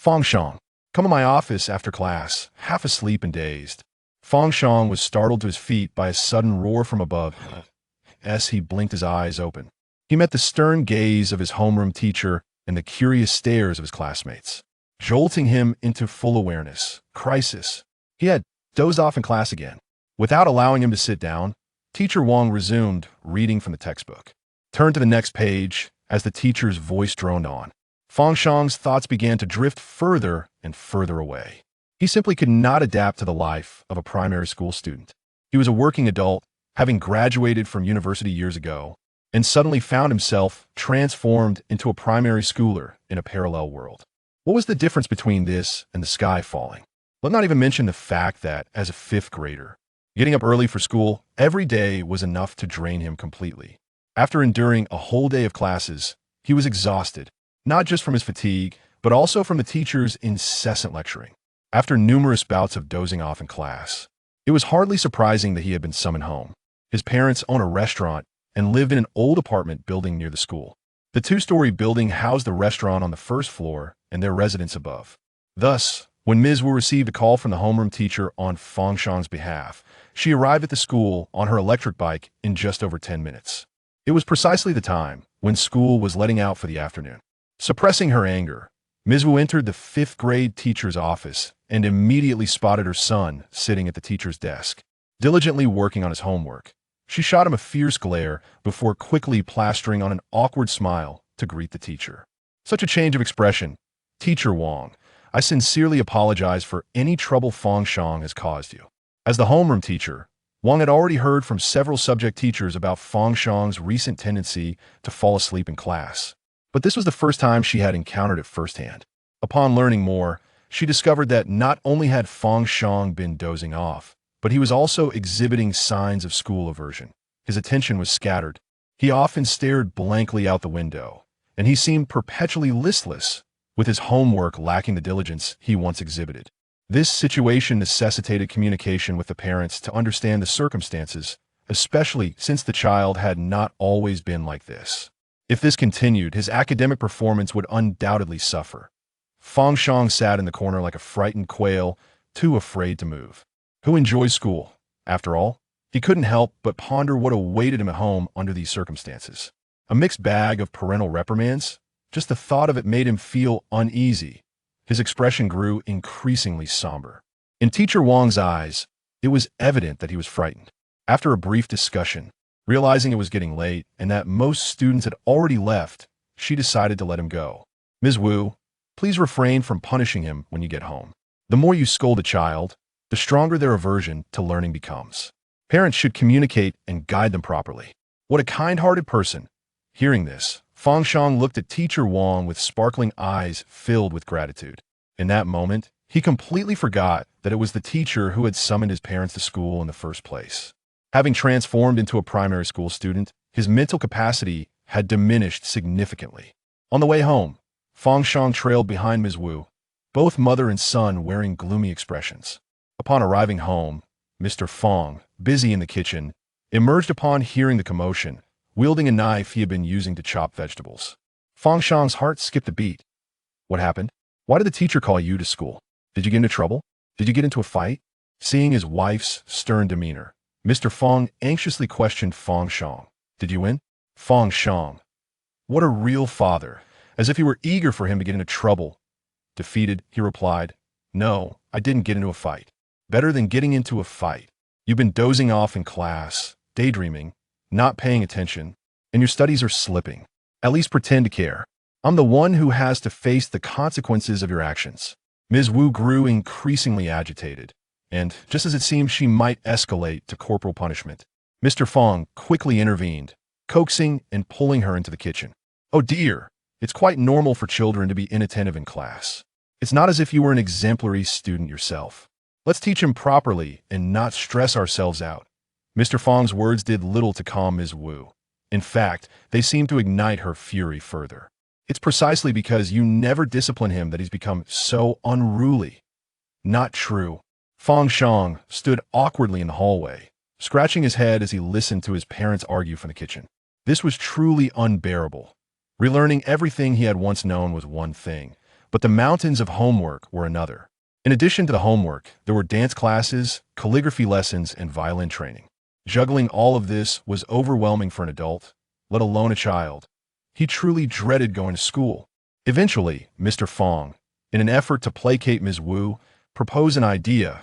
Fang Shang, come in my office after class, half asleep and dazed. Fang Shang was startled to his feet by a sudden roar from above. As he blinked his eyes open, he met the stern gaze of his homeroom teacher and the curious stares of his classmates, jolting him into full awareness. Crisis. He had dozed off in class again. Without allowing him to sit down, Teacher Wang resumed reading from the textbook. Turn to the next page as the teacher's voice droned on. Fang Shang's thoughts began to drift further and further away. He simply could not adapt to the life of a primary school student. He was a working adult, having graduated from university years ago, and suddenly found himself transformed into a primary schooler in a parallel world. What was the difference between this and the sky falling? Let's not even mention the fact that, as a fifth grader, getting up early for school every day was enough to drain him completely. After enduring a whole day of classes, he was exhausted, not just from his fatigue, but also from the teacher's incessant lecturing. After numerous bouts of dozing off in class, it was hardly surprising that he had been summoned home. His parents own a restaurant and lived in an old apartment building near the school. The two-story building housed the restaurant on the first floor and their residence above. Thus, when Ms. Wu received a call from the homeroom teacher on Fang Shang's behalf, she arrived at the school on her electric bike in just over 10 minutes. It was precisely the time when school was letting out for the afternoon. Suppressing her anger, Ms. Wu entered the fifth grade teacher's office and immediately spotted her son sitting at the teacher's desk, diligently working on his homework. She shot him a fierce glare before quickly plastering on an awkward smile to greet the teacher. Such a change of expression. Teacher Wang, I sincerely apologize for any trouble Fang Shang has caused you. As the homeroom teacher, Wang had already heard from several subject teachers about Fang Shang's recent tendency to fall asleep in class. But this was the first time she had encountered it firsthand. Upon learning more, she discovered that not only had Fang Shang been dozing off, but he was also exhibiting signs of school aversion. His attention was scattered. He often stared blankly out the window, and he seemed perpetually listless, with his homework lacking the diligence he once exhibited. This situation necessitated communication with the parents to understand the circumstances, especially since the child had not always been like this. If this continued, his academic performance would undoubtedly suffer. Fang Shang sat in the corner like a frightened quail, too afraid to move. Who enjoys school? After all, he couldn't help but ponder what awaited him at home under these circumstances. A mixed bag of parental reprimands? Just the thought of it made him feel uneasy. His expression grew increasingly somber. In Teacher Wang's eyes, it was evident that he was frightened. After a brief discussion, realizing it was getting late and that most students had already left, she decided to let him go. Ms. Wu, please refrain from punishing him when you get home. The more you scold a child, the stronger their aversion to learning becomes. Parents should communicate and guide them properly. What a kind-hearted person. Hearing this, Fang Shang looked at Teacher Wang with sparkling eyes filled with gratitude. In that moment, he completely forgot that it was the teacher who had summoned his parents to school in the first place. Having transformed into a primary school student, his mental capacity had diminished significantly. On the way home, Fang Shang trailed behind Ms. Wu, both mother and son wearing gloomy expressions. Upon arriving home, Mr. Fang, busy in the kitchen, emerged upon hearing the commotion, wielding a knife he had been using to chop vegetables. Fang Shang's heart skipped a beat. What happened? Why did the teacher call you to school? Did you get into trouble? Did you get into a fight? Seeing his wife's stern demeanor, Mr. Fang anxiously questioned Fang Shang. Did you win? Fang Shang. What a real father, as if he were eager for him to get into trouble. Defeated, he replied, No, I didn't get into a fight. Better than getting into a fight. You've been dozing off in class, daydreaming, not paying attention, and your studies are slipping. At least pretend to care. I'm the one who has to face the consequences of your actions. Ms. Wu grew increasingly agitated, and just as it seemed she might escalate to corporal punishment, Mr. Fang quickly intervened, coaxing and pulling her into the kitchen. Oh dear, it's quite normal for children to be inattentive in class. It's not as if you were an exemplary student yourself. Let's teach him properly and not stress ourselves out. Mr. Fang's words did little to calm Ms. Wu. In fact, they seemed to ignite her fury further. It's precisely because you never discipline him that he's become so unruly. Not true. Fang Shang stood awkwardly in the hallway, scratching his head as he listened to his parents argue from the kitchen. This was truly unbearable. Relearning everything he had once known was one thing, But the mountains of homework were another. In addition to the homework, there were dance classes, calligraphy lessons, and violin training. Juggling all of this was overwhelming for an adult, let alone a child. He truly dreaded going to school. Eventually, Mr. Fang, in an effort to placate Ms. Wu, proposed an idea.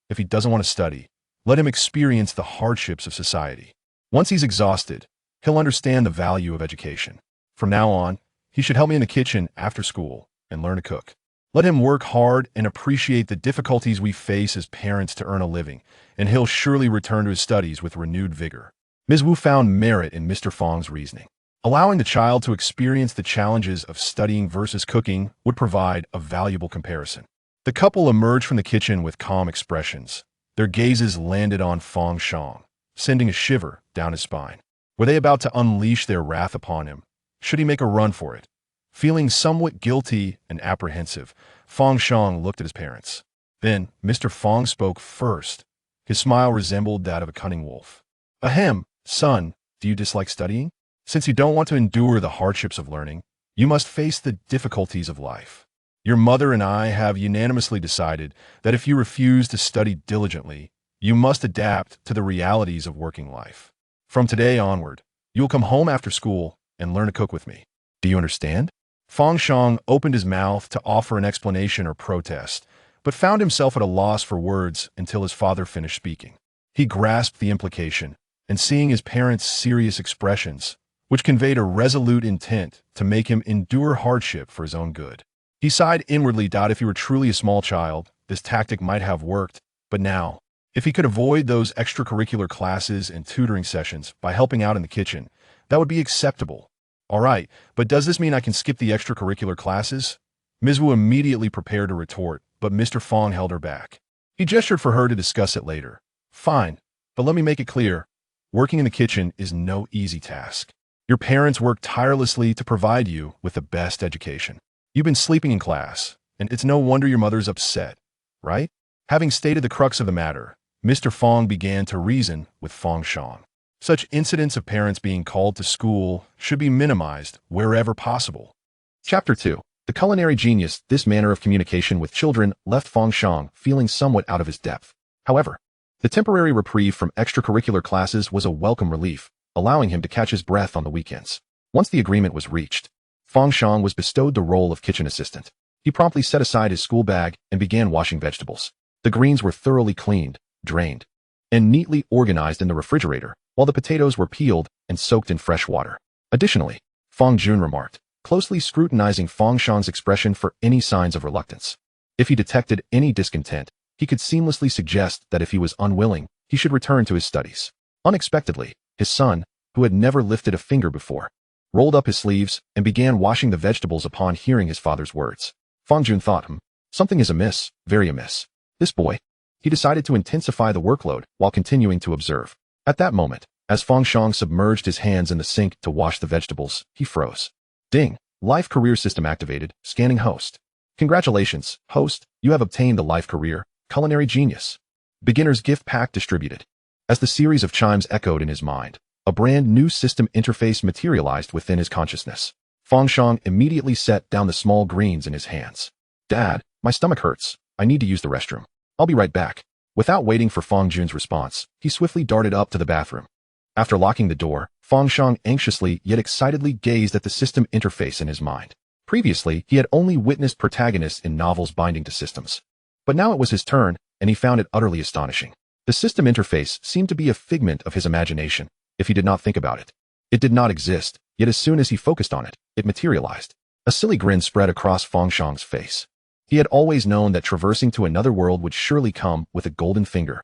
If he doesn't want to study, let him experience the hardships of society. Once he's exhausted, he'll understand the value of education. From now on, he should help me in the kitchen after school and learn to cook. Let him work hard and appreciate the difficulties we face as parents to earn a living, and he'll surely return to his studies with renewed vigor. Ms. Wu found merit in Mr. Fang's reasoning. Allowing the child to experience the challenges of studying versus cooking would provide a valuable comparison. The couple emerged from the kitchen with calm expressions. Their gazes landed on Fang Shang, sending a shiver down his spine. Were they about to unleash their wrath upon him? Should he make a run for it? Feeling somewhat guilty and apprehensive, Fang Shang looked at his parents. Then, Mr. Fang spoke first. His smile resembled that of a cunning wolf. Ahem, son, do you dislike studying? Since you don't want to endure the hardships of learning, you must face the difficulties of life. Your mother and I have unanimously decided that if you refuse to study diligently, you must adapt to the realities of working life. From today onward, you will come home after school and learn to cook with me. Do you understand? Fang Shang opened his mouth to offer an explanation or protest, but found himself at a loss for words until his father finished speaking. He grasped the implication, and seeing his parents' serious expressions, which conveyed a resolute intent to make him endure hardship for his own good. He sighed inwardly. If he were truly a small child, this tactic might have worked, but now, if he could avoid those extracurricular classes and tutoring sessions by helping out in the kitchen, that would be acceptable. All right, but does this mean I can skip the extracurricular classes? Ms. Wu immediately prepared to retort, but Mr. Fang held her back. He gestured for her to discuss it later. Fine, but let me make it clear. Working in the kitchen is no easy task. Your parents work tirelessly to provide you with the best education. You've been sleeping in class, and it's no wonder your mother's upset, right? Having stated the crux of the matter, Mr. Fang began to reason with Fang Shang. Such incidents of parents being called to school should be minimized wherever possible. Chapter 2. The culinary genius. This manner of communication with children left Fang Shang feeling somewhat out of his depth. However, the temporary reprieve from extracurricular classes was a welcome relief, allowing him to catch his breath on the weekends. Once the agreement was reached, Fang Shang was bestowed the role of kitchen assistant. He promptly set aside his school bag and began washing vegetables. The greens were thoroughly cleaned, drained, and neatly organized in the refrigerator, while the potatoes were peeled and soaked in fresh water. Additionally, Fang Jun remarked, closely scrutinizing Fang Shang's expression for any signs of reluctance. If he detected any discontent, he could seamlessly suggest that if he was unwilling, he should return to his studies. Unexpectedly, his son, who had never lifted a finger before, rolled up his sleeves and began washing the vegetables upon hearing his father's words. Fang Jun thought, something is amiss, very amiss. This boy. He decided to intensify the workload while continuing to observe. At that moment, as Fang Shang submerged his hands in the sink to wash the vegetables, he froze. Ding! Life career system activated, scanning host. Congratulations, host, you have obtained the life career, culinary genius. Beginner's gift pack distributed. As the series of chimes echoed in his mind, a brand new system interface materialized within his consciousness. Fang Shang immediately set down the small greens in his hands. Dad, my stomach hurts. I need to use the restroom. I'll be right back. Without waiting for Fang Jun's response, he swiftly darted up to the bathroom. After locking the door, Fang Shang anxiously yet excitedly gazed at the system interface in his mind. Previously, he had only witnessed protagonists in novels binding to systems. But now it was his turn, and he found it utterly astonishing. The system interface seemed to be a figment of his imagination, if he did not think about it. It did not exist, yet as soon as he focused on it, it materialized. A silly grin spread across Fang Shang's face. He had always known that traversing to another world would surely come with a golden finger.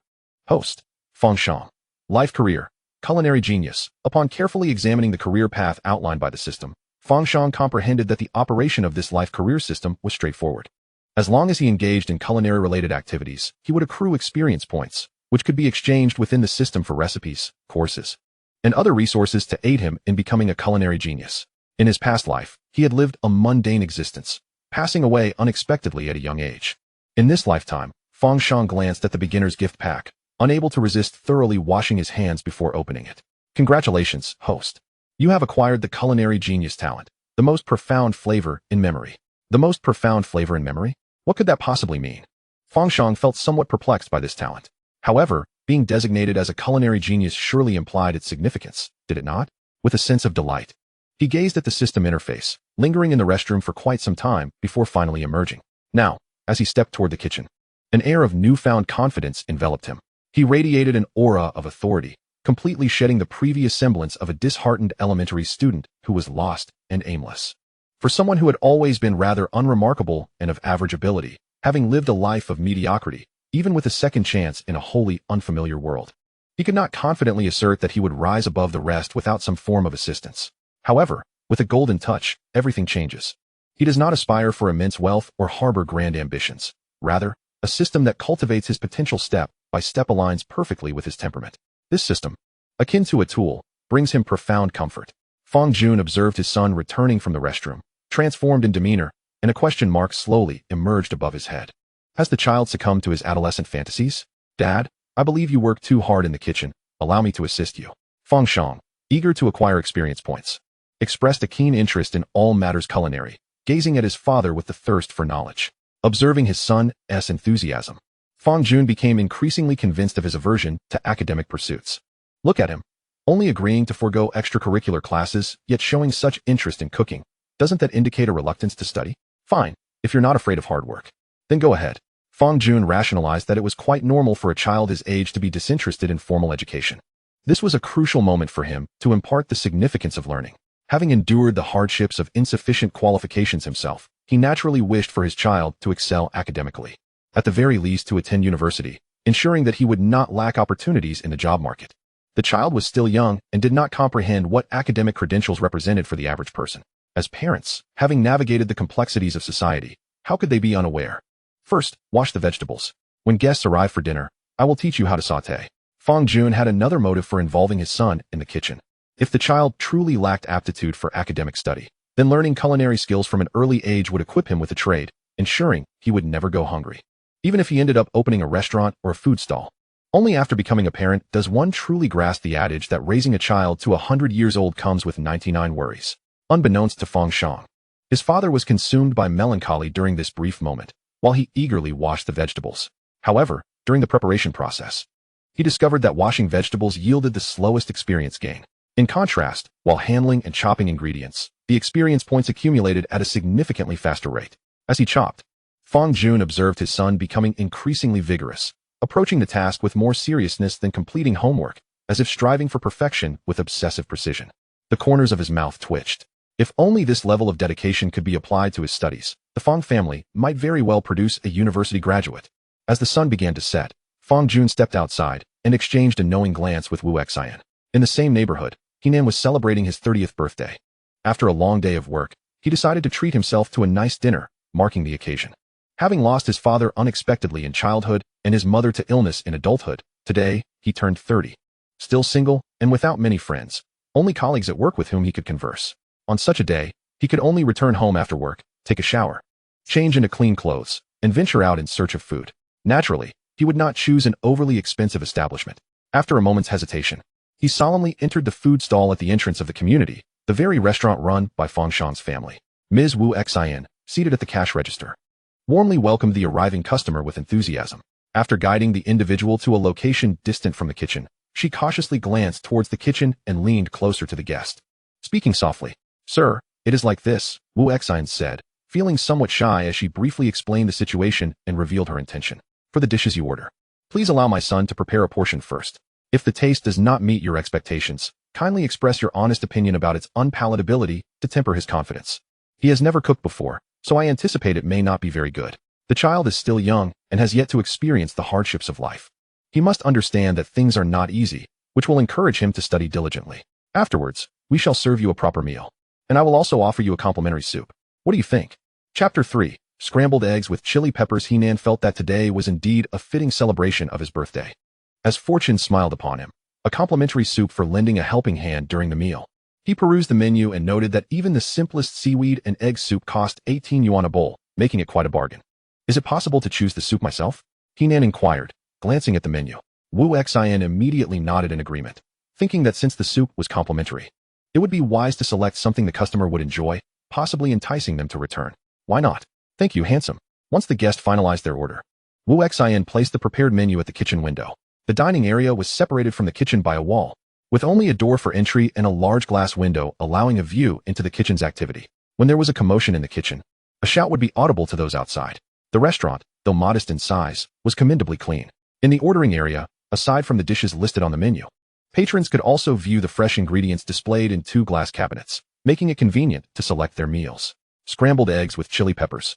Host, Fang Shang. Life career, culinary genius. Upon carefully examining the career path outlined by the system, Fang Shang comprehended that the operation of this life career system was straightforward. As long as he engaged in culinary-related activities, he would accrue experience points, which could be exchanged within the system for recipes, courses, and other resources to aid him in becoming a culinary genius. In his past life, he had lived a mundane existence, passing away unexpectedly at a young age. In this lifetime, Fang Shang glanced at the beginner's gift pack, unable to resist thoroughly washing his hands before opening it. Congratulations, host. You have acquired the culinary genius talent, the most profound flavor in memory. The most profound flavor in memory? What could that possibly mean? Fang Shang felt somewhat perplexed by this talent. However, being designated as a culinary genius surely implied its significance, did it not? With a sense of delight, he gazed at the system interface, lingering in the restroom for quite some time before finally emerging. Now, as he stepped toward the kitchen, an air of newfound confidence enveloped him. He radiated an aura of authority, completely shedding the previous semblance of a disheartened elementary student who was lost and aimless. For someone who had always been rather unremarkable and of average ability, having lived a life of mediocrity, even with a second chance in a wholly unfamiliar world, he could not confidently assert that he would rise above the rest without some form of assistance. However, with a golden touch, everything changes. He does not aspire for immense wealth or harbor grand ambitions. Rather, a system that cultivates his potential step by step aligns perfectly with his temperament. This system, akin to a tool, brings him profound comfort. Fang Jun observed his son returning from the restroom, transformed in demeanor, and a question mark slowly emerged above his head. Has the child succumbed to his adolescent fantasies? Dad, I believe you work too hard in the kitchen. Allow me to assist you. Fang Shang, eager to acquire experience points, expressed a keen interest in all matters culinary, gazing at his father with the thirst for knowledge. Observing his son's enthusiasm, Fang Jun became increasingly convinced of his aversion to academic pursuits. Look at him, only agreeing to forego extracurricular classes, yet showing such interest in cooking. Doesn't that indicate a reluctance to study? Fine, if you're not afraid of hard work, then go ahead. Fang Jun rationalized that it was quite normal for a child his age to be disinterested in formal education. This was a crucial moment for him to impart the significance of learning. Having endured the hardships of insufficient qualifications himself, he naturally wished for his child to excel academically. At the very least to attend university, ensuring that he would not lack opportunities in the job market. The child was still young and did not comprehend what academic credentials represented for the average person. As parents, having navigated the complexities of society, how could they be unaware? First, wash the vegetables. When guests arrive for dinner, I will teach you how to sauté. Fang Jun had another motive for involving his son in the kitchen. If the child truly lacked aptitude for academic study, then learning culinary skills from an early age would equip him with a trade, ensuring he would never go hungry. Even if he ended up opening a restaurant or a food stall. Only after becoming a parent does one truly grasp the adage that raising a child to 100 years old comes with 99 worries. Unbeknownst to Fang Shang, his father was consumed by melancholy during this brief moment, while he eagerly washed the vegetables. However, during the preparation process, he discovered that washing vegetables yielded the slowest experience gain. In contrast, while handling and chopping ingredients, the experience points accumulated at a significantly faster rate. As he chopped, Fang Jun observed his son becoming increasingly vigorous, approaching the task with more seriousness than completing homework, as if striving for perfection with obsessive precision. The corners of his mouth twitched. If only this level of dedication could be applied to his studies, the Fang family might very well produce a university graduate. As the sun began to set, Fang Jun stepped outside and exchanged a knowing glance with Wu Xian. In the same neighborhood, Henan was celebrating his 30th birthday. After a long day of work, he decided to treat himself to a nice dinner, marking the occasion. Having lost his father unexpectedly in childhood and his mother to illness in adulthood, today, he turned 30. Still single and without many friends, only colleagues at work with whom he could converse. On such a day, he could only return home after work, take a shower, change into clean clothes, and venture out in search of food. Naturally, he would not choose an overly expensive establishment. After a moment's hesitation, he solemnly entered the food stall at the entrance of the community, the very restaurant run by Fang Shang's family. Ms. Wu Xian, seated at the cash register, warmly welcomed the arriving customer with enthusiasm. After guiding the individual to a location distant from the kitchen, she cautiously glanced towards the kitchen and leaned closer to the guest. Speaking softly, "Sir, it is like this," Wu Xian said, feeling somewhat shy as she briefly explained the situation and revealed her intention. "For the dishes you order, please allow my son to prepare a portion first. If the taste does not meet your expectations, kindly express your honest opinion about its unpalatability to temper his confidence. He has never cooked before, so I anticipate it may not be very good. The child is still young and has yet to experience the hardships of life. He must understand that things are not easy, which will encourage him to study diligently. Afterwards, we shall serve you a proper meal, and I will also offer you a complimentary soup. What do you think?" Chapter 3. Scrambled Eggs with Chili Peppers. Henan felt that today was indeed a fitting celebration of his birthday. As fortune smiled upon him, a complimentary soup for lending a helping hand during the meal. He perused the menu and noted that even the simplest seaweed and egg soup cost 18 yuan a bowl, making it quite a bargain. "Is it possible to choose the soup myself?" Henan inquired, glancing at the menu. Wu Xian immediately nodded in agreement, thinking that since the soup was complimentary, it would be wise to select something the customer would enjoy, possibly enticing them to return. Why not? Thank you, handsome. Once the guest finalized their order, Wu Xian placed the prepared menu at the kitchen window. The dining area was separated from the kitchen by a wall, with only a door for entry and a large glass window allowing a view into the kitchen's activity. When there was a commotion in the kitchen, a shout would be audible to those outside. The restaurant, though modest in size, was commendably clean. In the ordering area, aside from the dishes listed on the menu, patrons could also view the fresh ingredients displayed in 2 glass cabinets, making it convenient to select their meals. Scrambled eggs with chili peppers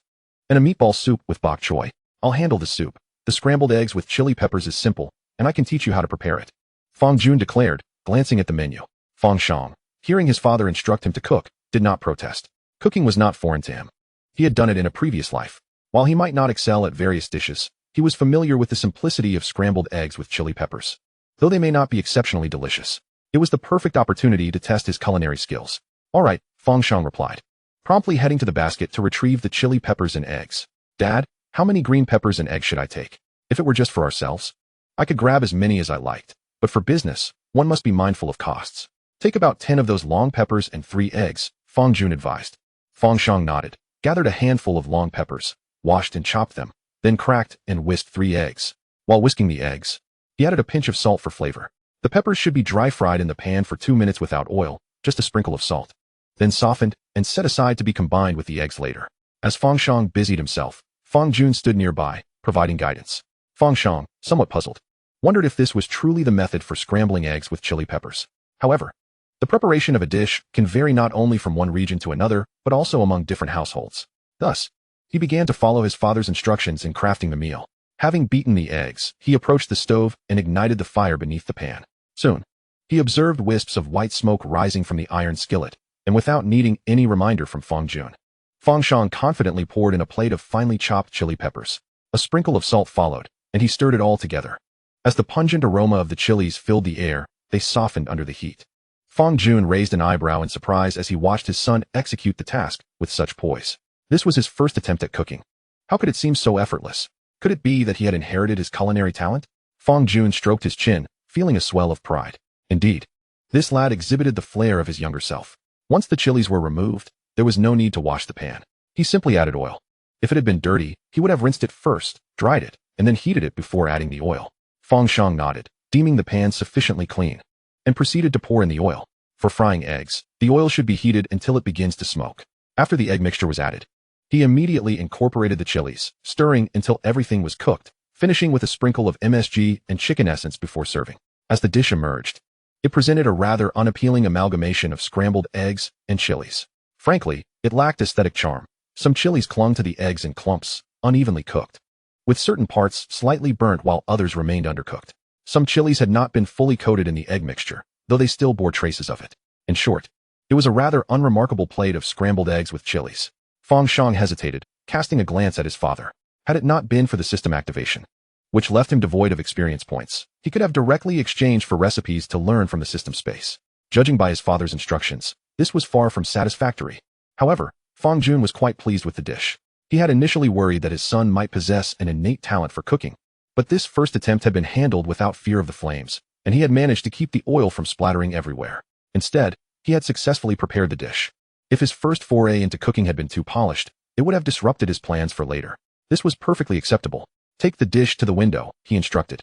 and a meatball soup with bok choy. I'll handle the soup. The scrambled eggs with chili peppers is simple, and I can teach you how to prepare it, Fang Jun declared, glancing at the menu. Fang Shang, hearing his father instruct him to cook, did not protest. Cooking was not foreign to him. He had done it in a previous life. While he might not excel at various dishes, he was familiar with the simplicity of scrambled eggs with chili peppers. Though they may not be exceptionally delicious, it was the perfect opportunity to test his culinary skills. All right, Fang Shang replied, promptly heading to the basket to retrieve the chili peppers and eggs. Dad, how many green peppers and eggs should I take? If it were just for ourselves, I could grab as many as I liked, but for business, one must be mindful of costs. Take about 10 of those long peppers and 3 eggs, Fang Jun advised. Fang Shang nodded, gathered a handful of long peppers, washed and chopped them, then cracked and whisked 3 eggs. While whisking the eggs, he added a pinch of salt for flavor. The peppers should be dry fried in the pan for 2 minutes without oil, just a sprinkle of salt, then softened and set aside to be combined with the eggs later. As Fang Shang busied himself, Fang Jun stood nearby, providing guidance. Fang Shang, somewhat puzzled, wondered if this was truly the method for scrambling eggs with chili peppers. However, the preparation of a dish can vary not only from one region to another, but also among different households. Thus, he began to follow his father's instructions in crafting the meal. Having beaten the eggs, he approached the stove and ignited the fire beneath the pan. Soon, he observed wisps of white smoke rising from the iron skillet, and without needing any reminder from Fang Jun, Fang Shang confidently poured in a plate of finely chopped chili peppers. A sprinkle of salt followed, and he stirred it all together. As the pungent aroma of the chilies filled the air, they softened under the heat. Fang Jun raised an eyebrow in surprise as he watched his son execute the task with such poise. This was his first attempt at cooking. How could it seem so effortless? Could it be that he had inherited his culinary talent? Fang Jun stroked his chin, feeling a swell of pride. Indeed, this lad exhibited the flair of his younger self. Once the chilies were removed, there was no need to wash the pan. He simply added oil. If it had been dirty, he would have rinsed it first, dried it, and then heated it before adding the oil. Fang Shang nodded, deeming the pan sufficiently clean, and proceeded to pour in the oil. For frying eggs, the oil should be heated until it begins to smoke. After the egg mixture was added, he immediately incorporated the chilies, stirring until everything was cooked, finishing with a sprinkle of MSG and chicken essence before serving. As the dish emerged, it presented a rather unappealing amalgamation of scrambled eggs and chilies. Frankly, it lacked aesthetic charm. Some chilies clung to the eggs in clumps, unevenly cooked, with certain parts slightly burnt while others remained undercooked. Some chilies had not been fully coated in the egg mixture, though they still bore traces of it. In short, it was a rather unremarkable plate of scrambled eggs with chilies. Fang Shang hesitated, casting a glance at his father. Had it not been for the system activation, which left him devoid of experience points, he could have directly exchanged for recipes to learn from the system space. Judging by his father's instructions, this was far from satisfactory. However, Fang Jun was quite pleased with the dish. He had initially worried that his son might possess an innate talent for cooking, but this first attempt had been handled without fear of the flames, and he had managed to keep the oil from splattering everywhere. Instead, he had successfully prepared the dish. If his first foray into cooking had been too polished, it would have disrupted his plans for later. This was perfectly acceptable. Take the dish to the window, he instructed.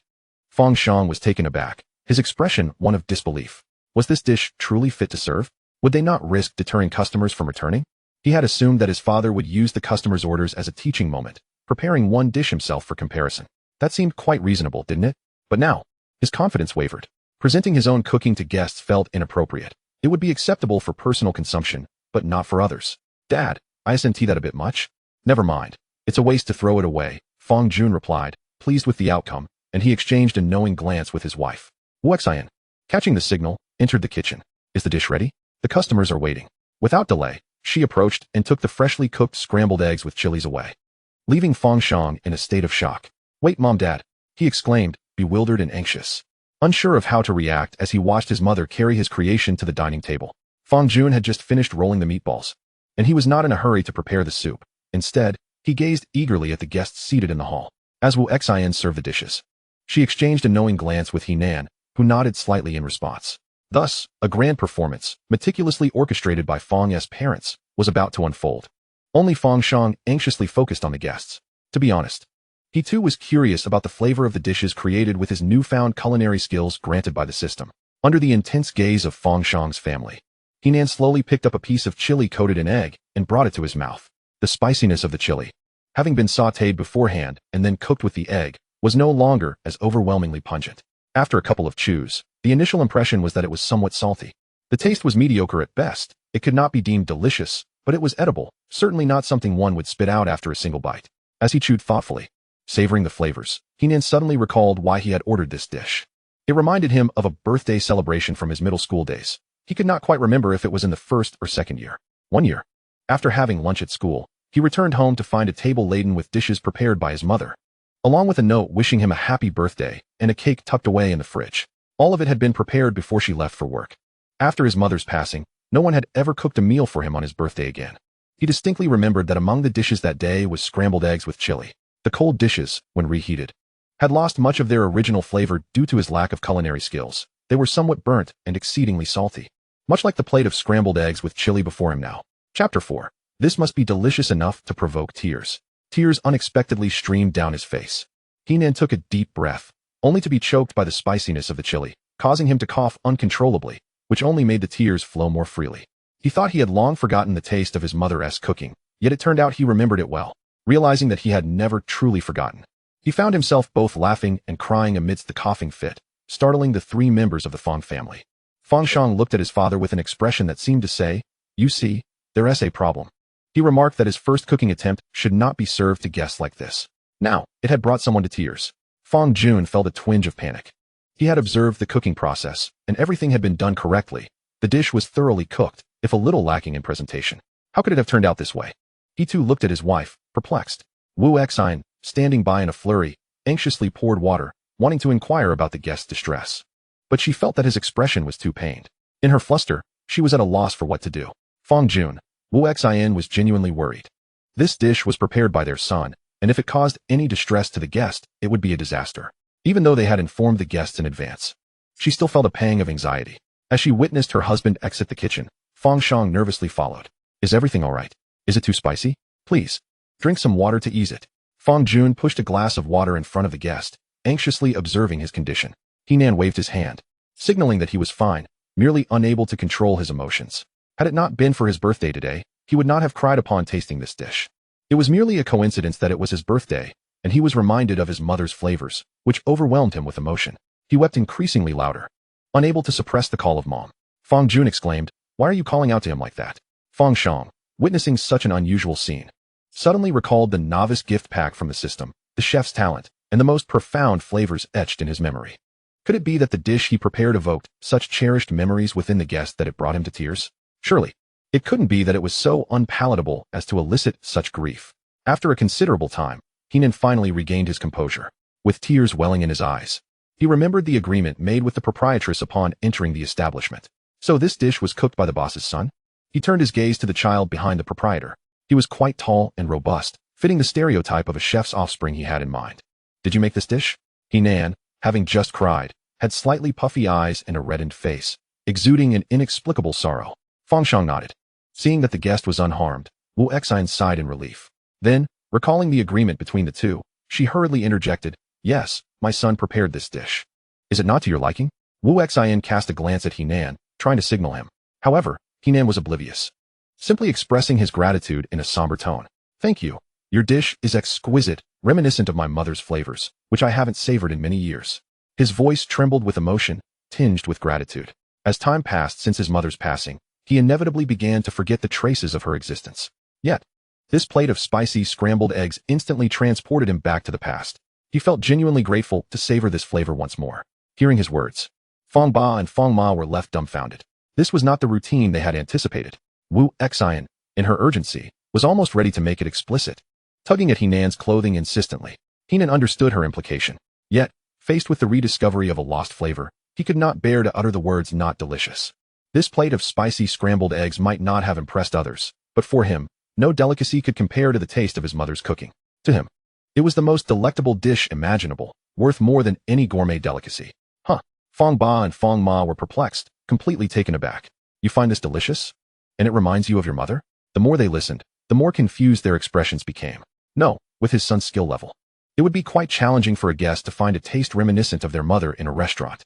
Fang Shang was taken aback, his expression one of disbelief. Was this dish truly fit to serve? Would they not risk deterring customers from returning? He had assumed that his father would use the customers' orders as a teaching moment, preparing one dish himself for comparison. That seemed quite reasonable, didn't it? But now, his confidence wavered. Presenting his own cooking to guests felt inappropriate. It would be acceptable for personal consumption, but not for others. Dad, isn't that a bit much? Never mind. It's a waste to throw it away, Fang Jun replied, pleased with the outcome, and he exchanged a knowing glance with his wife. Wu Xian, catching the signal, entered the kitchen. Is the dish ready? The customers are waiting. Without delay, she approached and took the freshly cooked scrambled eggs with chilies away, leaving Fang Shang in a state of shock. Wait, Mom, Dad, he exclaimed, bewildered and anxious, unsure of how to react as he watched his mother carry his creation to the dining table. Fang Jun had just finished rolling the meatballs, and he was not in a hurry to prepare the soup. Instead, he gazed eagerly at the guests seated in the hall. As Wu Xian served the dishes, she exchanged a knowing glance with Henan, who nodded slightly in response. Thus, a grand performance, meticulously orchestrated by Fang's parents, was about to unfold. Only Fang Shang anxiously focused on the guests. To be honest, he too was curious about the flavor of the dishes created with his newfound culinary skills granted by the system. Under the intense gaze of Fang Shang's family, Henan slowly picked up a piece of chili coated in egg and brought it to his mouth. The spiciness of the chili, having been sautéed beforehand and then cooked with the egg, was no longer as overwhelmingly pungent. After a couple of chews, the initial impression was that it was somewhat salty. The taste was mediocre at best. It could not be deemed delicious, but it was edible, certainly not something one would spit out after a single bite. As he chewed thoughtfully, savoring the flavors, Henan suddenly recalled why he had ordered this dish. It reminded him of a birthday celebration from his middle school days. He could not quite remember if it was in the first or second year. One year, after having lunch at school, he returned home to find a table laden with dishes prepared by his mother, along with a note wishing him a happy birthday and a cake tucked away in the fridge. All of it had been prepared before she left for work. After his mother's passing, no one had ever cooked a meal for him on his birthday again. He distinctly remembered that among the dishes that day was scrambled eggs with chili. The cold dishes, when reheated, had lost much of their original flavor due to his lack of culinary skills. They were somewhat burnt and exceedingly salty, much like the plate of scrambled eggs with chili before him now. Chapter 4. This must be delicious enough to provoke tears. Tears unexpectedly streamed down his face. Henan took a deep breath, only to be choked by the spiciness of the chili, causing him to cough uncontrollably, which only made the tears flow more freely. He thought he had long forgotten the taste of his mother's cooking, yet it turned out he remembered it well. Realizing that he had never truly forgotten, he found himself both laughing and crying amidst the coughing fit, startling the three members of the Fang family. Fang Shang looked at his father with an expression that seemed to say, "You see, there's a problem." He remarked that his first cooking attempt should not be served to guests like this. Now, it had brought someone to tears. Fang Jun felt a twinge of panic. He had observed the cooking process, and everything had been done correctly. The dish was thoroughly cooked, if a little lacking in presentation. How could it have turned out this way? He too looked at his wife, perplexed. Wu Exine, standing by in a flurry, anxiously poured water, wanting to inquire about the guest's distress. But she felt that his expression was too pained. In her fluster, she was at a loss for what to do. Fang Jun, Wu Exine was genuinely worried. This dish was prepared by their son, and if it caused any distress to the guest, it would be a disaster. Even though they had informed the guests in advance, she still felt a pang of anxiety. As she witnessed her husband exit the kitchen, Fang Shang nervously followed. "Is everything all right? Is it too spicy? Please, drink some water to ease it." Fang Jun pushed a glass of water in front of the guest, anxiously observing his condition. Henan waved his hand, signaling that he was fine, merely unable to control his emotions. Had it not been for his birthday today, he would not have cried upon tasting this dish. It was merely a coincidence that it was his birthday, and he was reminded of his mother's flavors, which overwhelmed him with emotion. He wept increasingly louder, unable to suppress the call of mom. Fang Jun exclaimed, "Why are you calling out to him like that?" Fang Shang, witnessing such an unusual scene, suddenly recalled the novice gift pack from the system, the chef's talent, and the most profound flavors etched in his memory. Could it be that the dish he prepared evoked such cherished memories within the guest that it brought him to tears? Surely, it couldn't be that it was so unpalatable as to elicit such grief. After a considerable time, Henan finally regained his composure. With tears welling in his eyes, he remembered the agreement made with the proprietress upon entering the establishment. So this dish was cooked by the boss's son? He turned his gaze to the child behind the proprietor. He was quite tall and robust, fitting the stereotype of a chef's offspring he had in mind. "Did you make this dish?" Henan, having just cried, had slightly puffy eyes and a reddened face, exuding an inexplicable sorrow. Fang Shang nodded. Seeing that the guest was unharmed, Wu Exine sighed in relief. Then, recalling the agreement between the two, she hurriedly interjected, "Yes, my son prepared this dish. Is it not to your liking?" Wu Exine cast a glance at Henan, trying to signal him. However, Henan was oblivious, simply expressing his gratitude in a somber tone. "Thank you. Your dish is exquisite, reminiscent of my mother's flavors, which I haven't savored in many years." His voice trembled with emotion, tinged with gratitude. As time passed since his mother's passing, he inevitably began to forget the traces of her existence. Yet, this plate of spicy scrambled eggs instantly transported him back to the past. He felt genuinely grateful to savor this flavor once more. Hearing his words, Fang Ba and Fang Ma were left dumbfounded. This was not the routine they had anticipated. Wu Exine, in her urgency, was almost ready to make it explicit, tugging at Henan's clothing insistently. Henan understood her implication. Yet, faced with the rediscovery of a lost flavor, he could not bear to utter the words "not delicious." This plate of spicy scrambled eggs might not have impressed others, but for him, no delicacy could compare to the taste of his mother's cooking. To him, it was the most delectable dish imaginable, worth more than any gourmet delicacy. Fang Ba and Fang Ma were perplexed, completely taken aback. "You find this delicious? And it reminds you of your mother?" The more they listened, the more confused their expressions became. No, with his son's skill level, it would be quite challenging for a guest to find a taste reminiscent of their mother in a restaurant.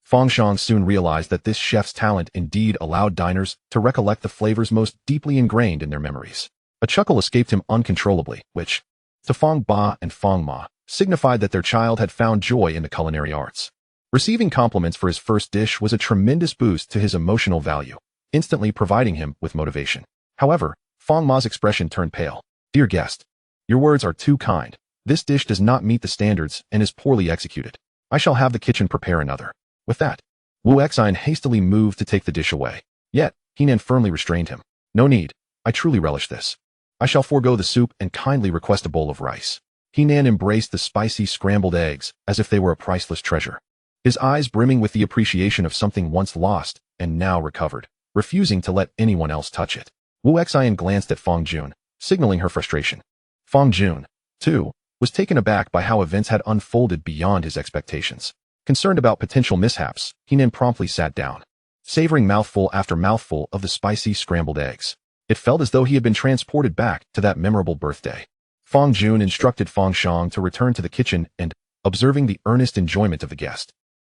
Fang Shang soon realized that this chef's talent indeed allowed diners to recollect the flavors most deeply ingrained in their memories. A chuckle escaped him uncontrollably, which, to Fang Ba and Fang Ma, signified that their child had found joy in the culinary arts. Receiving compliments for his first dish was a tremendous boost to his emotional value, instantly providing him with motivation. However, Fang Ma's expression turned pale. "Dear guest, your words are too kind. This dish does not meet the standards and is poorly executed. I shall have the kitchen prepare another." With that, Wu Exine hastily moved to take the dish away. Yet, Henan firmly restrained him. "No need. I truly relish this. I shall forego the soup and kindly request a bowl of rice." Henan embraced the spicy scrambled eggs as if they were a priceless treasure, his eyes brimming with the appreciation of something once lost and now recovered, refusing to let anyone else touch it. Wu Exine glanced at Fang Jun, signaling her frustration. Fang Jun, too, was taken aback by how events had unfolded beyond his expectations. Concerned about potential mishaps, Henan promptly sat down, savoring mouthful after mouthful of the spicy scrambled eggs. It felt as though he had been transported back to that memorable birthday. Fang Jun instructed Fang Shang to return to the kitchen and, observing the earnest enjoyment of the guest,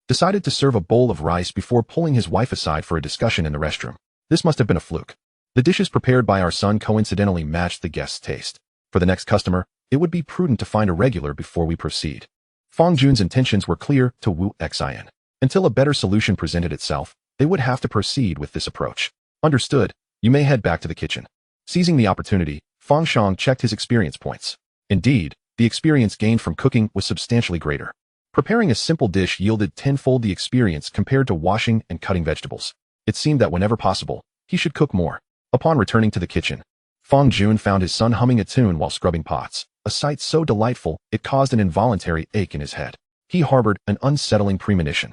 decided to serve a bowl of rice before pulling his wife aside for a discussion in the restroom. "This must have been a fluke. The dishes prepared by our son coincidentally matched the guest's taste. For the next customer, it would be prudent to find a regular before we proceed." Fang Jun's intentions were clear to Wu Exine. Until a better solution presented itself, they would have to proceed with this approach. "Understood. You may head back to the kitchen." Seizing the opportunity, Fang Shang checked his experience points. Indeed, the experience gained from cooking was substantially greater. Preparing a simple dish yielded tenfold the experience compared to washing and cutting vegetables. It seemed that whenever possible, he should cook more. Upon returning to the kitchen, Fang Jun found his son humming a tune while scrubbing pots, a sight so delightful it caused an involuntary ache in his head. He harbored an unsettling premonition.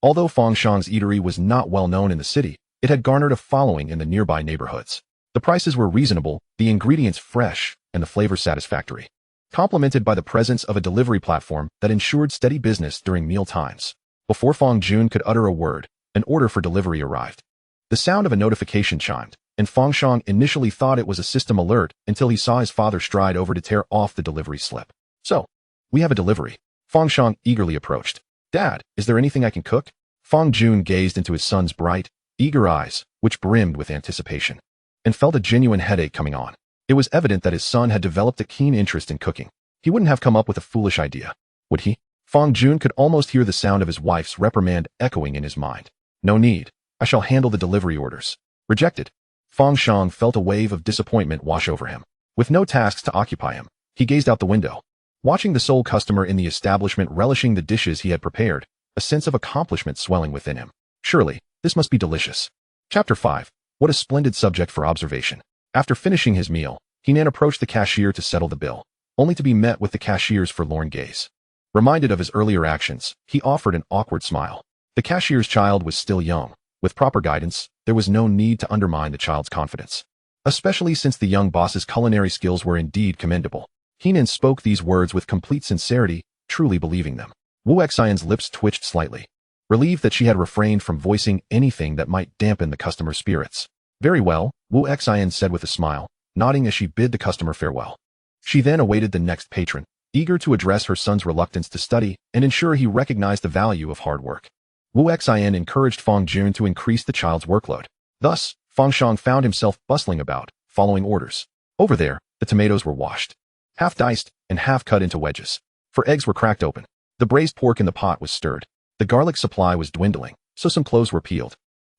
Although Fang Shang's eatery was not well known in the city, it had garnered a following in the nearby neighborhoods. The prices were reasonable, the ingredients fresh, and the flavor satisfactory, complemented by the presence of a delivery platform that ensured steady business during meal times. Before Fang Jun could utter a word, an order for delivery arrived. The sound of a notification chimed, and Fang Shang initially thought it was a system alert until he saw his father stride over to tear off the delivery slip. "So, we have a delivery." Fang Shang eagerly approached. "Dad, is there anything I can cook?" Fang Jun gazed into his son's bright, eager eyes, which brimmed with anticipation, and felt a genuine headache coming on. It was evident that his son had developed a keen interest in cooking. He wouldn't have come up with a foolish idea, would he? Fang Jun could almost hear the sound of his wife's reprimand echoing in his mind. "No need. I shall handle the delivery orders." Rejected. Fang Shang felt a wave of disappointment wash over him. With no tasks to occupy him, he gazed out the window, watching the sole customer in the establishment relishing the dishes he had prepared, a sense of accomplishment swelling within him. Surely, this must be delicious. Chapter 5. What a splendid subject for observation. After finishing his meal, Henan approached the cashier to settle the bill, only to be met with the cashier's forlorn gaze. Reminded of his earlier actions, he offered an awkward smile. The cashier's child was still young. With proper guidance, there was no need to undermine the child's confidence, especially since the young boss's culinary skills were indeed commendable. Henan spoke these words with complete sincerity, truly believing them. Wu Exine's lips twitched slightly, relieved that she had refrained from voicing anything that might dampen the customer's spirits. "Very well," Wu Exine said with a smile, nodding as she bid the customer farewell. She then awaited the next patron, eager to address her son's reluctance to study and ensure he recognized the value of hard work. Wu Exine encouraged Fang Jun to increase the child's workload. Thus, Fang Shang found himself bustling about, following orders. Over there, the tomatoes were washed, half diced and half cut into wedges. For eggs were cracked open. The braised pork in the pot was stirred. The garlic supply was dwindling, so some cloves were peeled.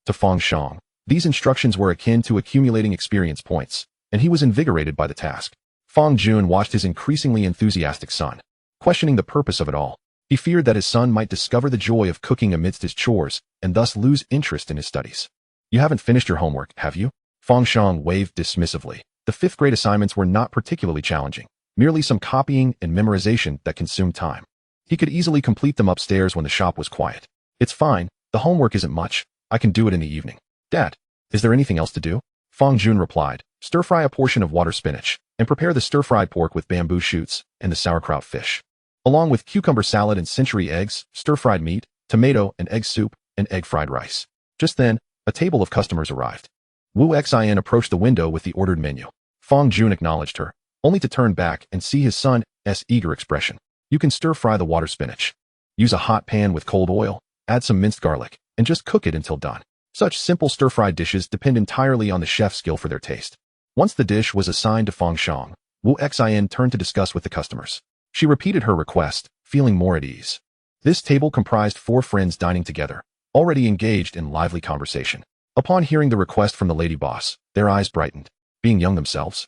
To Fang Shang, these instructions were akin to accumulating experience points, and he was invigorated by the task. Fang Jun watched his increasingly enthusiastic son, questioning the purpose of it all. He feared that his son might discover the joy of cooking amidst his chores and thus lose interest in his studies. "You haven't finished your homework, have you?" Fang Shang waved dismissively. The fifth-grade assignments were not particularly challenging, merely some copying and memorization that consumed time. He could easily complete them upstairs when the shop was quiet. "It's fine, the homework isn't much, I can do it in the evening." "Dad, is there anything else to do?" Fang Jun replied. "Stir-fry a portion of water spinach, and prepare the stir-fried pork with bamboo shoots and the sauerkraut fish, along with cucumber salad and century eggs, stir-fried meat, tomato and egg soup, and egg-fried rice." Just then, a table of customers arrived. Wu Exine approached the window with the ordered menu. Fang Jun acknowledged her, only to turn back and see his son's eager expression. You can stir-fry the water spinach. Use a hot pan with cold oil, add some minced garlic, and just cook it until done. Such simple stir-fried dishes depend entirely on the chef's skill for their taste. Once the dish was assigned to Fang Shang, Wu Xin turned to discuss with the customers. She repeated her request, feeling more at ease. This table comprised 4 friends dining together, already engaged in lively conversation. Upon hearing the request from the lady boss, their eyes brightened. Being young themselves,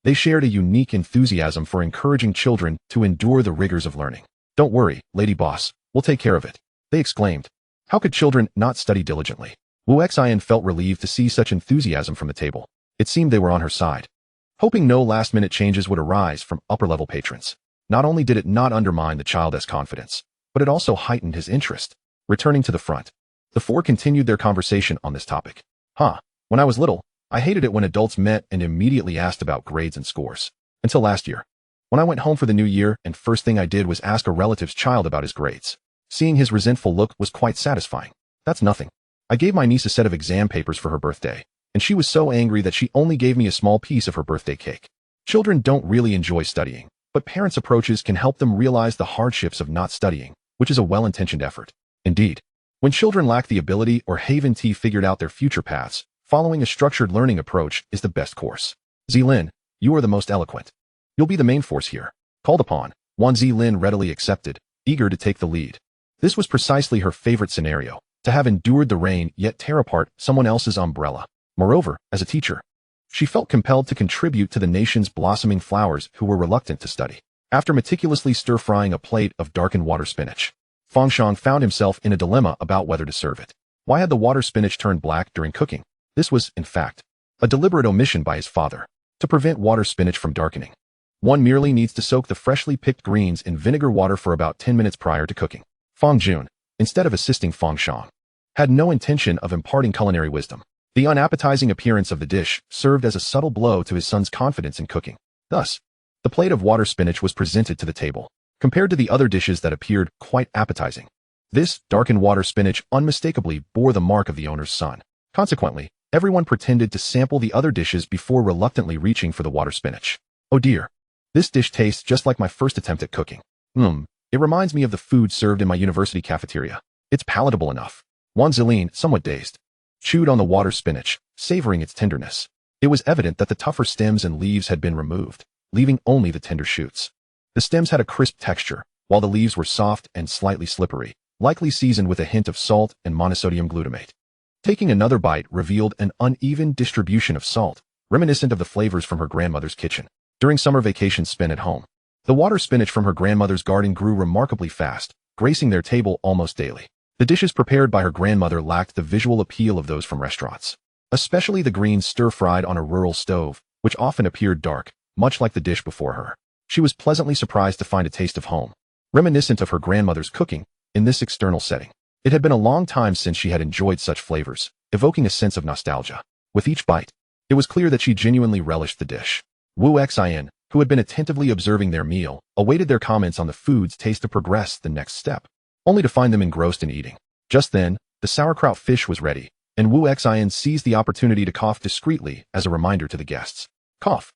they shared a unique enthusiasm for encouraging children to endure the rigors of learning. Don't worry, lady boss, we'll take care of it, they exclaimed. How could children not study diligently? Wu Xin felt relieved to see such enthusiasm from the table. It seemed they were on her side. Hoping no last-minute changes would arise from upper-level patrons. Not only did it not undermine the child's confidence, but it also heightened his interest. Returning to the front, the 4 continued their conversation on this topic. When I was little, I hated it when adults met and immediately asked about grades and scores. Until last year, when I went home for the new year and first thing I did was ask a relative's child about his grades. Seeing his resentful look was quite satisfying. That's nothing. I gave my niece a set of exam papers for her birthday, and she was so angry that she only gave me a small piece of her birthday cake. Children don't really enjoy studying, but parents' approaches can help them realize the hardships of not studying, which is a well-intentioned effort. Indeed, when children lack the ability or haven't figured out their future paths, following a structured learning approach is the best course. Zilin, you are the most eloquent. You'll be the main force here. Called upon, Wan Zilin readily accepted, eager to take the lead. This was precisely her favorite scenario, to have endured the rain yet tear apart someone else's umbrella. Moreover, as a teacher, she felt compelled to contribute to the nation's blossoming flowers who were reluctant to study. After meticulously stir-frying a plate of darkened water spinach, Fang Shang found himself in a dilemma about whether to serve it. Why had the water spinach turned black during cooking? This was, in fact, a deliberate omission by his father, to prevent water spinach from darkening. One merely needs to soak the freshly picked greens in vinegar water for about 10 minutes prior to cooking. Fang Jun, instead of assisting Fang Shang, had no intention of imparting culinary wisdom. The unappetizing appearance of the dish served as a subtle blow to his son's confidence in cooking. Thus, the plate of water spinach was presented to the table, compared to the other dishes that appeared quite appetizing. This darkened water spinach unmistakably bore the mark of the owner's son. Consequently, everyone pretended to sample the other dishes before reluctantly reaching for the water spinach. Oh dear, this dish tastes just like my first attempt at cooking. It reminds me of the food served in my university cafeteria. It's palatable enough. Wan Zilin, somewhat dazed, chewed on the water spinach, savoring its tenderness. It was evident that the tougher stems and leaves had been removed, leaving only the tender shoots. The stems had a crisp texture, while the leaves were soft and slightly slippery, likely seasoned with a hint of salt and monosodium glutamate. Taking another bite revealed an uneven distribution of salt, reminiscent of the flavors from her grandmother's kitchen. During summer vacations spent at home, the water spinach from her grandmother's garden grew remarkably fast, gracing their table almost daily. The dishes prepared by her grandmother lacked the visual appeal of those from restaurants, especially the greens stir-fried on a rural stove, which often appeared dark, much like the dish before her. She was pleasantly surprised to find a taste of home, reminiscent of her grandmother's cooking, in this external setting. It had been a long time since she had enjoyed such flavors, evoking a sense of nostalgia. With each bite, it was clear that she genuinely relished the dish. Wu Xin, who had been attentively observing their meal, awaited their comments on the food's taste to progress the next step, only to find them engrossed in eating. Just then, the sauerkraut fish was ready, and Wu Xin seized the opportunity to cough discreetly as a reminder to the guests. Cough.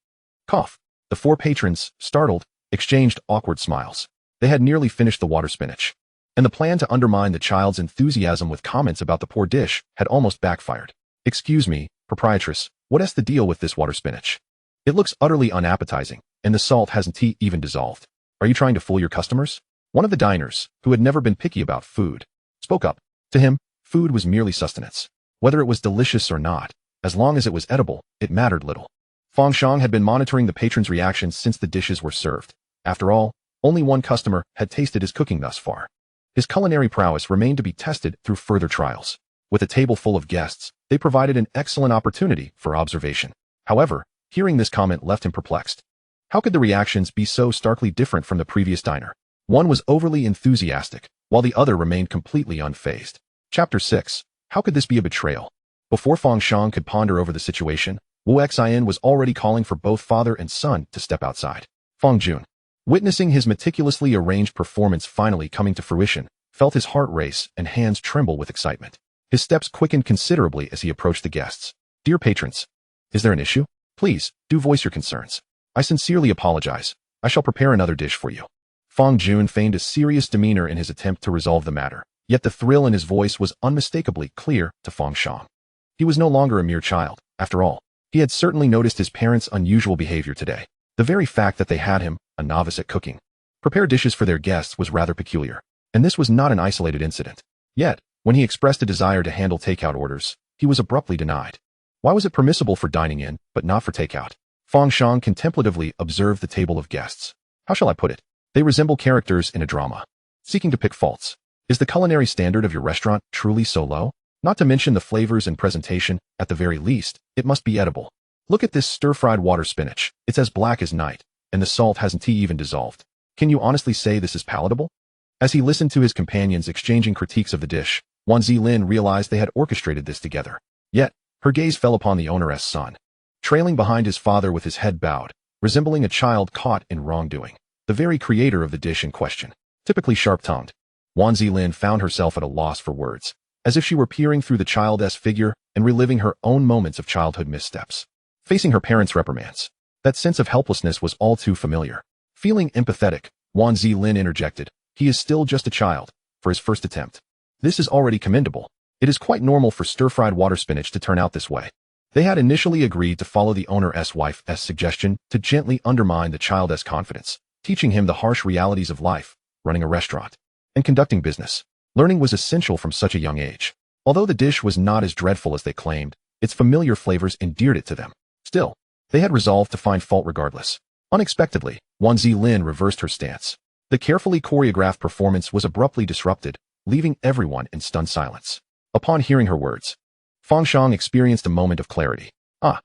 Cough. The 4 patrons, startled, exchanged awkward smiles. They had nearly finished the water spinach, and the plan to undermine the child's enthusiasm with comments about the poor dish had almost backfired. Excuse me, proprietress, what's the deal with this water spinach? It looks utterly unappetizing, and the salt hasn't even dissolved. Are you trying to fool your customers? One of the diners, who had never been picky about food, spoke up. To him, food was merely sustenance. Whether it was delicious or not, as long as it was edible, it mattered little. Fang Shang had been monitoring the patrons' reactions since the dishes were served. After all, only one customer had tasted his cooking thus far. His culinary prowess remained to be tested through further trials. With a table full of guests, they provided an excellent opportunity for observation. However, hearing this comment left him perplexed. How could the reactions be so starkly different from the previous diner? One was overly enthusiastic, while the other remained completely unfazed. Chapter 6. How could this be a betrayal? Before Fang Shang could ponder over the situation, Wu Xin was already calling for both father and son to step outside. Fang Jun, witnessing his meticulously arranged performance finally coming to fruition, felt his heart race and hands tremble with excitement. His steps quickened considerably as he approached the guests. Dear patrons, is there an issue? Please, do voice your concerns. I sincerely apologize. I shall prepare another dish for you. Fang Jun feigned a serious demeanor in his attempt to resolve the matter, yet the thrill in his voice was unmistakably clear to Fang Shang. He was no longer a mere child, after all. He had certainly noticed his parents' unusual behavior today. The very fact that they had him, a novice at cooking, prepare dishes for their guests was rather peculiar, and this was not an isolated incident. Yet, when he expressed a desire to handle takeout orders, he was abruptly denied. Why was it permissible for dining in, but not for takeout? Fang Shang contemplatively observed the table of guests. How shall I put it? They resemble characters in a drama, seeking to pick faults. Is the culinary standard of your restaurant truly so low? Not to mention the flavors and presentation, at the very least, it must be edible. Look at this stir-fried water spinach. It's as black as night, and the salt hasn't even dissolved. Can you honestly say this is palatable? As he listened to his companions exchanging critiques of the dish, Wan Zilin realized they had orchestrated this together. Yet, her gaze fell upon the owner's son, trailing behind his father with his head bowed, resembling a child caught in wrongdoing. The very creator of the dish in question, typically sharp-tongued. Wan Zilin found herself at a loss for words, as if she were peering through the child's figure and reliving her own moments of childhood missteps. Facing her parents' reprimands, that sense of helplessness was all too familiar. Feeling empathetic, Wan Zilin interjected, "He is still just a child, for his first attempt. This is already commendable. It is quite normal for stir-fried water spinach to turn out this way." They had initially agreed to follow the owner's wife's suggestion to gently undermine the child's confidence, teaching him the harsh realities of life, running a restaurant, and conducting business. Learning was essential from such a young age. Although the dish was not as dreadful as they claimed, its familiar flavors endeared it to them. Still, they had resolved to find fault regardless. Unexpectedly, Wan Zilin reversed her stance. The carefully choreographed performance was abruptly disrupted, leaving everyone in stunned silence. Upon hearing her words, Fang Shang experienced a moment of clarity.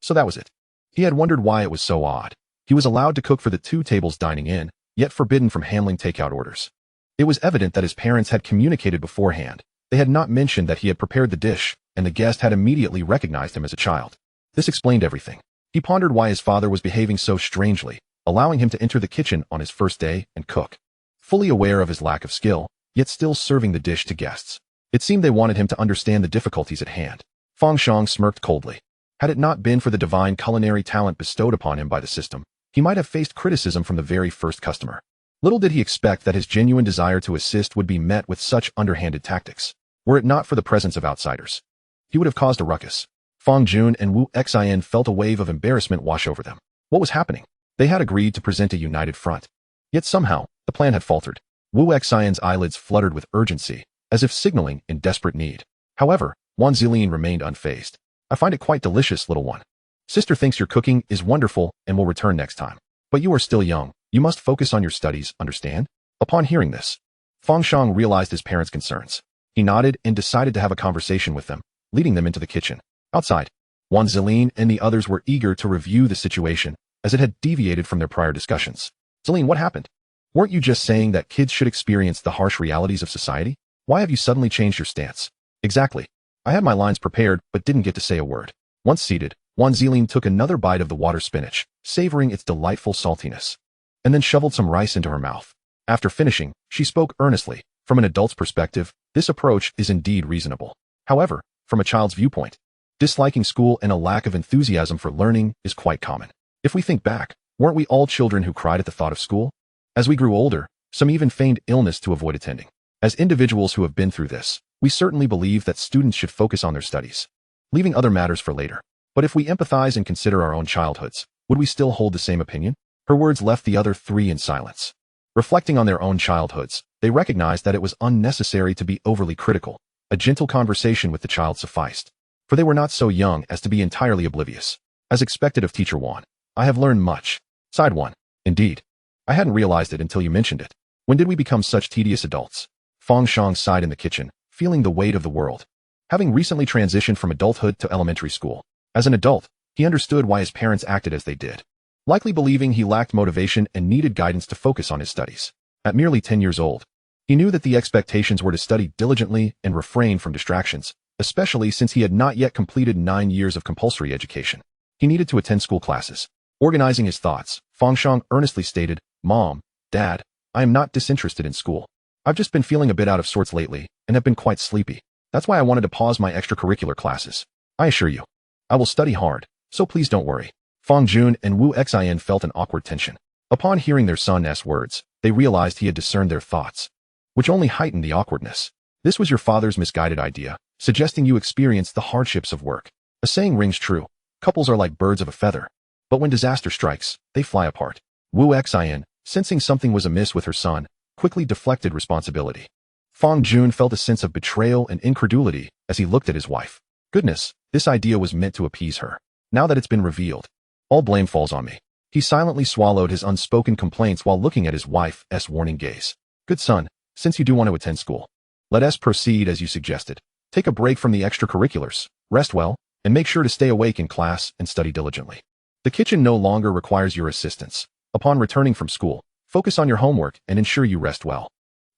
So that was it. He had wondered why it was so odd. He was allowed to cook for the two tables dining in, yet forbidden from handling takeout orders. It was evident that his parents had communicated beforehand. They had not mentioned that he had prepared the dish, and the guest had immediately recognized him as a child. This explained everything. He pondered why his father was behaving so strangely, allowing him to enter the kitchen on his first day and cook. Fully aware of his lack of skill, yet still serving the dish to guests. It seemed they wanted him to understand the difficulties at hand. Fang Shang smirked coldly. Had it not been for the divine culinary talent bestowed upon him by the system, he might have faced criticism from the very first customer. Little did he expect that his genuine desire to assist would be met with such underhanded tactics. Were it not for the presence of outsiders, he would have caused a ruckus. Fang Jun and Wu Xin felt a wave of embarrassment wash over them. What was happening? They had agreed to present a united front. Yet somehow, the plan had faltered. Wu Xin's eyelids fluttered with urgency, as if signaling in desperate need. However, Wan Zilin remained unfazed. "I find it quite delicious, little one. Sister thinks your cooking is wonderful and will return next time. But you are still young. You must focus on your studies, understand?" Upon hearing this, Fang Shang realized his parents' concerns. He nodded and decided to have a conversation with them, leading them into the kitchen. Outside, Wan Zilin and the others were eager to review the situation, as it had deviated from their prior discussions. "Zilin, what happened? Weren't you just saying that kids should experience the harsh realities of society? Why have you suddenly changed your stance?" "Exactly. I had my lines prepared, but didn't get to say a word." Once seated, Wan Zilin took another bite of the water spinach, savoring its delightful saltiness, and then shoveled some rice into her mouth. After finishing, she spoke earnestly. "From an adult's perspective, this approach is indeed reasonable. However, from a child's viewpoint, disliking school and a lack of enthusiasm for learning is quite common. If we think back, weren't we all children who cried at the thought of school? As we grew older, some even feigned illness to avoid attending. As individuals who have been through this, we certainly believe that students should focus on their studies, leaving other matters for later. But if we empathize and consider our own childhoods, would we still hold the same opinion?" Her words left the other three in silence. Reflecting on their own childhoods, they recognized that it was unnecessary to be overly critical. A gentle conversation with the child sufficed, for they were not so young as to be entirely oblivious. "As expected of Teacher Wan, I have learned much," sighed one. "Indeed. I hadn't realized it until you mentioned it. When did we become such tedious adults?" Fang Shang sighed in the kitchen, feeling the weight of the world. Having recently transitioned from adulthood to elementary school, as an adult, he understood why his parents acted as they did, likely believing he lacked motivation and needed guidance to focus on his studies. At merely 10 years old, he knew that the expectations were to study diligently and refrain from distractions, especially since he had not yet completed 9 years of compulsory education. He needed to attend school classes. Organizing his thoughts, Fang Shang earnestly stated, "Mom, Dad, I am not disinterested in school. I've just been feeling a bit out of sorts lately and have been quite sleepy. That's why I wanted to pause my extracurricular classes. I assure you, I will study hard, so please don't worry." Fang Jun and Wu Xin felt an awkward tension. Upon hearing their son's words, they realized he had discerned their thoughts, which only heightened the awkwardness. This was your father's misguided idea, suggesting you experience the hardships of work. A saying rings true: couples are like birds of a feather, but when disaster strikes, they fly apart. Wu Xin, sensing something was amiss with her son, quickly deflected responsibility. Fang Jun felt a sense of betrayal and incredulity as he looked at his wife. Goodness, this idea was meant to appease her. Now that it's been revealed, all blame falls on me. He silently swallowed his unspoken complaints while looking at his wife's warning gaze. Good son, since you do want to attend school, let us proceed as you suggested. Take a break from the extracurriculars, rest well, and make sure to stay awake in class and study diligently. The kitchen no longer requires your assistance. Upon returning from school, focus on your homework and ensure you rest well,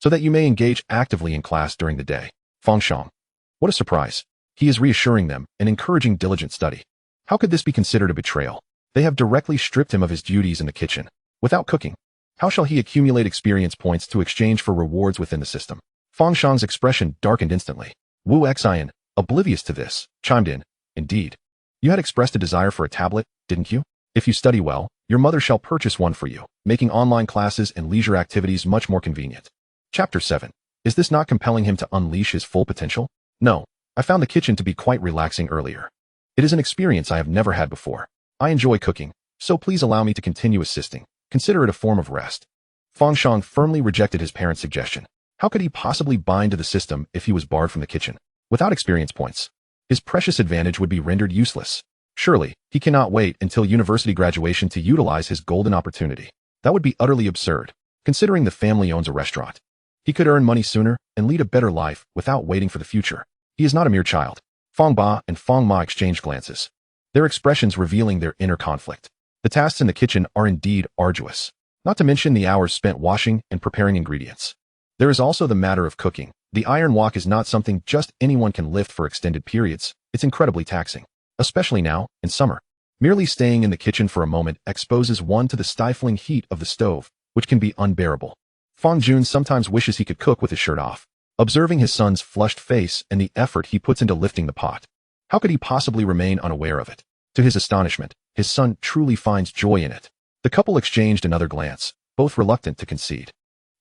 so that you may engage actively in class during the day. Fang Shang. What a surprise. He is reassuring them and encouraging diligent study. How could this be considered a betrayal? They have directly stripped him of his duties in the kitchen. Without cooking, how shall he accumulate experience points to exchange for rewards within the system? Fang Shang's expression darkened instantly. Wu Xin, oblivious to this, chimed in. Indeed. You had expressed a desire for a tablet, didn't you? If you study well, your mother shall purchase one for you, making online classes and leisure activities much more convenient. Chapter 7. Is this not compelling him to unleash his full potential? No. I found the kitchen to be quite relaxing earlier. It is an experience I have never had before. I enjoy cooking, so please allow me to continue assisting. Consider it a form of rest. Fang Shang firmly rejected his parents' suggestion. How could he possibly bind to the system if he was barred from the kitchen? Without experience points, his precious advantage would be rendered useless. Surely, he cannot wait until university graduation to utilize his golden opportunity. That would be utterly absurd, considering the family owns a restaurant. He could earn money sooner and lead a better life without waiting for the future. He is not a mere child. Fang Ba and Fang Ma exchanged glances, their expressions revealing their inner conflict. The tasks in the kitchen are indeed arduous, not to mention the hours spent washing and preparing ingredients. There is also the matter of cooking. The iron wok is not something just anyone can lift for extended periods. It's incredibly taxing, especially now, in summer. Merely staying in the kitchen for a moment exposes one to the stifling heat of the stove, which can be unbearable. Fang Jun sometimes wishes he could cook with his shirt off, observing his son's flushed face and the effort he puts into lifting the pot. How could he possibly remain unaware of it? To his astonishment, his son truly finds joy in it. The couple exchanged another glance, both reluctant to concede.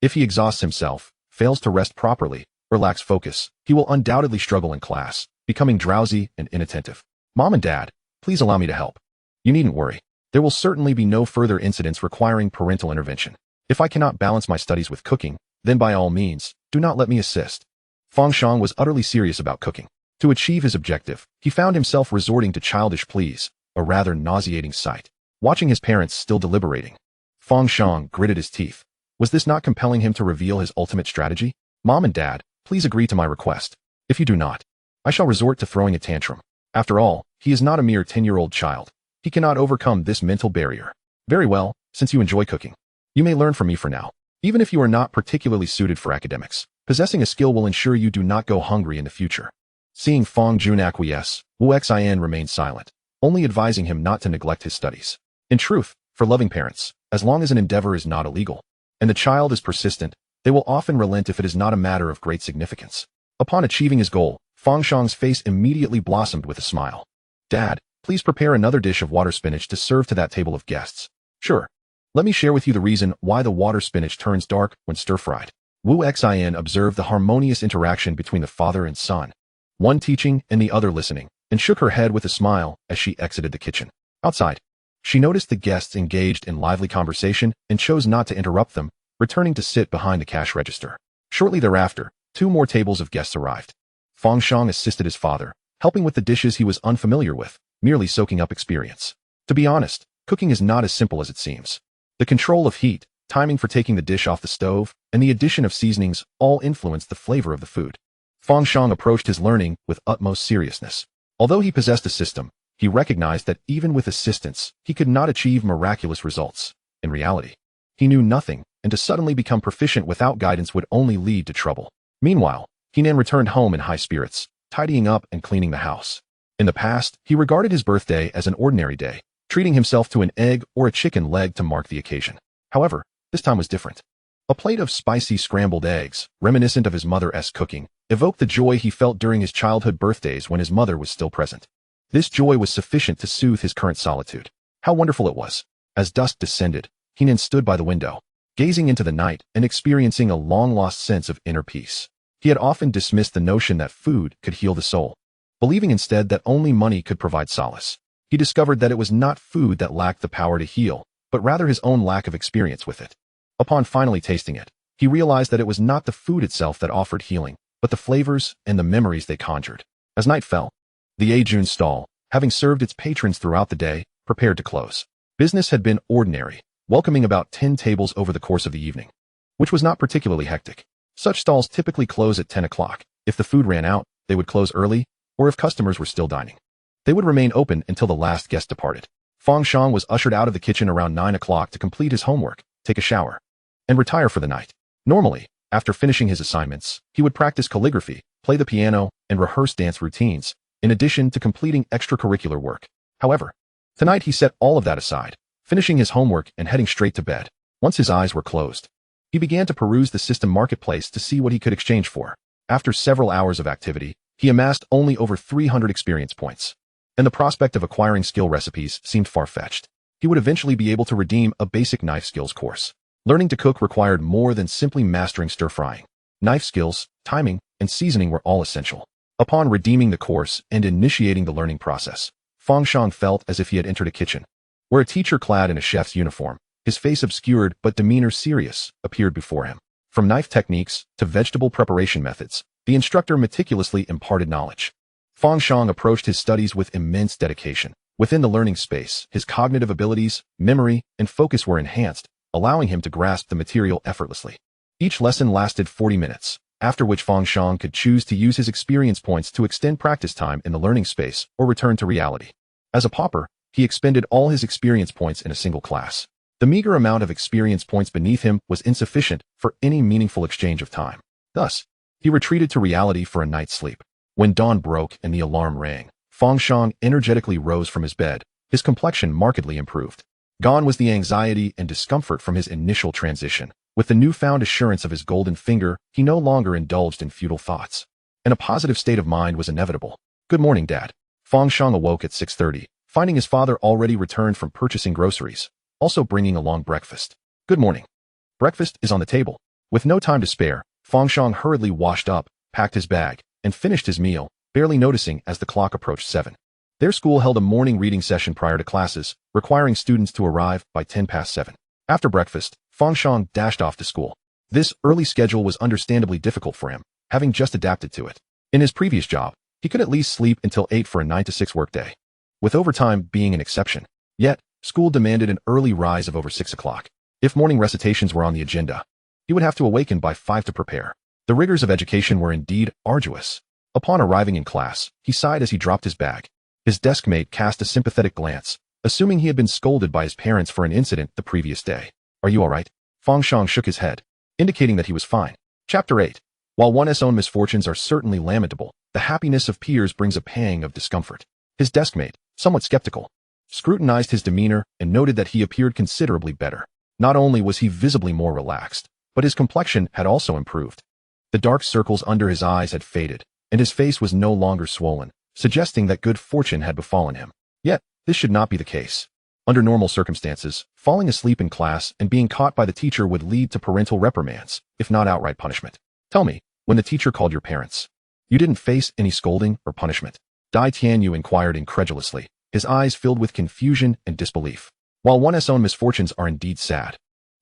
If he exhausts himself, fails to rest properly, or lacks focus, he will undoubtedly struggle in class, becoming drowsy and inattentive. Mom and Dad, please allow me to help. You needn't worry. There will certainly be no further incidents requiring parental intervention. If I cannot balance my studies with cooking, then by all means, do not let me assist. Fang Shang was utterly serious about cooking. To achieve his objective, he found himself resorting to childish pleas, a rather nauseating sight. Watching his parents still deliberating, Fang Shang gritted his teeth. Was this not compelling him to reveal his ultimate strategy? Mom and Dad, please agree to my request. If you do not, I shall resort to throwing a tantrum. After all, he is not a mere 10-year-old child. He cannot overcome this mental barrier. Very well, since you enjoy cooking, you may learn from me for now. Even if you are not particularly suited for academics, possessing a skill will ensure you do not go hungry in the future. Seeing Fang Jun acquiesce, Wu Xin remained silent, only advising him not to neglect his studies. In truth, for loving parents, as long as an endeavor is not illegal, and the child is persistent, they will often relent if it is not a matter of great significance. Upon achieving his goal, Fang Shang's face immediately blossomed with a smile. Dad, please prepare another dish of water spinach to serve to that table of guests. Sure. Let me share with you the reason why the water spinach turns dark when stir-fried. Wu Xin observed the harmonious interaction between the father and son, one teaching and the other listening, and shook her head with a smile as she exited the kitchen. Outside, she noticed the guests engaged in lively conversation and chose not to interrupt them, returning to sit behind the cash register. Shortly thereafter, 2 more tables of guests arrived. Fang Shang assisted his father, helping with the dishes he was unfamiliar with, merely soaking up experience. To be honest, cooking is not as simple as it seems. The control of heat, timing for taking the dish off the stove, and the addition of seasonings all influence the flavor of the food. Fang Shang approached his learning with utmost seriousness. Although he possessed a system, he recognized that even with assistance, he could not achieve miraculous results. In reality, he knew nothing, and to suddenly become proficient without guidance would only lead to trouble. Meanwhile, Henan returned home in high spirits, tidying up and cleaning the house. In the past, he regarded his birthday as an ordinary day, treating himself to an egg or a chicken leg to mark the occasion. However, this time was different. A plate of spicy scrambled eggs, reminiscent of his mother's cooking, evoked the joy he felt during his childhood birthdays when his mother was still present. This joy was sufficient to soothe his current solitude. How wonderful it was. As dusk descended, Heenan stood by the window, gazing into the night and experiencing a long-lost sense of inner peace. He had often dismissed the notion that food could heal the soul, believing instead that only money could provide solace. He discovered that it was not food that lacked the power to heal, but rather his own lack of experience with it. Upon finally tasting it, he realized that it was not the food itself that offered healing, but the flavors and the memories they conjured. As night fell, the Ajun stall, having served its patrons throughout the day, prepared to close. Business had been ordinary, welcoming about 10 tables over the course of the evening, which was not particularly hectic. Such stalls typically close at 10 o'clock. If the food ran out, they would close early, or if customers were still dining, they would remain open until the last guest departed. Fang Shang was ushered out of the kitchen around 9 o'clock to complete his homework, take a shower, and retire for the night. Normally, after finishing his assignments, he would practice calligraphy, play the piano, and rehearse dance routines, in addition to completing extracurricular work. However, tonight he set all of that aside, finishing his homework and heading straight to bed. Once his eyes were closed, he began to peruse the system marketplace to see what he could exchange for. After several hours of activity, he amassed only over 300 experience points, and the prospect of acquiring skill recipes seemed far-fetched. He would eventually be able to redeem a basic knife skills course. Learning to cook required more than simply mastering stir-frying. Knife skills, timing, and seasoning were all essential. Upon redeeming the course and initiating the learning process, Fang Shang felt as if he had entered a kitchen, where a teacher clad in a chef's uniform, his face obscured but demeanor serious, appeared before him. From knife techniques to vegetable preparation methods, the instructor meticulously imparted knowledge. Fang Shang approached his studies with immense dedication. Within the learning space, his cognitive abilities, memory, and focus were enhanced, allowing him to grasp the material effortlessly. Each lesson lasted 40 minutes, after which Fang Shang could choose to use his experience points to extend practice time in the learning space or return to reality. As a pauper, he expended all his experience points in a single class. The meager amount of experience points beneath him was insufficient for any meaningful exchange of time. Thus, he retreated to reality for a night's sleep. When dawn broke and the alarm rang, Fang Shang energetically rose from his bed, his complexion markedly improved. Gone was the anxiety and discomfort from his initial transition. With the newfound assurance of his golden finger, he no longer indulged in futile thoughts, and a positive state of mind was inevitable. Good morning, Dad. Fang Shang awoke at 6:30, finding his father already returned from purchasing groceries, also bringing along breakfast. Good morning. Breakfast is on the table. With no time to spare, Fang Shang hurriedly washed up, packed his bag, and finished his meal, barely noticing as the clock approached 7. Their school held a morning reading session prior to classes, requiring students to arrive by 10 past 7. After breakfast, Fang Shang dashed off to school. This early schedule was understandably difficult for him, having just adapted to it. In his previous job, he could at least sleep until 8 for a 9 to 6 workday, with overtime being an exception. Yet, school demanded an early rise of over 6 o'clock. If morning recitations were on the agenda, he would have to awaken by 5 to prepare. The rigors of education were indeed arduous. Upon arriving in class, he sighed as he dropped his bag. His desk mate cast a sympathetic glance, assuming he had been scolded by his parents for an incident the previous day. Are you all right? Fang Shang shook his head, indicating that he was fine. Chapter 8. While one's own misfortunes are certainly lamentable, the happiness of peers brings a pang of discomfort. His deskmate, somewhat skeptical, scrutinized his demeanor and noted that he appeared considerably better. Not only was he visibly more relaxed, but his complexion had also improved. The dark circles under his eyes had faded, and his face was no longer swollen, suggesting that good fortune had befallen him. Yet, this should not be the case. Under normal circumstances, falling asleep in class and being caught by the teacher would lead to parental reprimands, if not outright punishment. Tell me, when the teacher called your parents, you didn't face any scolding or punishment? Dai Tianyu inquired incredulously, his eyes filled with confusion and disbelief. While one's own misfortunes are indeed sad,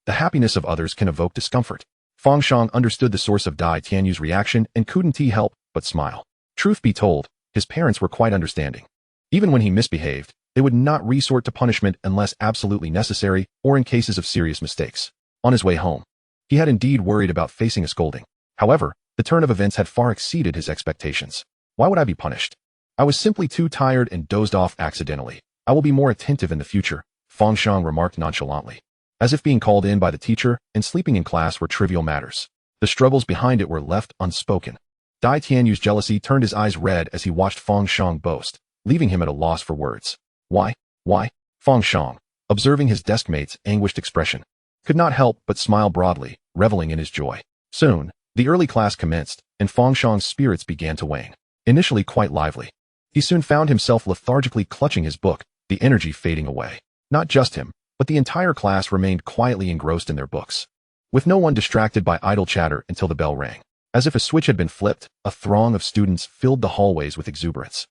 the happiness of others can evoke discomfort. Fang Shang understood the source of Dai Tianyu's reaction and couldn't help but smile. Truth be told, his parents were quite understanding. Even when he misbehaved, they would not resort to punishment unless absolutely necessary or in cases of serious mistakes. On his way home, he had indeed worried about facing a scolding. However, the turn of events had far exceeded his expectations. Why would I be punished? I was simply too tired and dozed off accidentally. I will be more attentive in the future, Fang Shang remarked nonchalantly, as if being called in by the teacher and sleeping in class were trivial matters. The struggles behind it were left unspoken. Dai Tianyu's jealousy turned his eyes red as he watched Fang Shang boast, leaving him at a loss for words. Why? Fang Shang, observing his deskmate's anguished expression, could not help but smile broadly, reveling in his joy. Soon, the early class commenced, and Fang Shang's spirits began to wane. Initially quite lively, he soon found himself lethargically clutching his book, the energy fading away. Not just him, but the entire class remained quietly engrossed in their books, with no one distracted by idle chatter until the bell rang. As if a switch had been flipped, a throng of students filled the hallways with exuberance,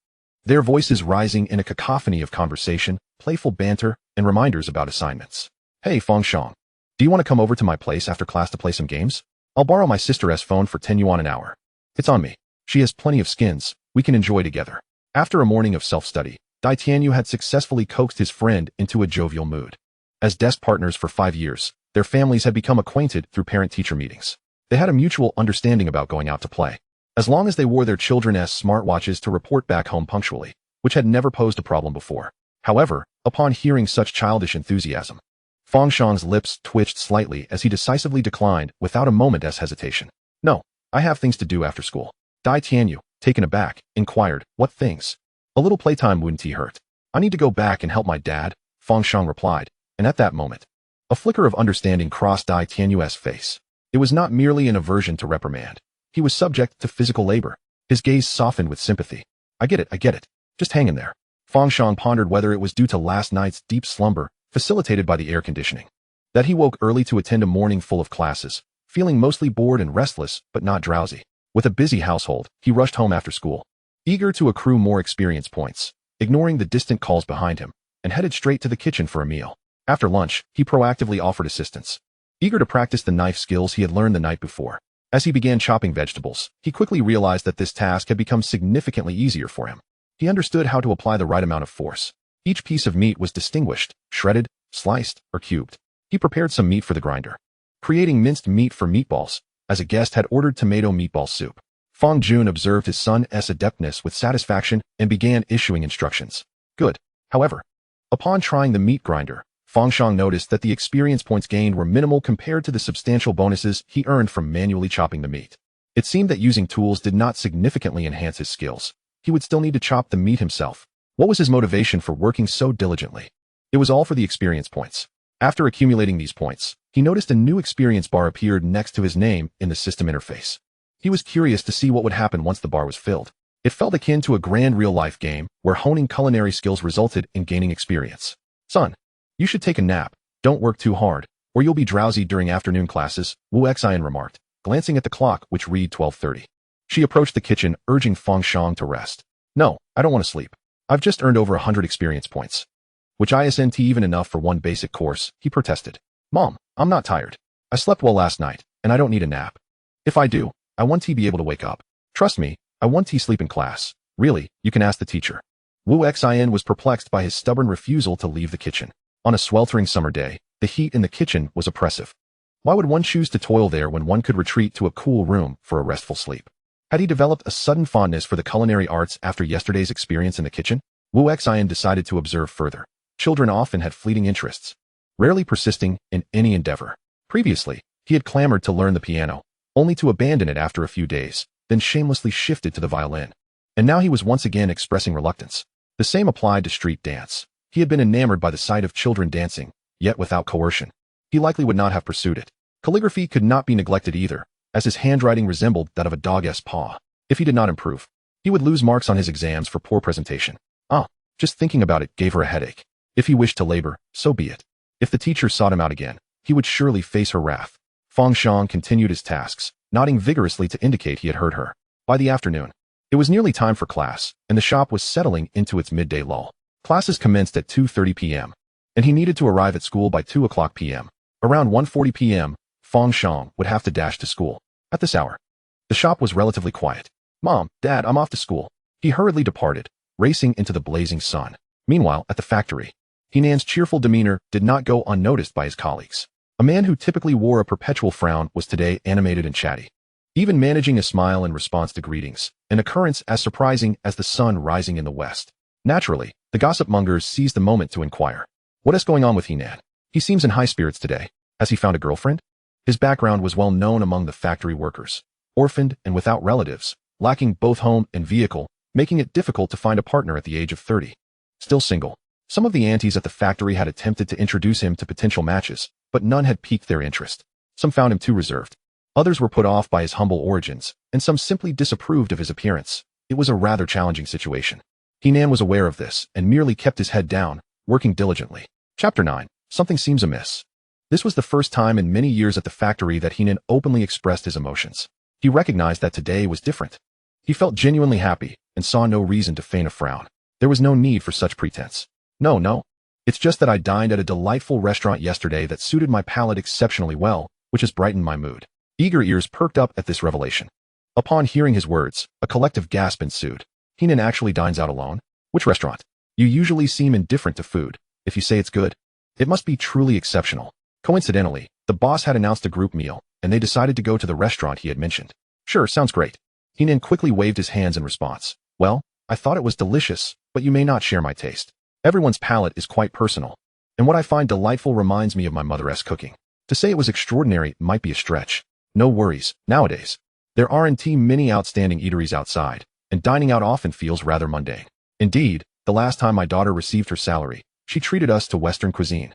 their voices rising in a cacophony of conversation, playful banter, and reminders about assignments. Hey, Fang Shang, do you want to come over to my place after class to play some games? I'll borrow my sister's phone for 10 yuan an hour. It's on me. She has plenty of skins we can enjoy together. After a morning of self-study, Dai Tianyu had successfully coaxed his friend into a jovial mood. As desk partners for 5 years, their families had become acquainted through parent-teacher meetings. They had a mutual understanding about going out to play, as long as they wore their children's smartwatches to report back home punctually, which had never posed a problem before. However, upon hearing such childish enthusiasm, Fang Shang's lips twitched slightly as he decisively declined without a moment's hesitation. No, I have things to do after school. Dai Tianyu, taken aback, inquired, what things? A little playtime wouldn't hurt. I need to go back and help my dad, Fang Shang replied, and at that moment, a flicker of understanding crossed Dai Tianyu's face. It was not merely an aversion to reprimand. He was subject to physical labor. His gaze softened with sympathy. I get it. Just hang in there. Fang Shang pondered whether it was due to last night's deep slumber, facilitated by the air conditioning, that he woke early to attend a morning full of classes, feeling mostly bored and restless, but not drowsy. With a busy household, he rushed home after school, eager to accrue more experience points, ignoring the distant calls behind him, and headed straight to the kitchen for a meal. After lunch, he proactively offered assistance, eager to practice the knife skills he had learned the night before. As he began chopping vegetables, he quickly realized that this task had become significantly easier for him. He understood how to apply the right amount of force. Each piece of meat was distinguished, shredded, sliced, or cubed. He prepared some meat for the grinder, creating minced meat for meatballs, as a guest had ordered tomato meatball soup. Fang Jun observed his son's adeptness with satisfaction and began issuing instructions. Good. However, upon trying the meat grinder, Fang Shang noticed that the experience points gained were minimal compared to the substantial bonuses he earned from manually chopping the meat. It seemed that using tools did not significantly enhance his skills. He would still need to chop the meat himself. What was his motivation for working so diligently? It was all for the experience points. After accumulating these points, he noticed a new experience bar appeared next to his name in the system interface. He was curious to see what would happen once the bar was filled. It felt akin to a grand real-life game where honing culinary skills resulted in gaining experience. Son, you should take a nap. Don't work too hard, or you'll be drowsy during afternoon classes, Wu Xian remarked, glancing at the clock which read 12:30. She approached the kitchen, urging Fang Shang to rest. No, I don't want to sleep. I've just earned over 100 experience points, which isn't even enough for one basic course, he protested. Mom, I'm not tired. I slept well last night, and I don't need a nap. If I do, I want to be able to wake up. Trust me, I want to sleep in class. Really, you can ask the teacher. Wu Xian was perplexed by his stubborn refusal to leave the kitchen. On a sweltering summer day, the heat in the kitchen was oppressive. Why would one choose to toil there when one could retreat to a cool room for a restful sleep? Had he developed a sudden fondness for the culinary arts after yesterday's experience in the kitchen? Wu Xian decided to observe further. Children often had fleeting interests, rarely persisting in any endeavor. Previously, he had clamored to learn the piano, only to abandon it after a few days, then shamelessly shifted to the violin. And now he was once again expressing reluctance. The same applied to street dance. He had been enamored by the sight of children dancing, yet without coercion. He likely would not have pursued it. Calligraphy could not be neglected either, as his handwriting resembled that of a dog's paw. If he did not improve, he would lose marks on his exams for poor presentation. Just thinking about it gave her a headache. If he wished to labor, so be it. If the teacher sought him out again, he would surely face her wrath. Fang Shang continued his tasks, nodding vigorously to indicate he had heard her. By the afternoon, it was nearly time for class, and the shop was settling into its midday lull. Classes commenced at 2:30 p.m., and he needed to arrive at school by 2 o'clock p.m. Around 1:40 p.m., Fang Shang would have to dash to school. At this hour, the shop was relatively quiet. Mom, Dad, I'm off to school. He hurriedly departed, racing into the blazing sun. Meanwhile, at the factory, Henan's cheerful demeanor did not go unnoticed by his colleagues. A man who typically wore a perpetual frown was today animated and chatty, even managing a smile in response to greetings, an occurrence as surprising as the sun rising in the west. Naturally, the gossip mongers seized the moment to inquire. What is going on with Henan? He seems in high spirits today. Has he found a girlfriend? His background was well known among the factory workers. Orphaned and without relatives, lacking both home and vehicle, making it difficult to find a partner at the age of 30. Still single, some of the aunties at the factory had attempted to introduce him to potential matches, but none had piqued their interest. Some found him too reserved. Others were put off by his humble origins, and some simply disapproved of his appearance. It was a rather challenging situation. Henan was aware of this and merely kept his head down, working diligently. Chapter 9. Something seems amiss. This was the first time in many years at the factory that Heenan openly expressed his emotions. He recognized that today was different. He felt genuinely happy and saw no reason to feign a frown. There was no need for such pretense. No. It's just that I dined at a delightful restaurant yesterday that suited my palate exceptionally well, which has brightened my mood. Eager ears perked up at this revelation. Upon hearing his words, a collective gasp ensued. Heenan actually dines out alone? Which restaurant? You usually seem indifferent to food. If you say it's good, it must be truly exceptional. Coincidentally, the boss had announced a group meal, and they decided to go to the restaurant he had mentioned. Sure, sounds great. Heenan quickly waved his hands in response. Well, I thought it was delicious, but you may not share my taste. Everyone's palate is quite personal, and what I find delightful reminds me of my mother's cooking. To say it was extraordinary might be a stretch. No worries, nowadays. There aren't many outstanding eateries outside, and dining out often feels rather mundane. Indeed, the last time my daughter received her salary, she treated us to Western cuisine.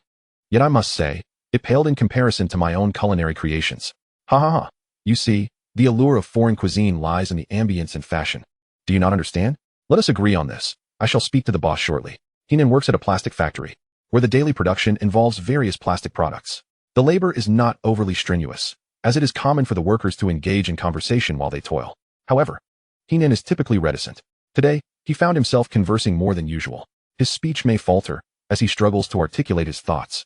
Yet I must say, it paled in comparison to my own culinary creations. Ha. You see, the allure of foreign cuisine lies in the ambience and fashion. Do you not understand? Let us agree on this. I shall speak to the boss shortly. Heenan works at a plastic factory, where the daily production involves various plastic products. The labor is not overly strenuous, as it is common for the workers to engage in conversation while they toil. However, Heenan is typically reticent. Today, he found himself conversing more than usual. His speech may falter, as he struggles to articulate his thoughts.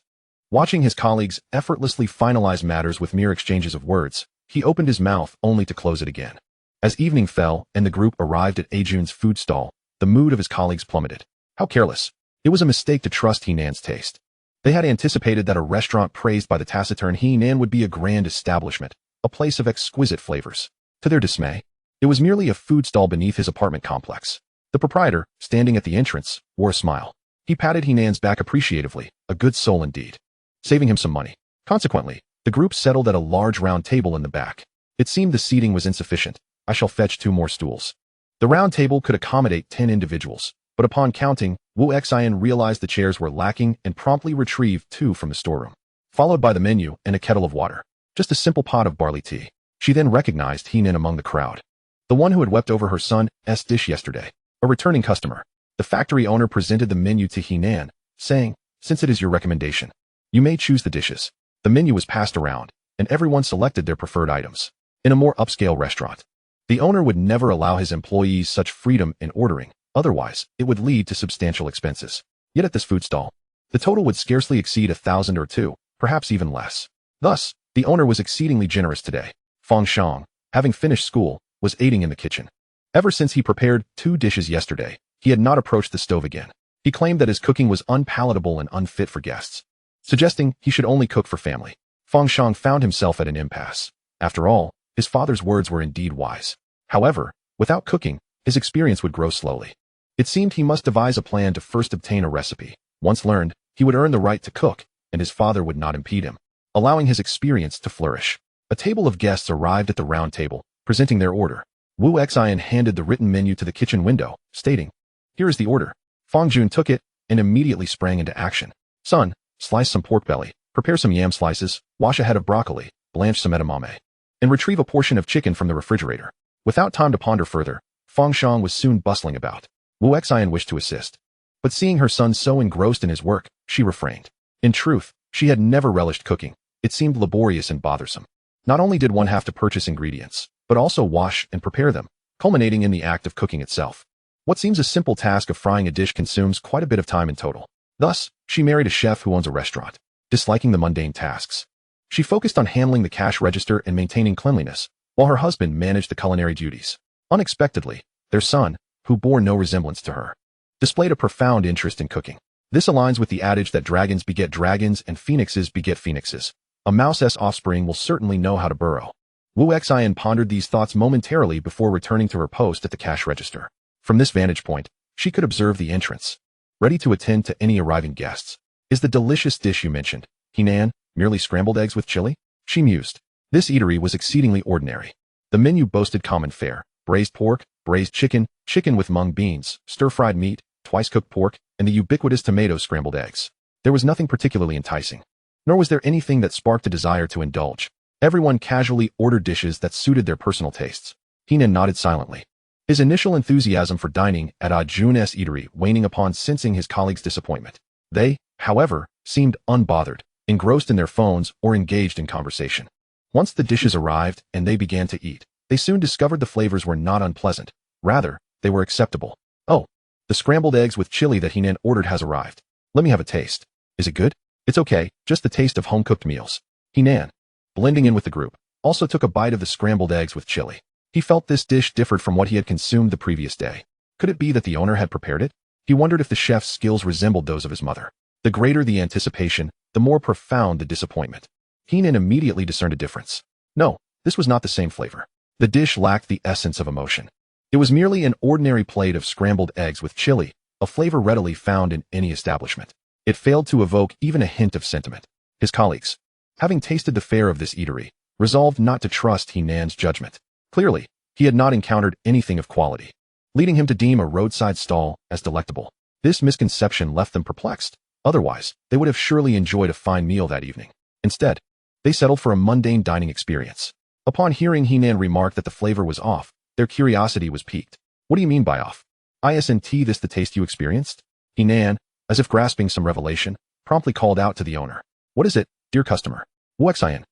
Watching his colleagues effortlessly finalize matters with mere exchanges of words, he opened his mouth only to close it again. As evening fell and the group arrived at Ajun's food stall, the mood of his colleagues plummeted. How careless. It was a mistake to trust Heenan's taste. They had anticipated that a restaurant praised by the taciturn Heenan would be a grand establishment, a place of exquisite flavors. To their dismay, it was merely a food stall beneath his apartment complex. The proprietor, standing at the entrance, wore a smile. He patted Heenan's back appreciatively, a good soul indeed, saving him some money. Consequently, the group settled at a large round table in the back. It seemed the seating was insufficient. I shall fetch 2 more stools. The round table could accommodate 10 individuals, but upon counting, Wu Xian realized the chairs were lacking and promptly retrieved 2 from the storeroom, followed by the menu and a kettle of water. Just a simple pot of barley tea. She then recognized Heenan among the crowd. The one who had wept over her son's dish yesterday. A returning customer. The factory owner presented the menu to Heenan, saying, since it is your recommendation, you may choose the dishes. The menu was passed around, and everyone selected their preferred items. In a more upscale restaurant, the owner would never allow his employees such freedom in ordering, otherwise, it would lead to substantial expenses. Yet at this food stall, the total would scarcely exceed 1,000 or 2, perhaps even less. Thus, the owner was exceedingly generous today. Fang Shang, having finished school, was aiding in the kitchen. Ever since he prepared 2 dishes yesterday, he had not approached the stove again. He claimed that his cooking was unpalatable and unfit for guests, suggesting he should only cook for family. Fang Shang found himself at an impasse. After all, his father's words were indeed wise. However, without cooking, his experience would grow slowly. It seemed he must devise a plan to first obtain a recipe. Once learned, he would earn the right to cook, and his father would not impede him, allowing his experience to flourish. A table of guests arrived at the round table, presenting their order. Wu Xian handed the written menu to the kitchen window, stating, here is the order. Fang Jun took it and immediately sprang into action. Son, slice some pork belly, prepare some yam slices, wash a head of broccoli, blanch some edamame, and retrieve a portion of chicken from the refrigerator. Without time to ponder further, Fang Shang was soon bustling about. Wu Xian wished to assist, but seeing her son so engrossed in his work, she refrained. In truth, she had never relished cooking. It seemed laborious and bothersome. Not only did one have to purchase ingredients, but also wash and prepare them, culminating in the act of cooking itself. What seems a simple task of frying a dish consumes quite a bit of time in total. Thus, she married a chef who owns a restaurant, disliking the mundane tasks. She focused on handling the cash register and maintaining cleanliness, while her husband managed the culinary duties. Unexpectedly, their son, who bore no resemblance to her, displayed a profound interest in cooking. This aligns with the adage that dragons beget dragons and phoenixes beget phoenixes. A mouse's offspring will certainly know how to burrow. Wu Xian pondered these thoughts momentarily before returning to her post at the cash register. From this vantage point, she could observe the entrance, ready to attend to any arriving guests. Is the delicious dish you mentioned, Heenan, merely scrambled eggs with chili? She mused. This eatery was exceedingly ordinary. The menu boasted common fare: braised pork, braised chicken, chicken with mung beans, stir-fried meat, twice-cooked pork, and the ubiquitous tomato scrambled eggs. There was nothing particularly enticing, nor was there anything that sparked a desire to indulge. Everyone casually ordered dishes that suited their personal tastes. Heenan nodded silently, his initial enthusiasm for dining at Ajun's eatery waning upon sensing his colleagues' disappointment. They, however, seemed unbothered, engrossed in their phones or engaged in conversation. Once the dishes arrived and they began to eat, they soon discovered the flavors were not unpleasant. Rather, they were acceptable. Oh, the scrambled eggs with chili that Henan ordered has arrived. Let me have a taste. Is it good? It's okay, just the taste of home-cooked meals. Henan, blending in with the group, also took a bite of the scrambled eggs with chili. He felt this dish differed from what he had consumed the previous day. Could it be that the owner had prepared it? He wondered if the chef's skills resembled those of his mother. The greater the anticipation, the more profound the disappointment. Henan immediately discerned a difference. No, this was not the same flavor. The dish lacked the essence of emotion. It was merely an ordinary plate of scrambled eggs with chili, a flavor readily found in any establishment. It failed to evoke even a hint of sentiment. His colleagues, having tasted the fare of this eatery, resolved not to trust Henan's judgment. Clearly, he had not encountered anything of quality, leading him to deem a roadside stall as delectable. This misconception left them perplexed. Otherwise, they would have surely enjoyed a fine meal that evening. Instead, they settled for a mundane dining experience. Upon hearing Henan remark that the flavor was off, their curiosity was piqued. What do you mean by off? Isn't this the taste you experienced? Henan, as if grasping some revelation, promptly called out to the owner. What is it, dear customer? Wuxian,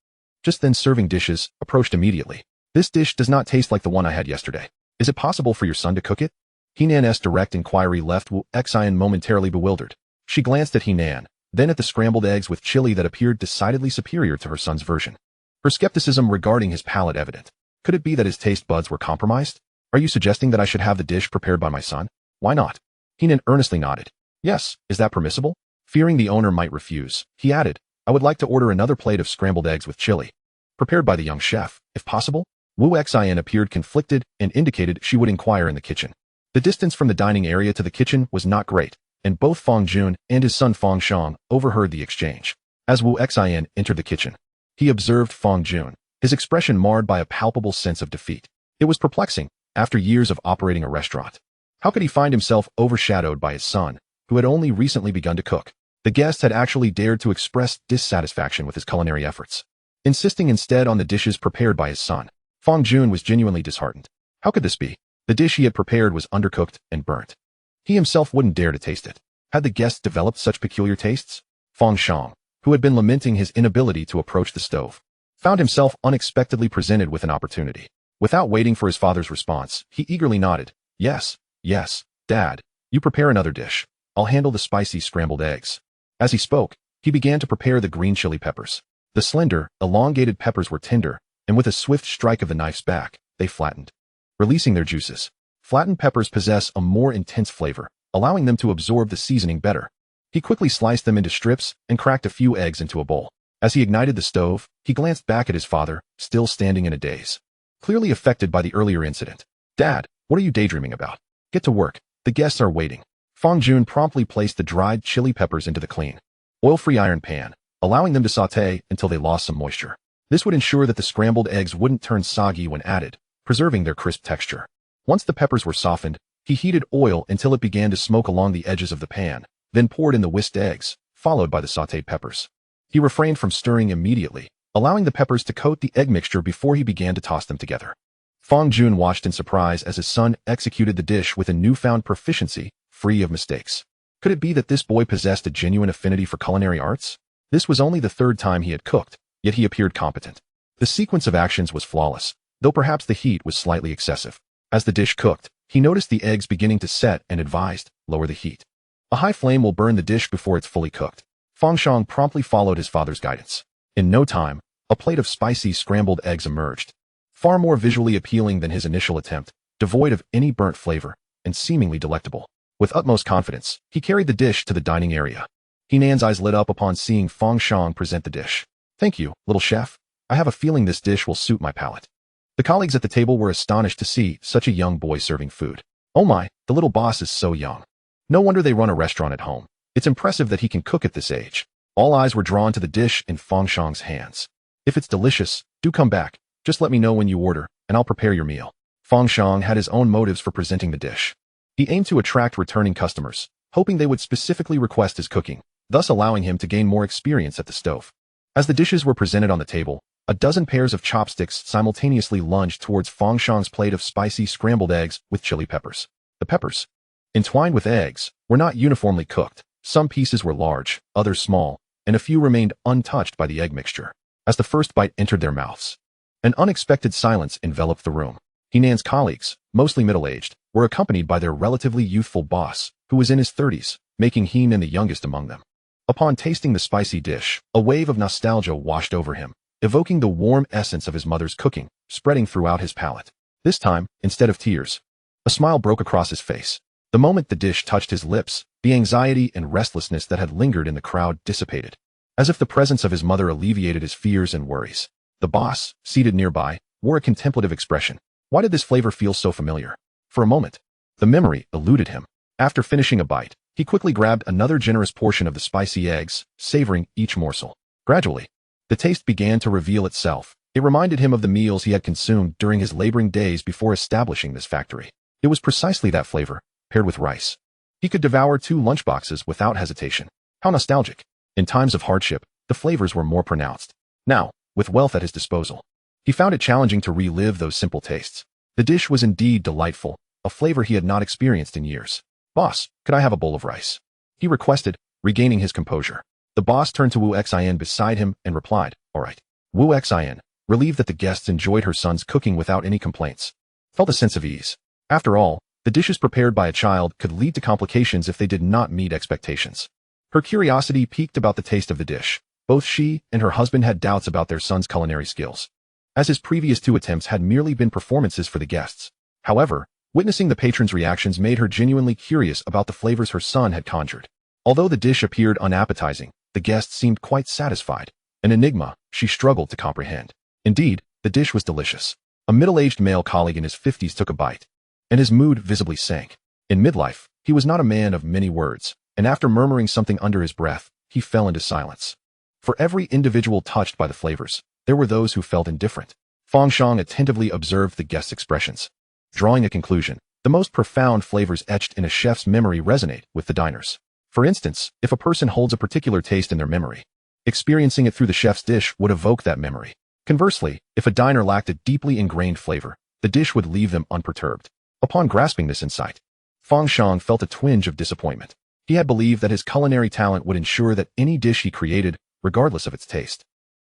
just then serving dishes, approached immediately. This dish does not taste like the one I had yesterday. Is it possible for your son to cook it? Henan's direct inquiry left Wuxian momentarily bewildered. She glanced at Henan, then at the scrambled eggs with chili that appeared decidedly superior to her son's version. Her skepticism regarding his palate evident. Could it be that his taste buds were compromised? Are you suggesting that I should have the dish prepared by my son? Why not? Henan earnestly nodded. Yes, is that permissible? Fearing the owner might refuse, he added, I would like to order another plate of scrambled eggs with chili, prepared by the young chef, if possible. Wuxian appeared conflicted and indicated she would inquire in the kitchen. The distance from the dining area to the kitchen was not great, and both Fang Jun and his son Fang Shang overheard the exchange. As Wuxian entered the kitchen, he observed Fang Jun, his expression marred by a palpable sense of defeat. It was perplexing, after years of operating a restaurant. How could he find himself overshadowed by his son, who had only recently begun to cook? The guest had actually dared to express dissatisfaction with his culinary efforts, insisting instead on the dishes prepared by his son. Fang Jun was genuinely disheartened. How could this be? The dish he had prepared was undercooked and burnt. He himself wouldn't dare to taste it. Had the guest developed such peculiar tastes? Fang Shang, who had been lamenting his inability to approach the stove, found himself unexpectedly presented with an opportunity. Without waiting for his father's response, he eagerly nodded. Yes, Dad, you prepare another dish. I'll handle the spicy scrambled eggs. As he spoke, he began to prepare the green chili peppers. The slender, elongated peppers were tender, and with a swift strike of the knife's back, they flattened, releasing their juices. Flattened peppers possess a more intense flavor, allowing them to absorb the seasoning better. He quickly sliced them into strips and cracked a few eggs into a bowl. As he ignited the stove, he glanced back at his father, still standing in a daze, clearly affected by the earlier incident. Dad, what are you daydreaming about? Get to work. The guests are waiting. Fang Jun promptly placed the dried chili peppers into the clean, oil-free iron pan, allowing them to sauté until they lost some moisture. This would ensure that the scrambled eggs wouldn't turn soggy when added, preserving their crisp texture. Once the peppers were softened, he heated oil until it began to smoke along the edges of the pan, then poured in the whisked eggs, followed by the sautéed peppers. He refrained from stirring immediately, allowing the peppers to coat the egg mixture before he began to toss them together. Fang Jun watched in surprise as his son executed the dish with a newfound proficiency, free of mistakes. Could it be that this boy possessed a genuine affinity for culinary arts? This was only the third time he had cooked, yet he appeared competent. The sequence of actions was flawless, though perhaps the heat was slightly excessive. As the dish cooked, he noticed the eggs beginning to set and advised, lower the heat. A high flame will burn the dish before it's fully cooked. Fang Shang promptly followed his father's guidance. In no time, a plate of spicy scrambled eggs emerged, far more visually appealing than his initial attempt, devoid of any burnt flavor, and seemingly delectable. With utmost confidence, he carried the dish to the dining area. Henan's eyes lit up upon seeing Fang Shang present the dish. Thank you, little chef. I have a feeling this dish will suit my palate. The colleagues at the table were astonished to see such a young boy serving food. Oh my, the little boss is so young. No wonder they run a restaurant at home. It's impressive that he can cook at this age. All eyes were drawn to the dish in Fang Shang's hands. If it's delicious, do come back. Just let me know when you order, and I'll prepare your meal. Fang Shang had his own motives for presenting the dish. He aimed to attract returning customers, hoping they would specifically request his cooking, thus allowing him to gain more experience at the stove. As the dishes were presented on the table, a dozen pairs of chopsticks simultaneously lunged towards Fang Shang's plate of spicy scrambled eggs with chili peppers. The peppers, entwined with eggs, were not uniformly cooked, Some pieces were large, others small, and a few remained untouched by the egg mixture. As the first bite entered their mouths, an unexpected silence enveloped the room. Heenan's colleagues, mostly middle-aged, were accompanied by their relatively youthful boss, who was in his 30s, making Heenan the youngest among them. Upon tasting the spicy dish, a wave of nostalgia washed over him, evoking the warm essence of his mother's cooking, spreading throughout his palate. This time, instead of tears, a smile broke across his face. The moment the dish touched his lips, the anxiety and restlessness that had lingered in the crowd dissipated, as if the presence of his mother alleviated his fears and worries. The boss, seated nearby, wore a contemplative expression. Why did this flavor feel so familiar? For a moment, the memory eluded him. After finishing a bite, he quickly grabbed another generous portion of the spicy eggs, savoring each morsel. Gradually, the taste began to reveal itself. It reminded him of the meals he had consumed during his laboring days before establishing this factory. It was precisely that flavor, paired with rice. He could devour 2 lunchboxes without hesitation. How nostalgic. In times of hardship, the flavors were more pronounced. Now, with wealth at his disposal, he found it challenging to relive those simple tastes. The dish was indeed delightful, a flavor he had not experienced in years. "Boss, could I have a bowl of rice?" he requested, regaining his composure. The boss turned to Wu Xin beside him and replied, "All right." Wu Xin, relieved that the guests enjoyed her son's cooking without any complaints, felt a sense of ease. After all, the dishes prepared by a child could lead to complications if they did not meet expectations. Her curiosity piqued about the taste of the dish. Both she and her husband had doubts about their son's culinary skills, as his previous 2 attempts had merely been performances for the guests. However, witnessing the patrons' reactions made her genuinely curious about the flavors her son had conjured. Although the dish appeared unappetizing, the guests seemed quite satisfied, an enigma she struggled to comprehend. Indeed, the dish was delicious. A middle-aged male colleague in his 50s took a bite, and his mood visibly sank. In midlife, he was not a man of many words, and after murmuring something under his breath, he fell into silence. For every individual touched by the flavors, there were those who felt indifferent. Fang Shang attentively observed the guests' expressions. Drawing a conclusion, the most profound flavors etched in a chef's memory resonate with the diners. For instance, if a person holds a particular taste in their memory, experiencing it through the chef's dish would evoke that memory. Conversely, if a diner lacked a deeply ingrained flavor, the dish would leave them unperturbed. Upon grasping this insight, Fang Shang felt a twinge of disappointment. He had believed that his culinary talent would ensure that any dish he created, regardless of its taste,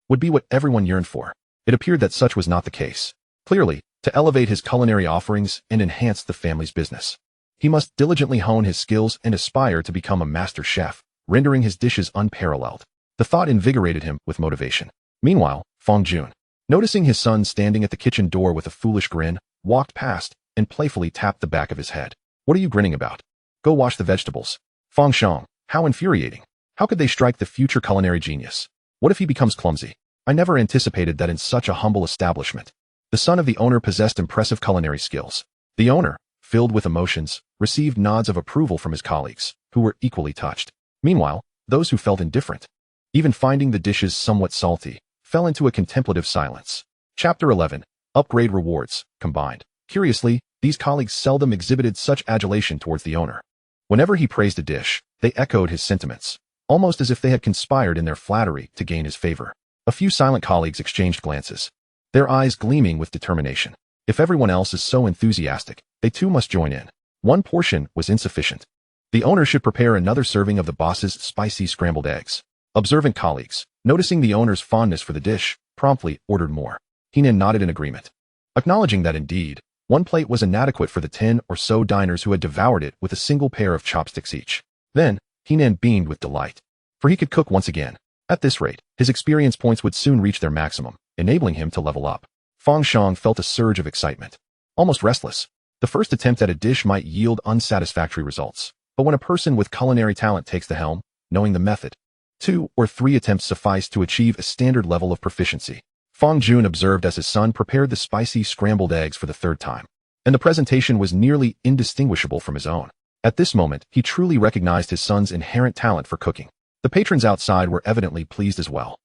would be what everyone yearned for. It appeared that such was not the case. Clearly, to elevate his culinary offerings and enhance the family's business, he must diligently hone his skills and aspire to become a master chef, rendering his dishes unparalleled. The thought invigorated him with motivation. Meanwhile, Fang Jun, noticing his son standing at the kitchen door with a foolish grin, walked past and playfully tapped the back of his head. "What are you grinning about? Go wash the vegetables." Fang Shang, how infuriating. How could they strike the future culinary genius? What if he becomes clumsy? I never anticipated that in such a humble establishment. The son of the owner possessed impressive culinary skills. The owner, filled with emotions, received nods of approval from his colleagues, who were equally touched. Meanwhile, those who felt indifferent, even finding the dishes somewhat salty, fell into a contemplative silence. Chapter 11. Upgrade rewards, combined. Curiously, these colleagues seldom exhibited such adulation towards the owner. Whenever he praised a dish, they echoed his sentiments, almost as if they had conspired in their flattery to gain his favor. A few silent colleagues exchanged glances, their eyes gleaming with determination. If everyone else is so enthusiastic, they too must join in. One portion was insufficient. The owner should prepare another serving of the boss's spicy scrambled eggs. Observant colleagues, noticing the owner's fondness for the dish, promptly ordered more. Heenan nodded in agreement, acknowledging that indeed, one plate was inadequate for the 10 or so diners who had devoured it with a single pair of chopsticks each. Then, Heenan beamed with delight, for he could cook once again. At this rate, his experience points would soon reach their maximum, enabling him to level up. Fang Shang felt a surge of excitement, almost restless. The first attempt at a dish might yield unsatisfactory results, but when a person with culinary talent takes the helm, knowing the method, 2 or 3 attempts suffice to achieve a standard level of proficiency. Fang Jun observed as his son prepared the spicy scrambled eggs for the 3rd time, and the presentation was nearly indistinguishable from his own. At this moment, he truly recognized his son's inherent talent for cooking. The patrons outside were evidently pleased as well.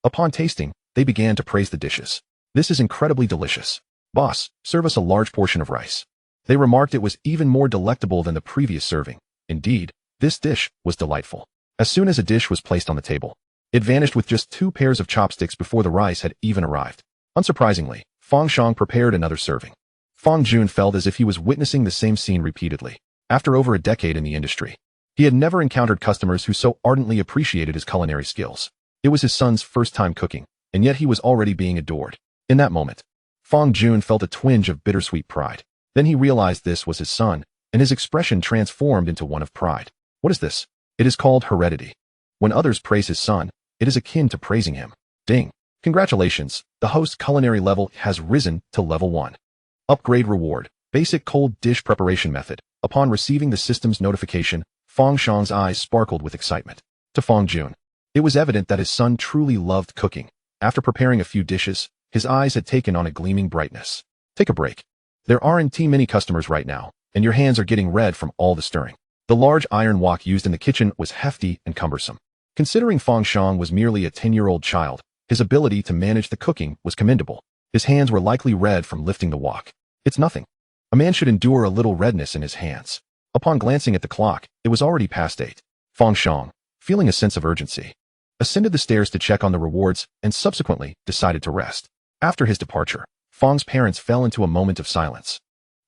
Upon tasting, they began to praise the dishes. "This is incredibly delicious. Boss, serve us a large portion of rice." They remarked it was even more delectable than the previous serving. Indeed, this dish was delightful. As soon as a dish was placed on the table, it vanished with just 2 pairs of chopsticks before the rice had even arrived. Unsurprisingly, Fang Shang prepared another serving. Fang Jun felt as if he was witnessing the same scene repeatedly. After over a decade in the industry, He had never encountered customers who so ardently appreciated his culinary skills. It was his son's first time cooking, and yet he was already being adored. In that moment, Fang Jun felt a twinge of bittersweet pride. Then he realized this was his son, and his expression transformed into one of pride. What is this? It is called heredity. When others praise his son, it is akin to praising him. Ding! Congratulations, the host's culinary level has risen to level 1. Upgrade reward. Basic cold dish preparation method. Upon receiving the system's notification, Fang Shang's eyes sparkled with excitement. To Fang Jun, it was evident that his son truly loved cooking. After preparing a few dishes, his eyes had taken on a gleaming brightness. Take a break. There aren't too many customers right now, and your hands are getting red from all the stirring. The large iron wok used in the kitchen was hefty and cumbersome. Considering Fang Shang was merely a 10-year-old child, his ability to manage the cooking was commendable. His hands were likely red from lifting the wok. It's nothing. A man should endure a little redness in his hands. Upon glancing at the clock, it was already past 8. Fang Shang, feeling a sense of urgency, ascended the stairs to check on the rewards and subsequently decided to rest. After his departure, Fang's parents fell into a moment of silence,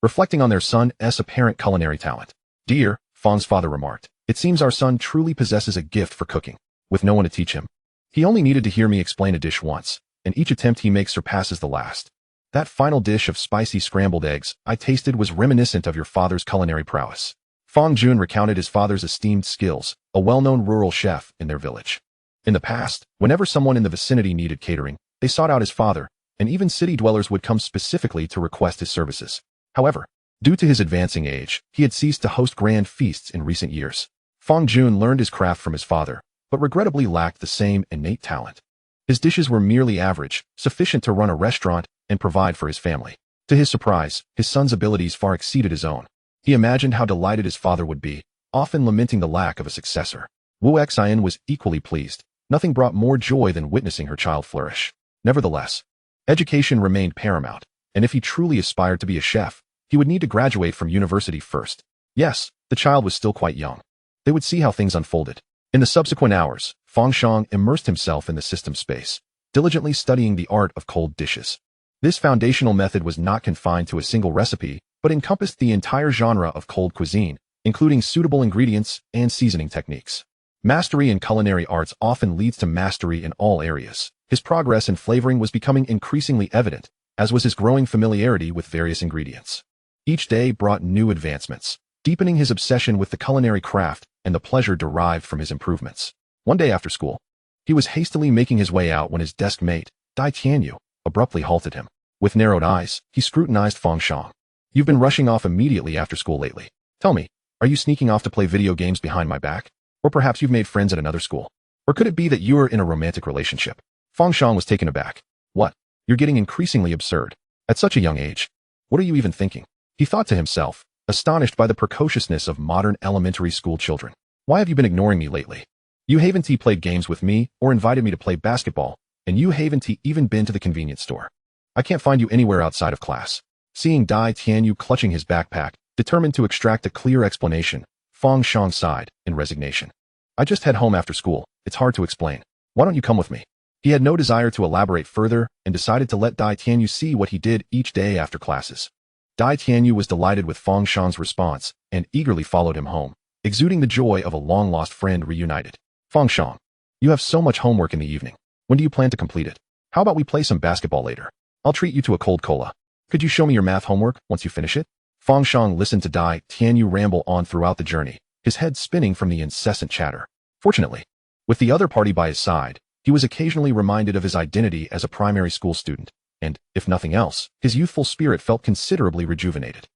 reflecting on their son's apparent culinary talent. Dear, Fang's father remarked, it seems our son truly possesses a gift for cooking, with no one to teach him. He only needed to hear me explain a dish once, and each attempt he makes surpasses the last. That final dish of spicy scrambled eggs I tasted was reminiscent of your father's culinary prowess. Fang Jun recounted his father's esteemed skills, a well-known rural chef in their village. In the past, whenever someone in the vicinity needed catering, they sought out his father, and even city dwellers would come specifically to request his services. However, due to his advancing age, he had ceased to host grand feasts in recent years. Fang Jun learned his craft from his father, but regrettably lacked the same innate talent. His dishes were merely average, sufficient to run a restaurant and provide for his family. To his surprise, his son's abilities far exceeded his own. He imagined how delighted his father would be, often lamenting the lack of a successor. Wu Xian was equally pleased. Nothing brought more joy than witnessing her child flourish. Nevertheless, education remained paramount, and if he truly aspired to be a chef, he would need to graduate from university first. Yes, the child was still quite young. They would see how things unfolded. In the subsequent hours, Fang Shang immersed himself in the system space, diligently studying the art of cold dishes. This foundational method was not confined to a single recipe, but encompassed the entire genre of cold cuisine, including suitable ingredients and seasoning techniques. Mastery in culinary arts often leads to mastery in all areas. His progress in flavoring was becoming increasingly evident, as was his growing familiarity with various ingredients. Each day brought new advancements, deepening his obsession with the culinary craft and the pleasure derived from his improvements. One day after school, he was hastily making his way out when his desk mate, Dai Tianyu, abruptly halted him. With narrowed eyes, he scrutinized Fang Shang. You've been rushing off immediately after school lately. Tell me, are you sneaking off to play video games behind my back? Or perhaps you've made friends at another school? Or could it be that you are in a romantic relationship? Fang Shang was taken aback. What? You're getting increasingly absurd. At such a young age. What are you even thinking? He thought to himself, astonished by the precociousness of modern elementary school children. Why have you been ignoring me lately? You haven't played games with me or invited me to play basketball, and you haven't even been to the convenience store. I can't find you anywhere outside of class. Seeing Dai Tianyu clutching his backpack, determined to extract a clear explanation, Fang Shang sighed in resignation. I just head home after school. It's hard to explain. Why don't you come with me? He had no desire to elaborate further and decided to let Dai Tianyu see what he did each day after classes. Dai Tianyu was delighted with Fang Shang's response and eagerly followed him home, exuding the joy of a long-lost friend reunited. Fang Shang, you have so much homework in the evening. When do you plan to complete it? How about we play some basketball later? I'll treat you to a cold cola. Could you show me your math homework once you finish it? Fang Shang listened to Dai Tianyu ramble on throughout the journey, his head spinning from the incessant chatter. Fortunately, with the other party by his side, he was occasionally reminded of his identity as a primary school student, and, if nothing else, his youthful spirit felt considerably rejuvenated.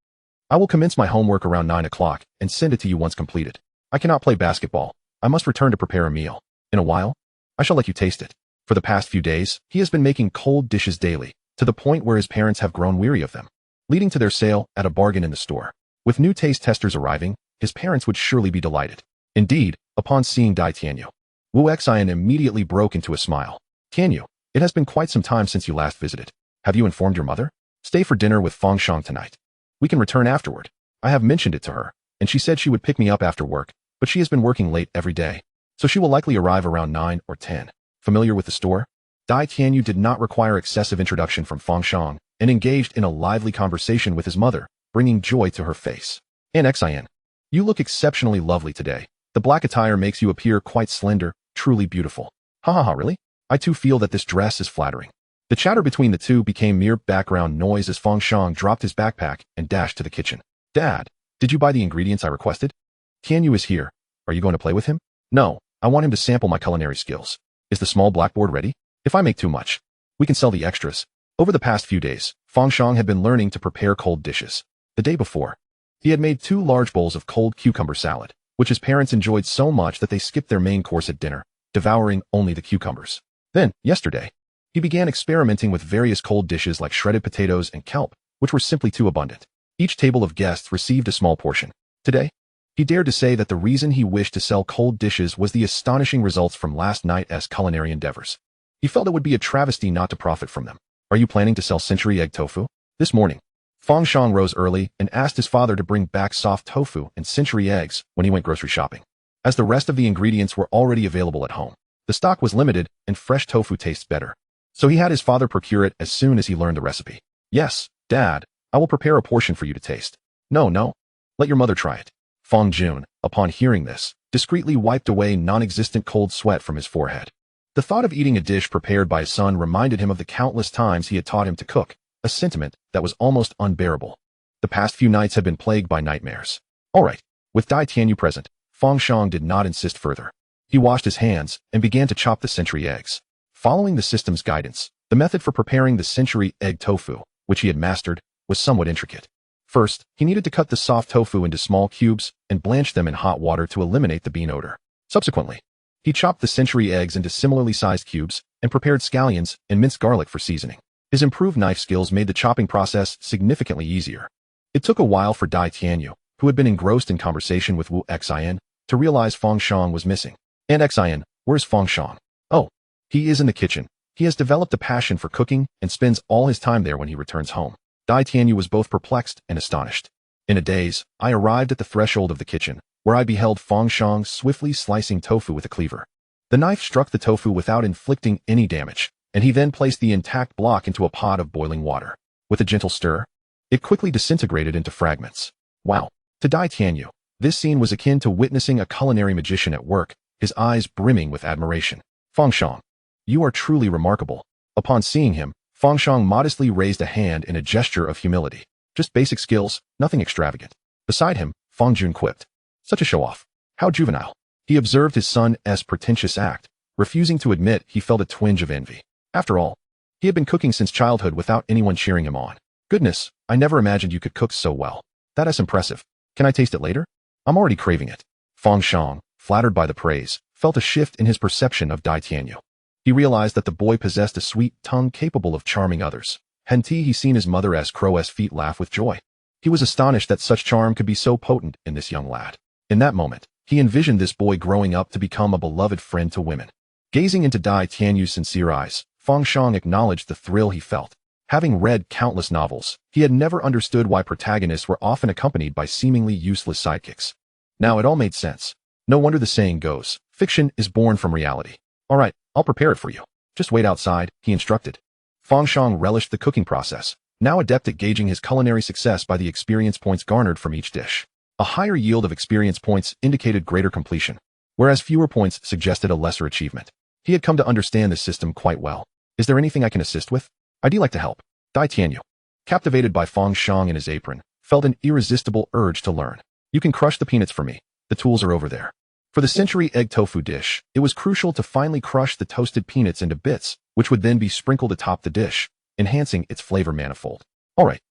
I will commence my homework around 9 o'clock and send it to you once completed. I cannot play basketball. I must return to prepare a meal. In a while, I shall let you taste it. For the past few days, he has been making cold dishes daily, to the point where his parents have grown weary of them, leading to their sale at a bargain in the store. With new taste testers arriving, his parents would surely be delighted. Indeed, upon seeing Dai Tianyu, Wu Xian immediately broke into a smile. Tianyu, it has been quite some time since you last visited. Have you informed your mother? Stay for dinner with Fang Shang tonight. We can return afterward. I have mentioned it to her, and she said she would pick me up after work, but she has been working late every day, so she will likely arrive around 9 or 10. Familiar with the store? Dai Tianyu did not require excessive introduction from Fang Shang and engaged in a lively conversation with his mother, bringing joy to her face. Aunt Xian, you look exceptionally lovely today. The black attire makes you appear quite slender, truly beautiful. Ha ha ha, really? I too feel that this dress is flattering. The chatter between the two became mere background noise as Fang Shang dropped his backpack and dashed to the kitchen. Dad, did you buy the ingredients I requested? Tianyu is here. Are you going to play with him? No, I want him to sample my culinary skills. Is the small blackboard ready? If I make too much, we can sell the extras. Over the past few days, Fang Shang had been learning to prepare cold dishes. The day before, he had made 2 large bowls of cold cucumber salad, which his parents enjoyed so much that they skipped their main course at dinner, devouring only the cucumbers. Then, yesterday, he began experimenting with various cold dishes like shredded potatoes and kelp, which were simply too abundant. Each table of guests received a small portion. Today, he dared to say that the reason he wished to sell cold dishes was the astonishing results from last night's culinary endeavors. He felt it would be a travesty not to profit from them. Are you planning to sell century egg tofu? This morning, Fang Shang rose early and asked his father to bring back soft tofu and century eggs when he went grocery shopping. As the rest of the ingredients were already available at home, the stock was limited and fresh tofu tastes better. So he had his father procure it as soon as he learned the recipe. Yes, Dad, I will prepare a portion for you to taste. No, let your mother try it. Fang Jun, upon hearing this, discreetly wiped away non-existent cold sweat from his forehead. The thought of eating a dish prepared by his son reminded him of the countless times he had taught him to cook, a sentiment that was almost unbearable. The past few nights had been plagued by nightmares. All right, with Dai Tianyu present, Fang Shang did not insist further. He washed his hands and began to chop the century eggs. Following the system's guidance, the method for preparing the century egg tofu, which he had mastered, was somewhat intricate. First, he needed to cut the soft tofu into small cubes and blanch them in hot water to eliminate the bean odor. Subsequently, he chopped the century eggs into similarly sized cubes and prepared scallions and minced garlic for seasoning. His improved knife skills made the chopping process significantly easier. It took a while for Dai Tianyu, who had been engrossed in conversation with Wu Xian, to realize Fang Shang was missing. And Xian, where's Fang Shang? Oh, he is in the kitchen. He has developed a passion for cooking and spends all his time there when he returns home. Dai Tianyu was both perplexed and astonished. In a daze, I arrived at the threshold of the kitchen, where I beheld Fang Shang swiftly slicing tofu with a cleaver. The knife struck the tofu without inflicting any damage, and he then placed the intact block into a pot of boiling water. With a gentle stir, it quickly disintegrated into fragments. Wow! To Dai Tianyu, this scene was akin to witnessing a culinary magician at work, his eyes brimming with admiration. Fang Shang, you are truly remarkable. Upon seeing him, Fang Shang modestly raised a hand in a gesture of humility. Just basic skills, nothing extravagant. Beside him, Fang Jun quipped. Such a show-off. How juvenile. He observed his son's pretentious act, refusing to admit he felt a twinge of envy. After all, he had been cooking since childhood without anyone cheering him on. Goodness, I never imagined you could cook so well. That is impressive. Can I taste it later? I'm already craving it. Fang Shang, flattered by the praise, felt a shift in his perception of Dai Tianyu. He realized that the boy possessed a sweet tongue capable of charming others. Hadn't he seen his mother's crow's feet laugh with joy? He was astonished that such charm could be so potent in this young lad. In that moment, he envisioned this boy growing up to become a beloved friend to women. Gazing into Dai Tianyu's sincere eyes, Fang Shang acknowledged the thrill he felt. Having read countless novels, he had never understood why protagonists were often accompanied by seemingly useless sidekicks. Now it all made sense. No wonder the saying goes, fiction is born from reality. All right, I'll prepare it for you. Just wait outside, he instructed. Fang Shang relished the cooking process, now adept at gauging his culinary success by the experience points garnered from each dish. A higher yield of experience points indicated greater completion, whereas fewer points suggested a lesser achievement. He had come to understand this system quite well. Is there anything I can assist with? I'd like to help. Dai Tianyu, captivated by Fang Shang in his apron, felt an irresistible urge to learn. You can crush the peanuts for me. The tools are over there. For the century egg tofu dish, it was crucial to finely crush the toasted peanuts into bits, which would then be sprinkled atop the dish, enhancing its flavor manifold. All right.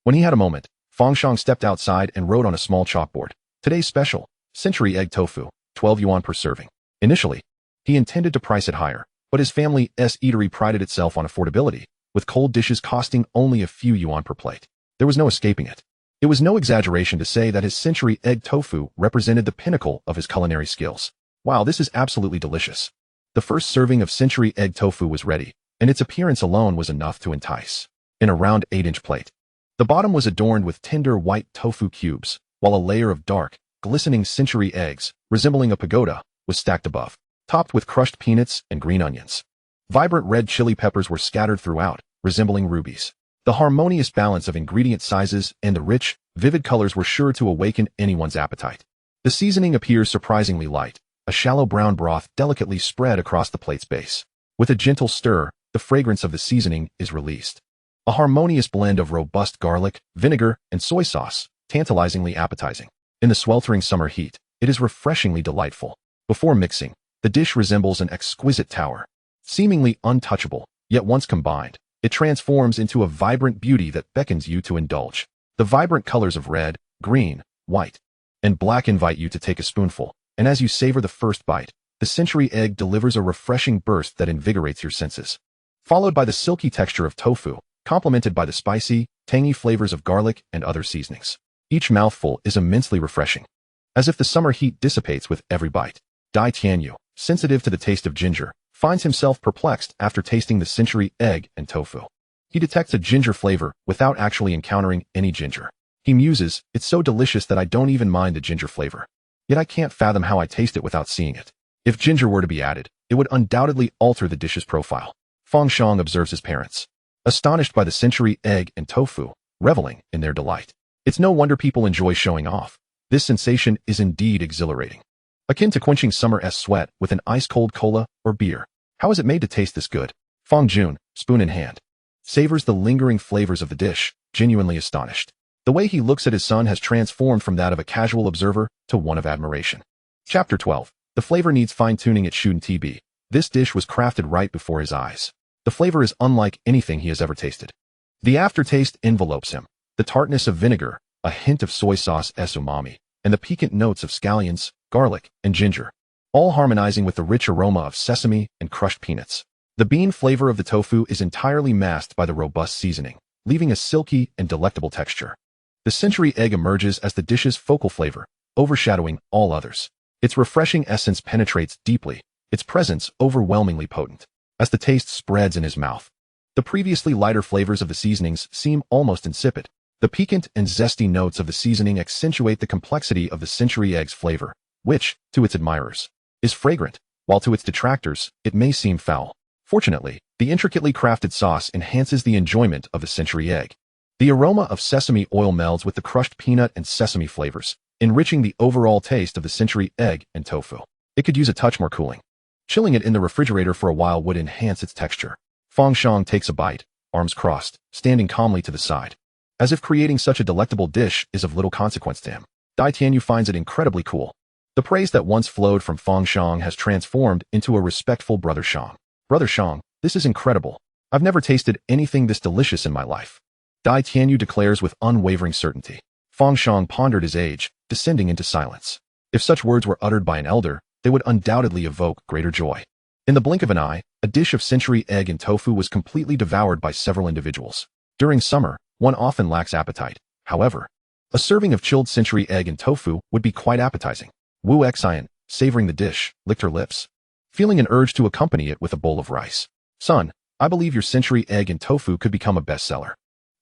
When he had a moment, Fang Shang stepped outside and wrote on a small chalkboard. Today's special, century egg tofu, 12 yuan per serving. Initially, he intended to price it higher, but his family's eatery prided itself on affordability, with cold dishes costing only a few yuan per plate. There was no escaping it. It was no exaggeration to say that his century egg tofu represented the pinnacle of his culinary skills. Wow, this is absolutely delicious. The first serving of century egg tofu was ready, and its appearance alone was enough to entice. In a round 8-inch plate, the bottom was adorned with tender white tofu cubes, while a layer of dark, glistening century eggs, resembling a pagoda, was stacked above, topped with crushed peanuts and green onions. Vibrant red chili peppers were scattered throughout, resembling rubies. The harmonious balance of ingredient sizes and the rich, vivid colors were sure to awaken anyone's appetite. The seasoning appears surprisingly light, a shallow brown broth delicately spread across the plate's base. With a gentle stir, the fragrance of the seasoning is released. A harmonious blend of robust garlic, vinegar, and soy sauce, tantalizingly appetizing. In the sweltering summer heat, it is refreshingly delightful. Before mixing, the dish resembles an exquisite tower. Seemingly untouchable, yet once combined, it transforms into a vibrant beauty that beckons you to indulge. The vibrant colors of red, green, white, and black invite you to take a spoonful, and as you savor the first bite, the century egg delivers a refreshing burst that invigorates your senses. Followed by the silky texture of tofu, complemented by the spicy, tangy flavors of garlic and other seasonings. Each mouthful is immensely refreshing, as if the summer heat dissipates with every bite. Dai Tianyu, sensitive to the taste of ginger, finds himself perplexed after tasting the century egg and tofu. He detects a ginger flavor without actually encountering any ginger. He muses, "It's so delicious that I don't even mind the ginger flavor. Yet I can't fathom how I taste it without seeing it. If ginger were to be added, it would undoubtedly alter the dish's profile." Fang Shang observes his parents, astonished by the century egg and tofu, reveling in their delight. It's no wonder people enjoy showing off. This sensation is indeed exhilarating. Akin to quenching summer's sweat with an ice-cold cola or beer. How is it made to taste this good? Fang Jun, spoon in hand, savors the lingering flavors of the dish, genuinely astonished. The way he looks at his son has transformed from that of a casual observer to one of admiration. Chapter 12. The flavor needs fine-tuning at Shuden TB. This dish was crafted right before his eyes. The flavor is unlike anything he has ever tasted. The aftertaste envelopes him. The tartness of vinegar, a hint of soy sauce umami, and the piquant notes of scallions, garlic, and ginger, all harmonizing with the rich aroma of sesame and crushed peanuts. The bean flavor of the tofu is entirely masked by the robust seasoning, leaving a silky and delectable texture. The century egg emerges as the dish's focal flavor, overshadowing all others. Its refreshing essence penetrates deeply, its presence overwhelmingly potent. As the taste spreads in his mouth, the previously lighter flavors of the seasonings seem almost insipid. The piquant and zesty notes of the seasoning accentuate the complexity of the century egg's flavor, which, to its admirers, is fragrant, while to its detractors, it may seem foul. Fortunately, the intricately crafted sauce enhances the enjoyment of the century egg. The aroma of sesame oil melds with the crushed peanut and sesame flavors, enriching the overall taste of the century egg and tofu. It could use a touch more cooling. Chilling it in the refrigerator for a while would enhance its texture. Fang Shang takes a bite, arms crossed, standing calmly to the side, as if creating such a delectable dish is of little consequence to him. Dai Tianyu finds it incredibly cool. The praise that once flowed from Fang Shang has transformed into a respectful Brother Shang. "Brother Shang, this is incredible. I've never tasted anything this delicious in my life," Dai Tianyu declares with unwavering certainty. Fang Shang pondered his age, descending into silence. If such words were uttered by an elder, they would undoubtedly evoke greater joy. In the blink of an eye, a dish of century egg and tofu was completely devoured by several individuals. During summer, one often lacks appetite. However, a serving of chilled century egg and tofu would be quite appetizing. Wu Xian, savoring the dish, licked her lips, feeling an urge to accompany it with a bowl of rice. "Son, I believe your century egg and tofu could become a bestseller.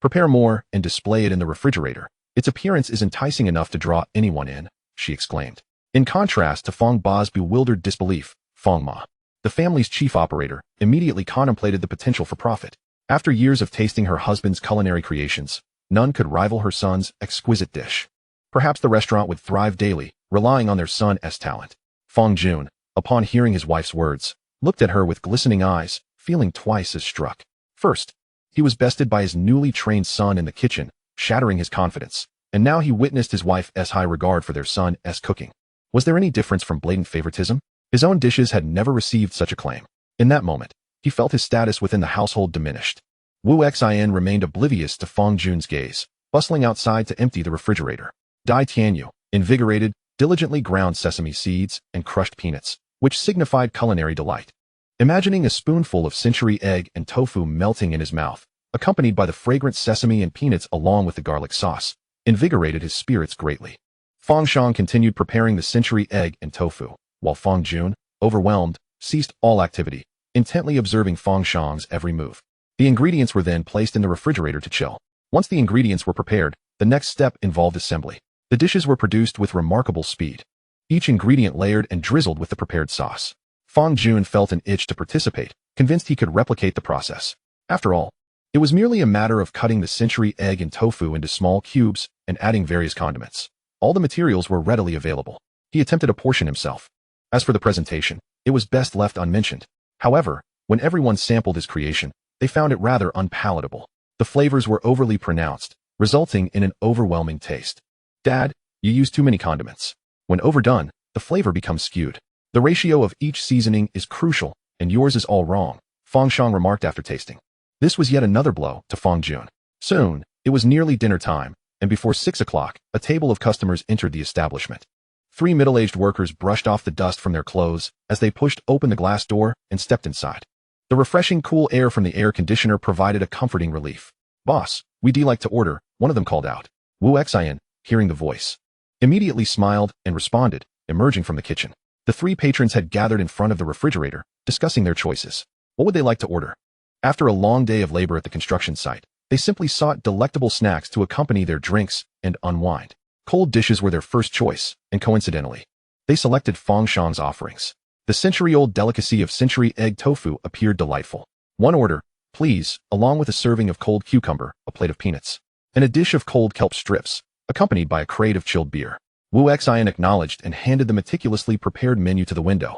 Prepare more and display it in the refrigerator. Its appearance is enticing enough to draw anyone in," she exclaimed. In contrast to Fang Ba's bewildered disbelief, Fang Ma, the family's chief operator, immediately contemplated the potential for profit. After years of tasting her husband's culinary creations, none could rival her son's exquisite dish. Perhaps the restaurant would thrive daily, relying on their son's talent. Fang Jun, upon hearing his wife's words, looked at her with glistening eyes, feeling twice as struck. First, he was bested by his newly trained son in the kitchen, shattering his confidence, and now he witnessed his wife's high regard for their son's cooking. Was there any difference from blatant favoritism? His own dishes had never received such acclaim. In that moment, he felt his status within the household diminished. Wu Xian remained oblivious to Fang Jun's gaze, bustling outside to empty the refrigerator. Dai Tianyu, invigorated, diligently ground sesame seeds and crushed peanuts, which signified culinary delight. Imagining a spoonful of century egg and tofu melting in his mouth, accompanied by the fragrant sesame and peanuts along with the garlic sauce, invigorated his spirits greatly. Fang Shang continued preparing the century egg and tofu, while Fang Jun, overwhelmed, ceased all activity, intently observing Fang Shang's every move. The ingredients were then placed in the refrigerator to chill. Once the ingredients were prepared, the next step involved assembly. The dishes were produced with remarkable speed, each ingredient layered and drizzled with the prepared sauce. Fang Jun felt an itch to participate, convinced he could replicate the process. After all, it was merely a matter of cutting the century egg and tofu into small cubes and adding various condiments. All the materials were readily available. He attempted a portion himself. As for the presentation, it was best left unmentioned. However, when everyone sampled his creation, they found it rather unpalatable. The flavors were overly pronounced, resulting in an overwhelming taste. Dad, you use too many condiments. When overdone, the flavor becomes skewed. The ratio of each seasoning is crucial, and yours is all wrong, Fang Shang remarked after tasting. This was yet another blow to Fang Jun. Soon, it was nearly dinner time, and before 6 o'clock, a table of customers entered the establishment. 3 middle-aged workers brushed off the dust from their clothes as they pushed open the glass door and stepped inside. The refreshing cool air from the air conditioner provided a comforting relief. Boss, we'd like to order, one of them called out. Wu Xian, hearing the voice, immediately smiled and responded, emerging from the kitchen. The 3 patrons had gathered in front of the refrigerator, discussing their choices. What would they like to order? After a long day of labor at the construction site, they simply sought delectable snacks to accompany their drinks and unwind. Cold dishes were their first choice, and coincidentally, they selected Fang Shang's offerings. The century-old delicacy of century egg tofu appeared delightful. One order, please, along with a serving of cold cucumber, a plate of peanuts, and a dish of cold kelp strips, accompanied by a crate of chilled beer. Wu Xian acknowledged and handed the meticulously prepared menu to the window.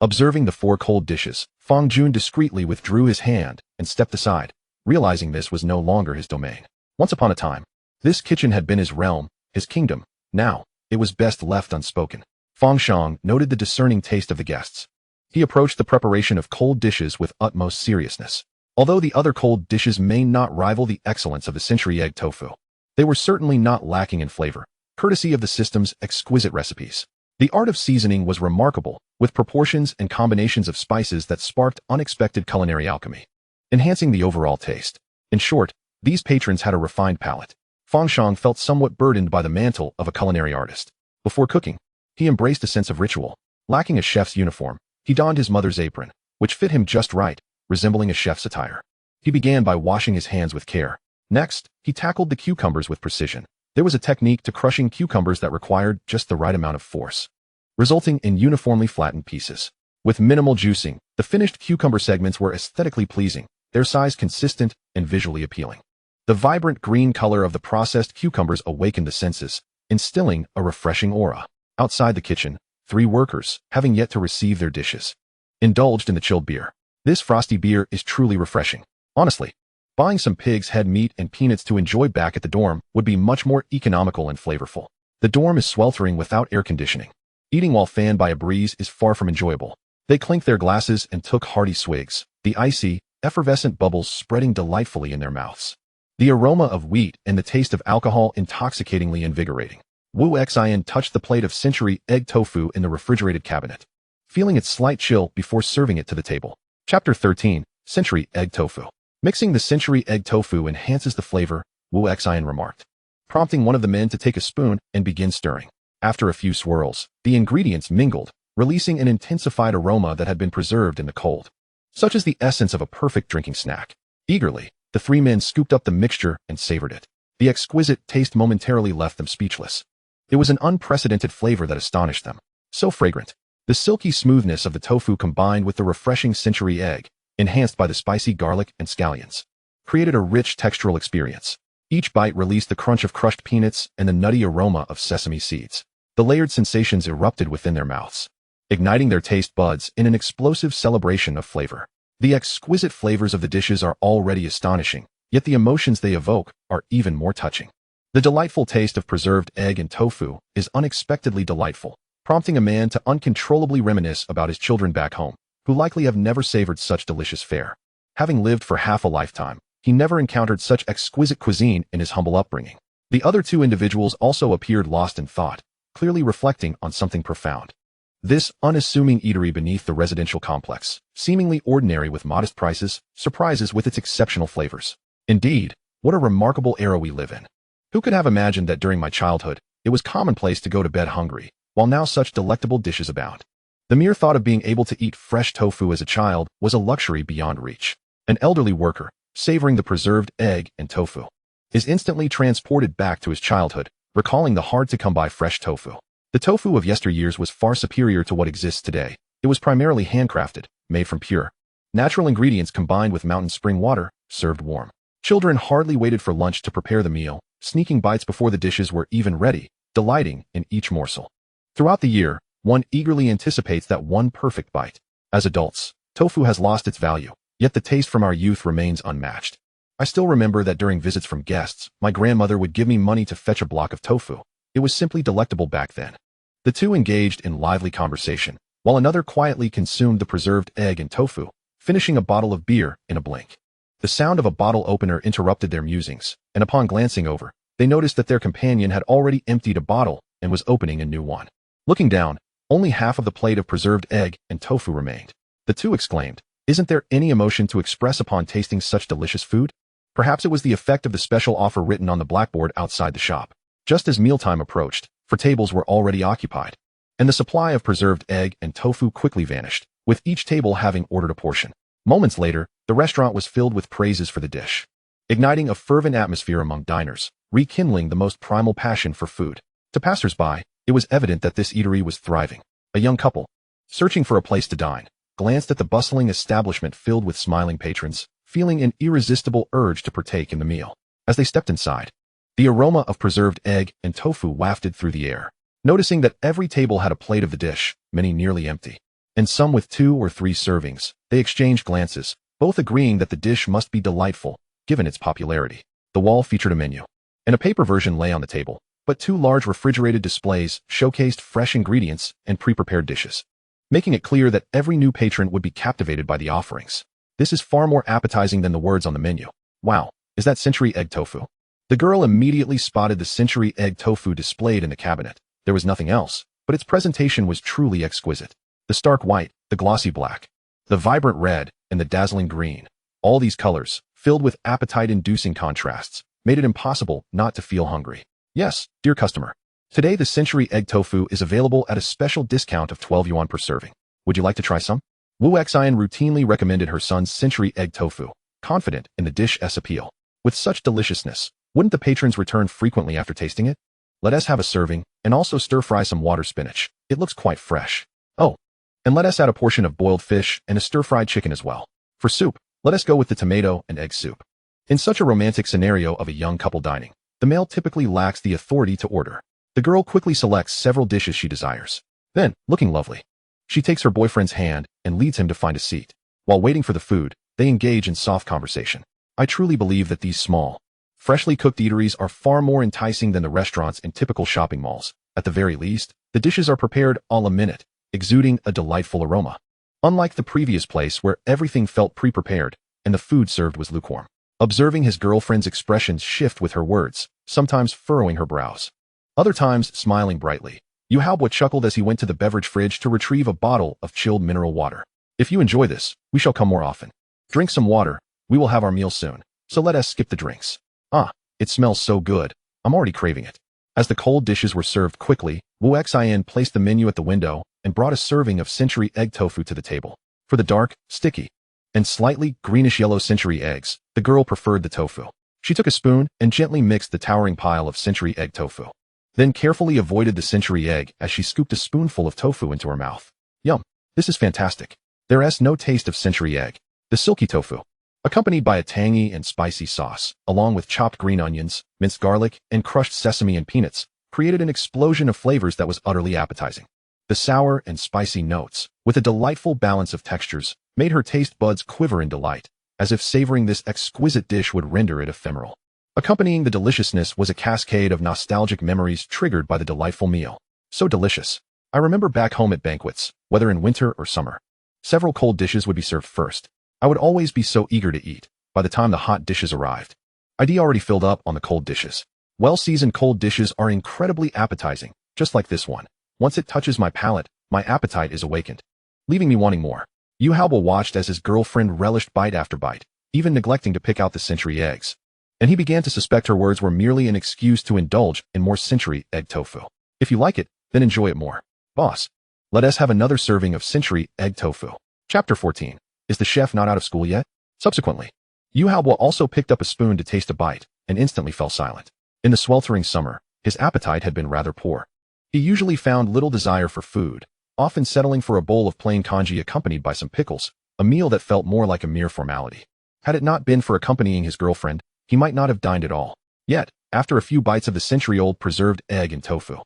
Observing the 4 cold dishes, Fang Jun discreetly withdrew his hand and stepped aside, realizing this was no longer his domain. Once upon a time, this kitchen had been his realm, his kingdom. Now, it was best left unspoken. Fang Shang noted the discerning taste of the guests. He approached the preparation of cold dishes with utmost seriousness. Although the other cold dishes may not rival the excellence of the century egg tofu, they were certainly not lacking in flavor, courtesy of the system's exquisite recipes. The art of seasoning was remarkable, with proportions and combinations of spices that sparked unexpected culinary alchemy, enhancing the overall taste. In short, these patrons had a refined palate. Fang Shang felt somewhat burdened by the mantle of a culinary artist. Before cooking, he embraced a sense of ritual. Lacking a chef's uniform, he donned his mother's apron, which fit him just right, resembling a chef's attire. He began by washing his hands with care. Next, he tackled the cucumbers with precision. There was a technique to crushing cucumbers that required just the right amount of force, resulting in uniformly flattened pieces. With minimal juicing, the finished cucumber segments were aesthetically pleasing, their size consistent and visually appealing. The vibrant green color of the processed cucumbers awakened the senses, instilling a refreshing aura. Outside the kitchen, 3 workers, having yet to receive their dishes, indulged in the chilled beer. This frosty beer is truly refreshing. Honestly, buying some pig's head meat and peanuts to enjoy back at the dorm would be much more economical and flavorful. The dorm is sweltering without air conditioning. Eating while fanned by a breeze is far from enjoyable. They clinked their glasses and took hearty swigs, the icy, effervescent bubbles spreading delightfully in their mouths. The aroma of wheat and the taste of alcohol intoxicatingly invigorating. Wu Xian touched the plate of century egg tofu in the refrigerated cabinet, feeling its slight chill before serving it to the table. Chapter 13, Century Egg Tofu. Mixing the century egg tofu enhances the flavor, Wu Xian remarked, prompting one of the men to take a spoon and begin stirring. After a few swirls, the ingredients mingled, releasing an intensified aroma that had been preserved in the cold. Such is the essence of a perfect drinking snack. Eagerly, the 3 men scooped up the mixture and savored it. The exquisite taste momentarily left them speechless. It was an unprecedented flavor that astonished them. So fragrant. The silky smoothness of the tofu combined with the refreshing century egg, enhanced by the spicy garlic and scallions, created a rich textural experience. Each bite released the crunch of crushed peanuts and the nutty aroma of sesame seeds. The layered sensations erupted within their mouths, igniting their taste buds in an explosive celebration of flavor. The exquisite flavors of the dishes are already astonishing, yet the emotions they evoke are even more touching. The delightful taste of preserved egg and tofu is unexpectedly delightful, prompting a man to uncontrollably reminisce about his children back home, who likely have never savored such delicious fare. Having lived for half a lifetime, he never encountered such exquisite cuisine in his humble upbringing. The other 2 individuals also appeared lost in thought, clearly reflecting on something profound. This unassuming eatery beneath the residential complex, seemingly ordinary with modest prices, surprises with its exceptional flavors. Indeed, what a remarkable era we live in. Who could have imagined that during my childhood, it was commonplace to go to bed hungry, while now such delectable dishes abound? The mere thought of being able to eat fresh tofu as a child was a luxury beyond reach. An elderly worker, savoring the preserved egg and tofu, is instantly transported back to his childhood, recalling the hard-to-come-by fresh tofu. The tofu of yesteryears was far superior to what exists today. It was primarily handcrafted, made from pure, natural ingredients combined with mountain spring water, served warm. Children hardly waited for lunch to prepare the meal, sneaking bites before the dishes were even ready, delighting in each morsel. Throughout the year, one eagerly anticipates that one perfect bite. As adults, tofu has lost its value, yet the taste from our youth remains unmatched. I still remember that during visits from guests, my grandmother would give me money to fetch a block of tofu. It was simply delectable back then. The two engaged in lively conversation, while another quietly consumed the preserved egg and tofu, finishing a bottle of beer in a blink. The sound of a bottle opener interrupted their musings, and upon glancing over, they noticed that their companion had already emptied a bottle and was opening a new one. Looking down, only half of the plate of preserved egg and tofu remained. The two exclaimed, "Isn't there any emotion to express upon tasting such delicious food?" Perhaps it was the effect of the special offer written on the blackboard outside the shop. Just as mealtime approached, for tables were already occupied, and the supply of preserved egg and tofu quickly vanished, with each table having ordered a portion. Moments later, the restaurant was filled with praises for the dish, igniting a fervent atmosphere among diners, rekindling the most primal passion for food. To passers-by, it was evident that this eatery was thriving. A young couple, searching for a place to dine, glanced at the bustling establishment filled with smiling patrons, feeling an irresistible urge to partake in the meal. As they stepped inside, the aroma of preserved egg and tofu wafted through the air. Noticing that every table had a plate of the dish, many nearly empty, and some with 2 or 3 servings, they exchanged glances, both agreeing that the dish must be delightful, given its popularity. The wall featured a menu, and a paper version lay on the table, but 2 large refrigerated displays showcased fresh ingredients and pre-prepared dishes, making it clear that every new patron would be captivated by the offerings. This is far more appetizing than the words on the menu. Wow, is that century egg tofu? The girl immediately spotted the century egg tofu displayed in the cabinet. There was nothing else, but its presentation was truly exquisite. The stark white, the glossy black, the vibrant red, and the dazzling green. All these colors, filled with appetite-inducing contrasts, made it impossible not to feel hungry. Yes, dear customer. Today the century egg tofu is available at a special discount of 12 yuan per serving. Would you like to try some? Wu Xian routinely recommended her son's century egg tofu, confident in the dish's appeal. With such deliciousness, wouldn't the patrons return frequently after tasting it? Let us have a serving, and also stir-fry some water spinach. It looks quite fresh. Oh, and let us add a portion of boiled fish and a stir-fried chicken as well. For soup, let us go with the tomato and egg soup. In such a romantic scenario of a young couple dining, the male typically lacks the authority to order. The girl quickly selects several dishes she desires. Then, looking lovely, she takes her boyfriend's hand and leads him to find a seat. While waiting for the food, they engage in soft conversation. I truly believe that these small, freshly cooked eateries are far more enticing than the restaurants in typical shopping malls. At the very least, the dishes are prepared a la minute, exuding a delightful aroma. Unlike the previous place where everything felt pre-prepared and the food served was lukewarm. Observing his girlfriend's expressions shift with her words, sometimes furrowing her brows, other times smiling brightly, Yu Haobo chuckled as he went to the beverage fridge to retrieve a bottle of chilled mineral water. If you enjoy this, we shall come more often. Drink some water, we will have our meal soon, so let us skip the drinks. Ah, it smells so good, I'm already craving it. As the cold dishes were served quickly, Wu Xian placed the menu at the window and brought a serving of century egg tofu to the table. For the dark, sticky, and slightly greenish-yellow century eggs, the girl preferred the tofu. She took a spoon and gently mixed the towering pile of century egg tofu, then carefully avoided the century egg as she scooped a spoonful of tofu into her mouth. Yum, this is fantastic. There is no taste of century egg. The silky tofu, accompanied by a tangy and spicy sauce, along with chopped green onions, minced garlic, and crushed sesame and peanuts, created an explosion of flavors that was utterly appetizing. The sour and spicy notes, with a delightful balance of textures, made her taste buds quiver in delight, as if savoring this exquisite dish would render it ephemeral. Accompanying the deliciousness was a cascade of nostalgic memories triggered by the delightful meal. So delicious. I remember back home at banquets, whether in winter or summer. Several cold dishes would be served first. I would always be so eager to eat. By the time the hot dishes arrived, I'd already filled up on the cold dishes. Well-seasoned cold dishes are incredibly appetizing, just like this one. Once it touches my palate, my appetite is awakened, leaving me wanting more. Yu Haobo watched as his girlfriend relished bite after bite, even neglecting to pick out the century eggs. And he began to suspect her words were merely an excuse to indulge in more century egg tofu. If you like it, then enjoy it more. Boss, let us have another serving of century egg tofu. Chapter 14. Is the chef not out of school yet? Subsequently, Yu Haobo also picked up a spoon to taste a bite, and instantly fell silent. In the sweltering summer, his appetite had been rather poor. He usually found little desire for food, often settling for a bowl of plain congee accompanied by some pickles, a meal that felt more like a mere formality. Had it not been for accompanying his girlfriend, he might not have dined at all. Yet, after a few bites of the century-old preserved egg and tofu,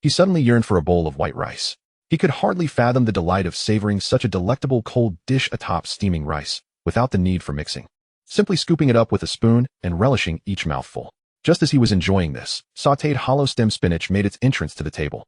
He suddenly yearned for a bowl of white rice. He could hardly fathom the delight of savoring such a delectable cold dish atop steaming rice, without the need for mixing. Simply scooping it up with a spoon and relishing each mouthful. Just as he was enjoying this, sautéed hollow-stem spinach made its entrance to the table.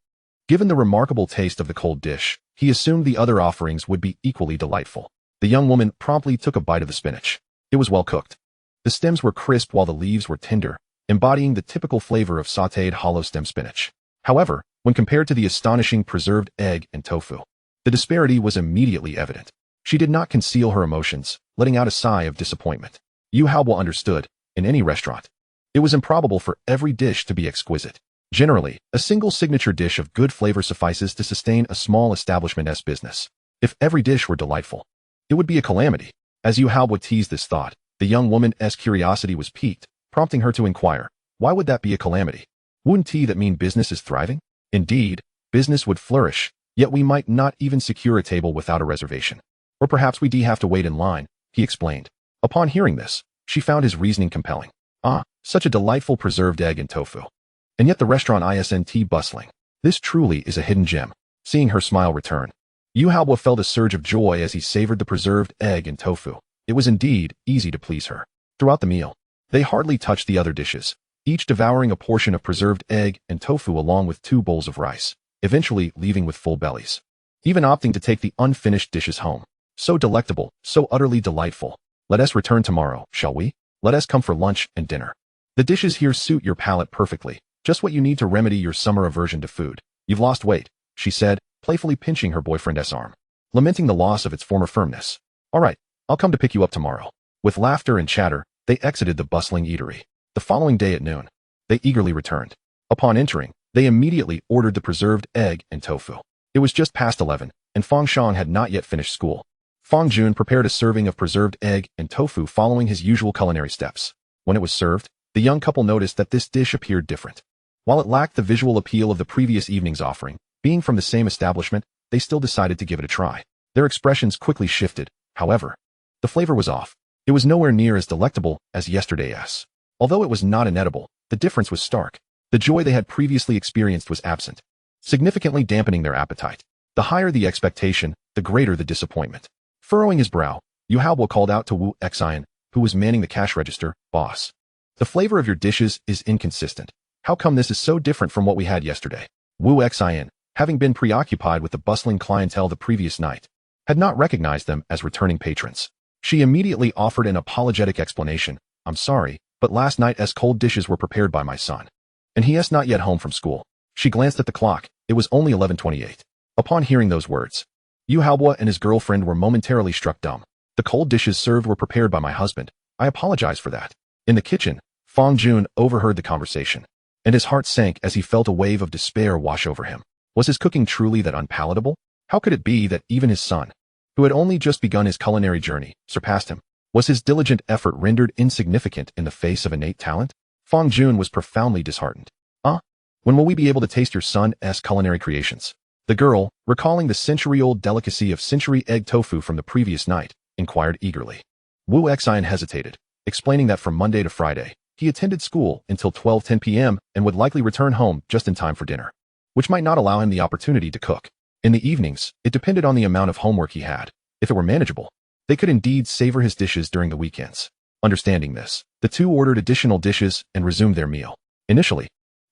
Given the remarkable taste of the cold dish, he assumed the other offerings would be equally delightful. The young woman promptly took a bite of the spinach. It was well cooked. The stems were crisp while the leaves were tender, embodying the typical flavor of sautéed hollow-stem spinach. However, when compared to the astonishing preserved egg and tofu, the disparity was immediately evident. She did not conceal her emotions, letting out a sigh of disappointment. Yu Haobo understood, in any restaurant, it was improbable for every dish to be exquisite. Generally, a single signature dish of good flavor suffices to sustain a small establishment's business. If every dish were delightful, it would be a calamity. As Yu Haobo teased this thought, the young woman's curiosity was piqued, prompting her to inquire, why would that be a calamity? Wouldn't that mean business is thriving? Indeed, business would flourish, yet we might not even secure a table without a reservation. Or perhaps we'd have to wait in line, he explained. Upon hearing this, she found his reasoning compelling. Ah, such a delightful preserved egg and tofu. And yet the restaurant isn't bustling. This truly is a hidden gem. Seeing her smile return, Yu Haobo felt a surge of joy as he savored the preserved egg and tofu. It was indeed easy to please her. Throughout the meal, they hardly touched the other dishes, each devouring a portion of preserved egg and tofu along with 2 bowls of rice, eventually leaving with full bellies. Even opting to take the unfinished dishes home. So delectable, so utterly delightful. Let us return tomorrow, shall we? Let us come for lunch and dinner. The dishes here suit your palate perfectly, just what you need to remedy your summer aversion to food. You've lost weight, she said, playfully pinching her boyfriend's arm, lamenting the loss of its former firmness. All right, I'll come to pick you up tomorrow. With laughter and chatter, they exited the bustling eatery. The following day at noon, they eagerly returned. Upon entering, they immediately ordered the preserved egg and tofu. It was just past 11, and Fang Shang had not yet finished school. Fang Jun prepared a serving of preserved egg and tofu following his usual culinary steps. When it was served, the young couple noticed that this dish appeared different. While it lacked the visual appeal of the previous evening's offering, being from the same establishment, they still decided to give it a try. Their expressions quickly shifted, however. The flavor was off. It was nowhere near as delectable as yesterday's. Although it was not inedible, the difference was stark. The joy they had previously experienced was absent, significantly dampening their appetite. The higher the expectation, the greater the disappointment. Furrowing his brow, Yu Haobo called out to Wu Xian, who was manning the cash register, "Boss, the flavor of your dishes is inconsistent. How come this is so different from what we had yesterday?" Wu Xian, having been preoccupied with the bustling clientele the previous night, had not recognized them as returning patrons. She immediately offered an apologetic explanation. "I'm sorry, but last night's cold dishes were prepared by my son, and he is not yet home from school." She glanced at the clock. It was only 11:28. Upon hearing those words, Yu Haobo and his girlfriend were momentarily struck dumb. "The cold dishes served were prepared by my husband. I apologize for that." In the kitchen, Fang Jun overheard the conversation, and his heart sank as he felt a wave of despair wash over him. Was his cooking truly that unpalatable? How could it be that even his son, who had only just begun his culinary journey, surpassed him? Was his diligent effort rendered insignificant in the face of innate talent? Fang Jun was profoundly disheartened. When will we be able to taste your son's culinary creations?" The girl, recalling the century-old delicacy of century egg tofu from the previous night, inquired eagerly. Wu Xian hesitated, explaining that from Monday to Friday, he attended school until 12:10 p.m. and would likely return home just in time for dinner, which might not allow him the opportunity to cook. In the evenings, it depended on the amount of homework he had. If it were manageable, they could indeed savor his dishes during the weekends. Understanding this, the two ordered additional dishes and resumed their meal. Initially,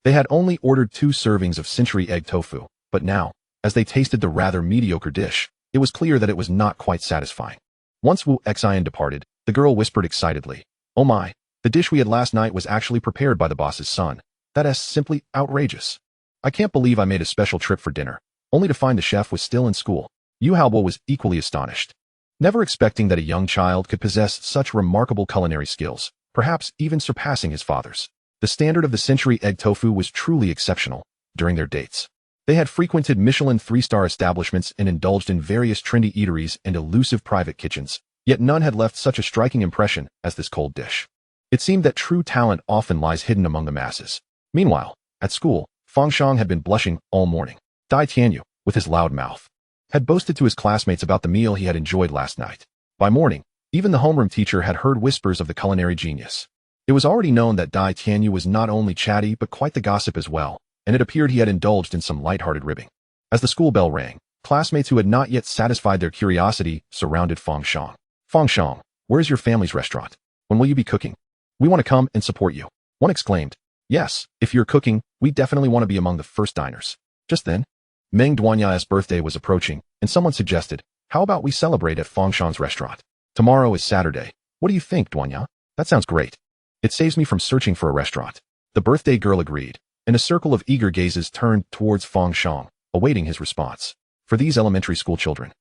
they had only ordered 2 servings of century egg tofu, but now, as they tasted the rather mediocre dish, it was clear that it was not quite satisfying. Once Wu Xian departed, the girl whispered excitedly, "Oh my, the dish we had last night was actually prepared by the boss's son. That is simply outrageous. I can't believe I made a special trip for dinner, only to find the chef was still in school." Yu Haobo was equally astonished, never expecting that a young child could possess such remarkable culinary skills, perhaps even surpassing his father's. The standard of the century egg tofu was truly exceptional. During their dates, they had frequented Michelin 3-star establishments and indulged in various trendy eateries and elusive private kitchens, yet none had left such a striking impression as this cold dish. It seemed that true talent often lies hidden among the masses. Meanwhile, at school, Fang Shang had been blushing all morning. Dai Tianyu, with his loud mouth, had boasted to his classmates about the meal he had enjoyed last night. By morning, even the homeroom teacher had heard whispers of the culinary genius. It was already known that Dai Tianyu was not only chatty but quite the gossip as well, and it appeared he had indulged in some lighthearted ribbing. As the school bell rang, classmates who had not yet satisfied their curiosity surrounded Fang Shang. Fang Shang, where's your family's restaurant? When will you be cooking? We want to come and support you. One exclaimed. Yes, if you're cooking, we definitely want to be among the first diners. Just then, Meng Duanya's birthday was approaching, and someone suggested, how about we celebrate at Fang Shang's restaurant? Tomorrow is Saturday. What do you think, Duanya? That sounds great. It saves me from searching for a restaurant. The birthday girl agreed, and a circle of eager gazes turned towards Fang Shang, awaiting his response. For these elementary school children,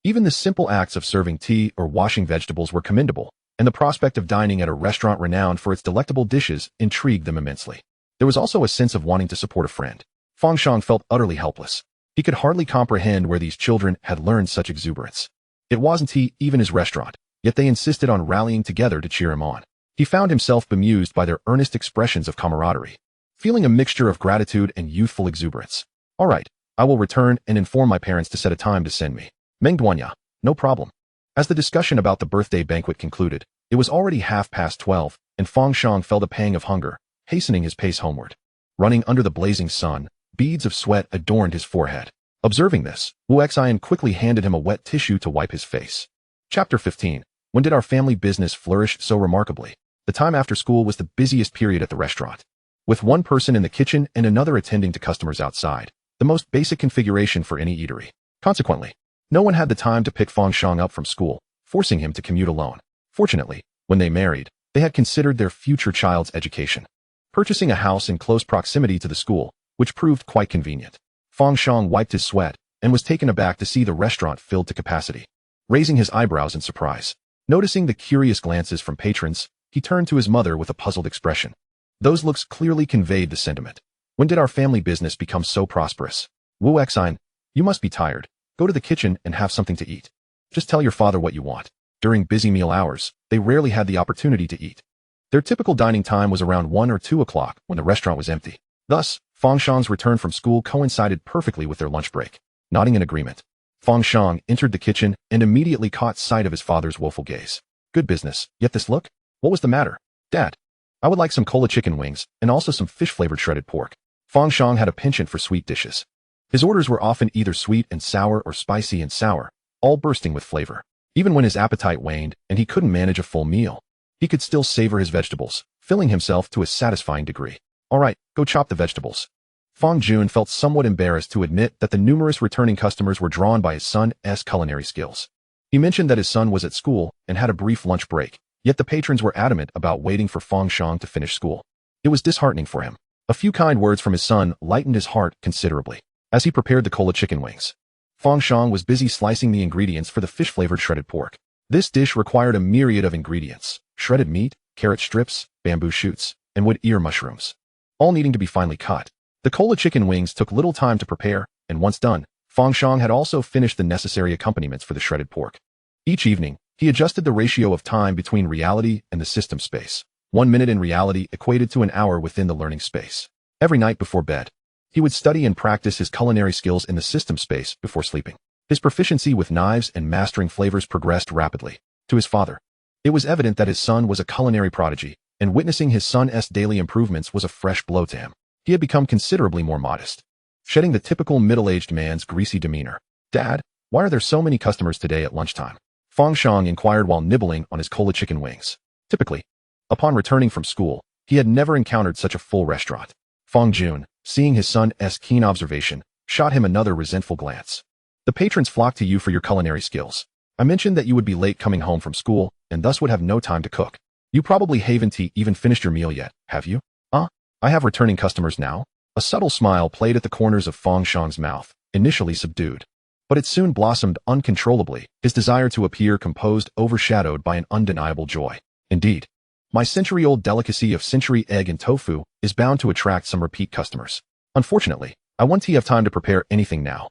even the simple acts of serving tea or washing vegetables were commendable, and the prospect of dining at a restaurant renowned for its delectable dishes intrigued them immensely. There was also a sense of wanting to support a friend. Fang Shang felt utterly helpless. He could hardly comprehend where these children had learned such exuberance. It wasn't even his restaurant, yet they insisted on rallying together to cheer him on. He found himself bemused by their earnest expressions of camaraderie, feeling a mixture of gratitude and youthful exuberance. All right, I will return and inform my parents to set a time to send me. Meng Duanya, no problem. As the discussion about the birthday banquet concluded, it was already 12:30, and Fang Shang felt a pang of hunger, hastening his pace homeward. Running under the blazing sun, beads of sweat adorned his forehead. Observing this, Wu Xian quickly handed him a wet tissue to wipe his face. Chapter 15. When did our family business flourish so remarkably? The time after school was the busiest period at the restaurant. With one person in the kitchen and another attending to customers outside, the most basic configuration for any eatery. Consequently, no one had the time to pick Fang Shang up from school, forcing him to commute alone. Fortunately, when they married, they had considered their future child's education, purchasing a house in close proximity to the school, which proved quite convenient. Fang Shang wiped his sweat and was taken aback to see the restaurant filled to capacity. Raising his eyebrows in surprise, noticing the curious glances from patrons, he turned to his mother with a puzzled expression. Those looks clearly conveyed the sentiment. When did our family business become so prosperous? Wu Xian, you must be tired. Go to the kitchen and have something to eat. Just tell your father what you want. During busy meal hours, they rarely had the opportunity to eat. Their typical dining time was around 1 or 2 o'clock when the restaurant was empty. Thus, Fang Shang's return from school coincided perfectly with their lunch break. Nodding in agreement, Fang Shang entered the kitchen and immediately caught sight of his father's woeful gaze. Good business, yet this look? What was the matter? Dad, I would like some cola chicken wings and also some fish-flavored shredded pork. Fang Shang had a penchant for sweet dishes. His orders were often either sweet and sour or spicy and sour, all bursting with flavor. Even when his appetite waned and he couldn't manage a full meal, he could still savor his vegetables, filling himself to a satisfying degree. All right, go chop the vegetables. Fang Jun felt somewhat embarrassed to admit that the numerous returning customers were drawn by his son's culinary skills. He mentioned that his son was at school and had a brief lunch break, yet the patrons were adamant about waiting for Fang Shang to finish school. It was disheartening for him. A few kind words from his son lightened his heart considerably. As he prepared the cola chicken wings, Fang Shang was busy slicing the ingredients for the fish-flavored shredded pork. This dish required a myriad of ingredients: shredded meat, carrot strips, bamboo shoots, and wood ear mushrooms, all needing to be finely cut. The cola chicken wings took little time to prepare, and once done, Fang Shang had also finished the necessary accompaniments for the shredded pork. Each evening, he adjusted the ratio of time between reality and the system space. 1 minute in reality equated to an hour within the learning space. Every night before bed, he would study and practice his culinary skills in the system space before sleeping. His proficiency with knives and mastering flavors progressed rapidly. To his father, it was evident that his son was a culinary prodigy, and witnessing his son's daily improvements was a fresh blow to him. He had become considerably more modest, shedding the typical middle-aged man's greasy demeanor. Dad, why are there so many customers today at lunchtime? Fang Shang inquired while nibbling on his cola chicken wings. Typically, upon returning from school, he had never encountered such a full restaurant. Fang Jun, seeing his son's keen observation, shot him another resentful glance. The patrons flocked to you for your culinary skills. I mentioned that you would be late coming home from school, and thus would have no time to cook. You probably haven't even finished your meal yet, have you? I have returning customers now. A subtle smile played at the corners of Fang Shang's mouth, initially subdued. But it soon blossomed uncontrollably, his desire to appear composed overshadowed by an undeniable joy. Indeed, my century-old delicacy of century egg and tofu is bound to attract some repeat customers. Unfortunately, I won't have time to prepare anything now.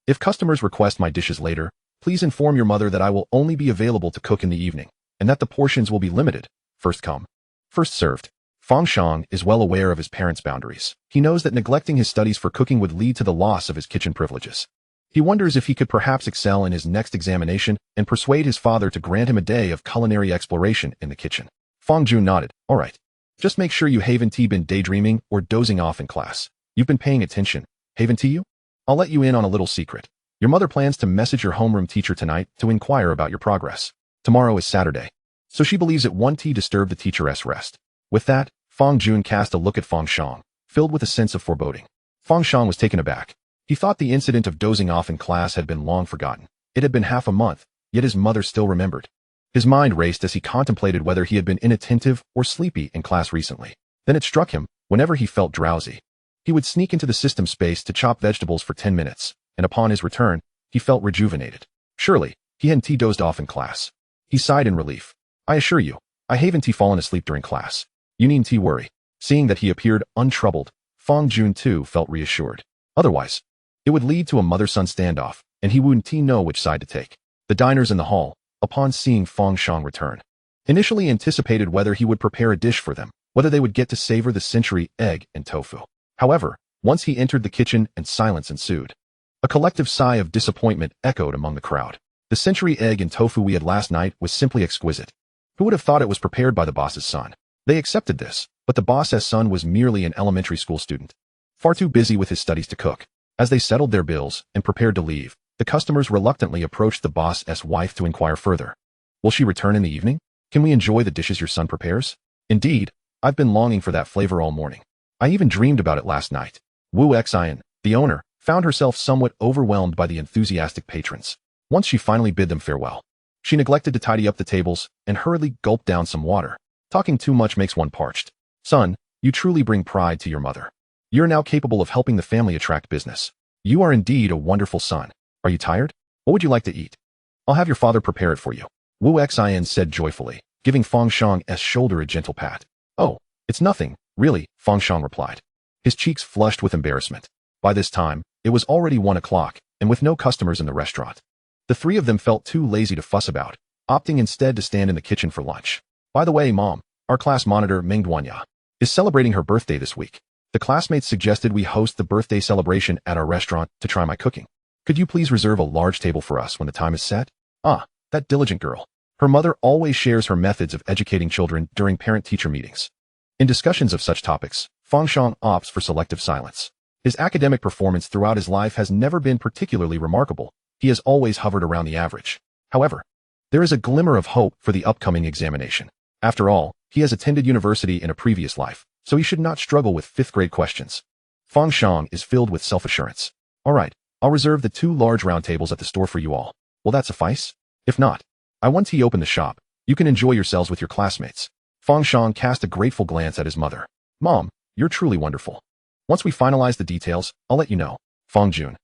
If customers request my dishes later, please inform your mother that I will only be available to cook in the evening, and that the portions will be limited. First come, first served. Fang Shang is well aware of his parents' boundaries. He knows that neglecting his studies for cooking would lead to the loss of his kitchen privileges. He wonders if he could perhaps excel in his next examination and persuade his father to grant him a day of culinary exploration in the kitchen. Fang Jun nodded. All right. Just make sure you haven't been daydreaming or dozing off in class. You've been paying attention, haven't you? I'll let you in on a little secret. Your mother plans to message your homeroom teacher tonight to inquire about your progress. Tomorrow is Saturday, so she believes it won't disturb the teacher's rest. With that, Fang Jun cast a look at Fang Shang, filled with a sense of foreboding. Fang Shang was taken aback. He thought the incident of dozing off in class had been long forgotten. It had been half a month, yet his mother still remembered. His mind raced as he contemplated whether he had been inattentive or sleepy in class recently. Then it struck him, whenever he felt drowsy, he would sneak into the system space to chop vegetables for 10 minutes, and upon his return, he felt rejuvenated. Surely, he hadn't dozed off in class. He sighed in relief. I assure you, I haven't fallen asleep during class. You needn't worry. Seeing that he appeared untroubled, Fang Jun too felt reassured. Otherwise, it would lead to a mother-son standoff, and he wouldn't know which side to take. The diners in the hall, upon seeing Fang Shang return, initially anticipated whether he would prepare a dish for them, whether they would get to savor the century egg and tofu. However, once he entered the kitchen and silence ensued. A collective sigh of disappointment echoed among the crowd. The century egg and tofu we had last night was simply exquisite. Who would have thought it was prepared by the boss's son? They accepted this, but the boss's son was merely an elementary school student, far too busy with his studies to cook. As they settled their bills and prepared to leave, the customers reluctantly approached the boss's wife to inquire further. Will she return in the evening? Can we enjoy the dishes your son prepares? Indeed, I've been longing for that flavor all morning. I even dreamed about it last night. Wu Xian, the owner, found herself somewhat overwhelmed by the enthusiastic patrons. Once she finally bid them farewell, she neglected to tidy up the tables and hurriedly gulped down some water. Talking too much makes one parched. Son, you truly bring pride to your mother. You're now capable of helping the family attract business. You are indeed a wonderful son. Are you tired? What would you like to eat? I'll have your father prepare it for you, Wu Xian said joyfully, giving Fang Shang's shoulder a gentle pat. Oh, it's nothing, really, Fang Shang replied. His cheeks flushed with embarrassment. By this time, it was already 1 o'clock, and with no customers in the restaurant. The three of them felt too lazy to fuss about, opting instead to stand in the kitchen for lunch. By the way, Mom, our class monitor Ming Duanya is celebrating her birthday this week. The classmates suggested we host the birthday celebration at our restaurant to try my cooking. Could you please reserve a large table for us when the time is set? Ah, that diligent girl. Her mother always shares her methods of educating children during parent-teacher meetings. In discussions of such topics, Fang Shang opts for selective silence. His academic performance throughout his life has never been particularly remarkable. He has always hovered around the average. However, there is a glimmer of hope for the upcoming examination. After all, he has attended university in a previous life, so he should not struggle with 5th-grade questions. Fang Shang is filled with self-assurance. All right, I'll reserve the 2 large round tables at the store for you all. Will that suffice? If not, I want to open the shop. You can enjoy yourselves with your classmates. Fang Shang cast a grateful glance at his mother. Mom, you're truly wonderful. Once we finalize the details, I'll let you know. Fang Jun.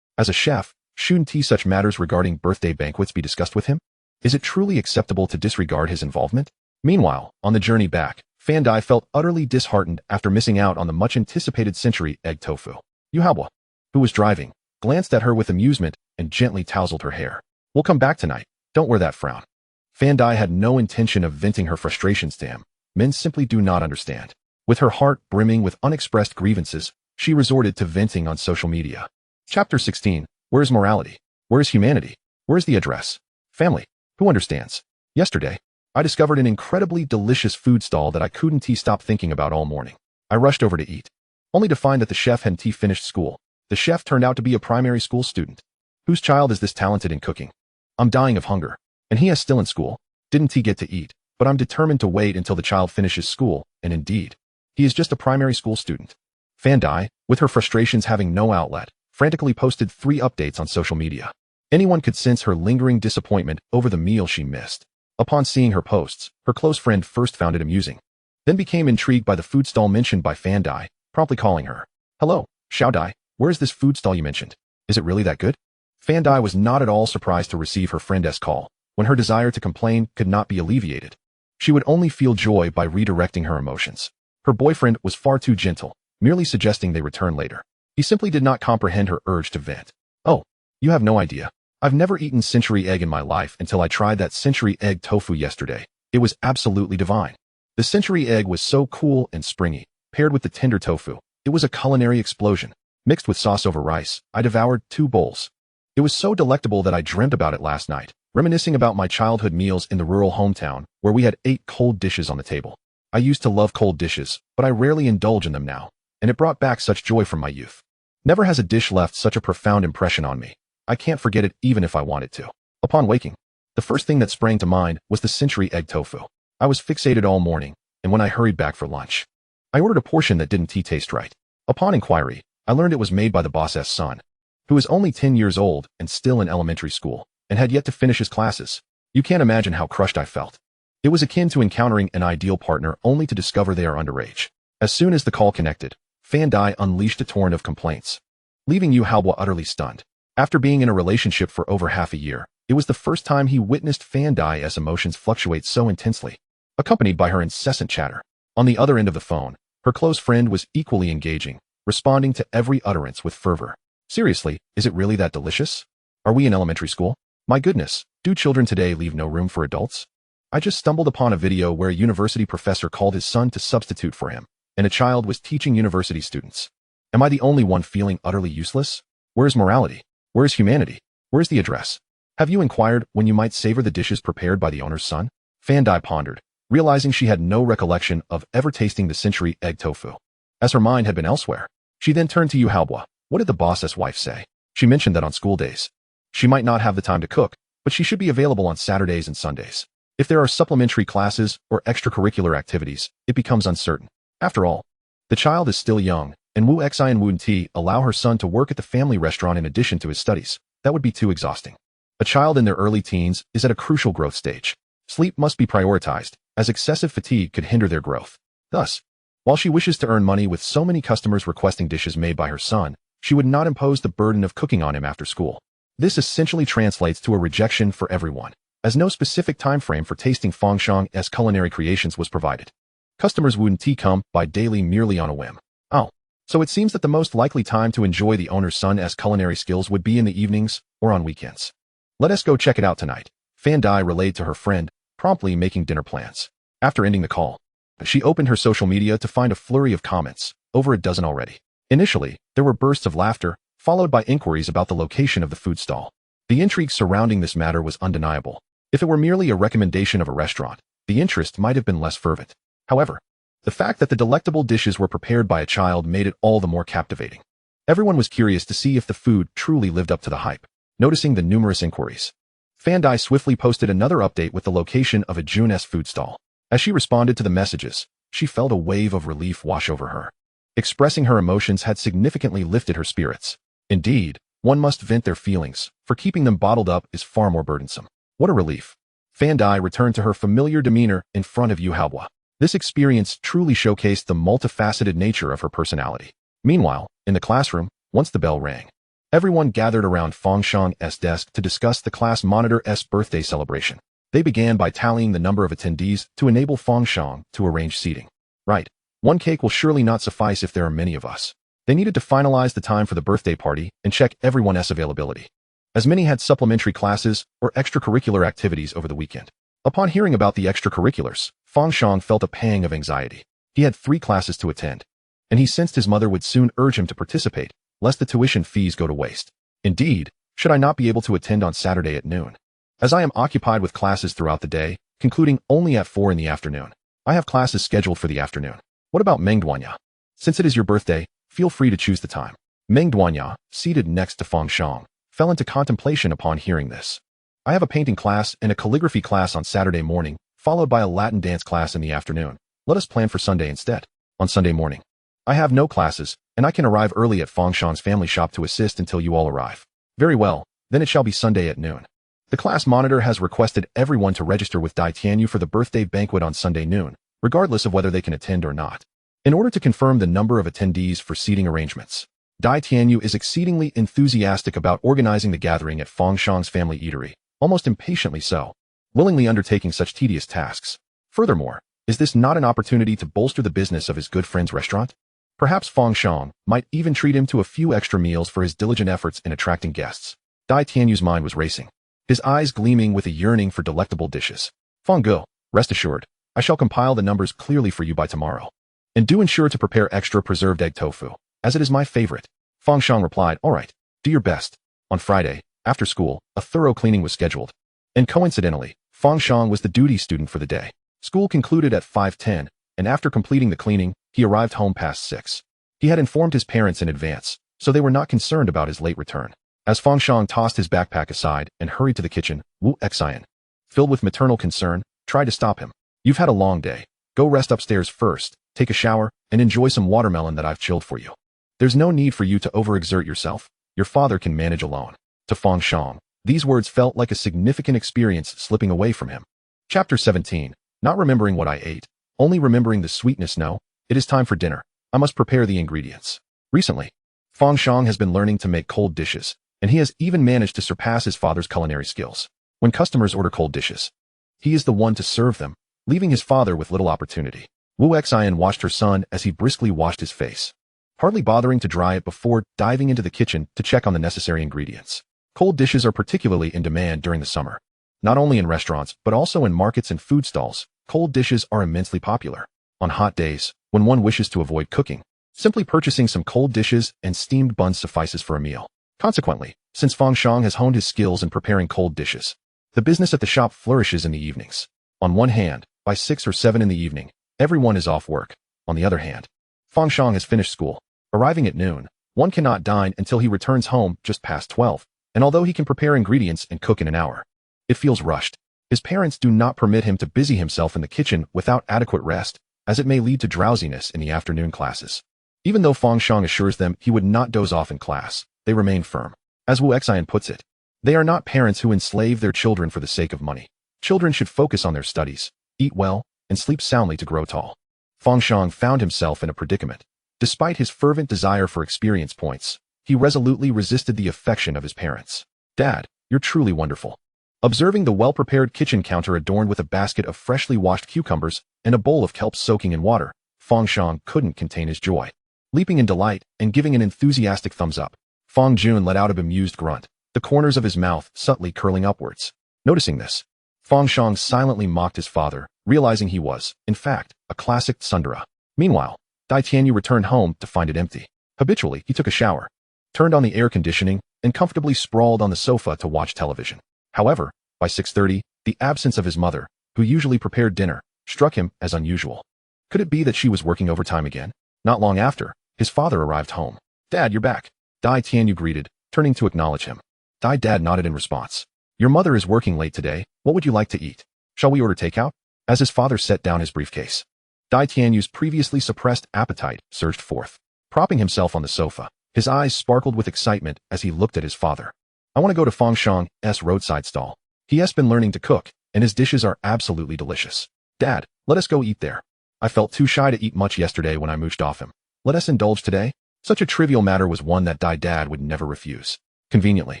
As a chef, shouldn't such matters regarding birthday banquets be discussed with him? Is it truly acceptable to disregard his involvement? Meanwhile, on the journey back, Fan Dai felt utterly disheartened after missing out on the much-anticipated century egg tofu. Yu Haobo, who was driving, glanced at her with amusement and gently tousled her hair. We'll come back tonight. Don't wear that frown. Fan Dai had no intention of venting her frustrations to him. Men simply do not understand. With her heart brimming with unexpressed grievances, she resorted to venting on social media. Chapter 16. Where's morality? Where's humanity? Where's the address? Family. Who understands? Yesterday, I discovered an incredibly delicious food stall that I couldn't stop thinking about all morning. I rushed over to eat, only to find that the chef hadn't finished school. The chef turned out to be a primary school student. Whose child is this talented in cooking? I'm dying of hunger. And he is still in school. Didn't he get to eat? But I'm determined to wait until the child finishes school, and indeed, he is just a primary school student. Fan Dai, with her frustrations having no outlet, frantically posted 3 updates on social media. Anyone could sense her lingering disappointment over the meal she missed. Upon seeing her posts, her close friend first found it amusing, then became intrigued by the food stall mentioned by Fan Dai, promptly calling her. Hello, Xiao Dai, where is this food stall you mentioned? Is it really that good? Fan Dai was not at all surprised to receive her friend's call. When her desire to complain could not be alleviated, she would only feel joy by redirecting her emotions. Her boyfriend was far too gentle, merely suggesting they return later. He simply did not comprehend her urge to vent. Oh, you have no idea. I've never eaten century egg in my life until I tried that century egg tofu yesterday. It was absolutely divine. The century egg was so cool and springy, paired with the tender tofu. It was a culinary explosion. Mixed with sauce over rice, I devoured 2 bowls. It was so delectable that I dreamt about it last night, reminiscing about my childhood meals in the rural hometown, where we had 8 cold dishes on the table. I used to love cold dishes, but I rarely indulge in them now. and it brought back such joy from my youth. Never has a dish left such a profound impression on me. I can't forget it even if I wanted to. Upon waking, the first thing that sprang to mind was the century egg tofu. I was fixated all morning, and when I hurried back for lunch, I ordered a portion that didn't taste right. Upon inquiry, I learned it was made by the boss's son, who was only 10 years old and still in elementary school, and had yet to finish his classes. You can't imagine how crushed I felt. It was akin to encountering an ideal partner only to discover they are underage. As soon as the call connected, Fan Dai unleashed a torrent of complaints, leaving Yu Haobo utterly stunned. After being in a relationship for over half a year, it was the first time he witnessed Fan Dai's emotions fluctuate so intensely, accompanied by her incessant chatter. On the other end of the phone, her close friend was equally engaging, responding to every utterance with fervor. Seriously, is it really that delicious? Are we in elementary school? My goodness, do children today leave no room for adults? I just stumbled upon a video where a university professor called his son to substitute for him, and a child was teaching university students. Am I the only one feeling utterly useless? Where's morality? Where's humanity? Where's the address? Have you inquired when you might savor the dishes prepared by the owner's son? Fan Dai pondered, realizing she had no recollection of ever tasting the century egg tofu, as her mind had been elsewhere. She then turned to Yu Haobo. What did the boss's wife say? She mentioned that on school days, she might not have the time to cook, but she should be available on Saturdays and Sundays. If there are supplementary classes or extracurricular activities, it becomes uncertain. After all, the child is still young, and Wu Xi and Wu Ti allow her son to work at the family restaurant in addition to his studies. That would be too exhausting. A child in their early teens is at a crucial growth stage. Sleep must be prioritized, as excessive fatigue could hinder their growth. Thus, while she wishes to earn money with so many customers requesting dishes made by her son, she would not impose the burden of cooking on him after school. This essentially translates to a rejection for everyone, as no specific time frame for tasting Fang Shang's culinary creations was provided. Customers wouldn't come by daily merely on a whim. Oh, so it seems that the most likely time to enjoy the owner's son's culinary skills would be in the evenings or on weekends. Let us go check it out tonight, Fan Dai relayed to her friend, promptly making dinner plans. After ending the call, she opened her social media to find a flurry of comments, over a dozen already. Initially, there were bursts of laughter, followed by inquiries about the location of the food stall. The intrigue surrounding this matter was undeniable. If it were merely a recommendation of a restaurant, the interest might have been less fervent. However, the fact that the delectable dishes were prepared by a child made it all the more captivating. Everyone was curious to see if the food truly lived up to the hype. Noticing the numerous inquiries, Fan Dai swiftly posted another update with the location of a June's food stall. As she responded to the messages, she felt a wave of relief wash over her. Expressing her emotions had significantly lifted her spirits. Indeed, one must vent their feelings, for keeping them bottled up is far more burdensome. What a relief. Fan Dai returned to her familiar demeanor in front of Yu Haobo. This experience truly showcased the multifaceted nature of her personality. Meanwhile, in the classroom, once the bell rang, everyone gathered around Fang Shang's desk to discuss the class monitor's birthday celebration. They began by tallying the number of attendees to enable Fang Shang to arrange seating. Right, one cake will surely not suffice if there are many of us. They needed to finalize the time for the birthday party and check everyone's availability, as many had supplementary classes or extracurricular activities over the weekend. Upon hearing about the extracurriculars, Fang Shang felt a pang of anxiety. He had 3 classes to attend, and he sensed his mother would soon urge him to participate, lest the tuition fees go to waste. Indeed, should I not be able to attend on Saturday at noon? As I am occupied with classes throughout the day, concluding only at 4 in the afternoon, I have classes scheduled for the afternoon. What about Meng Duanya? Since it is your birthday, feel free to choose the time. Meng Duanya, seated next to Fang Shang, fell into contemplation upon hearing this. I have a painting class and a calligraphy class on Saturday morning, followed by a Latin dance class in the afternoon. Let us plan for Sunday instead. On Sunday morning, I have no classes, and I can arrive early at Fang Shang's family shop to assist until you all arrive. Very well, then it shall be Sunday at noon. The class monitor has requested everyone to register with Dai Tianyu for the birthday banquet on Sunday noon, regardless of whether they can attend or not. In order to confirm the number of attendees for seating arrangements, Dai Tianyu is exceedingly enthusiastic about organizing the gathering at Fang Shang's family eatery, almost impatiently so, willingly undertaking such tedious tasks. Furthermore, is this not an opportunity to bolster the business of his good friend's restaurant? Perhaps Fang Shang might even treat him to a few extra meals for his diligent efforts in attracting guests. Dai Tianyu's mind was racing, his eyes gleaming with a yearning for delectable dishes. Fang Ge, rest assured, I shall compile the numbers clearly for you by tomorrow. And do ensure to prepare extra preserved egg tofu, as it is my favorite. Fang Shang replied, all right, do your best. On Friday, after school, a thorough cleaning was scheduled. And coincidentally, Fang Shang was the duty student for the day. School concluded at 5:10, and after completing the cleaning, he arrived home past 6. He had informed his parents in advance, so they were not concerned about his late return. As Fang Shang tossed his backpack aside and hurried to the kitchen, Wu Xian, filled with maternal concern, tried to stop him. You've had a long day. Go rest upstairs first, take a shower, and enjoy some watermelon that I've chilled for you. There's no need for you to overexert yourself. Your father can manage alone. To Fang Shang, these words felt like a significant experience slipping away from him. Chapter 17. Not remembering what I ate, only remembering the sweetness. No, it is time for dinner. I must prepare the ingredients. Recently, Fang Shang has been learning to make cold dishes, and he has even managed to surpass his father's culinary skills. When customers order cold dishes, he is the one to serve them, leaving his father with little opportunity. Wu Xian watched her son as he briskly washed his face, hardly bothering to dry it before diving into the kitchen to check on the necessary ingredients. Cold dishes are particularly in demand during the summer. Not only in restaurants, but also in markets and food stalls, cold dishes are immensely popular. On hot days, when one wishes to avoid cooking, simply purchasing some cold dishes and steamed buns suffices for a meal. Consequently, since Fang Shang has honed his skills in preparing cold dishes, the business at the shop flourishes in the evenings. On one hand, by 6 or 7 in the evening, everyone is off work. On the other hand, Fang Shang has finished school. Arriving at noon, one cannot dine until he returns home just past 12, and although he can prepare ingredients and cook in an hour, it feels rushed. His parents do not permit him to busy himself in the kitchen without adequate rest, as it may lead to drowsiness in the afternoon classes. Even though Fang Shang assures them he would not doze off in class, they remain firm. As Wu Xian puts it, they are not parents who enslave their children for the sake of money. Children should focus on their studies, eat well, and sleep soundly to grow tall. Fang Shang found himself in a predicament. Despite his fervent desire for experience points, he resolutely resisted the affection of his parents. Dad, you're truly wonderful. Observing the well-prepared kitchen counter adorned with a basket of freshly washed cucumbers and a bowl of kelp soaking in water, Fang Shang couldn't contain his joy. Leaping in delight and giving an enthusiastic thumbs up, Fang Jun let out a bemused grunt, the corners of his mouth subtly curling upwards. Noticing this, Fang Shang silently mocked his father, realizing he was, in fact, a classic tsundere. Meanwhile, Dai Tianyu returned home to find it empty. Habitually, he took a shower, turned on the air conditioning, and comfortably sprawled on the sofa to watch television. However, by 6:30, the absence of his mother, who usually prepared dinner, struck him as unusual. Could it be that she was working overtime again? Not long after, his father arrived home. Dad, you're back. Dai Tianyu greeted, turning to acknowledge him. Dad nodded in response. Your mother is working late today. What would you like to eat? Shall we order takeout? As his father set down his briefcase, Dai Tianyu's previously suppressed appetite surged forth. Propping himself on the sofa, his eyes sparkled with excitement as he looked at his father. I want to go to Fang Shang's roadside stall. He has been learning to cook, and his dishes are absolutely delicious. Dad, let us go eat there. I felt too shy to eat much yesterday when I mooched off him. Let us indulge today? Such a trivial matter was one that Dad would never refuse. Conveniently,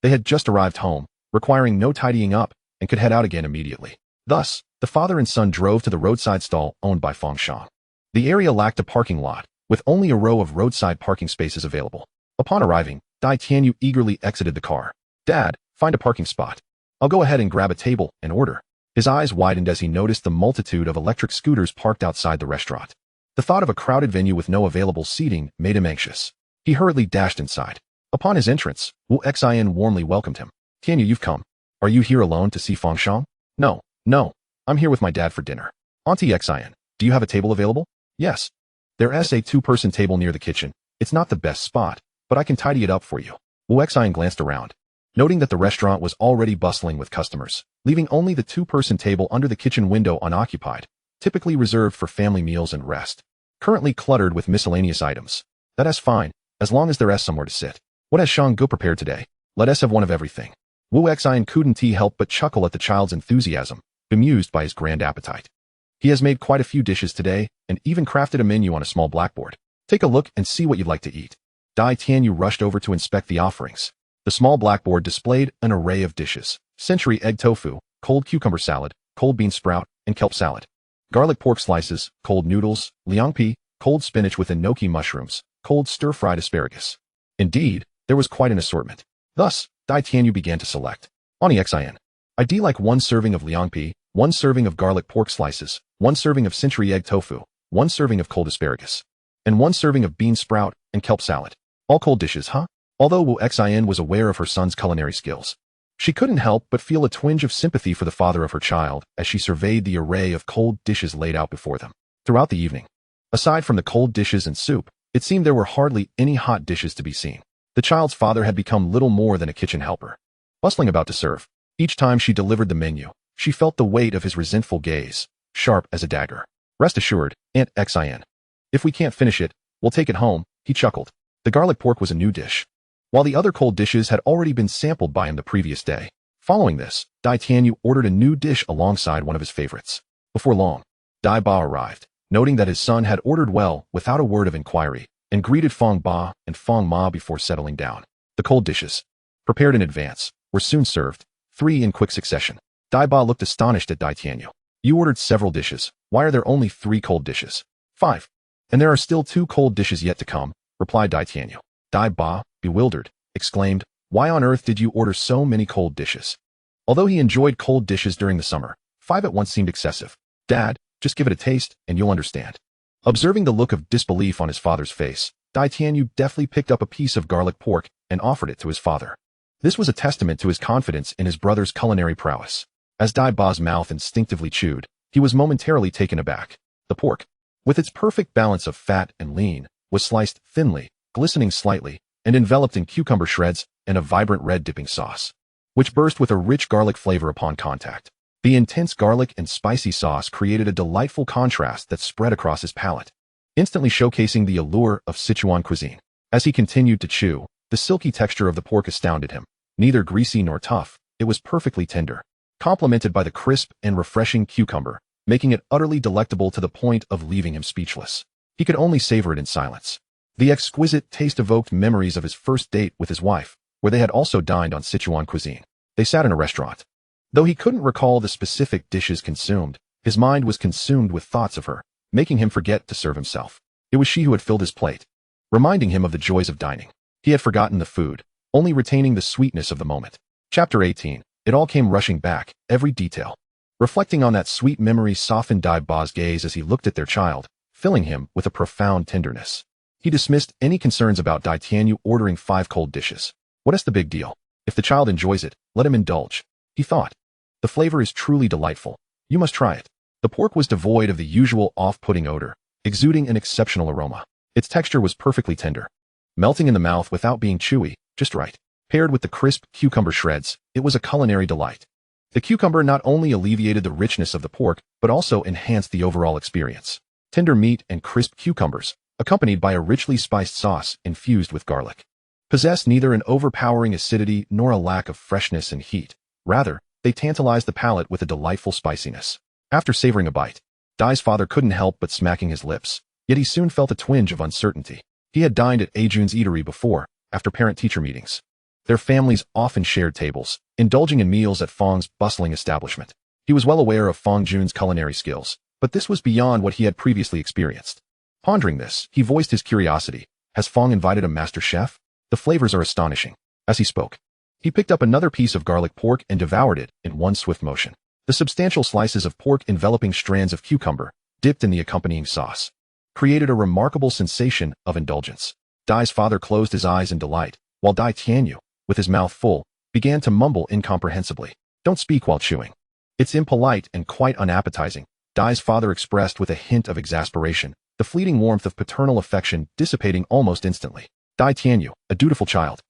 they had just arrived home, requiring no tidying up, and could head out again immediately. Thus, the father and son drove to the roadside stall owned by Fang Shang. The area lacked a parking lot, with only a row of roadside parking spaces available. Upon arriving, Dai Tianyu eagerly exited the car. Dad, find a parking spot. I'll go ahead and grab a table and order. His eyes widened as he noticed the multitude of electric scooters parked outside the restaurant. The thought of a crowded venue with no available seating made him anxious. He hurriedly dashed inside. Upon his entrance, Wu Xian warmly welcomed him. Tianyu, you've come. Are you here alone to see Fang Shang? No. I'm here with my dad for dinner. Auntie Xian, do you have a table available? Yes. There's a 2-person table near the kitchen. It's not the best spot, but I can tidy it up for you. Wu Xian glanced around, noting that the restaurant was already bustling with customers, leaving only the 2-person table under the kitchen window unoccupied, typically reserved for family meals and rest. Currently cluttered with miscellaneous items. That's fine, as long as there's somewhere to sit. What has Shang Gu prepared today? Let us have one of everything. Wu Xian couldn't help but chuckle at the child's enthusiasm, bemused by his grand appetite. He has made quite a few dishes today, and even crafted a menu on a small blackboard. Take a look and see what you'd like to eat. Dai Tianyu rushed over to inspect the offerings. The small blackboard displayed an array of dishes: century egg tofu, cold cucumber salad, cold bean sprout, and kelp salad, garlic pork slices, cold noodles, liang pi, cold spinach with enoki mushrooms, cold stir-fried asparagus. Indeed, there was quite an assortment. Thus, Dai Tianyu began to select. Auntie Xian, I'd like 1 serving of liang pi, 1 serving of garlic pork slices, 1 serving of century egg tofu, 1 serving of cold asparagus, and 1 serving of bean sprout and kelp salad. All cold dishes, huh? Although Wu Xian was aware of her son's culinary skills, she couldn't help but feel a twinge of sympathy for the father of her child as she surveyed the array of cold dishes laid out before them. Throughout the evening, aside from the cold dishes and soup, It seemed there were hardly any hot dishes to be seen. The child's father had become little more than a kitchen helper, bustling about to serve. Each time she delivered the menu, she felt the weight of his resentful gaze, sharp as a dagger. Rest assured, Aunt Xin. If we can't finish it, we'll take it home, he chuckled. The garlic pork was a new dish, while the other cold dishes had already been sampled by him the previous day. Following this, Dai Tianyu ordered a new dish alongside one of his favorites. Before long, Dai Ba arrived, noting that his son had ordered well without a word of inquiry, and greeted Fang Ba and Fang Ma before settling down. The cold dishes, prepared in advance, were soon served, 3 in quick succession. Dai Ba looked astonished at Dai Tianyu. You ordered several dishes. Why are there only 3 cold dishes? 5. And there are still 2 cold dishes yet to come, replied Dai Tianyu. Dai Ba, bewildered, exclaimed, why on earth did you order so many cold dishes? Although he enjoyed cold dishes during the summer, 5 at once seemed excessive. Dad, just give it a taste, and you'll understand. Observing the look of disbelief on his father's face, Dai Tianyu deftly picked up a piece of garlic pork and offered it to his father. This was a testament to his confidence in his brother's culinary prowess. As Dai Ba's mouth instinctively chewed, he was momentarily taken aback. The pork, with its perfect balance of fat and lean, was sliced thinly, glistening slightly, and enveloped in cucumber shreds and a vibrant red dipping sauce, which burst with a rich garlic flavor upon contact. The intense garlic and spicy sauce created a delightful contrast that spread across his palate, instantly showcasing the allure of Sichuan cuisine. As he continued to chew, the silky texture of the pork astounded him. Neither greasy nor tough, it was perfectly tender, complemented by the crisp and refreshing cucumber, making it utterly delectable to the point of leaving him speechless. He could only savor it in silence. The exquisite taste evoked memories of his first date with his wife, where they had also dined on Sichuan cuisine. They sat in a restaurant. Though he couldn't recall the specific dishes consumed, his mind was consumed with thoughts of her, making him forget to serve himself. It was she who had filled his plate, reminding him of the joys of dining. He had forgotten the food, only retaining the sweetness of the moment. Chapter 18. It all came rushing back, every detail. Reflecting on that sweet memory softened Dai Ba's gaze as he looked at their child, filling him with a profound tenderness. He dismissed any concerns about Dai Tianyu ordering 5 cold dishes. What is the big deal? If the child enjoys it, let him indulge, he thought. The flavor is truly delightful. You must try it. The pork was devoid of the usual off-putting odor, exuding an exceptional aroma. Its texture was perfectly tender, melting in the mouth without being chewy, just right. Paired with the crisp cucumber shreds, it was a culinary delight. The cucumber not only alleviated the richness of the pork, but also enhanced the overall experience. Tender meat and crisp cucumbers, accompanied by a richly spiced sauce infused with garlic, possessed neither an overpowering acidity nor a lack of freshness and heat. Rather, they tantalized the palate with a delightful spiciness. After savoring a bite, Dai's father couldn't help but smacking his lips, yet he soon felt a twinge of uncertainty. He had dined at Ajun's eatery before, after parent-teacher meetings. Their families often shared tables, indulging in meals at Fang's bustling establishment. He was well aware of Fang Jun's culinary skills, but this was beyond what he had previously experienced. Pondering this, he voiced his curiosity. Has Fang invited a master chef? The flavors are astonishing. As he spoke, he picked up another piece of garlic pork and devoured it in one swift motion. The substantial slices of pork enveloping strands of cucumber, dipped in the accompanying sauce, created a remarkable sensation of indulgence. Dai's father closed his eyes in delight, while Dai Tianyu, with his mouth full, began to mumble incomprehensibly. Don't speak while chewing. It's impolite and quite unappetizing, Dai's father expressed with a hint of exasperation, the fleeting warmth of paternal affection dissipating almost instantly. Dai Tianyu, a dutiful child,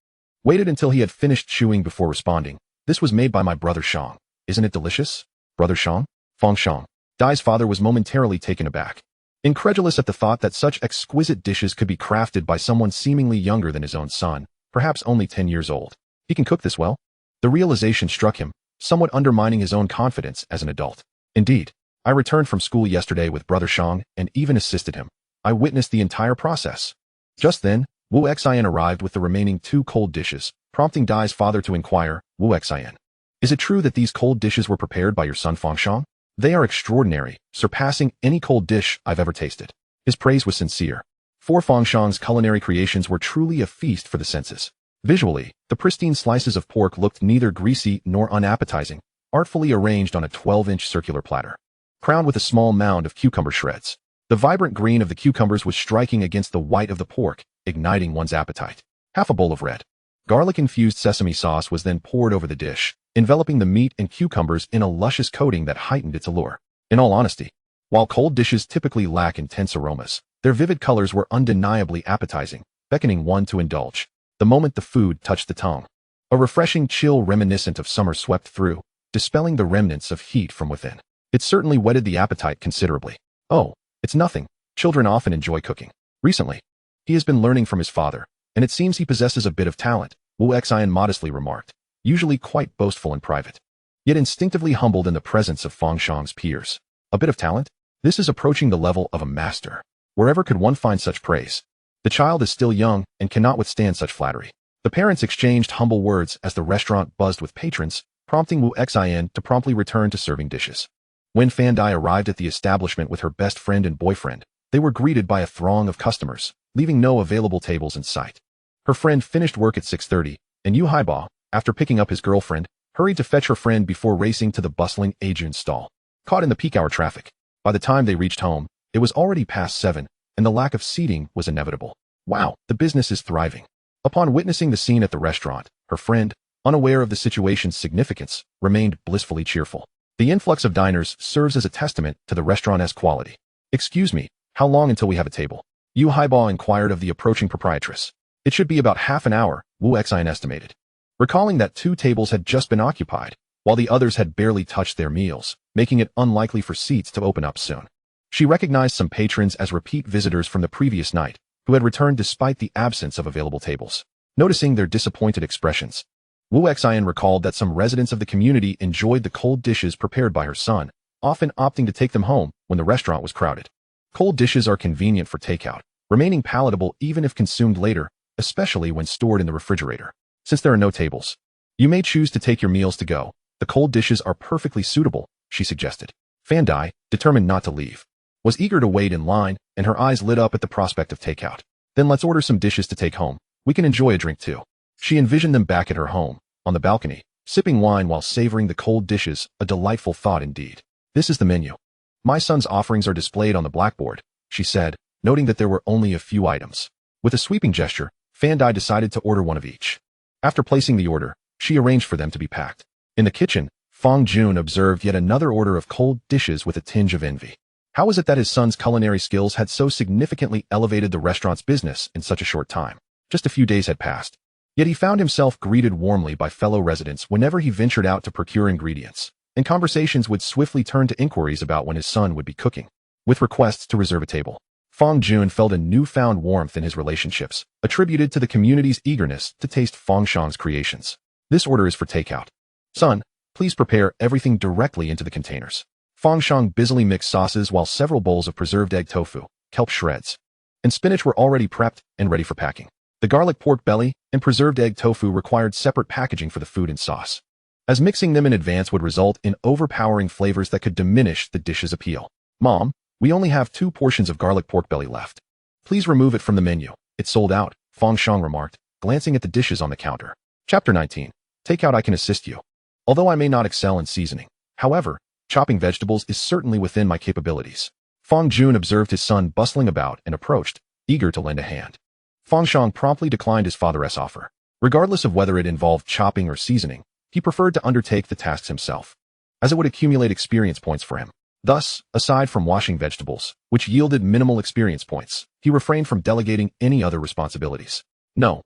waited until he had finished chewing before responding. This was made by my brother Shang. Isn't it delicious? Brother Shang? Fang Shang. Dai's father was momentarily taken aback, incredulous at the thought that such exquisite dishes could be crafted by someone seemingly younger than his own son, perhaps only 10 years old. He can cook this well? The realization struck him, somewhat undermining his own confidence as an adult. Indeed, I returned from school yesterday with Brother Shang and even assisted him. I witnessed the entire process. Just then, Wu Xian arrived with the remaining 2 cold dishes, prompting Dai's father to inquire, Wu Xian, is it true that these cold dishes were prepared by your son Fang Shang? They are extraordinary, surpassing any cold dish I've ever tasted. His praise was sincere. For Fang Shang's culinary creations were truly a feast for the senses. Visually, the pristine slices of pork looked neither greasy nor unappetizing, artfully arranged on a 12-inch circular platter, crowned with a small mound of cucumber shreds. The vibrant green of the cucumbers was striking against the white of the pork, igniting one's appetite. Half a bowl of red, garlic-infused sesame sauce was then poured over the dish, enveloping the meat and cucumbers in a luscious coating that heightened its allure. In all honesty, while cold dishes typically lack intense aromas, Their vivid colors were undeniably appetizing, beckoning one to indulge. The moment the food touched the tongue, a refreshing chill reminiscent of summer swept through, dispelling the remnants of heat from within. It certainly whetted the appetite considerably. Oh, it's nothing. Children often enjoy cooking. Recently, he has been learning from his father, and it seems he possesses a bit of talent, Wu Xian modestly remarked, usually quite boastful in private, yet instinctively humbled in the presence of Fang Shang's peers. A bit of talent? This is approaching the level of a master. Wherever could one find such praise? The child is still young and cannot withstand such flattery. The parents exchanged humble words as the restaurant buzzed with patrons, prompting Wu Xian to promptly return to serving dishes. When Fan Dai arrived at the establishment with her best friend and boyfriend, they were greeted by a throng of customers, leaving no available tables in sight. Her friend finished work at 6:30, and Yu Haiba, after picking up his girlfriend, hurried to fetch her friend before racing to the bustling Ajun stall. Caught in the peak hour traffic, by the time they reached home, it was already past 7, and the lack of seating was inevitable. Wow, the business is thriving. Upon witnessing the scene at the restaurant, her friend, unaware of the situation's significance, remained blissfully cheerful. The influx of diners serves as a testament to the restaurant's quality. Excuse me, how long until we have a table? Yu Haiba inquired of the approaching proprietress. It should be about half an hour, Wu Xian estimated. Recalling that 2 tables had just been occupied, while the others had barely touched their meals, making it unlikely for seats to open up soon. She recognized some patrons as repeat visitors from the previous night, who had returned despite the absence of available tables. Noticing their disappointed expressions, Wu Xian recalled that some residents of the community enjoyed the cold dishes prepared by her son, often opting to take them home when the restaurant was crowded. Cold dishes are convenient for takeout, remaining palatable even if consumed later, especially when stored in the refrigerator. Since there are no tables, you may choose to take your meals to go. The cold dishes are perfectly suitable, she suggested. Fan Dai, determined not to leave, was eager to wait in line, and her eyes lit up at the prospect of takeout. Then let's order some dishes to take home. We can enjoy a drink too. She envisioned them back at her home, on the balcony, sipping wine while savoring the cold dishes, a delightful thought indeed. This is the menu. My son's offerings are displayed on the blackboard, she said, noting that there were only a few items. With a sweeping gesture, Fan Dai decided to order one of each. After placing the order, she arranged for them to be packed. In the kitchen, Fang Jun observed yet another order of cold dishes with a tinge of envy. How was it that his son's culinary skills had so significantly elevated the restaurant's business in such a short time? Just a few days had passed, yet he found himself greeted warmly by fellow residents whenever he ventured out to procure ingredients, and conversations would swiftly turn to inquiries about when his son would be cooking. With requests to reserve a table, Fang Jun felt a newfound warmth in his relationships, attributed to the community's eagerness to taste Fang Shang's creations. This order is for takeout. Son, please prepare everything directly into the containers. Fang Shang busily mixed sauces while several bowls of preserved egg tofu, kelp shreds, and spinach were already prepped and ready for packing. The garlic pork belly and preserved egg tofu required separate packaging for the food and sauce, as mixing them in advance would result in overpowering flavors that could diminish the dish's appeal. Mom, we only have 2 portions of garlic pork belly left. Please remove it from the menu. It's sold out, Fang Shang remarked, glancing at the dishes on the counter. Chapter 19. Takeout. I can assist you. Although I may not excel in seasoning, however, chopping vegetables is certainly within my capabilities. Fang Jun observed his son bustling about and approached, eager to lend a hand. Fang Shang promptly declined his father's offer. Regardless of whether it involved chopping or seasoning, he preferred to undertake the tasks himself, as it would accumulate experience points for him. Thus, aside from washing vegetables, which yielded minimal experience points, he refrained from delegating any other responsibilities. No,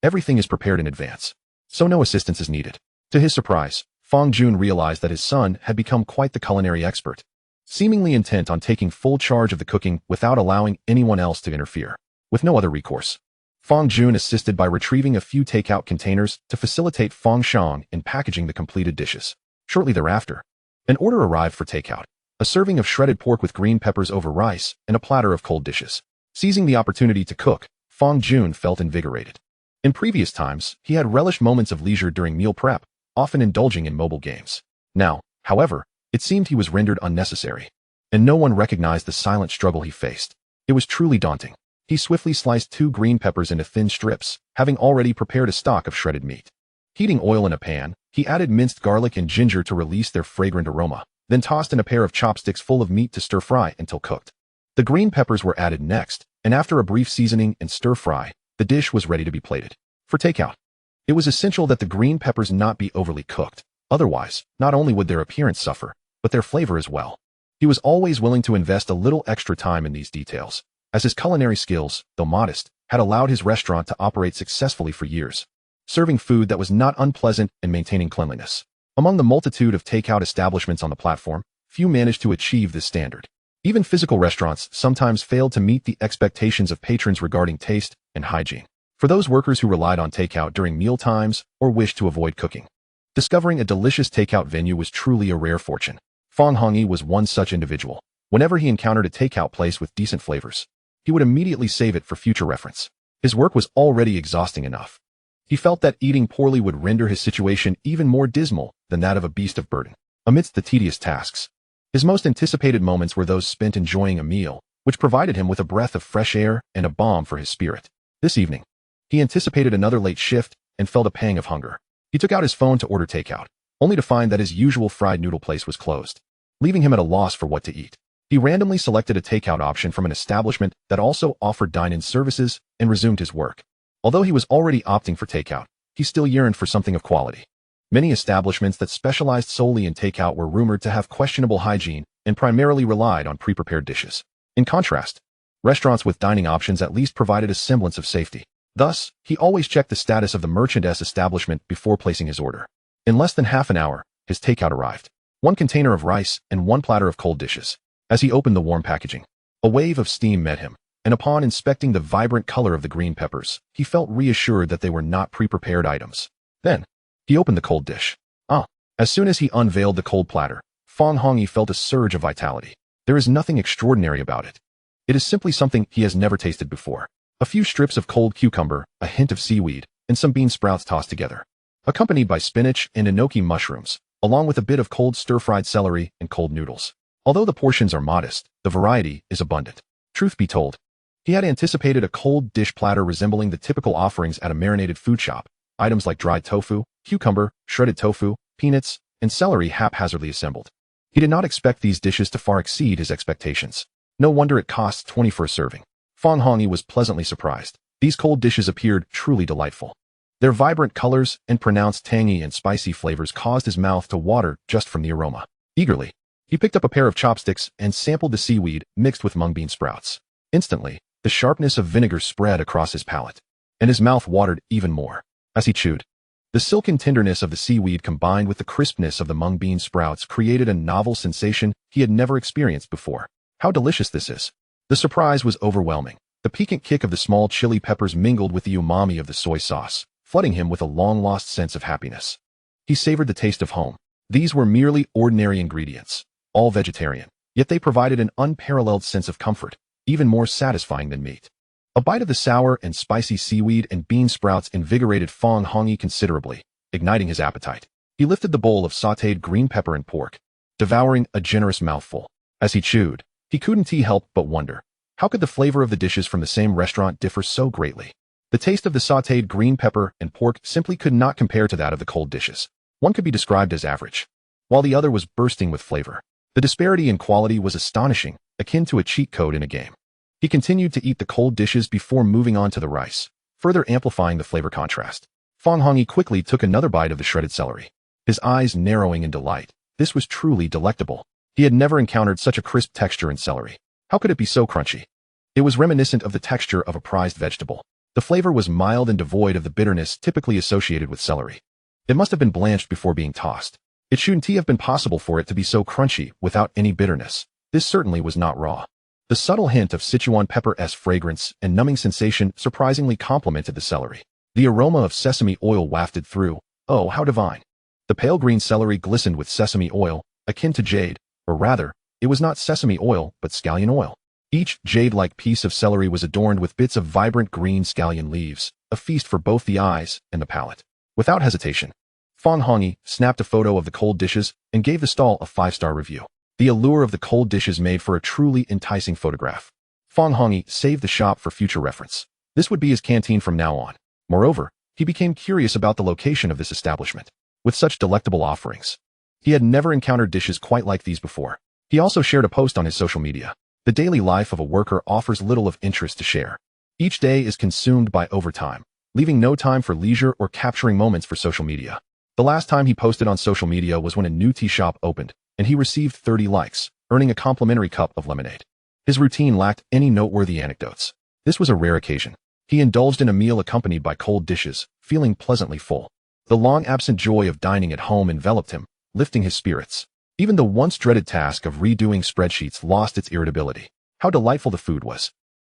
everything is prepared in advance, so no assistance is needed. To his surprise, Fang Jun realized that his son had become quite the culinary expert, seemingly intent on taking full charge of the cooking without allowing anyone else to interfere. With no other recourse, Fang Jun assisted by retrieving a few takeout containers to facilitate Fang Shang in packaging the completed dishes. Shortly thereafter, an order arrived for takeout, a serving of shredded pork with green peppers over rice and a platter of cold dishes. Seizing the opportunity to cook, Fang Jun felt invigorated. In previous times, he had relished moments of leisure during meal prep, often indulging in mobile games. Now, however, it seemed he was rendered unnecessary, and no one recognized the silent struggle he faced. It was truly daunting. He swiftly sliced 2 green peppers into thin strips, having already prepared a stock of shredded meat. Heating oil in a pan, he added minced garlic and ginger to release their fragrant aroma, then tossed in a pair of chopsticks full of meat to stir-fry until cooked. The green peppers were added next, and after a brief seasoning and stir-fry, the dish was ready to be plated. For takeout, it was essential that the green peppers not be overly cooked. Otherwise, not only would their appearance suffer, but their flavor as well. He was always willing to invest a little extra time in these details, as his culinary skills, though modest, had allowed his restaurant to operate successfully for years, serving food that was not unpleasant and maintaining cleanliness. Among the multitude of takeout establishments on the platform, few managed to achieve this standard. Even physical restaurants sometimes failed to meet the expectations of patrons regarding taste and hygiene. For those workers who relied on takeout during meal times or wished to avoid cooking, discovering a delicious takeout venue was truly a rare fortune. Fang Shang was one such individual. Whenever he encountered a takeout place with decent flavors, he would immediately save it for future reference. His work was already exhausting enough. He felt that eating poorly would render his situation even more dismal than that of a beast of burden. Amidst the tedious tasks, his most anticipated moments were those spent enjoying a meal, which provided him with a breath of fresh air and a balm for his spirit. This evening, he anticipated another late shift and felt a pang of hunger. He took out his phone to order takeout, only to find that his usual fried noodle place was closed, leaving him at a loss for what to eat. He randomly selected a takeout option from an establishment that also offered dine-in services and resumed his work. Although he was already opting for takeout, he still yearned for something of quality. Many establishments that specialized solely in takeout were rumored to have questionable hygiene and primarily relied on pre-prepared dishes. In contrast, restaurants with dining options at least provided a semblance of safety. Thus, he always checked the status of the merchandise establishment before placing his order. In less than half an hour, his takeout arrived. 1 container of rice and 1 platter of cold dishes. As he opened the warm packaging, a wave of steam met him, and upon inspecting the vibrant color of the green peppers, he felt reassured that they were not pre-prepared items. Then, he opened the cold dish. As soon as he unveiled the cold platter, Fang Shang felt a surge of vitality. There is nothing extraordinary about it. It is simply something he has never tasted before. A few strips of cold cucumber, a hint of seaweed, and some bean sprouts tossed together, accompanied by spinach and enoki mushrooms, along with a bit of cold stir-fried celery and cold noodles. Although the portions are modest, the variety is abundant. Truth be told, he had anticipated a cold dish platter resembling the typical offerings at a marinated food shop, items like dried tofu, cucumber, shredded tofu, peanuts, and celery haphazardly assembled. He did not expect these dishes to far exceed his expectations. No wonder it costs 20 for a serving. Fang Shang was pleasantly surprised. These cold dishes appeared truly delightful. Their vibrant colors and pronounced tangy and spicy flavors caused his mouth to water just from the aroma. Eagerly, he picked up a pair of chopsticks and sampled the seaweed mixed with mung bean sprouts. Instantly, the sharpness of vinegar spread across his palate, and his mouth watered even more. As he chewed, the silken tenderness of the seaweed combined with the crispness of the mung bean sprouts created a novel sensation he had never experienced before. How delicious this is! The surprise was overwhelming. The piquant kick of the small chili peppers mingled with the umami of the soy sauce, flooding him with a long-lost sense of happiness. He savored the taste of home. These were merely ordinary ingredients, all vegetarian, yet they provided an unparalleled sense of comfort, even more satisfying than meat. A bite of the sour and spicy seaweed and bean sprouts invigorated Fang Shang considerably, igniting his appetite. He lifted the bowl of sautéed green pepper and pork, devouring a generous mouthful. As he chewed, he couldn't help but wonder, how could the flavor of the dishes from the same restaurant differ so greatly? The taste of the sautéed green pepper and pork simply could not compare to that of the cold dishes. One could be described as average, while the other was bursting with flavor. The disparity in quality was astonishing, akin to a cheat code in a game. He continued to eat the cold dishes before moving on to the rice, further amplifying the flavor contrast. Fang Shang quickly took another bite of the shredded celery, his eyes narrowing in delight. This was truly delectable. He had never encountered such a crisp texture in celery. How could it be so crunchy? It was reminiscent of the texture of a prized vegetable. The flavor was mild and devoid of the bitterness typically associated with celery. It must have been blanched before being tossed. It shouldn't have been possible for it to be so crunchy without any bitterness. This certainly was not raw. The subtle hint of Sichuan pepper's fragrance and numbing sensation surprisingly complemented the celery. The aroma of sesame oil wafted through. Oh, how divine! The pale green celery glistened with sesame oil, akin to jade, or rather, it was not sesame oil, but scallion oil. Each jade-like piece of celery was adorned with bits of vibrant green scallion leaves, a feast for both the eyes and the palate. Without hesitation, Fang Shang snapped a photo of the cold dishes and gave the stall a 5-star review. The allure of the cold dishes made for a truly enticing photograph. Fang Shang saved the shop for future reference. This would be his canteen from now on. Moreover, he became curious about the location of this establishment. With such delectable offerings, he had never encountered dishes quite like these before. He also shared a post on his social media. The daily life of a worker offers little of interest to share. Each day is consumed by overtime, leaving no time for leisure or capturing moments for social media. The last time he posted on social media was when a new tea shop opened, and he received 30 likes, earning a complimentary cup of lemonade. His routine lacked any noteworthy anecdotes. This was a rare occasion. He indulged in a meal accompanied by cold dishes, feeling pleasantly full. The long-absent joy of dining at home enveloped him, lifting his spirits. Even the once-dreaded task of redoing spreadsheets lost its irritability. How delightful the food was.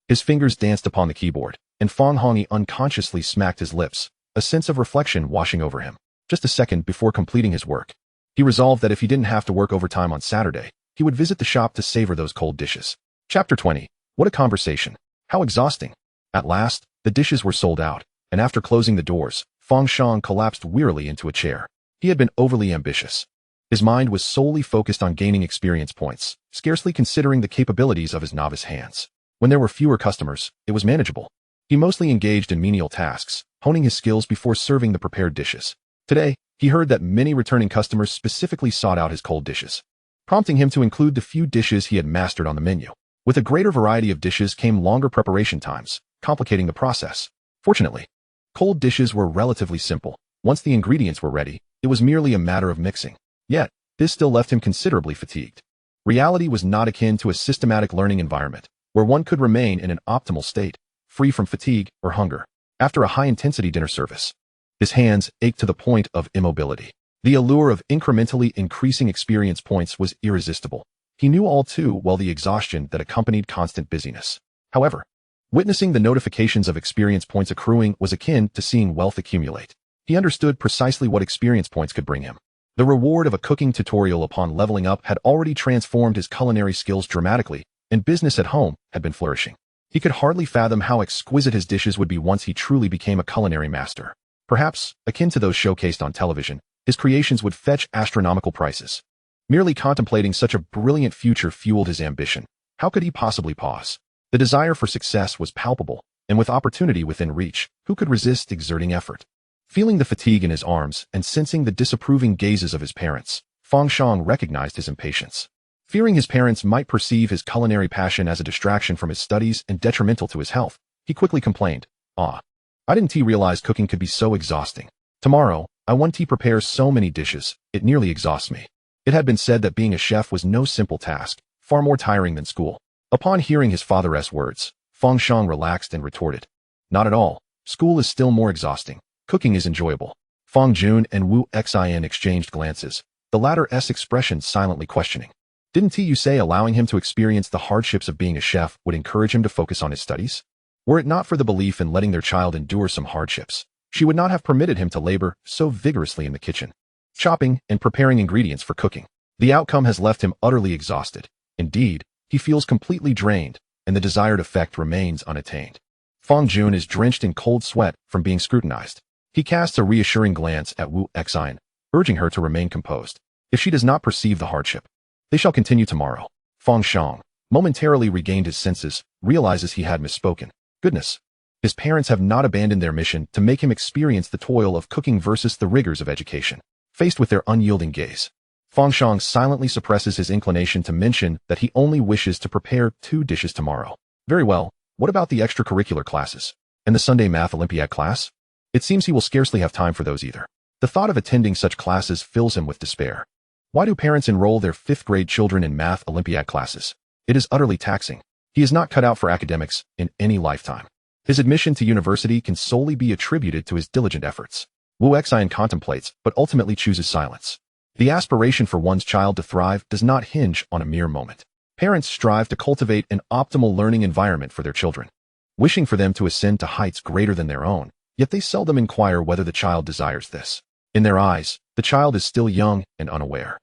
His fingers danced upon the keyboard, and Fang Hongi unconsciously smacked his lips, a sense of reflection washing over him. Just a second before completing his work, he resolved that if he didn't have to work overtime on Saturday, he would visit the shop to savor those cold dishes. Chapter 20. What a conversation. How exhausting. At last, the dishes were sold out, and after closing the doors, Fang Shang collapsed wearily into a chair. He had been overly ambitious. His mind was solely focused on gaining experience points, scarcely considering the capabilities of his novice hands. When there were fewer customers, it was manageable. He mostly engaged in menial tasks, honing his skills before serving the prepared dishes. Today, he heard that many returning customers specifically sought out his cold dishes, prompting him to include the few dishes he had mastered on the menu. With a greater variety of dishes came longer preparation times, complicating the process. Fortunately, cold dishes were relatively simple. Once the ingredients were ready, it was merely a matter of mixing. Yet, this still left him considerably fatigued. Reality was not akin to a systematic learning environment, where one could remain in an optimal state, free from fatigue or hunger. After a high-intensity dinner service, his hands ached to the point of immobility. The allure of incrementally increasing experience points was irresistible. He knew all too well the exhaustion that accompanied constant busyness. However, witnessing the notifications of experience points accruing was akin to seeing wealth accumulate. He understood precisely what experience points could bring him. The reward of a cooking tutorial upon leveling up had already transformed his culinary skills dramatically, and business at home had been flourishing. He could hardly fathom how exquisite his dishes would be once he truly became a culinary master. Perhaps, akin to those showcased on television, his creations would fetch astronomical prices. Merely contemplating such a brilliant future fueled his ambition. How could he possibly pause? The desire for success was palpable, and with opportunity within reach, who could resist exerting effort? Feeling the fatigue in his arms and sensing the disapproving gazes of his parents, Fang Shang recognized his impatience. Fearing his parents might perceive his culinary passion as a distraction from his studies and detrimental to his health, he quickly complained, I didn't realize cooking could be so exhausting. Tomorrow, I want to prepare so many dishes, it nearly exhausts me. It had been said that being a chef was no simple task, far more tiring than school. Upon hearing his father's words, Fang Shang relaxed and retorted, Not at all. School is still more exhausting. Cooking is enjoyable. Fang Jun and Wu Xin exchanged glances, the latter's expression silently questioning. Didn't you say allowing him to experience the hardships of being a chef would encourage him to focus on his studies? Were it not for the belief in letting their child endure some hardships, she would not have permitted him to labor so vigorously in the kitchen, chopping and preparing ingredients for cooking. The outcome has left him utterly exhausted. Indeed, he feels completely drained, and the desired effect remains unattained. Fang Jun is drenched in cold sweat from being scrutinized. He casts a reassuring glance at Wu Xin, urging her to remain composed. If she does not perceive the hardship, they shall continue tomorrow. Fang Shang, momentarily regained his senses, realizes he had misspoken. Goodness. His parents have not abandoned their mission to make him experience the toil of cooking versus the rigors of education. Faced with their unyielding gaze, Fang Shang silently suppresses his inclination to mention that he only wishes to prepare 2 dishes tomorrow. Very well, what about the extracurricular classes? And the Sunday Math Olympiad class? It seems he will scarcely have time for those either. The thought of attending such classes fills him with despair. Why do parents enroll their 5th-grade children in Math Olympiad classes? It is utterly taxing. He is not cut out for academics in any lifetime. His admission to university can solely be attributed to his diligent efforts. Wu Xin contemplates, but ultimately chooses silence. The aspiration for one's child to thrive does not hinge on a mere moment. Parents strive to cultivate an optimal learning environment for their children, wishing for them to ascend to heights greater than their own, yet they seldom inquire whether the child desires this. In their eyes, the child is still young and unaware.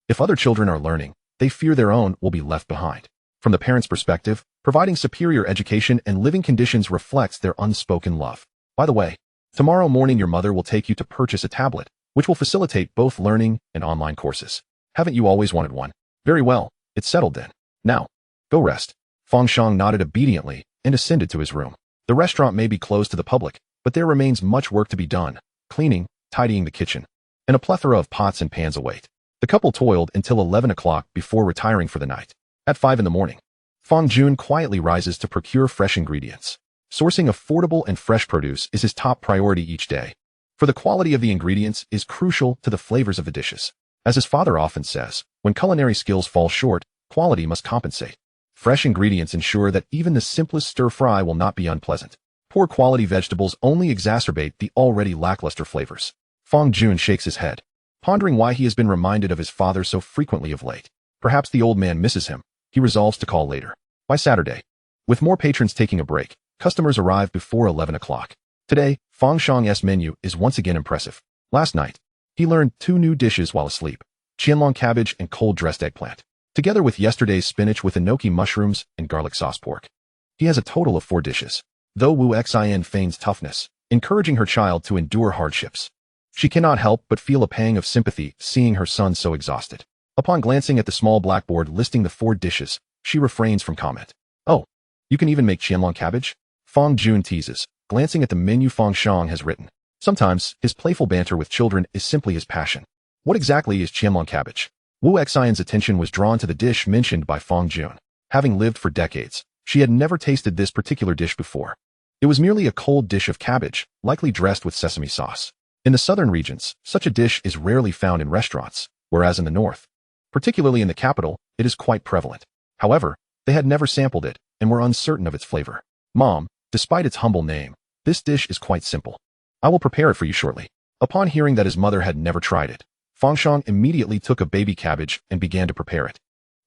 If other children are learning, they fear their own will be left behind. From the parent's perspective, providing superior education and living conditions reflects their unspoken love. By the way, tomorrow morning your mother will take you to purchase a tablet, which will facilitate both learning and online courses. Haven't you always wanted one? Very well, it's settled then. Now, go rest. Fang Shang nodded obediently and ascended to his room. The restaurant may be closed to the public, but there remains much work to be done, cleaning, tidying the kitchen, and a plethora of pots and pans await. The couple toiled until 11 o'clock before retiring for the night. At 5 in the morning, Fang Jun quietly rises to procure fresh ingredients. Sourcing affordable and fresh produce is his top priority each day, for the quality of the ingredients is crucial to the flavors of the dishes. As his father often says, when culinary skills fall short, quality must compensate. Fresh ingredients ensure that even the simplest stir-fry will not be unpleasant. Poor quality vegetables only exacerbate the already lackluster flavors. Fang Jun shakes his head, pondering why he has been reminded of his father so frequently of late. Perhaps the old man misses him. He resolves to call later. By Saturday, with more patrons taking a break, customers arrive before 11 o'clock. Today, Fang Shang's menu is once again impressive. Last night, he learned 2 new dishes while asleep: qianlong cabbage and cold-dressed eggplant, together with yesterday's spinach with enoki mushrooms and garlic sauce pork. He has a total of 4 dishes. Though Wu Xin feigns toughness, encouraging her child to endure hardships, she cannot help but feel a pang of sympathy seeing her son so exhausted. Upon glancing at the small blackboard listing the 4 dishes, she refrains from comment. "Oh, you can even make qianlong cabbage?" Fang Jun teases, glancing at the menu Fang Shang has written. Sometimes, his playful banter with children is simply his passion. What exactly is qianlong cabbage? Wu Xion's attention was drawn to the dish mentioned by Fang Jun. Having lived for decades, she had never tasted this particular dish before. It was merely a cold dish of cabbage, likely dressed with sesame sauce. In the southern regions, such a dish is rarely found in restaurants, whereas in the north, particularly in the capital, it is quite prevalent. However, they had never sampled it and were uncertain of its flavor. "Mom, despite its humble name, this dish is quite simple. I will prepare it for you shortly." Upon hearing that his mother had never tried it, Fang Shang immediately took a baby cabbage and began to prepare it.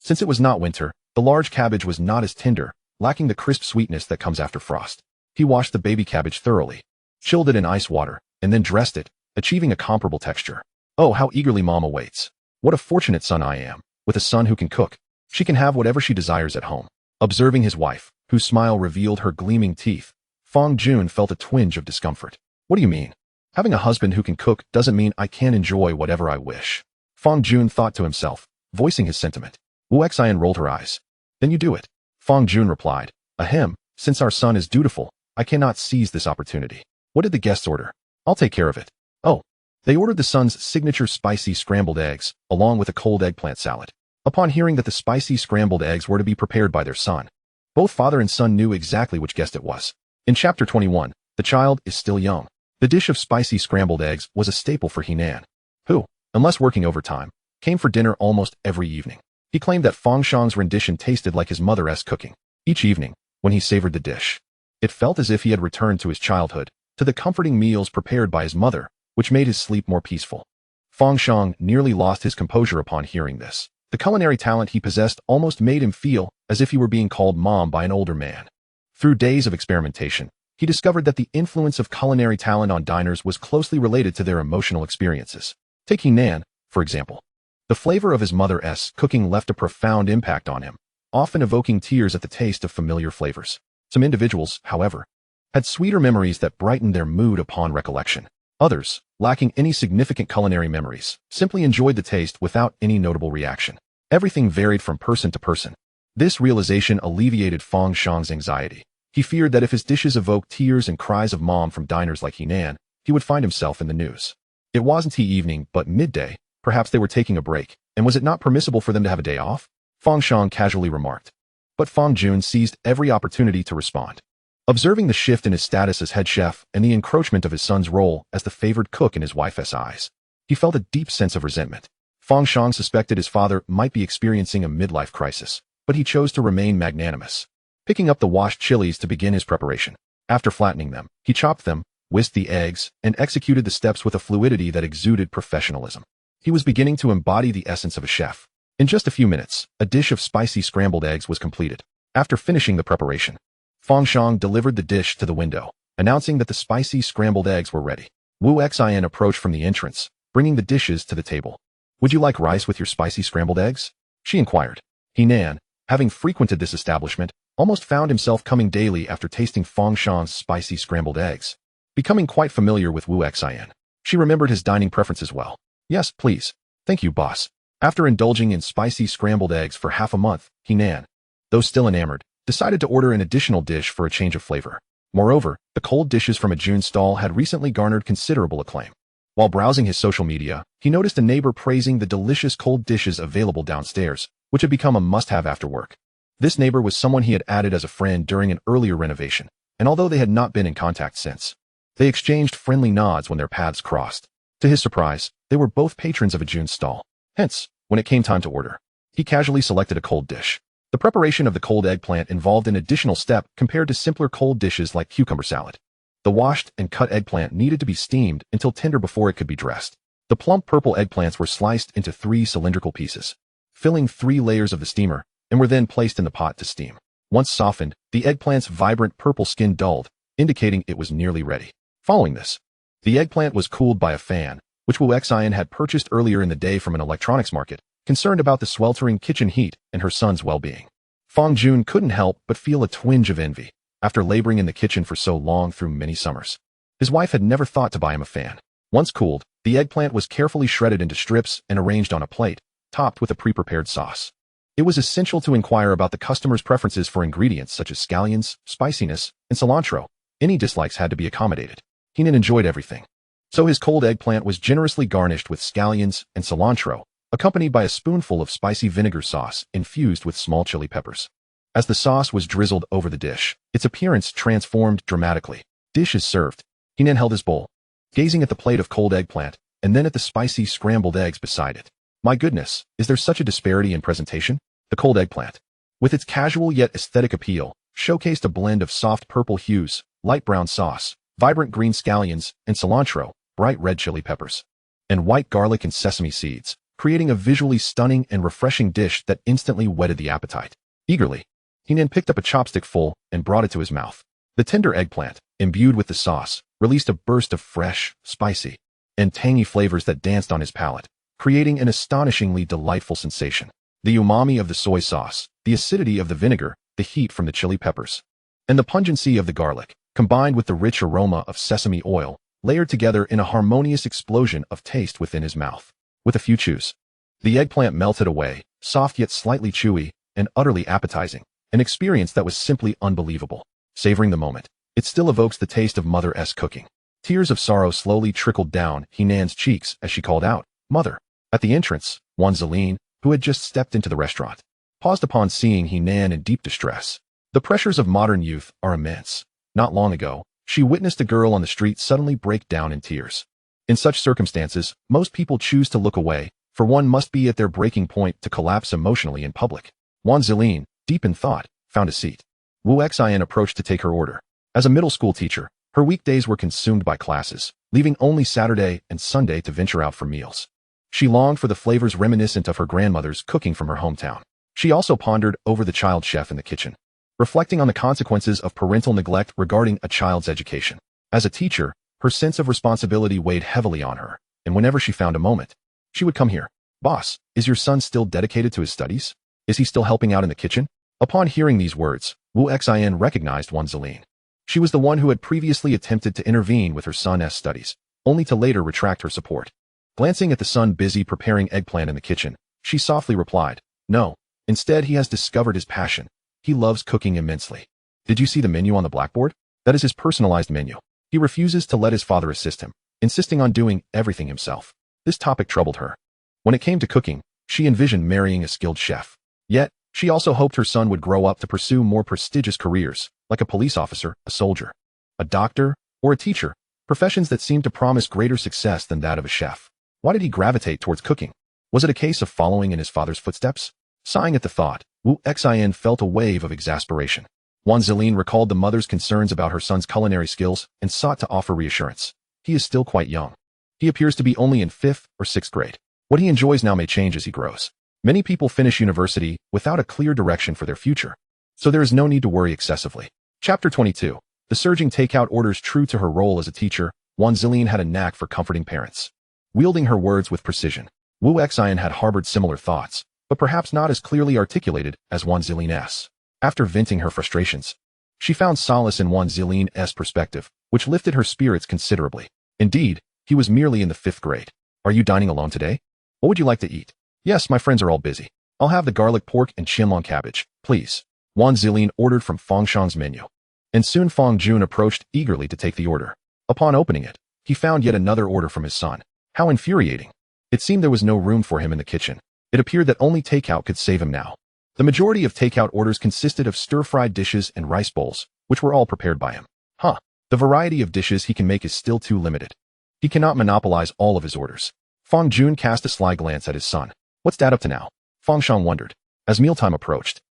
Since it was not winter, the large cabbage was not as tender, lacking the crisp sweetness that comes after frost. He washed the baby cabbage thoroughly, chilled it in ice water, and then dressed it, achieving a comparable texture. Oh, how eagerly Mom awaits. What a fortunate son I am, with a son who can cook. She can have whatever she desires at home. Observing his wife, whose smile revealed her gleaming teeth, Fang Jun felt a twinge of discomfort. What do you mean? Having a husband who can cook doesn't mean I can enjoy whatever I wish. Fang Jun thought to himself, voicing his sentiment. Wu Xian rolled her eyes. Then you do it. Fang Jun replied. Ahem, since our son is dutiful, I cannot seize this opportunity. What did the guests order? I'll take care of it. Oh. They ordered the son's signature spicy scrambled eggs, along with a cold eggplant salad. Upon hearing that the spicy scrambled eggs were to be prepared by their son, both father and son knew exactly which guest it was. In Chapter 21, the child is still young. The dish of spicy scrambled eggs was a staple for Henan, who, unless working overtime, came for dinner almost every evening. He claimed that Fang Shang's rendition tasted like his mother's cooking. Each evening, when he savored the dish, it felt as if he had returned to his childhood, to the comforting meals prepared by his mother, which made his sleep more peaceful. Fang Shang nearly lost his composure upon hearing this. The culinary talent he possessed almost made him feel as if he were being called mom by an older man. Through days of experimentation, he discovered that the influence of culinary talent on diners was closely related to their emotional experiences. Take Henan, for example. The flavor of his mother's cooking left a profound impact on him, often evoking tears at the taste of familiar flavors. Some individuals, however, had sweeter memories that brightened their mood upon recollection. Others, lacking any significant culinary memories, simply enjoyed the taste without any notable reaction. Everything varied from person to person. This realization alleviated Fang Shang's anxiety. He feared that if his dishes evoked tears and cries of mom from diners like Henan, he would find himself in the news. It wasn't tea evening, but midday. Perhaps they were taking a break, and was it not permissible for them to have a day off? Fang Shang casually remarked. But Fang Jun seized every opportunity to respond. Observing the shift in his status as head chef and the encroachment of his son's role as the favored cook in his wife's eyes, he felt a deep sense of resentment. Fang Shang suspected his father might be experiencing a midlife crisis, but he chose to remain magnanimous. Picking up the washed chilies to begin his preparation. After flattening them, he chopped them, whisked the eggs, and executed the steps with a fluidity that exuded professionalism. He was beginning to embody the essence of a chef. In just a few minutes, a dish of spicy scrambled eggs was completed. After finishing the preparation, Fang Shang delivered the dish to the window, announcing that the spicy scrambled eggs were ready. Wu Xian approached from the entrance, bringing the dishes to the table. Would you like rice with your spicy scrambled eggs? She inquired. Henan, having frequented this establishment, almost found himself coming daily after tasting Fang Shang's spicy scrambled eggs. Becoming quite familiar with Wu Xian, she remembered his dining preferences well. Yes, please. Thank you, boss. After indulging in spicy scrambled eggs for half a month, Henan, though still enamored, decided to order an additional dish for a change of flavor. Moreover, the cold dishes from a June stall had recently garnered considerable acclaim. While browsing his social media, he noticed a neighbor praising the delicious cold dishes available downstairs, which had become a must-have after work. This neighbor was someone he had added as a friend during an earlier renovation, and although they had not been in contact since, they exchanged friendly nods when their paths crossed. To his surprise, they were both patrons of a June stall. Hence, when it came time to order, he casually selected a cold dish. Fang Shang, though still enamored, decided to order an additional dish for a change of flavor. Moreover, the cold dishes from a June stall had recently garnered considerable acclaim. While browsing his social media, he noticed a neighbor praising the delicious cold dishes available downstairs, which had become a must-have after work. This neighbor was someone he had added as a friend during an earlier renovation, and although they had not been in contact since, they exchanged friendly nods when their paths crossed. To his surprise, they were both patrons of a June stall. The preparation of the cold eggplant involved an additional step compared to simpler cold dishes like cucumber salad. The washed and cut eggplant needed to be steamed until tender before it could be dressed. The plump purple eggplants were sliced into 3 cylindrical pieces, filling 3 layers of the steamer, and were then placed in the pot to steam. Once softened, the eggplant's vibrant purple skin dulled, indicating it was nearly ready. Following this, the eggplant was cooled by a fan, which Wu Xian had purchased earlier in the day from an electronics market, concerned about the sweltering kitchen heat and her son's well-being. Fang Jun couldn't help but feel a twinge of envy after laboring in the kitchen for so long through many summers. His wife had never thought to buy him a fan. Once cooled, the eggplant was carefully shredded into strips and arranged on a plate, topped with a pre-prepared sauce. It was essential to inquire about the customer's preferences for ingredients such as scallions, spiciness, and cilantro. Any dislikes had to be accommodated. Heenan enjoyed everything. So his cold eggplant was generously garnished with scallions and cilantro, accompanied by a spoonful of spicy vinegar sauce infused with small chili peppers. As the sauce was drizzled over the dish, its appearance transformed dramatically. Dish is served. Heenan held his bowl, gazing at the plate of cold eggplant, and then at the spicy scrambled eggs beside it. My goodness, is there such a disparity in presentation? The cold eggplant, with its casual yet aesthetic appeal, showcased a blend of soft purple hues, light brown sauce, vibrant green scallions, and cilantro, bright red chili peppers, and white garlic and sesame seeds, creating a visually stunning and refreshing dish that instantly whetted the appetite. Eagerly, Heenan picked up a chopstick full and brought it to his mouth. The tender eggplant, imbued with the sauce, released a burst of fresh, spicy, and tangy flavors that danced on his palate, creating an astonishingly delightful sensation. The umami of the soy sauce, the acidity of the vinegar, the heat from the chili peppers, and the pungency of the garlic, combined with the rich aroma of sesame oil, layered together in a harmonious explosion of taste within his mouth. With a few chews, the eggplant melted away, soft yet slightly chewy, and utterly appetizing, an experience that was simply unbelievable. Savoring the moment, it still evokes the taste of Mother's cooking. Tears of sorrow slowly trickled down Heenan's cheeks as she called out, "Mother!" At the entrance, Wan Zeline, who had just stepped into the restaurant, paused upon seeing Heenan in deep distress. The pressures of modern youth are immense. Not long ago, she witnessed a girl on the street suddenly break down in tears. In such circumstances, most people choose to look away, for one must be at their breaking point to collapse emotionally in public. Wan Zeline, deep in thought, found a seat. Wu Xian approached to take her order. As a middle school teacher, her weekdays were consumed by classes, leaving only Saturday and Sunday to venture out for meals. She longed for the flavors reminiscent of her grandmother's cooking from her hometown. She also pondered over the child chef in the kitchen, reflecting on the consequences of parental neglect regarding a child's education. As a teacher, her sense of responsibility weighed heavily on her, and whenever she found a moment, she would come here. "Boss, is your son still dedicated to his studies? Is he still helping out in the kitchen?" Upon hearing these words, Wu Xian recognized Wan Zeline. She was the one who had previously attempted to intervene with her son's studies, only to later retract her support. Glancing at the son busy preparing eggplant in the kitchen, she softly replied, "No, instead he has discovered his passion. He loves cooking immensely. Did you see the menu on the blackboard? That is his personalized menu. He refuses to let his father assist him, insisting on doing everything himself." This topic troubled her. When it came to cooking, she envisioned marrying a skilled chef. Yet, she also hoped her son would grow up to pursue more prestigious careers, like a police officer, a soldier, a doctor, or a teacher, professions that seemed to promise greater success than that of a chef. Why did he gravitate towards cooking? Was it a case of following in his father's footsteps? Sighing at the thought, Wu Xian felt a wave of exasperation. Wan Zeline recalled the mother's concerns about her son's culinary skills and sought to offer reassurance. He is still quite young. He appears to be only in 5th or 6th grade. What he enjoys now may change as he grows. Many people finish university without a clear direction for their future, so there is no need to worry excessively. Chapter 22. The surging takeout orders. True to her role as a teacher, Wan Zeline had a knack for comforting parents. Wielding her words with precision, Wu Xian had harbored similar thoughts, but perhaps not as clearly articulated as Wan Zeline's. After venting her frustrations, she found solace in Wan Zeline's perspective, which lifted her spirits considerably. Indeed, he was merely in the 5th grade. "Are you dining alone today? What would you like to eat?" "Yes, my friends are all busy. I'll have the garlic pork and qianlong cabbage, please," Wan Zeline ordered from Fang Shang's menu. And soon Fang Jun approached eagerly to take the order. Upon opening it, he found yet another order from his son. How infuriating. It seemed there was no room for him in the kitchen. It appeared that only takeout could save him now. The majority of takeout orders consisted of stir-fried dishes and rice bowls, which were all prepared by him. The variety of dishes he can make is still too limited. He cannot monopolize all of his orders. Fang Jun cast a sly glance at his son. What's that up to now? Fang Shang wondered. As mealtime approached,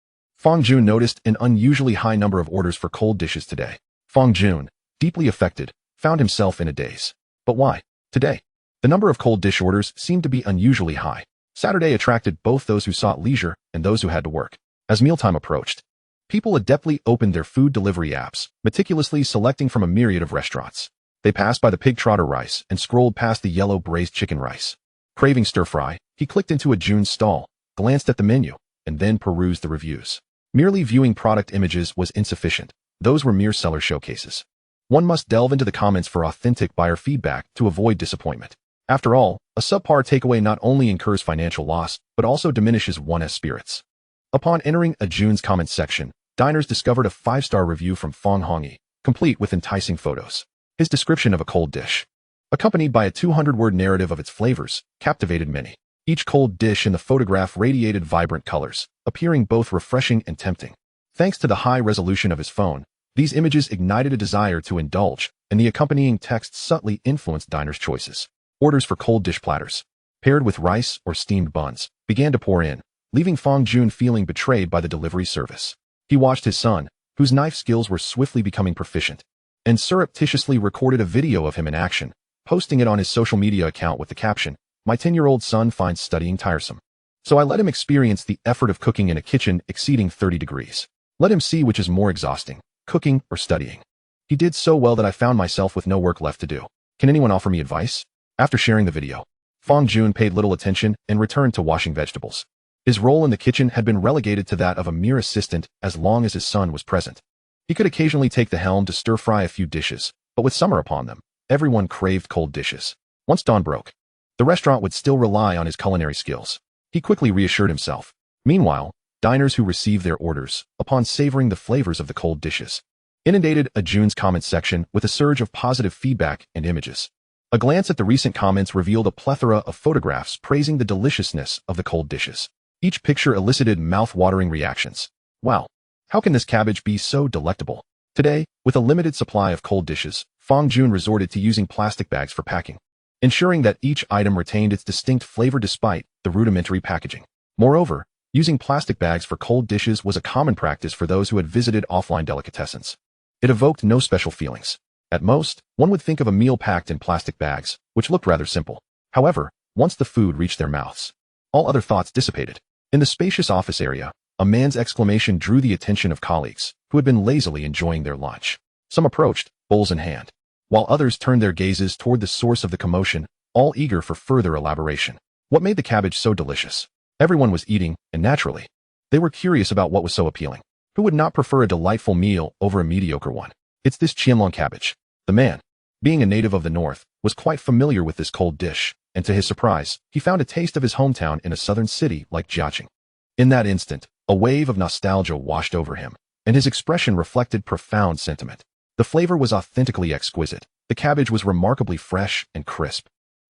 Fang Jun noticed an unusually high number of orders for cold dishes today. Fang Jun, deeply affected, found himself in a daze. But why? Today, the number of cold dish orders seemed to be unusually high. Saturday attracted both those who sought leisure and those who had to work. As mealtime approached, people adeptly opened their food delivery apps, meticulously selecting from a myriad of restaurants. They passed by the pig trotter rice and scrolled past the yellow braised chicken rice. Craving stir-fry, he clicked into a Jun's stall, glanced at the menu, and then perused the reviews. Merely viewing product images was insufficient. Those were mere seller showcases. One must delve into the comments for authentic buyer feedback to avoid disappointment. After all, a subpar takeaway not only incurs financial loss, but also diminishes one's spirits. Upon entering a Jun's comment section, diners discovered a 5-star review from Fang Hongyi, complete with enticing photos. His description of a cold dish, accompanied by a 200-word narrative of its flavors, captivated many. Each cold dish in the photograph radiated vibrant colors, appearing both refreshing and tempting. Thanks to the high resolution of his phone, these images ignited a desire to indulge, and the accompanying text subtly influenced diners' choices. Orders for cold dish platters, paired with rice or steamed buns, began to pour in, leaving Fang Jun feeling betrayed by the delivery service. He watched his son, whose knife skills were swiftly becoming proficient, and surreptitiously recorded a video of him in action, posting it on his social media account with the caption, "My 10-year-old son finds studying tiresome. So I let him experience the effort of cooking in a kitchen exceeding 30 degrees. Let him see which is more exhausting, cooking or studying. He did so well that I found myself with no work left to do. Can anyone offer me advice?" After sharing the video, Fang Jun paid little attention and returned to washing vegetables. His role in the kitchen had been relegated to that of a mere assistant as long as his son was present. He could occasionally take the helm to stir-fry a few dishes, but with summer upon them, everyone craved cold dishes. Once dawn broke, the restaurant would still rely on his culinary skills. He quickly reassured himself. Meanwhile, diners who received their orders, upon savoring the flavors of the cold dishes, inundated a Jun's comment section with a surge of positive feedback and images. A glance at the recent comments revealed a plethora of photographs praising the deliciousness of the cold dishes. Each picture elicited mouth-watering reactions. Wow, how can this cabbage be so delectable? Today, with a limited supply of cold dishes, Fang Jun resorted to using plastic bags for packing, ensuring that each item retained its distinct flavor despite the rudimentary packaging. Moreover, using plastic bags for cold dishes was a common practice for those who had visited offline delicatessens. It evoked no special feelings. At most, one would think of a meal packed in plastic bags, which looked rather simple. However, once the food reached their mouths, all other thoughts dissipated. In the spacious office area, a man's exclamation drew the attention of colleagues who had been lazily enjoying their lunch. Some approached, bowls in hand, while others turned their gazes toward the source of the commotion, all eager for further elaboration. What made the cabbage so delicious? Everyone was eating, and naturally, they were curious about what was so appealing. Who would not prefer a delightful meal over a mediocre one? It's this qianlong cabbage. The man, being a native of the north, was quite familiar with this cold dish, and to his surprise, he found a taste of his hometown in a southern city like Jiaqing. In that instant, a wave of nostalgia washed over him, and his expression reflected profound sentiment. The flavor was authentically exquisite. The cabbage was remarkably fresh and crisp,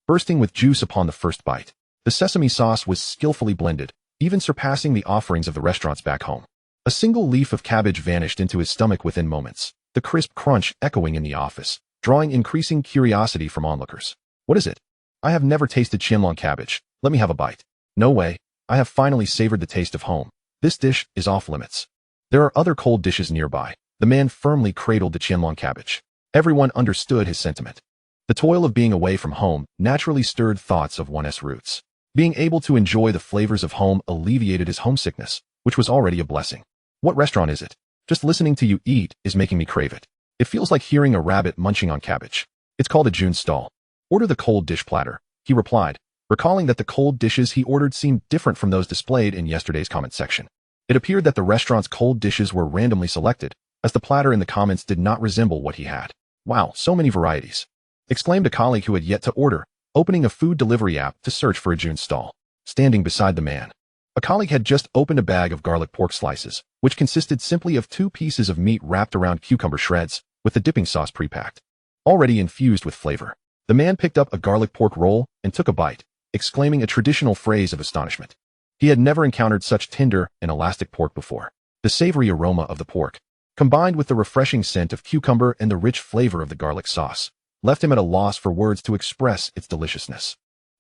bursting with juice upon the first bite. The sesame sauce was skillfully blended, even surpassing the offerings of the restaurants back home. A single leaf of cabbage vanished into his stomach within moments, the crisp crunch echoing in the office, drawing increasing curiosity from onlookers. What is it? I have never tasted qianlong cabbage. Let me have a bite. No way. I have finally savored the taste of home. This dish is off limits. There are other cold dishes nearby. The man firmly cradled the qianlong cabbage. Everyone understood his sentiment. The toil of being away from home naturally stirred thoughts of one's roots. Being able to enjoy the flavors of home alleviated his homesickness, which was already a blessing. What restaurant is it? Just listening to you eat is making me crave it. It feels like hearing a rabbit munching on cabbage. It's called a Jun's stall. Order the cold dish platter, he replied, recalling that the cold dishes he ordered seemed different from those displayed in yesterday's comment section. It appeared that the restaurant's cold dishes were randomly selected, as the platter in the comments did not resemble what he had. Wow, so many varieties, exclaimed a colleague who had yet to order, opening a food delivery app to search for a Jun's stall. Standing beside the man, a colleague had just opened a bag of garlic pork slices, which consisted simply of 2 pieces of meat wrapped around cucumber shreds, with the dipping sauce pre-packed, already infused with flavor. The man picked up a garlic pork roll and took a bite, exclaiming a traditional phrase of astonishment. He had never encountered such tender and elastic pork before. The savory aroma of the pork, combined with the refreshing scent of cucumber and the rich flavor of the garlic sauce, left him at a loss for words to express its deliciousness.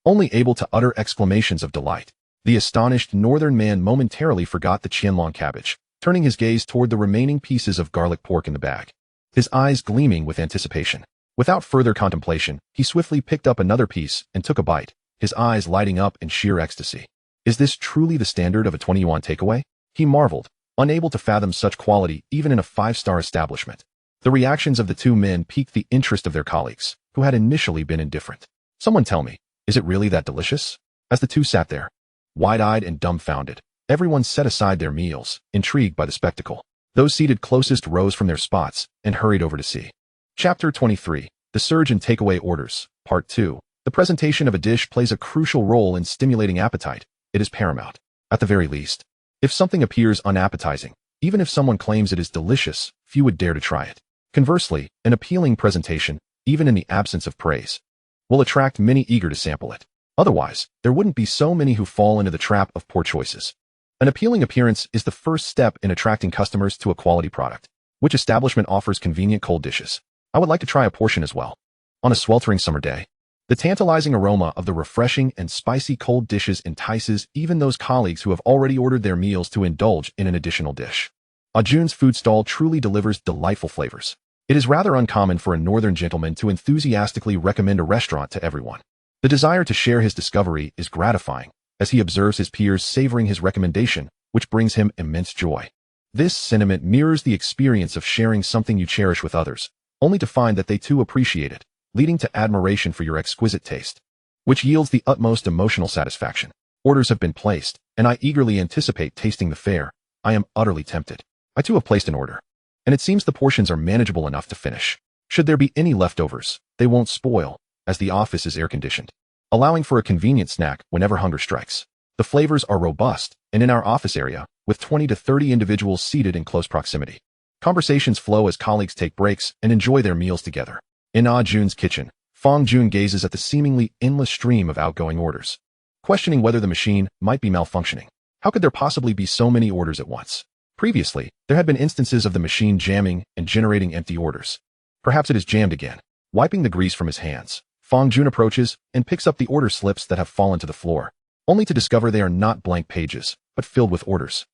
Only able to utter exclamations of delight, the astonished northern man momentarily forgot the qianlong cabbage, turning his gaze toward the remaining pieces of garlic pork in the bag, his eyes gleaming with anticipation. Without further contemplation, he swiftly picked up another piece and took a bite, his eyes lighting up in sheer ecstasy. Is this truly the standard of a 20-yuan takeaway? He marveled, unable to fathom such quality even in a 5-star establishment. The reactions of the two men piqued the interest of their colleagues, who had initially been indifferent. Someone tell me, is it really that delicious? As the two sat there, wide-eyed and dumbfounded, everyone set aside their meals, intrigued by the spectacle. Those seated closest rose from their spots and hurried over to see. Chapter 23. The Surge in Takeaway Orders. Part 2. The presentation of a dish plays a crucial role in stimulating appetite. It is paramount. At the very least, if something appears unappetizing, even if someone claims it is delicious, few would dare to try it. Conversely, an appealing presentation, even in the absence of praise, will attract many eager to sample it. Otherwise, there wouldn't be so many who fall into the trap of poor choices. An appealing appearance is the first step in attracting customers to a quality product. Which establishment offers convenient cold dishes? I would like to try a portion as well. On a sweltering summer day, the tantalizing aroma of the refreshing and spicy cold dishes entices even those colleagues who have already ordered their meals to indulge in an additional dish. Ajun's food stall truly delivers delightful flavors. It is rather uncommon for a northern gentleman to enthusiastically recommend a restaurant to everyone. The desire to share his discovery is gratifying, as he observes his peers savoring his recommendation, which brings him immense joy. This sentiment mirrors the experience of sharing something you cherish with others, only to find that they too appreciate it, leading to admiration for your exquisite taste, which yields the utmost emotional satisfaction. Orders have been placed, and I eagerly anticipate tasting the fare. I am utterly tempted. I too have placed an order, and it seems the portions are manageable enough to finish. Should there be any leftovers, they won't spoil, as the office is air-conditioned, allowing for a convenient snack whenever hunger strikes. The flavors are robust, and in our office area, with 20 to 30 individuals seated in close proximity, conversations flow as colleagues take breaks and enjoy their meals together. In Jun's kitchen, Fang Jun gazes at the seemingly endless stream of outgoing orders, questioning whether the machine might be malfunctioning. How could there possibly be so many orders at once? Previously, there had been instances of the machine jamming and generating empty orders. Perhaps it is jammed again. Wiping the grease from his hands, Fang Jun approaches and picks up the order slips that have fallen to the floor, only to discover they are not blank pages, but filled with orders.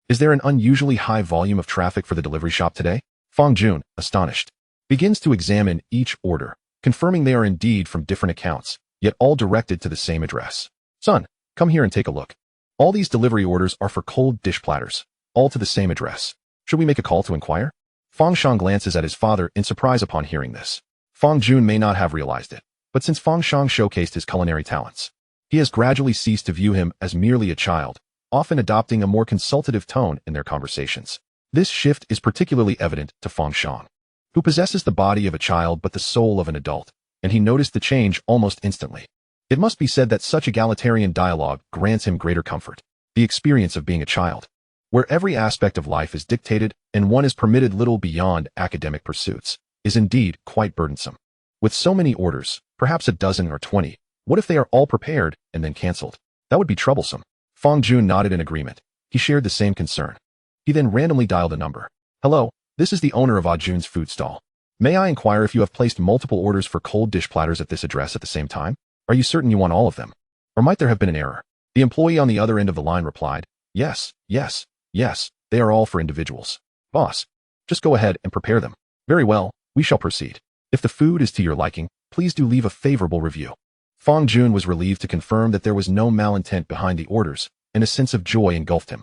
Is there an unusually high volume of traffic for the delivery shop today? Fang Jun, astonished, begins to examine each order, confirming they are indeed from different accounts, yet all directed to the same address. Son, come here and take a look. All these delivery orders are for cold dish platters, all to the same address. Should we make a call to inquire? Fang Shang glances at his father in surprise upon hearing this. Fang Jun may not have realized it, but since Fang Shang showcased his culinary talents, he has gradually ceased to view him as merely a child, often adopting a more consultative tone in their conversations. This shift is particularly evident to Fang Shang, who possesses the body of a child but the soul of an adult, and he noticed the change almost instantly. It must be said that such egalitarian dialogue grants him greater comfort. The experience of being a child, where every aspect of life is dictated and one is permitted little beyond academic pursuits, is indeed quite burdensome. With so many orders, perhaps a dozen or 20, what if they are all prepared and then cancelled? That would be troublesome. Fang Jun nodded in agreement. He shared the same concern. He then randomly dialed a number. Hello, this is the owner of Jun's food stall. May I inquire if you have placed multiple orders for cold dish platters at this address at the same time? Are you certain you want all of them? Or might there have been an error? The employee on the other end of the line replied, Yes, they are all for individuals. Boss, just go ahead and prepare them. Very well, we shall proceed. If the food is to your liking, please do leave a favorable review. Fang Jun was relieved to confirm that there was no malintent behind the orders, and a sense of joy engulfed him.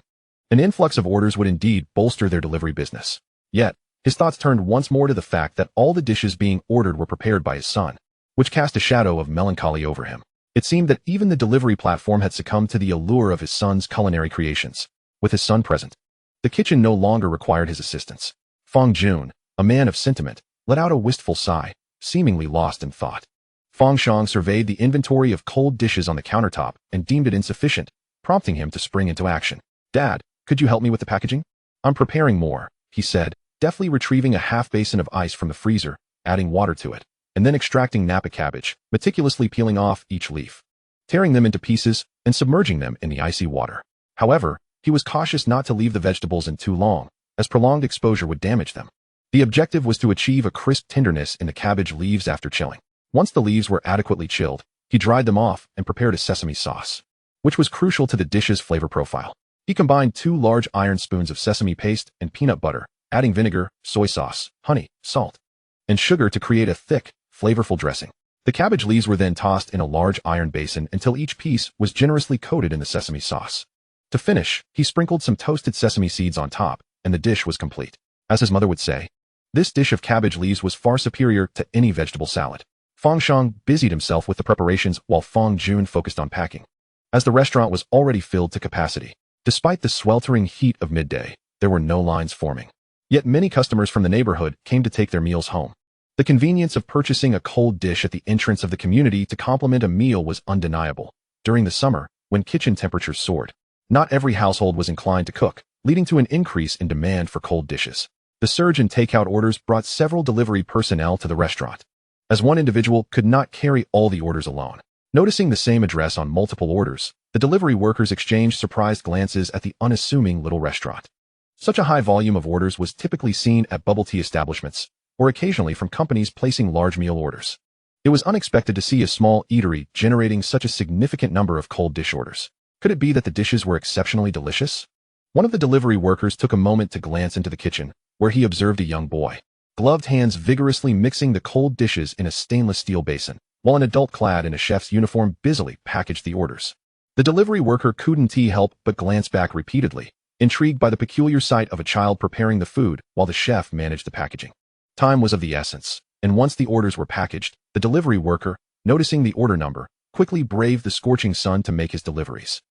An influx of orders would indeed bolster their delivery business. Yet, his thoughts turned once more to the fact that all the dishes being ordered were prepared by his son, which cast a shadow of melancholy over him. It seemed that even the delivery platform had succumbed to the allure of his son's culinary creations. With his son present, the kitchen no longer required his assistance. Fang Jun, a man of sentiment, let out a wistful sigh, seemingly lost in thought. Fang Shang surveyed the inventory of cold dishes on the countertop and deemed it insufficient, prompting him to spring into action. Dad, could you help me with the packaging? I'm preparing more, he said, deftly retrieving a half basin of ice from the freezer, adding water to it, and then extracting Napa cabbage, meticulously peeling off each leaf, tearing them into pieces, and submerging them in the icy water. However, he was cautious not to leave the vegetables in too long, as prolonged exposure would damage them. The objective was to achieve a crisp tenderness in the cabbage leaves after chilling. Once the leaves were adequately chilled, he dried them off and prepared a sesame sauce, which was crucial to the dish's flavor profile. He combined 2 large iron spoons of sesame paste and peanut butter, adding vinegar, soy sauce, honey, salt, and sugar to create a thick, flavorful dressing. The cabbage leaves were then tossed in a large iron basin until each piece was generously coated in the sesame sauce. To finish, he sprinkled some toasted sesame seeds on top, and the dish was complete. As his mother would say, this dish of cabbage leaves was far superior to any vegetable salad. Fang Shang busied himself with the preparations while Fang Jun focused on packing. As the restaurant was already filled to capacity, despite the sweltering heat of midday, there were no lines forming. Yet many customers from the neighborhood came to take their meals home. The convenience of purchasing a cold dish at the entrance of the community to complement a meal was undeniable. During the summer, when kitchen temperatures soared, not every household was inclined to cook, leading to an increase in demand for cold dishes. The surge in takeout orders brought several delivery personnel to the restaurant, as one individual could not carry all the orders alone. Noticing the same address on multiple orders, the delivery workers exchanged surprised glances at the unassuming little restaurant. Such a high volume of orders was typically seen at bubble tea establishments, or occasionally from companies placing large meal orders. It was unexpected to see a small eatery generating such a significant number of cold dish orders. Could it be that the dishes were exceptionally delicious? One of the delivery workers took a moment to glance into the kitchen, where he observed a young boy, gloved hands vigorously mixing the cold dishes in a stainless steel basin, while an adult clad in a chef's uniform busily packaged the orders. The delivery worker couldn't help but glance back repeatedly, intrigued by the peculiar sight of a child preparing the food while the chef managed the packaging. Time was of the essence, and once the orders were packaged, the delivery worker, noticing the order number, quickly braved the scorching sun to make his deliveries.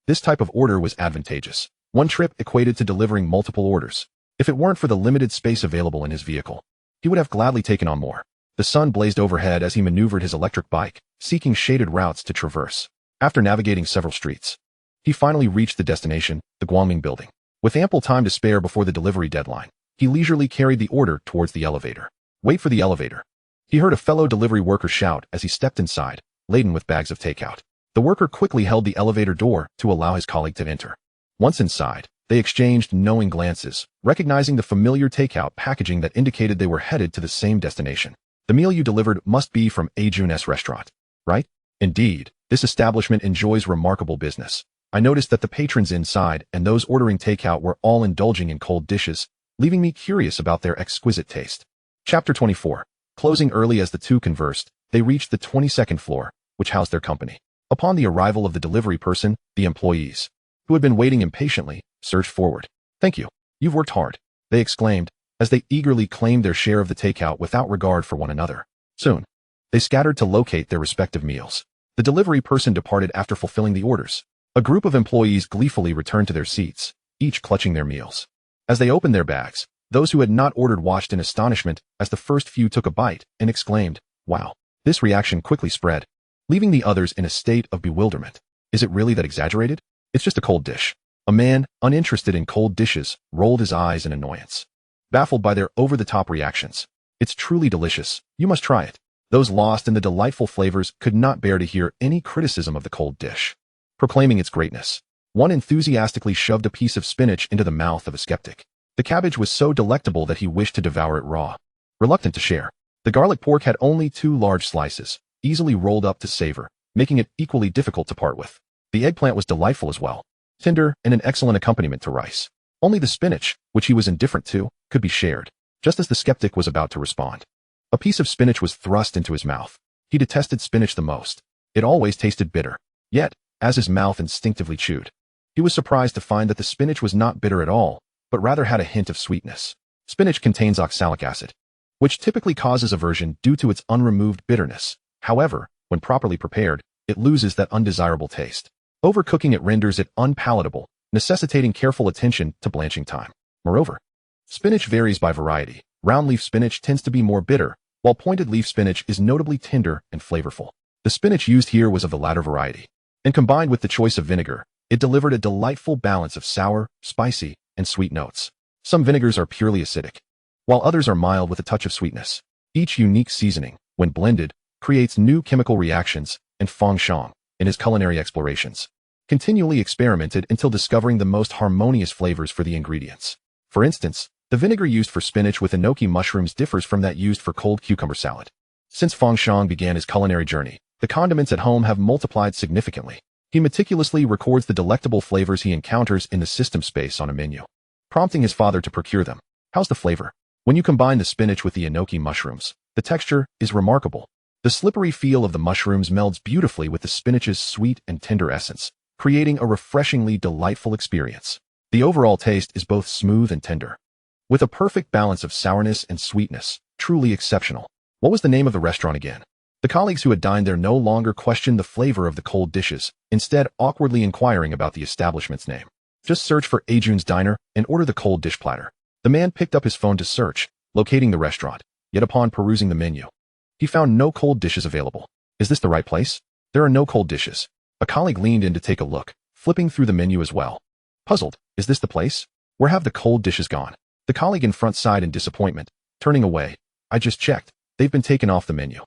This type of order was advantageous. One trip equated to delivering multiple orders. If it weren't for the limited space available in his vehicle, he would have gladly taken on more. The sun blazed overhead as he maneuvered his electric bike, seeking shaded routes to traverse. After navigating several streets, he finally reached the destination, the Guangming building. With ample time to spare before the delivery deadline, he leisurely carried the order towards the elevator. Wait for the elevator. He heard a fellow delivery worker shout as he stepped inside, laden with bags of takeout. The worker quickly held the elevator door to allow his colleague to enter. Once inside, they exchanged knowing glances, recognizing the familiar takeout packaging that indicated they were headed to the same destination. The meal you delivered must be from Ajun's restaurant, right? Indeed, this establishment enjoys remarkable business. I noticed that the patrons inside and those ordering takeout were all indulging in cold dishes, leaving me curious about their exquisite taste. Chapter 24. Closing early as the two conversed, they reached the 22nd floor, which housed their company. Upon the arrival of the delivery person, the employees, who had been waiting impatiently, surged forward. Thank you. You've worked hard, they exclaimed, as they eagerly claimed their share of the takeout without regard for one another. Soon, they scattered to locate their respective meals. The delivery person departed after fulfilling the orders. A group of employees gleefully returned to their seats, each clutching their meals. As they opened their bags, those who had not ordered watched in astonishment as the first few took a bite and exclaimed, "Wow." This reaction quickly spread, leaving the others in a state of bewilderment. Is it really that exaggerated? It's just a cold dish. A man, uninterested in cold dishes, rolled his eyes in annoyance, baffled by their over-the-top reactions. It's truly delicious. You must try it. Those lost in the delightful flavors could not bear to hear any criticism of the cold dish. Proclaiming its greatness, one enthusiastically shoved a piece of spinach into the mouth of a skeptic. The cabbage was so delectable that he wished to devour it raw, reluctant to share. The garlic pork had only 2 large slices, easily rolled up to savor, making it equally difficult to part with. The eggplant was delightful as well, tender and an excellent accompaniment to rice. Only the spinach, which he was indifferent to, could be shared. Just as the skeptic was about to respond, a piece of spinach was thrust into his mouth. He detested spinach the most. It always tasted bitter. Yet, as his mouth instinctively chewed, he was surprised to find that the spinach was not bitter at all, but rather had a hint of sweetness. Spinach contains oxalic acid, which typically causes aversion due to its unremoved bitterness. However, when properly prepared, it loses that undesirable taste. Overcooking it renders it unpalatable, necessitating careful attention to blanching time. Moreover, spinach varies by variety. Round leaf spinach tends to be more bitter, while pointed leaf spinach is notably tender and flavorful. The spinach used here was of the latter variety, and combined with the choice of vinegar, it delivered a delightful balance of sour, spicy, and sweet notes. Some vinegars are purely acidic, while others are mild with a touch of sweetness. Each unique seasoning, when blended, creates new chemical reactions, and Fang Shang, in his culinary explorations, continually experimented until discovering the most harmonious flavors for the ingredients. For instance, the vinegar used for spinach with enoki mushrooms differs from that used for cold cucumber salad. Since Fang Shang began his culinary journey, the condiments at home have multiplied significantly. He meticulously records the delectable flavors he encounters in the system space on a menu, prompting his father to procure them. How's the flavor? When you combine the spinach with the enoki mushrooms, the texture is remarkable. The slippery feel of the mushrooms melds beautifully with the spinach's sweet and tender essence, creating a refreshingly delightful experience. The overall taste is both smooth and tender, with a perfect balance of sourness and sweetness, truly exceptional. What was the name of the restaurant again? The colleagues who had dined there no longer questioned the flavor of the cold dishes, instead awkwardly inquiring about the establishment's name. Just search for Ajun's Diner and order the cold dish platter. The man picked up his phone to search, locating the restaurant, yet upon perusing the menu, he found no cold dishes available. Is this the right place? There are no cold dishes. A colleague leaned in to take a look, flipping through the menu as well. Puzzled, is this the place? Where have the cold dishes gone? The colleague in front sighed in disappointment, turning away. I just checked. They've been taken off the menu.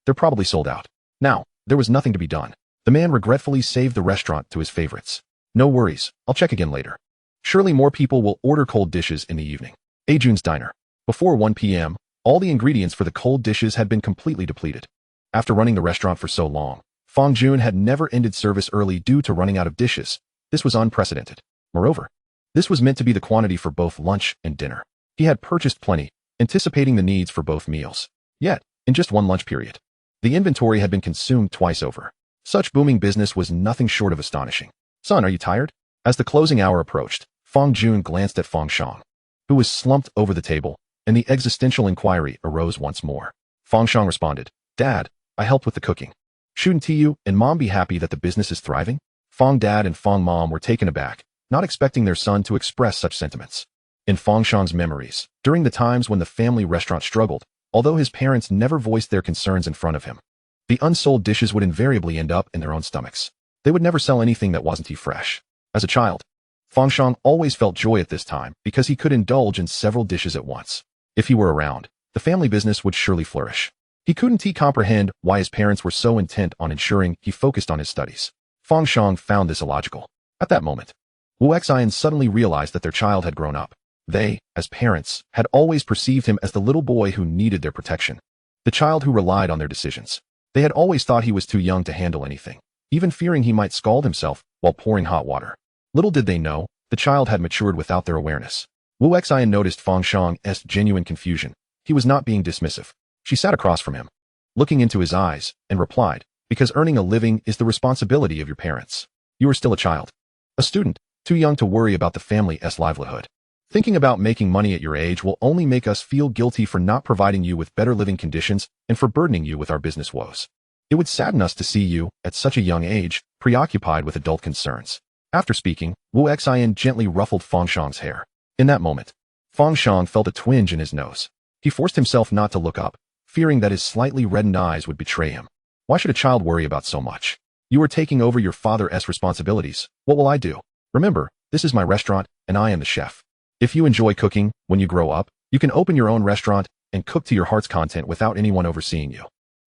They're probably sold out. Now, there was nothing to be done. The man regretfully saved the restaurant to his favorites. No worries, I'll check again later. Surely more people will order cold dishes in the evening. Ajun's Diner. Before 1 p.m., all the ingredients for the cold dishes had been completely depleted. After running the restaurant for so long, Fang Jun had never ended service early due to running out of dishes. This was unprecedented. Moreover, this was meant to be the quantity for both lunch and dinner. He had purchased plenty, anticipating the needs for both meals. Yet, in just one lunch period, the inventory had been consumed twice over. Such booming business was nothing short of astonishing. Son, are you tired? As the closing hour approached, Fang Jun glanced at Fang Shang, who was slumped over the table, and the existential inquiry arose once more. Fang Shang responded, Dad, I helped with the cooking. Shouldn't you and Mom be happy that the business is thriving? Fang Dad and Fang Mom were taken aback, not expecting their son to express such sentiments. In Fang Shang's memories, during the times when the family restaurant struggled, although his parents never voiced their concerns in front of him, the unsold dishes would invariably end up in their own stomachs. They would never sell anything that wasn't fresh. As a child, Fang Shang always felt joy at this time because he could indulge in several dishes at once. If he were around, the family business would surely flourish. He couldn't comprehend why his parents were so intent on ensuring he focused on his studies. Fang Shang found this illogical. At that moment, Wu Xian suddenly realized that their child had grown up. They, as parents, had always perceived him as the little boy who needed their protection, the child who relied on their decisions. They had always thought he was too young to handle anything, even fearing he might scald himself while pouring hot water. Little did they know, the child had matured without their awareness. Wu Xian noticed Fang Shang's genuine confusion. He was not being dismissive. She sat across from him, looking into his eyes, and replied, because earning a living is the responsibility of your parents. You are still a child, a student, too young to worry about the family's livelihood. Thinking about making money at your age will only make us feel guilty for not providing you with better living conditions and for burdening you with our business woes. It would sadden us to see you, at such a young age, preoccupied with adult concerns. After speaking, Wu Xian gently ruffled Fang Shang's hair. In that moment, Fang Shang felt a twinge in his nose. He forced himself not to look up, fearing that his slightly reddened eyes would betray him. Why should a child worry about so much? You are taking over your father's responsibilities. What will I do? Remember, this is my restaurant, and I am the chef. If you enjoy cooking, when you grow up, you can open your own restaurant and cook to your heart's content without anyone overseeing you.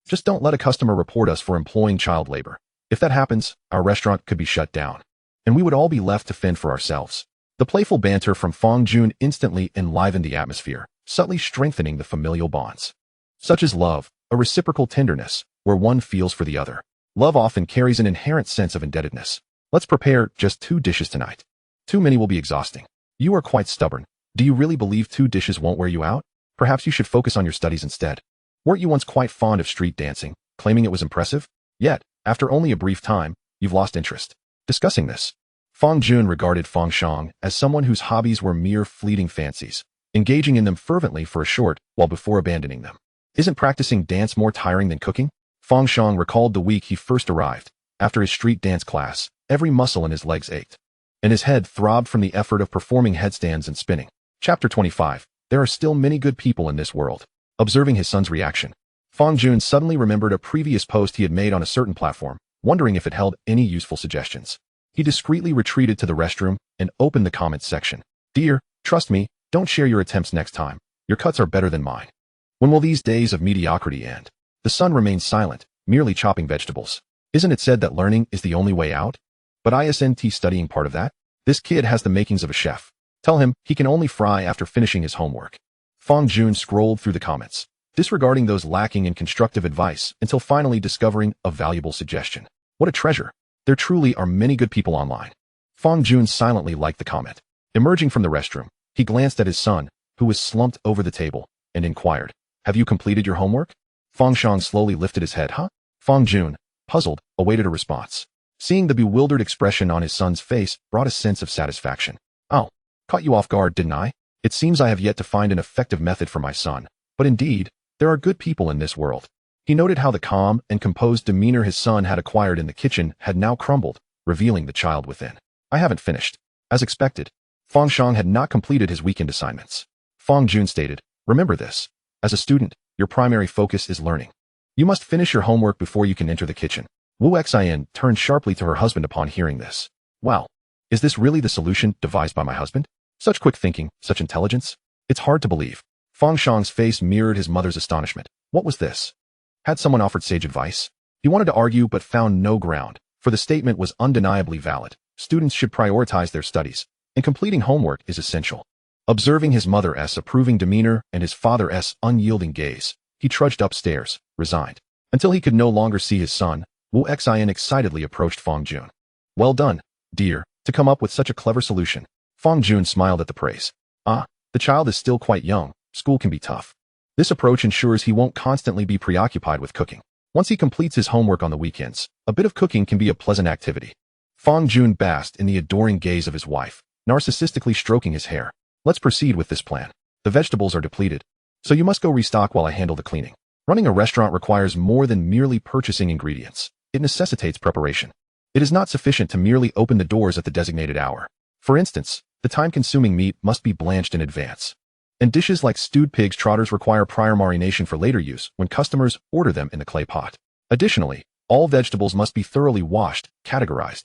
Just don't let a customer report us for employing child labor. If that happens, our restaurant could be shut down, and we would all be left to fend for ourselves. The playful banter from Fang Jun instantly enlivened the atmosphere, subtly strengthening the familial bonds. Such is love, a reciprocal tenderness, where one feels for the other. Love often carries an inherent sense of indebtedness. Let's prepare just 2 dishes tonight. Too many will be exhausting. You are quite stubborn. Do you really believe 2 dishes won't wear you out? Perhaps you should focus on your studies instead. Weren't you once quite fond of street dancing, claiming it was impressive? Yet, after only a brief time, you've lost interest. Discussing this, Fang Jun regarded Fang Shang as someone whose hobbies were mere fleeting fancies, engaging in them fervently for a short while before abandoning them. Isn't practicing dance more tiring than cooking? Fang Shang recalled the week he first arrived. After his street dance class, every muscle in his legs ached, and his head throbbed from the effort of performing headstands and spinning. Chapter 25. There are still many good people in this world. Observing his son's reaction, Fang Jun suddenly remembered a previous post he had made on a certain platform, wondering if it held any useful suggestions. He discreetly retreated to the restroom and opened the comments section. Dear, trust me, don't share your attempts next time. Your cuts are better than mine. When will these days of mediocrity end? The son remained silent, merely chopping vegetables. Isn't it said that learning is the only way out? But isn't studying part of that? This kid has the makings of a chef. Tell him he can only fry after finishing his homework. Fang Jun scrolled through the comments, disregarding those lacking in constructive advice until finally discovering a valuable suggestion. What a treasure! There truly are many good people online. Fang Jun silently liked the comment. Emerging from the restroom, he glanced at his son, who was slumped over the table, and inquired, "Have you completed your homework?" Fang Shang slowly lifted his head. Huh? Fang Jun, puzzled, awaited a response. Seeing the bewildered expression on his son's face brought a sense of satisfaction. "Oh, caught you off guard, didn't I? It seems I have yet to find an effective method for my son, but indeed, there are good people in this world." He noted how the calm and composed demeanor his son had acquired in the kitchen had now crumbled, revealing the child within. "I haven't finished." As expected, Fang Shang had not completed his weekend assignments. Fang Jun stated, "Remember this. As a student, your primary focus is learning. You must finish your homework before you can enter the kitchen." Wu Xian turned sharply to her husband upon hearing this. "Wow. Is this really the solution devised by my husband? Such quick thinking, such intelligence? It's hard to believe." Fang Shang's face mirrored his mother's astonishment. What was this? Had someone offered sage advice? He wanted to argue but found no ground, for the statement was undeniably valid. Students should prioritize their studies, and completing homework is essential. Observing his mother's approving demeanor and his father's unyielding gaze, he trudged upstairs, resigned. Until he could no longer see his son, Wu Xian excitedly approached Fang Jun. "Well done, dear, to come up with such a clever solution." Fang Jun smiled at the praise. The child is still quite young, school can be tough. This approach ensures he won't constantly be preoccupied with cooking. Once he completes his homework on the weekends, a bit of cooking can be a pleasant activity. Fang Jun basked in the adoring gaze of his wife, narcissistically stroking his hair. "Let's proceed with this plan. The vegetables are depleted, so you must go restock while I handle the cleaning." Running a restaurant requires more than merely purchasing ingredients. It necessitates preparation. It is not sufficient to merely open the doors at the designated hour. For instance, the time-consuming meat must be blanched in advance. And dishes like stewed pig's trotters require prior marination for later use when customers order them in the clay pot. Additionally, all vegetables must be thoroughly washed, categorized,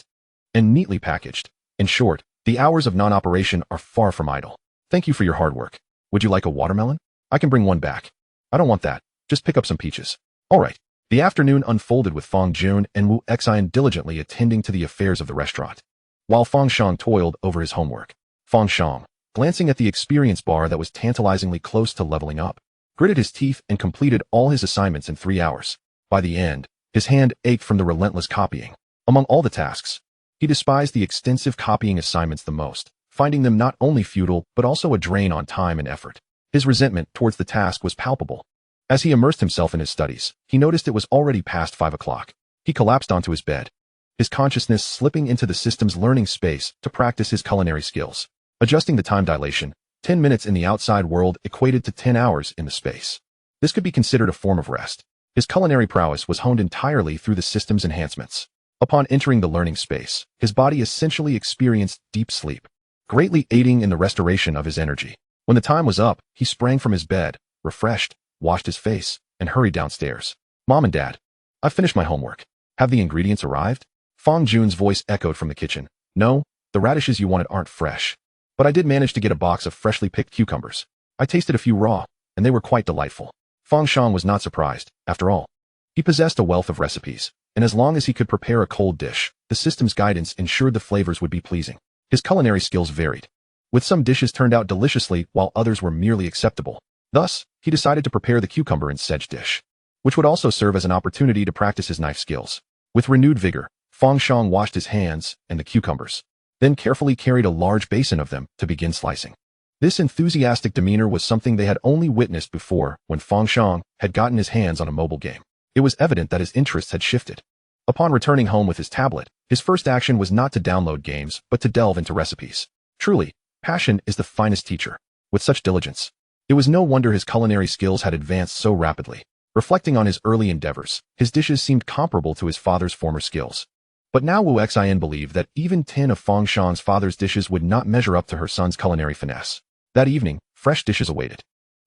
and neatly packaged. In short, the hours of non-operation are far from idle. "Thank you for your hard work. Would you like a watermelon? I can bring one back." "I don't want that. Just pick up some peaches." "All right." The afternoon unfolded with Fang Jun and Wu Xian diligently attending to the affairs of the restaurant, while Fang Shang toiled over his homework. Fang Shang, glancing at the experience bar that was tantalizingly close to leveling up, gritted his teeth and completed all his assignments in 3 hours. By the end, his hand ached from the relentless copying. Among all the tasks, he despised the extensive copying assignments the most, finding them not only futile but also a drain on time and effort. His resentment towards the task was palpable. As he immersed himself in his studies, he noticed it was already past 5 o'clock. He collapsed onto his bed, his consciousness slipping into the system's learning space to practice his culinary skills. Adjusting the time dilation, 10 minutes in the outside world equated to 10 hours in the space. This could be considered a form of rest. His culinary prowess was honed entirely through the system's enhancements. Upon entering the learning space, his body essentially experienced deep sleep, greatly aiding in the restoration of his energy. When the time was up, he sprang from his bed, refreshed, washed his face, and hurried downstairs. "Mom and Dad, I've finished my homework. Have the ingredients arrived?" Fang Jun's voice echoed from the kitchen. "No, the radishes you wanted aren't fresh. But I did manage to get a box of freshly picked cucumbers. I tasted a few raw, and they were quite delightful." Fang Shang was not surprised. After all, he possessed a wealth of recipes, and as long as he could prepare a cold dish, the system's guidance ensured the flavors would be pleasing. His culinary skills varied, with some dishes turned out deliciously while others were merely acceptable. Thus, he decided to prepare the cucumber and sedge dish, which would also serve as an opportunity to practice his knife skills. With renewed vigor, Fang Shang washed his hands and the cucumbers, then carefully carried a large basin of them to begin slicing. This enthusiastic demeanor was something they had only witnessed before when Fang Shang had gotten his hands on a mobile game. It was evident that his interests had shifted. Upon returning home with his tablet, his first action was not to download games, but to delve into recipes. Truly, passion is the finest teacher. With such diligence, it was no wonder his culinary skills had advanced so rapidly. Reflecting on his early endeavors, his dishes seemed comparable to his father's former skills. But now Wu Xian believed that even 10 of Fang Shang's father's dishes would not measure up to her son's culinary finesse. That evening, fresh dishes awaited.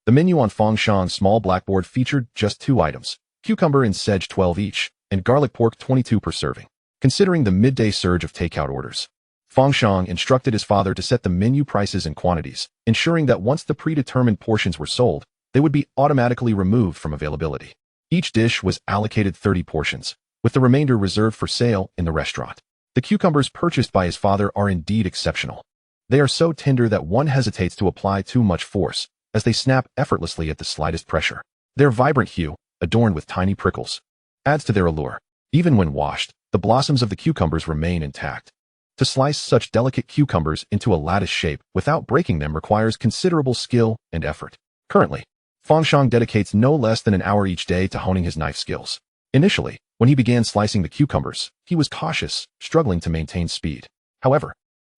The menu on Fang Shang's small blackboard featured just 2 items, cucumber and sedge 12 each, and garlic pork 22 per serving. Considering the midday surge of takeout orders, Fang Shang instructed his father to set the menu prices and quantities, ensuring that once the predetermined portions were sold, they would be automatically removed from availability. Each dish was allocated 30 portions, with the remainder reserved for sale in the restaurant. The cucumbers purchased by his father are indeed exceptional. They are so tender that one hesitates to apply too much force, as they snap effortlessly at the slightest pressure. Their vibrant hue, adorned with tiny prickles, adds to their allure. Even when washed, the blossoms of the cucumbers remain intact. To slice such delicate cucumbers into a lattice shape without breaking them requires considerable skill and effort. Currently, Fang Shang dedicates no less than an hour each day to honing his knife skills. Initially, when he began slicing the cucumbers, he was cautious, struggling to maintain speed. However,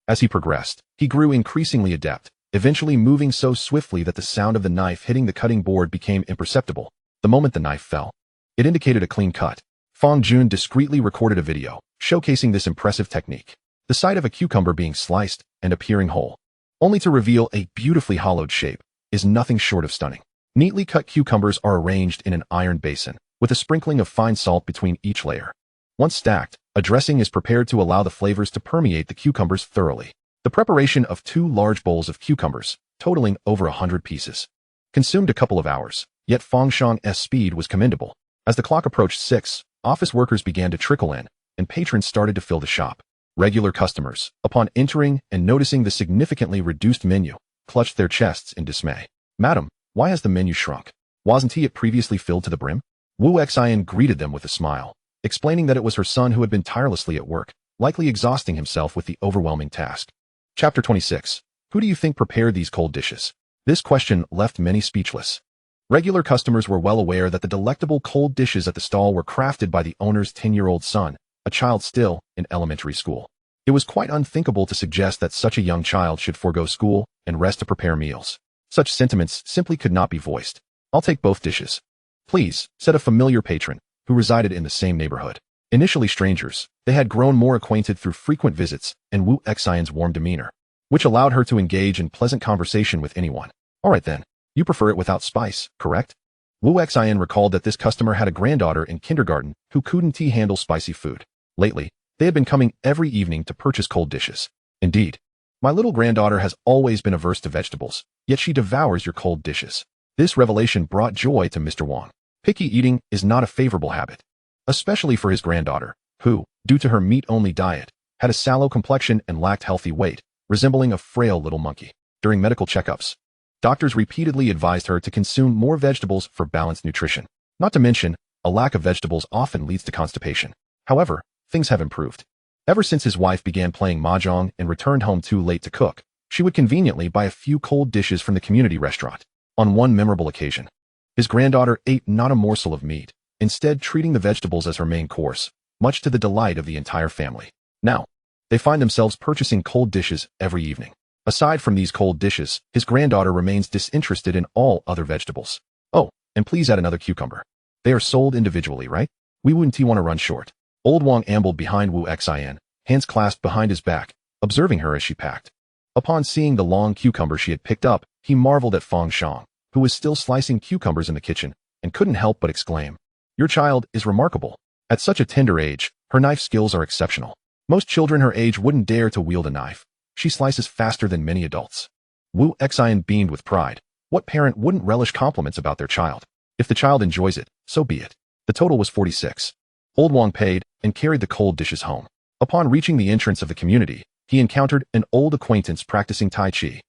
as he progressed, he grew increasingly adept, eventually moving so swiftly that the sound of the knife hitting the cutting board became imperceptible. The moment the knife fell, it indicated a clean cut. Fang Jun discreetly recorded a video, showcasing this impressive technique. The sight of a cucumber being sliced and appearing whole, only to reveal a beautifully hollowed shape, is nothing short of stunning. Neatly cut cucumbers are arranged in an iron basin, with a sprinkling of fine salt between each layer. Once stacked, a dressing is prepared to allow the flavors to permeate the cucumbers thoroughly. The preparation of 2 large bowls of cucumbers, totaling over 100 pieces, consumed a couple of hours, yet Fang Shang's speed was commendable. As the clock approached 6, office workers began to trickle in, and patrons started to fill the shop. Regular customers, upon entering and noticing the significantly reduced menu, clutched their chests in dismay. "Madam, why has the menu shrunk? Wasn't it previously filled to the brim?" Wu Xian greeted them with a smile, explaining that it was her son who had been tirelessly at work, likely exhausting himself with the overwhelming task. Chapter 26. Who do you think prepared these cold dishes? This question left many speechless. Regular customers were well aware that the delectable cold dishes at the stall were crafted by the owner's 10-year-old son, a child still in elementary school. It was quite unthinkable to suggest that such a young child should forego school and rest to prepare meals. Such sentiments simply could not be voiced. "I'll take both dishes, please," said a familiar patron who resided in the same neighborhood. Initially strangers, they had grown more acquainted through frequent visits and Wu Xian's warm demeanor, which allowed her to engage in pleasant conversation with anyone. "All right then, you prefer it without spice, correct?" Wu Xian recalled that this customer had a granddaughter in kindergarten who couldn't handle spicy food. Lately, they had been coming every evening to purchase cold dishes. "Indeed, my little granddaughter has always been averse to vegetables, yet she devours your cold dishes." This revelation brought joy to Mr. Wang. Picky eating is not a favorable habit, especially for his granddaughter, who, due to her meat-only diet, had a sallow complexion and lacked healthy weight, resembling a frail little monkey. During medical checkups, doctors repeatedly advised her to consume more vegetables for balanced nutrition. Not to mention, a lack of vegetables often leads to constipation. However, things have improved. Ever since his wife began playing mahjong and returned home too late to cook, she would conveniently buy a few cold dishes from the community restaurant. On one memorable occasion, his granddaughter ate not a morsel of meat, instead treating the vegetables as her main course, much to the delight of the entire family. Now, they find themselves purchasing cold dishes every evening. Aside from these cold dishes, his granddaughter remains disinterested in all other vegetables. "Oh, and please add another cucumber. They are sold individually, right? We wouldn't want to run short." Old Wang ambled behind Wu Xian, hands clasped behind his back, observing her as she packed. Upon seeing the long cucumber she had picked up, he marveled at Fang Shang, who was still slicing cucumbers in the kitchen, and couldn't help but exclaim, "Your child is remarkable. At such a tender age, her knife skills are exceptional. Most children her age wouldn't dare to wield a knife. She slices faster than many adults." Wu Xian beamed with pride. What parent wouldn't relish compliments about their child? If the child enjoys it, so be it. The total was 46. Old Wang paid and carried the cold dishes home. Upon reaching the entrance of the community, he encountered an old acquaintance practicing Tai Chi.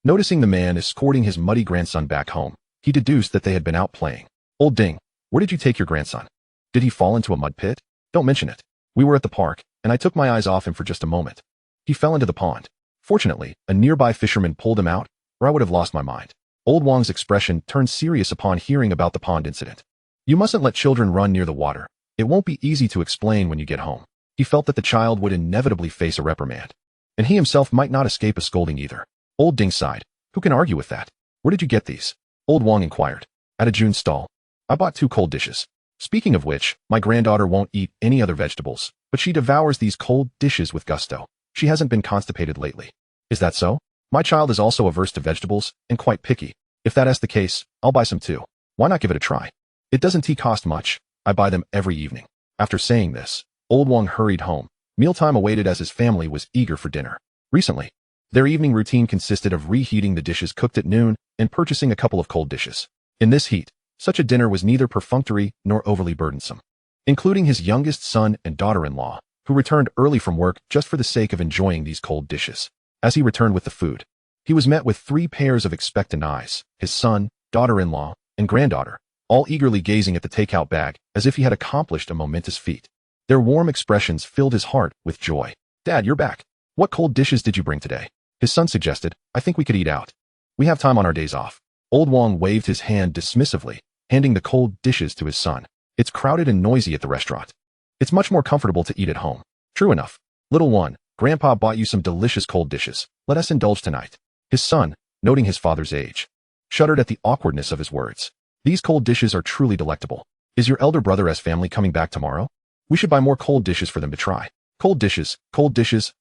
Noticing the man escorting his muddy grandson back home, he deduced that they had been out playing. "Old Ding, where did you take your grandson? Did he fall into a mud pit?" "Don't mention it. We were at the park, and I took my eyes off him for just a moment. He fell into the pond. Fortunately, a nearby fisherman pulled him out, or I would have lost my mind." Old Wang's expression turned serious upon hearing about the pond incident. "You mustn't let children run near the water. It won't be easy to explain when you get home." He felt that the child would inevitably face a reprimand, and he himself might not escape a scolding either. Old Ding sighed. "Who can argue with that? Where did you get these?" Old Wang inquired. "At a June stall. I bought 2 cold dishes. Speaking of which, my granddaughter won't eat any other vegetables, but she devours these cold dishes with gusto. She hasn't been constipated lately." "Is that so? My child is also averse to vegetables and quite picky. If that is the case, I'll buy some too. Why not give it a try? It doesn't cost much. I buy them every evening." After saying this, Old Wang hurried home. Mealtime awaited as his family was eager for dinner. Recently, their evening routine consisted of reheating the dishes cooked at noon and purchasing a couple of cold dishes. In this heat, such a dinner was neither perfunctory nor overly burdensome. Including his youngest son and daughter-in-law, who returned early from work just for the sake of enjoying these cold dishes. As he returned with the food, he was met with 3 pairs of expectant eyes, his son, daughter-in-law, and granddaughter, all eagerly gazing at the takeout bag as if he had accomplished a momentous feat. Their warm expressions filled his heart with joy. "Dad, you're back. What cold dishes did you bring today?" His son suggested. "I think we could eat out. We have time on our days off." Old Wang waved his hand dismissively, handing the cold dishes to his son. "It's crowded and noisy at the restaurant. It's much more comfortable to eat at home." "True enough. Little one, Grandpa bought you some delicious cold dishes. Let us indulge tonight." His son, noting his father's age, shuddered at the awkwardness of his words. "These cold dishes are truly delectable. Is your elder brother's family coming back tomorrow? We should buy more cold dishes for them to try." Cold dishes,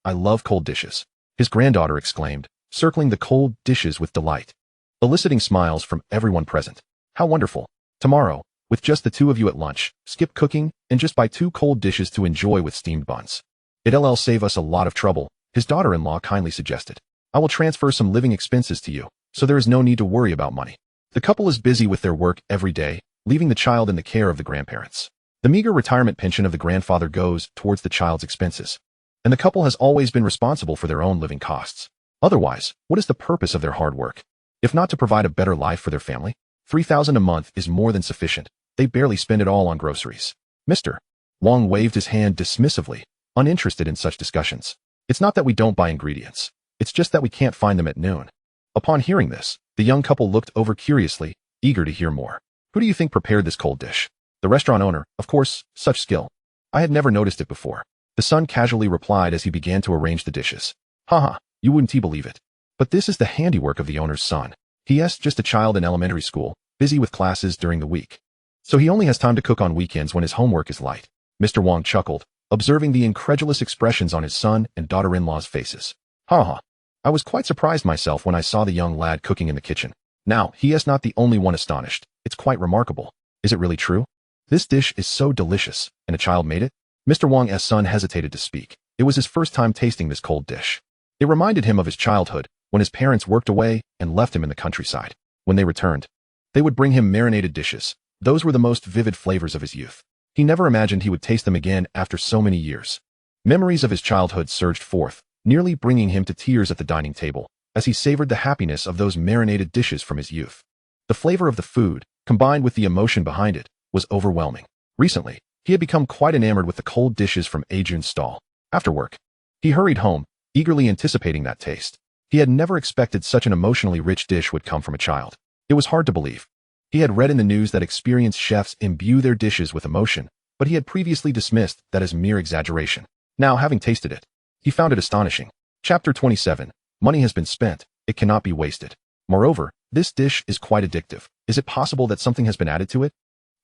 I love cold dishes," his granddaughter exclaimed, circling the cold dishes with delight, eliciting smiles from everyone present. "How wonderful. Tomorrow, with just the two of you at lunch, skip cooking and just buy 2 cold dishes to enjoy with steamed buns. It'll save us a lot of trouble," his daughter-in-law kindly suggested. "I will transfer some living expenses to you, so there is no need to worry about money." The couple is busy with their work every day, leaving the child in the care of the grandparents. The meager retirement pension of the grandfather goes towards the child's expenses, and the couple has always been responsible for their own living costs. Otherwise, what is the purpose of their hard work? If not to provide a better life for their family? $3,000 a month is more than sufficient. They barely spend it all on groceries. Mr. Wang waved his hand dismissively, uninterested in such discussions. "It's not that we don't buy ingredients. It's just that we can't find them at noon." Upon hearing this, the young couple looked over curiously, eager to hear more. "Who do you think prepared this cold dish?" "The restaurant owner, of course. Such skill. I had never noticed it before," the son casually replied as he began to arrange the dishes. "Haha, you wouldn't believe it. But this is the handiwork of the owner's son. He.'s just a child in elementary school, busy with classes during the week. So he only has time to cook on weekends when his homework is light." Mr. Wang chuckled, observing the incredulous expressions on his son and daughter-in-law's faces. "Haha. I was quite surprised myself when I saw the young lad cooking in the kitchen. Now, he is not the only one astonished. It's quite remarkable. Is it really true? This dish is so delicious, and a child made it?" Mr. Wang's son hesitated to speak. It was his first time tasting this cold dish. It reminded him of his childhood, when his parents worked away and left him in the countryside. When they returned, they would bring him marinated dishes. Those were the most vivid flavors of his youth. He never imagined he would taste them again after so many years. Memories of his childhood surged forth, nearly bringing him to tears at the dining table, as he savored the happiness of those marinated dishes from his youth. The flavor of the food, combined with the emotion behind it, was overwhelming. Recently, he had become quite enamored with the cold dishes from Ajun's stall. After work, he hurried home, eagerly anticipating that taste. He had never expected such an emotionally rich dish would come from a child. It was hard to believe. He had read in the news that experienced chefs imbue their dishes with emotion, but he had previously dismissed that as mere exaggeration. Now, having tasted it, he found it astonishing. Chapter 27. Money has been spent. It cannot be wasted. Moreover, this dish is quite addictive. Is it possible that something has been added to it?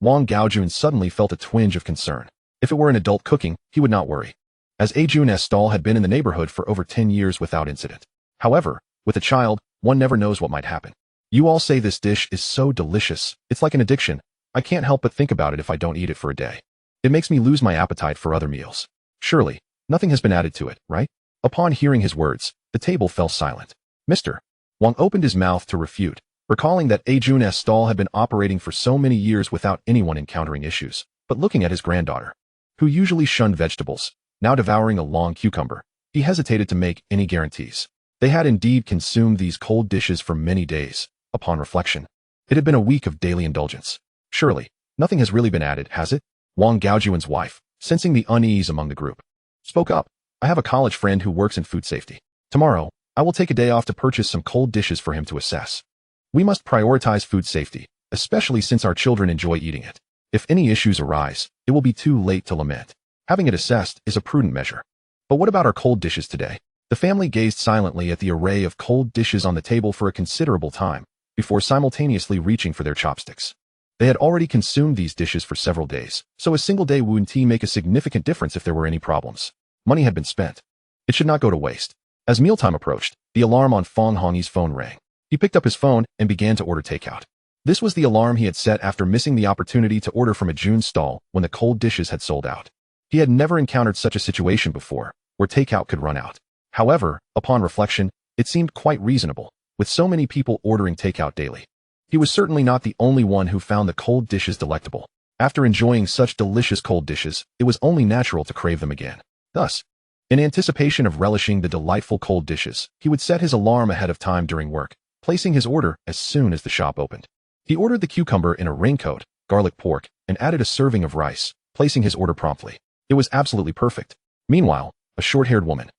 Wang Gaojun suddenly felt a twinge of concern. If it were an adult cooking, he would not worry, as Ajun's stall had been in the neighborhood for over 10 years without incident. However, with a child, one never knows what might happen. "You all say this dish is so delicious. It's like an addiction. I can't help but think about it if I don't eat it for a day. It makes me lose my appetite for other meals. Surely, nothing has been added to it, right?" Upon hearing his words, the table fell silent. Mr. Wang opened his mouth to refute, recalling that Ajun's stall had been operating for so many years without anyone encountering issues. But looking at his granddaughter, who usually shunned vegetables, now devouring a long cucumber, he hesitated to make any guarantees. They had indeed consumed these cold dishes for many days. Upon reflection, it had been a week of daily indulgence. Surely, nothing has really been added, has it? Wang Gaojun's wife, sensing the unease among the group, spoke up. "I have a college friend who works in food safety. Tomorrow, I will take a day off to purchase some cold dishes for him to assess. We must prioritize food safety, especially since our children enjoy eating it. If any issues arise, it will be too late to lament. Having it assessed is a prudent measure." "But what about our cold dishes today?" The family gazed silently at the array of cold dishes on the table for a considerable time, before simultaneously reaching for their chopsticks. They had already consumed these dishes for several days, so a single day wouldn't make a significant difference if there were any problems. Money had been spent. It should not go to waste. As mealtime approached, the alarm on Fang Hongyi's phone rang. He picked up his phone and began to order takeout. This was the alarm he had set after missing the opportunity to order from Ajun's stall when the cold dishes had sold out. He had never encountered such a situation before, where takeout could run out. However, upon reflection, it seemed quite reasonable, with so many people ordering takeout daily. He was certainly not the only one who found the cold dishes delectable. After enjoying such delicious cold dishes, it was only natural to crave them again. Thus, in anticipation of relishing the delightful cold dishes, he would set his alarm ahead of time during work, placing his order as soon as the shop opened. He ordered the cucumber in a raincoat, garlic pork, and added a serving of rice, placing his order promptly. It was absolutely perfect. Meanwhile, a short-haired woman,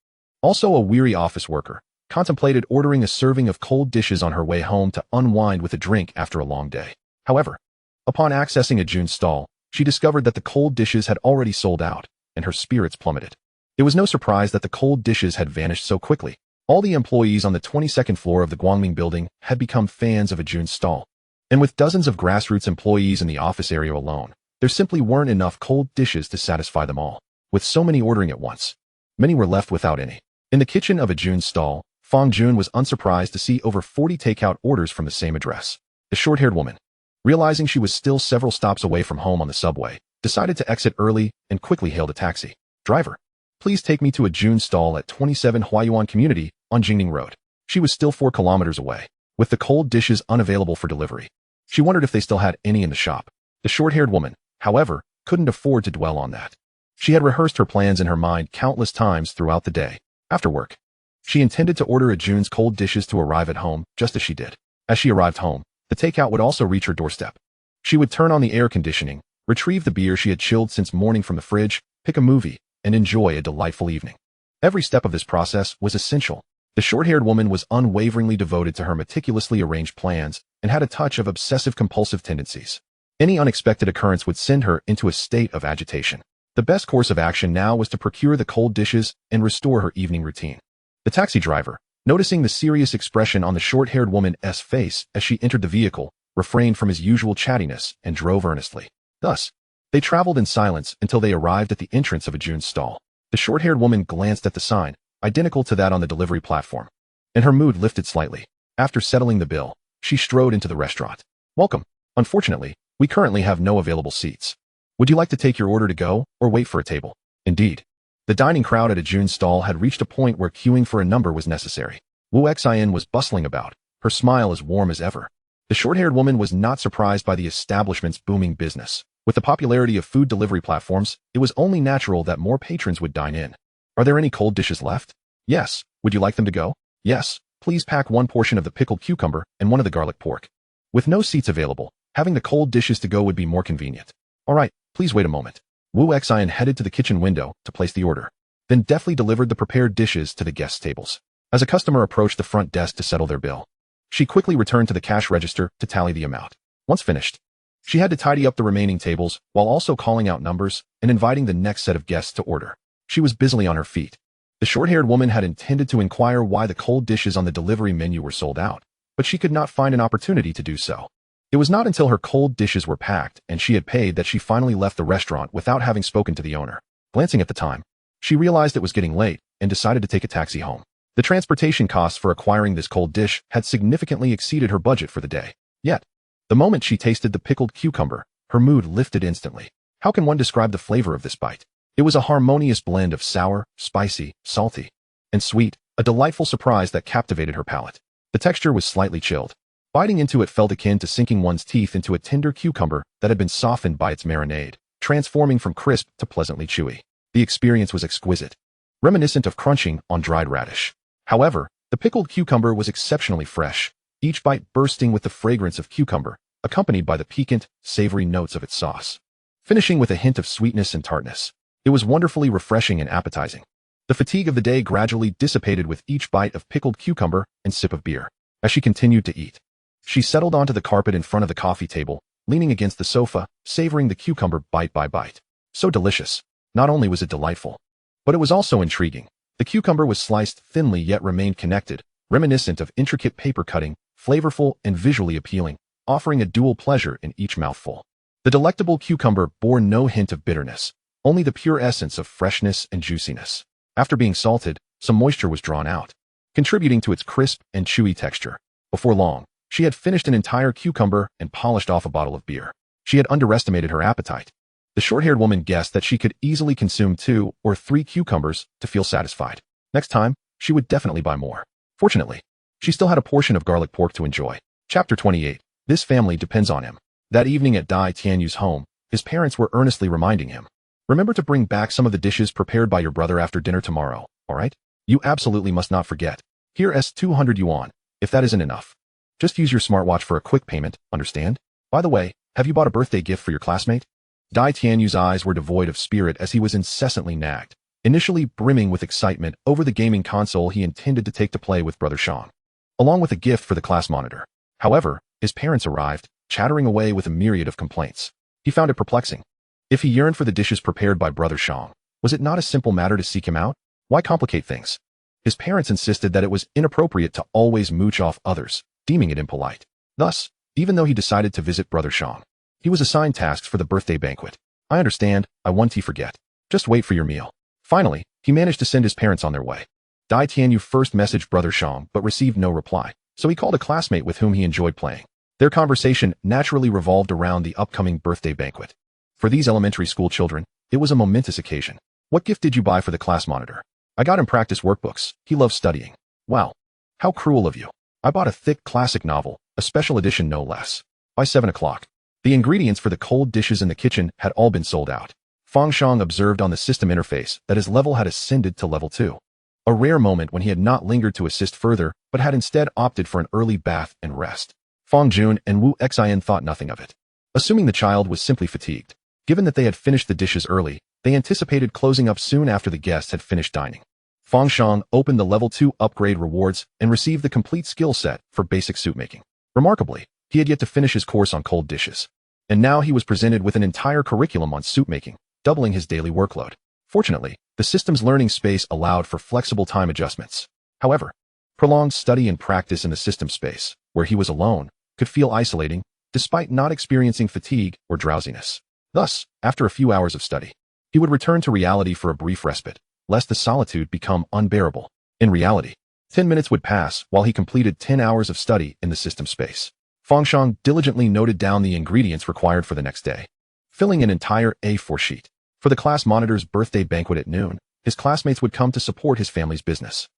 also a weary office worker, contemplated ordering a serving of cold dishes on her way home to unwind with a drink after a long day. However, upon accessing a June's stall, she discovered that the cold dishes had already sold out, and her spirits plummeted. It was no surprise that the cold dishes had vanished so quickly. All the employees on the 22nd floor of the Guangming building had become fans of a June's stall. And with dozens of grassroots employees in the office area alone, there simply weren't enough cold dishes to satisfy them all. With so many ordering at once, many were left without any. In the kitchen of a June's stall, Fang Jun was unsurprised to see over 40 takeout orders from the same address. The short-haired woman, realizing she was still several stops away from home on the subway, decided to exit early and quickly hailed a taxi. "Driver, please take me to a June's stall at 27 Huayuan Community on Jingning Road." She was still 4 kilometers away, with the cold dishes unavailable for delivery. She wondered if they still had any in the shop. The short-haired woman, however, couldn't afford to dwell on that. She had rehearsed her plans in her mind countless times throughout the day. After work, she intended to order a June's cold dishes to arrive at home just as she did. As she arrived home, the takeout would also reach her doorstep. She would turn on the air conditioning, retrieve the beer she had chilled since morning from the fridge, pick a movie, and enjoy a delightful evening. Every step of this process was essential. The short-haired woman was unwaveringly devoted to her meticulously arranged plans and had a touch of obsessive-compulsive tendencies. Any unexpected occurrence would send her into a state of agitation. The best course of action now was to procure the cold dishes and restore her evening routine. The taxi driver, noticing the serious expression on the short-haired woman's face as she entered the vehicle, refrained from his usual chattiness and drove earnestly. Thus, they traveled in silence until they arrived at the entrance of a June's stall. The short-haired woman glanced at the sign, identical to that on the delivery platform, and her mood lifted slightly. After settling the bill, she strode into the restaurant. "Welcome. Unfortunately, we currently have no available seats. Would you like to take your order to go or wait for a table?" Indeed, the dining crowd at a June's stall had reached a point where queuing for a number was necessary. Wu Xian was bustling about, her smile as warm as ever. The short-haired woman was not surprised by the establishment's booming business. With the popularity of food delivery platforms, it was only natural that more patrons would dine in. "Are there any cold dishes left?" "Yes. Would you like them to go?" "Yes. Please pack one portion of the pickled cucumber and one of the garlic pork." With no seats available, having the cold dishes to go would be more convenient. "All right, please wait a moment." Wu Xian headed to the kitchen window to place the order, then deftly delivered the prepared dishes to the guest tables. As a customer approached the front desk to settle their bill, she quickly returned to the cash register to tally the amount. Once finished, she had to tidy up the remaining tables while also calling out numbers and inviting the next set of guests to order. She was busily on her feet. The short-haired woman had intended to inquire why the cold dishes on the delivery menu were sold out, but she could not find an opportunity to do so. It was not until her cold dishes were packed and she had paid that she finally left the restaurant without having spoken to the owner. Glancing at the time, she realized it was getting late and decided to take a taxi home. The transportation costs for acquiring this cold dish had significantly exceeded her budget for the day. Yet, the moment she tasted the pickled cucumber, her mood lifted instantly. How can one describe the flavor of this bite? It was a harmonious blend of sour, spicy, salty, and sweet, a delightful surprise that captivated her palate. The texture was slightly chilled. Biting into it felt akin to sinking one's teeth into a tender cucumber that had been softened by its marinade, transforming from crisp to pleasantly chewy. The experience was exquisite, reminiscent of crunching on dried radish. However, the pickled cucumber was exceptionally fresh, each bite bursting with the fragrance of cucumber, accompanied by the piquant, savory notes of its sauce, finishing with a hint of sweetness and tartness. It was wonderfully refreshing and appetizing. The fatigue of the day gradually dissipated with each bite of pickled cucumber and sip of beer. As she continued to eat, she settled onto the carpet in front of the coffee table, leaning against the sofa, savoring the cucumber bite by bite. So delicious. Not only was it delightful, but it was also intriguing. The cucumber was sliced thinly yet remained connected, reminiscent of intricate paper cutting, flavorful and visually appealing, offering a dual pleasure in each mouthful. The delectable cucumber bore no hint of bitterness, only the pure essence of freshness and juiciness. After being salted, some moisture was drawn out, contributing to its crisp and chewy texture. Before long, she had finished an entire cucumber and polished off a bottle of beer. She had underestimated her appetite. The short-haired woman guessed that she could easily consume 2 or 3 cucumbers to feel satisfied. Next time, she would definitely buy more. Fortunately, she still had a portion of garlic pork to enjoy. Chapter 28. This family depends on him. That evening at Dai Tianyu's home, his parents were earnestly reminding him, "Remember to bring back some of the dishes prepared by your brother after dinner tomorrow, all right? You absolutely must not forget. Here's 200 yuan, if that isn't enough. Just use your smartwatch for a quick payment, understand? By the way, have you bought a birthday gift for your classmate?" Dai Tianyu's eyes were devoid of spirit as he was incessantly nagged, initially brimming with excitement over the gaming console he intended to take to play with Brother Shang, along with a gift for the class monitor. However, his parents arrived, chattering away with a myriad of complaints. He found it perplexing. If he yearned for the dishes prepared by Brother Shang, was it not a simple matter to seek him out? Why complicate things? His parents insisted that it was inappropriate to always mooch off others, deeming it impolite. Thus, even though he decided to visit Brother Shang, he was assigned tasks for the birthday banquet. I understand, I won't forget. Just wait for your meal. Finally, he managed to send his parents on their way. Dai Tianyu first messaged Brother Shang but received no reply, so he called a classmate with whom he enjoyed playing. Their conversation naturally revolved around the upcoming birthday banquet. For these elementary school children, it was a momentous occasion. What gift did you buy for the class monitor? I got him practice workbooks. He loves studying. Wow. How cruel of you. I bought a thick classic novel, a special edition no less. By 7 o'clock, the ingredients for the cold dishes in the kitchen had all been sold out. Fang Shang observed on the system interface that his level had ascended to level 2. A rare moment when he had not lingered to assist further, but had instead opted for an early bath and rest. Fang Jun and Wu Xian thought nothing of it, assuming the child was simply fatigued. Given that they had finished the dishes early, they anticipated closing up soon after the guests had finished dining. Fang Shang opened the level 2 upgrade rewards and received the complete skill set for basic soup making. Remarkably, he had yet to finish his course on cold dishes. And now he was presented with an entire curriculum on soup making, doubling his daily workload. Fortunately, the system's learning space allowed for flexible time adjustments. However, prolonged study and practice in the system space, where he was alone, could feel isolating, despite not experiencing fatigue or drowsiness. Thus, after a few hours of study, he would return to reality for a brief respite, lest the solitude become unbearable. In reality, 10 minutes would pass while he completed 10 hours of study in the system space. Fang Shang diligently noted down the ingredients required for the next day, filling an entire A4 sheet. For the class monitor's birthday banquet at noon, his classmates would come to support his family's business.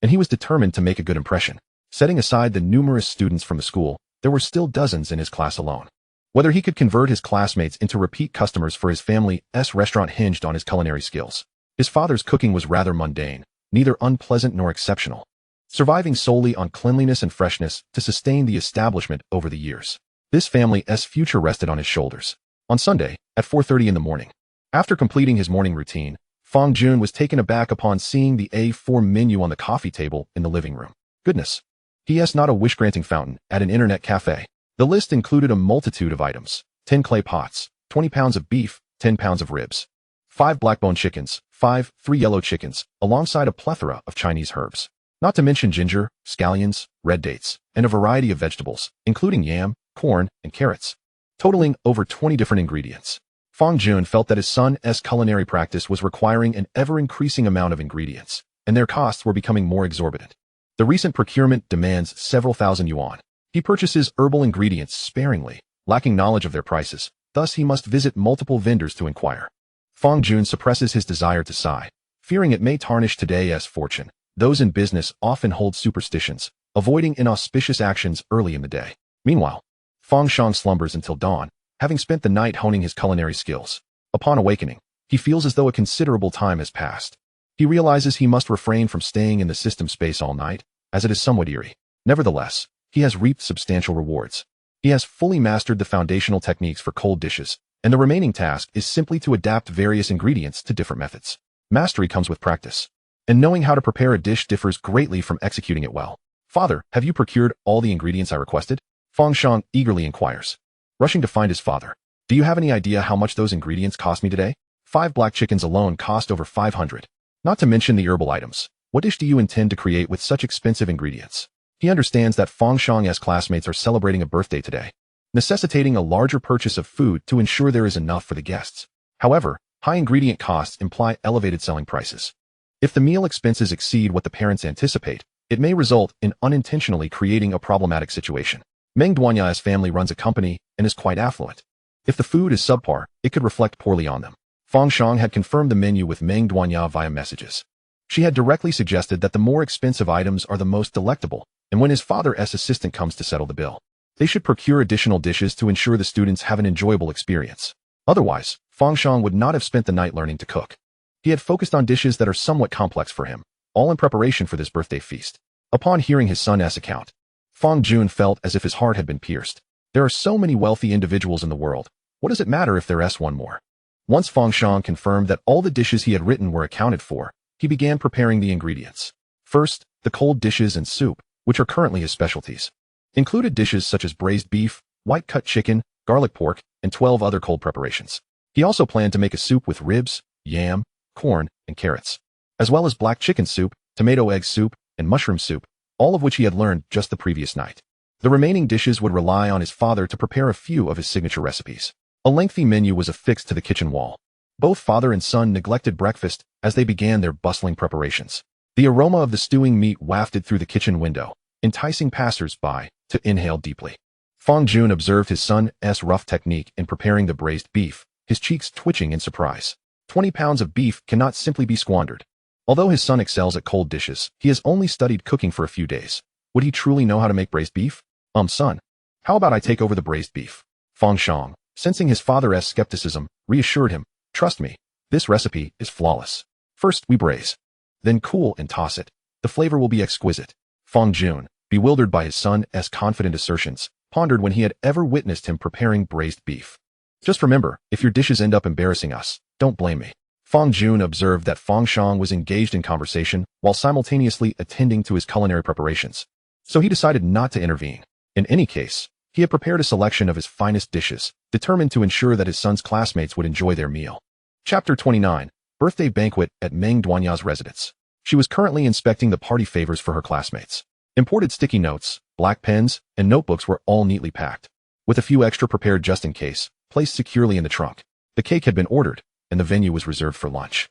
And he was determined to make a good impression. Setting aside the numerous students from the school, there were still dozens in his class alone. Whether he could convert his classmates into repeat customers for his family's restaurant hinged on his culinary skills. His father's cooking was rather mundane, neither unpleasant nor exceptional, surviving solely on cleanliness and freshness to sustain the establishment over the years. This family's future rested on his shoulders. On Sunday, at 4:30 in the morning, after completing his morning routine, Fang Jun was taken aback upon seeing the A4 menu on the coffee table in the living room. Goodness. P.S. Not a wish-granting fountain at an internet cafe. The list included a multitude of items: 10 clay pots, 20 pounds of beef, 10 pounds of ribs, 5 black-bone chickens, 3 yellow chickens, alongside a plethora of Chinese herbs. Not to mention ginger, scallions, red dates, and a variety of vegetables, including yam, corn, and carrots, totaling over 20 different ingredients. Fang Jun felt that his son's culinary practice was requiring an ever-increasing amount of ingredients, and their costs were becoming more exorbitant. The recent procurement demands several thousand yuan. He purchases herbal ingredients sparingly, lacking knowledge of their prices, thus he must visit multiple vendors to inquire. Fang Jun suppresses his desire to sigh, fearing it may tarnish today's fortune. Those in business often hold superstitions, avoiding inauspicious actions early in the day. Meanwhile, Fang Shang slumbers until dawn, having spent the night honing his culinary skills. Upon awakening, he feels as though a considerable time has passed. He realizes he must refrain from staying in the system space all night, as it is somewhat eerie. Nevertheless, he has reaped substantial rewards. He has fully mastered the foundational techniques for cold dishes, and the remaining task is simply to adapt various ingredients to different methods. Mastery comes with practice, and knowing how to prepare a dish differs greatly from executing it well. Father, have you procured all the ingredients I requested? Fang Shang eagerly inquires, rushing to find his father. Do you have any idea how much those ingredients cost me today? 5 black chickens alone cost over 500. Not to mention the herbal items. What dish do you intend to create with such expensive ingredients? He understands that Fang Shang's classmates are celebrating a birthday today, necessitating a larger purchase of food to ensure there is enough for the guests. However, high ingredient costs imply elevated selling prices. If the meal expenses exceed what the parents anticipate, it may result in unintentionally creating a problematic situation. Meng Duanya's family runs a company and is quite affluent. If the food is subpar, it could reflect poorly on them. Fang Shang had confirmed the menu with Meng Duanya via messages. She had directly suggested that the more expensive items are the most delectable, and when his father's assistant comes to settle the bill, they should procure additional dishes to ensure the students have an enjoyable experience. Otherwise, Fang Shang would not have spent the night learning to cook. He had focused on dishes that are somewhat complex for him, all in preparation for this birthday feast. Upon hearing his son's account, Fang Jun felt as if his heart had been pierced. There are so many wealthy individuals in the world. What does it matter if there's one more? Once Fang Shang confirmed that all the dishes he had written were accounted for, he began preparing the ingredients. First, the cold dishes and soup, which are currently his specialties. Included dishes such as braised beef, white-cut chicken, garlic pork, and 12 other cold preparations. He also planned to make a soup with ribs, yam, corn, and carrots, as well as black chicken soup, tomato egg soup, and mushroom soup, all of which he had learned just the previous night. The remaining dishes would rely on his father to prepare a few of his signature recipes. A lengthy menu was affixed to the kitchen wall. Both father and son neglected breakfast as they began their bustling preparations. The aroma of the stewing meat wafted through the kitchen window, enticing passers-by to inhale deeply. Fang Jun observed his son's rough technique in preparing the braised beef, his cheeks twitching in surprise. 20 pounds of beef cannot simply be squandered. Although his son excels at cold dishes, he has only studied cooking for a few days. Would he truly know how to make braised beef? Son, how about I take over the braised beef? Fang Shang, sensing his father's skepticism, reassured him, trust me, this recipe is flawless. First we braise, then cool and toss it. The flavor will be exquisite. Fang Jun, bewildered by his son's confident assertions, pondered when he had ever witnessed him preparing braised beef. Just remember, if your dishes end up embarrassing us, don't blame me. Fang Jun observed that Fang Shang was engaged in conversation while simultaneously attending to his culinary preparations. So he decided not to intervene. In any case, he had prepared a selection of his finest dishes, determined to ensure that his son's classmates would enjoy their meal. Chapter 29, Birthday Banquet at Meng Duanya's residence. She was currently inspecting the party favors for her classmates. Imported sticky notes, black pens, and notebooks were all neatly packed, with a few extra prepared just in case, placed securely in the trunk. The cake had been ordered, and the venue was reserved for lunch,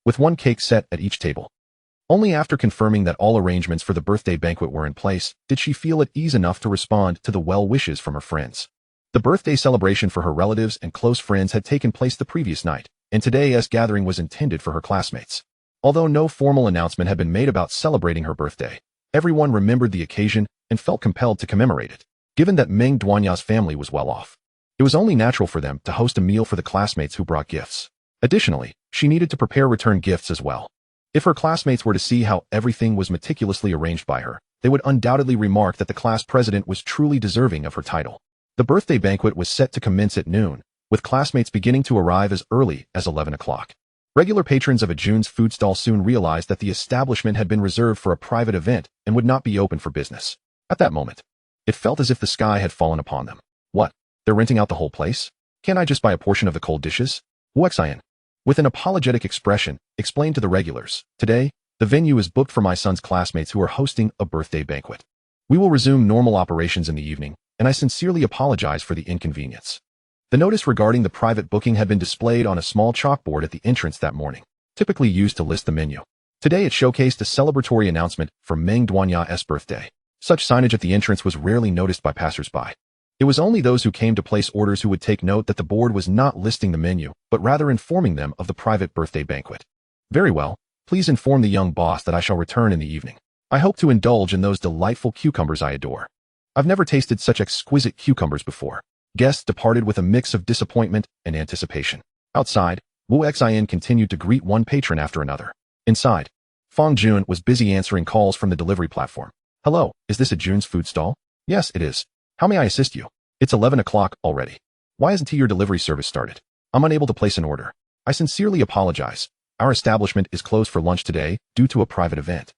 with one cake set at each table. Only after confirming that all arrangements for the birthday banquet were in place did she feel at ease enough to respond to the well wishes from her friends. The birthday celebration for her relatives and close friends had taken place the previous night, and today's gathering was intended for her classmates. Although no formal announcement had been made about celebrating her birthday, everyone remembered the occasion and felt compelled to commemorate it, given that Meng Duanya's family was well off. It was only natural for them to host a meal for the classmates who brought gifts. Additionally, she needed to prepare return gifts as well. If her classmates were to see how everything was meticulously arranged by her, they would undoubtedly remark that the class president was truly deserving of her title. The birthday banquet was set to commence at noon, with classmates beginning to arrive as early as 11 o'clock. Regular patrons of a Jun's food stall soon realized that the establishment had been reserved for a private event and would not be open for business. At that moment, it felt as if the sky had fallen upon them. What? They're renting out the whole place? Can't I just buy a portion of the cold dishes? Wuxian, with an apologetic expression, explained to the regulars, today, the venue is booked for my son's classmates who are hosting a birthday banquet. We will resume normal operations in the evening, and I sincerely apologize for the inconvenience. The notice regarding the private booking had been displayed on a small chalkboard at the entrance that morning, typically used to list the menu. Today it showcased a celebratory announcement for Meng Duanya's birthday. Such signage at the entrance was rarely noticed by passers-by. It was only those who came to place orders who would take note that the board was not listing the menu, but rather informing them of the private birthday banquet. Very well, please inform the young boss that I shall return in the evening. I hope to indulge in those delightful cucumbers I adore. I've never tasted such exquisite cucumbers before. Guests departed with a mix of disappointment and anticipation. Outside, Wu Xian continued to greet one patron after another. Inside, Fang Jun was busy answering calls from the delivery platform. Hello, is this a Jun's food stall? Yes, it is. How may I assist you? It's 11 o'clock already. Why hasn't your delivery service started? I'm unable to place an order. I sincerely apologize. Our establishment is closed for lunch today due to a private event.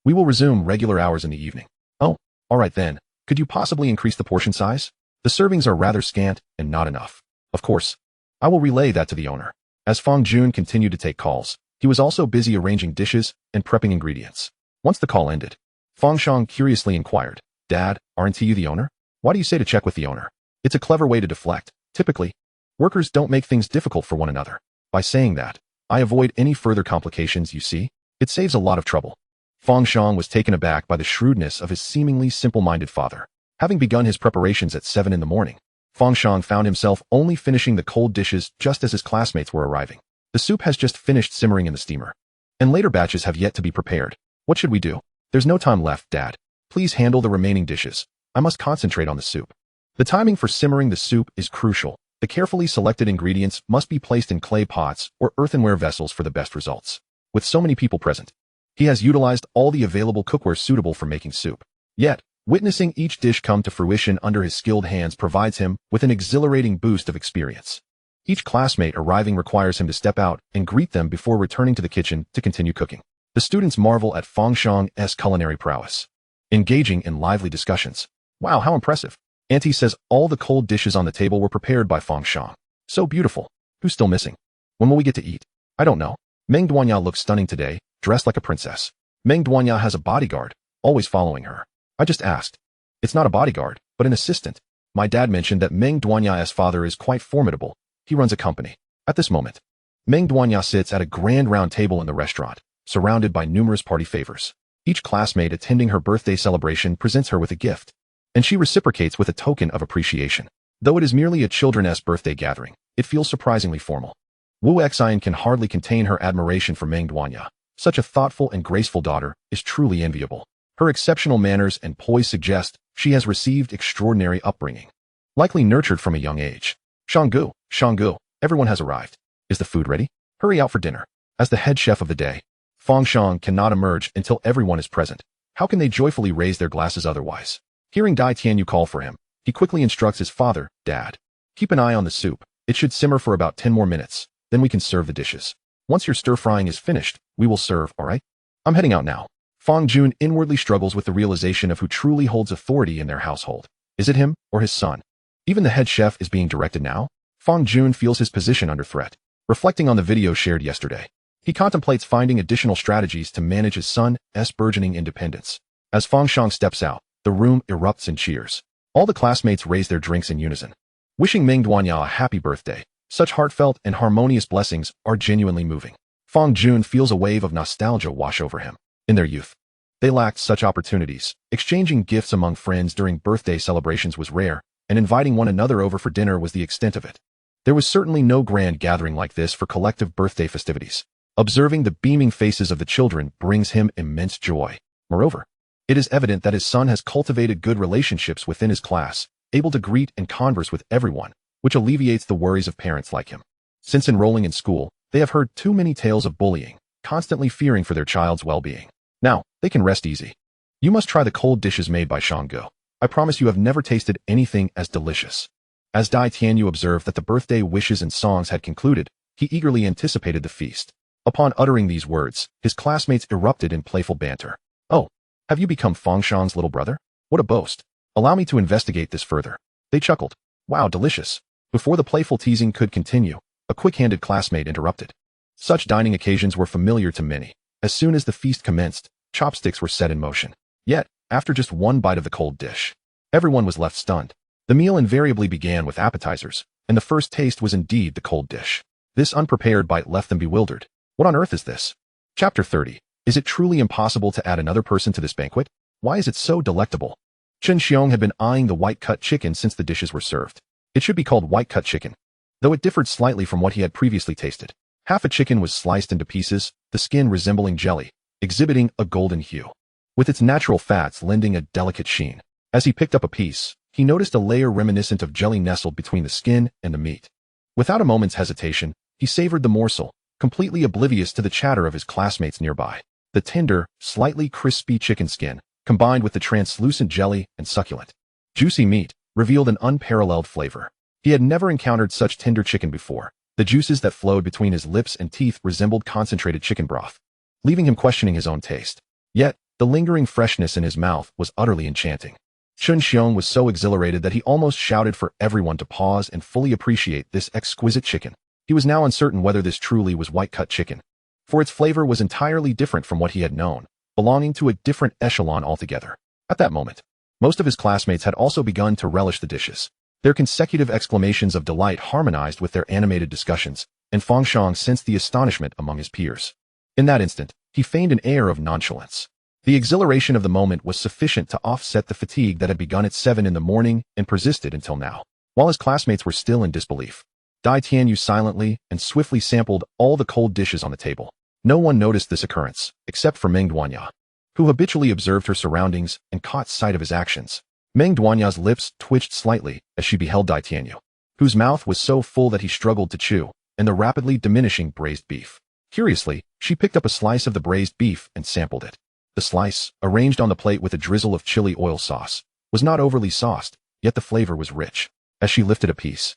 We will resume regular hours in the evening. Oh, all right then. Could you possibly increase the portion size? The servings are rather scant and not enough. Of course. I will relay that to the owner. As Fang Jun continued to take calls, he was also busy arranging dishes and prepping ingredients. Once the call ended, Fang Shang curiously inquired, Dad, aren't you the owner? Why do you say to check with the owner? It's a clever way to deflect. Typically, workers don't make things difficult for one another. By saying that, I avoid any further complications, you see? It saves a lot of trouble. Fang Shang was taken aback by the shrewdness of his seemingly simple-minded father. Having begun his preparations at 7 in the morning, Fang Shang found himself only finishing the cold dishes just as his classmates were arriving. The soup has just finished simmering in the steamer, and later batches have yet to be prepared. What should we do? There's no time left, Dad. Please handle the remaining dishes. I must concentrate on the soup. The timing for simmering the soup is crucial. The carefully selected ingredients must be placed in clay pots or earthenware vessels for the best results. With so many people present, he has utilized all the available cookware suitable for making soup. Yet, Witnessing each dish come to fruition under his skilled hands provides him with an exhilarating boost of experience. Each classmate arriving requires him to step out and greet them before returning to the kitchen to continue cooking. The students marvel at Fang Shang's culinary prowess, engaging in lively discussions. Wow, how impressive. Auntie says all the cold dishes on the table were prepared by Fang Shang. So beautiful. Who's still missing? When will we get to eat? I don't know. Meng Duanya looks stunning today, dressed like a princess. Meng Duanya has a bodyguard, always following her. I just asked. It's not a bodyguard, but an assistant. My dad mentioned that Meng Duanya's father is quite formidable. He runs a company. At this moment, Meng Duanya sits at a grand round table in the restaurant, surrounded by numerous party favors. Each classmate attending her birthday celebration presents her with a gift, and she reciprocates with a token of appreciation. Though it is merely a children's birthday gathering, it feels surprisingly formal. Wu Xian can hardly contain her admiration for Meng Duanya. Such a thoughtful and graceful daughter is truly enviable. Her exceptional manners and poise suggest she has received extraordinary upbringing, likely nurtured from a young age. Shanggu, everyone has arrived. Is the food ready? Hurry out for dinner. As the head chef of the day, Fang Shang cannot emerge until everyone is present. How can they joyfully raise their glasses otherwise? Hearing Dai Tianyu call for him, he quickly instructs his father, Dad, keep an eye on the soup. It should simmer for about 10 more minutes. Then we can serve the dishes. Once your stir-frying is finished, we will serve, all right? I'm heading out now. Fang Jun inwardly struggles with the realization of who truly holds authority in their household. Is it him or his son? Even the head chef is being directed now? Fang Jun feels his position under threat. Reflecting on the video shared yesterday, he contemplates finding additional strategies to manage his son's burgeoning independence. As Fang Shang steps out, the room erupts in cheers. All the classmates raise their drinks in unison, wishing Meng Duanya a happy birthday. Such heartfelt and harmonious blessings are genuinely moving. Fang Jun feels a wave of nostalgia wash over him. In their youth, they lacked such opportunities. Exchanging gifts among friends during birthday celebrations was rare, and inviting one another over for dinner was the extent of it. There was certainly no grand gathering like this for collective birthday festivities. Observing the beaming faces of the children brings him immense joy. Moreover, it is evident that his son has cultivated good relationships within his class, able to greet and converse with everyone, which alleviates the worries of parents like him. Since enrolling in school, they have heard too many tales of bullying, constantly fearing for their child's well-being. Now, they can rest easy. You must try the cold dishes made by Shanggu. I promise you have never tasted anything as delicious. As Dai Tianyu observed that the birthday wishes and songs had concluded, he eagerly anticipated the feast. Upon uttering these words, his classmates erupted in playful banter. Oh, have you become Fang Shang's little brother? What a boast. Allow me to investigate this further. They chuckled. Wow, delicious. Before the playful teasing could continue, a quick-handed classmate interrupted. Such dining occasions were familiar to many. As soon as the feast commenced, chopsticks were set in motion. Yet, after just one bite of the cold dish, everyone was left stunned. The meal invariably began with appetizers, and the first taste was indeed the cold dish. This unprepared bite left them bewildered. What on earth is this? Chapter 30. Is it truly impossible to add another person to this banquet? Why is it so delectable? Chen Xiong had been eyeing the white-cut chicken since the dishes were served. It should be called white-cut chicken, though it differed slightly from what he had previously tasted. Half a chicken was sliced into pieces, the skin resembling jelly, exhibiting a golden hue, with its natural fats lending a delicate sheen. As he picked up a piece, he noticed a layer reminiscent of jelly nestled between the skin and the meat. Without a moment's hesitation, he savored the morsel, completely oblivious to the chatter of his classmates nearby. The tender, slightly crispy chicken skin, combined with the translucent jelly and succulent, juicy meat, revealed an unparalleled flavor. He had never encountered such tender chicken before. The juices that flowed between his lips and teeth resembled concentrated chicken broth, leaving him questioning his own taste. Yet, the lingering freshness in his mouth was utterly enchanting. Chen Xiong was so exhilarated that he almost shouted for everyone to pause and fully appreciate this exquisite chicken. He was now uncertain whether this truly was white-cut chicken, for its flavor was entirely different from what he had known, belonging to a different echelon altogether. At that moment, most of his classmates had also begun to relish the dishes. Their consecutive exclamations of delight harmonized with their animated discussions, and Fang Shang sensed the astonishment among his peers. In that instant, he feigned an air of nonchalance. The exhilaration of the moment was sufficient to offset the fatigue that had begun at 7 in the morning and persisted until now. While his classmates were still in disbelief, Dai Tianyu silently and swiftly sampled all the cold dishes on the table. No one noticed this occurrence, except for Meng Duanya, who habitually observed her surroundings and caught sight of his actions. Meng Duanya's lips twitched slightly as she beheld Dai Tianyu, whose mouth was so full that he struggled to chew, and the rapidly diminishing braised beef. Curiously, she picked up a slice of the braised beef and sampled it. The The slice, arranged on the plate with a drizzle of chili oil sauce, was not overly sauced, yet the flavor was rich. As she lifted a piece,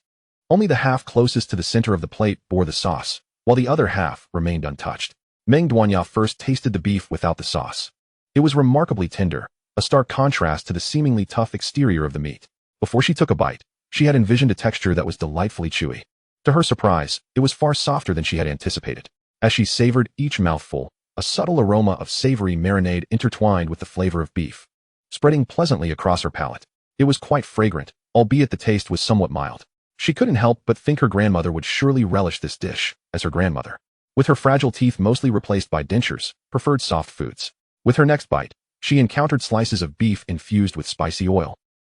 only the half closest to the center of the plate bore the sauce, while the other half remained untouched. Meng Duanya first tasted the beef without the sauce. It was remarkably tender, a stark contrast to the seemingly tough exterior of the meat. Before she took a bite, she had envisioned a texture that was delightfully chewy. To her surprise, it was far softer than she had anticipated. As she savored each mouthful, a subtle aroma of savory marinade intertwined with the flavor of beef, spreading pleasantly across her palate. It was quite fragrant, albeit the taste was somewhat mild. She couldn't help but think her grandmother would surely relish this dish, as her grandmother, with her fragile teeth mostly replaced by dentures, preferred soft foods. With her next bite, she encountered slices of beef infused with spicy oil,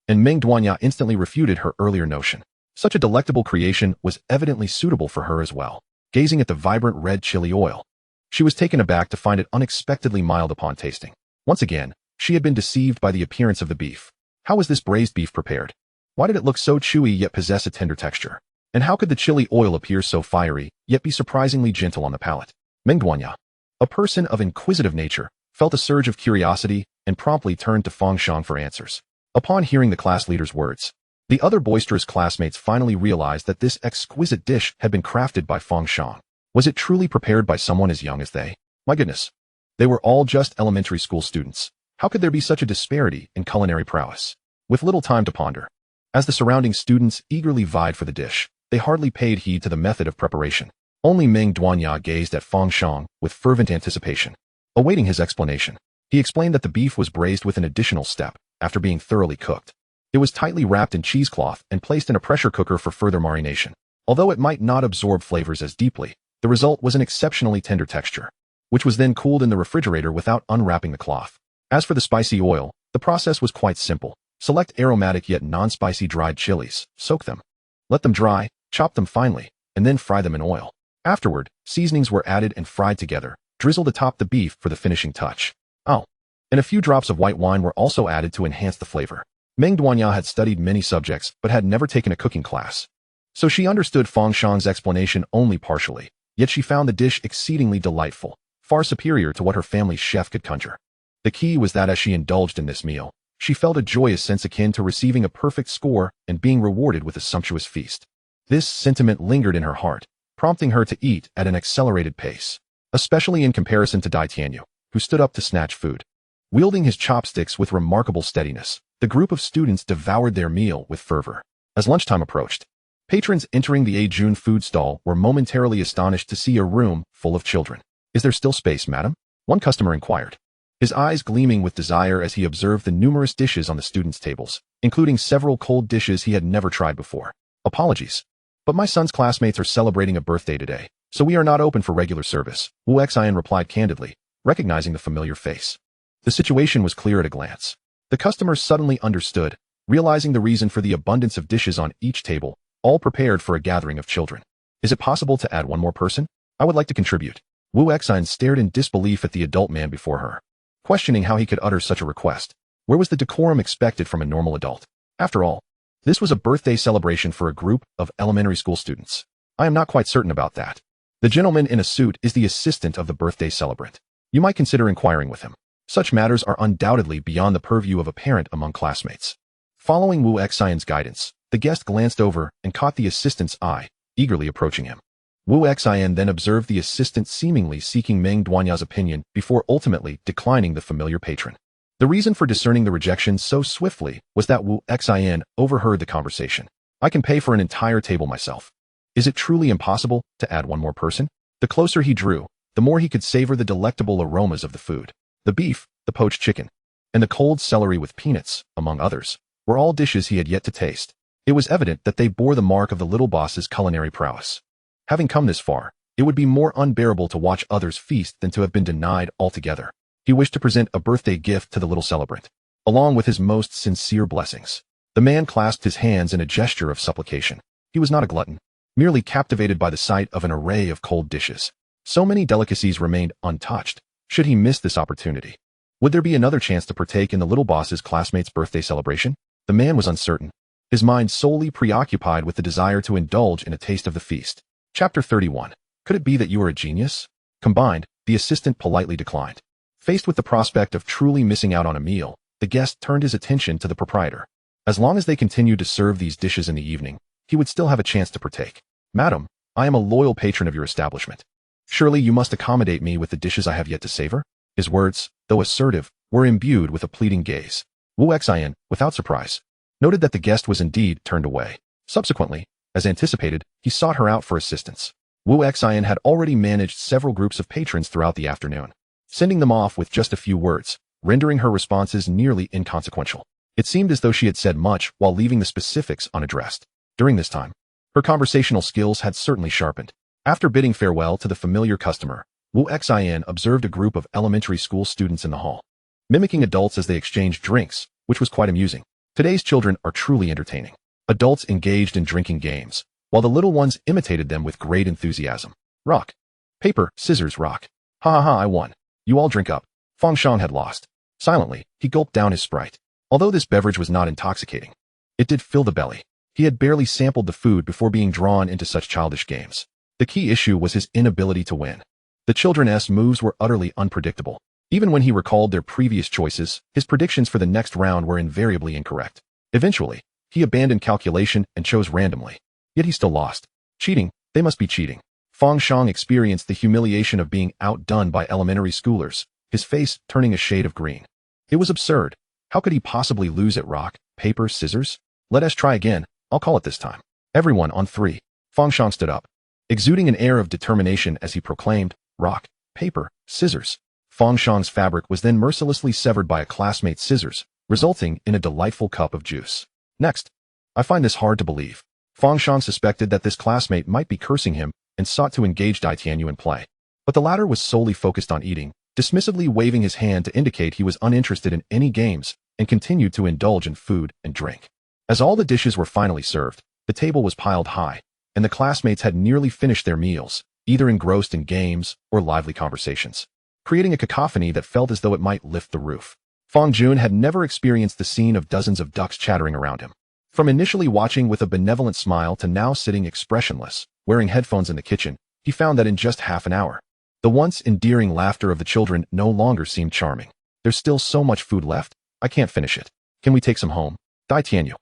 and Meng Duanya instantly refuted her earlier notion. Such a delectable creation was evidently suitable for her as well. Gazing at the vibrant red chili oil, she was taken aback to find it unexpectedly mild upon tasting. Once again, she had been deceived by the appearance of the beef. How was this braised beef prepared? Why did it look so chewy yet possess a tender texture? And how could the chili oil appear so fiery, yet be surprisingly gentle on the palate? Meng Duanya, a person of inquisitive nature, felt a surge of curiosity and promptly turned to Fang Shang for answers. Upon hearing the class leader's words, the other boisterous classmates finally realized that this exquisite dish had been crafted by Fang Shang. Was it truly prepared by someone as young as they? My goodness. They were all just elementary school students. How could there be such a disparity in culinary prowess? With little time to ponder, as the surrounding students eagerly vied for the dish, they hardly paid heed to the method of preparation. Only Meng Duanya gazed at Fang Shang with fervent anticipation, awaiting his explanation. He explained that the beef was braised with an additional step, after being thoroughly cooked. It was tightly wrapped in cheesecloth and placed in a pressure cooker for further marination. Although it might not absorb flavors as deeply, the result was an exceptionally tender texture, which was then cooled in the refrigerator without unwrapping the cloth. As for the spicy oil, the process was quite simple. Select aromatic yet non-spicy dried chilies, soak them, let them dry, chop them finely, and then fry them in oil. Afterward, seasonings were added and fried together, drizzled atop the beef for the finishing touch. Oh, and a few drops of white wine were also added to enhance the flavor. Meng Duanya had studied many subjects but had never taken a cooking class, so she understood Fang Shang's explanation only partially. Yet she found the dish exceedingly delightful, far superior to what her family's chef could conjure. The key was that as she indulged in this meal, she felt a joyous sense akin to receiving a perfect score and being rewarded with a sumptuous feast. This sentiment lingered in her heart, prompting her to eat at an accelerated pace, especially in comparison to Dai Tianyu, who stood up to snatch food. Wielding his chopsticks with remarkable steadiness, the group of students devoured their meal with fervor. As lunchtime approached, patrons entering the Ajun food stall were momentarily astonished to see a room full of children. "Is there still space, madam?" one customer inquired, his eyes gleaming with desire as he observed the numerous dishes on the students' tables, including several cold dishes he had never tried before. "Apologies, but my son's classmates are celebrating a birthday today, so we are not open for regular service," Wu Xian replied candidly, recognizing the familiar face. The situation was clear at a glance. The customers suddenly understood, realizing the reason for the abundance of dishes on each table, all prepared for a gathering of children. "Is it possible to add one more person? I would like to contribute." Wu Xian stared in disbelief at the adult man before her, questioning how he could utter such a request. Where was the decorum expected from a normal adult? After all, this was a birthday celebration for a group of elementary school students. "I am not quite certain about that. The gentleman in a suit is the assistant of the birthday celebrant. You might consider inquiring with him. Such matters are undoubtedly beyond the purview of a parent among classmates." Following Wu Xian's guidance, the guest glanced over and caught the assistant's eye, eagerly approaching him. Wu Xian then observed the assistant seemingly seeking Meng Duanya's opinion before ultimately declining the familiar patron. The reason for discerning the rejection so swiftly was that Wu Xian overheard the conversation. "I can pay for an entire table myself. Is it truly impossible to add one more person?" The closer he drew, the more he could savor the delectable aromas of the food. The beef, the poached chicken, and the cold celery with peanuts, among others, were all dishes he had yet to taste. It was evident that they bore the mark of the little boss's culinary prowess. Having come this far, it would be more unbearable to watch others feast than to have been denied altogether. He wished to present a birthday gift to the little celebrant, along with his most sincere blessings. The man clasped his hands in a gesture of supplication. He was not a glutton, merely captivated by the sight of an array of cold dishes. So many delicacies remained untouched. Should he miss this opportunity? Would there be another chance to partake in the little boss's classmate's birthday celebration? The man was uncertain, his mind solely preoccupied with the desire to indulge in a taste of the feast. Chapter 31. Could it be that you are a genius? Combined, the assistant politely declined. Faced with the prospect of truly missing out on a meal, the guest turned his attention to the proprietor. As long as they continued to serve these dishes in the evening, he would still have a chance to partake. "Madam, I am a loyal patron of your establishment. Surely you must accommodate me with the dishes I have yet to savor?" His words, though assertive, were imbued with a pleading gaze. Wu Xian, without surprise, noted that the guest was indeed turned away. Subsequently, as anticipated, he sought her out for assistance. Wu Xian had already managed several groups of patrons throughout the afternoon, sending them off with just a few words, rendering her responses nearly inconsequential. It seemed as though she had said much while leaving the specifics unaddressed. During this time, her conversational skills had certainly sharpened. After bidding farewell to the familiar customer, Wu Xian observed a group of elementary school students in the hall, mimicking adults as they exchanged drinks, which was quite amusing. Today's children are truly entertaining. Adults engaged in drinking games, while the little ones imitated them with great enthusiasm. Rock. Paper, scissors, rock. Ha ha ha, I won. You all drink up. Fang Shang had lost. Silently, he gulped down his Sprite. Although this beverage was not intoxicating, it did fill the belly. He had barely sampled the food before being drawn into such childish games. The key issue was his inability to win. The children's moves were utterly unpredictable. Even when he recalled their previous choices, his predictions for the next round were invariably incorrect. Eventually, he abandoned calculation and chose randomly. Yet he still lost. Cheating, they must be cheating. Fang Shang experienced the humiliation of being outdone by elementary schoolers, his face turning a shade of green. It was absurd. How could he possibly lose at rock, paper, scissors? Let us try again. I'll call it this time. Everyone on three. Fang Shang stood up, exuding an air of determination as he proclaimed, "Rock, paper, scissors." Fang Shang's fabric was then mercilessly severed by a classmate's scissors, resulting in a delightful cup of juice. Next. I find this hard to believe. Fang Shang suspected that this classmate might be cursing him and sought to engage Dai Tianyu in play. But the latter was solely focused on eating, dismissively waving his hand to indicate he was uninterested in any games and continued to indulge in food and drink. As all the dishes were finally served, the table was piled high, and the classmates had nearly finished their meals, either engrossed in games or lively conversations, creating a cacophony that felt as though it might lift the roof. Fang Jun had never experienced the scene of dozens of ducks chattering around him. From initially watching with a benevolent smile to now sitting expressionless, wearing headphones in the kitchen, he found that in just half an hour, the once endearing laughter of the children no longer seemed charming. "There's still so much food left, I can't finish it. Can we take some home?" Dai Tianyu,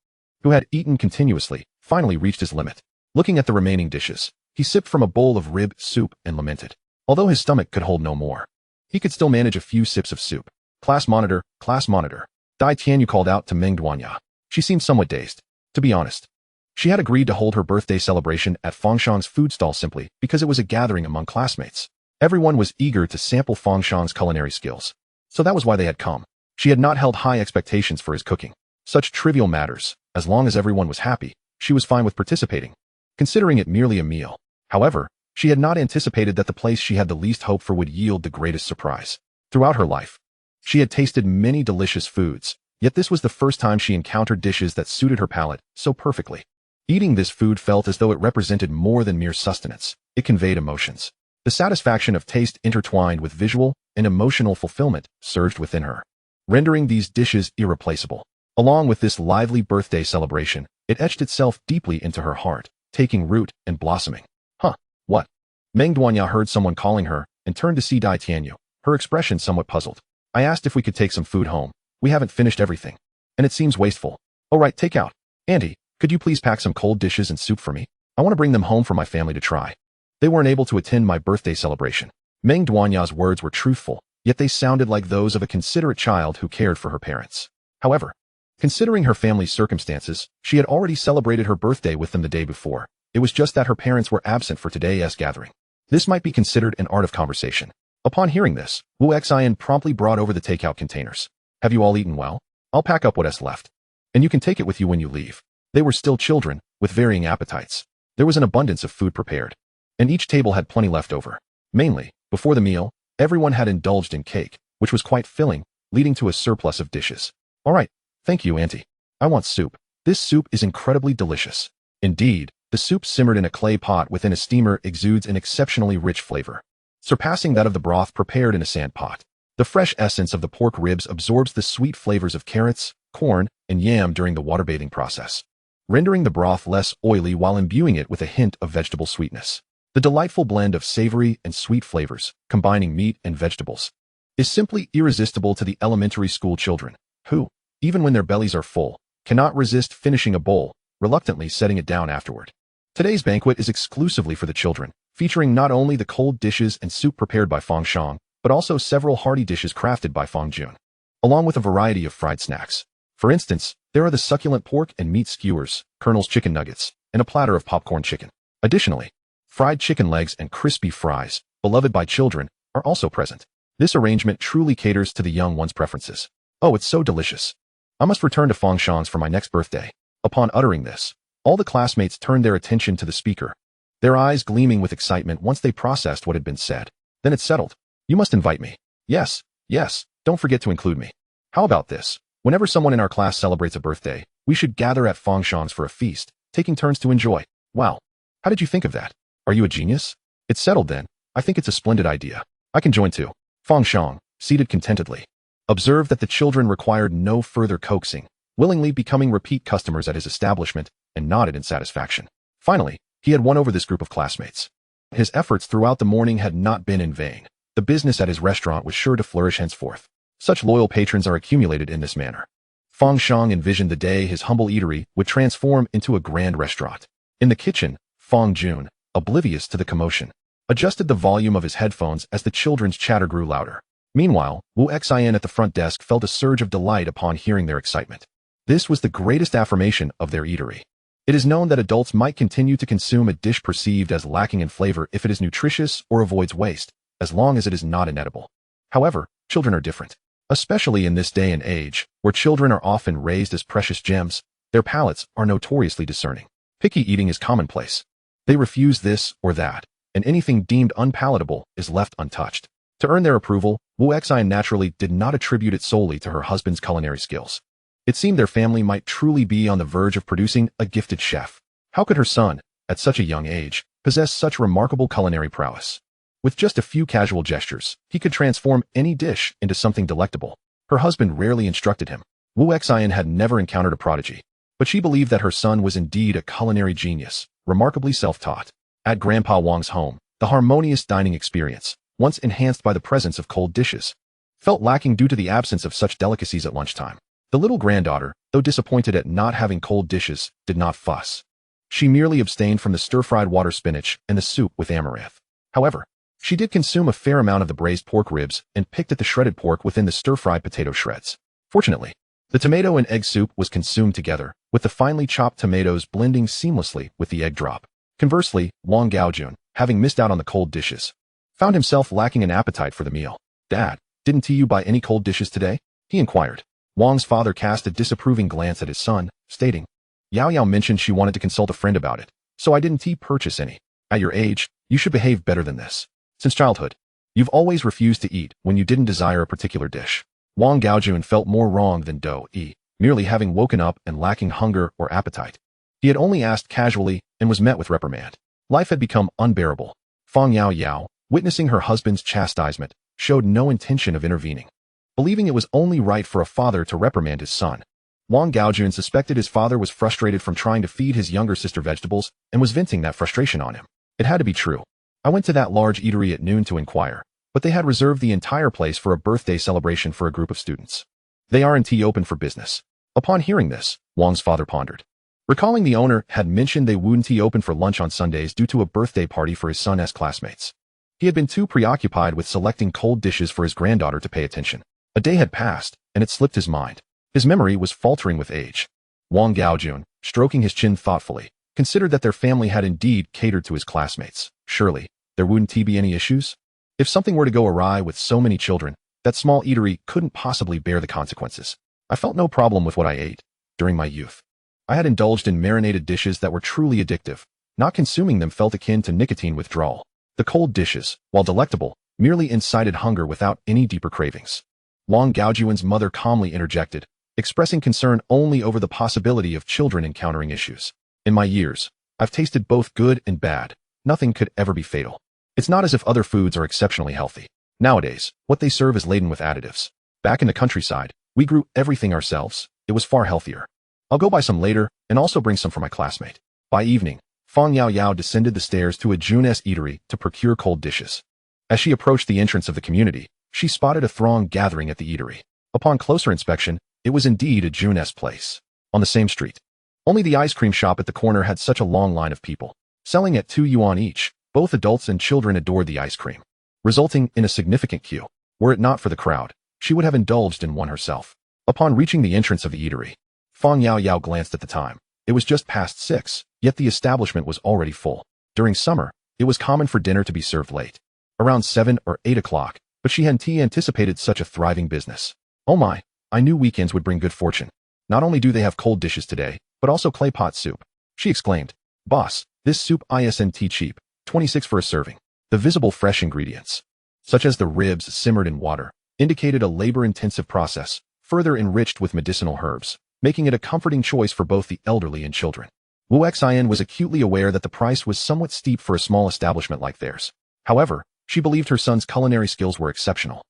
who had eaten continuously, finally reached his limit. Looking at the remaining dishes, he sipped from a bowl of rib soup and lamented. Although his stomach could hold no more, he could still manage a few sips of soup. Class monitor, class monitor. Dai Tianyu called out to Meng Duanya. She seemed somewhat dazed. To be honest, she had agreed to hold her birthday celebration at Fang Shang's food stall simply because it was a gathering among classmates. Everyone was eager to sample Fang Shang's culinary skills, so that was why they had come. She had not held high expectations for his cooking. Such trivial matters, as long as everyone was happy, she was fine with participating, considering it merely a meal. However, she had not anticipated that the place she had the least hope for would yield the greatest surprise. Throughout her life, she had tasted many delicious foods, yet this was the first time she encountered dishes that suited her palate so perfectly. Eating this food felt as though it represented more than mere sustenance. It conveyed emotions. The satisfaction of taste intertwined with visual and emotional fulfillment surged within her, rendering these dishes irreplaceable. Along with this lively birthday celebration, it etched itself deeply into her heart, taking root and blossoming. Huh, what? Meng Duanya heard someone calling her and turned to see Dai Tianyu, her expression somewhat puzzled. "I asked if we could take some food home. We haven't finished everything, and it seems wasteful." "Oh right, take out. Auntie, could you please pack some cold dishes and soup for me? I want to bring them home for my family to try. They weren't able to attend my birthday celebration." Meng Duanya's words were truthful, yet they sounded like those of a considerate child who cared for her parents. However, considering her family's circumstances, she had already celebrated her birthday with them the day before. It was just that her parents were absent for today's gathering. This might be considered an art of conversation. Upon hearing this, Wu Xian promptly brought over the takeout containers. "Have you all eaten well? I'll pack up what's left, and you can take it with you when you leave." They were still children, with varying appetites. There was an abundance of food prepared, and each table had plenty left over. Mainly, before the meal, everyone had indulged in cake, which was quite filling, leading to a surplus of dishes. "All right, thank you, Auntie. I want soup. This soup is incredibly delicious." Indeed, the soup simmered in a clay pot within a steamer exudes an exceptionally rich flavor, surpassing that of the broth prepared in a sand pot. The fresh essence of the pork ribs absorbs the sweet flavors of carrots, corn, and yam during the water bathing process, rendering the broth less oily while imbuing it with a hint of vegetable sweetness. The delightful blend of savory and sweet flavors, combining meat and vegetables, is simply irresistible to the elementary school children, who, even when their bellies are full, cannot resist finishing a bowl, reluctantly setting it down afterward. Today's banquet is exclusively for the children, featuring not only the cold dishes and soup prepared by Fang Shang, but also several hearty dishes crafted by Fang Jun, along with a variety of fried snacks. For instance, there are the succulent pork and meat skewers, Colonel's chicken nuggets, and a platter of popcorn chicken. Additionally, fried chicken legs and crispy fries, beloved by children, are also present. This arrangement truly caters to the young one's preferences. Oh, it's so delicious. I must return to Fang Shang's for my next birthday. Upon uttering this, all the classmates turned their attention to the speaker, their eyes gleaming with excitement once they processed what had been said. Then it settled. You must invite me. Yes, yes, don't forget to include me. How about this? Whenever someone in our class celebrates a birthday, we should gather at Fang Shang's for a feast, taking turns to enjoy. Wow. How did you think of that? Are you a genius? It's settled then. I think it's a splendid idea. I can join too. Fang Shang, seated contentedly, observed that the children required no further coaxing, willingly becoming repeat customers at his establishment, and nodded in satisfaction. Finally, he had won over this group of classmates. His efforts throughout the morning had not been in vain. The business at his restaurant was sure to flourish henceforth. Such loyal patrons are accumulated in this manner. Fang Shang envisioned the day his humble eatery would transform into a grand restaurant. In the kitchen, Fang Jun, oblivious to the commotion, adjusted the volume of his headphones as the children's chatter grew louder. Meanwhile, Wu Xian at the front desk felt a surge of delight upon hearing their excitement. This was the greatest affirmation of their eatery. It is known that adults might continue to consume a dish perceived as lacking in flavor if it is nutritious or avoids waste, as long as it is not inedible. However, children are different. Especially in this day and age, where children are often raised as precious gems, their palates are notoriously discerning. Picky eating is commonplace. They refuse this or that, and anything deemed unpalatable is left untouched. To earn their approval, Wu Xian naturally did not attribute it solely to her husband's culinary skills. It seemed their family might truly be on the verge of producing a gifted chef. How could her son, at such a young age, possess such remarkable culinary prowess? With just a few casual gestures, he could transform any dish into something delectable. Her husband rarely instructed him. Wu Xian had never encountered a prodigy, but she believed that her son was indeed a culinary genius, remarkably self-taught. At Grandpa Wang's home, the harmonious dining experience, once enhanced by the presence of cold dishes, felt lacking due to the absence of such delicacies at lunchtime. The little granddaughter, though disappointed at not having cold dishes, did not fuss. She merely abstained from the stir-fried water spinach and the soup with amaranth. However, she did consume a fair amount of the braised pork ribs and picked at the shredded pork within the stir-fried potato shreds. Fortunately, the tomato and egg soup was consumed together, with the finely chopped tomatoes blending seamlessly with the egg drop. Conversely, Wang Gaojun, having missed out on the cold dishes, found himself lacking an appetite for the meal. Dad, didn't you buy any cold dishes today? He inquired. Wang's father cast a disapproving glance at his son, stating, Yao Yao mentioned she wanted to consult a friend about it, so I didn't purchase any. At your age, you should behave better than this. Since childhood, you've always refused to eat when you didn't desire a particular dish. Wang Gaojun felt more wrong than Do-yi, merely having woken up and lacking hunger or appetite. He had only asked casually and was met with reprimand. Life had become unbearable. Fang Yao Yao, witnessing her husband's chastisement, showed no intention of intervening. Believing it was only right for a father to reprimand his son, Wang Gaojun suspected his father was frustrated from trying to feed his younger sister vegetables and was venting that frustration on him. It had to be true. I went to that large eatery at noon to inquire, but they had reserved the entire place for a birthday celebration for a group of students. They aren't open for business. Upon hearing this, Wang's father pondered. Recalling the owner had mentioned they wouldn't open for lunch on Sundays due to a birthday party for his son's classmates. He had been too preoccupied with selecting cold dishes for his granddaughter to pay attention. A day had passed, and it slipped his mind. His memory was faltering with age. Wang Gaojun, stroking his chin thoughtfully, considered that their family had indeed catered to his classmates. Surely, there wouldn't be any issues? If something were to go awry with so many children, that small eatery couldn't possibly bear the consequences. I felt no problem with what I ate. During my youth, I had indulged in marinated dishes that were truly addictive. Not consuming them felt akin to nicotine withdrawal. The cold dishes, while delectable, merely incited hunger without any deeper cravings. Wang Gaojun's mother calmly interjected, expressing concern only over the possibility of children encountering issues. In my years, I've tasted both good and bad. Nothing could ever be fatal. It's not as if other foods are exceptionally healthy. Nowadays, what they serve is laden with additives. Back in the countryside, we grew everything ourselves. It was far healthier. I'll go buy some later and also bring some for my classmate. By evening, Fang Yao Yao descended the stairs to a Jun's eatery to procure cold dishes. As she approached the entrance of the community, she spotted a throng gathering at the eatery. Upon closer inspection, it was indeed a Jun's place. On the same street. Only the ice cream shop at the corner had such a long line of people. Selling at 2 yuan each, both adults and children adored the ice cream, resulting in a significant queue. Were it not for the crowd, she would have indulged in one herself. Upon reaching the entrance of the eatery, Fang Yao glanced at the time. It was just past 6, yet the establishment was already full. During summer, it was common for dinner to be served late, around 7 or 8 o'clock, but she hadn't anticipated such a thriving business. Oh my, I knew weekends would bring good fortune. Not only do they have cold dishes today, but also clay pot soup, she exclaimed. Boss, this soup isn't cheap, 26 for a serving. The visible fresh ingredients, such as the ribs simmered in water, indicated a labor-intensive process, further enriched with medicinal herbs, making it a comforting choice for both the elderly and children. Wu Xian was acutely aware that the price was somewhat steep for a small establishment like theirs. However, she believed her son's culinary skills were exceptional,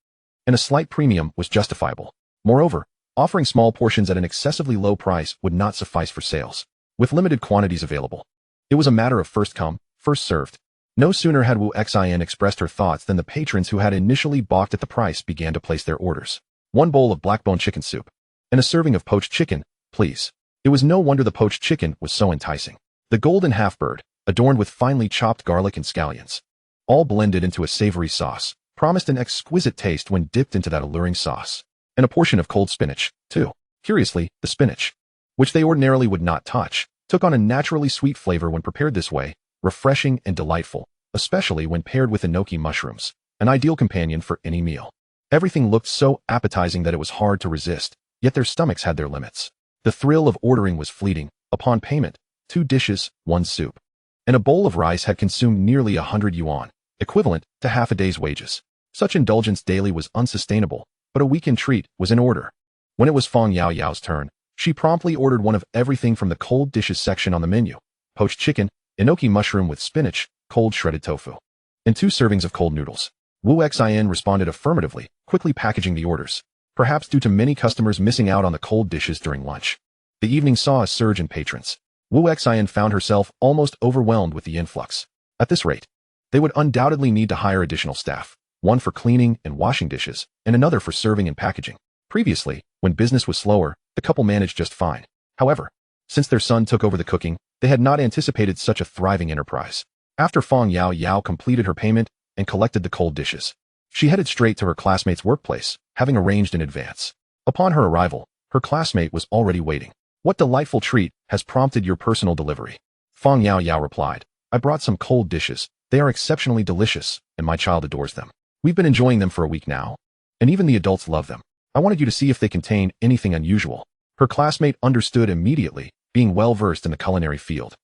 and a slight premium was justifiable. Moreover, offering small portions at an excessively low price would not suffice for sales, with limited quantities available. It was a matter of first come, first served. No sooner had Wu Xian expressed her thoughts than the patrons who had initially balked at the price began to place their orders. 1 bowl of black-bone chicken soup, and a serving of poached chicken, please. It was no wonder the poached chicken was so enticing. The golden half-bird, adorned with finely chopped garlic and scallions, all blended into a savory sauce, promised an exquisite taste when dipped into that alluring sauce. And a portion of cold spinach, too. Curiously, the spinach, which they ordinarily would not touch, took on a naturally sweet flavor when prepared this way, refreshing and delightful, especially when paired with enoki mushrooms, an ideal companion for any meal. Everything looked so appetizing that it was hard to resist, yet their stomachs had their limits. The thrill of ordering was fleeting. Upon payment, 2 dishes, 1 soup, and a bowl of rice had consumed nearly 100 yuan, equivalent to half a day's wages. Such indulgence daily was unsustainable, but a weekend treat was in order. When it was Fang Yao's turn, she promptly ordered one of everything from the cold dishes section on the menu: poached chicken, enoki mushroom with spinach, cold shredded tofu, and 2 servings of cold noodles. Wu Xian responded affirmatively, quickly packaging the orders, perhaps due to many customers missing out on the cold dishes during lunch. The evening saw a surge in patrons. Wu Xian found herself almost overwhelmed with the influx. At this rate, they would undoubtedly need to hire additional staff, one for cleaning and washing dishes, and another for serving and packaging. Previously, when business was slower, the couple managed just fine. However, since their son took over the cooking, they had not anticipated such a thriving enterprise. After Fang Yao completed her payment and collected the cold dishes, she headed straight to her classmate's workplace, having arranged in advance. Upon her arrival, her classmate was already waiting. What delightful treat has prompted your personal delivery? Fang Yao replied. I brought some cold dishes. They are exceptionally delicious, and my child adores them. We've been enjoying them for a week now, and even the adults love them. I wanted you to see if they contain anything unusual. Her classmate understood immediately, being well-versed in the culinary field,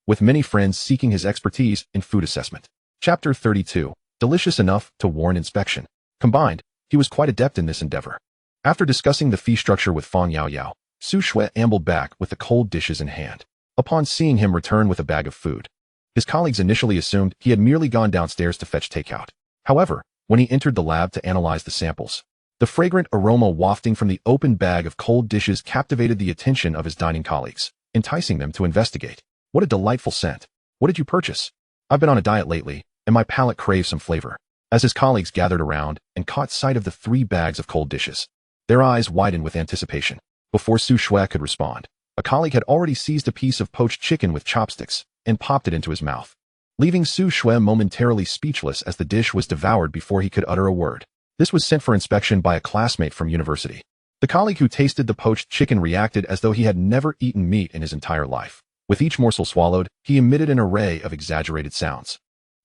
with many friends seeking his expertise in food assessment. Chapter 32. Delicious enough to warrant inspection. Combined, he was quite adept in this endeavor. After discussing the fee structure with Fang Yao, Su Shui ambled back with the cold dishes in hand. Upon seeing him return with a bag of food, his colleagues initially assumed he had merely gone downstairs to fetch takeout. However, when he entered the lab to analyze the samples, the fragrant aroma wafting from the open bag of cold dishes captivated the attention of his dining colleagues, enticing them to investigate. What a delightful scent. What did you purchase? I've been on a diet lately, and my palate craves some flavor. As his colleagues gathered around and caught sight of the 3 bags of cold dishes, their eyes widened with anticipation. Before Su Shui could respond, a colleague had already seized a piece of poached chicken with chopsticks and popped it into his mouth, leaving Su Shui momentarily speechless as the dish was devoured before he could utter a word. This was sent for inspection by a classmate from university. The colleague who tasted the poached chicken reacted as though he had never eaten meat in his entire life. With each morsel swallowed, he emitted an array of exaggerated sounds,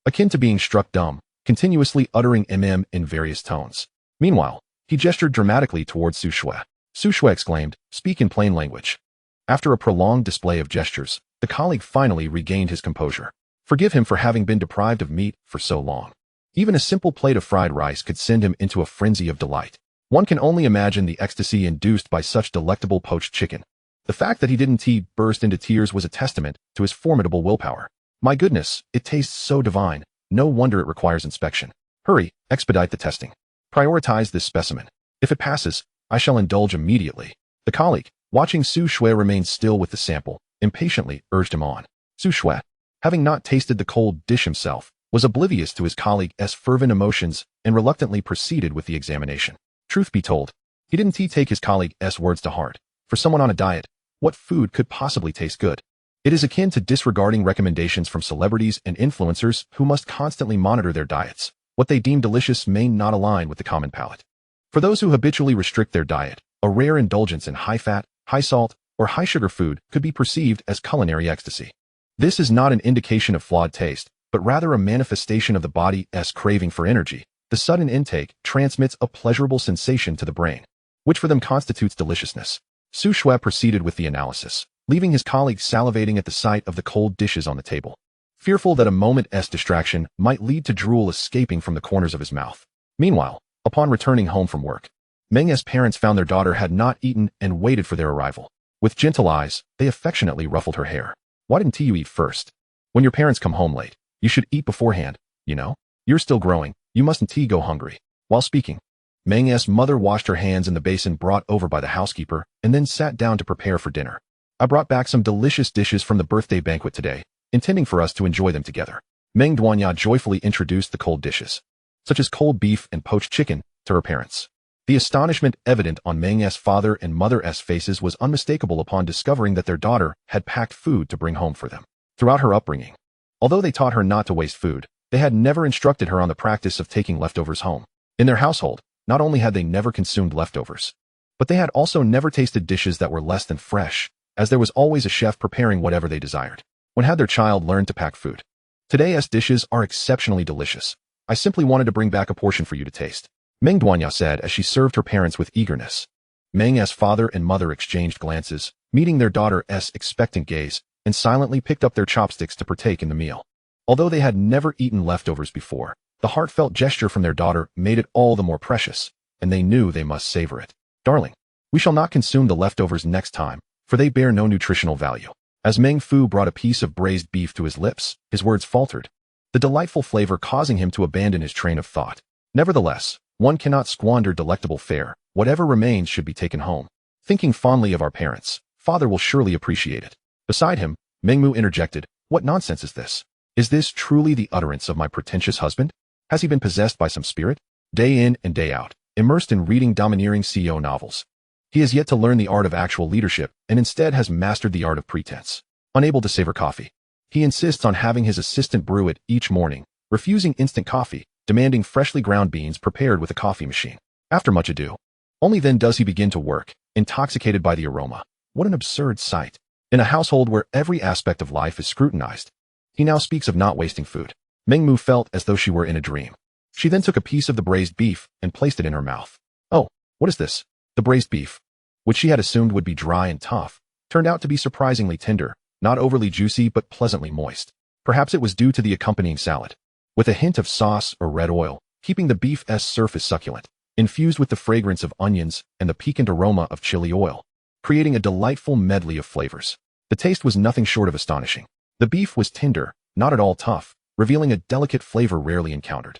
akin to being struck dumb, continuously uttering in various tones. Meanwhile, he gestured dramatically towards Su Shui. Su Shui exclaimed, "Speak in plain language." After a prolonged display of gestures, the colleague finally regained his composure. Forgive him for having been deprived of meat for so long. Even a simple plate of fried rice could send him into a frenzy of delight. One can only imagine the ecstasy induced by such delectable poached chicken. The fact that he didn't burst into tears was a testament to his formidable willpower. My goodness, it tastes so divine. No wonder it requires inspection. Hurry, expedite the testing. Prioritize this specimen. If it passes, I shall indulge immediately. The colleague, watching Su Shui remain still with the sample, impatiently urged him on. Su Shui, having not tasted the cold dish himself, was oblivious to his colleague's fervent emotions and reluctantly proceeded with the examination. Truth be told, he didn't take his colleague's words to heart. For someone on a diet, what food could possibly taste good? It is akin to disregarding recommendations from celebrities and influencers who must constantly monitor their diets. What they deem delicious may not align with the common palate. For those who habitually restrict their diet, a rare indulgence in high-fat, high-salt, or high-sugar food could be perceived as culinary ecstasy. This is not an indication of flawed taste, but rather a manifestation of the body's craving for energy. The sudden intake transmits a pleasurable sensation to the brain, which for them constitutes deliciousness. Su Shui proceeded with the analysis, leaving his colleague salivating at the sight of the cold dishes on the table, fearful that a moment's distraction might lead to drool escaping from the corners of his mouth. Meanwhile, upon returning home from work, Meng's parents found their daughter had not eaten and waited for their arrival. With gentle eyes, they affectionately ruffled her hair. Why didn't you eat first? When your parents come home late, you should eat beforehand, you know? You're still growing, you mustn't go hungry. While speaking, Meng's mother washed her hands in the basin brought over by the housekeeper and then sat down to prepare for dinner. I brought back some delicious dishes from the birthday banquet today, intending for us to enjoy them together. Meng Duanya joyfully introduced the cold dishes, such as cold beef and poached chicken, to her parents. The astonishment evident on Meng's father and mother's faces was unmistakable upon discovering that their daughter had packed food to bring home for them. Throughout her upbringing, although they taught her not to waste food, they had never instructed her on the practice of taking leftovers home. In their household, not only had they never consumed leftovers, but they had also never tasted dishes that were less than fresh, as there was always a chef preparing whatever they desired. When had their child learned to pack food? Today's dishes are exceptionally delicious. I simply wanted to bring back a portion for you to taste, Meng Duanya said as she served her parents with eagerness. Meng's father and mother exchanged glances, meeting their daughter's expectant gaze, and silently picked up their chopsticks to partake in the meal. Although they had never eaten leftovers before, the heartfelt gesture from their daughter made it all the more precious, and they knew they must savor it. Darling, we shall not consume the leftovers next time, for they bear no nutritional value. As Meng Fu brought a piece of braised beef to his lips, his words faltered, the delightful flavor causing him to abandon his train of thought. Nevertheless, one cannot squander delectable fare. Whatever remains should be taken home. Thinking fondly of our parents, father will surely appreciate it. Beside him, Meng Mu interjected, what nonsense is this? Is this truly the utterance of my pretentious husband? Has he been possessed by some spirit? Day in and day out, immersed in reading domineering CEO novels, he has yet to learn the art of actual leadership and instead has mastered the art of pretense. Unable to savor coffee, he insists on having his assistant brew it each morning, refusing instant coffee, demanding freshly ground beans prepared with a coffee machine. After much ado, only then does he begin to work, intoxicated by the aroma. What an absurd sight. In a household where every aspect of life is scrutinized, he now speaks of not wasting food. Meng Mu felt as though she were in a dream. She then took a piece of the braised beef and placed it in her mouth. Oh, what is this? The braised beef, which she had assumed would be dry and tough, turned out to be surprisingly tender, not overly juicy but pleasantly moist. Perhaps it was due to the accompanying salad, with a hint of sauce or red oil, keeping the beef's surface succulent, infused with the fragrance of onions and the piquant aroma of chili oil, creating a delightful medley of flavors. The taste was nothing short of astonishing. The beef was tender, not at all tough, revealing a delicate flavor rarely encountered.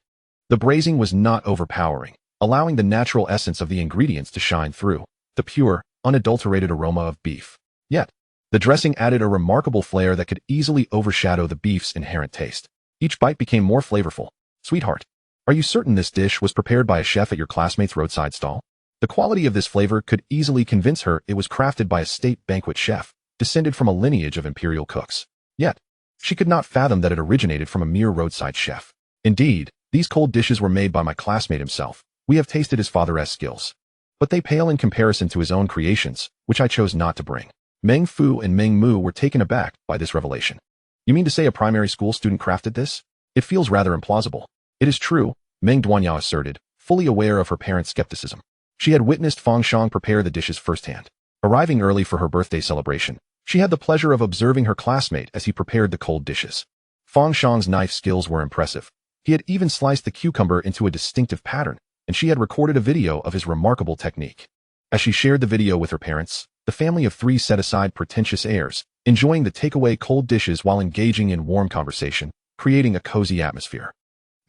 The braising was not overpowering, allowing the natural essence of the ingredients to shine through, the pure, unadulterated aroma of beef. Yet, the dressing added a remarkable flair that could easily overshadow the beef's inherent taste. Each bite became more flavorful. Sweetheart, are you certain this dish was prepared by a chef at your classmate's roadside stall? The quality of this flavor could easily convince her it was crafted by a state banquet chef, descended from a lineage of imperial cooks. Yet, she could not fathom that it originated from a mere roadside chef. Indeed, these cold dishes were made by my classmate himself. We have tasted his father's skills, but they pale in comparison to his own creations, which I chose not to bring. Meng Fu and Meng Mu were taken aback by this revelation. You mean to say a primary school student crafted this? It feels rather implausible. It is true, Meng Duanya asserted, fully aware of her parents' skepticism. She had witnessed Fang Shang prepare the dishes firsthand. Arriving early for her birthday celebration, she had the pleasure of observing her classmate as he prepared the cold dishes. Fang Shang's knife skills were impressive. He had even sliced the cucumber into a distinctive pattern, and she had recorded a video of his remarkable technique. As she shared the video with her parents, the family of three set aside pretentious airs, enjoying the takeaway cold dishes while engaging in warm conversation, creating a cozy atmosphere.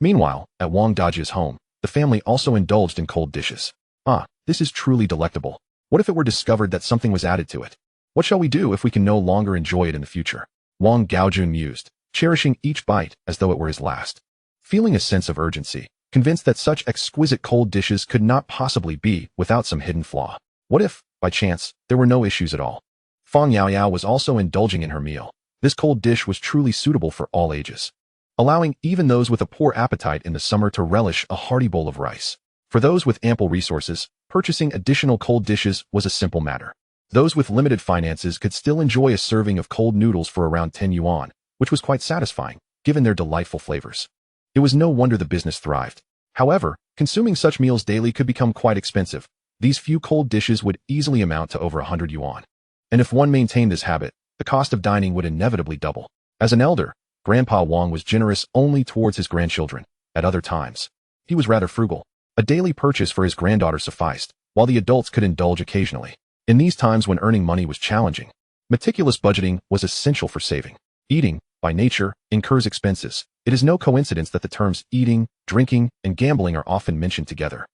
Meanwhile, at Wang Daji's home, the family also indulged in cold dishes. Ah, this is truly delectable. What if it were discovered that something was added to it? What shall we do if we can no longer enjoy it in the future? Wang Gaojun mused, cherishing each bite as though it were his last. feeling a sense of urgency, convinced that such exquisite cold dishes could not possibly be without some hidden flaw. What if, by chance, there were no issues at all? Fang Yaoyao was also indulging in her meal. This cold dish was truly suitable for all ages, allowing even those with a poor appetite in the summer to relish a hearty bowl of rice. For those with ample resources, purchasing additional cold dishes was a simple matter. Those with limited finances could still enjoy a serving of cold noodles for around 10 yuan, which was quite satisfying, given their delightful flavors. It was no wonder the business thrived. However, consuming such meals daily could become quite expensive. These few cold dishes would easily amount to over 100 yuan. And if one maintained this habit, the cost of dining would inevitably double. As an elder, Grandpa Wang was generous only towards his grandchildren. At other times, he was rather frugal. A daily purchase for his granddaughter sufficed, while the adults could indulge occasionally. In these times when earning money was challenging, meticulous budgeting was essential for saving. Eating, by nature, incurs expenses. It is no coincidence that the terms eating, drinking, and gambling are often mentioned together,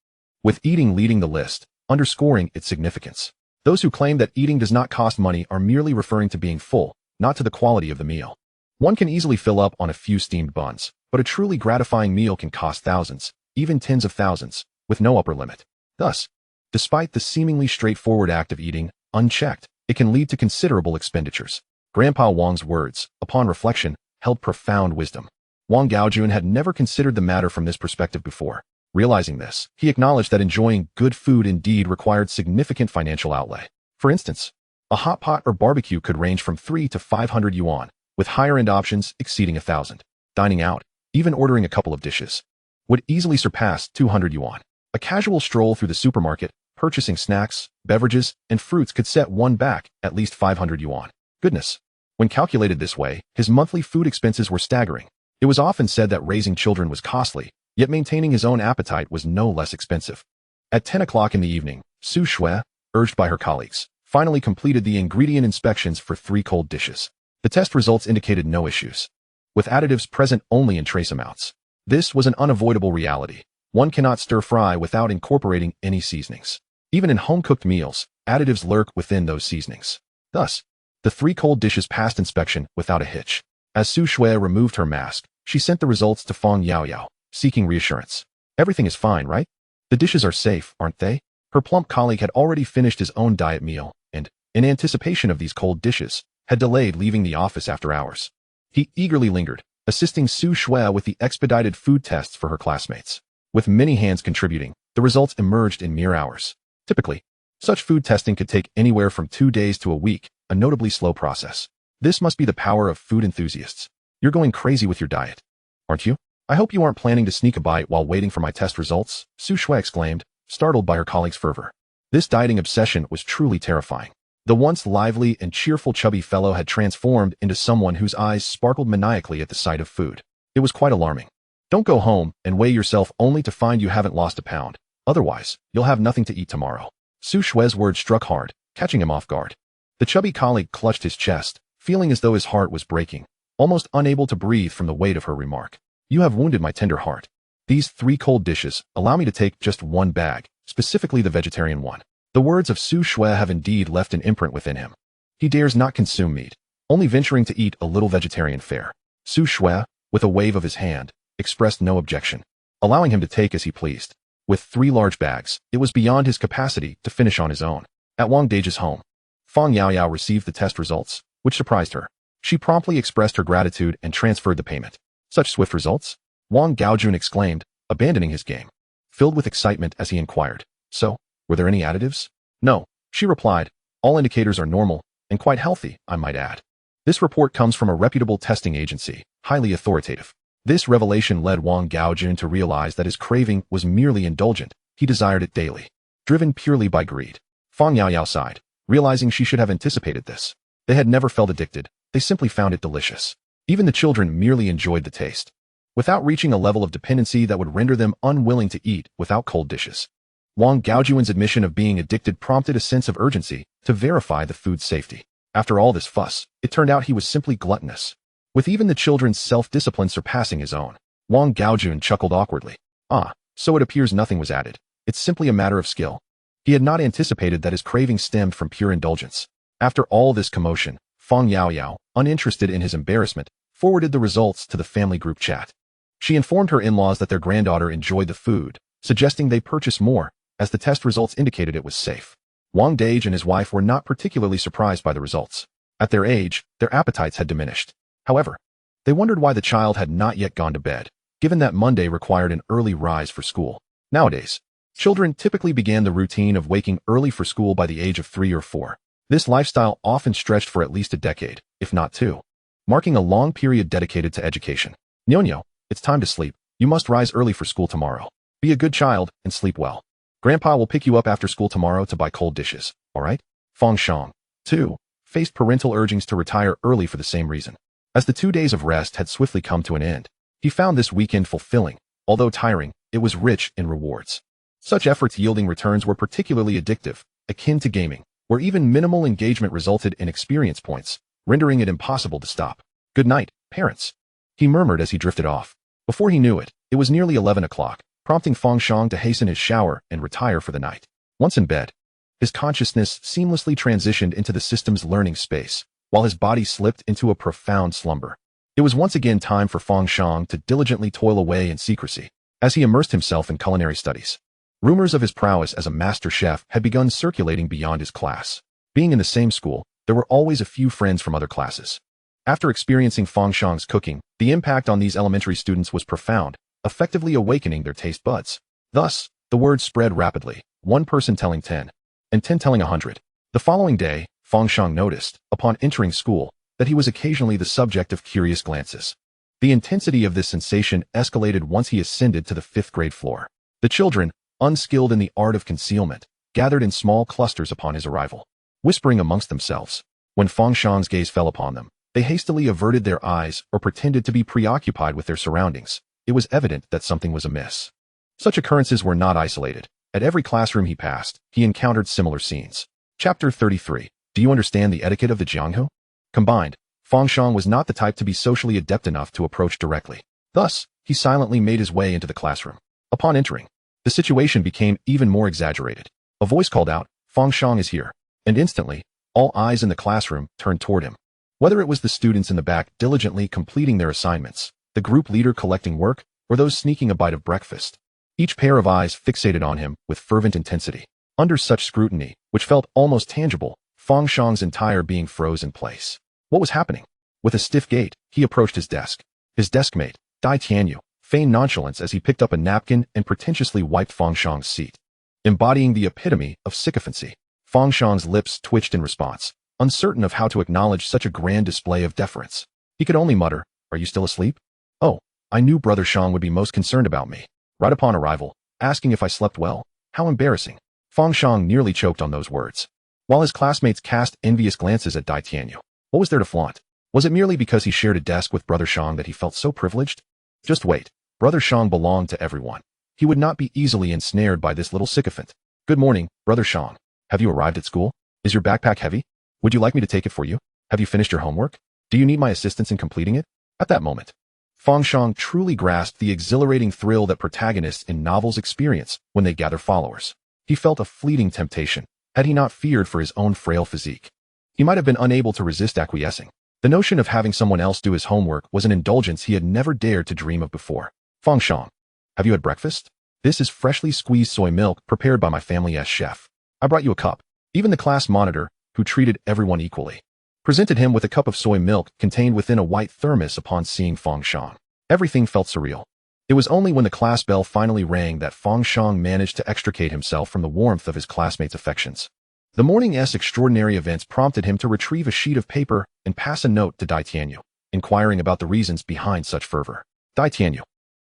with eating leading the list, underscoring its significance. Those who claim that eating does not cost money are merely referring to being full, not to the quality of the meal. One can easily fill up on a few steamed buns, but a truly gratifying meal can cost thousands, even tens of thousands, with no upper limit. Thus, despite the seemingly straightforward act of eating, unchecked, it can lead to considerable expenditures. Grandpa Wang's words, upon reflection, held profound wisdom. Wang Gaojun had never considered the matter from this perspective before. Realizing this, he acknowledged that enjoying good food indeed required significant financial outlay. For instance, a hot pot or barbecue could range from 300 to 500 yuan, with higher-end options exceeding 1,000. Dining out, even ordering a couple of dishes, would easily surpass 200 yuan. A casual stroll through the supermarket, purchasing snacks, beverages, and fruits could set one back at least 500 yuan. Goodness! When calculated this way, his monthly food expenses were staggering. It was often said that raising children was costly, yet maintaining his own appetite was no less expensive. At 10 o'clock in the evening, Su Shui, urged by her colleagues, finally completed the ingredient inspections for 3 cold dishes. The test results indicated no issues, with additives present only in trace amounts. This was an unavoidable reality. One cannot stir-fry without incorporating any seasonings. Even in home-cooked meals, additives lurk within those seasonings. Thus, the 3 cold dishes passed inspection without a hitch. As Su Shui removed her mask, she sent the results to Fang Yaoyao, seeking reassurance. Everything is fine, right? The dishes are safe, aren't they? Her plump colleague had already finished his own diet meal, and, in anticipation of these cold dishes, had delayed leaving the office after hours. He eagerly lingered, assisting Su Shui with the expedited food tests for her classmates. With many hands contributing, the results emerged in mere hours. Typically, such food testing could take anywhere from 2 days to a week, a notably slow process. This must be the power of food enthusiasts. You're going crazy with your diet, aren't you? I hope you aren't planning to sneak a bite while waiting for my test results, Su Shui exclaimed, startled by her colleague's fervor. This dieting obsession was truly terrifying. The once lively and cheerful chubby fellow had transformed into someone whose eyes sparkled maniacally at the sight of food. It was quite alarming. Don't go home and weigh yourself only to find you haven't lost a pound. Otherwise, you'll have nothing to eat tomorrow. Su Shui's words struck hard, catching him off guard. The chubby colleague clutched his chest, feeling as though his heart was breaking, almost unable to breathe from the weight of her remark. You have wounded my tender heart. These 3 cold dishes, allow me to take just 1 bag, specifically the vegetarian one. The words of Su Shui have indeed left an imprint within him. He dares not consume meat, only venturing to eat a little vegetarian fare. Su Shui, with a wave of his hand, expressed no objection, allowing him to take as he pleased. With 3 large bags, it was beyond his capacity to finish on his own. At Wang Dage's home, Fang Yaoyao received the test results, which surprised her. She promptly expressed her gratitude and transferred the payment. Such swift results? Wang Gaojun exclaimed, abandoning his game, filled with excitement as he inquired. So, were there any additives? No, she replied. All indicators are normal, and quite healthy, I might add. This report comes from a reputable testing agency, highly authoritative. This revelation led Wang Gaojun to realize that his craving was merely indulgent. He desired it daily, driven purely by greed. Fang Yaoyao sighed, realizing she should have anticipated this. They had never felt addicted, they simply found it delicious. Even the children merely enjoyed the taste, without reaching a level of dependency that would render them unwilling to eat without cold dishes. Wang Gaojun's admission of being addicted prompted a sense of urgency to verify the food's safety. After all this fuss, it turned out he was simply gluttonous, with even the children's self-discipline surpassing his own. Wang Gaojun chuckled awkwardly. Ah, so it appears nothing was added. It's simply a matter of skill. He had not anticipated that his craving stemmed from pure indulgence. After all this commotion, Fang Yaoyao, uninterested in his embarrassment, forwarded the results to the family group chat. She informed her in-laws that their granddaughter enjoyed the food, suggesting they purchase more, as the test results indicated it was safe. Wang Dage and his wife were not particularly surprised by the results. At their age, their appetites had diminished. However, they wondered why the child had not yet gone to bed, given that Monday required an early rise for school. Nowadays, children typically began the routine of waking early for school by the age of 3 or 4. This lifestyle often stretched for at least a decade, if not 2, marking a long period dedicated to education. Nyonyo, it's time to sleep. You must rise early for school tomorrow. Be a good child and sleep well. Grandpa will pick you up after school tomorrow to buy cold dishes, all right? Fang Shang, too, faced parental urgings to retire early for the same reason. As the 2 days of rest had swiftly come to an end, he found this weekend fulfilling. Although tiring, it was rich in rewards. Such efforts yielding returns were particularly addictive, akin to gaming, where even minimal engagement resulted in experience points, rendering it impossible to stop. Good night, parents, he murmured as he drifted off. Before he knew it, it was nearly 11 o'clock, prompting Fang Shang to hasten his shower and retire for the night. Once in bed, his consciousness seamlessly transitioned into the system's learning space, while his body slipped into a profound slumber. It was once again time for Fang Shang to diligently toil away in secrecy, as he immersed himself in culinary studies. Rumors of his prowess as a master chef had begun circulating beyond his class. Being in the same school, there were always a few friends from other classes. After experiencing Fang Shang's cooking, the impact on these elementary students was profound, effectively awakening their taste buds. Thus, the word spread rapidly, one person telling 10, and 10 telling 100. The following day, Fang Shang noticed, upon entering school, that he was occasionally the subject of curious glances. The intensity of this sensation escalated once he ascended to the 5th grade floor. The children, unskilled in the art of concealment, gathered in small clusters upon his arrival, whispering amongst themselves. When Fang Shang's gaze fell upon them, they hastily averted their eyes or pretended to be preoccupied with their surroundings. It was evident that something was amiss. Such occurrences were not isolated. At every classroom he passed, he encountered similar scenes. Chapter 33. Do you understand the etiquette of the Jianghu? Combined, Fang Shang was not the type to be socially adept enough to approach directly. Thus, he silently made his way into the classroom. Upon entering, the situation became even more exaggerated. A voice called out, "Fang Shang is here," and instantly, all eyes in the classroom turned toward him. Whether it was the students in the back diligently completing their assignments, the group leader collecting work, or those sneaking a bite of breakfast, each pair of eyes fixated on him with fervent intensity. Under such scrutiny, which felt almost tangible, Fang Shang's entire being froze in place. What was happening? With a stiff gait, he approached his desk. His deskmate, Dai Tianyu, feigned nonchalance as he picked up a napkin and pretentiously wiped Fang Shang's seat. Embodying the epitome of sycophancy, Fang Shang's lips twitched in response, uncertain of how to acknowledge such a grand display of deference. He could only mutter, "Are you still asleep?" "Oh, I knew Brother Shang would be most concerned about me." Right upon arrival, asking if I slept well. How embarrassing. Fang Shang nearly choked on those words, while his classmates cast envious glances at Dai Tianyu. What was there to flaunt? Was it merely because he shared a desk with Brother Shang that he felt so privileged? Just wait. Brother Shang belonged to everyone. He would not be easily ensnared by this little sycophant. "Good morning, Brother Shang. Have you arrived at school? Is your backpack heavy? Would you like me to take it for you? Have you finished your homework? Do you need my assistance in completing it?" At that moment, Fang Shang truly grasped the exhilarating thrill that protagonists in novels experience when they gather followers. He felt a fleeting temptation, had he not feared for his own frail physique. He might have been unable to resist acquiescing. The notion of having someone else do his homework was an indulgence he had never dared to dream of before. "Fang Shang, have you had breakfast? This is freshly squeezed soy milk prepared by my family's chef. I brought you a cup." Even the class monitor, who treated everyone equally, presented him with a cup of soy milk contained within a white thermos upon seeing Fang Shang. Everything felt surreal. It was only when the class bell finally rang that Fang Shang managed to extricate himself from the warmth of his classmates' affections. The morning's extraordinary events prompted him to retrieve a sheet of paper and pass a note to Dai Tianyu, inquiring about the reasons behind such fervor. Dai Tianyu,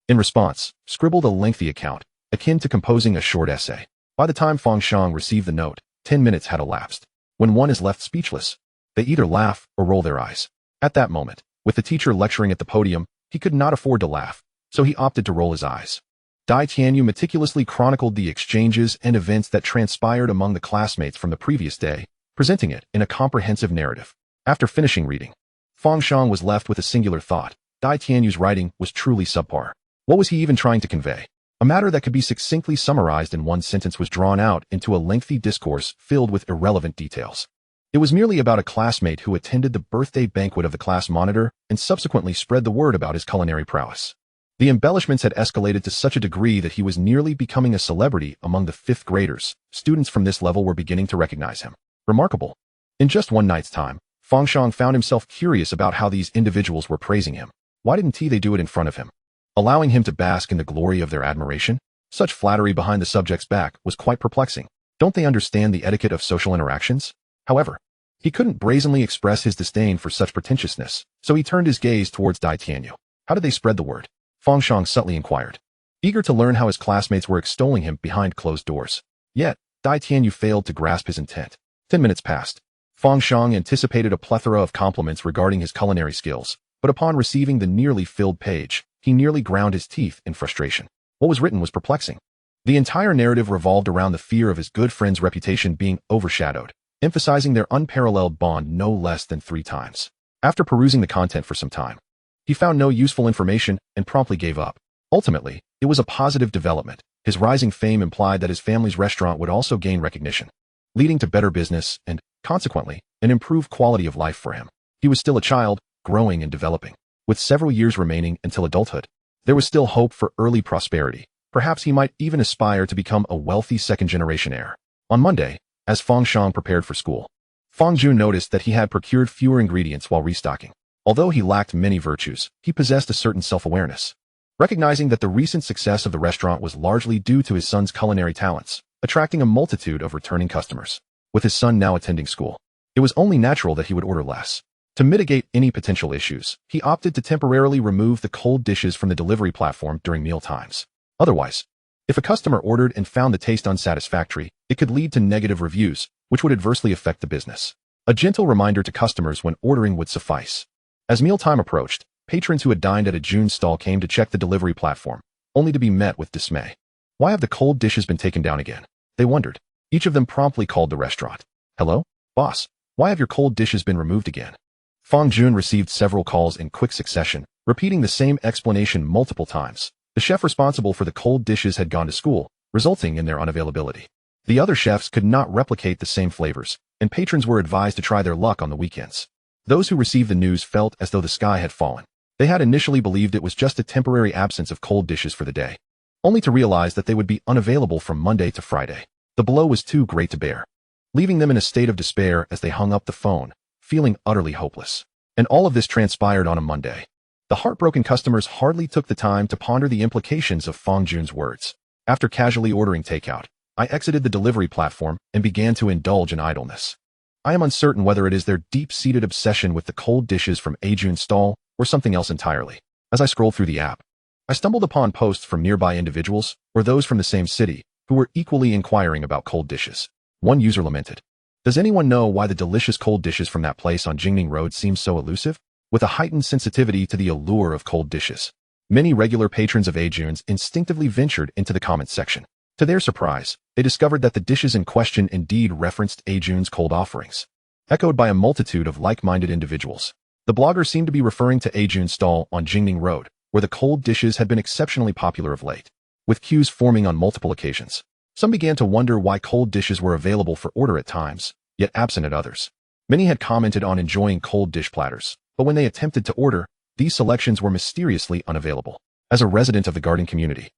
in response, scribbled a lengthy account, akin to composing a short essay. By the time Fang Shang received the note, 10 minutes had elapsed. When one is left speechless, they either laugh or roll their eyes. At that moment, with the teacher lecturing at the podium, he could not afford to laugh, so he opted to roll his eyes. Dai Tianyu meticulously chronicled the exchanges and events that transpired among the classmates from the previous day, presenting it in a comprehensive narrative. After finishing reading, Fang Shang was left with a singular thought. Dai Tianyu's writing was truly subpar. What was he even trying to convey? A matter that could be succinctly summarized in one sentence was drawn out into a lengthy discourse filled with irrelevant details. It was merely about a classmate who attended the birthday banquet of the class monitor and subsequently spread the word about his culinary prowess. The embellishments had escalated to such a degree that he was nearly becoming a celebrity among the fifth graders. Students from this level were beginning to recognize him. Remarkable. In just one night's time, Fang Shang found himself curious about how these individuals were praising him. Why didn't they do it in front of him, allowing him to bask in the glory of their admiration? Such flattery behind the subject's back was quite perplexing. Don't they understand the etiquette of social interactions? However, he couldn't brazenly express his disdain for such pretentiousness, so he turned his gaze towards Dai Tianyu. How did they spread the word? Fang Shang subtly inquired, eager to learn how his classmates were extolling him behind closed doors. Yet, Dai Tianyu failed to grasp his intent. 10 minutes passed. Fang Shang anticipated a plethora of compliments regarding his culinary skills, but upon receiving the nearly filled page, he nearly ground his teeth in frustration. What was written was perplexing. The entire narrative revolved around the fear of his good friend's reputation being overshadowed, emphasizing their unparalleled bond no less than 3 times. After perusing the content for some time, he found no useful information and promptly gave up. Ultimately, it was a positive development. His rising fame implied that his family's restaurant would also gain recognition, leading to better business and, consequently, an improved quality of life for him. He was still a child, growing and developing. With several years remaining until adulthood, there was still hope for early prosperity. Perhaps he might even aspire to become a wealthy second-generation heir. On Monday, as Fang Shang prepared for school, Fang Jun noticed that he had procured fewer ingredients while restocking. Although he lacked many virtues, he possessed a certain self-awareness. Recognizing that the recent success of the restaurant was largely due to his son's culinary talents, attracting a multitude of returning customers. With his son now attending school, it was only natural that he would order less. To mitigate any potential issues, he opted to temporarily remove the cold dishes from the delivery platform during meal times. Otherwise, if a customer ordered and found the taste unsatisfactory, it could lead to negative reviews, which would adversely affect the business. A gentle reminder to customers when ordering would suffice. As mealtime approached, patrons who had dined at a June stall came to check the delivery platform, only to be met with dismay. Why have the cold dishes been taken down again? They wondered. Each of them promptly called the restaurant. Hello? Boss, why have your cold dishes been removed again? Fang Jun received several calls in quick succession, repeating the same explanation multiple times. The chef responsible for the cold dishes had gone to school, resulting in their unavailability. The other chefs could not replicate the same flavors, and patrons were advised to try their luck on the weekends. Those who received the news felt as though the sky had fallen. They had initially believed it was just a temporary absence of cold dishes for the day, only to realize that they would be unavailable from Monday to Friday. The blow was too great to bear, leaving them in a state of despair as they hung up the phone, feeling utterly hopeless. And all of this transpired on a Monday. The heartbroken customers hardly took the time to ponder the implications of Fang Jun's words. After casually ordering takeout, I exited the delivery platform and began to indulge in idleness. I am uncertain whether it is their deep-seated obsession with the cold dishes from Ajun's stall or something else entirely. As I scrolled through the app, I stumbled upon posts from nearby individuals or those from the same city who were equally inquiring about cold dishes. One user lamented, "Does anyone know why the delicious cold dishes from that place on Jingning Road seem so elusive?" With a heightened sensitivity to the allure of cold dishes, many regular patrons of Ajun's instinctively ventured into the comments section. To their surprise, they discovered that the dishes in question indeed referenced Ajun's cold offerings, echoed by a multitude of like-minded individuals. The blogger seemed to be referring to Ajun's stall on Jingning Road, where the cold dishes had been exceptionally popular of late, with queues forming on multiple occasions. Some began to wonder why cold dishes were available for order at times, yet absent at others. Many had commented on enjoying cold dish platters, but when they attempted to order, these selections were mysteriously unavailable. As a resident of the garden community,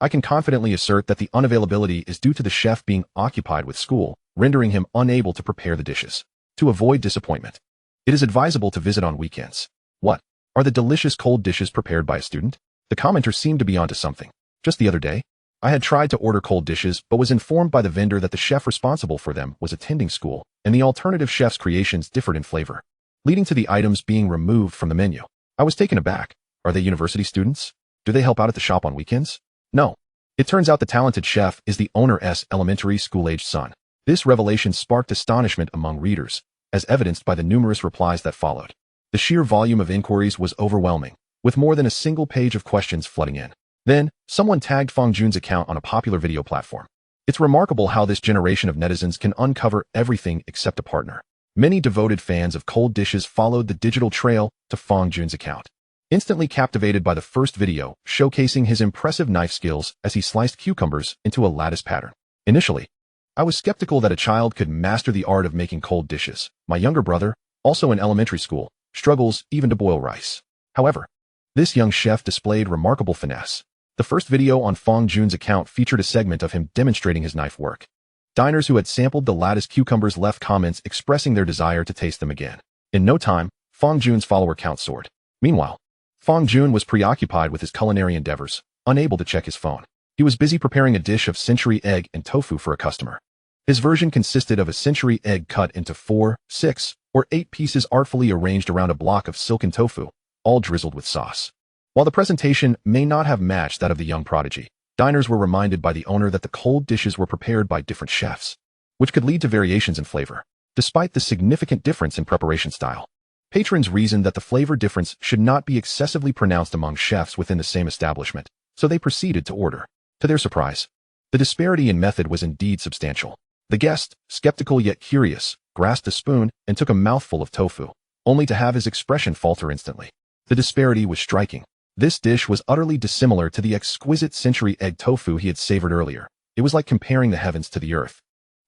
I can confidently assert that the unavailability is due to the chef being occupied with school, rendering him unable to prepare the dishes. To avoid disappointment, it is advisable to visit on weekends. What? Are the delicious cold dishes prepared by a student? The commenter seemed to be onto something. Just the other day, I had tried to order cold dishes but was informed by the vendor that the chef responsible for them was attending school, and the alternative chef's creations differed in flavor, leading to the items being removed from the menu. I was taken aback. Are they university students? Do they help out at the shop on weekends? No. It turns out the talented chef is the owner's elementary school-aged son. This revelation sparked astonishment among readers, as evidenced by the numerous replies that followed. The sheer volume of inquiries was overwhelming, with more than a single page of questions flooding in. Then, someone tagged Fang Jun's account on a popular video platform. It's remarkable how this generation of netizens can uncover everything except a partner. Many devoted fans of cold dishes followed the digital trail to Fang Jun's account, instantly captivated by the first video showcasing his impressive knife skills as he sliced cucumbers into a lattice pattern. Initially, I was skeptical that a child could master the art of making cold dishes. My younger brother, also in elementary school, struggles even to boil rice. However, This young chef displayed remarkable finesse. The first video on Fang Jun's account featured a segment of him demonstrating his knife work. Diners who had sampled the lattice cucumbers left comments expressing their desire to taste them again. In no time, Fang Jun's follower count soared. Meanwhile, Fang Jun was preoccupied with his culinary endeavors, unable to check his phone. He was busy preparing a dish of century egg and tofu for a customer. His version consisted of a century egg cut into 4, 6, or 8 pieces artfully arranged around a block of silken tofu, all drizzled with sauce. While the presentation may not have matched that of the young prodigy, diners were reminded by the owner that the cold dishes were prepared by different chefs, which could lead to variations in flavor. Despite the significant difference in preparation style, patrons reasoned that the flavor difference should not be excessively pronounced among chefs within the same establishment, so they proceeded to order. To their surprise, the disparity in method was indeed substantial. The guest, skeptical yet curious, grasped a spoon and took a mouthful of tofu, only to have his expression falter instantly. The disparity was striking. This dish was utterly dissimilar to the exquisite century egg tofu he had savored earlier. It was like comparing the heavens to the earth.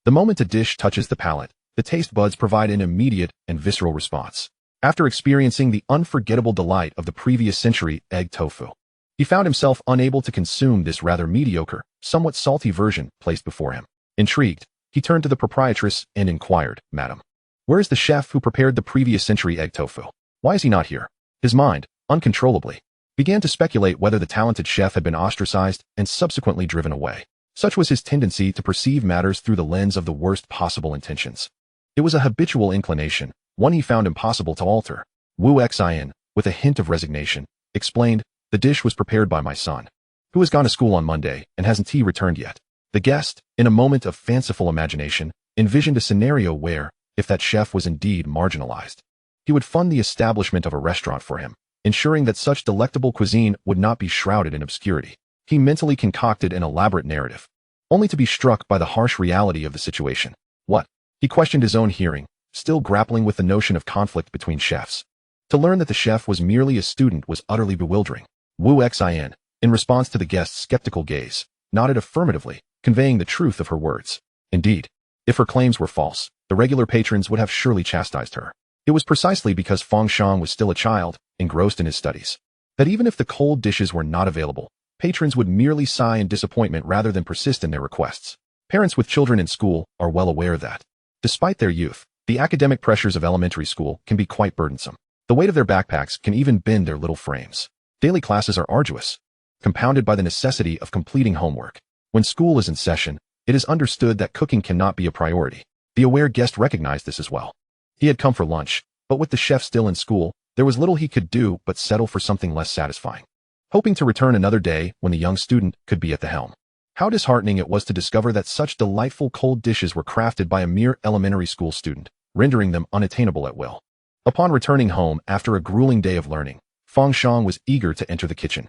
The moment a dish touches the palate, the taste buds provide an immediate and visceral response. After experiencing the unforgettable delight of the previous century egg tofu, he found himself unable to consume this rather mediocre, somewhat salty version placed before him. Intrigued, he turned to the proprietress and inquired, "Madam, where is the chef who prepared the previous century egg tofu? Why is he not here?" His mind, uncontrollably, began to speculate whether the talented chef had been ostracized and subsequently driven away. Such was his tendency to perceive matters through the lens of the worst possible intentions. It was a habitual inclination, one he found impossible to alter. Wu Xin, with a hint of resignation, explained, "The dish was prepared by my son, who has gone to school on Monday and hasn't returned yet." The guest, in a moment of fanciful imagination, envisioned a scenario where, if that chef was indeed marginalized, he would fund the establishment of a restaurant for him, ensuring that such delectable cuisine would not be shrouded in obscurity. He mentally concocted an elaborate narrative, only to be struck by the harsh reality of the situation. What? He questioned his own hearing, still grappling with the notion of conflict between chefs. To learn that the chef was merely a student was utterly bewildering. Wu Xin, in response to the guest's skeptical gaze, nodded affirmatively, conveying the truth of her words. Indeed, if her claims were false, the regular patrons would have surely chastised her. It was precisely because Fang Shang was still a child, engrossed in his studies, that even if the cold dishes were not available, patrons would merely sigh in disappointment rather than persist in their requests. Parents with children in school are well aware that, despite their youth, the academic pressures of elementary school can be quite burdensome. The weight of their backpacks can even bend their little frames. Daily classes are arduous, compounded by the necessity of completing homework. When school is in session, it is understood that cooking cannot be a priority. The aware guest recognized this as well. He had come for lunch, but with the chef still in school, there was little he could do but settle for something less satisfying, hoping to return another day when the young student could be at the helm. How disheartening it was to discover that such delightful cold dishes were crafted by a mere elementary school student, rendering them unattainable at will. Upon returning home after a grueling day of learning, Fang Shang was eager to enter the kitchen,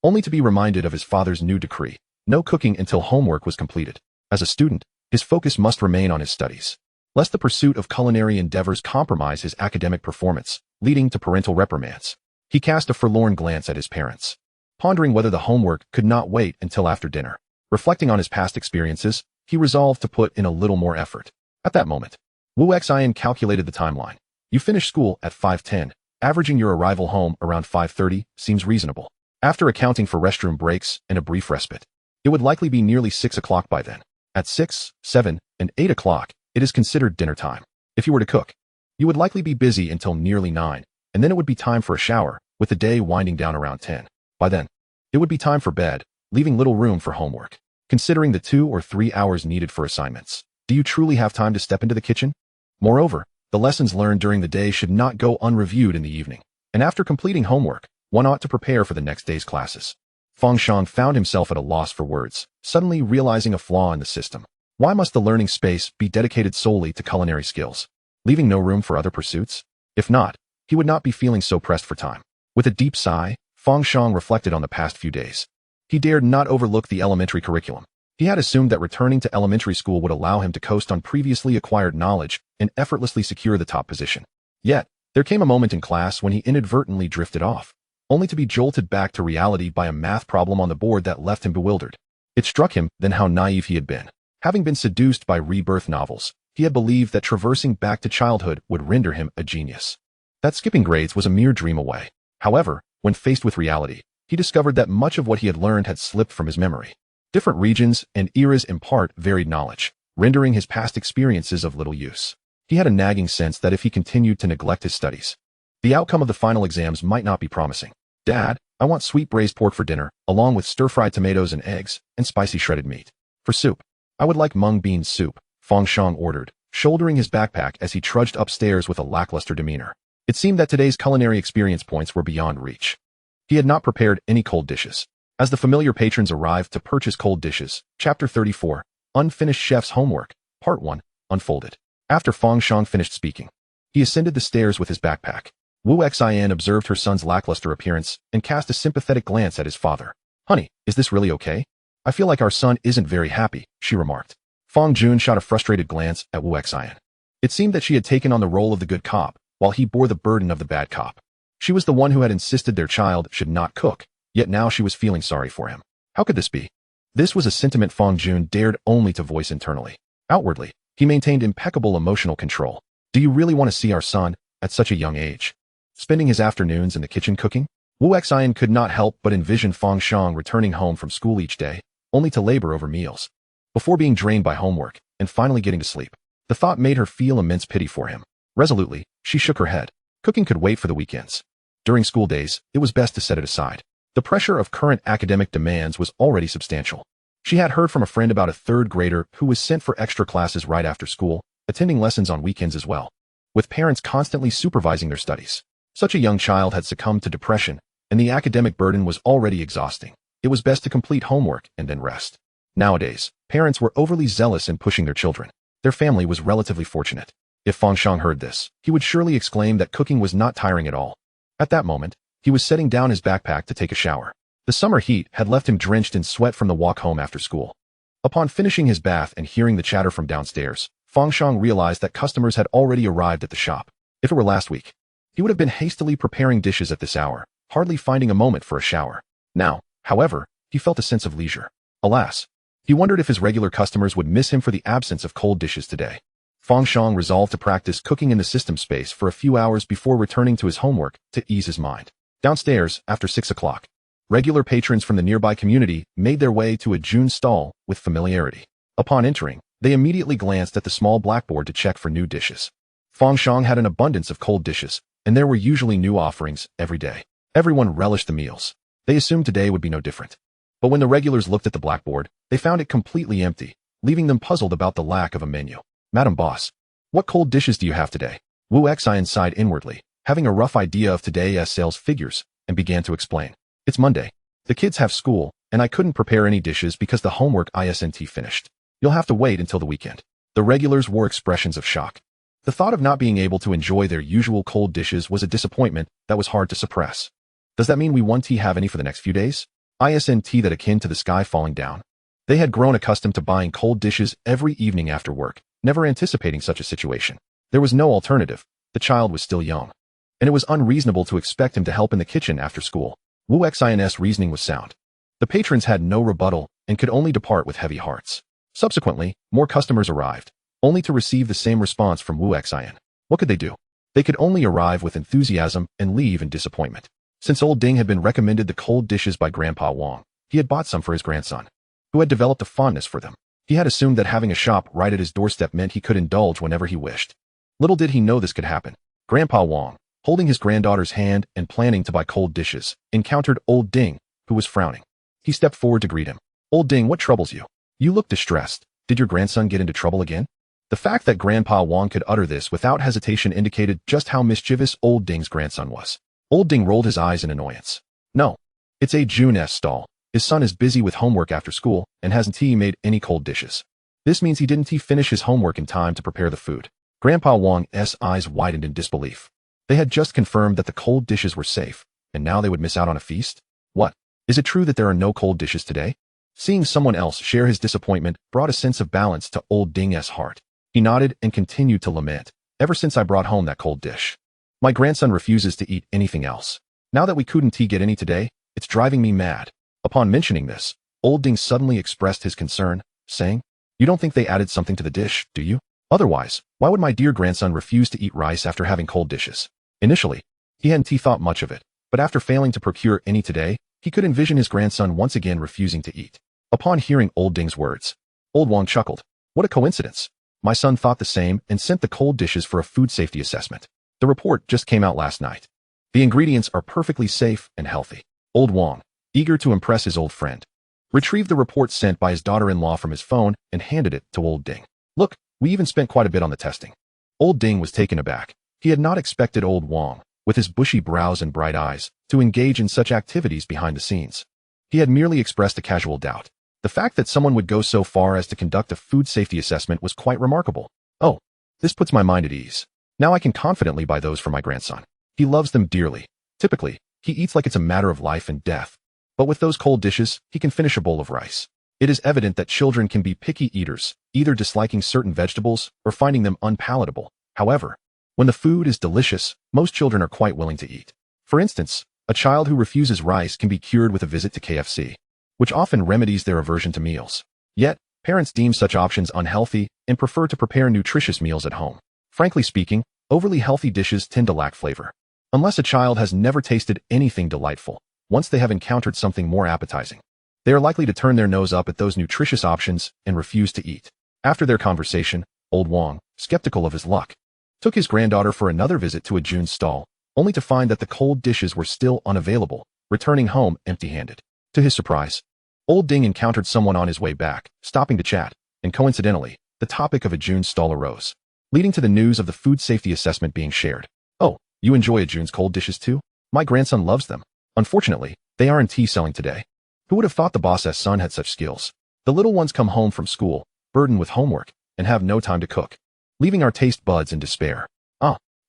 only to be reminded of his father's new decree: no cooking until homework was completed. As a student, his focus must remain on his studies, lest the pursuit of culinary endeavors compromise his academic performance, leading to parental reprimands. He cast a forlorn glance at his parents, pondering whether the homework could not wait until after dinner. Reflecting on his past experiences, he resolved to put in a little more effort. At that moment, Wu Xin calculated the timeline. You finish school at 5:10, averaging your arrival home around 5:30 seems reasonable. After accounting for restroom breaks and a brief respite, it would likely be nearly 6 o'clock by then. At 6, 7, and 8 o'clock, it is considered dinner time. If you were to cook, you would likely be busy until nearly 9, and then it would be time for a shower, with the day winding down around 10. By then, it would be time for bed, leaving little room for homework. Considering the 2 or 3 hours needed for assignments, do you truly have time to step into the kitchen? Moreover, the lessons learned during the day should not go unreviewed in the evening, and after completing homework, one ought to prepare for the next day's classes. Fang Shang found himself at a loss for words, suddenly realizing a flaw in the system. Why must the learning space be dedicated solely to culinary skills, leaving no room for other pursuits? If not, he would not be feeling so pressed for time. With a deep sigh, Fang Shang reflected on the past few days. He dared not overlook the elementary curriculum. He had assumed that returning to elementary school would allow him to coast on previously acquired knowledge and effortlessly secure the top position. Yet, there came a moment in class when he inadvertently drifted off, only to be jolted back to reality by a math problem on the board that left him bewildered. It struck him then how naive he had been. Having been seduced by rebirth novels, he had believed that traversing back to childhood would render him a genius, that skipping grades was a mere dream away. However, When faced with reality, he discovered that much of what he had learned had slipped from his memory. Different regions and eras impart varied knowledge, rendering his past experiences of little use. He had a nagging sense that if he continued to neglect his studies, the outcome of the final exams might not be promising. "Dad, I want sweet braised pork for dinner, along with stir-fried tomatoes and eggs, and spicy shredded meat. For soup, I would like mung bean soup," Fang Shang ordered, shouldering his backpack as he trudged upstairs with a lackluster demeanor. It seemed that today's culinary experience points were beyond reach. He had not prepared any cold dishes. As the familiar patrons arrived to purchase cold dishes, Chapter 34, Unfinished Chef's Homework, Part 1, unfolded. After Fang Shang finished speaking, he ascended the stairs with his backpack. Wu Xian observed her son's lackluster appearance and cast a sympathetic glance at his father. "Honey, is this really okay? I feel like our son isn't very happy," she remarked. Fang Jun shot a frustrated glance at Wu Xian. It seemed that she had taken on the role of the good cop, while he bore the burden of the bad cop. She was the one who had insisted their child should not cook, yet now she was feeling sorry for him. How could this be? This was a sentiment Fang Jun dared only to voice internally. Outwardly, he maintained impeccable emotional control. "Do you really want to see our son, at such a young age, spending his afternoons in the kitchen cooking?" Wu Xian could not help but envision Fang Shang returning home from school each day, only to labor over meals, before being drained by homework, and finally getting to sleep. The thought made her feel immense pity for him. Resolutely, she shook her head. Cooking could wait for the weekends. During school days, it was best to set it aside. The pressure of current academic demands was already substantial. She had heard from a friend about a third grader who was sent for extra classes right after school, attending lessons on weekends as well, with parents constantly supervising their studies. Such a young child had succumbed to depression, and the academic burden was already exhausting. It was best to complete homework and then rest. Nowadays, parents were overly zealous in pushing their children. Their family was relatively fortunate. If Fang Shang heard this, he would surely exclaim that cooking was not tiring at all. At that moment, he was setting down his backpack to take a shower. The summer heat had left him drenched in sweat from the walk home after school. Upon finishing his bath and hearing the chatter from downstairs, Fang Shang realized that customers had already arrived at the shop. If it were last week, he would have been hastily preparing dishes at this hour, hardly finding a moment for a shower. Now, however, he felt a sense of leisure. Alas, he wondered if his regular customers would miss him for the absence of cold dishes today. Fang Shang resolved to practice cooking in the system space for a few hours before returning to his homework to ease his mind. Downstairs, after 6 o'clock, regular patrons from the nearby community made their way to a June stall with familiarity. Upon entering, they immediately glanced at the small blackboard to check for new dishes. Fang Shang had an abundance of cold dishes, and there were usually new offerings every day. Everyone relished the meals. They assumed today would be no different. But when the regulars looked at the blackboard, they found it completely empty, leaving them puzzled about the lack of a menu. "Madam Boss, what cold dishes do you have today?" Wu Xian sighed inwardly, having a rough idea of today's sales figures, and began to explain. "It's Monday. The kids have school, and I couldn't prepare any dishes because the homework isn't finished. You'll have to wait until the weekend." The regulars wore expressions of shock. The thought of not being able to enjoy their usual cold dishes was a disappointment that was hard to suppress. "Does that mean we won't have any for the next few days?" Isn't that akin to the sky falling down? They had grown accustomed to buying cold dishes every evening after work, never anticipating such a situation. There was no alternative. The child was still young, and it was unreasonable to expect him to help in the kitchen after school. Wu Xian's reasoning was sound. The patrons had no rebuttal and could only depart with heavy hearts. Subsequently, more customers arrived, only to receive the same response from Wu Xian. What could they do? They could only arrive with enthusiasm and leave in disappointment. Since old Ding had been recommended the cold dishes by Grandpa Wang, he had bought some for his grandson, who had developed a fondness for them. He had assumed that having a shop right at his doorstep meant he could indulge whenever he wished. Little did he know this could happen. Grandpa Wang, holding his granddaughter's hand and planning to buy cold dishes, encountered old Ding, who was frowning. He stepped forward to greet him. "Old Ding, what troubles you? You look distressed. Did your grandson get into trouble again?" The fact that Grandpa Wang could utter this without hesitation indicated just how mischievous old Ding's grandson was. Old Ding rolled his eyes in annoyance. "No, it's a June's stall. His son is busy with homework after school and hasn't made any cold dishes. This means he didn't finish his homework in time to prepare the food." Grandpa Wang's eyes widened in disbelief. They had just confirmed that the cold dishes were safe, and now they would miss out on a feast? What? Is it true that there are no cold dishes today? Seeing someone else share his disappointment brought a sense of balance to old Ding's heart. He nodded and continued to lament. "Ever since I brought home that cold dish, my grandson refuses to eat anything else. Now that we couldn't get any today, it's driving me mad." Upon mentioning this, old Ding suddenly expressed his concern, saying, "You don't think they added something to the dish, do you? Otherwise, why would my dear grandson refuse to eat rice after having cold dishes?" Initially, he hadn't thought much of it, But after failing to procure any today, he could envision his grandson once again refusing to eat. Upon hearing old Ding's words, old Wang chuckled. What a coincidence. My son thought the same and sent the cold dishes for a food safety assessment. The report just came out last night. The ingredients are perfectly safe and healthy. Old Wang, eager to impress his old friend, retrieved the report sent by his daughter-in-law from his phone and handed it to old Ding. Look, we even spent quite a bit on the testing. Old Ding was taken aback. He had not expected old Wang, with his bushy brows and bright eyes, to engage in such activities behind the scenes. He had merely expressed a casual doubt. The fact that someone would go so far as to conduct a food safety assessment was quite remarkable. Oh, this puts my mind at ease. Now I can confidently buy those for my grandson. He loves them dearly. Typically, he eats like it's a matter of life and death. But with those cold dishes, he can finish a bowl of rice. It is evident that children can be picky eaters, either disliking certain vegetables or finding them unpalatable. However, when the food is delicious, most children are quite willing to eat. For instance, a child who refuses rice can be cured with a visit to KFC, which often remedies their aversion to meals. Yet, parents deem such options unhealthy and prefer to prepare nutritious meals at home. Frankly speaking, overly healthy dishes tend to lack flavor. Unless a child has never tasted anything delightful, once they have encountered something more appetizing, they are likely to turn their nose up at those nutritious options and refuse to eat. After their conversation, old Wang, skeptical of his luck, took his granddaughter for another visit to a June stall, only to find that the cold dishes were still unavailable, returning home empty-handed. To his surprise, old Ding encountered someone on his way back, stopping to chat, and coincidentally, the topic of a June stall arose, leading to the news of the food safety assessment being shared. Oh, you enjoy a June's cold dishes too? My grandson loves them. Unfortunately, they aren't selling today. Who would have thought the boss's son had such skills? The little ones come home from school, burdened with homework, and have no time to cook, leaving our taste buds in despair.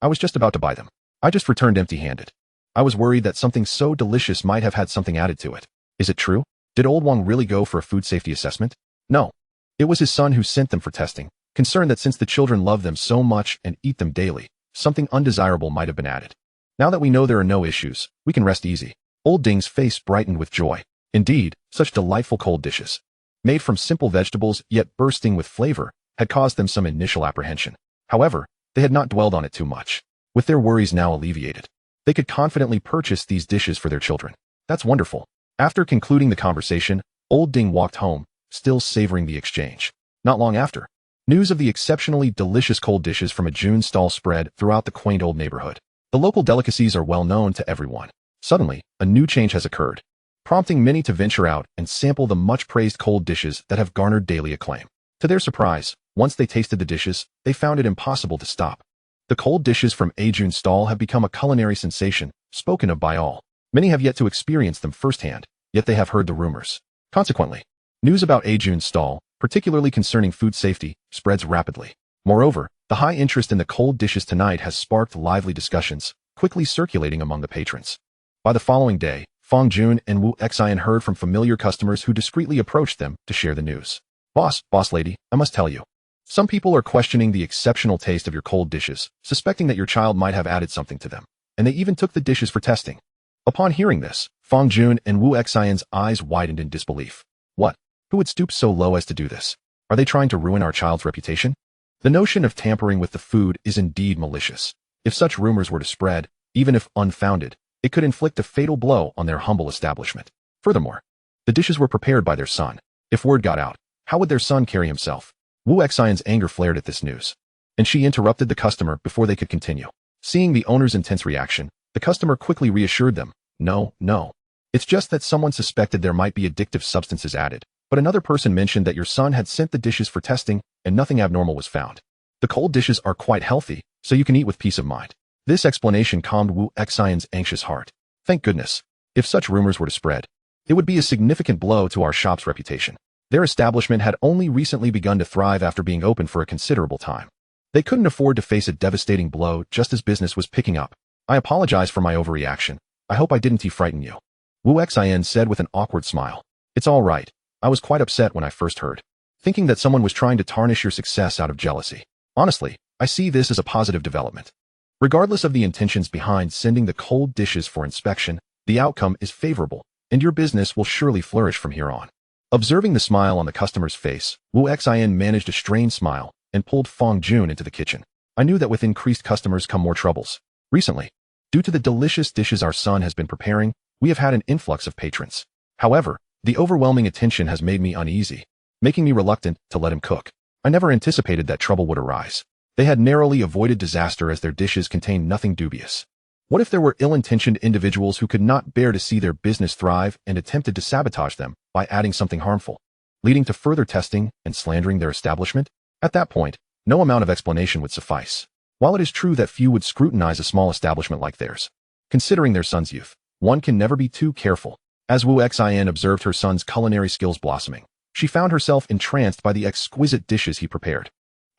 I was just about to buy them. I just returned empty-handed. I was worried that something so delicious might have had something added to it. Is it true? Did old Wang really go for a food safety assessment? No. It was his son who sent them for testing, concerned that since the children love them so much and eat them daily, something undesirable might have been added. Now that we know there are no issues, we can rest easy. Old Ding's face brightened with joy. Indeed, such delightful cold dishes, made from simple vegetables yet bursting with flavor, had caused them some initial apprehension. However, they had not dwelled on it too much. With their worries now alleviated, they could confidently purchase these dishes for their children. That's wonderful. After concluding the conversation, old Ding walked home, still savoring the exchange. Not long after, news of the exceptionally delicious cold dishes from a June stall spread throughout the quaint old neighborhood. The local delicacies are well known to everyone. Suddenly, a new change has occurred, prompting many to venture out and sample the much-praised cold dishes that have garnered daily acclaim. To their surprise, once they tasted the dishes, they found it impossible to stop. The cold dishes from a June stall have become a culinary sensation, spoken of by all. Many have yet to experience them firsthand, yet they have heard the rumors. Consequently, news about a June stall, particularly concerning food safety, spreads rapidly. Moreover, the high interest in the cold dishes tonight has sparked lively discussions, quickly circulating among the patrons. By the following day, Fang Jun and Wu Xian heard from familiar customers who discreetly approached them to share the news. Boss lady, I must tell you. Some people are questioning the exceptional taste of your cold dishes, suspecting that your child might have added something to them, and they even took the dishes for testing. Upon hearing this, Fang Jun and Wu Xian's eyes widened in disbelief. What? Who would stoop so low as to do this? Are they trying to ruin our child's reputation? The notion of tampering with the food is indeed malicious. If such rumors were to spread, even if unfounded, it could inflict a fatal blow on their humble establishment. Furthermore, the dishes were prepared by their son. If word got out, how would their son carry himself? Wu Xian's anger flared at this news, and she interrupted the customer before they could continue. Seeing the owner's intense reaction, the customer quickly reassured them. No. It's just that someone suspected there might be addictive substances added, but another person mentioned that your son had sent the dishes for testing and nothing abnormal was found. The cold dishes are quite healthy, so you can eat with peace of mind. This explanation calmed Wu Xian's anxious heart. Thank goodness. If such rumors were to spread, it would be a significant blow to our shop's reputation. Their establishment had only recently begun to thrive after being open for a considerable time. They couldn't afford to face a devastating blow just as business was picking up. I apologize for my overreaction. I hope I didn't frighten you. Wu Xian said with an awkward smile. It's all right. I was quite upset when I first heard, thinking that someone was trying to tarnish your success out of jealousy. Honestly, I see this as a positive development. Regardless of the intentions behind sending the cold dishes for inspection, the outcome is favorable, and your business will surely flourish from here on. Observing the smile on the customer's face, Wu Xian managed a strained smile and pulled Fang Jun into the kitchen. I knew that with increased customers come more troubles. Recently, Due to the delicious dishes our son has been preparing, we have had an influx of patrons. However, the overwhelming attention has made me uneasy, making me reluctant to let him cook. I never anticipated that trouble would arise. They had narrowly avoided disaster as their dishes contained nothing dubious. What if there were ill-intentioned individuals who could not bear to see their business thrive and attempted to sabotage them by adding something harmful, leading to further testing and slandering their establishment? At that point, no amount of explanation would suffice. While it is true that few would scrutinize a small establishment like theirs, considering their son's youth, one can never be too careful. As Wu Xin observed her son's culinary skills blossoming, she found herself entranced by the exquisite dishes he prepared.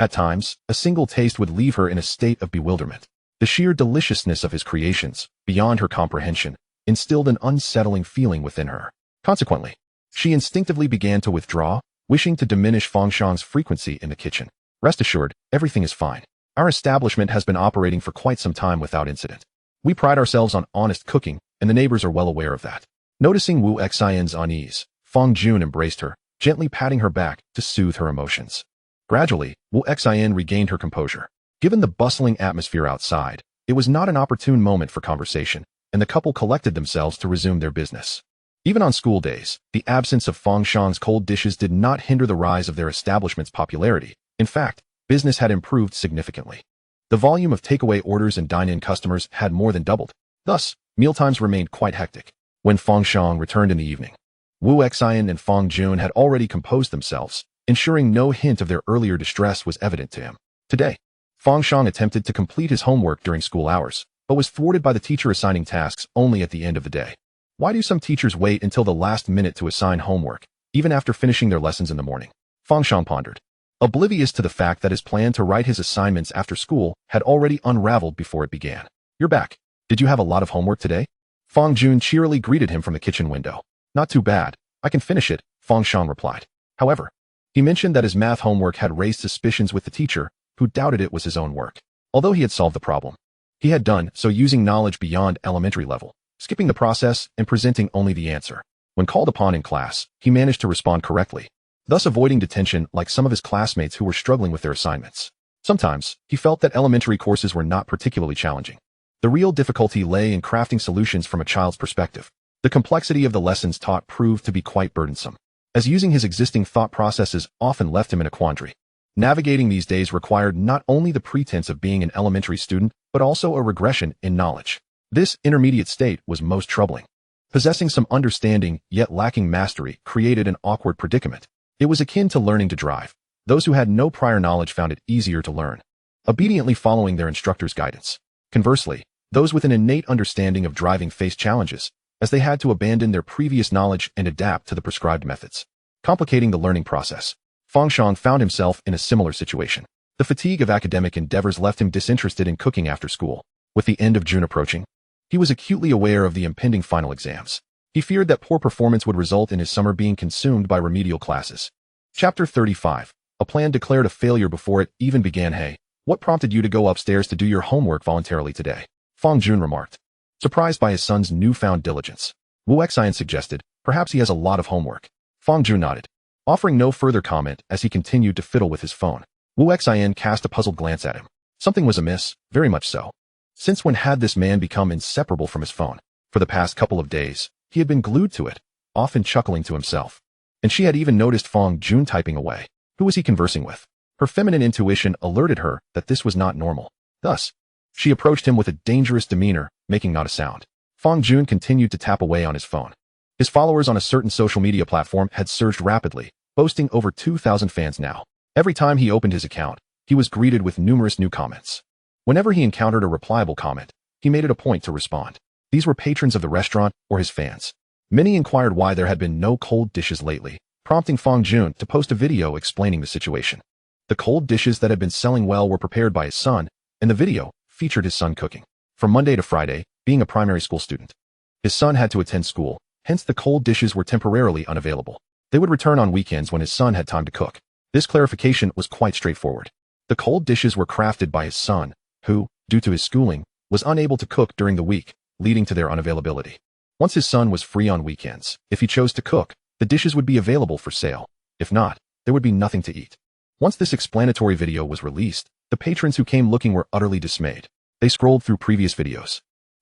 At times, a single taste would leave her in a state of bewilderment. The sheer deliciousness of his creations, beyond her comprehension, instilled an unsettling feeling within her. Consequently, she instinctively began to withdraw, wishing to diminish Fang Shang's frequency in the kitchen. Rest assured, everything is fine. Our establishment has been operating for quite some time without incident. We pride ourselves on honest cooking, and the neighbors are well aware of that. Noticing Wu Xin's unease, Fang Jun embraced her, gently patting her back to soothe her emotions. Gradually, Wu Xin regained her composure. Given the bustling atmosphere outside, it was not an opportune moment for conversation, and the couple collected themselves to resume their business. Even on school days, the absence of Fang Shang's cold dishes did not hinder the rise of their establishment's popularity. In fact, business had improved significantly. The volume of takeaway orders and dine-in customers had more than doubled. Thus, mealtimes remained quite hectic. When Fang Shang returned in the evening, Wu Xin and Fang Jun had already composed themselves, ensuring no hint of their earlier distress was evident to him. Today, Fang Shang attempted to complete his homework during school hours, but was thwarted by the teacher assigning tasks only at the end of the day. Why do some teachers wait until the last minute to assign homework, even after finishing their lessons in the morning? Fang Shang pondered, oblivious to the fact that his plan to write his assignments after school had already unraveled before it began. You're back. Did you have a lot of homework today? Fang Jun cheerily greeted him from the kitchen window. Not too bad. I can finish it, Fang Shang replied. However, he mentioned that his math homework had raised suspicions with the teacher, who doubted it was his own work. Although he had solved the problem, he had done so using knowledge beyond elementary level, skipping the process and presenting only the answer. When called upon in class, he managed to respond correctly, thus avoiding detention like some of his classmates who were struggling with their assignments. Sometimes, he felt that elementary courses were not particularly challenging. The real difficulty lay in crafting solutions from a child's perspective. The complexity of the lessons taught proved to be quite burdensome, as using his existing thought processes often left him in a quandary. Navigating these days required not only the pretense of being an elementary student, but also a regression in knowledge. This intermediate state was most troubling. Possessing some understanding, yet lacking mastery, created an awkward predicament. It was akin to learning to drive. Those who had no prior knowledge found it easier to learn, obediently following their instructor's guidance. Conversely, those with an innate understanding of driving faced challenges, as they had to abandon their previous knowledge and adapt to the prescribed methods, complicating the learning process. Fang Shang found himself in a similar situation. The fatigue of academic endeavors left him disinterested in cooking after school. With the end of June approaching, he was acutely aware of the impending final exams. He feared that poor performance would result in his summer being consumed by remedial classes. Chapter 35. A plan declared a failure before it even began. Hey, what prompted you to go upstairs to do your homework voluntarily today? Fang Jun remarked, surprised by his son's newfound diligence. Wu Xin suggested, perhaps he has a lot of homework. Fang Jun nodded, offering no further comment as he continued to fiddle with his phone. Wu Xin cast a puzzled glance at him. Something was amiss, very much so. Since when had this man become inseparable from his phone? For the past couple of days, he had been glued to it, often chuckling to himself. And she had even noticed Fang Jun typing away. Who was he conversing with? Her feminine intuition alerted her that this was not normal. Thus, she approached him with a dangerous demeanor, making not a sound. Fang Jun continued to tap away on his phone. His followers on a certain social media platform had surged rapidly, boasting over 2,000 fans now. Every time he opened his account, he was greeted with numerous new comments. Whenever he encountered a replyable comment, he made it a point to respond. These were patrons of the restaurant or his fans. Many inquired why there had been no cold dishes lately, prompting Fang Jun to post a video explaining the situation. The cold dishes that had been selling well were prepared by his son, and the video featured his son cooking. From Monday to Friday, being a primary school student, his son had to attend school, hence the cold dishes were temporarily unavailable. They would return on weekends when his son had time to cook. This clarification was quite straightforward. The cold dishes were crafted by his son, who, due to his schooling, was unable to cook during the week, leading to their unavailability. Once his son was free on weekends, if he chose to cook, the dishes would be available for sale. If not, there would be nothing to eat. Once this explanatory video was released, the patrons who came looking were utterly dismayed. They scrolled through previous videos,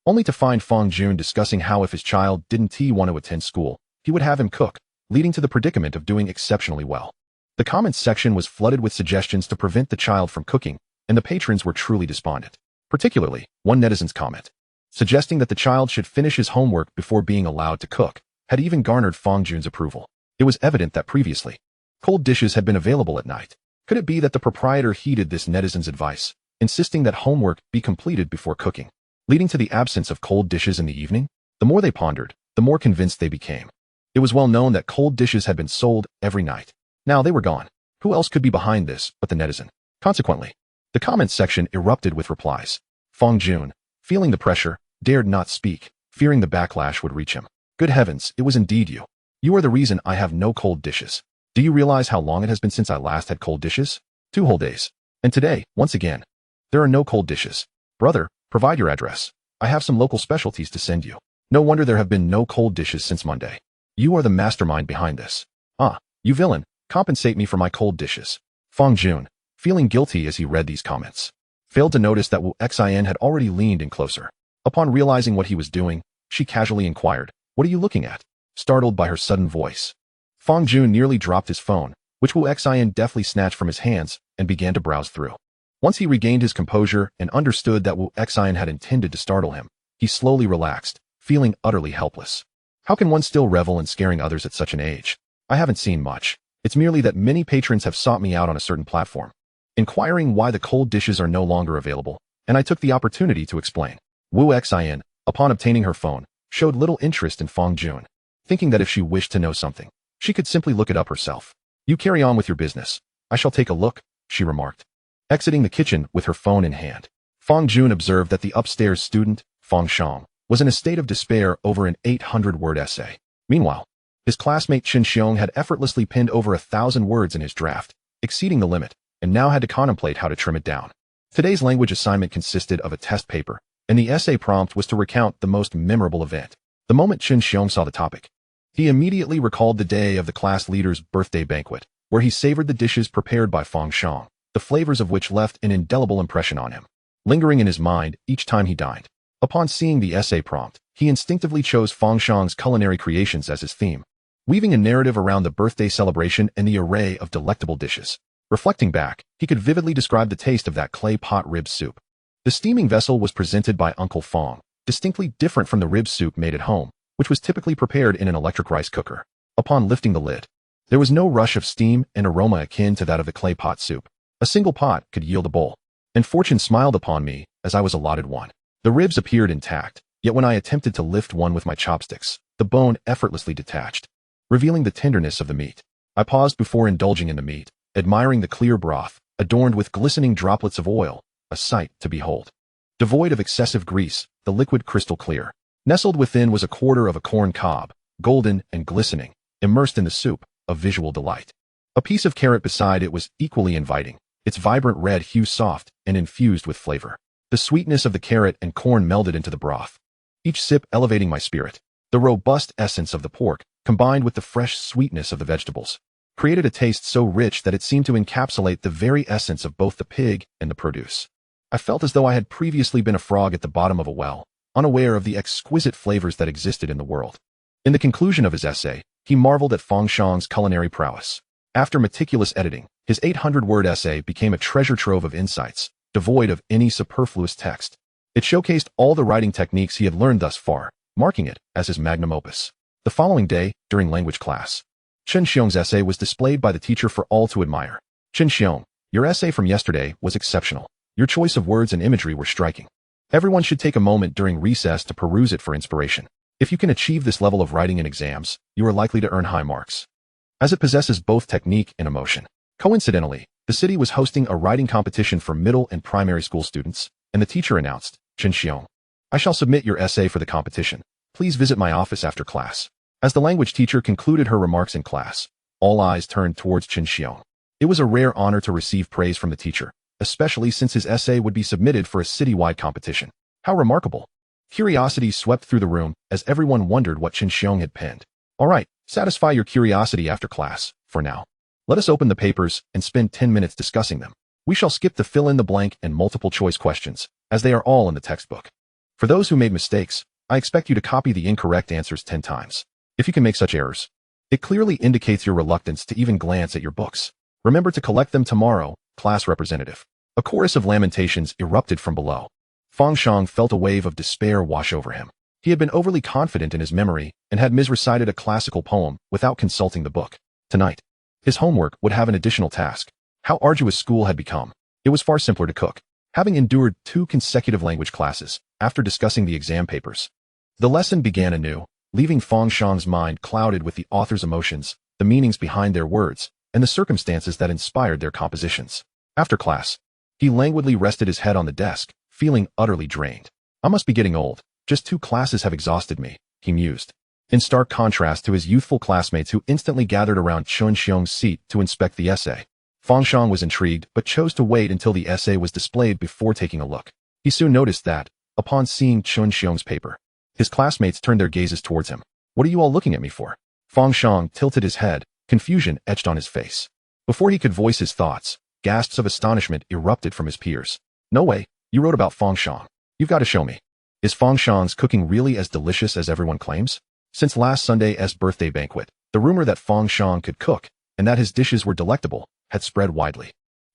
only to find Fang Jun discussing how if his child didn't want to attend school, he would have him cook, leading to the predicament of doing exceptionally well. The comments section was flooded with suggestions to prevent the child from cooking, and the patrons were truly despondent. Particularly, one netizen's comment, suggesting that the child should finish his homework before being allowed to cook, had even garnered Fang Jun's approval. It was evident that previously, cold dishes had been available at night. Could it be that the proprietor heeded this netizen's advice, insisting that homework be completed before cooking, leading to the absence of cold dishes in the evening? The more they pondered, the more convinced they became. It was well known that cold dishes had been sold every night. Now they were gone. Who else could be behind this but the netizen? Consequently, the comments section erupted with replies. Fang Jun, feeling the pressure, dared not speak, fearing the backlash would reach him. Good heavens, it was indeed you. You are the reason I have no cold dishes. Do you realize how long it has been since I last had cold dishes? 2 whole days. And today, once again, there are no cold dishes. Brother, provide your address. I have some local specialties to send you. No wonder there have been no cold dishes since Monday. You are the mastermind behind this. Ah, you villain, compensate me for my cold dishes. Fang Jun, feeling guilty as he read these comments, failed to notice that Wu Xin had already leaned in closer. Upon realizing what he was doing, she casually inquired, "What are you looking at?" Startled by her sudden voice, Fang Jun nearly dropped his phone, which Wu Xin deftly snatched from his hands and began to browse through. Once he regained his composure and understood that Wu Xin had intended to startle him, he slowly relaxed, feeling utterly helpless. How can one still revel in scaring others at such an age? I haven't seen much. It's merely that many patrons have sought me out on a certain platform, inquiring why the cold dishes are no longer available, and I took the opportunity to explain. Wu Xin, upon obtaining her phone, showed little interest in Fang Jun, thinking that if she wished to know something, she could simply look it up herself. You carry on with your business. I shall take a look, she remarked, exiting the kitchen with her phone in hand. Fang Jun observed that the upstairs student, Fang Shang, was in a state of despair over an 800-word essay. Meanwhile, his classmate Chen Xiong had effortlessly penned over 1,000 words in his draft, exceeding the limit, and now had to contemplate how to trim it down. Today's language assignment consisted of a test paper, and the essay prompt was to recount the most memorable event. The moment Chen Xiong saw the topic, he immediately recalled the day of the class leader's birthday banquet, where he savored the dishes prepared by Fang Shang, the flavors of which left an indelible impression on him, lingering in his mind each time he dined. Upon seeing the essay prompt, he instinctively chose Fang Shang's culinary creations as his theme, weaving a narrative around the birthday celebration and the array of delectable dishes. Reflecting back, he could vividly describe the taste of that clay pot rib soup. The steaming vessel was presented by Uncle Fang, distinctly different from the rib soup made at home, which was typically prepared in an electric rice cooker. Upon lifting the lid, there was no rush of steam and aroma akin to that of the clay pot soup. A single pot could yield a bowl, and fortune smiled upon me as I was allotted one. The ribs appeared intact, yet when I attempted to lift one with my chopsticks, the bone effortlessly detached, revealing the tenderness of the meat. I paused before indulging in the meat, admiring the clear broth, adorned with glistening droplets of oil, a sight to behold. Devoid of excessive grease, the liquid crystal clear. Nestled within was a quarter of a corn cob, golden and glistening, immersed in the soup, a visual delight. A piece of carrot beside it was equally inviting, its vibrant red hue soft and infused with flavor. The sweetness of the carrot and corn melded into the broth, each sip elevating my spirit. The robust essence of the pork, combined with the fresh sweetness of the vegetables, created a taste so rich that it seemed to encapsulate the very essence of both the pig and the produce. I felt as though I had previously been a frog at the bottom of a well, unaware of the exquisite flavors that existed in the world. In the conclusion of his essay, he marveled at Fang Shang's culinary prowess. After meticulous editing, his 800-word essay became a treasure trove of insights, devoid of any superfluous text. It showcased all the writing techniques he had learned thus far, marking it as his magnum opus. The following day, during language class, Chen Xiong's essay was displayed by the teacher for all to admire. Chen Xiong, your essay from yesterday was exceptional. Your choice of words and imagery were striking. Everyone should take a moment during recess to peruse it for inspiration. If you can achieve this level of writing in exams, you are likely to earn high marks, as it possesses both technique and emotion. Coincidentally, the city was hosting a writing competition for middle and primary school students, and the teacher announced, Chen Xiong, I shall submit your essay for the competition. Please visit my office after class. As the language teacher concluded her remarks in class, all eyes turned towards Chen Xiong. It was a rare honor to receive praise from the teacher, especially since his essay would be submitted for a citywide competition. How remarkable! Curiosity swept through the room as everyone wondered what Chen Xiong had penned. All right, satisfy your curiosity after class, for now. Let us open the papers and spend 10 minutes discussing them. We shall skip the fill-in-the-blank and multiple-choice questions, as they are all in the textbook. For those who made mistakes, I expect you to copy the incorrect answers 10 times. If you can make such errors, it clearly indicates your reluctance to even glance at your books. Remember to collect them tomorrow, class representative. A chorus of lamentations erupted from below. Fang Shang felt a wave of despair wash over him. He had been overly confident in his memory and had misrecited a classical poem without consulting the book. Tonight, his homework would have an additional task. How arduous school had become. It was far simpler to cook. Having endured 2 consecutive language classes, after discussing the exam papers, the lesson began anew, leaving Fang Shang's mind clouded with the author's emotions, the meanings behind their words, and the circumstances that inspired their compositions. After class, he languidly rested his head on the desk, feeling utterly drained. I must be getting old. Just 2 classes have exhausted me, he mused. In stark contrast to his youthful classmates who instantly gathered around Chun Xiong's seat to inspect the essay, Fang Shang was intrigued but chose to wait until the essay was displayed before taking a look. He soon noticed that, upon seeing Chun Xiong's paper, his classmates turned their gazes towards him. What are you all looking at me for? Fang Shang tilted his head, confusion etched on his face. Before he could voice his thoughts, gasps of astonishment erupted from his peers. No way, you wrote about Fang Shang. You've got to show me. Is Fang Shang's cooking really as delicious as everyone claims? Since last Sunday's birthday banquet, the rumor that Fang Shang could cook, and that his dishes were delectable, had spread widely.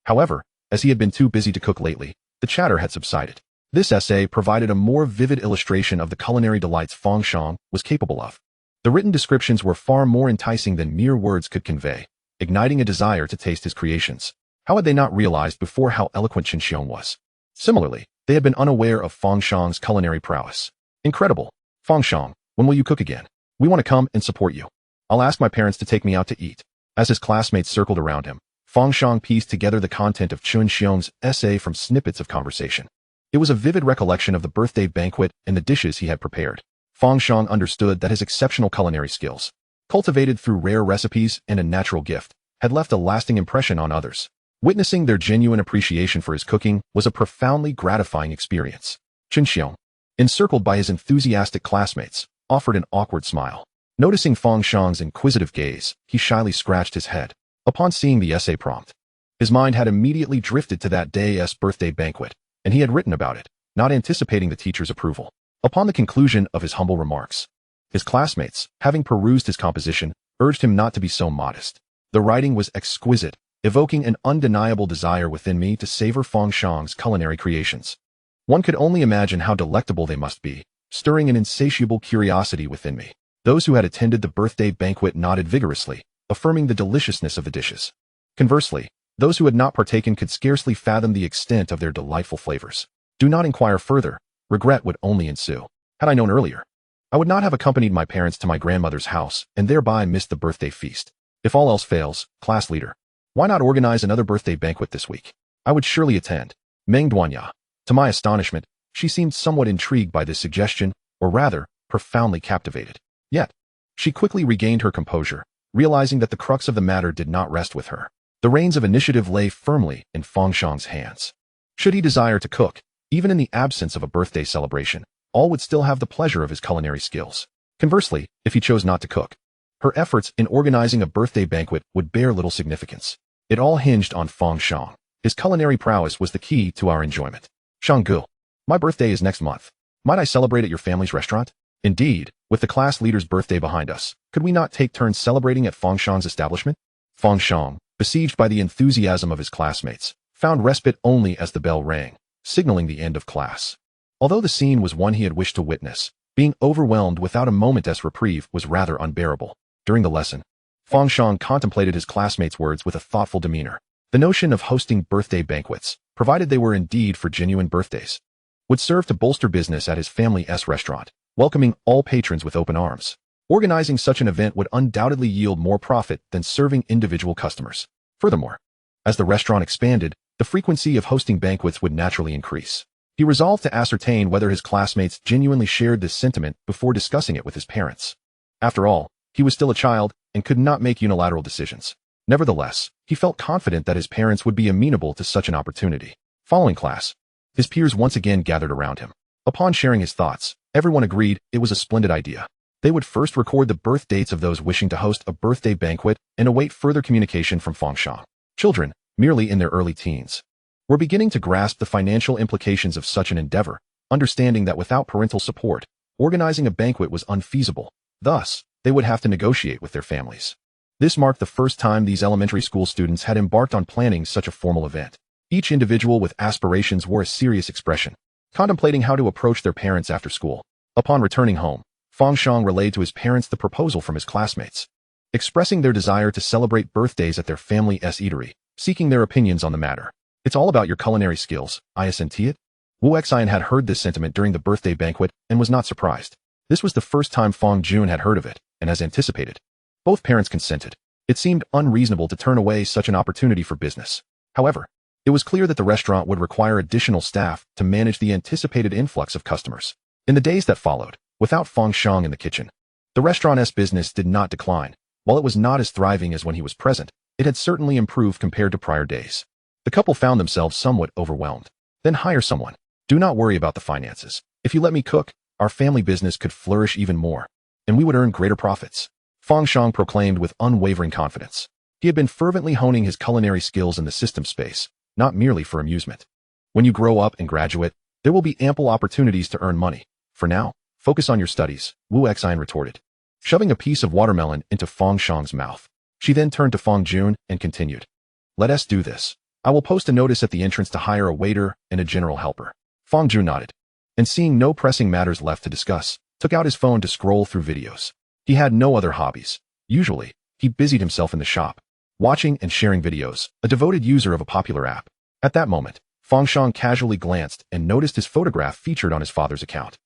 However, as he had been too busy to cook lately, the chatter had subsided. This essay provided a more vivid illustration of the culinary delights Fang Shang was capable of. The written descriptions were far more enticing than mere words could convey, igniting a desire to taste his creations. How had they not realized before how eloquent Chun Xiong was? Similarly, they had been unaware of Fang Shang's culinary prowess. Incredible. Fang Shang, when will you cook again? We want to come and support you. I'll ask my parents to take me out to eat. As his classmates circled around him, Fang Shang pieced together the content of Chun Xiong's essay from snippets of conversation. It was a vivid recollection of the birthday banquet and the dishes he had prepared. Fang Shang understood that his exceptional culinary skills, cultivated through rare recipes and a natural gift, had left a lasting impression on others. Witnessing their genuine appreciation for his cooking was a profoundly gratifying experience. Chun Xiong, encircled by his enthusiastic classmates, offered an awkward smile. Noticing Fang Shang's inquisitive gaze, he shyly scratched his head. Upon seeing the essay prompt, his mind had immediately drifted to that day's birthday banquet, and he had written about it, not anticipating the teacher's approval. Upon the conclusion of his humble remarks, his classmates, having perused his composition, urged him not to be so modest. The writing was exquisite, evoking an undeniable desire within me to savor Fang Shang's culinary creations. One could only imagine how delectable they must be, stirring an insatiable curiosity within me. Those who had attended the birthday banquet nodded vigorously, affirming the deliciousness of the dishes. Conversely, those who had not partaken could scarcely fathom the extent of their delightful flavors. Do not inquire further, regret would only ensue. Had I known earlier, I would not have accompanied my parents to my grandmother's house and thereby missed the birthday feast. If all else fails, class leader, why not organize another birthday banquet this week? I would surely attend. Meng Duanya. To my astonishment, she seemed somewhat intrigued by this suggestion, or rather, profoundly captivated. Yet, she quickly regained her composure, realizing that the crux of the matter did not rest with her. The reins of initiative lay firmly in Fang Shang's hands. Should he desire to cook, even in the absence of a birthday celebration, all would still have the pleasure of his culinary skills. Conversely, if he chose not to cook, her efforts in organizing a birthday banquet would bear little significance. It all hinged on Fang Shang. His culinary prowess was the key to our enjoyment. Shanggu, my birthday is next month. Might I celebrate at your family's restaurant? Indeed, with the class leader's birthday behind us, could we not take turns celebrating at Fang Shang's establishment? Fang Shang, besieged by the enthusiasm of his classmates, found respite only as the bell rang, signaling the end of class. Although the scene was one he had wished to witness, being overwhelmed without a moment's reprieve was rather unbearable. During the lesson, Fang Shang contemplated his classmates' words with a thoughtful demeanor. The notion of hosting birthday banquets, provided they were indeed for genuine birthdays, would serve to bolster business at his family's restaurant, welcoming all patrons with open arms. Organizing such an event would undoubtedly yield more profit than serving individual customers. Furthermore, as the restaurant expanded, the frequency of hosting banquets would naturally increase. He resolved to ascertain whether his classmates genuinely shared this sentiment before discussing it with his parents. After all, he was still a child and could not make unilateral decisions. Nevertheless, he felt confident that his parents would be amenable to such an opportunity. Following class, his peers once again gathered around him. Upon sharing his thoughts, everyone agreed it was a splendid idea. They would first record the birth dates of those wishing to host a birthday banquet and await further communication from Fang Shang. Children, merely in their early teens, were beginning to grasp the financial implications of such an endeavor, understanding that without parental support, organizing a banquet was unfeasible. Thus, they would have to negotiate with their families. This marked the first time these elementary school students had embarked on planning such a formal event. Each individual with aspirations wore a serious expression, contemplating how to approach their parents after school. Upon returning home, Fang Shang relayed to his parents the proposal from his classmates, expressing their desire to celebrate birthdays at their family's eatery, seeking their opinions on the matter. It's all about your culinary skills, isn't it? Wu Xian had heard this sentiment during the birthday banquet and was not surprised. This was the first time Fang Jun had heard of it, and as anticipated, both parents consented. It seemed unreasonable to turn away such an opportunity for business. However, it was clear that the restaurant would require additional staff to manage the anticipated influx of customers. In the days that followed, without Fang Shang in the kitchen, the restaurant's business did not decline. While it was not as thriving as when he was present, it had certainly improved compared to prior days. The couple found themselves somewhat overwhelmed. Then hire someone. Do not worry about the finances. If you let me cook, our family business could flourish even more, and we would earn greater profits. Fang Shang proclaimed with unwavering confidence. He had been fervently honing his culinary skills in the system space, not merely for amusement. When you grow up and graduate, there will be ample opportunities to earn money. For now, focus on your studies, Wu Xian retorted, shoving a piece of watermelon into Fang Shang's mouth. She then turned to Fang Jun and continued. Let us do this. I will post a notice at the entrance to hire a waiter and a general helper. Fang Jun nodded, and seeing no pressing matters left to discuss, took out his phone to scroll through videos. He had no other hobbies. Usually, he busied himself in the shop, watching and sharing videos, a devoted user of a popular app. At that moment, Fang Shang casually glanced and noticed his photograph featured on his father's account.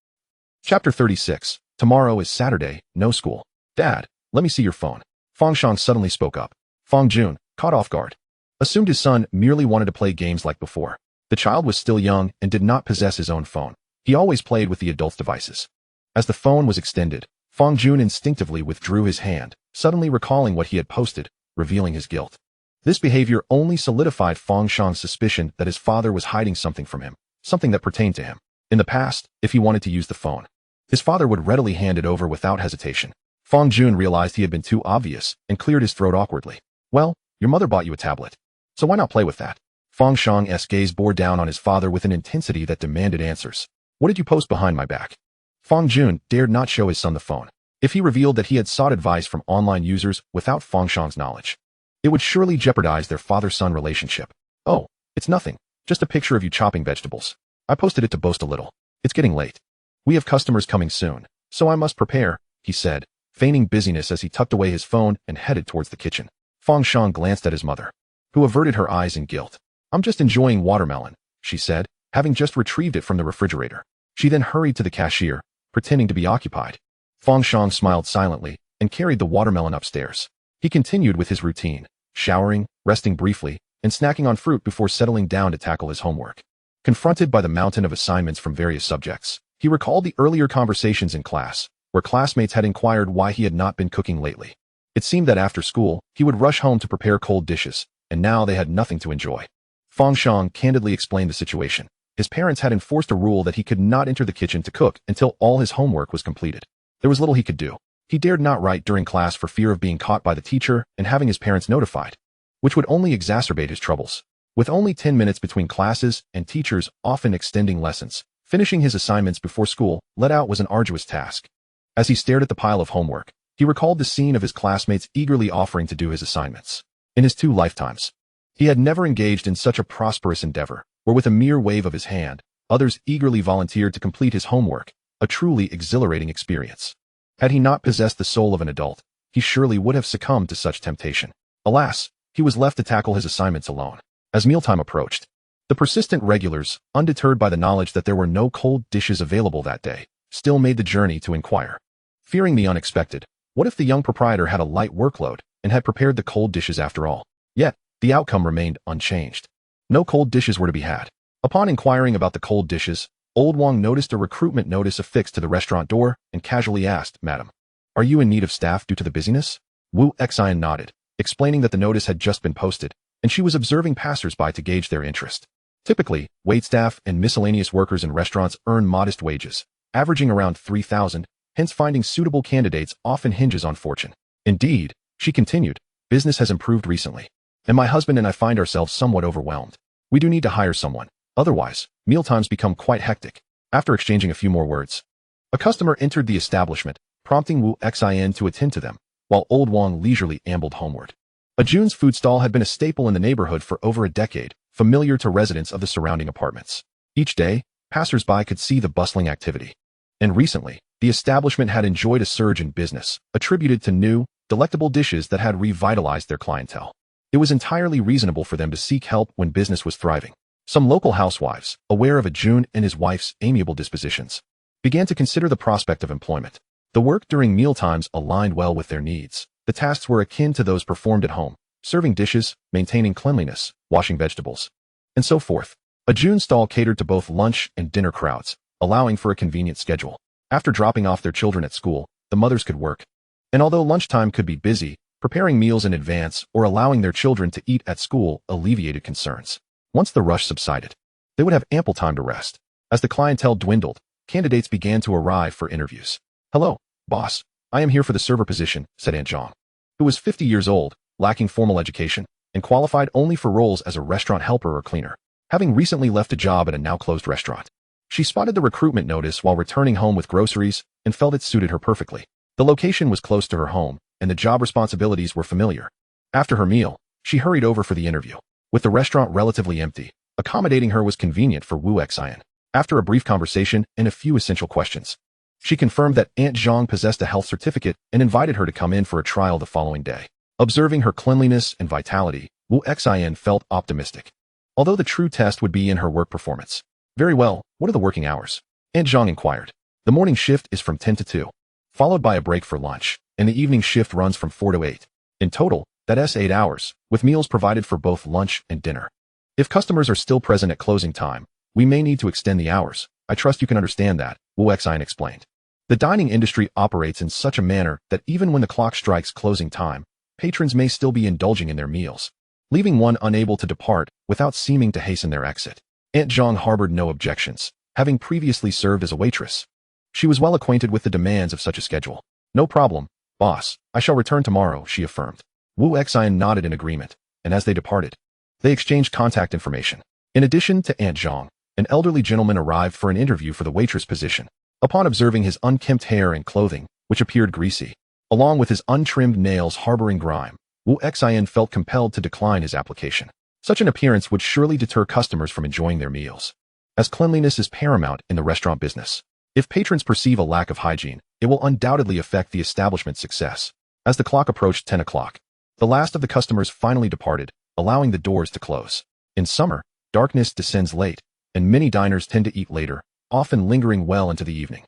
Chapter 36. Tomorrow is Saturday, no school. Dad, let me see your phone. Fang Shang suddenly spoke up. Fang Jun, caught off guard, assumed his son merely wanted to play games like before. The child was still young and did not possess his own phone. He always played with the adult's devices. As the phone was extended, Fang Jun instinctively withdrew his hand, suddenly recalling what he had posted, revealing his guilt. This behavior only solidified Fang Shang's suspicion that his father was hiding something from him, something that pertained to him. In the past, if he wanted to use the phone, his father would readily hand it over without hesitation. Fang Jun realized he had been too obvious and cleared his throat awkwardly. Well, your mother bought you a tablet, so why not play with that? Fang Shang's gaze bore down on his father with an intensity that demanded answers. What did you post behind my back? Fang Jun dared not show his son the phone. If he revealed that he had sought advice from online users without Fang Shang's knowledge, it would surely jeopardize their father-son relationship. Oh, it's nothing. Just a picture of you chopping vegetables. I posted it to boast a little. It's getting late. We have customers coming soon, so I must prepare, he said, feigning busyness as he tucked away his phone and headed towards the kitchen. Fang Shang glanced at his mother, who averted her eyes in guilt. I'm just enjoying watermelon, she said, having just retrieved it from the refrigerator. She then hurried to the cashier, pretending to be occupied. Fang Shang smiled silently and carried the watermelon upstairs. He continued with his routine, showering, resting briefly, and snacking on fruit before settling down to tackle his homework. Confronted by the mountain of assignments from various subjects, he recalled the earlier conversations in class, where classmates had inquired why he had not been cooking lately. It seemed that after school, he would rush home to prepare cold dishes, and now they had nothing to enjoy. Fang Shang candidly explained the situation. His parents had enforced a rule that he could not enter the kitchen to cook until all his homework was completed. There was little he could do. He dared not write during class for fear of being caught by the teacher and having his parents notified, which would only exacerbate his troubles. With only 10 minutes between classes and teachers often extending lessons, finishing his assignments before school let out was an arduous task. As he stared at the pile of homework, he recalled the scene of his classmates eagerly offering to do his assignments. In his 2 lifetimes, he had never engaged in such a prosperous endeavor, where with a mere wave of his hand, others eagerly volunteered to complete his homework, a truly exhilarating experience. Had he not possessed the soul of an adult, he surely would have succumbed to such temptation. Alas, he was left to tackle his assignments alone. As mealtime approached, the persistent regulars, undeterred by the knowledge that there were no cold dishes available that day, still made the journey to inquire. Fearing the unexpected, what if the young proprietor had a light workload and had prepared the cold dishes after all? Yet, the outcome remained unchanged. No cold dishes were to be had. Upon inquiring about the cold dishes, Old Wang noticed a recruitment notice affixed to the restaurant door and casually asked, Madam, are you in need of staff due to the busyness? Wu Xian nodded, explaining that the notice had just been posted, and she was observing passers-by to gauge their interest. Typically, waitstaff and miscellaneous workers in restaurants earn modest wages, averaging around 3,000, hence finding suitable candidates often hinges on fortune. Indeed, she continued, business has improved recently, and my husband and I find ourselves somewhat overwhelmed. We do need to hire someone. Otherwise, mealtimes become quite hectic. After exchanging a few more words, a customer entered the establishment, prompting Wu Xin to attend to them, while old Wang leisurely ambled homeward. Jun's food stall had been a staple in the neighborhood for over a decade, familiar to residents of the surrounding apartments. Each day, passers-by could see the bustling activity. And recently, the establishment had enjoyed a surge in business, attributed to new, delectable dishes that had revitalized their clientele. It was entirely reasonable for them to seek help when business was thriving. Some local housewives, aware of Jun and his wife's amiable dispositions, began to consider the prospect of employment. The work during mealtimes aligned well with their needs. The tasks were akin to those performed at home, serving dishes, maintaining cleanliness, washing vegetables, and so forth. Jun's stall catered to both lunch and dinner crowds, allowing for a convenient schedule. After dropping off their children at school, the mothers could work. And although lunchtime could be busy, preparing meals in advance or allowing their children to eat at school alleviated concerns. Once the rush subsided, they would have ample time to rest. As the clientele dwindled, candidates began to arrive for interviews. "Hello, boss. I am here for the server position," said Aunt Zhang, who was 50 years old, lacking formal education, and qualified only for roles as a restaurant helper or cleaner. Having recently left a job at a now-closed restaurant, she spotted the recruitment notice while returning home with groceries and felt it suited her perfectly. The location was close to her home, and the job responsibilities were familiar. After her meal, she hurried over for the interview. With the restaurant relatively empty, accommodating her was convenient for Wu Xian. After a brief conversation and a few essential questions, she confirmed that Aunt Zhang possessed a health certificate and invited her to come in for a trial the following day. Observing her cleanliness and vitality, Wu Xian felt optimistic, although the true test would be in her work performance. "Very well, what are the working hours?" Aunt Zhang inquired. "The morning shift is from 10 to 2, followed by a break for lunch, and the evening shift runs from 4 to 8. In total, that's 8 hours, with meals provided for both lunch and dinner. If customers are still present at closing time, we may need to extend the hours. I trust you can understand that," Wu Xian explained. The dining industry operates in such a manner that even when the clock strikes closing time, patrons may still be indulging in their meals, leaving one unable to depart without seeming to hasten their exit. Aunt Zhang harbored no objections, having previously served as a waitress. She was well acquainted with the demands of such a schedule. "No problem, boss. I shall return tomorrow," she affirmed. Wu Xian nodded in agreement, and as they departed, they exchanged contact information. In addition to Aunt Zhang, an elderly gentleman arrived for an interview for the waitress position. Upon observing his unkempt hair and clothing, which appeared greasy, along with his untrimmed nails harboring grime, Wu Xian felt compelled to decline his application. Such an appearance would surely deter customers from enjoying their meals, as cleanliness is paramount in the restaurant business. If patrons perceive a lack of hygiene, it will undoubtedly affect the establishment's success. As the clock approached 10 o'clock, the last of the customers finally departed, allowing the doors to close. In summer, darkness descends late, and many diners tend to eat later, often lingering well into the evening.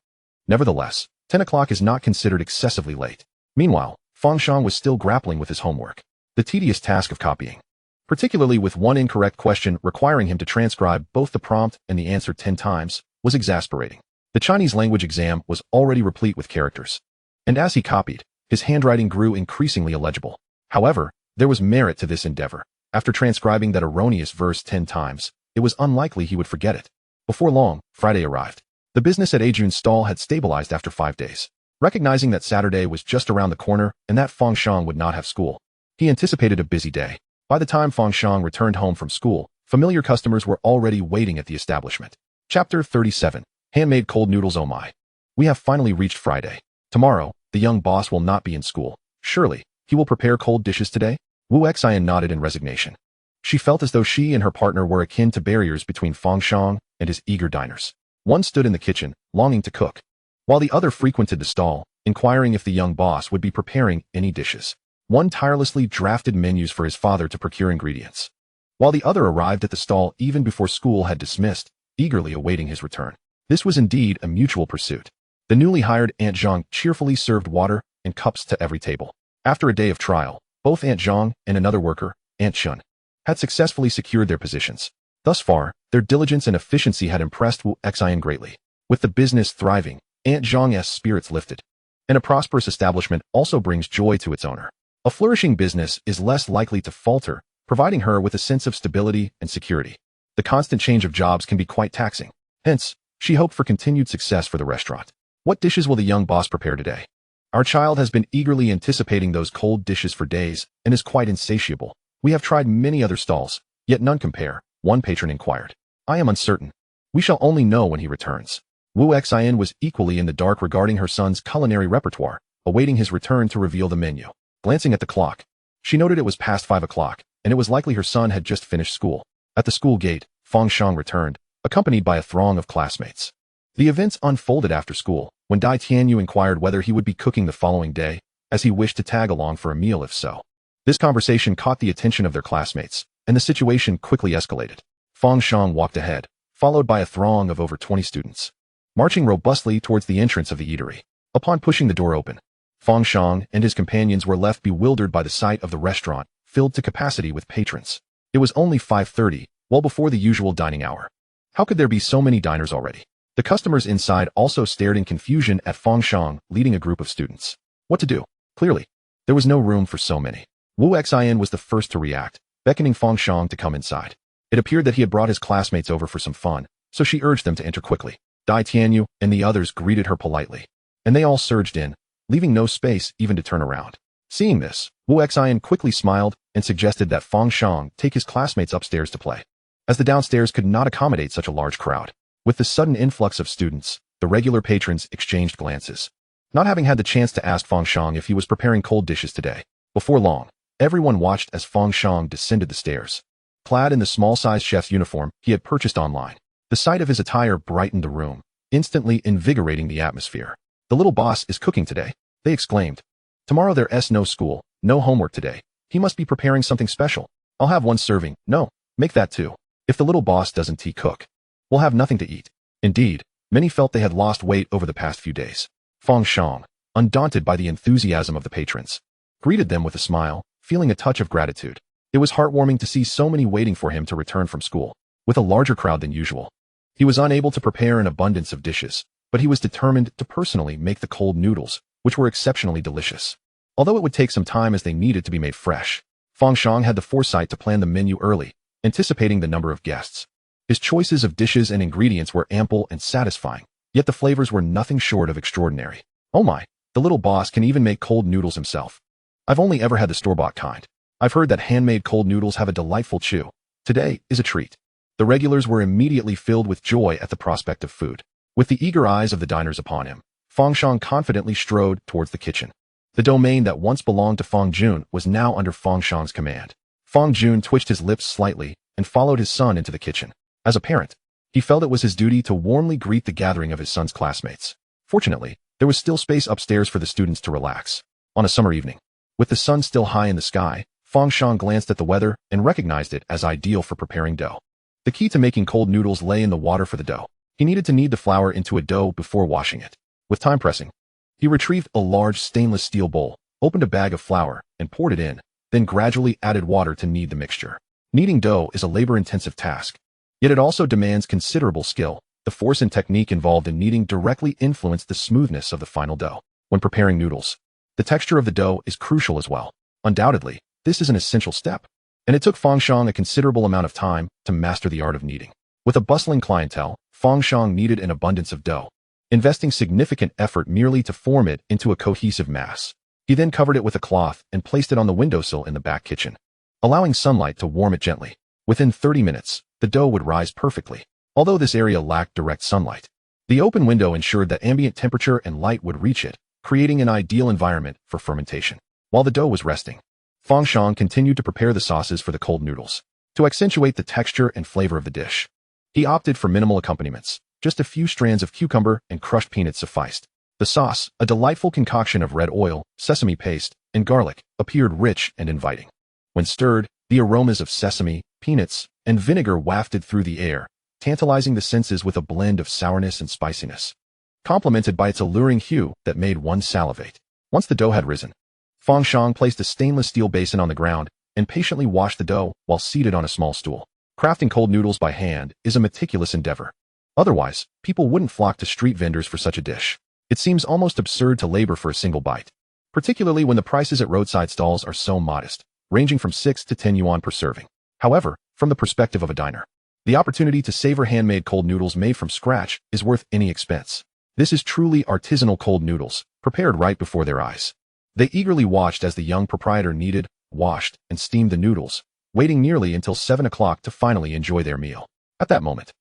Nevertheless, 10 o'clock is not considered excessively late. Meanwhile, Fang Shang was still grappling with his homework. The tedious task of copying, particularly with one incorrect question requiring him to transcribe both the prompt and the answer 10 times, was exasperating. The Chinese language exam was already replete with characters, and as he copied, his handwriting grew increasingly illegible. However, there was merit to this endeavor. After transcribing that erroneous verse 10 times, it was unlikely he would forget it. Before long, Friday arrived. The business at Jun's stall had stabilized after 5 days. Recognizing that Saturday was just around the corner and that Fang Shang would not have school, he anticipated a busy day. By the time Fang Shang returned home from school, familiar customers were already waiting at the establishment. Chapter 37. Handmade cold noodles. Oh my. We have finally reached Friday. Tomorrow, the young boss will not be in school. Surely, he will prepare cold dishes today? Wu Xian nodded in resignation. She felt as though she and her partner were akin to barriers between Fang Shang and his eager diners. One stood in the kitchen, longing to cook, while the other frequented the stall, inquiring if the young boss would be preparing any dishes. One tirelessly drafted menus for his father to procure ingredients, while the other arrived at the stall even before school had dismissed, eagerly awaiting his return. This was indeed a mutual pursuit. The newly hired Aunt Zhang cheerfully served water and cups to every table. After a day of trial, both Aunt Zhang and another worker, Aunt Shun, had successfully secured their positions. Thus far, their diligence and efficiency had impressed Wu Xian greatly. With the business thriving, Aunt Zhang's spirits lifted, and a prosperous establishment also brings joy to its owner. A flourishing business is less likely to falter, providing her with a sense of stability and security. The constant change of jobs can be quite taxing. Hence, she hoped for continued success for the restaurant. What dishes will the young boss prepare today? Our child has been eagerly anticipating those cold dishes for days and is quite insatiable. We have tried many other stalls, yet none compare, one patron inquired. I am uncertain. We shall only know when he returns. Wu Xin was equally in the dark regarding her son's culinary repertoire, awaiting his return to reveal the menu. Glancing at the clock, she noted it was past 5 o'clock, and it was likely her son had just finished school. At the school gate, Fang Shang returned, accompanied by a throng of classmates. The events unfolded after school, when Dai Tianyu inquired whether he would be cooking the following day, as he wished to tag along for a meal if so. This conversation caught the attention of their classmates, and the situation quickly escalated. Fang Shang walked ahead, followed by a throng of over 20 students, marching robustly towards the entrance of the eatery. Upon pushing the door open, Fang Shang and his companions were left bewildered by the sight of the restaurant, filled to capacity with patrons. It was only 5:30, well before the usual dining hour. How could there be so many diners already? The customers inside also stared in confusion at Fang Shang leading a group of students. What to do? Clearly, there was no room for so many. Wu Xin was the first to react, beckoning Fang Shang to come inside. It appeared that he had brought his classmates over for some fun, so she urged them to enter quickly. Dai Tianyu and the others greeted her politely, and they all surged in, leaving no space even to turn around. Seeing this, Wu Xin quickly smiled and suggested that Fang Shang take his classmates upstairs to play, as the downstairs could not accommodate such a large crowd. With the sudden influx of students, the regular patrons exchanged glances. Not having had the chance to ask Fang Shang if he was preparing cold dishes today, before long, everyone watched as Fang Shang descended the stairs, clad in the small-sized chef's uniform he had purchased online. The sight of his attire brightened the room, instantly invigorating the atmosphere. "The little boss is cooking today," they exclaimed. "Tomorrow there's no school, no homework today. He must be preparing something special. I'll have one serving. No, make that too. If the little boss doesn't cook, we'll have nothing to eat." Indeed, many felt they had lost weight over the past few days. Fang Shang, undaunted by the enthusiasm of the patrons, greeted them with a smile, feeling a touch of gratitude. It was heartwarming to see so many waiting for him to return from school, with a larger crowd than usual. He was unable to prepare an abundance of dishes, but he was determined to personally make the cold noodles, which were exceptionally delicious. Although it would take some time as they needed to be made fresh, Fang Shang had the foresight to plan the menu early, anticipating the number of guests. His choices of dishes and ingredients were ample and satisfying, yet the flavors were nothing short of extraordinary. "Oh my, the little boss can even make cold noodles himself. I've only ever had the store-bought kind. I've heard that handmade cold noodles have a delightful chew. Today is a treat." The regulars were immediately filled with joy at the prospect of food. With the eager eyes of the diners upon him, Fang Shang confidently strode towards the kitchen. The domain that once belonged to Fang Jun was now under Fang Shang's command. Fang Jun twitched his lips slightly and followed his son into the kitchen. As a parent, he felt it was his duty to warmly greet the gathering of his son's classmates. Fortunately, there was still space upstairs for the students to relax. On a summer evening, with the sun still high in the sky, Fang Shang glanced at the weather and recognized it as ideal for preparing dough. The key to making cold noodles lay in the water for the dough. He needed to knead the flour into a dough before washing it. With time pressing, he retrieved a large stainless steel bowl, opened a bag of flour, and poured it in, then gradually added water to knead the mixture. Kneading dough is a labor-intensive task, yet it also demands considerable skill. The force and technique involved in kneading directly influence the smoothness of the final dough. When preparing noodles, the texture of the dough is crucial as well. Undoubtedly, this is an essential step, and it took Fang Shang a considerable amount of time to master the art of kneading. With a bustling clientele, Fang Shang kneaded an abundance of dough, investing significant effort merely to form it into a cohesive mass. He then covered it with a cloth and placed it on the windowsill in the back kitchen, allowing sunlight to warm it gently. Within 30 minutes, the dough would rise perfectly. Although this area lacked direct sunlight, the open window ensured that ambient temperature and light would reach it, creating an ideal environment for fermentation. While the dough was resting, Fang Shang continued to prepare the sauces for the cold noodles. To accentuate the texture and flavor of the dish, he opted for minimal accompaniments. Just a few strands of cucumber and crushed peanuts sufficed. The sauce, a delightful concoction of red oil, sesame paste, and garlic, appeared rich and inviting. When stirred, the aromas of sesame, peanuts, and vinegar wafted through the air, tantalizing the senses with a blend of sourness and spiciness, complemented by its alluring hue that made one salivate. Once the dough had risen, Fang Shang placed a stainless steel basin on the ground and patiently washed the dough while seated on a small stool. Crafting cold noodles by hand is a meticulous endeavor. Otherwise, people wouldn't flock to street vendors for such a dish. It seems almost absurd to labor for a single bite, particularly when the prices at roadside stalls are so modest, ranging from 6 to 10 yuan per serving. However, from the perspective of a diner, the opportunity to savor handmade cold noodles made from scratch is worth any expense. This is truly artisanal cold noodles, prepared right before their eyes. They eagerly watched as the young proprietor kneaded, washed, and steamed the noodles, waiting nearly until 7 o'clock to finally enjoy their meal. At that moment,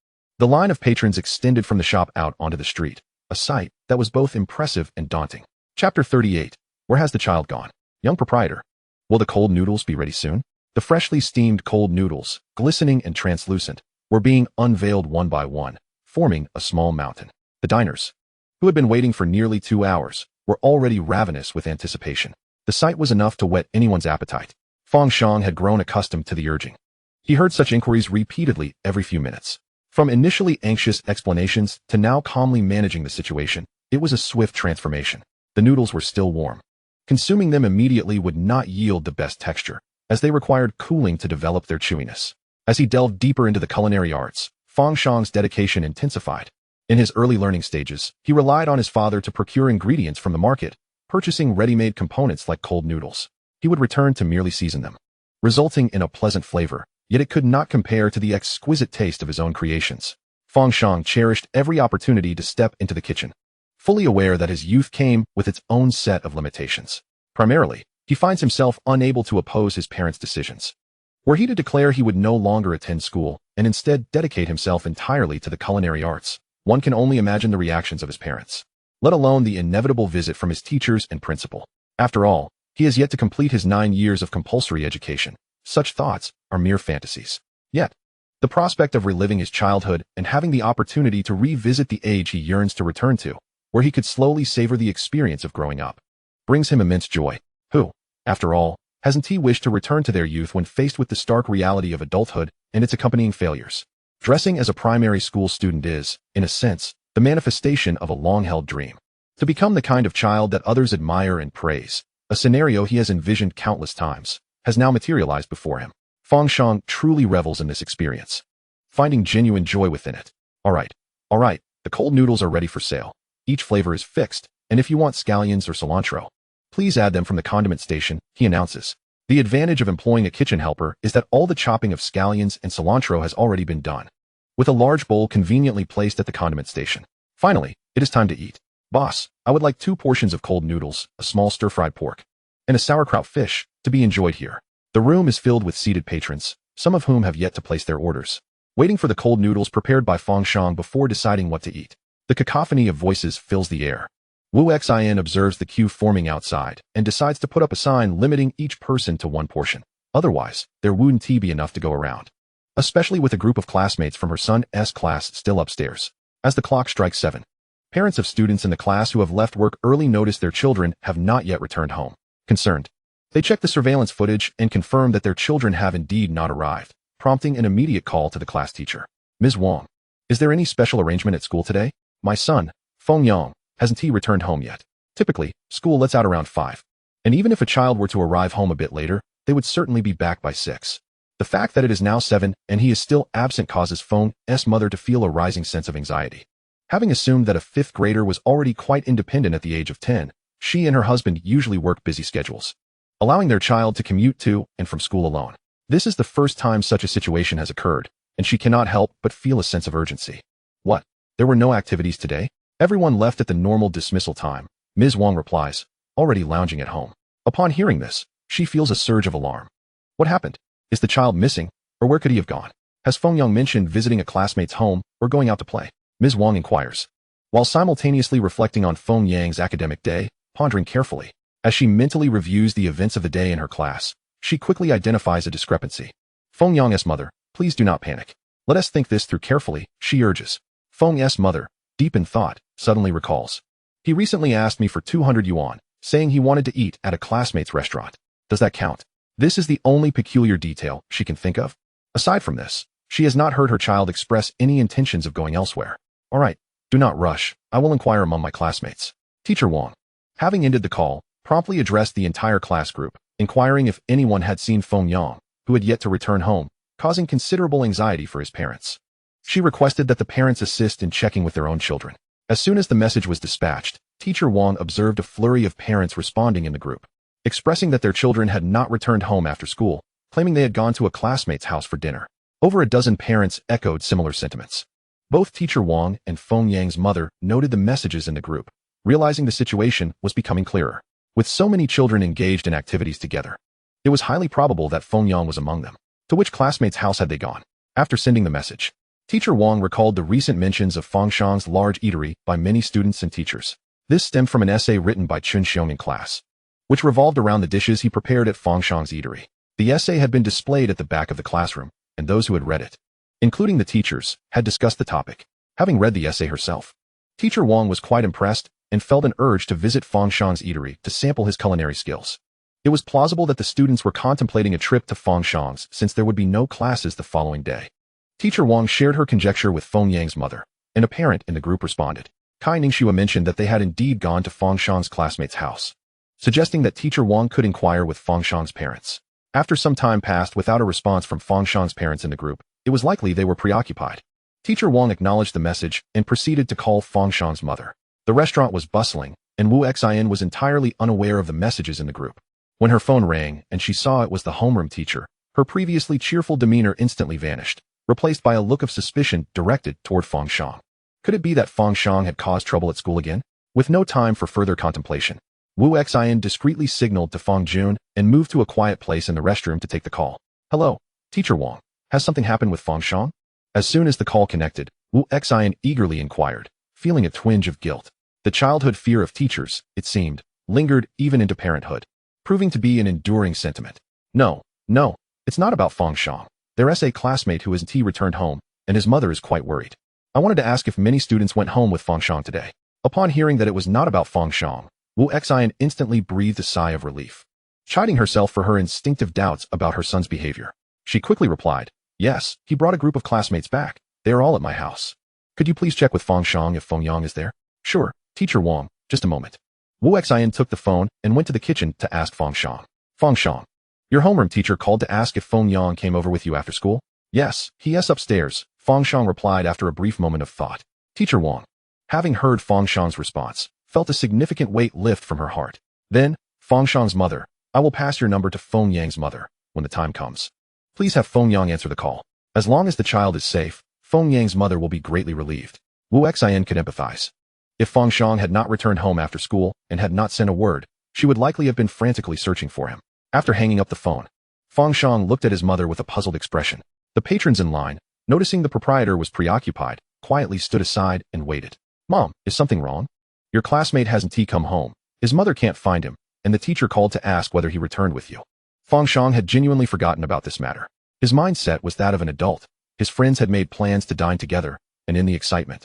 The line of patrons extended from the shop out onto the street, a sight that was both impressive and daunting. Chapter 38. Where has the child gone? Young proprietor. Will the cold noodles be ready soon? The freshly steamed cold noodles, glistening and translucent, were being unveiled one by one, forming a small mountain. The diners, who had been waiting for nearly 2 hours, were already ravenous with anticipation. The sight was enough to whet anyone's appetite. Fang Shang had grown accustomed to the urging. He heard such inquiries repeatedly every few minutes. From initially anxious explanations to now calmly managing the situation, it was a swift transformation. The noodles were still warm. Consuming them immediately would not yield the best texture, as they required cooling to develop their chewiness. As he delved deeper into the culinary arts, Fang Shang's dedication intensified. In his early learning stages, he relied on his father to procure ingredients from the market, purchasing ready-made components like cold noodles. He would return to merely season them, resulting in a pleasant flavor, yet it could not compare to the exquisite taste of his own creations. Fang Shang cherished every opportunity to step into the kitchen, fully aware that his youth came with its own set of limitations. Primarily, he finds himself unable to oppose his parents' decisions. Were he to declare he would no longer attend school and instead dedicate himself entirely to the culinary arts, one can only imagine the reactions of his parents, let alone the inevitable visit from his teachers and principal. After all, he has yet to complete his 9 years of compulsory education. Such thoughts are mere fantasies. Yet, the prospect of reliving his childhood and having the opportunity to revisit the age he yearns to return to, where he could slowly savor the experience of growing up, brings him immense joy. Who, after all, hasn't he wished to return to their youth when faced with the stark reality of adulthood and its accompanying failures? Dressing as a primary school student is, in a sense, the manifestation of a long-held dream. To become the kind of child that others admire and praise, a scenario he has envisioned countless times, has now materialized before him. Fang Shang truly revels in this experience, finding genuine joy within it. All right, the cold noodles are ready for sale. Each flavor is fixed, and if you want scallions or cilantro, please add them from the condiment station, he announces. The advantage of employing a kitchen helper is that all the chopping of scallions and cilantro has already been done, with a large bowl conveniently placed at the condiment station. Finally, it is time to eat. Boss, I would like 2 portions of cold noodles, a small stir-fried pork, and a sauerkraut fish, to be enjoyed here. The room is filled with seated patrons, some of whom have yet to place their orders, waiting for the cold noodles prepared by Fang Shang before deciding what to eat. The cacophony of voices fills the air. Wu Xin observes the queue forming outside and decides to put up a sign limiting each person to 1 portion. Otherwise, there wouldn't be enough to go around, especially with a group of classmates from her son's class still upstairs. As the clock strikes 7, parents of students in the class who have left work early notice their children have not yet returned home. Concerned, they check the surveillance footage and confirm that their children have indeed not arrived, prompting an immediate call to the class teacher. Ms. Wang, is there any special arrangement at school today? My son, Feng Yang, hasn't he returned home yet? Typically, school lets out around 5. And even if a child were to arrive home a bit later, they would certainly be back by 6. The fact that it is now 7 and he is still absent causes Feng's mother to feel a rising sense of anxiety. Having assumed that a 5th grader was already quite independent at the age of 10, she and her husband usually work busy schedules, allowing their child to commute to and from school alone. This is the first time such a situation has occurred, and she cannot help but feel a sense of urgency. What? There were no activities today? Everyone left at the normal dismissal time, Ms. Wang replies, already lounging at home. Upon hearing this, she feels a surge of alarm. What happened? Is the child missing, or where could he have gone? Has Feng Yang mentioned visiting a classmate's home or going out to play? Ms. Wang inquires, while simultaneously reflecting on Feng Yang's academic day, pondering carefully. As she mentally reviews the events of the day in her class, she quickly identifies a discrepancy. Feng Yang's mother, please do not panic. Let us think this through carefully, she urges. Feng's mother, deep in thought, suddenly recalls. He recently asked me for 200 yuan, saying he wanted to eat at a classmate's restaurant. Does that count? This is the only peculiar detail she can think of. Aside from this, she has not heard her child express any intentions of going elsewhere. All right, do not rush. I will inquire among my classmates. Teacher Wang, having ended the call, promptly addressed the entire class group, inquiring if anyone had seen Feng Yang, who had yet to return home, causing considerable anxiety for his parents. She requested that the parents assist in checking with their own children. As soon as the message was dispatched, Teacher Wang observed a flurry of parents responding in the group, expressing that their children had not returned home after school, claiming they had gone to a classmate's house for dinner. Over a dozen parents echoed similar sentiments. Both Teacher Wang and Feng Yang's mother noted the messages in the group, realizing the situation was becoming clearer. With so many children engaged in activities together, it was highly probable that Feng Yang was among them. To which classmate's house had they gone? After sending the message, Teacher Wang recalled the recent mentions of Fang Shang's large eatery by many students and teachers. This stemmed from an essay written by Chun Xiong in class, which revolved around the dishes he prepared at Fang Shang's eatery. The essay had been displayed at the back of the classroom, and those who had read it, including the teachers, had discussed the topic. Having read the essay herself, Teacher Wang was quite impressed and felt an urge to visit Fang Shang's eatery to sample his culinary skills. It was plausible that the students were contemplating a trip to Fang Shang's since there would be no classes the following day. Teacher Wang shared her conjecture with Feng Yang's mother, and a parent in the group responded. Kai Ningxua mentioned that they had indeed gone to Fang Shang's classmate's house, suggesting that Teacher Wang could inquire with Fang Shang's parents. After some time passed without a response from Fang Shang's parents in the group, it was likely they were preoccupied. Teacher Wang acknowledged the message and proceeded to call Fang Shang's mother. The restaurant was bustling, and Wu Xian was entirely unaware of the messages in the group. When her phone rang and she saw it was the homeroom teacher, her previously cheerful demeanor instantly vanished, replaced by a look of suspicion directed toward Fang Shang. Could it be that Fang Shang had caused trouble at school again? With no time for further contemplation, Wu Xian discreetly signaled to Fang Jun and moved to a quiet place in the restroom to take the call. Hello, Teacher Wang. Has something happened with Fang Shang? As soon as the call connected, Wu Xian eagerly inquired, feeling a twinge of guilt. The childhood fear of teachers, it seemed, lingered even into parenthood, proving to be an enduring sentiment. No, it's not about Fang Shang. Their SA classmate who isn't returned home, and his mother is quite worried. I wanted to ask if many students went home with Fang Shang today. Upon hearing that it was not about Fang Shang, Wu Xian instantly breathed a sigh of relief. Chiding herself for her instinctive doubts about her son's behavior, she quickly replied, yes, he brought a group of classmates back. They are all at my house. Could you please check with Fang Shang if Feng Yang is there? Sure, Teacher Wang, just a moment. Wu Xian took the phone and went to the kitchen to ask Fang Shang. Fang Shang, your homeroom teacher called to ask if Feng Yang came over with you after school? Yes, he is upstairs, Fang Shang replied after a brief moment of thought. Teacher Wang, having heard Fang Shang's response, felt a significant weight lift from her heart. Then, Fang Shang's mother, I will pass your number to Feng Yang's mother when the time comes. Please have Feng Yang answer the call. As long as the child is safe, Feng Yang's mother will be greatly relieved. Wu Xian could empathize. If Fang Shang had not returned home after school and had not sent a word, she would likely have been frantically searching for him. After hanging up the phone, Fang Shang looked at his mother with a puzzled expression. The patrons in line, noticing the proprietor was preoccupied, quietly stood aside and waited. Mom, is something wrong? Your classmate hasn't come home. His mother can't find him, and the teacher called to ask whether he returned with you. Fang Shang had genuinely forgotten about this matter. His mindset was that of an adult. His friends had made plans to dine together, and in the excitement,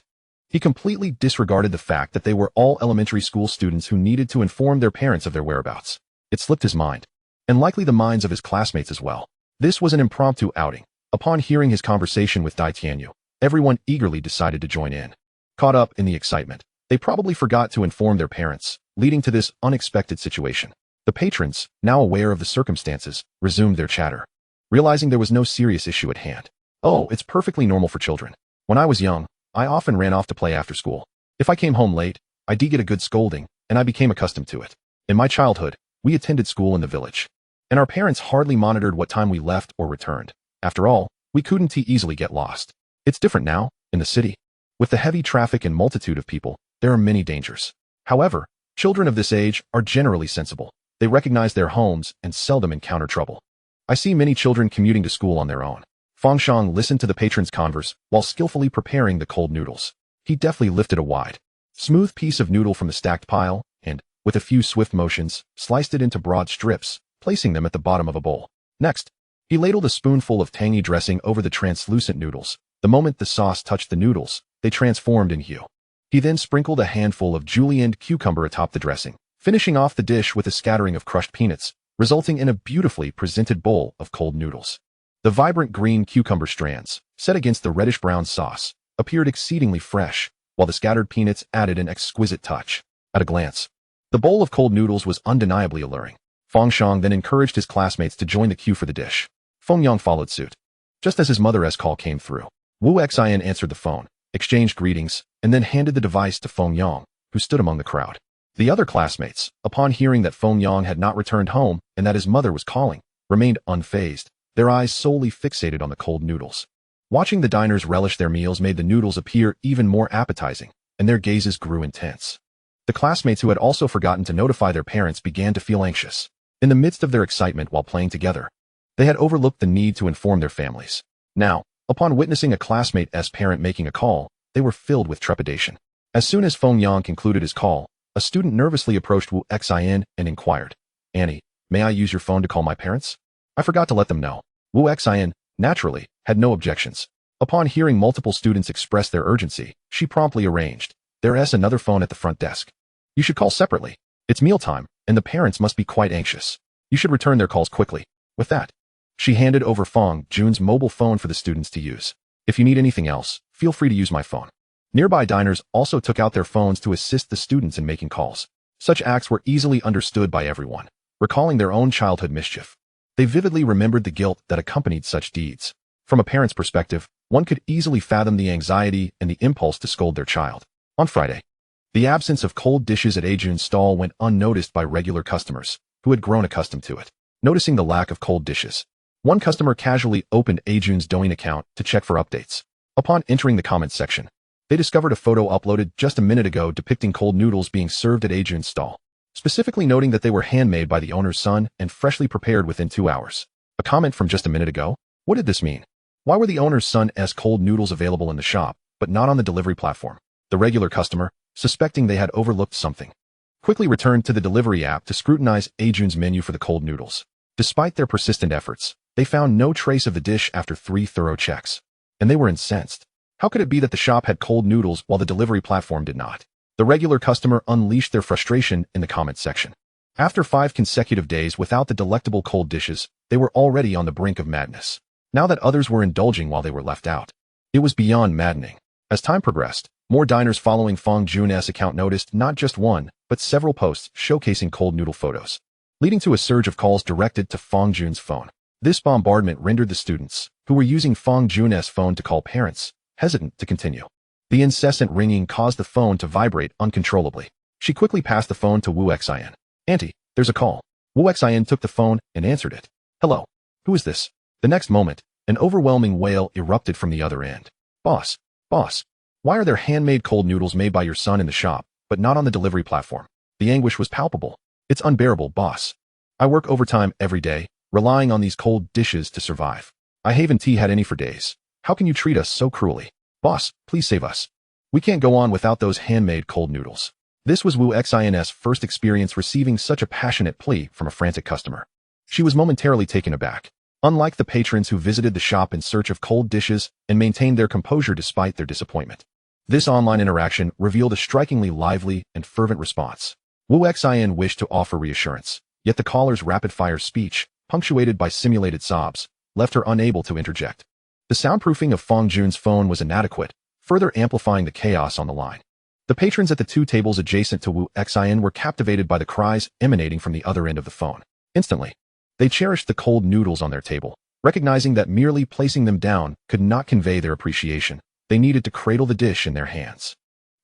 he completely disregarded the fact that they were all elementary school students who needed to inform their parents of their whereabouts. It slipped his mind, and likely the minds of his classmates as well. This was an impromptu outing. Upon hearing his conversation with Dai Tianyu, everyone eagerly decided to join in. Caught up in the excitement, they probably forgot to inform their parents, leading to this unexpected situation. The patrons, now aware of the circumstances, resumed their chatter, realizing there was no serious issue at hand. Oh, it's perfectly normal for children. When I was young, I often ran off to play after school. If I came home late, I did get a good scolding, and I became accustomed to it. In my childhood, we attended school in the village, and our parents hardly monitored what time we left or returned. After all, we couldn't easily get lost. It's different now, in the city. With the heavy traffic and multitude of people, there are many dangers. However, children of this age are generally sensible. They recognize their homes and seldom encounter trouble. I see many children commuting to school on their own. Fang Shang listened to the patron's converse while skillfully preparing the cold noodles. He deftly lifted a wide, smooth piece of noodle from the stacked pile and, with a few swift motions, sliced it into broad strips, placing them at the bottom of a bowl. Next, he ladled a spoonful of tangy dressing over the translucent noodles. The moment the sauce touched the noodles, they transformed in hue. He then sprinkled a handful of julienned cucumber atop the dressing, finishing off the dish with a scattering of crushed peanuts, resulting in a beautifully presented bowl of cold noodles. The vibrant green cucumber strands, set against the reddish-brown sauce, appeared exceedingly fresh, while the scattered peanuts added an exquisite touch. At a glance, the bowl of cold noodles was undeniably alluring. Fang Shang then encouraged his classmates to join the queue for the dish. Feng Yang followed suit. Just as his mother's call came through, Wu Xian answered the phone, exchanged greetings, and then handed the device to Feng Yang, who stood among the crowd. The other classmates, upon hearing that Feng Yang had not returned home and that his mother was calling, remained unfazed, their eyes solely fixated on the cold noodles. Watching the diners relish their meals made the noodles appear even more appetizing, and their gazes grew intense. The classmates who had also forgotten to notify their parents began to feel anxious. In the midst of their excitement while playing together, they had overlooked the need to inform their families. Now, Upon witnessing a classmate's parent making a call, they were filled with trepidation. As soon as Feng Yang concluded his call, a student nervously approached Wu Xin and inquired, "Annie, may I use your phone to call my parents? I forgot to let them know." Wu Xin, naturally, had no objections. Upon hearing multiple students express their urgency, she promptly arranged, "There's another phone at the front desk. You should call separately. It's mealtime, and the parents must be quite anxious. You should return their calls quickly." With that, she handed over Fang Jun's mobile phone for the students to use. "If you need anything else, feel free to use my phone." Nearby diners also took out their phones to assist the students in making calls. Such acts were easily understood by everyone, recalling their own childhood mischief. They vividly remembered the guilt that accompanied such deeds. From a parent's perspective, one could easily fathom the anxiety and the impulse to scold their child. On Friday, the absence of cold dishes at Ajun's stall went unnoticed by regular customers, who had grown accustomed to it. Noticing the lack of cold dishes, one customer casually opened Ajun's Douyin account to check for updates. Upon entering the comments section, they discovered a photo uploaded just a minute ago depicting cold noodles being served at Ajun's stall, specifically noting that they were handmade by the owner's son and freshly prepared within 2 hours. A comment from just a minute ago? What did this mean? Why were the owner's son's cold noodles available in the shop, but not on the delivery platform? The regular customer, suspecting they had overlooked something, quickly returned to the delivery app to scrutinize Ajun's menu for the cold noodles. Despite their persistent efforts, they found no trace of the dish after 3 thorough checks, and they were incensed. How could it be that the shop had cold noodles while the delivery platform did not? The regular customer unleashed their frustration in the comments section. After 5 consecutive days without the delectable cold dishes, they were already on the brink of madness. Now that others were indulging while they were left out, it was beyond maddening. As time progressed, more diners following Fang Jun's account noticed not just one, but several posts showcasing cold noodle photos, leading to a surge of calls directed to Fang Jun's phone. This bombardment rendered the students, who were using Fang Jun's phone to call parents, hesitant to continue. The incessant ringing caused the phone to vibrate uncontrollably. She quickly passed the phone to Wu Xin. "Auntie, there's a call." Wu Xin took the phone and answered it. "Hello. Who is this?" The next moment, an overwhelming wail erupted from the other end. Boss, why are there handmade cold noodles made by your son in the shop, but not on the delivery platform?" The anguish was palpable. "It's unbearable, boss. I work overtime every day, relying on these cold dishes to survive. I haven't had any for days. How can you treat us so cruelly? Boss, please save us. We can't go on without those handmade cold noodles." This was Wu Xin's first experience receiving such a passionate plea from a frantic customer. She was momentarily taken aback. Unlike the patrons who visited the shop in search of cold dishes and maintained their composure despite their disappointment, this online interaction revealed a strikingly lively and fervent response. Wu Xin wished to offer reassurance, yet the caller's rapid-fire speech, punctuated by simulated sobs, left her unable to interject. The soundproofing of Fang Jun's phone was inadequate, further amplifying the chaos on the line. The patrons at the 2 tables adjacent to Wu Xin were captivated by the cries emanating from the other end of the phone. Instantly, they cherished the cold noodles on their table, recognizing that merely placing them down could not convey their appreciation. They needed to cradle the dish in their hands.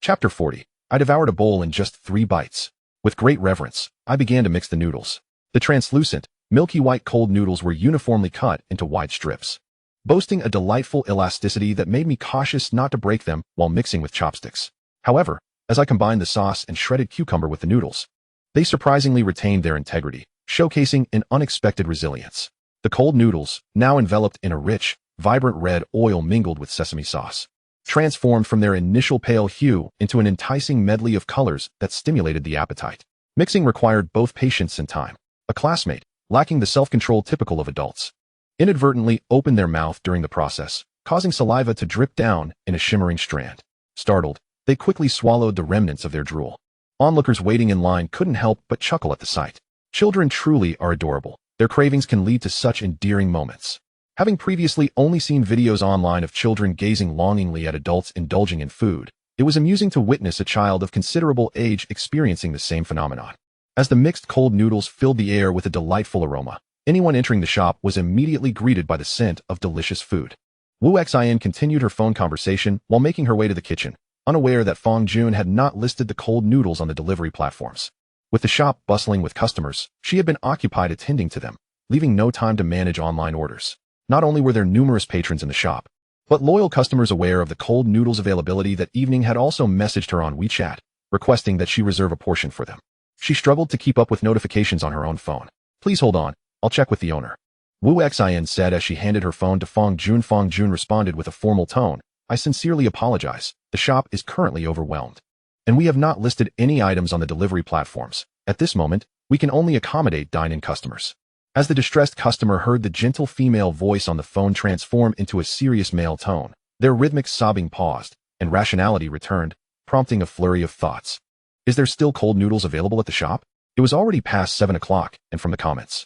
Chapter 40. I devoured a bowl in just 3 bites. With great reverence, I began to mix the noodles. The translucent, milky white cold noodles were uniformly cut into wide strips, boasting a delightful elasticity that made me cautious not to break them while mixing with chopsticks. However, as I combined the sauce and shredded cucumber with the noodles, they surprisingly retained their integrity, showcasing an unexpected resilience. The cold noodles, now enveloped in a rich, vibrant red oil mingled with sesame sauce, transformed from their initial pale hue into an enticing medley of colors that stimulated the appetite. Mixing required both patience and time. A classmate, lacking the self-control typical of adults, inadvertently opened their mouth during the process, causing saliva to drip down in a shimmering strand. Startled, they quickly swallowed the remnants of their drool. Onlookers waiting in line couldn't help but chuckle at the sight. Children truly are adorable. Their cravings can lead to such endearing moments. Having previously only seen videos online of children gazing longingly at adults indulging in food, it was amusing to witness a child of considerable age experiencing the same phenomenon. As the mixed cold noodles filled the air with a delightful aroma, anyone entering the shop was immediately greeted by the scent of delicious food. Wu Xin continued her phone conversation while making her way to the kitchen, unaware that Fang Jun had not listed the cold noodles on the delivery platforms. With the shop bustling with customers, she had been occupied attending to them, leaving no time to manage online orders. Not only were there numerous patrons in the shop, but loyal customers aware of the cold noodles availability that evening had also messaged her on WeChat, requesting that she reserve a portion for them. She struggled to keep up with notifications on her own phone. "Please hold on, I'll check with the owner." Wu Xin said as she handed her phone to Fang Jun. Fang Jun responded with a formal tone. I sincerely apologize. The shop is currently overwhelmed. And we have not listed any items on the delivery platforms. At this moment, we can only accommodate dine-in customers. As the distressed customer heard the gentle female voice on the phone transform into a serious male tone, their rhythmic sobbing paused, and rationality returned, prompting a flurry of thoughts. Is there still cold noodles available at the shop? It was already past 7 o'clock, and from the comments,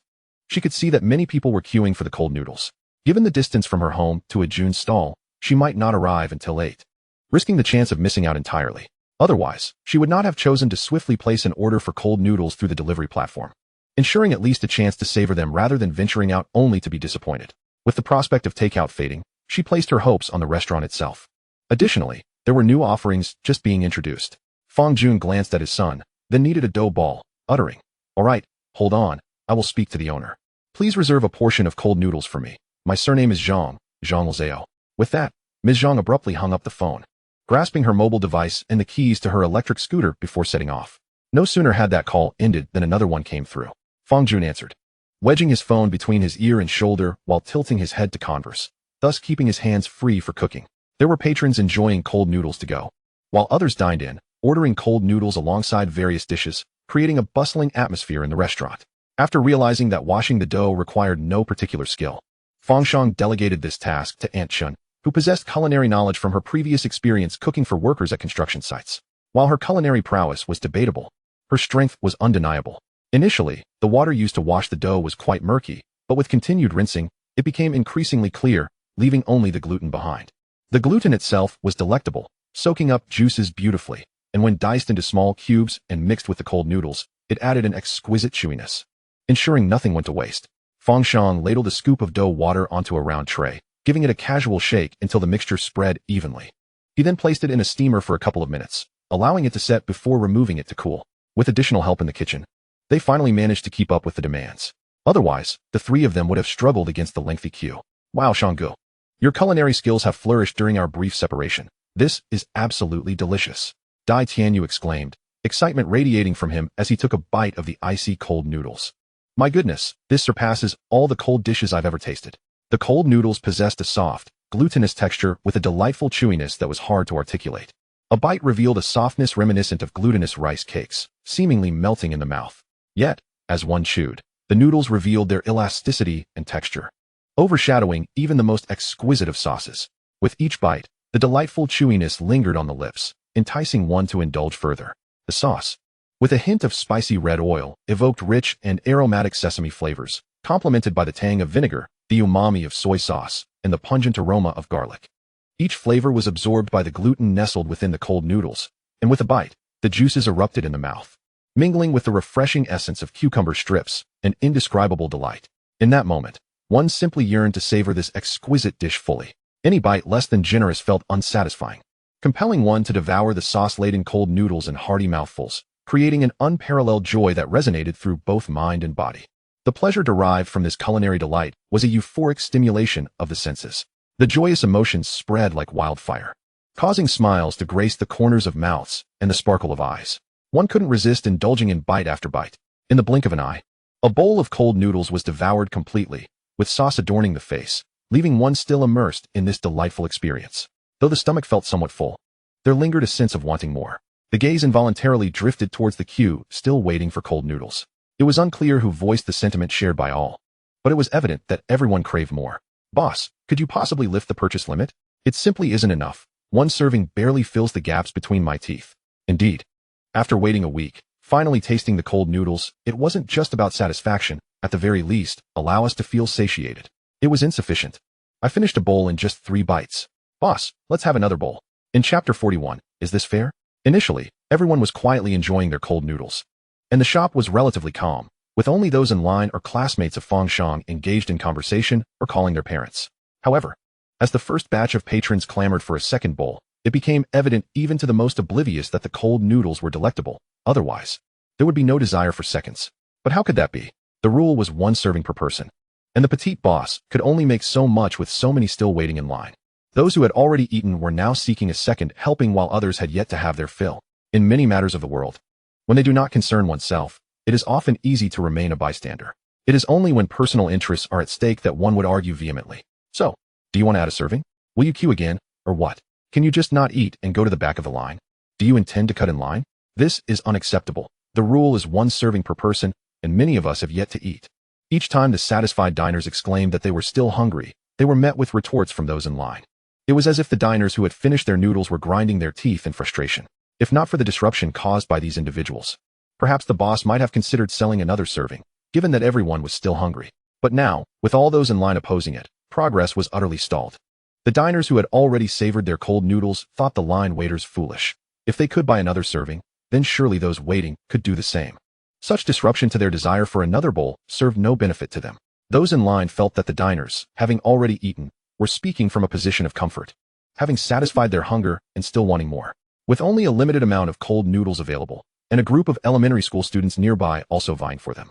she could see that many people were queuing for the cold noodles. Given the distance from her home to a June stall, she might not arrive until 8, risking the chance of missing out entirely. Otherwise, she would not have chosen to swiftly place an order for cold noodles through the delivery platform, ensuring at least a chance to savor them rather than venturing out only to be disappointed. With the prospect of takeout fading, she placed her hopes on the restaurant itself. Additionally, there were new offerings just being introduced. Fang Jun glanced at his son, then kneaded a dough ball, uttering, "All right, hold on, I will speak to the owner. Please reserve a portion of cold noodles for me. My surname is Zhang, Zhang Lzao." With that, Ms. Zhang abruptly hung up the phone, grasping her mobile device and the keys to her electric scooter before setting off. No sooner had that call ended than another one came through. Fang Jun answered, wedging his phone between his ear and shoulder while tilting his head to converse, thus keeping his hands free for cooking. There were patrons enjoying cold noodles to go, while others dined in, ordering cold noodles alongside various dishes, creating a bustling atmosphere in the restaurant. After realizing that washing the dough required no particular skill, Fang Shang delegated this task to Aunt Chun, who possessed culinary knowledge from her previous experience cooking for workers at construction sites. While her culinary prowess was debatable, her strength was undeniable. Initially, the water used to wash the dough was quite murky, but with continued rinsing, it became increasingly clear, leaving only the gluten behind. The gluten itself was delectable, soaking up juices beautifully, and when diced into small cubes and mixed with the cold noodles, it added an exquisite chewiness. Ensuring nothing went to waste, Fang Shang ladled a scoop of dough water onto a round tray, giving it a casual shake until the mixture spread evenly. He then placed it in a steamer for a couple of minutes, allowing it to set before removing it to cool. With additional help in the kitchen, they finally managed to keep up with the demands. Otherwise, the three of them would have struggled against the lengthy queue. Wow, Shanggu, your culinary skills have flourished during our brief separation. This is absolutely delicious. Dai Tianyu exclaimed, excitement radiating from him as he took a bite of the icy cold noodles. My goodness, this surpasses all the cold dishes I've ever tasted. The cold noodles possessed a soft, glutinous texture with a delightful chewiness that was hard to articulate. A bite revealed a softness reminiscent of glutinous rice cakes, seemingly melting in the mouth. Yet, as one chewed, the noodles revealed their elasticity and texture, overshadowing even the most exquisite of sauces. With each bite, the delightful chewiness lingered on the lips, enticing one to indulge further. The sauce, with a hint of spicy red oil, evoked rich and aromatic sesame flavors, complemented by the tang of vinegar, the umami of soy sauce, and the pungent aroma of garlic. Each flavor was absorbed by the gluten nestled within the cold noodles, and with a bite, the juices erupted in the mouth, mingling with the refreshing essence of cucumber strips, an indescribable delight. In that moment, one simply yearned to savor this exquisite dish fully. Any bite less than generous felt unsatisfying, compelling one to devour the sauce-laden cold noodles in hearty mouthfuls, creating an unparalleled joy that resonated through both mind and body. The pleasure derived from this culinary delight was a euphoric stimulation of the senses. The joyous emotions spread like wildfire, causing smiles to grace the corners of mouths and the sparkle of eyes. One couldn't resist indulging in bite after bite. In the blink of an eye, a bowl of cold noodles was devoured completely, with sauce adorning the face, leaving one still immersed in this delightful experience. Though the stomach felt somewhat full, there lingered a sense of wanting more. The gaze involuntarily drifted towards the queue, still waiting for cold noodles. It was unclear who voiced the sentiment shared by all, but it was evident that everyone craved more. Boss, could you possibly lift the purchase limit? It simply isn't enough. One serving barely fills the gaps between my teeth. Indeed. After waiting a week, finally tasting the cold noodles, it wasn't just about satisfaction. At the very least, allow us to feel satiated. It was insufficient. I finished a bowl in just 3 bites. Boss, let's have another bowl. In chapter 41, is this fair? Initially, everyone was quietly enjoying their cold noodles, and the shop was relatively calm, with only those in line or classmates of Fang Shang engaged in conversation or calling their parents. However, as the first batch of patrons clamored for a second bowl, it became evident even to the most oblivious that the cold noodles were delectable. Otherwise, there would be no desire for seconds. But how could that be? The rule was 1 serving per person, and the petite boss could only make so much with so many still waiting in line. Those who had already eaten were now seeking a second helping while others had yet to have their fill. In many matters of the world, when they do not concern oneself, it is often easy to remain a bystander. It is only when personal interests are at stake that one would argue vehemently. So, do you want to add a serving? Will you queue again, or what? Can you just not eat and go to the back of the line? Do you intend to cut in line? This is unacceptable. The rule is one serving per person, and many of us have yet to eat. Each time the satisfied diners exclaimed that they were still hungry, they were met with retorts from those in line. It was as if the diners who had finished their noodles were grinding their teeth in frustration. If not for the disruption caused by these individuals, perhaps the boss might have considered selling another serving, given that everyone was still hungry. But now, with all those in line opposing it, progress was utterly stalled. The diners who had already savored their cold noodles thought the line waiters foolish. If they could buy another serving, then surely those waiting could do the same. Such disruption to their desire for another bowl served no benefit to them. Those in line felt that the diners, having already eaten, were speaking from a position of comfort, having satisfied their hunger and still wanting more. With only a limited amount of cold noodles available, and a group of elementary school students nearby also vying for them,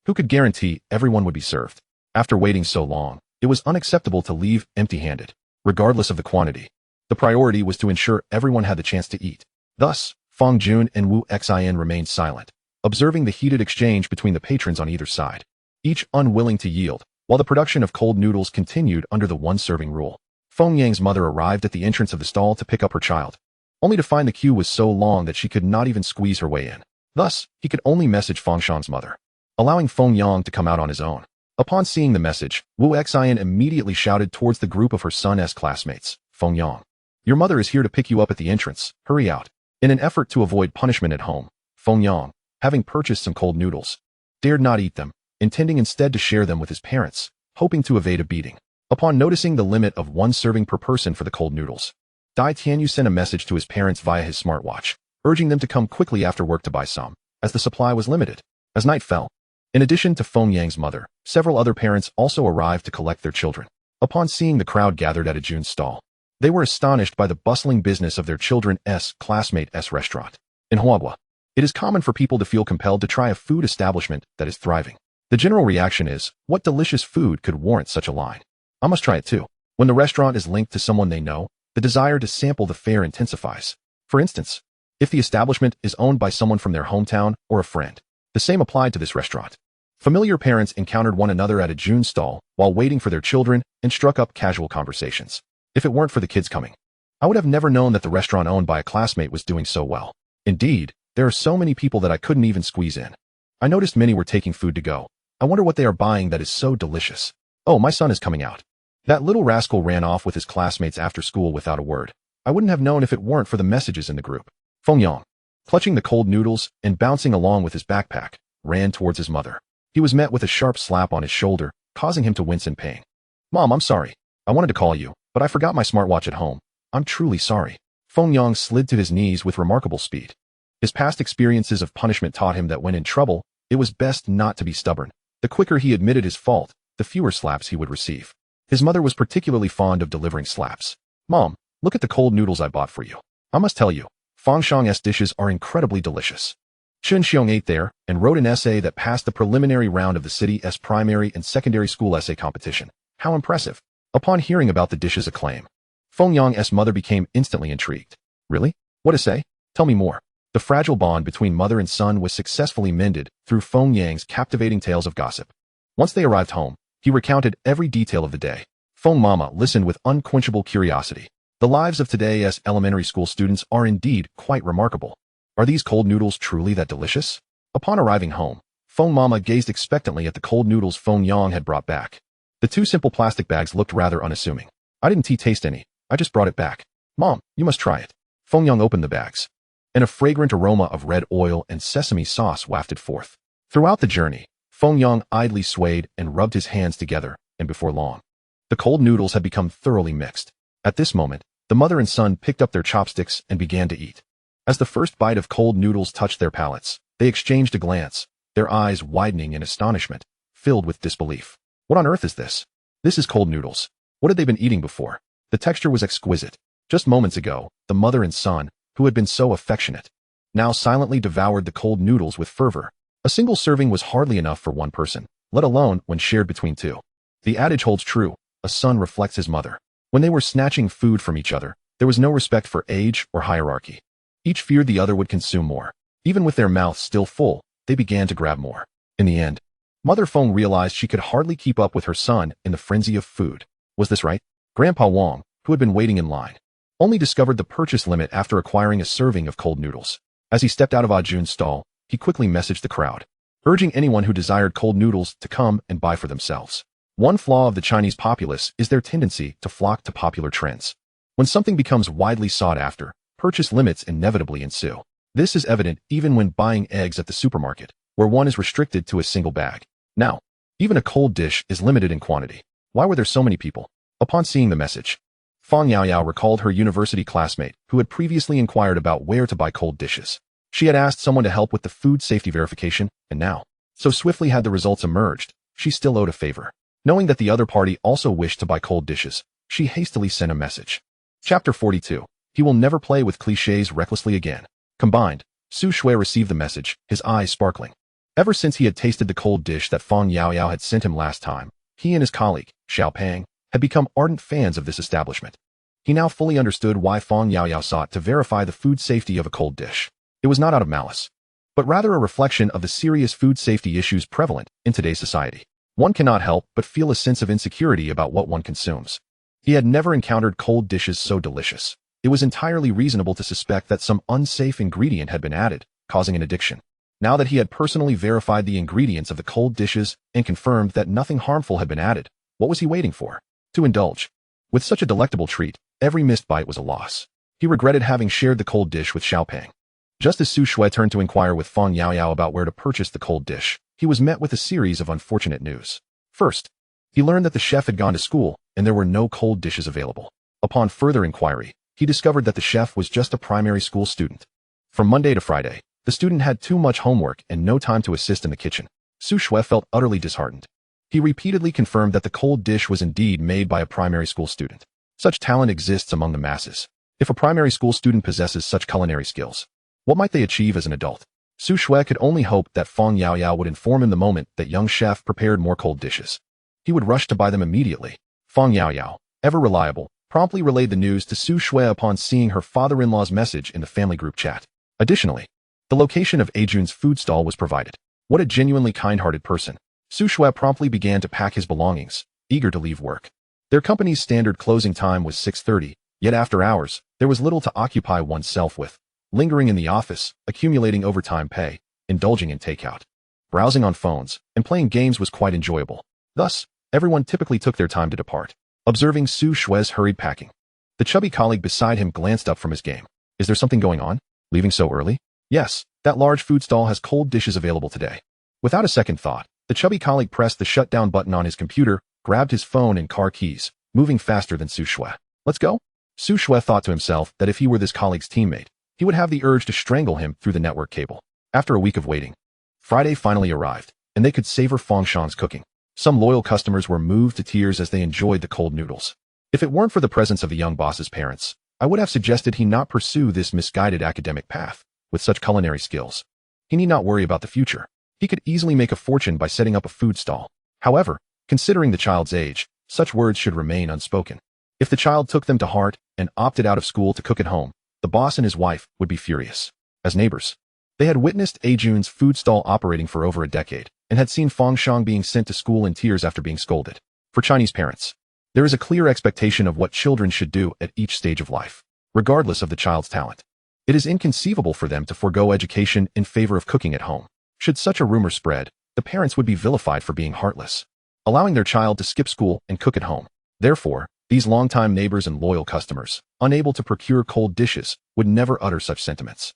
who could guarantee everyone would be served? After waiting so long, it was unacceptable to leave empty-handed, regardless of the quantity. The priority was to ensure everyone had the chance to eat. Thus, Fang Jun and Wu Xin remained silent, observing the heated exchange between the patrons on either side, each unwilling to yield, while the production of cold noodles continued under the one-serving rule. Feng Yang's mother arrived at the entrance of the stall to pick up her child, only to find the queue was so long that she could not even squeeze her way in. Thus, he could only message Fang Shang's mother, allowing Feng Yang to come out on his own. Upon seeing the message, Wu Xin immediately shouted towards the group of her son's classmates, Feng Yang, "Your mother is here to pick you up at the entrance, hurry out." In an effort to avoid punishment at home, Feng Yang, having purchased some cold noodles, dared not eat them, intending instead to share them with his parents, hoping to evade a beating. Upon noticing the limit of one serving per person for the cold noodles, Dai Tianyu sent a message to his parents via his smartwatch, urging them to come quickly after work to buy some, as the supply was limited. As night fell, in addition to Feng Yang's mother, several other parents also arrived to collect their children. Upon seeing the crowd gathered at a June stall, they were astonished by the bustling business of their children's classmate's restaurant. In Huagua, it is common for people to feel compelled to try a food establishment that is thriving. The general reaction is, what delicious food could warrant such a line? I must try it too. When the restaurant is linked to someone they know, the desire to sample the fare intensifies. For instance, if the establishment is owned by someone from their hometown or a friend, the same applied to this restaurant. Familiar parents encountered one another at a June stall while waiting for their children and struck up casual conversations. If it weren't for the kids coming, I would have never known that the restaurant owned by a classmate was doing so well. Indeed, there are so many people that I couldn't even squeeze in. I noticed many were taking food to go. I wonder what they are buying that is so delicious. Oh, my son is coming out. That little rascal ran off with his classmates after school without a word. I wouldn't have known if it weren't for the messages in the group. Feng Yang, clutching the cold noodles and bouncing along with his backpack, ran towards his mother. He was met with a sharp slap on his shoulder, causing him to wince in pain. "Mom, I'm sorry. I wanted to call you, but I forgot my smartwatch at home. I'm truly sorry." Feng Yang slid to his knees with remarkable speed. His past experiences of punishment taught him that when in trouble, it was best not to be stubborn. The quicker he admitted his fault, the fewer slaps he would receive. His mother was particularly fond of delivering slaps. "Mom, look at the cold noodles I bought for you. I must tell you, Fang Shang's dishes are incredibly delicious." Chen Xiong ate there and wrote an essay that passed the preliminary round of the city's primary and secondary school essay competition. How impressive. Upon hearing about the dish's acclaim, Feng Yang's mother became instantly intrigued. "Really? What essay? Tell me more." The fragile bond between mother and son was successfully mended through Feng Yang's captivating tales of gossip. Once they arrived home, he recounted every detail of the day. Feng Mama listened with unquenchable curiosity. The lives of today's elementary school students are indeed quite remarkable. Are these cold noodles truly that delicious? Upon arriving home, Feng Mama gazed expectantly at the cold noodles Feng Yang had brought back. The two simple plastic bags looked rather unassuming. "I didn't taste any. I just brought it back. Mom, you must try it." Feng Yang opened the bags, and a fragrant aroma of red oil and sesame sauce wafted forth. Throughout the journey, Feng Yang idly swayed and rubbed his hands together, and before long, the cold noodles had become thoroughly mixed. At this moment, the mother and son picked up their chopsticks and began to eat. As the first bite of cold noodles touched their palates, they exchanged a glance, their eyes widening in astonishment, filled with disbelief. "What on earth is this? This is cold noodles. What had they been eating before?" The texture was exquisite. Just moments ago, the mother and son, who had been so affectionate, now silently devoured the cold noodles with fervor. A single serving was hardly enough for one person, let alone when shared between two. The adage holds true, a son reflects his mother. When they were snatching food from each other, there was no respect for age or hierarchy. Each feared the other would consume more. Even with their mouths still full, they began to grab more. In the end, Mother Feng realized she could hardly keep up with her son in the frenzy of food. Was this right? Grandpa Wang, who had been waiting in line, only discovered the purchase limit after acquiring a serving of cold noodles. As he stepped out of Jun's stall, he quickly messaged the crowd, urging anyone who desired cold noodles to come and buy for themselves. One flaw of the Chinese populace is their tendency to flock to popular trends. When something becomes widely sought after, purchase limits inevitably ensue. This is evident even when buying eggs at the supermarket, where one is restricted to a single bag. Now, even a cold dish is limited in quantity. Why were there so many people? Upon seeing the message, Fang Yaoyao recalled her university classmate who had previously inquired about where to buy cold dishes. She had asked someone to help with the food safety verification, and now, so swiftly had the results emerged, she still owed a favor. Knowing that the other party also wished to buy cold dishes, she hastily sent a message. Chapter 42. He will never play with clichés recklessly again. Combined, Su Shui received the message, his eyes sparkling. Ever since he had tasted the cold dish that Fang Yaoyao had sent him last time, he and his colleague, Xiao Pang, had become ardent fans of this establishment. He now fully understood why Fang Yaoyao sought to verify the food safety of a cold dish. It was not out of malice, but rather a reflection of the serious food safety issues prevalent in today's society. One cannot help but feel a sense of insecurity about what one consumes. He had never encountered cold dishes so delicious. It was entirely reasonable to suspect that some unsafe ingredient had been added, causing an addiction. Now that he had personally verified the ingredients of the cold dishes and confirmed that nothing harmful had been added, what was he waiting for? To indulge. With such a delectable treat, every missed bite was a loss. He regretted having shared the cold dish with Xiao Pang. Just as Su Shui turned to inquire with Fang Yaoyao about where to purchase the cold dish, he was met with a series of unfortunate news. First, he learned that the chef had gone to school and there were no cold dishes available. Upon further inquiry, he discovered that the chef was just a primary school student. From Monday to Friday, the student had too much homework and no time to assist in the kitchen. Su Shui felt utterly disheartened. He repeatedly confirmed that the cold dish was indeed made by a primary school student. Such talent exists among the masses. If a primary school student possesses such culinary skills, what might they achieve as an adult? Su Shui could only hope that Fang Yaoyao would inform him the moment that young chef prepared more cold dishes. He would rush to buy them immediately. Fang Yaoyao, ever reliable, promptly relayed the news to Su Shui upon seeing her father-in-law's message in the family group chat. Additionally, the location of Jun's food stall was provided. What a genuinely kind-hearted person. Su Shui promptly began to pack his belongings, eager to leave work. Their company's standard closing time was 6:30, yet after hours, there was little to occupy oneself with. Lingering in the office, accumulating overtime pay, indulging in takeout, browsing on phones, and playing games was quite enjoyable. Thus, everyone typically took their time to depart. Observing Su Shui's hurried packing, the chubby colleague beside him glanced up from his game. Is there something going on? Leaving so early? Yes, that large food stall has cold dishes available today. Without a second thought, the chubby colleague pressed the shutdown button on his computer, grabbed his phone and car keys, moving faster than Su Shui. Let's go? Su Shui thought to himself that if he were this colleague's teammate, he would have the urge to strangle him through the network cable. After a week of waiting, Friday finally arrived, and they could savor Fang Shang's cooking. Some loyal customers were moved to tears as they enjoyed the cold noodles. If it weren't for the presence of the young boss's parents, I would have suggested he not pursue this misguided academic path. With such culinary skills, he need not worry about the future. He could easily make a fortune by setting up a food stall. However, considering the child's age, such words should remain unspoken. If the child took them to heart and opted out of school to cook at home, the boss and his wife would be furious. As neighbors, they had witnessed Jun's food stall operating for over a decade and had seen Fang Shang being sent to school in tears after being scolded. For Chinese parents, there is a clear expectation of what children should do at each stage of life, regardless of the child's talent. It is inconceivable for them to forego education in favor of cooking at home. Should such a rumor spread, the parents would be vilified for being heartless, allowing their child to skip school and cook at home. Therefore, these longtime neighbors and loyal customers, unable to procure cold dishes, would never utter such sentiments.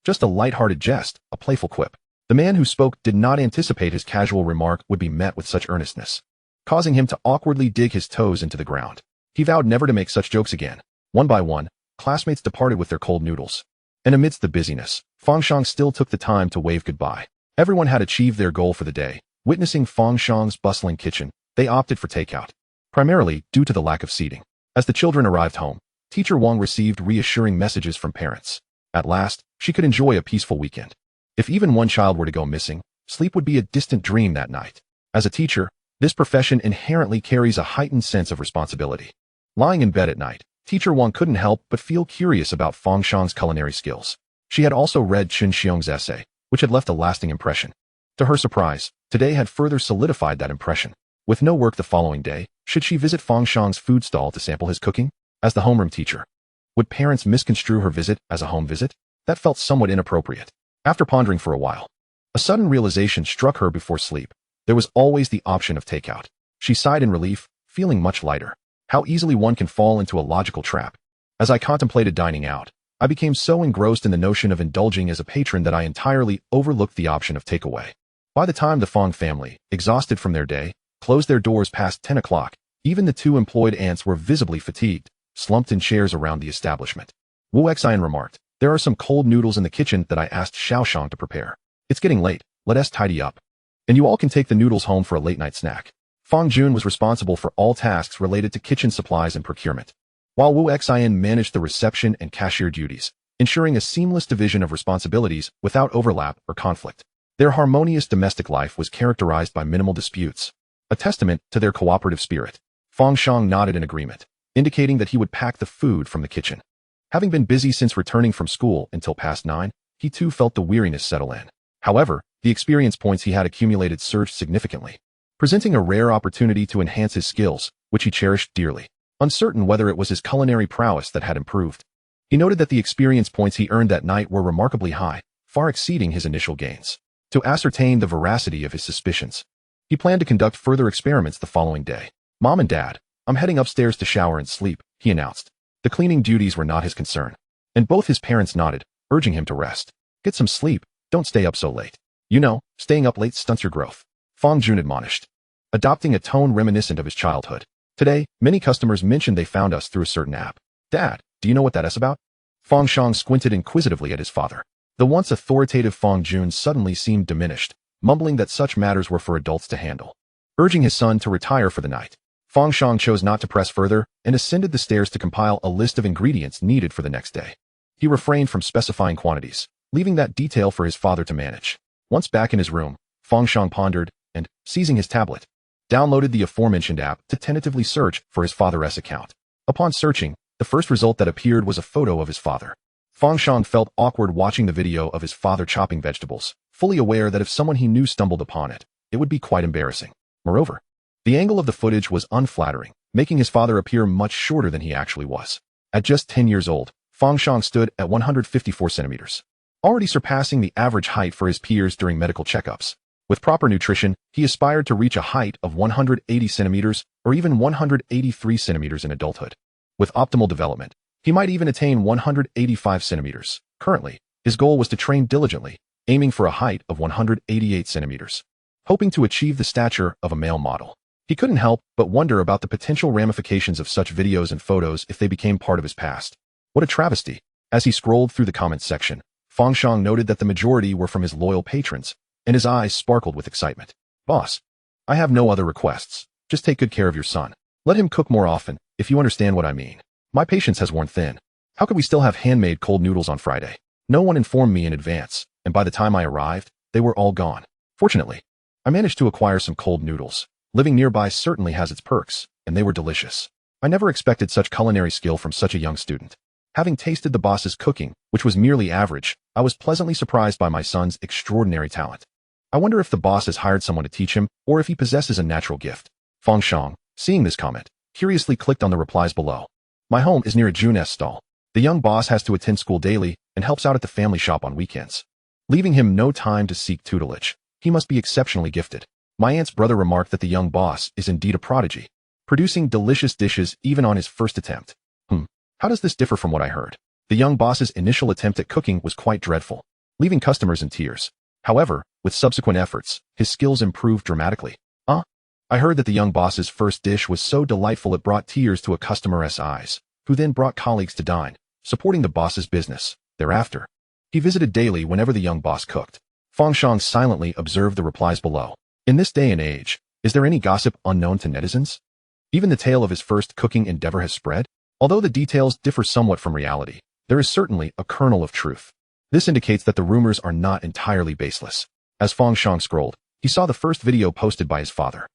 Just a light-hearted jest, a playful quip. The man who spoke did not anticipate his casual remark would be met with such earnestness, causing him to awkwardly dig his toes into the ground. He vowed never to make such jokes again. One by one, classmates departed with their cold noodles. And amidst the busyness, Fang Shang still took the time to wave goodbye. Everyone had achieved their goal for the day. Witnessing Fang Shang's bustling kitchen, they opted for takeout, primarily due to the lack of seating. As the children arrived home, Teacher Wang received reassuring messages from parents. At last, she could enjoy a peaceful weekend. If even one child were to go missing, sleep would be a distant dream that night. As a teacher, this profession inherently carries a heightened sense of responsibility. Lying in bed at night, Teacher Wang couldn't help but feel curious about Fang Shang's culinary skills. She had also read Chun Xiong's essay, which had left a lasting impression. To her surprise, today had further solidified that impression. With no work the following day, should she visit Fang Shang's food stall to sample his cooking? As the homeroom teacher, would parents misconstrue her visit as a home visit? That felt somewhat inappropriate. After pondering for a while, a sudden realization struck her before sleep. There was always the option of takeout. She sighed in relief, feeling much lighter. How easily one can fall into a logical trap. As I contemplated dining out, I became so engrossed in the notion of indulging as a patron that I entirely overlooked the option of takeaway. By the time the Fang family, exhausted from their day, closed their doors past 10 o'clock, even the two employed aunts were visibly fatigued, slumped in chairs around the establishment. Wu Xian remarked, "There are some cold noodles in the kitchen that I asked Shang to prepare. It's getting late, let us tidy up. And you all can take the noodles home for a late-night snack." Fang Jun was responsible for all tasks related to kitchen supplies and procurement, while Wu Xian managed the reception and cashier duties, ensuring a seamless division of responsibilities without overlap or conflict. Their harmonious domestic life was characterized by minimal disputes, a testament to their cooperative spirit. Fang Shang nodded in agreement, indicating that he would pack the food from the kitchen. Having been busy since returning from school until past 9, he too felt the weariness settle in. However, the experience points he had accumulated surged significantly, presenting a rare opportunity to enhance his skills, which he cherished dearly. Uncertain whether it was his culinary prowess that had improved, he noted that the experience points he earned that night were remarkably high, far exceeding his initial gains. To ascertain the veracity of his suspicions, he planned to conduct further experiments the following day. "Mom and Dad, I'm heading upstairs to shower and sleep," he announced. The cleaning duties were not his concern, and both his parents nodded, urging him to rest. "Get some sleep, don't stay up so late. You know, staying up late stunts your growth," Fang Jun admonished, adopting a tone reminiscent of his childhood. "Today, many customers mentioned they found us through a certain app. Dad, do you know what that is about?" Fang Shang squinted inquisitively at his father. The once authoritative Fang Jun suddenly seemed diminished, mumbling that such matters were for adults to handle. Urging his son to retire for the night, Fang Shang chose not to press further and ascended the stairs to compile a list of ingredients needed for the next day. He refrained from specifying quantities, leaving that detail for his father to manage. Once back in his room, Fang Shang pondered and, seizing his tablet, downloaded the aforementioned app to tentatively search for his father's account. Upon searching, the first result that appeared was a photo of his father. Fang Shang felt awkward watching the video of his father chopping vegetables, fully aware that if someone he knew stumbled upon it, it would be quite embarrassing. Moreover, the angle of the footage was unflattering, making his father appear much shorter than he actually was. At just 10 years old, Fang Shang stood at 154 centimeters, already surpassing the average height for his peers during medical checkups. With proper nutrition, he aspired to reach a height of 180 centimeters or even 183 centimeters in adulthood. With optimal development, he might even attain 185 centimeters. Currently, his goal was to train diligently, aiming for a height of 188 centimeters, hoping to achieve the stature of a male model. He couldn't help but wonder about the potential ramifications of such videos and photos if they became part of his past. What a travesty! As he scrolled through the comments section, Fang Shang noted that the majority were from his loyal patrons, and his eyes sparkled with excitement. "Boss, I have no other requests. Just take good care of your son. Let him cook more often, if you understand what I mean. My patience has worn thin. How could we still have handmade cold noodles on Friday? No one informed me in advance, and by the time I arrived, they were all gone. Fortunately, I managed to acquire some cold noodles. Living nearby certainly has its perks, and they were delicious. I never expected such culinary skill from such a young student. Having tasted the boss's cooking, which was merely average, I was pleasantly surprised by my son's extraordinary talent. I wonder if the boss has hired someone to teach him, or if he possesses a natural gift." Fang Shang, seeing this comment, curiously clicked on the replies below. "My home is near a Jun's stall. The young boss has to attend school daily and helps out at the family shop on weekends, leaving him no time to seek tutelage. He must be exceptionally gifted. My aunt's brother remarked that the young boss is indeed a prodigy, producing delicious dishes even on his first attempt. How does this differ from what I heard? The young boss's initial attempt at cooking was quite dreadful, leaving customers in tears. However, with subsequent efforts, his skills improved dramatically. I heard that the young boss's first dish was so delightful it brought tears to a customer's eyes, who then brought colleagues to dine, supporting the boss's business. Thereafter, he visited daily whenever the young boss cooked." Fang Shang silently observed the replies below. In this day and age, is there any gossip unknown to netizens? Even the tale of his first cooking endeavor has spread? Although the details differ somewhat from reality, there is certainly a kernel of truth. This indicates that the rumors are not entirely baseless. As Fang Shang scrolled, he saw the first video posted by his father.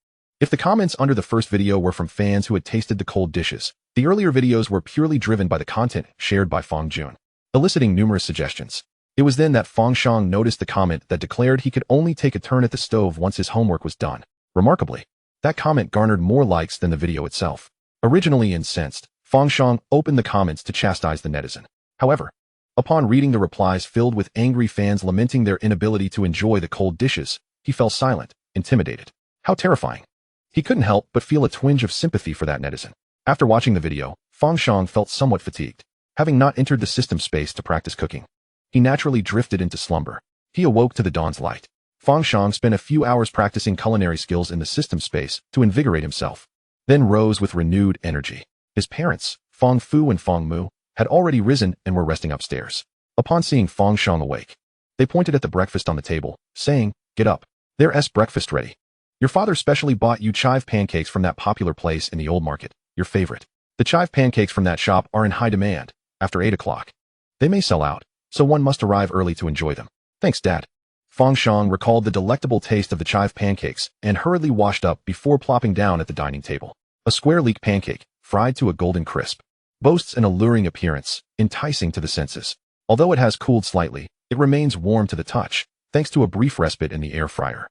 If the comments under the first video were from fans who had tasted the cold dishes, the earlier videos were purely driven by the content shared by Fang Jun, eliciting numerous suggestions. It was then that Fang Shang noticed the comment that declared he could only take a turn at the stove once his homework was done. Remarkably, that comment garnered more likes than the video itself. Originally incensed, Fang Shang opened the comments to chastise the netizen. However, upon reading the replies filled with angry fans lamenting their inability to enjoy the cold dishes, he fell silent, intimidated. How terrifying. He couldn't help but feel a twinge of sympathy for that netizen. After watching the video, Fang Shang felt somewhat fatigued. Having not entered the system space to practice cooking, he naturally drifted into slumber. He awoke to the dawn's light. Fang Shang spent a few hours practicing culinary skills in the system space to invigorate himself, then rose with renewed energy. His parents, Fang Fu and Fang Mu, had already risen and were resting upstairs. Upon seeing Fang Shang awake, they pointed at the breakfast on the table, saying, "Get up. There's breakfast ready. Your father specially bought you chive pancakes from that popular place in the old market, your favorite. The chive pancakes from that shop are in high demand. After 8 o'clock, they may sell out, so one must arrive early to enjoy them." "Thanks, Dad." Fang Shang recalled the delectable taste of the chive pancakes and hurriedly washed up before plopping down at the dining table. A square leek pancake, fried to a golden crisp, boasts an alluring appearance, enticing to the senses. Although it has cooled slightly, it remains warm to the touch, thanks to a brief respite in the air fryer,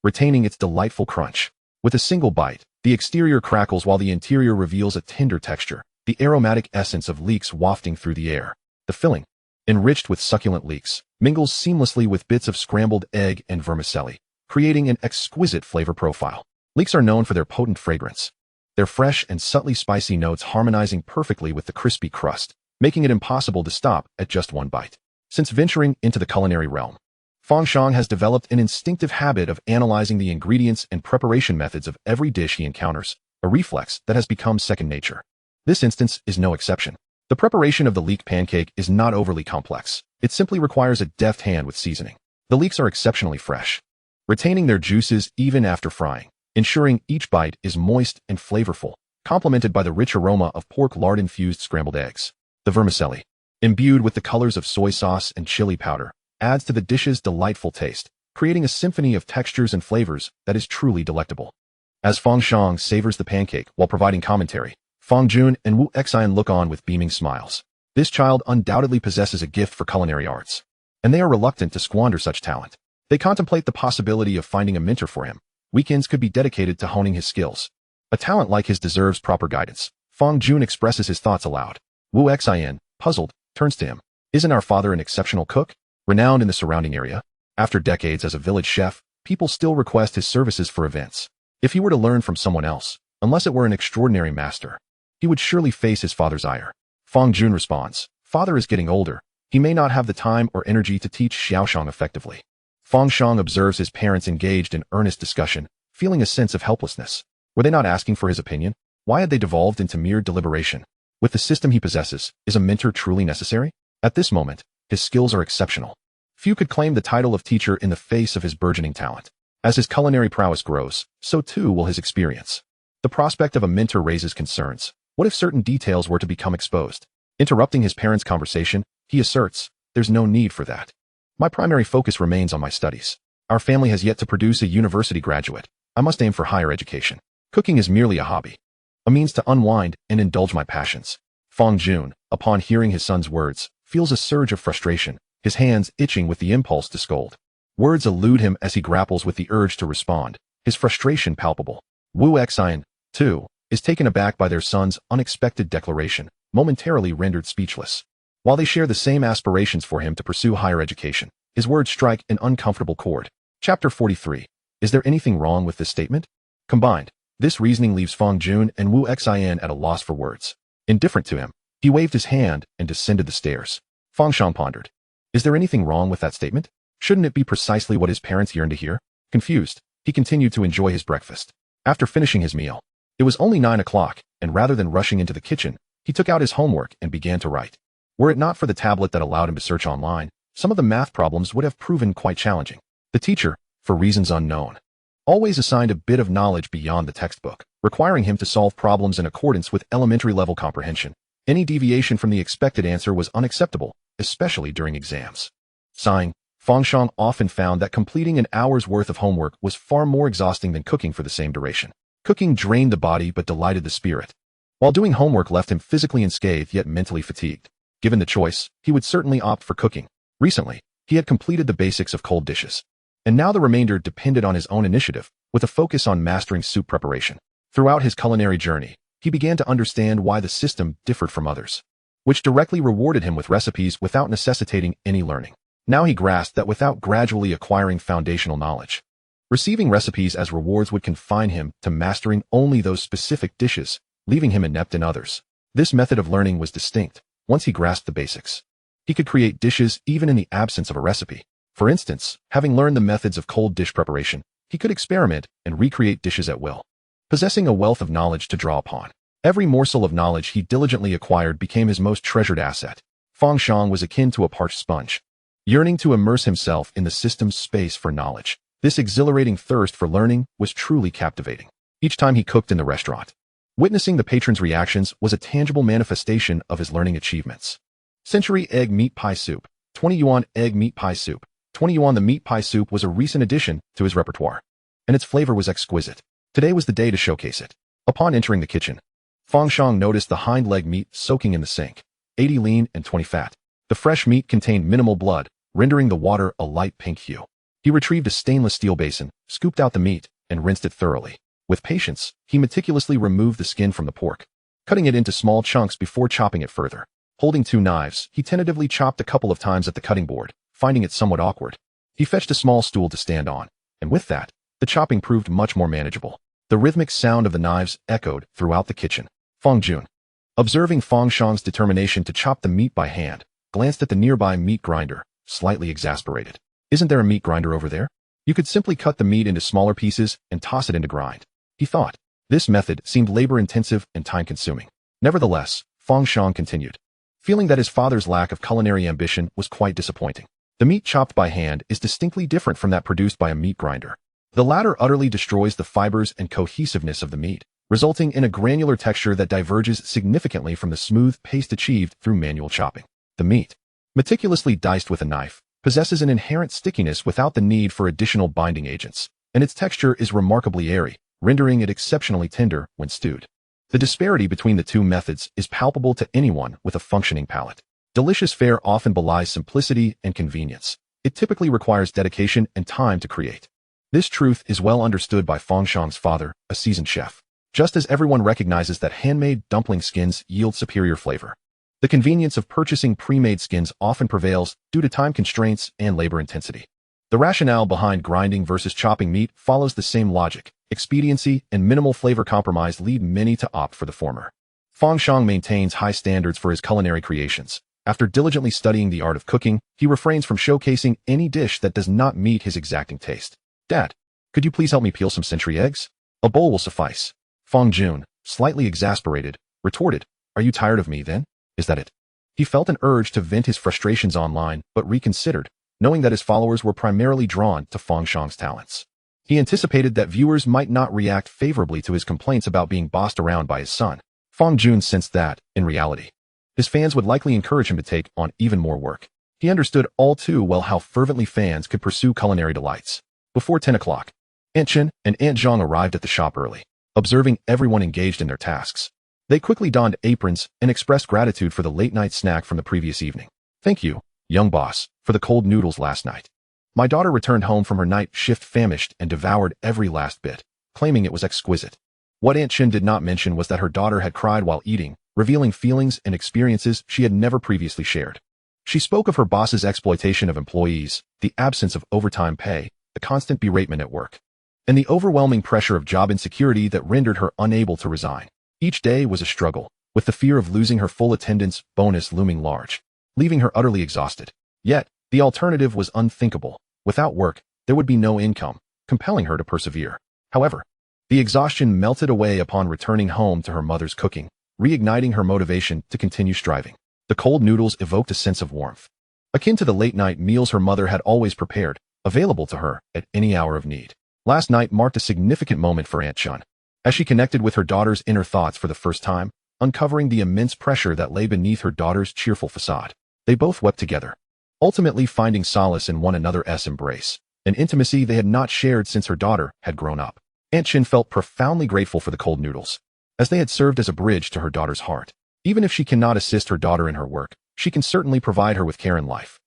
retaining its delightful crunch. With a single bite, the exterior crackles while the interior reveals a tender texture, the aromatic essence of leeks wafting through the air. The filling, enriched with succulent leeks, mingles seamlessly with bits of scrambled egg and vermicelli, creating an exquisite flavor profile. Leeks are known for their potent fragrance, their fresh and subtly spicy notes harmonizing perfectly with the crispy crust, making it impossible to stop at just one bite. Since venturing into the culinary realm, Fang Shang has developed an instinctive habit of analyzing the ingredients and preparation methods of every dish he encounters, a reflex that has become second nature. This instance is no exception. The preparation of the leek pancake is not overly complex. It simply requires a deft hand with seasoning. The leeks are exceptionally fresh, retaining their juices even after frying, ensuring each bite is moist and flavorful, complemented by the rich aroma of pork lard-infused scrambled eggs. The vermicelli, imbued with the colors of soy sauce and chili powder, adds to the dish's delightful taste, creating a symphony of textures and flavors that is truly delectable. As Fang Shang savors the pancake while providing commentary, Fang Jun and Wu Xian look on with beaming smiles. This child undoubtedly possesses a gift for culinary arts, and they are reluctant to squander such talent. They contemplate the possibility of finding a mentor for him. Weekends could be dedicated to honing his skills. A talent like his deserves proper guidance. Fang Jun expresses his thoughts aloud. Wu Xian, puzzled, turns to him. "Isn't our father an exceptional cook, renowned in the surrounding area? After decades as a village chef, people still request his services for events. If he were to learn from someone else, unless it were an extraordinary master, he would surely face his father's ire." Fang Jun responds, "Father is getting older. He may not have the time or energy to teach Xiaoshang effectively." Fang Shang observes his parents engaged in earnest discussion, feeling a sense of helplessness. Were they not asking for his opinion? Why had they devolved into mere deliberation? With the system he possesses, is a mentor truly necessary? At this moment, his skills are exceptional. Few could claim the title of teacher in the face of his burgeoning talent. As his culinary prowess grows, so too will his experience. The prospect of a mentor raises concerns. What if certain details were to become exposed? Interrupting his parents' conversation, he asserts, "There's no need for that. My primary focus remains on my studies. Our family has yet to produce a university graduate. I must aim for higher education. Cooking is merely a hobby, a means to unwind and indulge my passions." Fang Jun, upon hearing his son's words, feels a surge of frustration, his hands itching with the impulse to scold. Words elude him as he grapples with the urge to respond, his frustration palpable. Wu Xian, too, is taken aback by their son's unexpected declaration, momentarily rendered speechless. While they share the same aspirations for him to pursue higher education, his words strike an uncomfortable chord. Chapter 43. Is there anything wrong with this statement? Combined, this reasoning leaves Fang Jun and Wu Xian at a loss for words. Indifferent to him, he waved his hand and descended the stairs. Fang Shang pondered. Is there anything wrong with that statement? Shouldn't it be precisely what his parents yearned to hear? Confused, he continued to enjoy his breakfast. After finishing his meal, it was only 9 o'clock, and rather than rushing into the kitchen, he took out his homework and began to write. Were it not for the tablet that allowed him to search online, some of the math problems would have proven quite challenging. The teacher, for reasons unknown, always assigned a bit of knowledge beyond the textbook, requiring him to solve problems in accordance with elementary-level comprehension. Any deviation from the expected answer was unacceptable, especially during exams. Sighing, Fang Shang often found that completing an hour's worth of homework was far more exhausting than cooking for the same duration. Cooking drained the body but delighted the spirit, while doing homework left him physically unscathed yet mentally fatigued. Given the choice, he would certainly opt for cooking. Recently, He had completed the basics of cold dishes, and now the remainder depended on his own initiative, with a focus on mastering soup preparation. Throughout his culinary journey, he began to understand why the system differed from others, which directly rewarded him with recipes without necessitating any learning. Now he grasped that without gradually acquiring foundational knowledge, receiving recipes as rewards would confine him to mastering only those specific dishes, leaving him inept in others. This method of learning was distinct. Once he grasped the basics, he could create dishes even in the absence of a recipe. For instance, having learned the methods of cold dish preparation, he could experiment and recreate dishes at will, possessing a wealth of knowledge to draw upon. Every morsel of knowledge he diligently acquired became his most treasured asset. Fang Shang was akin to a parched sponge, yearning to immerse himself in the system's space for knowledge. This exhilarating thirst for learning was truly captivating. Each time he cooked in the restaurant, witnessing the patrons' reactions was a tangible manifestation of his learning achievements. Century egg meat pie soup, 20 yuan egg meat pie soup. 20 yuan. The meat pie soup was a recent addition to his repertoire, and its flavor was exquisite. Today was the day to showcase it. Upon entering the kitchen, Fang Shang noticed the hind leg meat soaking in the sink, 80 lean and 20 fat. The fresh meat contained minimal blood, rendering the water a light pink hue. He retrieved a stainless steel basin, scooped out the meat, and rinsed it thoroughly. With patience, he meticulously removed the skin from the pork, cutting it into small chunks before chopping it further. Holding 2 knives, he tentatively chopped a couple of times at the cutting board, finding it somewhat awkward. He fetched a small stool to stand on, and with that, the chopping proved much more manageable. The rhythmic sound of the knives echoed throughout the kitchen. Fang Jun, observing Fang Shang's determination to chop the meat by hand, glanced at the nearby meat grinder, slightly exasperated. Isn't there a meat grinder over there? You could simply cut the meat into smaller pieces and toss it into grind, he thought. This method seemed labor-intensive and time-consuming. Nevertheless, Fang Shang continued, feeling that his father's lack of culinary ambition was quite disappointing. The meat chopped by hand is distinctly different from that produced by a meat grinder. The latter utterly destroys the fibers and cohesiveness of the meat, resulting in a granular texture that diverges significantly from the smooth paste achieved through manual chopping. The meat, meticulously diced with a knife, possesses an inherent stickiness without the need for additional binding agents, and its texture is remarkably airy, rendering it exceptionally tender when stewed. The disparity between the two methods is palpable to anyone with a functioning palate. Delicious fare often belies simplicity and convenience. It typically requires dedication and time to create. This truth is well understood by Fang Shang's father, a seasoned chef. Just as everyone recognizes that handmade dumpling skins yield superior flavor, the convenience of purchasing pre-made skins often prevails due to time constraints and labor intensity. The rationale behind grinding versus chopping meat follows the same logic. Expediency and minimal flavor compromise lead many to opt for the former. Fang Shang maintains high standards for his culinary creations. After diligently studying the art of cooking, he refrains from showcasing any dish that does not meet his exacting taste. Dad, could you please help me peel some century eggs? A bowl will suffice. Fang Jun, slightly exasperated, retorted, Are you tired of me then? Is that it? He felt an urge to vent his frustrations online, but reconsidered, knowing that his followers were primarily drawn to Fang Shang's talents. He anticipated that viewers might not react favorably to his complaints about being bossed around by his son. Fang Jun sensed that, in reality, his fans would likely encourage him to take on even more work. He understood all too well how fervently fans could pursue culinary delights. Before 10 o'clock, Aunt Chen and Aunt Zhang arrived at the shop early, observing everyone engaged in their tasks. They quickly donned aprons and expressed gratitude for the late-night snack from the previous evening. Thank you, young boss, for the cold noodles last night. My daughter returned home from her night shift famished and devoured every last bit, claiming it was exquisite. What Aunt Chen did not mention was that her daughter had cried while eating, revealing feelings and experiences she had never previously shared. She spoke of her boss's exploitation of employees, the absence of overtime pay, the constant beratement at work, and the overwhelming pressure of job insecurity that rendered her unable to resign. Each day was a struggle, with the fear of losing her full attendance bonus looming large, leaving her utterly exhausted. Yet, the alternative was unthinkable. Without work, there would be no income, compelling her to persevere. However, the exhaustion melted away upon returning home to her mother's cooking, reigniting her motivation to continue striving. The cold noodles evoked a sense of warmth, akin to the late-night meals her mother had always prepared, available to her at any hour of need. Last night marked a significant moment for Aunt Chun, as she connected with her daughter's inner thoughts for the first time, uncovering the immense pressure that lay beneath her daughter's cheerful facade. They both wept together, ultimately finding solace in one another's embrace, an intimacy they had not shared since her daughter had grown up. Aunt Chin felt profoundly grateful for the cold noodles, as they had served as a bridge to her daughter's heart. Even if she cannot assist her daughter in her work, she can certainly provide her with care in life.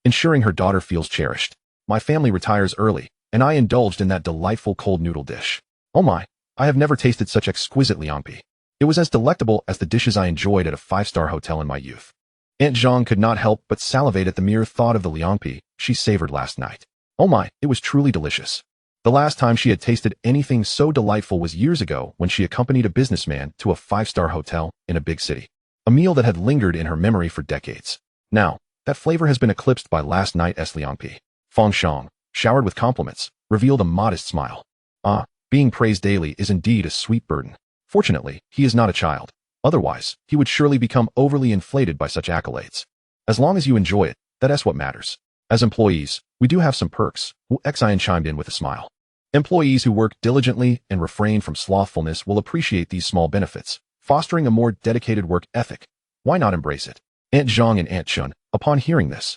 ensuring her daughter feels cherished. My family retires early, and I indulged in that delightful cold noodle dish. Oh my, I have never tasted such exquisite liangpi. It was as delectable as the dishes I enjoyed at a five-star hotel in my youth. Aunt Zhang could not help but salivate at the mere thought of the liangpi she savored last night. Oh my, it was truly delicious. The last time she had tasted anything so delightful was years ago when she accompanied a businessman to a five-star hotel in a big city. A meal that had lingered in her memory for decades. Now, that flavor has been eclipsed by last night's liangpi. Fang Shang, showered with compliments, revealed a modest smile. Ah, being praised daily is indeed a sweet burden. Fortunately, he is not a child. Otherwise, he would surely become overly inflated by such accolades. As long as you enjoy it, that's what matters. As employees, we do have some perks, Wu Xian chimed in with a smile. Employees who work diligently and refrain from slothfulness will appreciate these small benefits, fostering a more dedicated work ethic. Why not embrace it? Aunt Zhang and Aunt Chun, upon hearing this,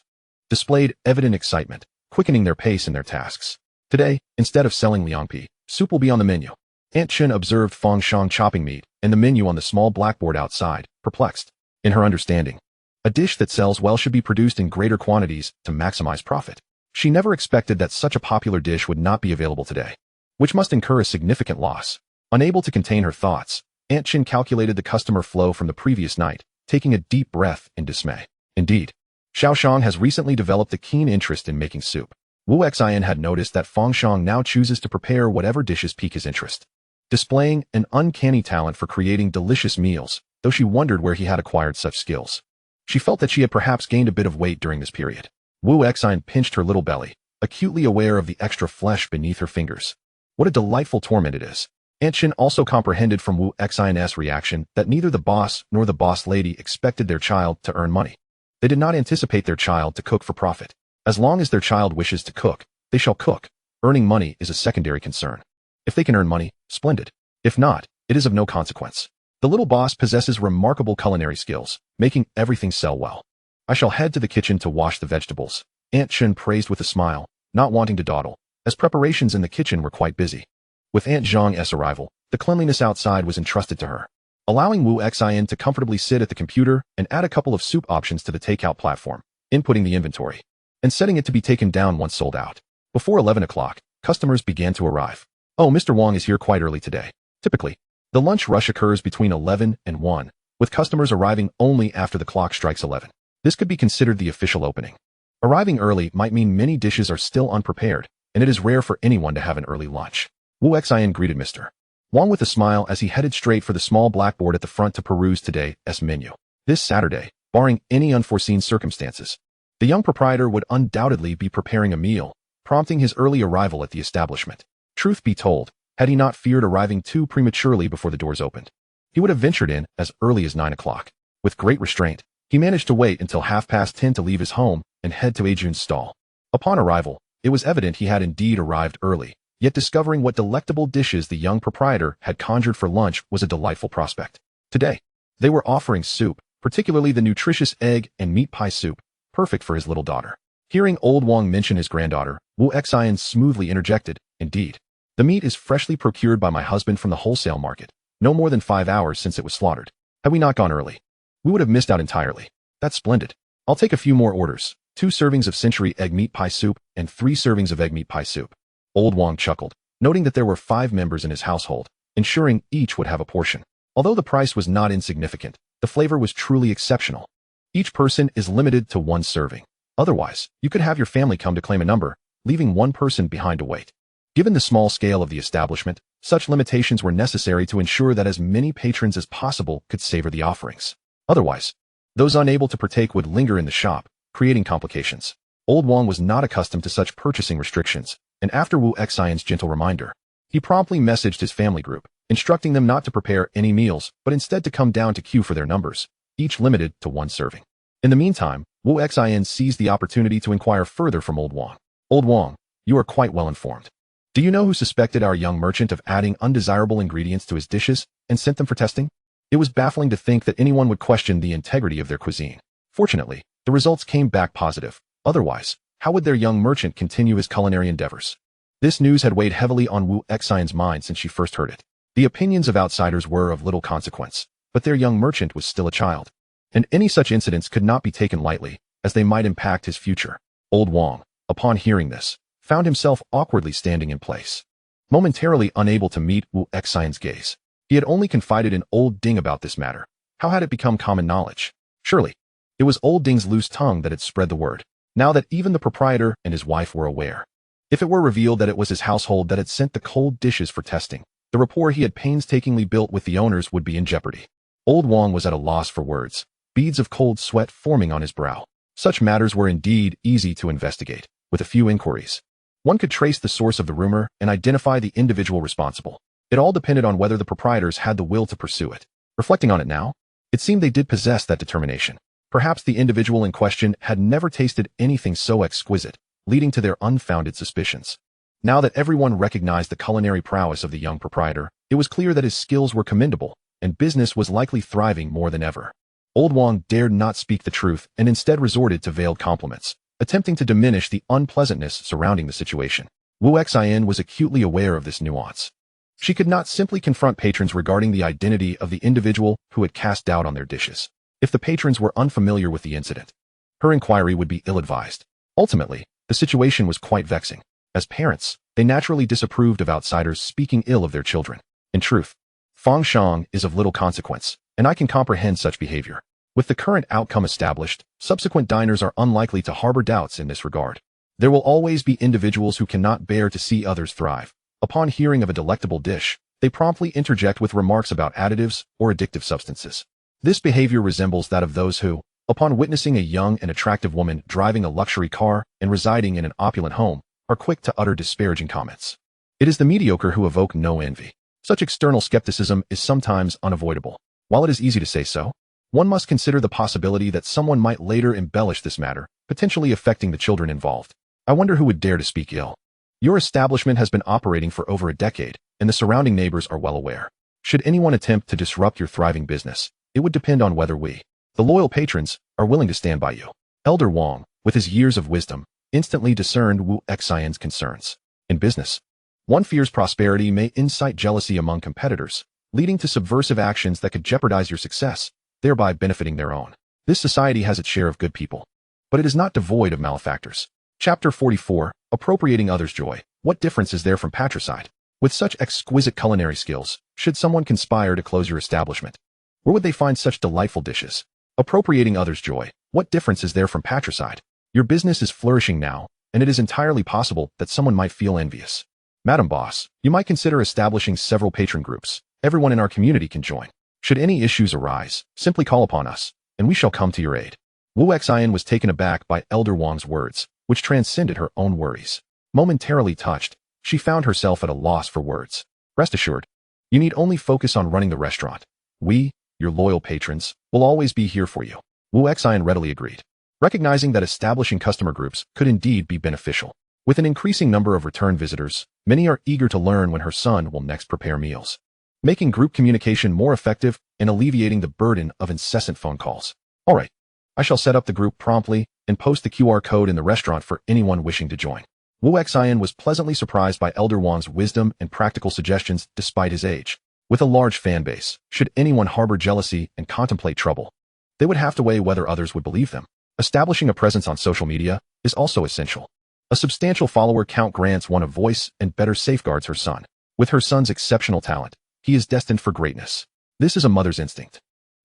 displayed evident excitement, quickening their pace in their tasks. Today, instead of selling liangpi, soup will be on the menu. Aunt Chun observed Fang Shang chopping meat and the menu on the small blackboard outside, perplexed. In her understanding, a dish that sells well should be produced in greater quantities to maximize profit. She never expected that such a popular dish would not be available today, which must incur a significant loss. Unable to contain her thoughts, Aunt Chin calculated the customer flow from the previous night, taking a deep breath in dismay. Indeed, Xiaoshang has recently developed a keen interest in making soup. Wu Xian had noticed that Fang Shang now chooses to prepare whatever dishes pique his interest, displaying an uncanny talent for creating delicious meals, though she wondered where he had acquired such skills. She felt that she had perhaps gained a bit of weight during this period. Wu Xian pinched her little belly, acutely aware of the extra flesh beneath her fingers. What a delightful torment it is. Aunt Chin also comprehended from Wu Xian's reaction that neither the boss nor the boss lady expected their child to earn money. They did not anticipate their child to cook for profit. As long as their child wishes to cook, they shall cook. Earning money is a secondary concern. If they can earn money, splendid. If not, it is of no consequence. The little boss possesses remarkable culinary skills, making everything sell well. I shall head to the kitchen to wash the vegetables, Aunt Chin praised with a smile, not wanting to dawdle, as preparations in the kitchen were quite busy. With Aunt Zhang's arrival, the cleanliness outside was entrusted to her, allowing Wu Xian to comfortably sit at the computer and add a couple of soup options to the takeout platform, inputting the inventory, and setting it to be taken down once sold out. Before 11 o'clock, customers began to arrive. Oh, Mr. Wong is here quite early today. Typically, the lunch rush occurs between 11 and 1, with customers arriving only after the clock strikes 11. This could be considered the official opening. Arriving early might mean many dishes are still unprepared, and it is rare for anyone to have an early lunch. Wu Xian greeted Mr. Wong with a smile as he headed straight for the small blackboard at the front to peruse today's menu. This Saturday, barring any unforeseen circumstances, the young proprietor would undoubtedly be preparing a meal, prompting his early arrival at the establishment. Truth be told, had he not feared arriving too prematurely before the doors opened, he would have ventured in as early as 9 o'clock. With great restraint, he managed to wait until 10:30 to leave his home and head to Ajun's stall. Upon arrival, it was evident he had indeed arrived early, yet discovering what delectable dishes the young proprietor had conjured for lunch was a delightful prospect. Today, they were offering soup, particularly the nutritious egg and meat pie soup, perfect for his little daughter. Hearing old Wong mention his granddaughter, Wu Xian smoothly interjected, "Indeed, the meat is freshly procured by my husband from the wholesale market, no more than 5 hours since it was slaughtered. Had we not gone early, we would have missed out entirely." "That's splendid. I'll take a few more orders, 2 servings of century egg meat pie soup and 3 servings of egg meat pie soup." Old Wong chuckled, noting that there were 5 members in his household, ensuring each would have a portion. Although the price was not insignificant, the flavor was truly exceptional. Each person is limited to 1 serving. Otherwise, you could have your family come to claim a number, leaving 1 person behind to wait. Given the small scale of the establishment, such limitations were necessary to ensure that as many patrons as possible could savor the offerings. Otherwise, those unable to partake would linger in the shop, creating complications. Old Wong was not accustomed to such purchasing restrictions, and after Wu Xian's gentle reminder, he promptly messaged his family group, instructing them not to prepare any meals, but instead to come down to queue for their numbers, each limited to 1 serving. In the meantime, Wu Xian seized the opportunity to inquire further from Old Wong. "Old Wong, you are quite well informed. Do you know who suspected our young merchant of adding undesirable ingredients to his dishes and sent them for testing?" It was baffling to think that anyone would question the integrity of their cuisine. Fortunately, the results came back positive. Otherwise, how would their young merchant continue his culinary endeavors? This news had weighed heavily on Wu Xian's mind since she first heard it. The opinions of outsiders were of little consequence, but their young merchant was still a child, and any such incidents could not be taken lightly, as they might impact his future. Old Wang, upon hearing this, found himself awkwardly standing in place, momentarily unable to meet Wu Xian's gaze. He had only confided in Old Ding about this matter. How had it become common knowledge? Surely, it was Old Ding's loose tongue that had spread the word, now that even the proprietor and his wife were aware. If it were revealed that it was his household that had sent the cold dishes for testing, the rapport he had painstakingly built with the owners would be in jeopardy. Old Wang was at a loss for words, beads of cold sweat forming on his brow. Such matters were indeed easy to investigate. With a few inquiries, one could trace the source of the rumor and identify the individual responsible. It all depended on whether the proprietors had the will to pursue it. Reflecting on it now, it seemed they did possess that determination. Perhaps the individual in question had never tasted anything so exquisite, leading to their unfounded suspicions. Now that everyone recognized the culinary prowess of the young proprietor, it was clear that his skills were commendable, and business was likely thriving more than ever. Old Wang dared not speak the truth and instead resorted to veiled compliments, attempting to diminish the unpleasantness surrounding the situation. Wu Xian was acutely aware of this nuance. She could not simply confront patrons regarding the identity of the individual who had cast doubt on their dishes. If the patrons were unfamiliar with the incident, her inquiry would be ill-advised. Ultimately, the situation was quite vexing. As parents, they naturally disapproved of outsiders speaking ill of their children. In truth, Fang Shang is of little consequence, and I can comprehend such behavior. With the current outcome established, subsequent diners are unlikely to harbor doubts in this regard. There will always be individuals who cannot bear to see others thrive. Upon hearing of a delectable dish, they promptly interject with remarks about additives or addictive substances. This behavior resembles that of those who, upon witnessing a young and attractive woman driving a luxury car and residing in an opulent home, are quick to utter disparaging comments. It is the mediocre who evoke no envy. Such external skepticism is sometimes unavoidable. While it is easy to say so, one must consider the possibility that someone might later embellish this matter, potentially affecting the children involved. I wonder who would dare to speak ill. Your establishment has been operating for over a decade, and the surrounding neighbors are well aware. Should anyone attempt to disrupt your thriving business, it would depend on whether we, the loyal patrons, are willing to stand by you. Elder Wang, with his years of wisdom, instantly discerned Wu Xian's concerns. In business, one fears prosperity may incite jealousy among competitors, leading to subversive actions that could jeopardize your success, thereby benefiting their own. This society has its share of good people, but it is not devoid of malefactors. Chapter 44, Appropriating Others' Joy. What difference is there from patricide? With such exquisite culinary skills, should someone conspire to close your establishment, where would they find such delightful dishes? Appropriating others' joy. What difference is there from patricide? Your business is flourishing now, and it is entirely possible that someone might feel envious. Madam Boss, you might consider establishing several patron groups. Everyone in our community can join. Should any issues arise, simply call upon us, and we shall come to your aid. Wu Xian was taken aback by Elder Wang's words, which transcended her own worries. Momentarily touched, she found herself at a loss for words. Rest assured, you need only focus on running the restaurant. We, your loyal patrons, will always be here for you. Wu Xian readily agreed, recognizing that establishing customer groups could indeed be beneficial. With an increasing number of return visitors, many are eager to learn when her son will next prepare meals, making group communication more effective and alleviating the burden of incessant phone calls. All right, I shall set up the group promptly and post the QR code in the restaurant for anyone wishing to join. Wu Xian was pleasantly surprised by Elder Wang's wisdom and practical suggestions despite his age. With a large fan base, should anyone harbor jealousy and contemplate trouble, they would have to weigh whether others would believe them. Establishing a presence on social media is also essential. A substantial follower count grants one a voice and better safeguards her son. With her son's exceptional talent, he is destined for greatness. This is a mother's instinct.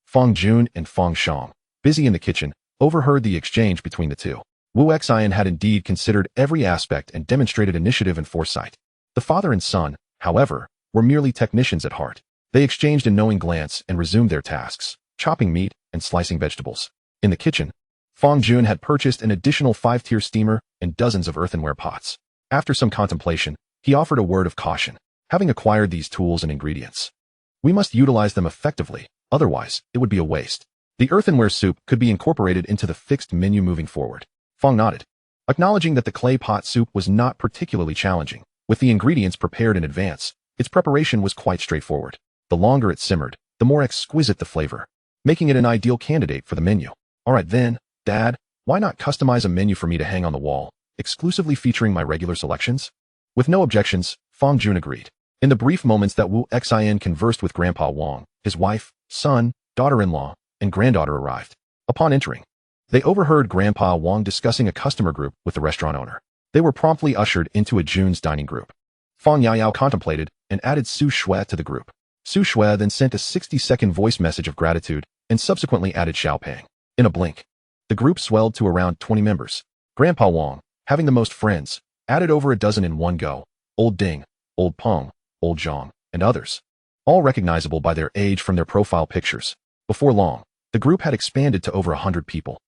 Fang Jun and Fang Shang, busy in the kitchen, overheard the exchange between the two. Wu Xian had indeed considered every aspect and demonstrated initiative and foresight. The father and son, however, were merely technicians at heart. They exchanged a knowing glance and resumed their tasks, chopping meat and slicing vegetables. In the kitchen, Fang Jun had purchased an additional 5-tier steamer and dozens of earthenware pots. After some contemplation, he offered a word of caution. Having acquired these tools and ingredients, we must utilize them effectively, otherwise it would be a waste. The earthenware soup could be incorporated into the fixed menu moving forward. Fang nodded, acknowledging that the clay pot soup was not particularly challenging. With the ingredients prepared in advance, its preparation was quite straightforward. The longer it simmered, the more exquisite the flavor, making it an ideal candidate for the menu. All right then, Dad, why not customize a menu for me to hang on the wall, exclusively featuring my regular selections? With no objections, Fang Jun agreed. In the brief moments that Wu Xian conversed with Grandpa Wang, his wife, son, daughter-in-law, and granddaughter arrived. Upon entering, They overheard Grandpa Wang discussing a customer group with the restaurant owner. They were promptly ushered into a Jun's dining group. Fang Yaoyao contemplated and added Su Shui to the group. Su Shui then sent a 60-second voice message of gratitude and subsequently added Xiaopeng. In a blink, the group swelled to around 20 members. Grandpa Wang, having the most friends, added over a dozen in one go. Old Ding, Old Peng, Old Zhang, and others. All recognizable by their age from their profile pictures. Before long, the group had expanded to over 100 people.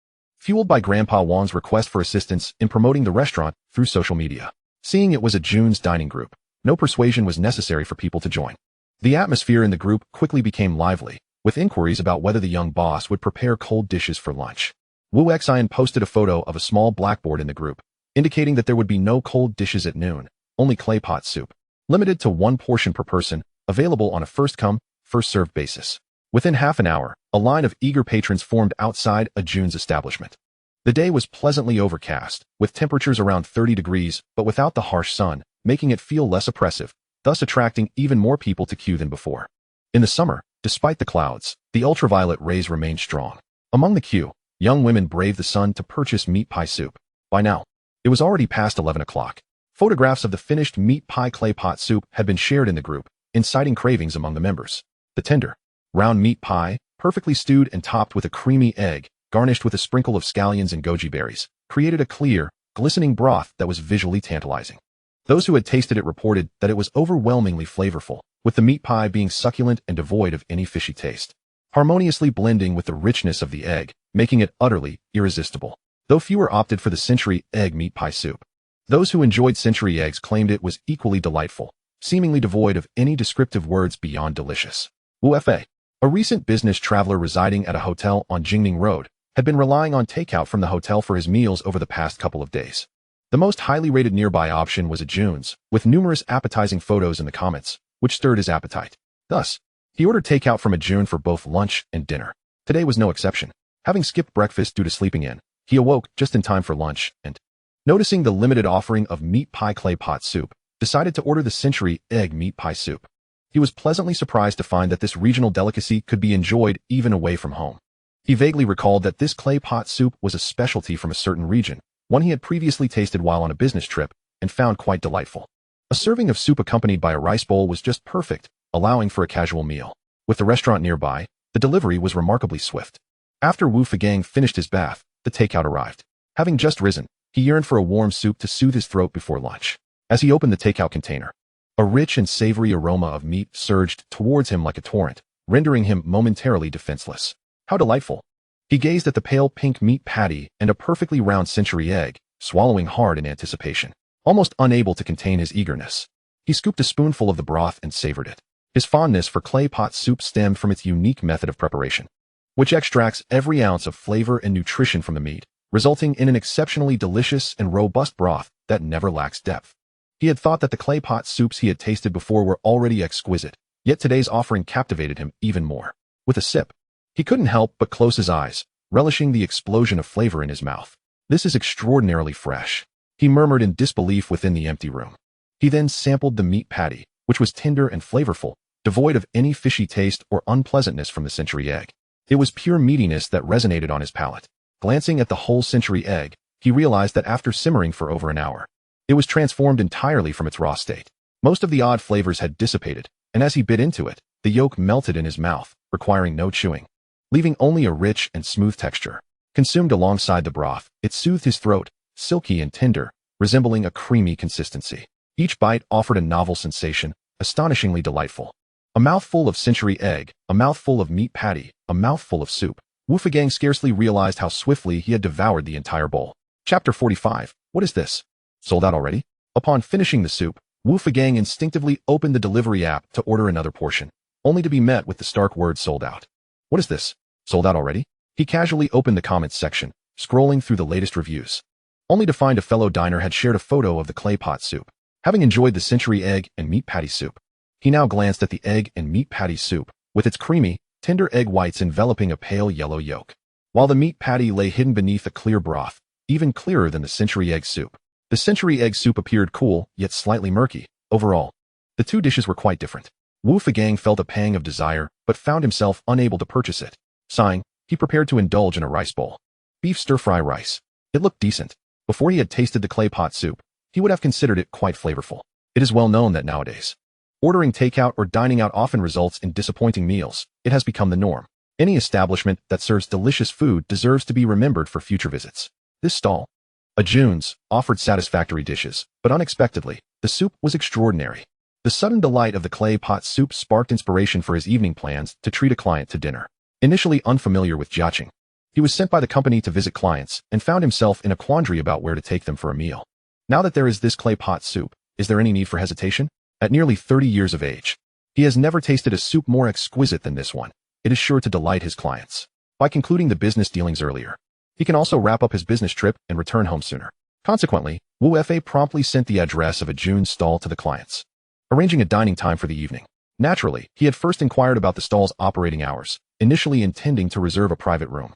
Fueled by Grandpa Wang's request for assistance in promoting the restaurant through social media. Seeing it was a Jun's dining group, no persuasion was necessary for people to join. The atmosphere in the group quickly became lively, with inquiries about whether the young boss would prepare cold dishes for lunch. Wu Xian posted a photo of a small blackboard in the group, indicating that there would be no cold dishes at noon, only clay pot soup, limited to 1 portion per person, available on a first-come, first-served basis. Within half an hour, a line of eager patrons formed outside a Jun's establishment. The day was pleasantly overcast, with temperatures around 30 degrees, but without the harsh sun, making it feel less oppressive, thus attracting even more people to queue than before. In the summer, despite the clouds, the ultraviolet rays remained strong. Among the queue, young women braved the sun to purchase meat pie soup. By now, it was already past 11 o'clock. Photographs of the finished meat pie clay pot soup had been shared in the group, inciting cravings among the members. The tender, round meat pie, perfectly stewed and topped with a creamy egg, garnished with a sprinkle of scallions and goji berries, created a clear, glistening broth that was visually tantalizing. Those who had tasted it reported that it was overwhelmingly flavorful, with the meat pie being succulent and devoid of any fishy taste, harmoniously blending with the richness of the egg, making it utterly irresistible. Though fewer opted for the century egg meat pie soup. Those who enjoyed century eggs claimed it was equally delightful, seemingly devoid of any descriptive words beyond delicious. Wu Fa, a recent business traveler residing at a hotel on Jingning Road, had been relying on takeout from the hotel for his meals over the past couple of days. The most highly rated nearby option was a Jun's, with numerous appetizing photos in the comments, which stirred his appetite. Thus, he ordered takeout from a Jun for both lunch and dinner. Today was no exception. Having skipped breakfast due to sleeping in, he awoke just in time for lunch and, noticing the limited offering of meat pie clay pot soup, decided to order the century egg meat pie soup. He was pleasantly surprised to find that this regional delicacy could be enjoyed even away from home. He vaguely recalled that this clay pot soup was a specialty from a certain region, one he had previously tasted while on a business trip, and found quite delightful. A serving of soup accompanied by a rice bowl was just perfect, allowing for a casual meal. With the restaurant nearby, the delivery was remarkably swift. After Wu Fagang finished his bath, the takeout arrived. Having just risen, he yearned for a warm soup to soothe his throat before lunch. As he opened the takeout container, a rich and savory aroma of meat surged towards him like a torrent, rendering him momentarily defenseless. How delightful! He gazed at the pale pink meat patty and a perfectly round century egg, swallowing hard in anticipation, almost unable to contain his eagerness. He scooped a spoonful of the broth and savored it. His fondness for clay pot soup stemmed from its unique method of preparation, which extracts every ounce of flavor and nutrition from the meat, resulting in an exceptionally delicious and robust broth that never lacks depth. He had thought that the clay pot soups he had tasted before were already exquisite, yet today's offering captivated him even more. With a sip, he couldn't help but close his eyes, relishing the explosion of flavor in his mouth. This is extraordinarily fresh, he murmured in disbelief within the empty room. He then sampled the meat patty, which was tender and flavorful, devoid of any fishy taste or unpleasantness from the century egg. It was pure meatiness that resonated on his palate. Glancing at the whole century egg, he realized that after simmering for over an hour, it was transformed entirely from its raw state. Most of the odd flavors had dissipated, and as he bit into it, the yolk melted in his mouth, requiring no chewing, leaving only a rich and smooth texture. Consumed alongside the broth, it soothed his throat, silky and tender, resembling a creamy consistency. Each bite offered a novel sensation, astonishingly delightful. A mouthful of century egg, a mouthful of meat patty, a mouthful of soup. Wu Fagang scarcely realized how swiftly he had devoured the entire bowl. Chapter 45. What is this? Sold out already? Upon finishing the soup, Wu Fagang instinctively opened the delivery app to order another portion, only to be met with the stark word sold out. What is this? Sold out already? He casually opened the comments section, scrolling through the latest reviews, only to find a fellow diner had shared a photo of the clay pot soup. Having enjoyed the century egg and meat patty soup, he now glanced at the egg and meat patty soup, with its creamy, tender egg whites enveloping a pale yellow yolk, while the meat patty lay hidden beneath a clear broth, even clearer than the century egg soup. The century egg soup appeared cool, yet slightly murky. Overall, the two dishes were quite different. Wu Fagang felt a pang of desire, but found himself unable to purchase it. Sighing, he prepared to indulge in a rice bowl. beef stir-fry rice. It looked decent. Before he had tasted the clay pot soup, he would have considered it quite flavorful. It is well known that nowadays, ordering takeout or dining out often results in disappointing meals. It has become the norm. Any establishment that serves delicious food deserves to be remembered for future visits. This stall, a June's, offered satisfactory dishes, but unexpectedly, the soup was extraordinary. The sudden delight of the clay pot soup sparked inspiration for his evening plans to treat a client to dinner. Initially unfamiliar with jiaching, he was sent by the company to visit clients and found himself in a quandary about where to take them for a meal. Now that there is this clay pot soup, is there any need for hesitation? At nearly 30 years of age, he has never tasted a soup more exquisite than this one. It is sure to delight his clients. By concluding the business dealings earlier, he can also wrap up his business trip and return home sooner. Consequently, Wu Fa promptly sent the address of a June stall to the clients, arranging a dining time for the evening. Naturally, he had first inquired about the stall's operating hours, initially intending to reserve a private room,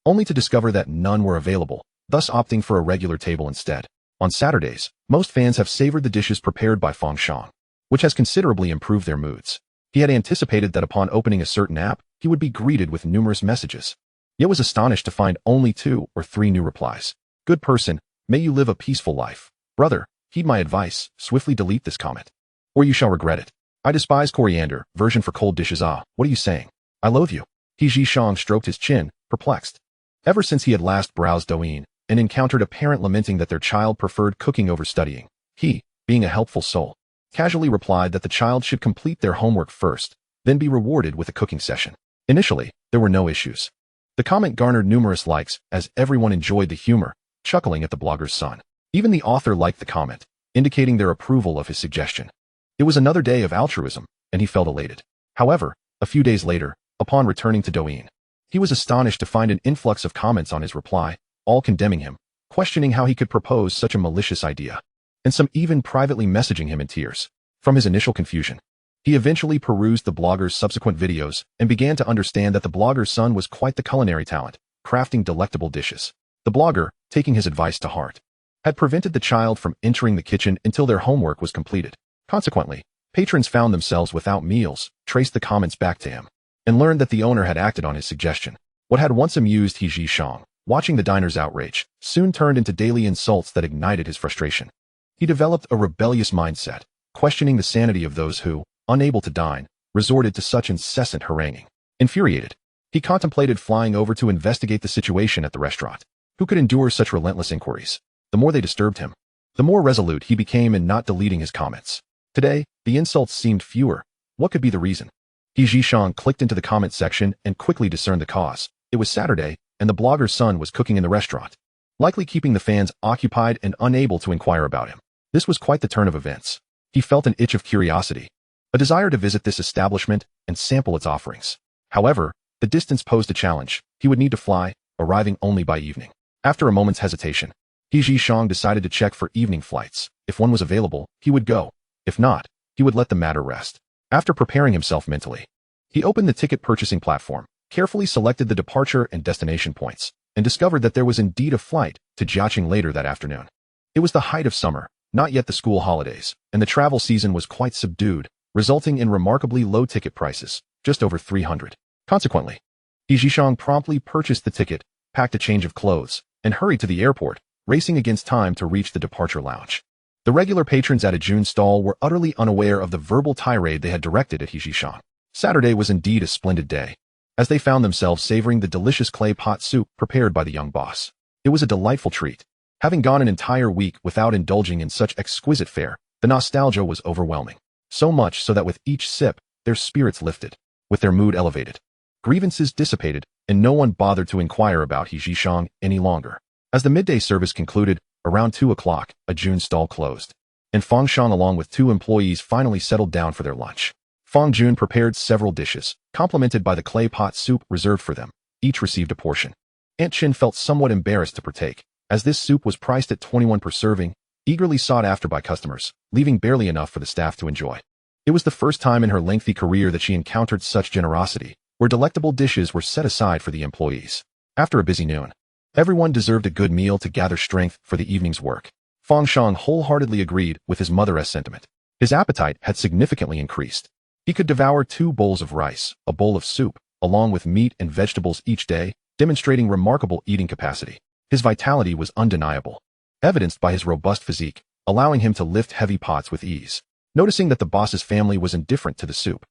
only to discover that none were available, thus opting for a regular table instead. On Saturdays, most fans have savored the dishes prepared by Fang Shang, which has considerably improved their moods. He had anticipated that upon opening a certain app, he would be greeted with numerous messages, yet was astonished to find only 2 or 3 new replies. Good person, may you live a peaceful life. Brother, heed my advice, swiftly delete this comment, or you shall regret it. I despise coriander, version for cold dishes. Ah, what are you saying? I loathe you. He Shang stroked his chin, perplexed. Ever since he had last browsed Douyin and encountered a parent lamenting that their child preferred cooking over studying, he, being a helpful soul, casually replied that the child should complete their homework first, then be rewarded with a cooking session. Initially, there were no issues. The comment garnered numerous likes as everyone enjoyed the humor, chuckling at the blogger's son. Even the author liked the comment, indicating their approval of his suggestion. It was another day of altruism, and he felt elated. However, a few days later, upon returning to Douyin, he was astonished to find an influx of comments on his reply, all condemning him, questioning how he could propose such a malicious idea, and some even privately messaging him in tears. From his initial confusion, he eventually perused the blogger's subsequent videos and began to understand that the blogger's son was quite the culinary talent, crafting delectable dishes. The blogger, taking his advice to heart, had prevented the child from entering the kitchen until their homework was completed. Consequently, patrons found themselves without meals, traced the comments back to him, and learned that the owner had acted on his suggestion. What had once amused He Shang, watching the diner's outrage, soon turned into daily insults that ignited his frustration. He developed a rebellious mindset, questioning the sanity of those who, unable to dine, resorted to such incessant haranguing. Infuriated, he contemplated flying over to investigate the situation at the restaurant. Who could endure such relentless inquiries? The more they disturbed him, the more resolute he became in not deleting his comments. Today, the insults seemed fewer. What could be the reason? He Shang clicked into the comment section and quickly discerned the cause. It was Saturday, and the blogger's son was cooking in the restaurant, likely keeping the fans occupied and unable to inquire about him. This was quite the turn of events. He felt an itch of curiosity, a desire to visit this establishment and sample its offerings. However, the distance posed a challenge. He would need to fly, arriving only by evening. After a moment's hesitation, He Shang decided to check for evening flights. If one was available, he would go. If not, he would let the matter rest. After preparing himself mentally, he opened the ticket purchasing platform, carefully selected the departure and destination points, and discovered that there was indeed a flight to Jiaqing later that afternoon. It was the height of summer, not yet the school holidays, and the travel season was quite subdued, resulting in remarkably low ticket prices, just over 300. Consequently, He Shang promptly purchased the ticket, packed a change of clothes, and hurried to the airport, racing against time to reach the departure lounge. The regular patrons at a June stall were utterly unaware of the verbal tirade they had directed at He Shang. Saturday was indeed a splendid day, as they found themselves savoring the delicious clay pot soup prepared by the young boss. It was a delightful treat. Having gone an entire week without indulging in such exquisite fare, the nostalgia was overwhelming. So much so that with each sip, their spirits lifted, with their mood elevated. Grievances dissipated, and no one bothered to inquire about He Shang any longer. As the midday service concluded, around 2 o'clock, a June stall closed, and Fang Shang along with 2 employees finally settled down for their lunch. Fang Jun prepared several dishes, complemented by the clay pot soup reserved for them. Each received a portion. Aunt Chin felt somewhat embarrassed to partake, as this soup was priced at 21 per serving, eagerly sought after by customers, leaving barely enough for the staff to enjoy. It was the first time in her lengthy career that she encountered such generosity, where delectable dishes were set aside for the employees. After a busy noon, everyone deserved a good meal to gather strength for the evening's work. Fang Shang wholeheartedly agreed with his mother's sentiment. His appetite had significantly increased. He could devour 2 bowls of rice, a bowl of soup, along with meat and vegetables each day, demonstrating remarkable eating capacity. His vitality was undeniable, evidenced by his robust physique, allowing him to lift heavy pots with ease. Noticing that the boss's family was indifferent to the soup,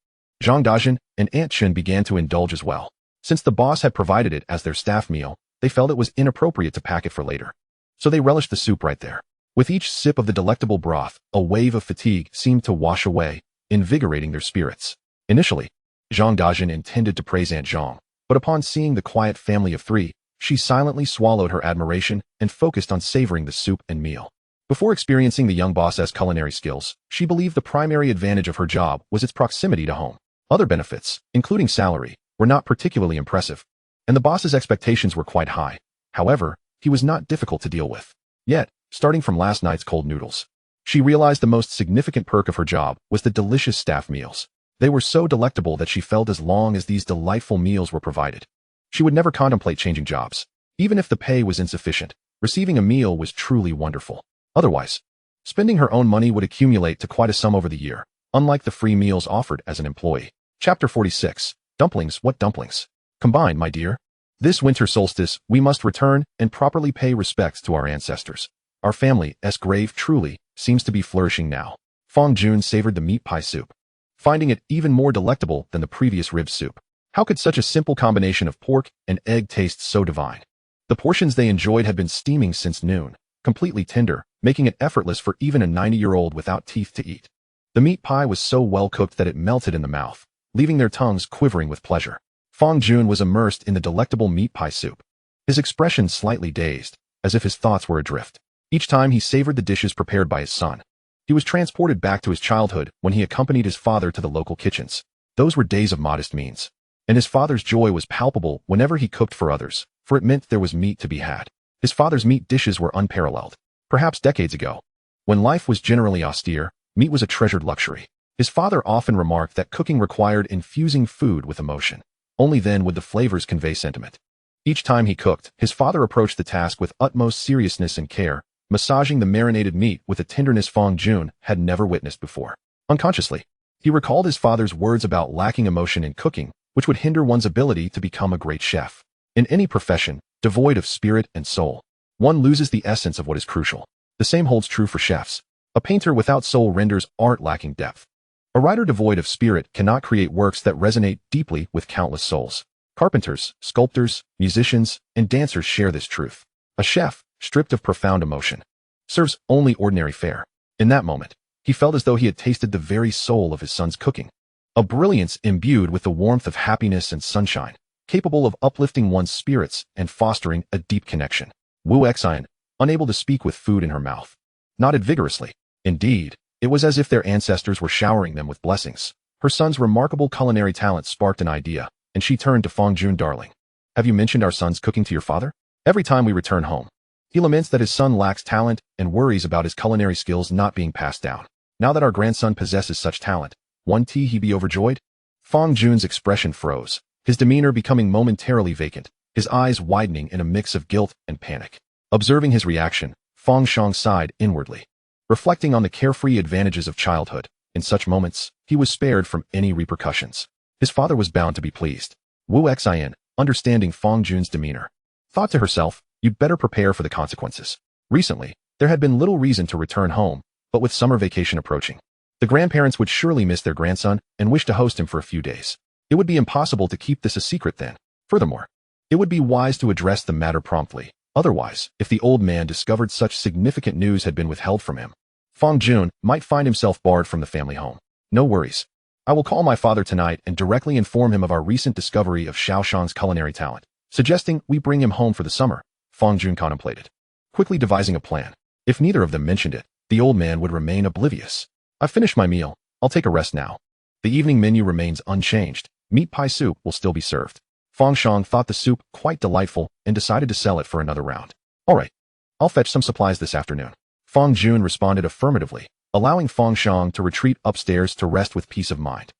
Zhang Dajin and Aunt Chen began to indulge as well. Since the boss had provided it as their staff meal, they felt it was inappropriate to pack it for later. So they relished the soup right there. With each sip of the delectable broth, a wave of fatigue seemed to wash away, invigorating their spirits. Initially, Zhang Dajin intended to praise Aunt Zhang, but upon seeing the quiet family of three, she silently swallowed her admiration and focused on savoring the soup and meal. Before experiencing the young boss's culinary skills, she believed the primary advantage of her job was its proximity to home. Other benefits, including salary, were not particularly impressive, and the boss's expectations were quite high. However, he was not difficult to deal with. Yet, starting from last night's cold noodles, she realized the most significant perk of her job was the delicious staff meals. They were so delectable that she felt as long as these delightful meals were provided, she would never contemplate changing jobs. Even if the pay was insufficient, receiving a meal was truly wonderful. Otherwise, spending her own money would accumulate to quite a sum over the year, unlike the free meals offered as an employee. Chapter 46. Dumplings. What dumplings? Combine, my dear. This winter solstice, we must return and properly pay respects to our ancestors. Our family's grave truly seems to be flourishing now. Fang Jun savored the meat pie soup, finding it even more delectable than the previous rib soup. How could such a simple combination of pork and egg taste so divine? The portions they enjoyed had been steaming since noon, completely tender, making it effortless for even a 90-year-old without teeth to eat. The meat pie was so well cooked that it melted in the mouth, leaving their tongues quivering with pleasure. Fang Jun was immersed in the delectable meat pie soup, his expression slightly dazed, as if his thoughts were adrift. Each time he savored the dishes prepared by his son, he was transported back to his childhood when he accompanied his father to the local kitchens. Those were days of modest means, and his father's joy was palpable whenever he cooked for others, for it meant there was meat to be had. His father's meat dishes were unparalleled. Perhaps decades ago, when life was generally austere, meat was a treasured luxury. His father often remarked that cooking required infusing food with emotion. Only then would the flavors convey sentiment. Each time he cooked, his father approached the task with utmost seriousness and care, massaging the marinated meat with a tenderness Fang Jun had never witnessed before. Unconsciously, he recalled his father's words about lacking emotion in cooking, which would hinder one's ability to become a great chef. In any profession, devoid of spirit and soul, one loses the essence of what is crucial. The same holds true for chefs. A painter without soul renders art lacking depth. A writer devoid of spirit cannot create works that resonate deeply with countless souls. Carpenters, sculptors, musicians, and dancers share this truth. A chef, stripped of profound emotion, serves only ordinary fare. In that moment, he felt as though he had tasted the very soul of his son's cooking. A brilliance imbued with the warmth of happiness and sunshine, capable of uplifting one's spirits and fostering a deep connection. Wu Xian, unable to speak with food in her mouth, nodded vigorously. Indeed, it was as if their ancestors were showering them with blessings. Her son's remarkable culinary talent sparked an idea, and she turned to Fang Jun. Darling, have you mentioned our son's cooking to your father? Every time we return home, he laments that his son lacks talent and worries about his culinary skills not being passed down. Now that our grandson possesses such talent, won't he be overjoyed? Fang Jun's expression froze, his demeanor becoming momentarily vacant, his eyes widening in a mix of guilt and panic. Observing his reaction, Fang Shang sighed inwardly. Reflecting on the carefree advantages of childhood, in such moments, he was spared from any repercussions. His father was bound to be pleased. Wu Xian, understanding Fang Jun's demeanor, thought to herself, you'd better prepare for the consequences. Recently, there had been little reason to return home, but with summer vacation approaching, the grandparents would surely miss their grandson and wish to host him for a few days. It would be impossible to keep this a secret then. Furthermore, it would be wise to address the matter promptly. Otherwise, if the old man discovered such significant news had been withheld from him, Fang Jun might find himself barred from the family home. No worries. I will call my father tonight and directly inform him of our recent discovery of Xiao Shang's culinary talent, suggesting we bring him home for the summer. Fang Jun contemplated, quickly devising a plan. If neither of them mentioned it, the old man would remain oblivious. I've finished my meal. I'll take a rest now. The evening menu remains unchanged. Meat pie soup will still be served. Fang Shang thought the soup quite delightful and decided to sell it for another round. All right, I'll fetch some supplies this afternoon. Fang Jun responded affirmatively, allowing Fang Shang to retreat upstairs to rest with peace of mind.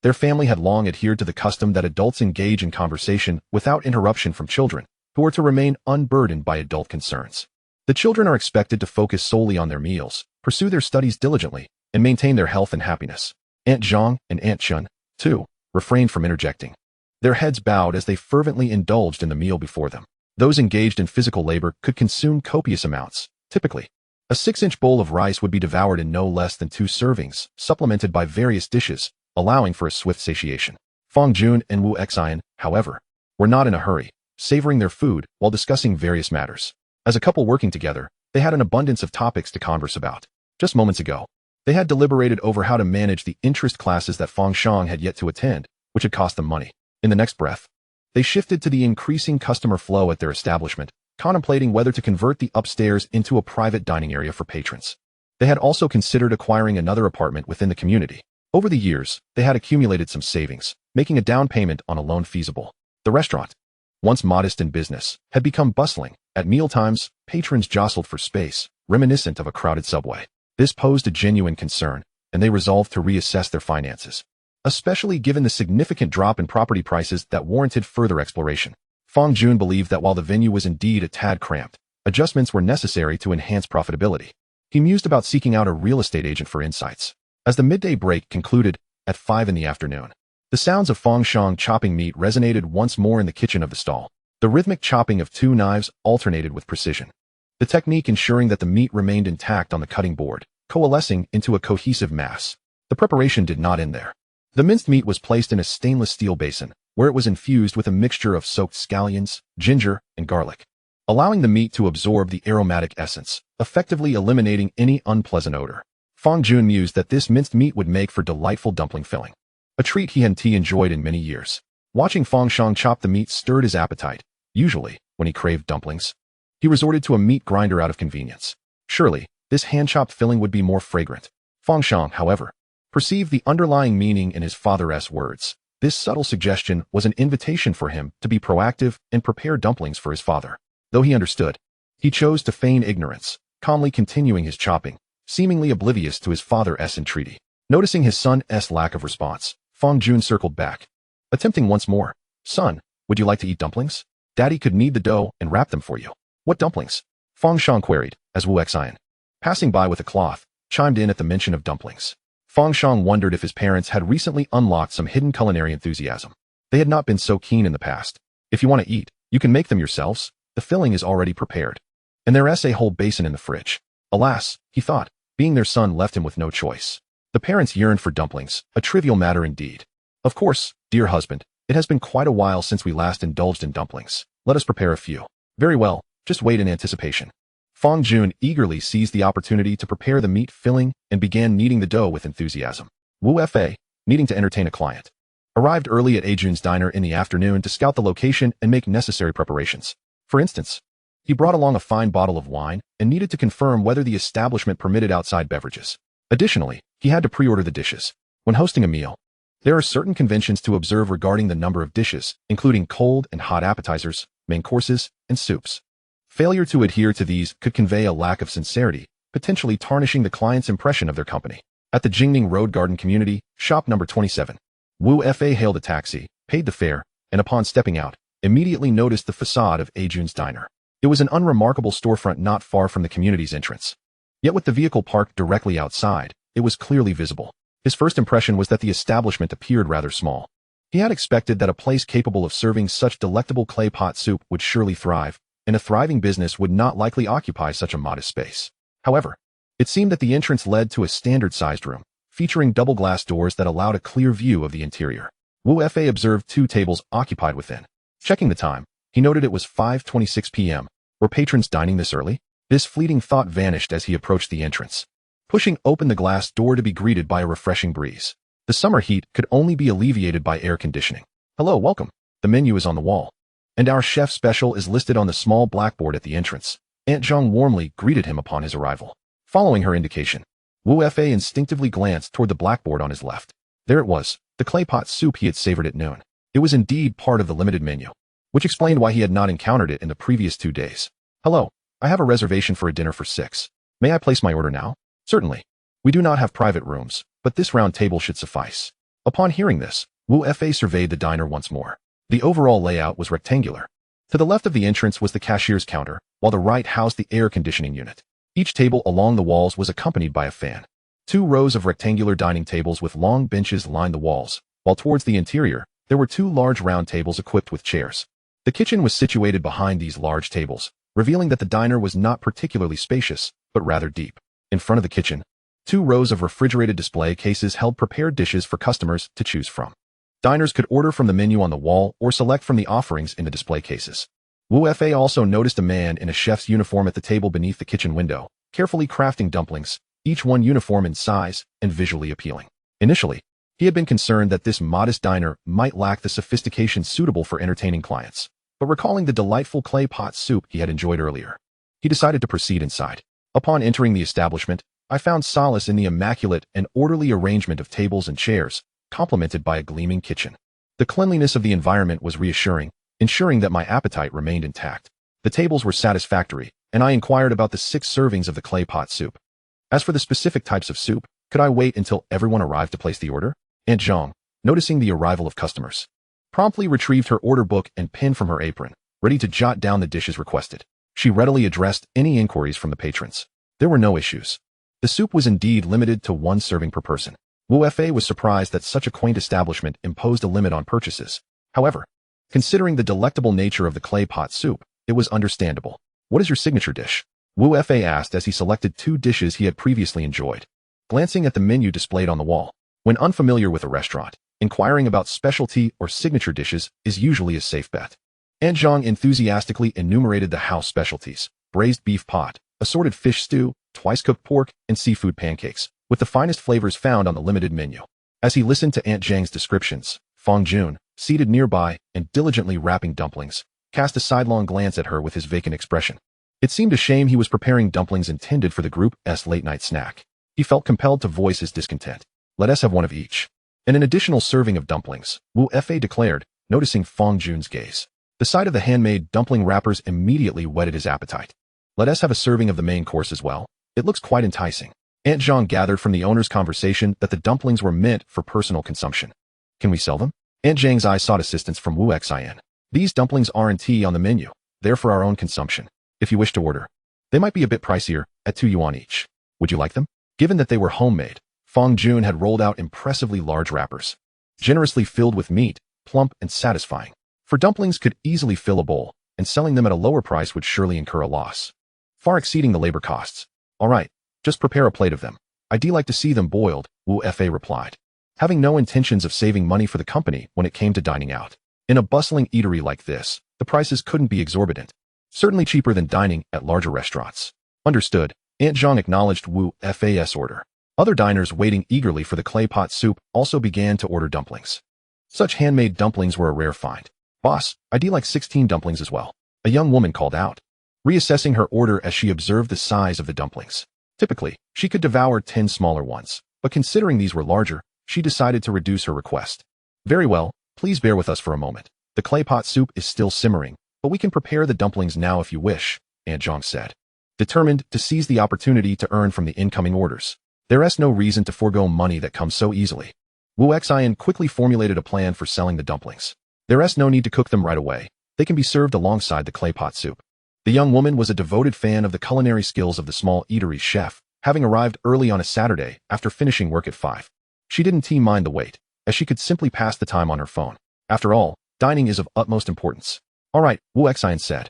Their family had long adhered to the custom that adults engage in conversation without interruption from children, who are to remain unburdened by adult concerns. The children are expected to focus solely on their meals, pursue their studies diligently, and maintain their health and happiness. Aunt Zhang and Aunt Chen, too, refrained from interjecting. Their heads bowed as they fervently indulged in the meal before them. Those engaged in physical labor could consume copious amounts. Typically, a 6-inch bowl of rice would be devoured in no less than 2 servings, supplemented by various dishes, allowing for a swift satiation. Fang Jun and Wu Xian, however, were not in a hurry, savoring their food while discussing various matters. As a couple working together, they had an abundance of topics to converse about. Just moments ago, they had deliberated over how to manage the interest classes that Fang Shang had yet to attend, which had cost them money. In the next breath, they shifted to the increasing customer flow at their establishment, contemplating whether to convert the upstairs into a private dining area for patrons. They had also considered acquiring another apartment within the community. Over the years, they had accumulated some savings, making a down payment on a loan feasible. The restaurant, once modest in business, had become bustling. At mealtimes, patrons jostled for space, reminiscent of a crowded subway. This posed a genuine concern, and they resolved to reassess their finances, especially given the significant drop in property prices that warranted further exploration. Fang Jun believed that while the venue was indeed a tad cramped, adjustments were necessary to enhance profitability. He mused about seeking out a real estate agent for insights. As the midday break concluded at 5 in the afternoon, the sounds of Fang Shang chopping meat resonated once more in the kitchen of the stall. The rhythmic chopping of 2 knives alternated with precision, the technique ensuring that the meat remained intact on the cutting board, coalescing into a cohesive mass. The preparation did not end there. The minced meat was placed in a stainless steel basin, where it was infused with a mixture of soaked scallions, ginger, and garlic, allowing the meat to absorb the aromatic essence, effectively eliminating any unpleasant odor. Fang Jun mused that this minced meat would make for delightful dumpling filling, a treat he hadn't enjoyed in many years. Watching Fang Shang chop the meat stirred his appetite. Usually, when he craved dumplings, he resorted to a meat grinder out of convenience. Surely, this hand-chopped filling would be more fragrant. Fang Shang, however, perceived the underlying meaning in his father's words. This subtle suggestion was an invitation for him to be proactive and prepare dumplings for his father. Though he understood, he chose to feign ignorance, calmly continuing his chopping, seemingly oblivious to his father's entreaty. Noticing his son's lack of response, Fang Jun circled back, attempting once more. Son, would you like to eat dumplings? Daddy could knead the dough and wrap them for you. What dumplings? Fang Shang queried, as Wu Xian, passing by with a cloth, chimed in at the mention of dumplings. Fang Shang wondered if his parents had recently unlocked some hidden culinary enthusiasm. They had not been so keen in the past. If you want to eat, you can make them yourselves. The filling is already prepared. And there's a whole basin in the fridge. Alas, he thought, being their son left him with no choice. The parents yearned for dumplings, a trivial matter indeed. Of course, dear husband, it has been quite a while since we last indulged in dumplings. Let us prepare a few. Very well, just wait in anticipation. Fang Jun eagerly seized the opportunity to prepare the meat filling and began kneading the dough with enthusiasm. Wu Fa, needing to entertain a client, arrived early at Ajun's diner in the afternoon to scout the location and make necessary preparations. For instance, he brought along a fine bottle of wine and needed to confirm whether the establishment permitted outside beverages. Additionally, he had to pre-order the dishes. When hosting a meal, there are certain conventions to observe regarding the number of dishes, including cold and hot appetizers, main courses, and soups. Failure to adhere to these could convey a lack of sincerity, potentially tarnishing the client's impression of their company. At the Jingning Road Garden Community, shop number 27, Wu Fa hailed a taxi, paid the fare, and upon stepping out, immediately noticed the facade of Ajun's diner. It was an unremarkable storefront not far from the community's entrance. Yet with the vehicle parked directly outside, it was clearly visible. His first impression was that the establishment appeared rather small. He had expected that a place capable of serving such delectable clay pot soup would surely thrive, and a thriving business would not likely occupy such a modest space. However, it seemed that the entrance led to a standard-sized room, featuring double glass doors that allowed a clear view of the interior. Wu Fa observed 2 tables occupied within. Checking the time, he noted it was 5:26 p.m. Were patrons dining this early? This fleeting thought vanished as he approached the entrance, pushing open the glass door to be greeted by a refreshing breeze. The summer heat could only be alleviated by air conditioning. Hello, welcome. The menu is on the wall, and our chef special is listed on the small blackboard at the entrance. Aunt Zhang warmly greeted him upon his arrival. Following her indication, Wu Fa instinctively glanced toward the blackboard on his left. There it was, the clay pot soup he had savored at noon. It was indeed part of the limited menu, which explained why he had not encountered it in the previous 2 days. Hello, I have a reservation for a dinner for 6. May I place my order now? Certainly. We do not have private rooms, but this round table should suffice. Upon hearing this, Wu Fa surveyed the diner once more. The overall layout was rectangular. To the left of the entrance was the cashier's counter, while the right housed the air conditioning unit. Each table along the walls was accompanied by a fan. 2 rows of rectangular dining tables with long benches lined the walls, while towards the interior, There were 2 large round tables equipped with chairs. The kitchen was situated behind these large tables, revealing that the diner was not particularly spacious, but rather deep. In front of the kitchen, 2 rows of refrigerated display cases held prepared dishes for customers to choose from. Diners could order from the menu on the wall or select from the offerings in the display cases. Wu Fa also noticed a man in a chef's uniform at the table beneath the kitchen window, carefully crafting dumplings, each one uniform in size and visually appealing. Initially, he had been concerned that this modest diner might lack the sophistication suitable for entertaining clients, but recalling the delightful clay pot soup he had enjoyed earlier, he decided to proceed inside. Upon entering the establishment, I found solace in the immaculate and orderly arrangement of tables and chairs, complemented by a gleaming kitchen. The cleanliness of the environment was reassuring, ensuring that my appetite remained intact. The tables were satisfactory, and I inquired about the 6 servings of the clay pot soup. As for the specific types of soup, could I wait until everyone arrived to place the order? Aunt Zhang, noticing the arrival of customers, promptly retrieved her order book and pen from her apron, ready to jot down the dishes requested. She readily addressed any inquiries from the patrons. There were no issues. The soup was indeed limited to 1 serving per person. Wu Fa was surprised that such a quaint establishment imposed a limit on purchases. However, considering the delectable nature of the clay pot soup, it was understandable. What is your signature dish? Wu Fa asked as he selected 2 dishes he had previously enjoyed. Glancing at the menu displayed on the wall, when unfamiliar with a restaurant, inquiring about specialty or signature dishes is usually a safe bet. Aunt Zhang enthusiastically enumerated the house specialties: braised beef pot, assorted fish stew, twice-cooked pork, and seafood pancakes, with the finest flavors found on the limited menu. As he listened to Aunt Zhang's descriptions, Fang Jun, seated nearby and diligently wrapping dumplings, cast a sidelong glance at her with his vacant expression. It seemed a shame he was preparing dumplings intended for the group's late-night snack. He felt compelled to voice his discontent. Let us have one of each. And an additional serving of dumplings, Wu Fa declared, noticing Fang Jun's gaze. The sight of the handmade dumpling wrappers immediately whetted his appetite. Let us have a serving of the main course as well. It looks quite enticing. Aunt Zhang gathered from the owner's conversation that the dumplings were meant for personal consumption. Can we sell them? Aunt Zhang's eyes sought assistance from Wu Xin. These dumplings aren't on the menu. They're for our own consumption. If you wish to order, they might be a bit pricier, at 2 yuan each. Would you like them? Given that they were homemade, Fang Jun had rolled out impressively large wrappers, generously filled with meat, plump and satisfying. For dumplings could easily fill a bowl, and selling them at a lower price would surely incur a loss, far exceeding the labor costs. All right, just prepare a plate of them. I'd like to see them boiled, Wu Fa replied, having no intentions of saving money for the company when it came to dining out. In a bustling eatery like this, the prices couldn't be exorbitant, certainly cheaper than dining at larger restaurants. Understood. Aunt Zhang acknowledged Wu Fa's order. Other diners waiting eagerly for the clay pot soup also began to order dumplings. Such handmade dumplings were a rare find. Boss, I'd like 16 dumplings as well, a young woman called out, reassessing her order as she observed the size of the dumplings. Typically, she could devour 10 smaller ones, but considering these were larger, she decided to reduce her request. Very well, please bear with us for a moment. The clay pot soup is still simmering, but we can prepare the dumplings now if you wish, Aunt Zhang said, determined to seize the opportunity to earn from the incoming orders. There's no reason to forego money that comes so easily. Wu Xian quickly formulated a plan for selling the dumplings. There's no need to cook them right away. They can be served alongside the clay pot soup. The young woman was a devoted fan of the culinary skills of the small eatery's chef, having arrived early on a Saturday after finishing work at 5. She didn't mind the wait, as she could simply pass the time on her phone. After all, dining is of utmost importance. All right, Wu Xian said,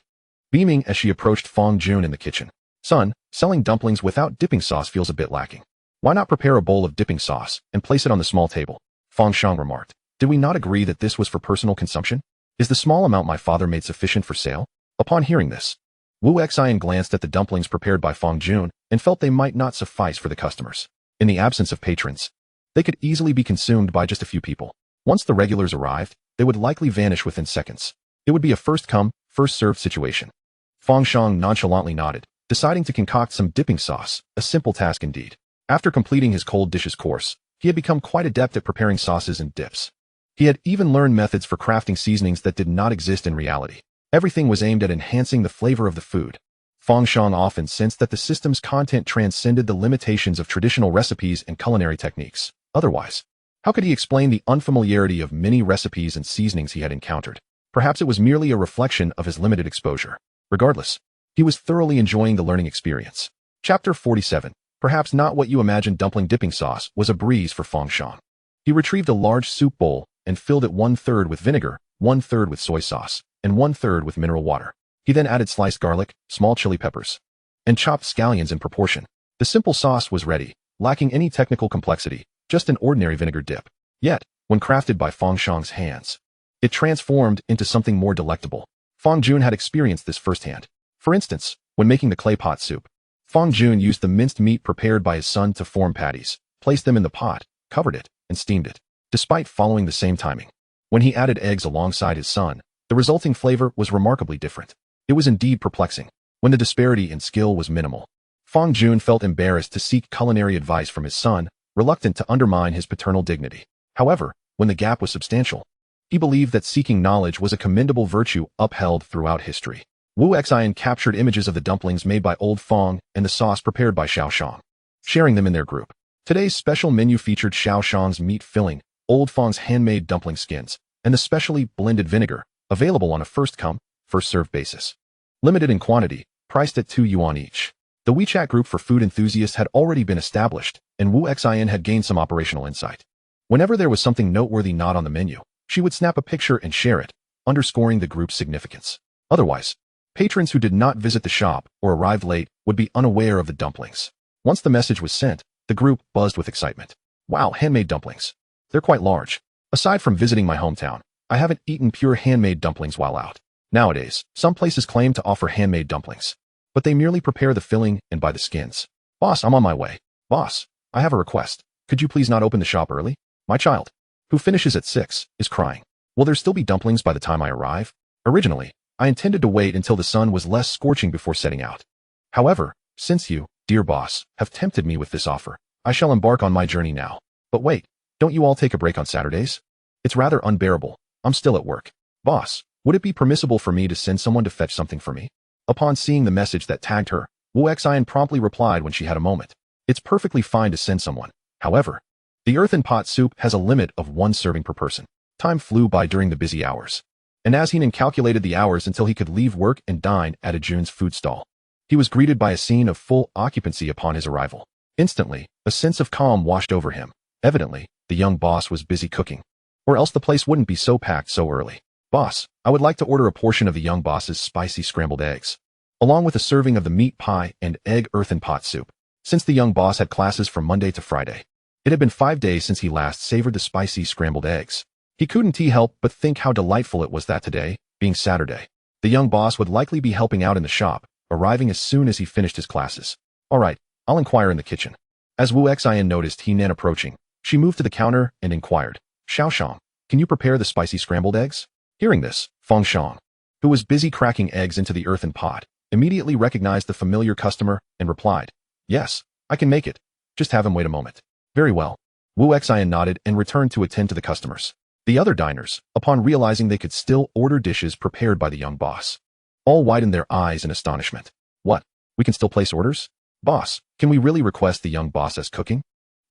beaming as she approached Fang Jun in the kitchen. Son, selling dumplings without dipping sauce feels a bit lacking. Why not prepare a bowl of dipping sauce and place it on the small table? Fang Shang remarked. Did we not agree that this was for personal consumption? Is the small amount my father made sufficient for sale? Upon hearing this, Wu Xian glanced at the dumplings prepared by Fang Jun and felt they might not suffice for the customers. In the absence of patrons, they could easily be consumed by just a few people. Once the regulars arrived, they would likely vanish within seconds. It would be a first-come, first-served situation. Fang Shang nonchalantly nodded, deciding to concoct some dipping sauce, a simple task indeed. After completing his cold dishes course, he had become quite adept at preparing sauces and dips. He had even learned methods for crafting seasonings that did not exist in reality. Everything was aimed at enhancing the flavor of the food. Fang Shang often sensed that the system's content transcended the limitations of traditional recipes and culinary techniques. Otherwise, how could he explain the unfamiliarity of many recipes and seasonings he had encountered? Perhaps it was merely a reflection of his limited exposure. Regardless, he was thoroughly enjoying the learning experience. Chapter 47. Perhaps not what you imagined. Dumpling dipping sauce was a breeze for Fang Shang. He retrieved a large soup bowl, and filled it 1/3 with vinegar, 1/3 with soy sauce, and 1/3 with mineral water. He then added sliced garlic, small chili peppers, and chopped scallions in proportion. The simple sauce was ready, lacking any technical complexity, just an ordinary vinegar dip. Yet, when crafted by Fang Shang's hands, it transformed into something more delectable. Fang Jun had experienced this firsthand. For instance, when making the clay pot soup, Fang Jun used the minced meat prepared by his son to form patties, placed them in the pot, covered it, and steamed it. Despite following the same timing, when he added eggs alongside his son, the resulting flavor was remarkably different. It was indeed perplexing. When the disparity in skill was minimal, Fang Jun felt embarrassed to seek culinary advice from his son, reluctant to undermine his paternal dignity. However, when the gap was substantial, he believed that seeking knowledge was a commendable virtue upheld throughout history. Wu Xian captured images of the dumplings made by Old Fang and the sauce prepared by Xiao Shang, sharing them in their group. Today's special menu featured Xiao Shang's meat filling, Old Fang's handmade dumpling skins, and the specially blended vinegar, available on a first-come, first-served basis. Limited in quantity, priced at 2 yuan each. The WeChat group for food enthusiasts had already been established, and Wu Xian had gained some operational insight. Whenever there was something noteworthy not on the menu, she would snap a picture and share it, underscoring the group's significance. Otherwise, patrons who did not visit the shop or arrived late would be unaware of the dumplings. Once the message was sent, the group buzzed with excitement. Wow, handmade dumplings. They're quite large. Aside from visiting my hometown, I haven't eaten pure handmade dumplings while out. Nowadays, some places claim to offer handmade dumplings, but they merely prepare the filling and buy the skins. Boss, I'm on my way. Boss, I have a request. Could you please not open the shop early? My child, who finishes at 6, is crying. Will there still be dumplings by the time I arrive? Originally, I intended to wait until the sun was less scorching before setting out. However, since you, dear boss, have tempted me with this offer, I shall embark on my journey now. But wait, don't you all take a break on Saturdays? It's rather unbearable. I'm still at work. Boss, would it be permissible for me to send someone to fetch something for me? Upon seeing the message that tagged her, Wu Xian promptly replied when she had a moment. It's perfectly fine to send someone. However, the earthen pot soup has a limit of 1 serving per person. Time flew by during the busy hours, and as Heenan calculated the hours until he could leave work and dine at a Jun's food stall, he was greeted by a scene of full occupancy upon his arrival. Instantly, a sense of calm washed over him. Evidently, the young boss was busy cooking, or else the place wouldn't be so packed so early. Boss, I would like to order a portion of the young boss's spicy scrambled eggs, along with a serving of the meat pie and egg earthen pot soup. Since the young boss had classes from Monday to Friday, it had been 5 days since he last savored the spicy scrambled eggs. He couldn't help but think how delightful it was that today, being Saturday, the young boss would likely be helping out in the shop, arriving as soon as he finished his classes. All right, I'll inquire in the kitchen. As Wu Xian noticed Heenan approaching, she moved to the counter and inquired, Xiao Shang, can you prepare the spicy scrambled eggs? Hearing this, Fang Shang, who was busy cracking eggs into the earthen pot, immediately recognized the familiar customer and replied, yes, I can make it. Just have him wait a moment. Very well. Wu Xian nodded and returned to attend to the customers. The other diners, upon realizing they could still order dishes prepared by the young boss, all widened their eyes in astonishment. What? We can still place orders? Boss, can we really request the young boss as cooking?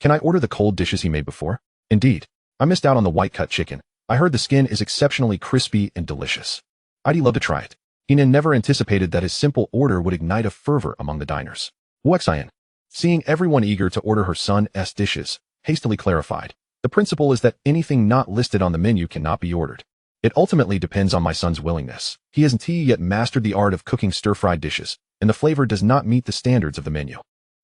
Can I order the cold dishes he made before? Indeed. I missed out on the white-cut chicken. I heard the skin is exceptionally crispy and delicious. I'd love to try it. Heenan never anticipated that his simple order would ignite a fervor among the diners. Wu Xian, seeing everyone eager to order her son's dishes, hastily clarified, the principle is that anything not listed on the menu cannot be ordered. It ultimately depends on my son's willingness. He hasn't yet mastered the art of cooking stir-fried dishes, and the flavor does not meet the standards of the menu.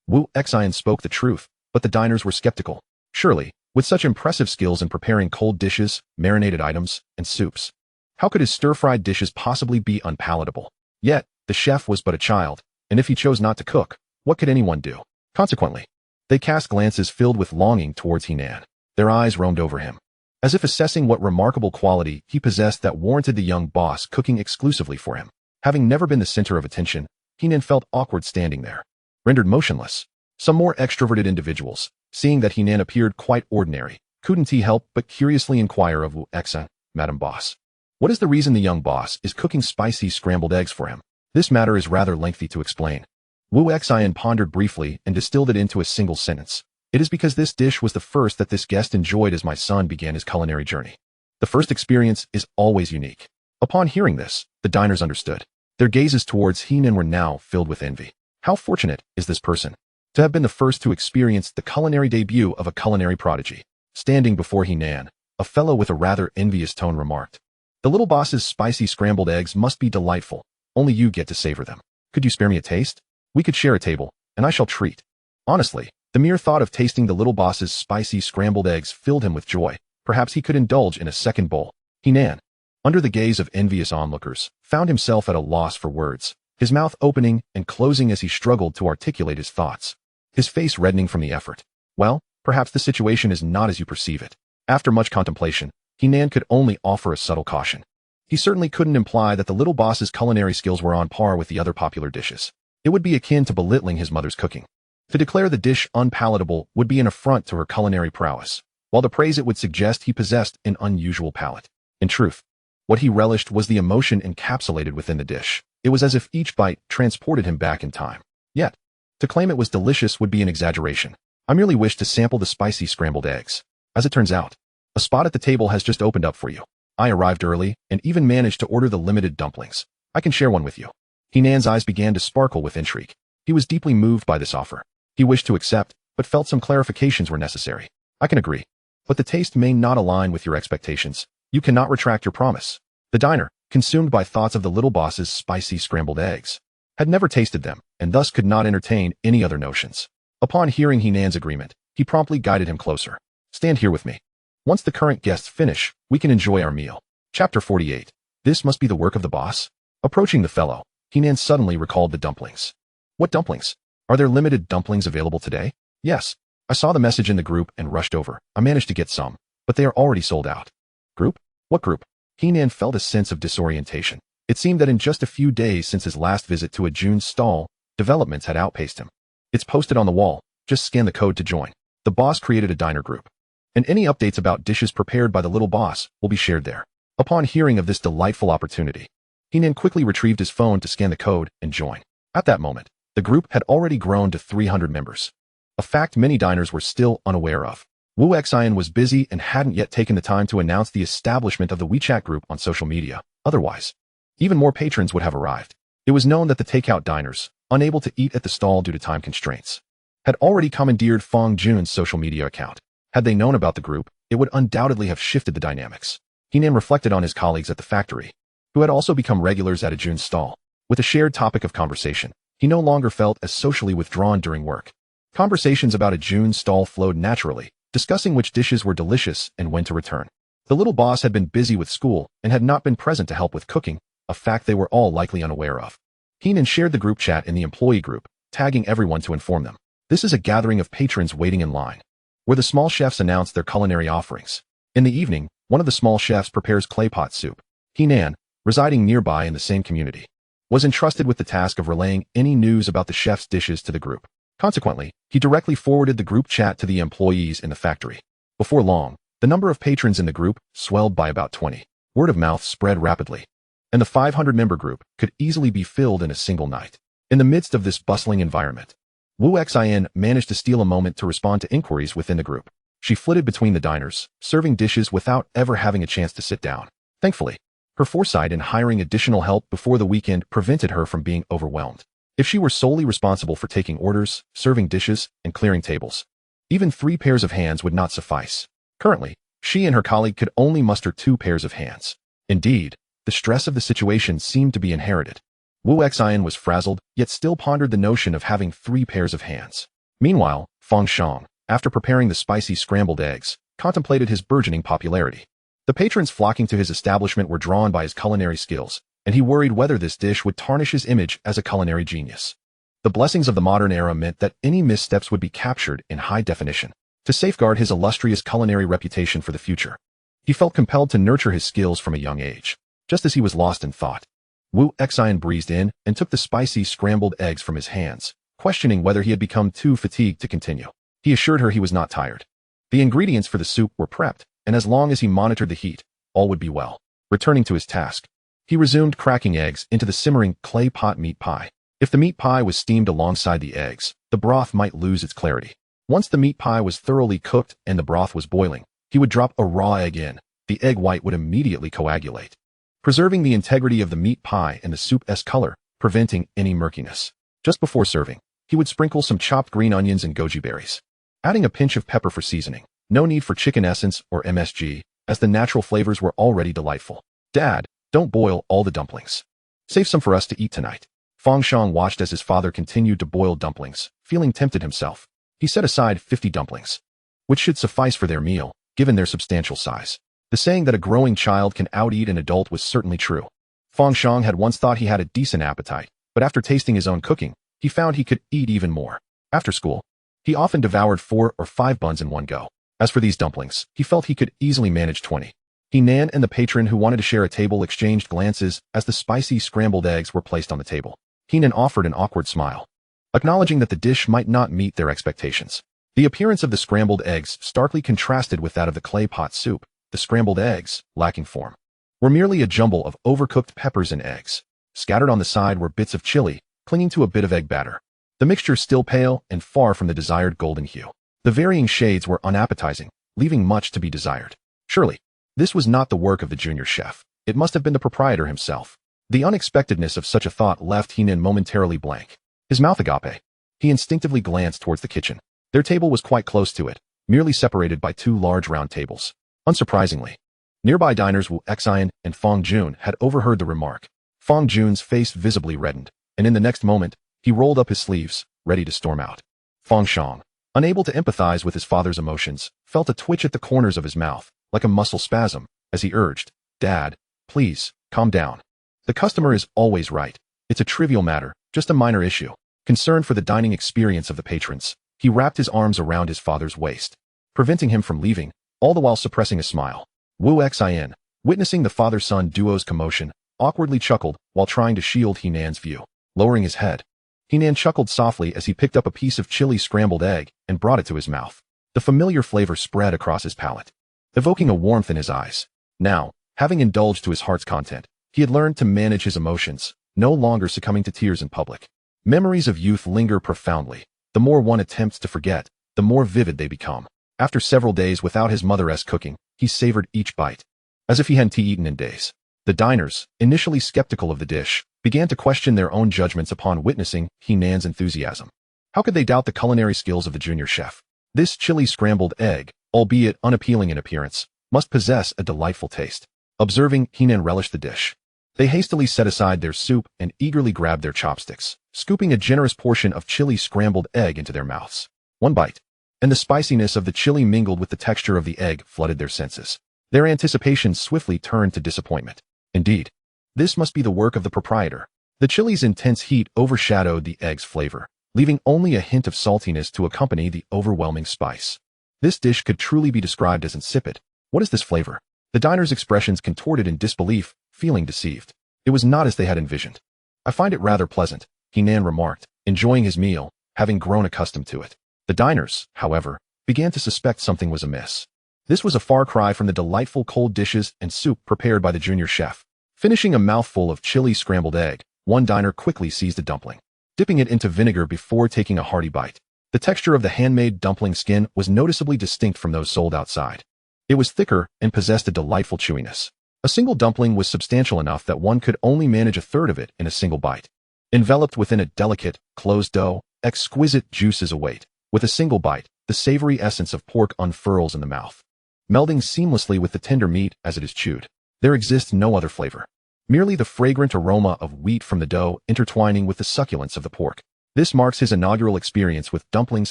Wu Xian spoke the truth, but the diners were skeptical. Surely, with such impressive skills in preparing cold dishes, marinated items, and soups, how could his stir-fried dishes possibly be unpalatable? Yet, the chef was but a child, and if he chose not to cook, what could anyone do? Consequently, they cast glances filled with longing towards Heenan. Their eyes roamed over him, as if assessing what remarkable quality he possessed that warranted the young boss cooking exclusively for him. Having never been the center of attention, Heenan felt awkward standing there, rendered motionless. Some more extroverted individuals, seeing that Heenan appeared quite ordinary, couldn't help but curiously inquire of Wu Xian, Madam Boss, what is the reason the young boss is cooking spicy scrambled eggs for him? This matter is rather lengthy to explain. Wu Xian pondered briefly and distilled it into a single sentence. It is because this dish was the first that this guest enjoyed as my son began his culinary journey. The first experience is always unique. Upon hearing this, the diners understood. Their gazes towards Heenan were now filled with envy. How fortunate is this person to have been the first to experience the culinary debut of a culinary prodigy. Standing before Heenan, a a fellow with a rather envious tone remarked. The little boss's spicy scrambled eggs must be delightful. Only you get to savor them. Could you spare me a taste? We could share a table, and I shall treat. Honestly, the mere thought of tasting the little boss's spicy scrambled eggs filled him with joy. Perhaps he could indulge in a second bowl. Henan, under the gaze of envious onlookers, found himself at a loss for words, his mouth opening and closing as he struggled to articulate his thoughts, his face reddening from the effort. Well, perhaps the situation is not as you perceive it. After much contemplation, Henan could only offer a subtle caution. He certainly couldn't imply that the little boss's culinary skills were on par with the other popular dishes. It would be akin to belittling his mother's cooking. To declare the dish unpalatable would be an affront to her culinary prowess, while to praise it would suggest he possessed an unusual palate. In truth, what he relished was the emotion encapsulated within the dish. It was as if each bite transported him back in time. Yet, to claim it was delicious would be an exaggeration. I merely wished to sample the spicy scrambled eggs. As it turns out, a spot at the table has just opened up for you. I arrived early and even managed to order the limited dumplings. I can share one with you. Henan's eyes began to sparkle with intrigue. He was deeply moved by this offer. He wished to accept, but felt some clarifications were necessary. I can agree. But the taste may not align with your expectations. You cannot retract your promise. The diner, consumed by thoughts of the little boss's spicy scrambled eggs, had never tasted them, and thus could not entertain any other notions. Upon hearing Henan's agreement, he promptly guided him closer. Stand here with me. Once the current guests finish, we can enjoy our meal. Chapter 48. This must be the work of the boss? Approaching the fellow, Henan suddenly recalled the dumplings. What dumplings? Are there limited dumplings available today? Yes. I saw the message in the group and rushed over. I managed to get some, but they are already sold out. Group? What group? Henan felt a sense of disorientation. It seemed that in just a few days since his last visit to a June stall, developments had outpaced him. It's posted on the wall. Just scan the code to join. The boss created a diner group, and any updates about dishes prepared by the little boss will be shared there. Upon hearing of this delightful opportunity, Henan quickly retrieved his phone to scan the code and join. At that moment, the group had already grown to 300 members, a fact many diners were still unaware of. Wu Xian was busy and hadn't yet taken the time to announce the establishment of the WeChat group on social media. Otherwise, even more patrons would have arrived. It was known that the takeout diners, unable to eat at the stall due to time constraints, had already commandeered Fang Jun's social media account. Had they known about the group, it would undoubtedly have shifted the dynamics. Henan reflected on his colleagues at the factory, who had also become regulars at a June stall. With a shared topic of conversation, he no longer felt as socially withdrawn during work. Conversations about a June stall flowed naturally, discussing which dishes were delicious and when to return. The little boss had been busy with school and had not been present to help with cooking, a fact they were all likely unaware of. Henan shared the group chat in the employee group, tagging everyone to inform them. This is a gathering of patrons waiting in line, where the small chefs announce their culinary offerings. In the evening, one of the small chefs prepares clay pot soup. Henan, residing nearby in the same community, was entrusted with the task of relaying any news about the chef's dishes to the group. Consequently, he directly forwarded the group chat to the employees in the factory. Before long, the number of patrons in the group swelled by about 20. Word of mouth spread rapidly, and the 500-member group could easily be filled in a single night. In the midst of this bustling environment, Wu Xian managed to steal a moment to respond to inquiries within the group. She flitted between the diners, serving dishes without ever having a chance to sit down. Thankfully, her foresight in hiring additional help before the weekend prevented her from being overwhelmed. If she were solely responsible for taking orders, serving dishes, and clearing tables, even 3 pairs of hands would not suffice. Currently, she and her colleague could only muster 2 pairs of hands. Indeed, the stress of the situation seemed to be inherited. Wu Xian was frazzled, yet still pondered the notion of having 3 pairs of hands. Meanwhile, Fang Shang, after preparing the spicy scrambled eggs, contemplated his burgeoning popularity. The patrons flocking to his establishment were drawn by his culinary skills, and he worried whether this dish would tarnish his image as a culinary genius. The blessings of the modern era meant that any missteps would be captured in high definition, to safeguard his illustrious culinary reputation for the future. He felt compelled to nurture his skills from a young age. Just as he was lost in thought, Wu Xian breezed in and took the spicy scrambled eggs from his hands, questioning whether he had become too fatigued to continue. He assured her he was not tired. The ingredients for the soup were prepped, and as long as he monitored the heat, all would be well. Returning to his task, he resumed cracking eggs into the simmering clay pot meat pie. If the meat pie was steamed alongside the eggs, the broth might lose its clarity. Once the meat pie was thoroughly cooked and the broth was boiling, he would drop a raw egg in. The egg white would immediately coagulate, preserving the integrity of the meat pie and the soup's color, preventing any murkiness. Just before serving, he would sprinkle some chopped green onions and goji berries, adding a pinch of pepper for seasoning. No need for chicken essence or MSG, as the natural flavors were already delightful. "Dad, don't boil all the dumplings. Save some for us to eat tonight." Fang Shang watched as his father continued to boil dumplings, feeling tempted himself. He set aside 50 dumplings, which should suffice for their meal, given their substantial size. The saying that a growing child can out-eat an adult was certainly true. Fang Shang had once thought he had a decent appetite, but after tasting his own cooking, he found he could eat even more. After school, he often devoured 4 or 5 buns in one go. As for these dumplings, he felt he could easily manage 20. Nan and the patron who wanted to share a table exchanged glances as the spicy scrambled eggs were placed on the table. Nan offered an awkward smile, acknowledging that the dish might not meet their expectations. The appearance of the scrambled eggs starkly contrasted with that of the clay pot soup. The scrambled eggs, lacking form, were merely a jumble of overcooked peppers and eggs. Scattered on the side were bits of chili, clinging to a bit of egg batter. The mixture still pale and far from the desired golden hue. The varying shades were unappetizing, leaving much to be desired. Surely, this was not the work of the junior chef. It must have been the proprietor himself. The unexpectedness of such a thought left Nan momentarily blank. His mouth agape. He instinctively glanced towards the kitchen. Their table was quite close to it, merely separated by 2 large round tables. Unsurprisingly, nearby diners Wu Xian and Fang Jun had overheard the remark. Fang Jun's face visibly reddened, and in the next moment, he rolled up his sleeves, ready to storm out. Fang Shang, unable to empathize with his father's emotions, felt a twitch at the corners of his mouth, like a muscle spasm, as he urged, "Dad, please, calm down. The customer is always right. It's a trivial matter, just a minor issue." Concerned for the dining experience of the patrons, he wrapped his arms around his father's waist, preventing him from leaving, all the while suppressing a smile. Wu Xian, witnessing the father-son duo's commotion, awkwardly chuckled while trying to shield Nan's view. Lowering his head, Nan chuckled softly as he picked up a piece of chili scrambled egg and brought it to his mouth. The familiar flavor spread across his palate, evoking a warmth in his eyes. Now, having indulged to his heart's content, he had learned to manage his emotions, no longer succumbing to tears in public. Memories of youth linger profoundly. The more one attempts to forget, the more vivid they become. After several days without his mother's cooking, he savored each bite, as if he hadn't eaten in days. The diners, initially skeptical of the dish, began to question their own judgments upon witnessing Nan's enthusiasm. How could they doubt the culinary skills of the junior chef? This chili scrambled egg, albeit unappealing in appearance, must possess a delightful taste. Observing Nan relish the dish, they hastily set aside their soup and eagerly grabbed their chopsticks, scooping a generous portion of chili scrambled egg into their mouths. One bite, and the spiciness of the chili mingled with the texture of the egg flooded their senses. Their anticipation swiftly turned to disappointment. Indeed, this must be the work of the proprietor. The chili's intense heat overshadowed the egg's flavor, leaving only a hint of saltiness to accompany the overwhelming spice. This dish could truly be described as insipid. What is this flavor? The diners' expressions contorted in disbelief, feeling deceived. It was not as they had envisioned. "I find it rather pleasant," Nan remarked, enjoying his meal, having grown accustomed to it. The diners, however, began to suspect something was amiss. This was a far cry from the delightful cold dishes and soup prepared by the junior chef. Finishing a mouthful of chili scrambled egg, one diner quickly seized a dumpling, dipping it into vinegar before taking a hearty bite. The texture of the handmade dumpling skin was noticeably distinct from those sold outside. It was thicker and possessed a delightful chewiness. A single dumpling was substantial enough that one could only manage a third of it in a single bite. Enveloped within a delicate, closed dough, exquisite juices await. With a single bite, the savory essence of pork unfurls in the mouth, melding seamlessly with the tender meat as it is chewed. There exists no other flavor. Merely the fragrant aroma of wheat from the dough intertwining with the succulence of the pork. This marks his inaugural experience with dumplings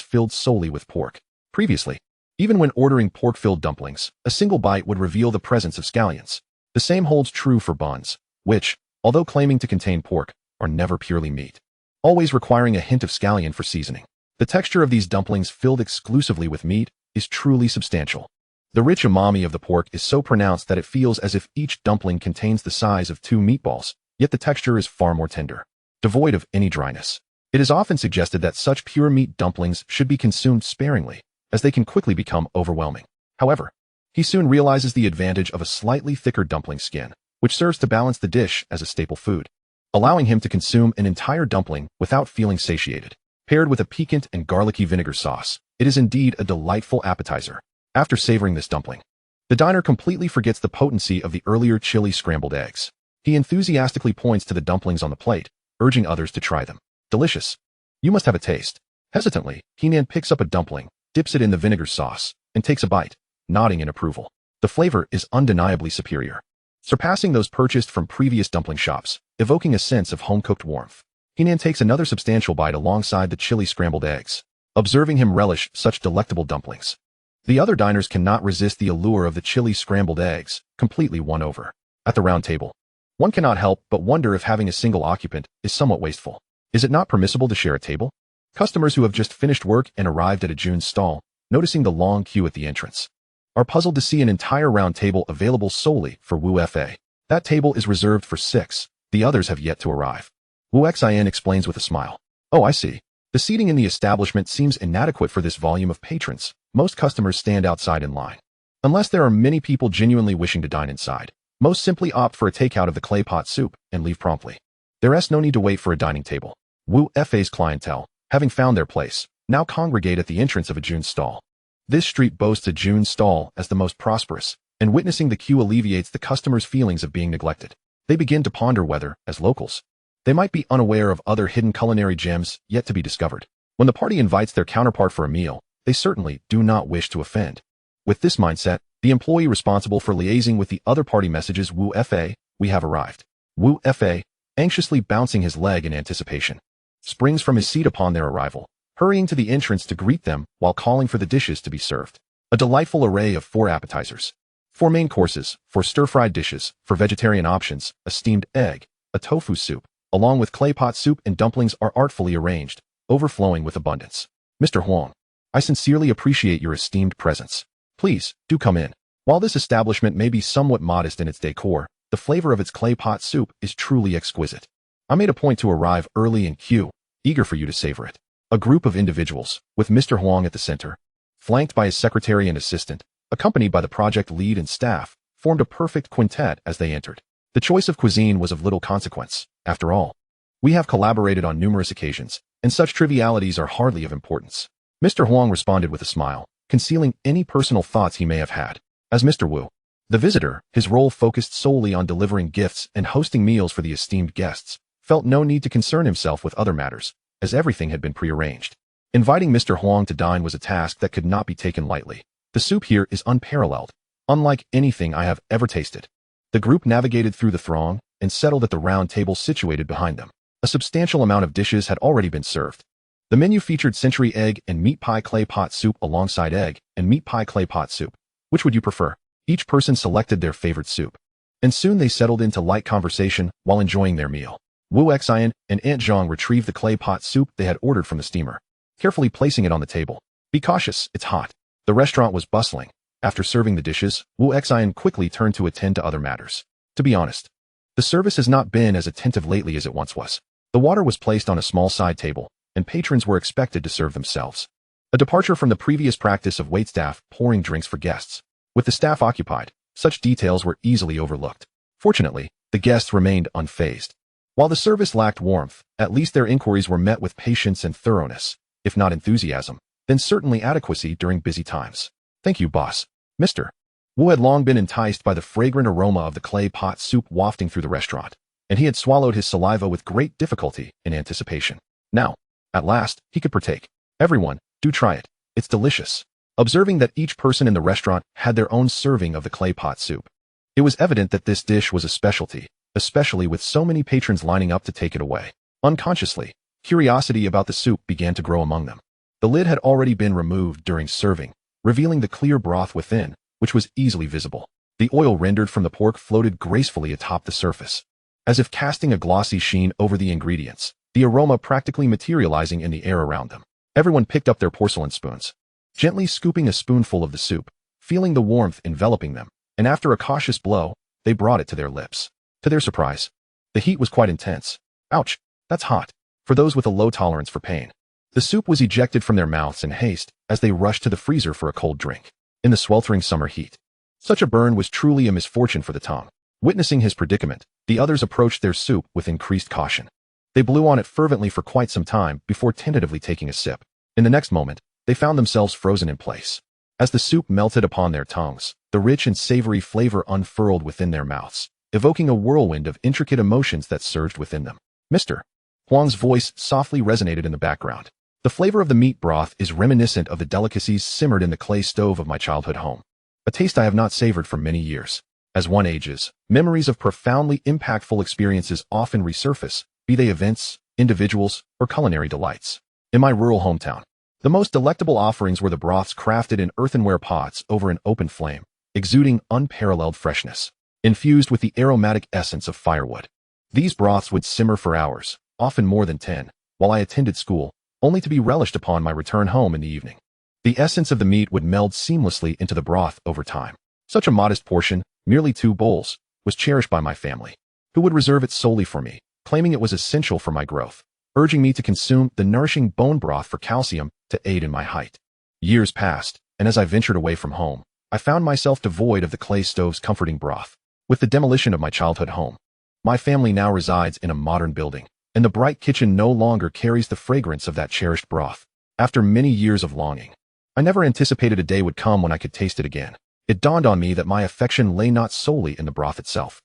filled solely with pork. Previously, even when ordering pork-filled dumplings, a single bite would reveal the presence of scallions. The same holds true for buns, which, although claiming to contain pork, are never purely meat, always requiring a hint of scallion for seasoning. The texture of these dumplings filled exclusively with meat is truly substantial. The rich umami of the pork is so pronounced that it feels as if each dumpling contains the size of 2 meatballs, yet the texture is far more tender, devoid of any dryness. It is often suggested that such pure meat dumplings should be consumed sparingly, as they can quickly become overwhelming. However, he soon realizes the advantage of a slightly thicker dumpling skin, which serves to balance the dish as a staple food, allowing him to consume an entire dumpling without feeling satiated. Paired with a piquant and garlicky vinegar sauce, it is indeed a delightful appetizer. After savoring this dumpling, the diner completely forgets the potency of the earlier chili scrambled eggs. He enthusiastically points to the dumplings on the plate, urging others to try them. "Delicious. You must have a taste." Hesitantly, Nan picks up a dumpling, dips it in the vinegar sauce, and takes a bite, nodding in approval. The flavor is undeniably superior, surpassing those purchased from previous dumpling shops, evoking a sense of home-cooked warmth. Henan takes another substantial bite alongside the chili scrambled eggs, observing him relish such delectable dumplings. The other diners cannot resist the allure of the chili scrambled eggs, completely won over. At the round table, one cannot help but wonder if having a single occupant is somewhat wasteful. Is it not permissible to share a table? Customers who have just finished work and arrived at a June's stall, noticing the long queue at the entrance, are puzzled to see an entire round table available solely for Wu Fa. That table is reserved for 6, the others have yet to arrive. Wu Xin explains with a smile. Oh, I see. The seating in the establishment seems inadequate for this volume of patrons. Most customers stand outside in line. Unless there are many people genuinely wishing to dine inside, most simply opt for a takeout of the clay pot soup and leave promptly. There is no need to wait for a dining table. Wu Fa's clientele, having found their place, now congregate at the entrance of a June stall. This street boasts a June stall as the most prosperous, and witnessing the queue alleviates the customers' feelings of being neglected. They begin to ponder whether, as locals, they might be unaware of other hidden culinary gems yet to be discovered. When the party invites their counterpart for a meal, they certainly do not wish to offend. With this mindset, the employee responsible for liaising with the other party messages Wu Fa, we have arrived. Wu Fa, anxiously bouncing his leg in anticipation, springs from his seat upon their arrival, hurrying to the entrance to greet them while calling for the dishes to be served. A delightful array of 4 appetizers, 4 main courses, 4 stir-fried dishes, 4 vegetarian options, a steamed egg, a tofu soup, along with clay pot soup and dumplings are artfully arranged, overflowing with abundance. Mr. Huang, I sincerely appreciate your esteemed presence. Please, do come in. While this establishment may be somewhat modest in its decor, the flavor of its clay pot soup is truly exquisite. I made a point to arrive early in queue, eager for you to savor it. A group of individuals, with Mr. Huang at the center, flanked by his secretary and assistant, accompanied by the project lead and staff, formed a perfect quintet as they entered. The choice of cuisine was of little consequence. After all, we have collaborated on numerous occasions, and such trivialities are hardly of importance. Mr. Huang responded with a smile, concealing any personal thoughts he may have had. As Mr. Wu, the visitor, his role focused solely on delivering gifts and hosting meals for the esteemed guests, felt no need to concern himself with other matters, as everything had been prearranged. Inviting Mr. Huang to dine was a task that could not be taken lightly. The soup here is unparalleled, unlike anything I have ever tasted. The group navigated through the throng and settled at the round table situated behind them. A substantial amount of dishes had already been served. The menu featured century egg and meat pie clay pot soup alongside egg and meat pie clay pot soup. Which would you prefer? Each person selected their favorite soup, and soon they settled into light conversation while enjoying their meal. Wu Xian and Aunt Zhang retrieved the clay pot soup they had ordered from the steamer, carefully placing it on the table. Be cautious, it's hot. The restaurant was bustling. After serving the dishes, Wu Xian quickly turned to attend to other matters. To be honest, the service has not been as attentive lately as it once was. The water was placed on a small side table, and patrons were expected to serve themselves. A departure from the previous practice of waitstaff pouring drinks for guests. With the staff occupied, such details were easily overlooked. Fortunately, the guests remained unfazed. While the service lacked warmth, at least their inquiries were met with patience and thoroughness, if not enthusiasm, then certainly adequacy during busy times. Thank you, boss. Mr. Wu had long been enticed by the fragrant aroma of the clay pot soup wafting through the restaurant, and he had swallowed his saliva with great difficulty in anticipation. Now, at last, he could partake. Everyone, do try it. It's delicious. Observing that each person in the restaurant had their own serving of the clay pot soup, it was evident that this dish was a specialty, especially with so many patrons lining up to take it away. Unconsciously, curiosity about the soup began to grow among them. The lid had already been removed during serving, revealing the clear broth within, which was easily visible. The oil rendered from the pork floated gracefully atop the surface, as if casting a glossy sheen over the ingredients, the aroma practically materializing in the air around them. Everyone picked up their porcelain spoons, gently scooping a spoonful of the soup, feeling the warmth enveloping them, and after a cautious blow, they brought it to their lips. To their surprise, the heat was quite intense. Ouch, that's hot. For those with a low tolerance for pain, the soup was ejected from their mouths in haste as they rushed to the freezer for a cold drink. In the sweltering summer heat, such a burn was truly a misfortune for the tongue. Witnessing his predicament, the others approached their soup with increased caution. They blew on it fervently for quite some time before tentatively taking a sip. In the next moment, they found themselves frozen in place. As the soup melted upon their tongues, the rich and savory flavor unfurled within their mouths, evoking a whirlwind of intricate emotions that surged within them. Mr. Huang's voice softly resonated in the background. The flavor of the meat broth is reminiscent of the delicacies simmered in the clay stove of my childhood home. a taste I have not savored for many years. As one ages, memories of profoundly impactful experiences often resurface, be they events, individuals, or culinary delights. In my rural hometown, the most delectable offerings were the broths crafted in earthenware pots over an open flame, exuding unparalleled freshness, infused with the aromatic essence of firewood. These broths would simmer for hours, often more than 10, while I attended school, only to be relished upon my return home in the evening. The essence of the meat would meld seamlessly into the broth over time. Such a modest portion, merely 2 bowls, was cherished by my family, who would reserve it solely for me, claiming it was essential for my growth, urging me to consume the nourishing bone broth for calcium to aid in my height. Years passed, and as I ventured away from home, I found myself devoid of the clay stove's comforting broth. With the demolition of my childhood home, my family now resides in a modern building, and the bright kitchen no longer carries the fragrance of that cherished broth. After many years of longing, I never anticipated a day would come when I could taste it again. It dawned on me that my affection lay not solely in the broth itself,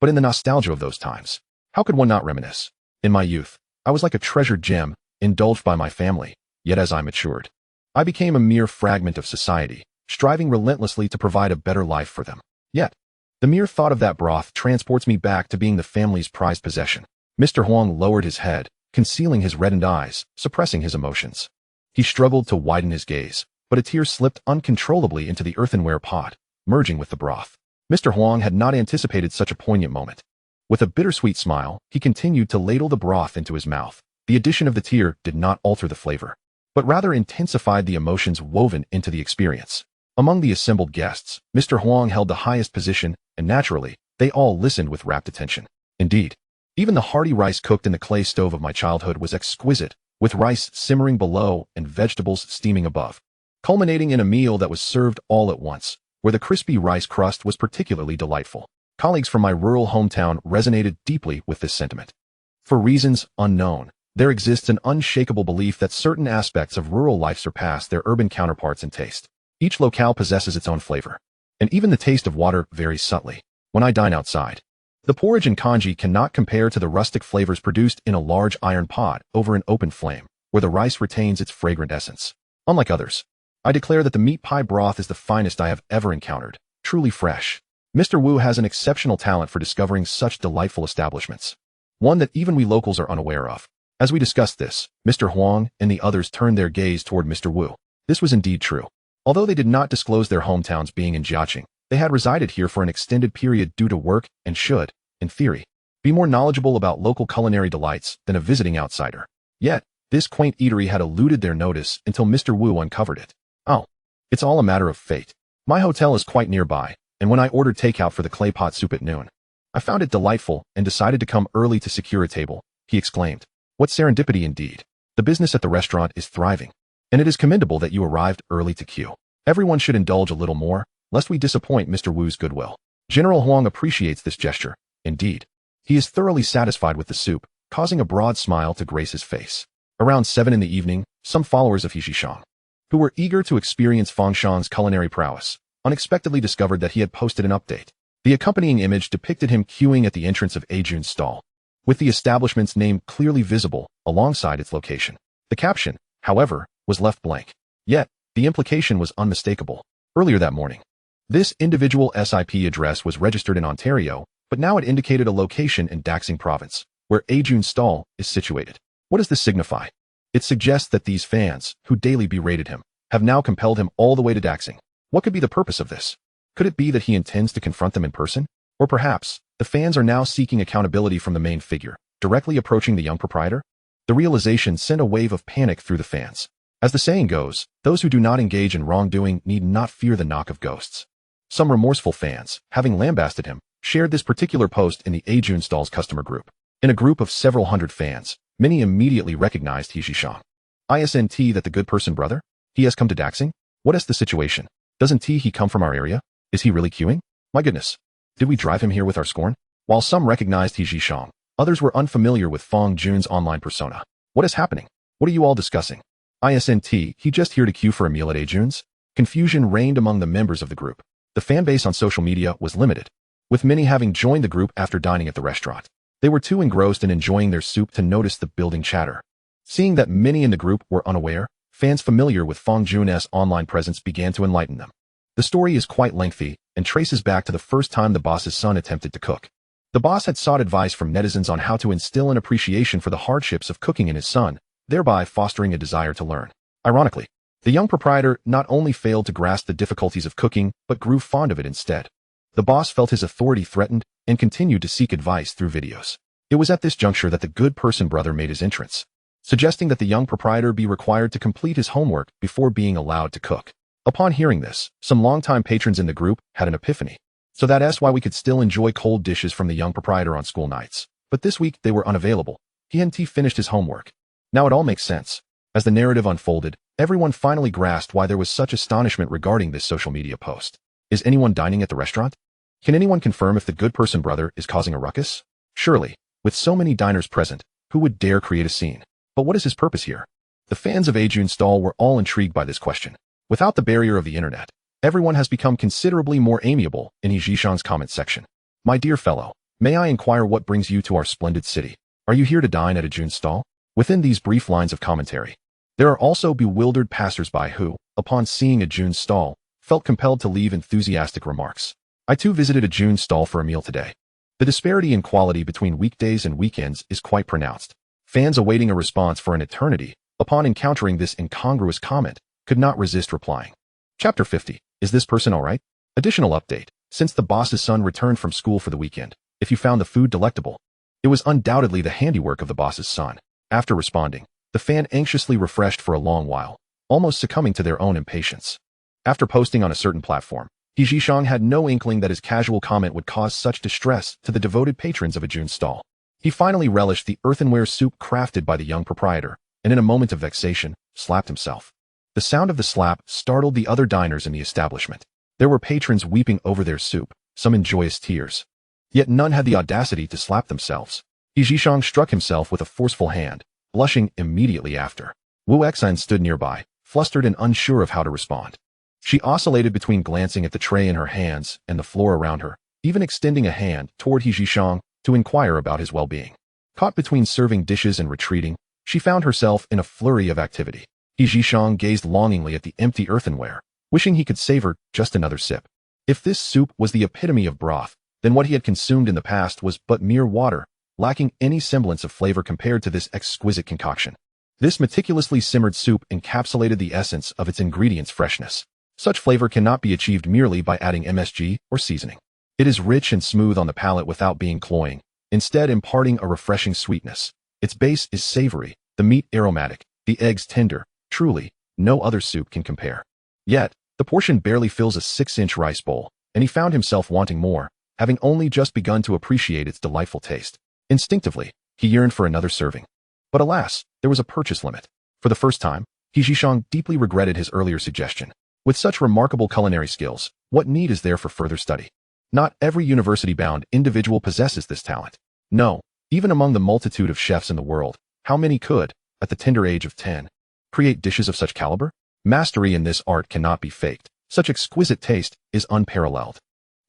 but in the nostalgia of those times. How could one not reminisce? In my youth, I was like a treasured gem, indulged by my family, yet as I matured, I became a mere fragment of society, striving relentlessly to provide a better life for them. Yet, the mere thought of that broth transports me back to being the family's prized possession. Mr. Huang lowered his head, concealing his reddened eyes, suppressing his emotions. He struggled to widen his gaze, but a tear slipped uncontrollably into the earthenware pot, merging with the broth. Mr. Huang had not anticipated such a poignant moment. With a bittersweet smile, he continued to ladle the broth into his mouth. The addition of the tear did not alter the flavor, but rather intensified the emotions woven into the experience. Among the assembled guests, Mr. Huang held the highest position, and naturally, they all listened with rapt attention. Indeed, even the hearty rice cooked in the clay stove of my childhood was exquisite, with rice simmering below and vegetables steaming above, culminating in a meal that was served all at once, where the crispy rice crust was particularly delightful. Colleagues from my rural hometown resonated deeply with this sentiment. For reasons unknown, there exists an unshakable belief that certain aspects of rural life surpass their urban counterparts in taste. Each locale possesses its own flavor, and even the taste of water varies subtly. When I dine outside, the porridge and congee cannot compare to the rustic flavors produced in a large iron pot over an open flame, where the rice retains its fragrant essence. Unlike others, I declare that the meat pie broth is the finest I have ever encountered, truly fresh. Mr. Wu has an exceptional talent for discovering such delightful establishments, one that even we locals are unaware of. As we discussed this, Mr. Huang and the others turned their gaze toward Mr. Wu. This was indeed true. Although they did not disclose their hometowns being in Jiaqing, they had resided here for an extended period due to work and should, in theory, be more knowledgeable about local culinary delights than a visiting outsider. Yet, this quaint eatery had eluded their notice until Mr. Wu uncovered it. Oh, it's all a matter of fate. My hotel is quite nearby, and when I ordered takeout for the clay pot soup at noon, I found it delightful and decided to come early to secure a table, he exclaimed. What serendipity indeed. The business at the restaurant is thriving, and it is commendable that you arrived early to queue. Everyone should indulge a little more, lest we disappoint Mr. Wu's goodwill. General Huang appreciates this gesture. Indeed, he is thoroughly satisfied with the soup, causing a broad smile to grace his face. Around 7 in the evening, some followers of Shang, who were eager to experience Fang Shang's culinary prowess, unexpectedly discovered that he had posted an update. The accompanying image depicted him queuing at the entrance of Ajun's stall, with the establishment's name clearly visible alongside its location. The caption, however, was left blank. Yet, the implication was unmistakable. Earlier that morning, this individual SIP address was registered in Ontario, but now it indicated a location in Daxing Province, where Ajun's stall is situated. What does this signify? It suggests that these fans, who daily berated him, have now compelled him all the way to Daxing. What could be the purpose of this? Could it be that he intends to confront them in person? Or perhaps, the fans are now seeking accountability from the main figure, directly approaching the young proprietor? The realization sent a wave of panic through the fans. As the saying goes, those who do not engage in wrongdoing need not fear the knock of ghosts. Some remorseful fans, having lambasted him, shared this particular post in the Ajun stall's customer group. In a group of several hundred fans, many immediately recognized Shang. Isn't that the good person brother? He has come to Daxing? What is the situation? Doesn't he come from our area? Is he really queuing? My goodness. Did we drive him here with our scorn? While some recognized Shang, others were unfamiliar with Fang Jun's online persona. What is happening? What are you all discussing? Isn't he just here to queue for a meal at Ajun's? Confusion reigned among the members of the group. The fan base on social media was limited, with many having joined the group after dining at the restaurant. They were too engrossed in enjoying their soup to notice the building chatter. Seeing that many in the group were unaware, fans familiar with Fang Jun's online presence began to enlighten them. The story is quite lengthy and traces back to the first time the boss's son attempted to cook. The boss had sought advice from netizens on how to instill an appreciation for the hardships of cooking in his son, thereby fostering a desire to learn. Ironically, the young proprietor not only failed to grasp the difficulties of cooking, but grew fond of it instead. The boss felt his authority threatened and continued to seek advice through videos. It was at this juncture that the good person brother made his entrance, suggesting that the young proprietor be required to complete his homework before being allowed to cook. Upon hearing this, some longtime patrons in the group had an epiphany. So that's why we could still enjoy cold dishes from the young proprietor on school nights. But this week they were unavailable. He hadn't finished his homework. Now it all makes sense. As the narrative unfolded, everyone finally grasped why there was such astonishment regarding this social media post. Is anyone dining at the restaurant? Can anyone confirm if the good person brother is causing a ruckus? Surely, with so many diners present, who would dare create a scene? But what is his purpose here? The fans of Ajun stall were all intrigued by this question. Without the barrier of the internet, everyone has become considerably more amiable in Shang's comment section. My dear fellow, may I inquire what brings you to our splendid city? Are you here to dine at Ajun's stall? Within these brief lines of commentary, there are also bewildered passersby who, upon seeing Ajun's stall, felt compelled to leave enthusiastic remarks. I too visited Ajun's stall for a meal today. The disparity in quality between weekdays and weekends is quite pronounced. Fans awaiting a response for an eternity, upon encountering this incongruous comment, could not resist replying. Chapter 50. Is this person alright? Additional update. Since the boss's son returned from school for the weekend, if you found the food delectable, it was undoubtedly the handiwork of the boss's son. After responding, the fan anxiously refreshed for a long while, almost succumbing to their own impatience. After posting on a certain platform, Shang had no inkling that his casual comment would cause such distress to the devoted patrons of Ajun's stall. He finally relished the earthenware soup crafted by the young proprietor, and in a moment of vexation, slapped himself. The sound of the slap startled the other diners in the establishment. There were patrons weeping over their soup, some in joyous tears. Yet none had the audacity to slap themselves. Shang struck himself with a forceful hand, blushing immediately after. Wu Xan stood nearby, flustered and unsure of how to respond. She oscillated between glancing at the tray in her hands and the floor around her, even extending a hand toward Shang to inquire about his well-being. Caught between serving dishes and retreating, she found herself in a flurry of activity. Shang gazed longingly at the empty earthenware, wishing he could savor just another sip. If this soup was the epitome of broth, then what he had consumed in the past was but mere water, lacking any semblance of flavor compared to this exquisite concoction. This meticulously simmered soup encapsulated the essence of its ingredients' freshness. Such flavor cannot be achieved merely by adding MSG or seasoning. It is rich and smooth on the palate without being cloying, instead imparting a refreshing sweetness. Its base is savory, the meat aromatic, the eggs tender. Truly, no other soup can compare. Yet, the portion barely fills a 6-inch rice bowl, and he found himself wanting more, having only just begun to appreciate its delightful taste. Instinctively, he yearned for another serving. But alas, there was a purchase limit. For the first time, Shang deeply regretted his earlier suggestion. With such remarkable culinary skills, what need is there for further study? Not every university-bound individual possesses this talent. No, even among the multitude of chefs in the world, how many could, at the tender age of 10, create dishes of such caliber? Mastery in this art cannot be faked. Such exquisite taste is unparalleled.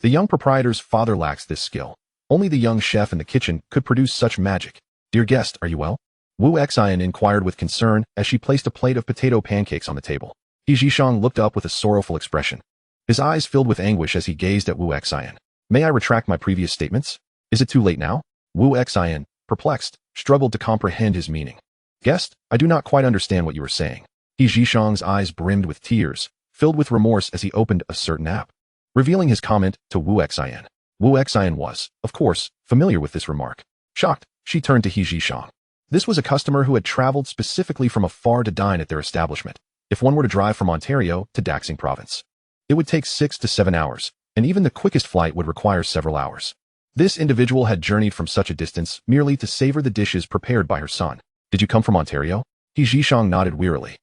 The young proprietor's father lacks this skill. Only the young chef in the kitchen could produce such magic. Dear guest, are you well? Wu Xian inquired with concern as she placed a plate of potato pancakes on the table. Shang looked up with a sorrowful expression. His eyes filled with anguish as he gazed at Wu Xian. May I retract my previous statements? Is it too late now? Wu Xian, perplexed, struggled to comprehend his meaning. Guest, I do not quite understand what you are saying. Shang's eyes brimmed with tears, filled with remorse as he opened a certain app, revealing his comment to Wu Xian. Wu Xian was, of course, familiar with this remark. Shocked, she turned to Shang. This was a customer who had traveled specifically from afar to dine at their establishment. If one were to drive from Ontario to Daxing Province, it would take 6 to 7 hours, and even the quickest flight would require several hours. This individual had journeyed from such a distance merely to savor the dishes prepared by her son. Did you come from Ontario? Shang nodded wearily.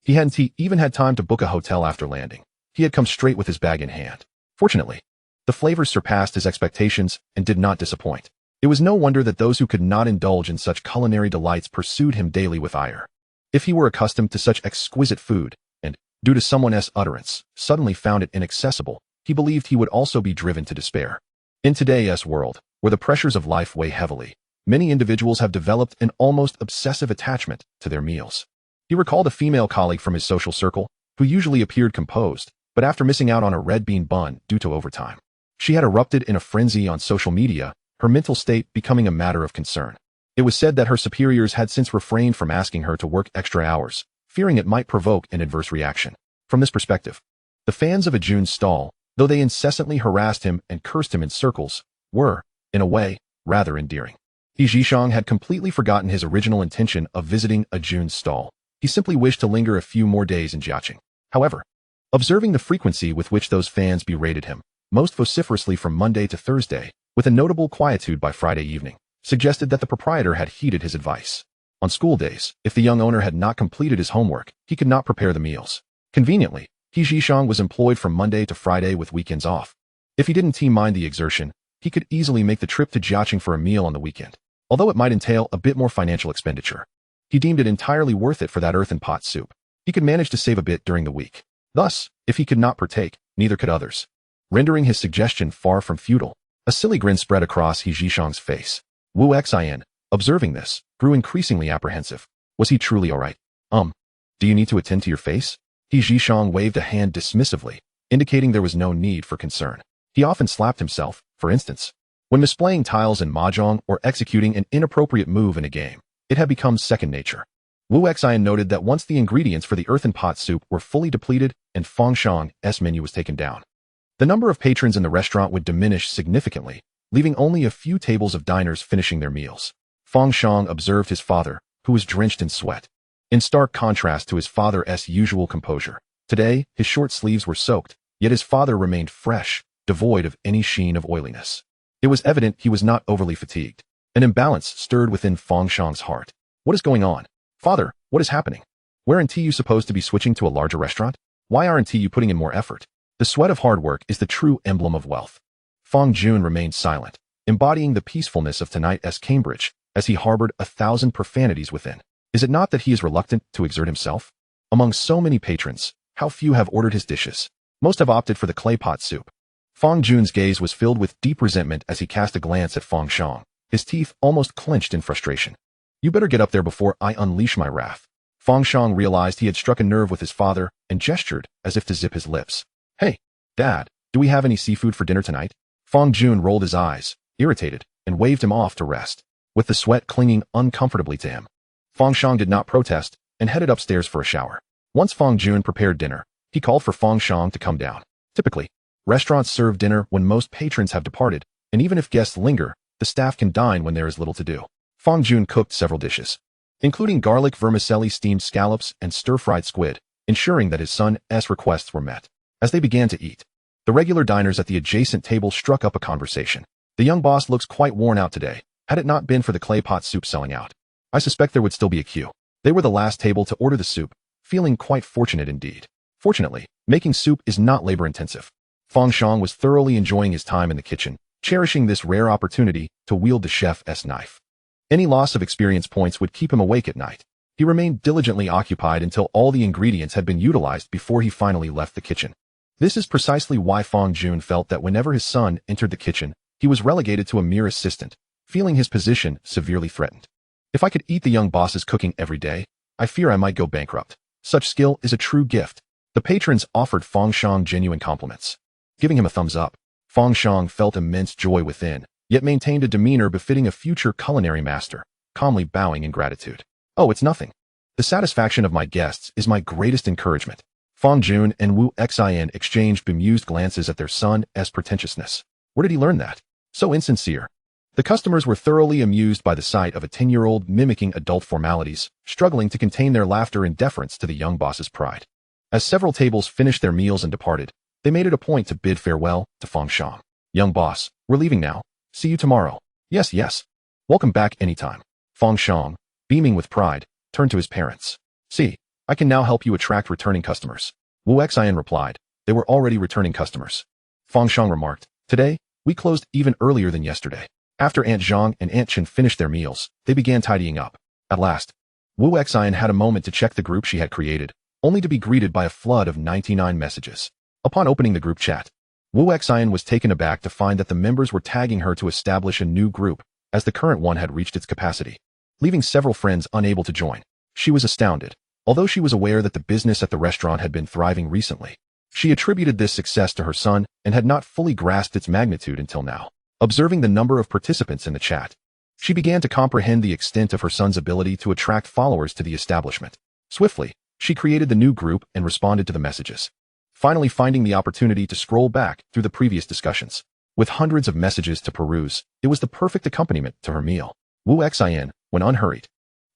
He hadn't even had time to book a hotel after landing. He had come straight with his bag in hand. Fortunately, the flavors surpassed his expectations and did not disappoint. It was no wonder that those who could not indulge in such culinary delights pursued him daily with ire. If he were accustomed to such exquisite food, and, due to someone else's utterance, suddenly found it inaccessible, he believed he would also be driven to despair. In today's world, where the pressures of life weigh heavily, many individuals have developed an almost obsessive attachment to their meals. He recalled a female colleague from his social circle, who usually appeared composed, but after missing out on a red bean bun due to overtime, she had erupted in a frenzy on social media, her mental state becoming a matter of concern. It was said that her superiors had since refrained from asking her to work extra hours, fearing it might provoke an adverse reaction. From this perspective, the fans of Ajun's stall, though they incessantly harassed him and cursed him in circles, were, in a way, rather endearing. He Zhishang had completely forgotten his original intention of visiting Ajun's stall. He simply wished to linger a few more days in Jiaqing. However, observing the frequency with which those fans berated him, most vociferously from Monday to Thursday, with a notable quietude by Friday evening, suggested that the proprietor had heeded his advice. On school days, if the young owner had not completed his homework, he could not prepare the meals. Conveniently, He Zhishang was employed from Monday to Friday with weekends off. If he didn't mind the exertion, he could easily make the trip to Jiaqing for a meal on the weekend, although it might entail a bit more financial expenditure. He deemed it entirely worth it for that earthen pot soup. He could manage to save a bit during the week. Thus, if he could not partake, neither could others, rendering his suggestion far from futile. A silly grin spread across He Zhishang's face. Wu Xian, observing this, grew increasingly apprehensive. Was he truly all right? Do you need to attend to your face? He Zhishang waved a hand dismissively, indicating there was no need for concern. He often slapped himself, for instance, when misplaying tiles in mahjong or executing an inappropriate move in a game. It had become second nature. Wu Xian noted that once the ingredients for the earthen pot soup were fully depleted and Fang Shang's menu was taken down, the number of patrons in the restaurant would diminish significantly, leaving only a few tables of diners finishing their meals. Fang Shang observed his father, who was drenched in sweat. In stark contrast to his father's usual composure, today his short sleeves were soaked, yet his father remained fresh, devoid of any sheen of oiliness. It was evident he was not overly fatigued. An imbalance stirred within Fang Shang's heart. What is going on? Father, what is happening? Weren't you supposed to be switching to a larger restaurant? Why aren't you putting in more effort? The sweat of hard work is the true emblem of wealth. Fang Jun remained silent, embodying the peacefulness of tonight's Cambridge, as he harbored 1,000 profanities within. Is it not that he is reluctant to exert himself? Among so many patrons, how few have ordered his dishes? Most have opted for the clay pot soup. Fang Jun's gaze was filled with deep resentment as he cast a glance at Fang Shang, his teeth almost clenched in frustration. You better get up there before I unleash my wrath. Fang Shang realized he had struck a nerve with his father and gestured as if to zip his lips. Hey, Dad, do we have any seafood for dinner tonight? Fang Jun rolled his eyes, irritated, and waved him off to rest, with the sweat clinging uncomfortably to him. Fang Shang did not protest and headed upstairs for a shower. Once Fang Jun prepared dinner, he called for Fang Shang to come down. Typically, restaurants serve dinner when most patrons have departed, and even if guests linger, the staff can dine when there is little to do. Fang Jun cooked several dishes, including garlic vermicelli, steamed scallops, and stir-fried squid, ensuring that his son's requests were met. As they began to eat, the regular diners at the adjacent table struck up a conversation. The young boss looks quite worn out today. Had it not been for the clay pot soup selling out, I suspect there would still be a queue. They were the last table to order the soup, feeling quite fortunate indeed. Fortunately, making soup is not labor-intensive. Fang Shang was thoroughly enjoying his time in the kitchen, cherishing this rare opportunity to wield the chef's knife. Any loss of experience points would keep him awake at night. He remained diligently occupied until all the ingredients had been utilized before he finally left the kitchen. This is precisely why Fang Jun felt that whenever his son entered the kitchen, he was relegated to a mere assistant, feeling his position severely threatened. If I could eat the young boss's cooking every day, I fear I might go bankrupt. Such skill is a true gift. The patrons offered Fang Shang genuine compliments, giving him a thumbs up. Fang Shang felt immense joy within, yet maintained a demeanor befitting a future culinary master, calmly bowing in gratitude. Oh, it's nothing. The satisfaction of my guests is my greatest encouragement. Fang Jun and Wu Xian exchanged bemused glances at their son's pretentiousness. Where did he learn that? So insincere. The customers were thoroughly amused by the sight of a 10-year-old mimicking adult formalities, struggling to contain their laughter in deference to the young boss's pride. As several tables finished their meals and departed, they made it a point to bid farewell to Fang Shang. Young boss, we're leaving now. See you tomorrow. Yes. Welcome back anytime. Fang Shang, beaming with pride, turned to his parents. See, I can now help you attract returning customers. Wu Xian replied. They were already returning customers. Fang Shang remarked. Today, we closed even earlier than yesterday. After Aunt Zhang and Aunt Chen finished their meals, they began tidying up. At last, Wu Xian had a moment to check the group she had created, only to be greeted by a flood of 99 messages. Upon opening the group chat, Wu Xian was taken aback to find that the members were tagging her to establish a new group, as the current one had reached its capacity, leaving several friends unable to join. She was astounded. Although she was aware that the business at the restaurant had been thriving recently, She attributed this success to her son and had not fully grasped its magnitude until now. Observing the number of participants in the chat, she began to comprehend the extent of her son's ability to attract followers to the establishment. Swiftly, she created the new group and responded to the messages, finally finding the opportunity to scroll back through the previous discussions. With hundreds of messages to peruse, it was the perfect accompaniment to her meal. Wu Xin, when unhurried,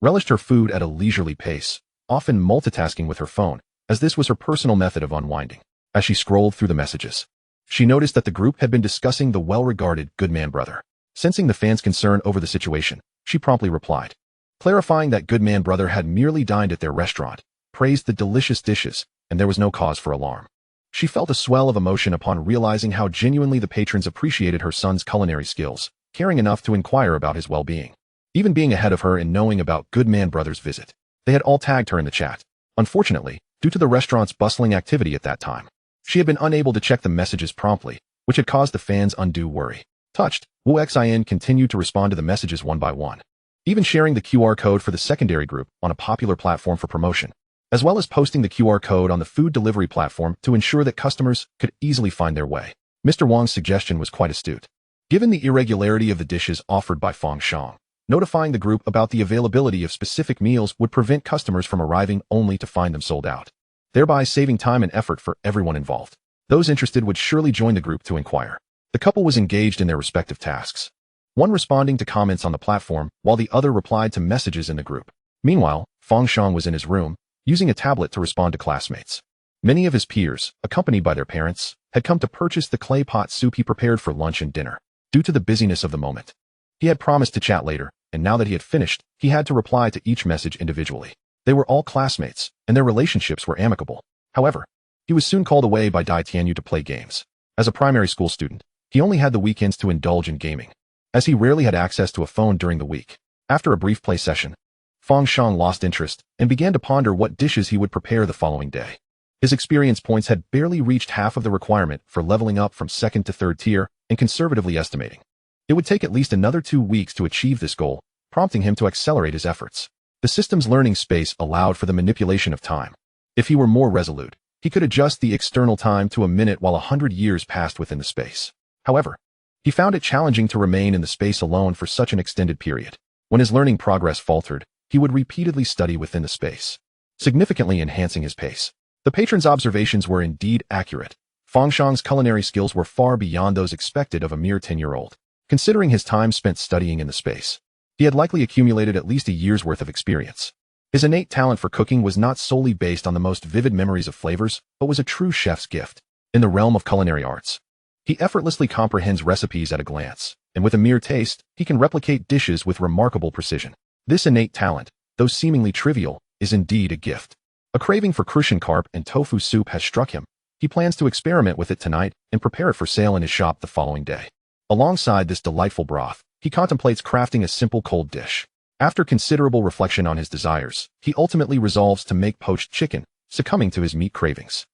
relished her food at a leisurely pace, often multitasking with her phone, as this was her personal method of unwinding. As she scrolled through the messages, she noticed that the group had been discussing the well-regarded Goodman brother. Sensing the fans' concern over the situation, she promptly replied, clarifying that Goodman brother had merely dined at their restaurant, praised the delicious dishes, and there was no cause for alarm. She felt a swell of emotion upon realizing how genuinely the patrons appreciated her son's culinary skills, caring enough to inquire about his well-being. Even being ahead of her in knowing about Goodman brother's visit, they had all tagged her in the chat. Unfortunately, due to the restaurant's bustling activity at that time, she had been unable to check the messages promptly, which had caused the fans undue worry. Touched, Wu Xin continued to respond to the messages one by one, even sharing the QR code for the secondary group on a popular platform for promotion, as well as posting the QR code on the food delivery platform to ensure that customers could easily find their way. Mr. Wang's suggestion was quite astute. Given the irregularity of the dishes offered by Fang Shang, notifying the group about the availability of specific meals would prevent customers from arriving only to find them sold out, thereby saving time and effort for everyone involved. Those interested would surely join the group to inquire. The couple was engaged in their respective tasks, one responding to comments on the platform while the other replied to messages in the group. Meanwhile, Fang Shang was in his room, using a tablet to respond to classmates. Many of his peers, accompanied by their parents, had come to purchase the clay pot soup he prepared for lunch and dinner. Due to the busyness of the moment, he had promised to chat later, and now that he had finished, he had to reply to each message individually. They were all classmates, and their relationships were amicable. However, he was soon called away by Dai Tianyu to play games. As a primary school student, he only had the weekends to indulge in gaming, as he rarely had access to a phone during the week. After a brief play session, Fang Shang lost interest and began to ponder what dishes he would prepare the following day. His experience points had barely reached half of the requirement for leveling up from 2nd to 3rd tier, and conservatively estimating it would take at least another 2 weeks to achieve this goal, prompting him to accelerate his efforts. The system's learning space allowed for the manipulation of time. If he were more resolute, he could adjust the external time to a minute while 100 years passed within the space. However, he found it challenging to remain in the space alone for such an extended period. When his learning progress faltered, he would repeatedly study within the space, significantly enhancing his pace. The patron's observations were indeed accurate. Fang Shang's culinary skills were far beyond those expected of a mere 10-year-old. Considering his time spent studying in the space, he had likely accumulated at least a year's worth of experience. His innate talent for cooking was not solely based on the most vivid memories of flavors, but was a true chef's gift. In the realm of culinary arts, he effortlessly comprehends recipes at a glance, and with a mere taste, he can replicate dishes with remarkable precision. This innate talent, though seemingly trivial, is indeed a gift. A craving for crucian carp and tofu soup has struck him. He plans to experiment with it tonight and prepare it for sale in his shop the following day. Alongside this delightful broth, he contemplates crafting a simple cold dish. After considerable reflection on his desires, he ultimately resolves to make poached chicken, succumbing to his meat cravings.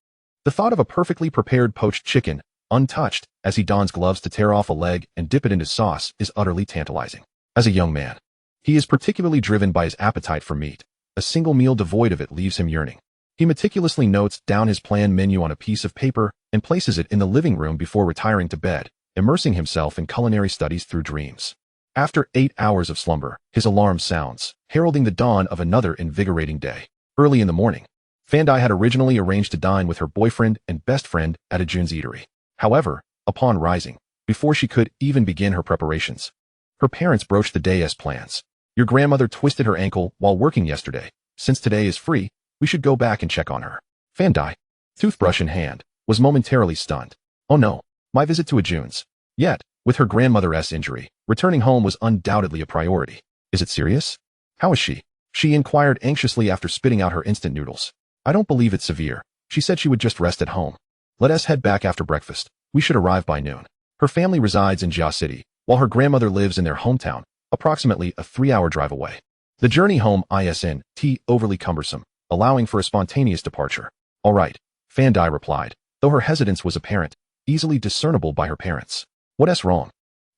The thought of a perfectly prepared poached chicken, untouched, as he dons gloves to tear off a leg and dip it into sauce, is utterly tantalizing. As a young man, he is particularly driven by his appetite for meat. A single meal devoid of it leaves him yearning. He meticulously notes down his planned menu on a piece of paper and places it in the living room before retiring to bed, immersing himself in culinary studies through dreams. After 8 hours of slumber, his alarm sounds, heralding the dawn of another invigorating day. Early in the morning, Fandai had originally arranged to dine with her boyfriend and best friend at a Jun's eatery. However, upon rising, before she could even begin her preparations, her parents broached the day as plans. Your grandmother twisted her ankle while working yesterday. Since today is free, we should go back and check on her. Fandai, toothbrush in hand, was momentarily stunned. Oh no, my visit to a Jun's. Yet, with her grandmother's injury, returning home was undoubtedly a priority. Is it serious? How is she? She inquired anxiously after spitting out her instant noodles. I don't believe it's severe. She said she would just rest at home. Let us head back after breakfast. We should arrive by noon. Her family resides in Jia City, while her grandmother lives in their hometown, approximately a 3-hour drive away. The journey home isn't overly cumbersome, allowing for a spontaneous departure. All right, Fandai replied, though her hesitance was apparent, easily discernible by her parents. What's wrong?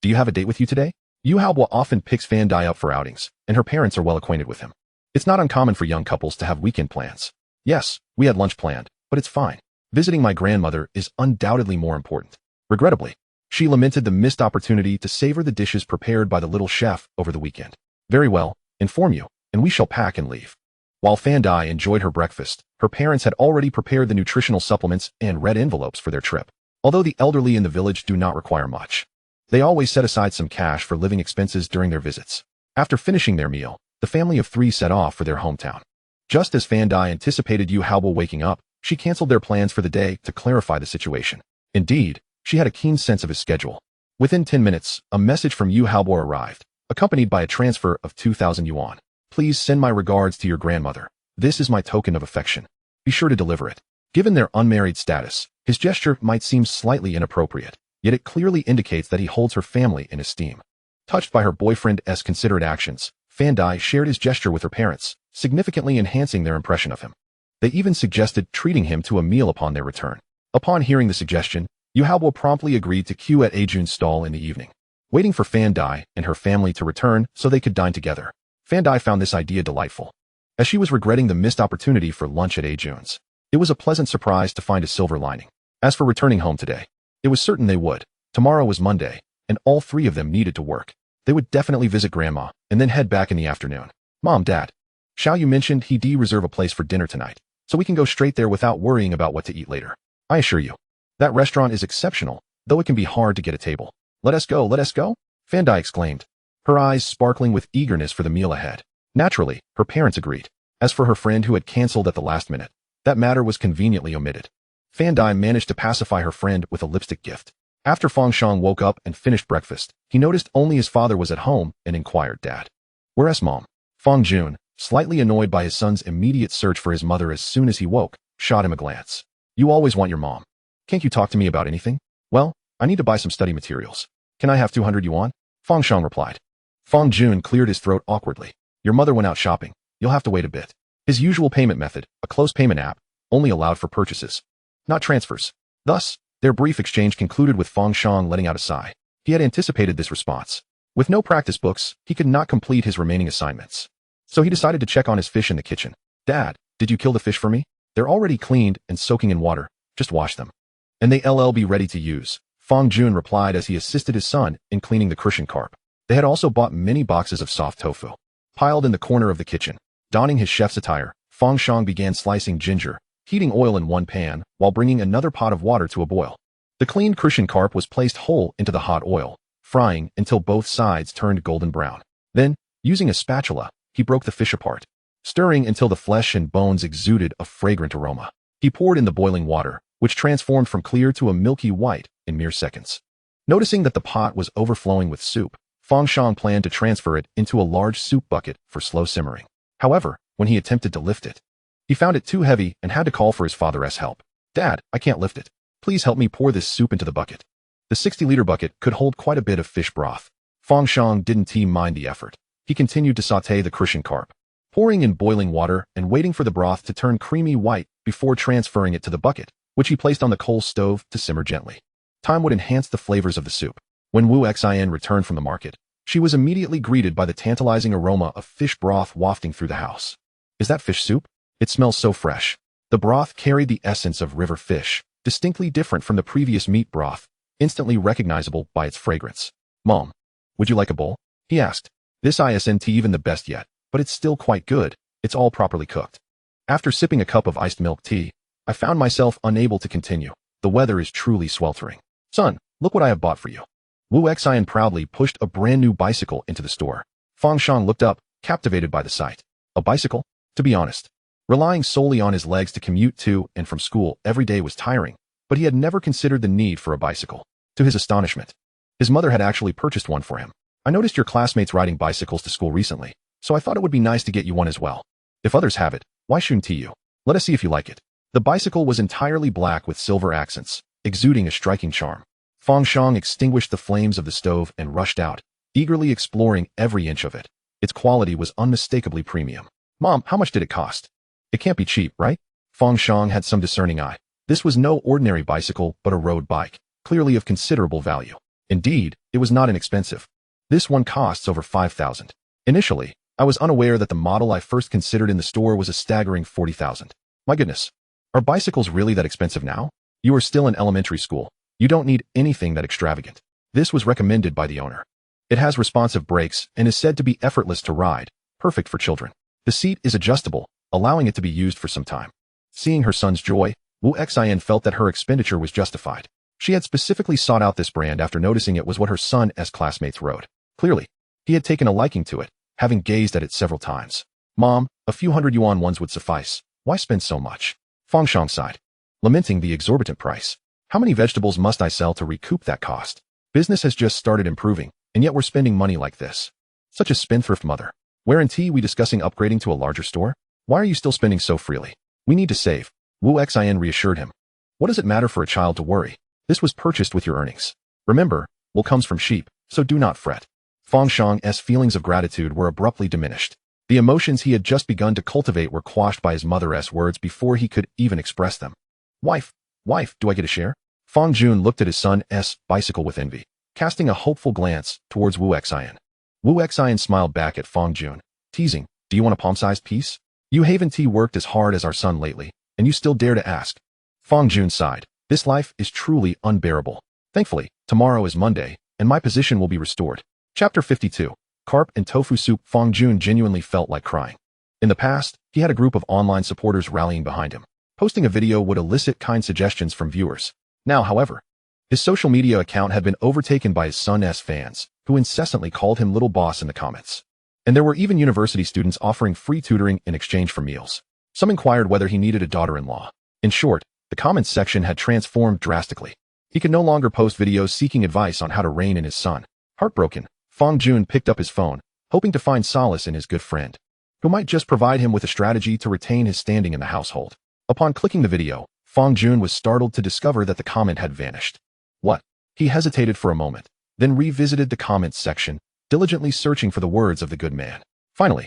Do you have a date with you today? Yu Haobo often picks Fandai up for outings, and her parents are well acquainted with him. It's not uncommon for young couples to have weekend plans. Yes, we had lunch planned, but it's fine. Visiting my grandmother is undoubtedly more important. Regrettably, she lamented the missed opportunity to savor the dishes prepared by the little chef over the weekend. Very well, inform you, and we shall pack and leave. While Fandai enjoyed her breakfast, her parents had already prepared the nutritional supplements and red envelopes for their trip. Although the elderly in the village do not require much, they always set aside some cash for living expenses during their visits. After finishing their meal, the family of 3 set off for their hometown. Just as Fandai anticipated Yu Haobo waking up, she canceled their plans for the day to clarify the situation. Indeed, she had a keen sense of his schedule. Within 10 minutes, a message from Yu Haobo arrived, accompanied by a transfer of 2,000 yuan. Please send my regards to your grandmother. This is my token of affection. Be sure to deliver it. Given their unmarried status, his gesture might seem slightly inappropriate, yet it clearly indicates that he holds her family in esteem. Touched by her boyfriend's considerate actions, Fandai shared his gesture with her parents, significantly enhancing their impression of him. They even suggested treating him to a meal upon their return. Upon hearing the suggestion, Yu Haobo promptly agreed to queue at Ajun's stall in the evening, waiting for Fandai and her family to return so they could dine together. Fandai found this idea delightful, as she was regretting the missed opportunity for lunch at Ajun's. It was a pleasant surprise to find a silver lining. As for returning home today, it was certain they would. Tomorrow was Monday, and all 3 of them needed to work. They would definitely visit Grandma, and then head back in the afternoon. Mom, Dad, Xiao Yu mentioned he'd reserve a place for dinner tonight, so we can go straight there without worrying about what to eat later. I assure you, that restaurant is exceptional, though it can be hard to get a table. Let us go, Fandai exclaimed, her eyes sparkling with eagerness for the meal ahead. Naturally, her parents agreed. As for her friend who had cancelled at the last minute, that matter was conveniently omitted. Fandai managed to pacify her friend with a lipstick gift. After Fang Shang woke up and finished breakfast, he noticed only his father was at home and inquired, Dad, where's Mom? Fang Jun, slightly annoyed by his son's immediate search for his mother as soon as he woke, shot him a glance. You always want your mom. Can't you talk to me about anything? Well, I need to buy some study materials. Can I have 200 yuan? Fang Shang replied. Fang Jun cleared his throat awkwardly. Your mother went out shopping. You'll have to wait a bit. His usual payment method, a close payment app, only allowed for purchases, not transfers. Thus, their brief exchange concluded with Fang Shang letting out a sigh. He had anticipated this response. With no practice books, he could not complete his remaining assignments. So he decided to check on his fish in the kitchen. Dad, did you kill the fish for me? They're already cleaned and soaking in water. Just wash them. And they'll be ready to use, Fang Jun replied as he assisted his son in cleaning the crucian carp. They had also bought many boxes of soft tofu. Piled in the corner of the kitchen, donning his chef's attire, Fang Shang began slicing ginger, heating oil in one pan, while bringing another pot of water to a boil. The cleaned crucian carp was placed whole into the hot oil, frying until both sides turned golden brown. Then, using a spatula, he broke the fish apart, stirring until the flesh and bones exuded a fragrant aroma. He poured in the boiling water, which transformed from clear to a milky white in mere seconds. Noticing that the pot was overflowing with soup, Fang Shang planned to transfer it into a large soup bucket for slow simmering. However, when he attempted to lift it, he found it too heavy and had to call for his father's help. Dad, I can't lift it. Please help me pour this soup into the bucket. The 60-liter bucket could hold quite a bit of fish broth. Fang Shang didn't mind the effort. He continued to saute the crucian carp, pouring in boiling water and waiting for the broth to turn creamy white before transferring it to the bucket, which he placed on the coal stove to simmer gently. Time would enhance the flavors of the soup. When Wu Xin returned from the market, she was immediately greeted by the tantalizing aroma of fish broth wafting through the house. Is that fish soup? It smells so fresh. The broth carried the essence of river fish, distinctly different from the previous meat broth, instantly recognizable by its fragrance. Mom, would you like a bowl? He asked. This isn't even the best yet, but it's still quite good. It's all properly cooked. After sipping a cup of iced milk tea, I found myself unable to continue. The weather is truly sweltering. Son, look what I have bought for you. Wu Xin proudly pushed a brand new bicycle into the store. Fang Shang looked up, captivated by the sight. A bicycle? To be honest, relying solely on his legs to commute to and from school every day was tiring, but he had never considered the need for a bicycle. To his astonishment, his mother had actually purchased one for him. I noticed your classmates riding bicycles to school recently, so I thought it would be nice to get you one as well. If others have it, why shouldn't you? Let us see if you like it. The bicycle was entirely black with silver accents, exuding a striking charm. Fang Shang extinguished the flames of the stove and rushed out, eagerly exploring every inch of it. Its quality was unmistakably premium. Mom, how much did it cost? It can't be cheap, right? Fang Shang had some discerning eye. This was no ordinary bicycle, but a road bike, clearly of considerable value. Indeed, it was not inexpensive. This one costs over 5,000. Initially, I was unaware that the model I first considered in the store was a staggering 40,000. My goodness. Are bicycles really that expensive now? You are still in elementary school. You don't need anything that extravagant. This was recommended by the owner. It has responsive brakes and is said to be effortless to ride, perfect for children. The seat is adjustable, allowing it to be used for some time. Seeing her son's joy, Wu Xin felt that her expenditure was justified. She had specifically sought out this brand after noticing it was what her son's classmates rode. Clearly, he had taken a liking to it, having gazed at it several times. Mom, a few hundred yuan ones would suffice. Why spend so much? Fang Shang sighed, lamenting the exorbitant price. How many vegetables must I sell to recoup that cost? Business has just started improving, and yet we're spending money like this. Such a spendthrift mother. Weren't we discussing upgrading to a larger store? Why are you still spending so freely? We need to save. Wu Xin reassured him. What does it matter for a child to worry? This was purchased with your earnings. Remember, wool comes from sheep, so do not fret. Fang Shang's feelings of gratitude were abruptly diminished. The emotions he had just begun to cultivate were quashed by his mother's words before he could even express them. Wife, do I get a share? Fang Jun looked at his son's bicycle with envy, casting a hopeful glance towards Wu Xin. Wu Xin smiled back at Fang Jun, teasing, do you want a palm-sized piece? You haven't worked as hard as our son lately, and you still dare to ask. Fang Jun sighed. This life is truly unbearable. Thankfully, tomorrow is Monday, and my position will be restored. Chapter 52. Carp and tofu soup. Fang Jun genuinely felt like crying. In the past, he had a group of online supporters rallying behind him. Posting a video would elicit kind suggestions from viewers. Now, however, his social media account had been overtaken by his son's fans, who incessantly called him little boss in the comments. And there were even university students offering free tutoring in exchange for meals. Some inquired whether he needed a daughter-in-law. In short, the comments section had transformed drastically. He could no longer post videos seeking advice on how to rein in his son. Heartbroken, Fang Jun picked up his phone, hoping to find solace in his good friend, who might just provide him with a strategy to retain his standing in the household. Upon clicking the video, Fang Jun was startled to discover that the comment had vanished. What? He hesitated for a moment, then revisited the comments section, diligently searching for the words of the good man. Finally,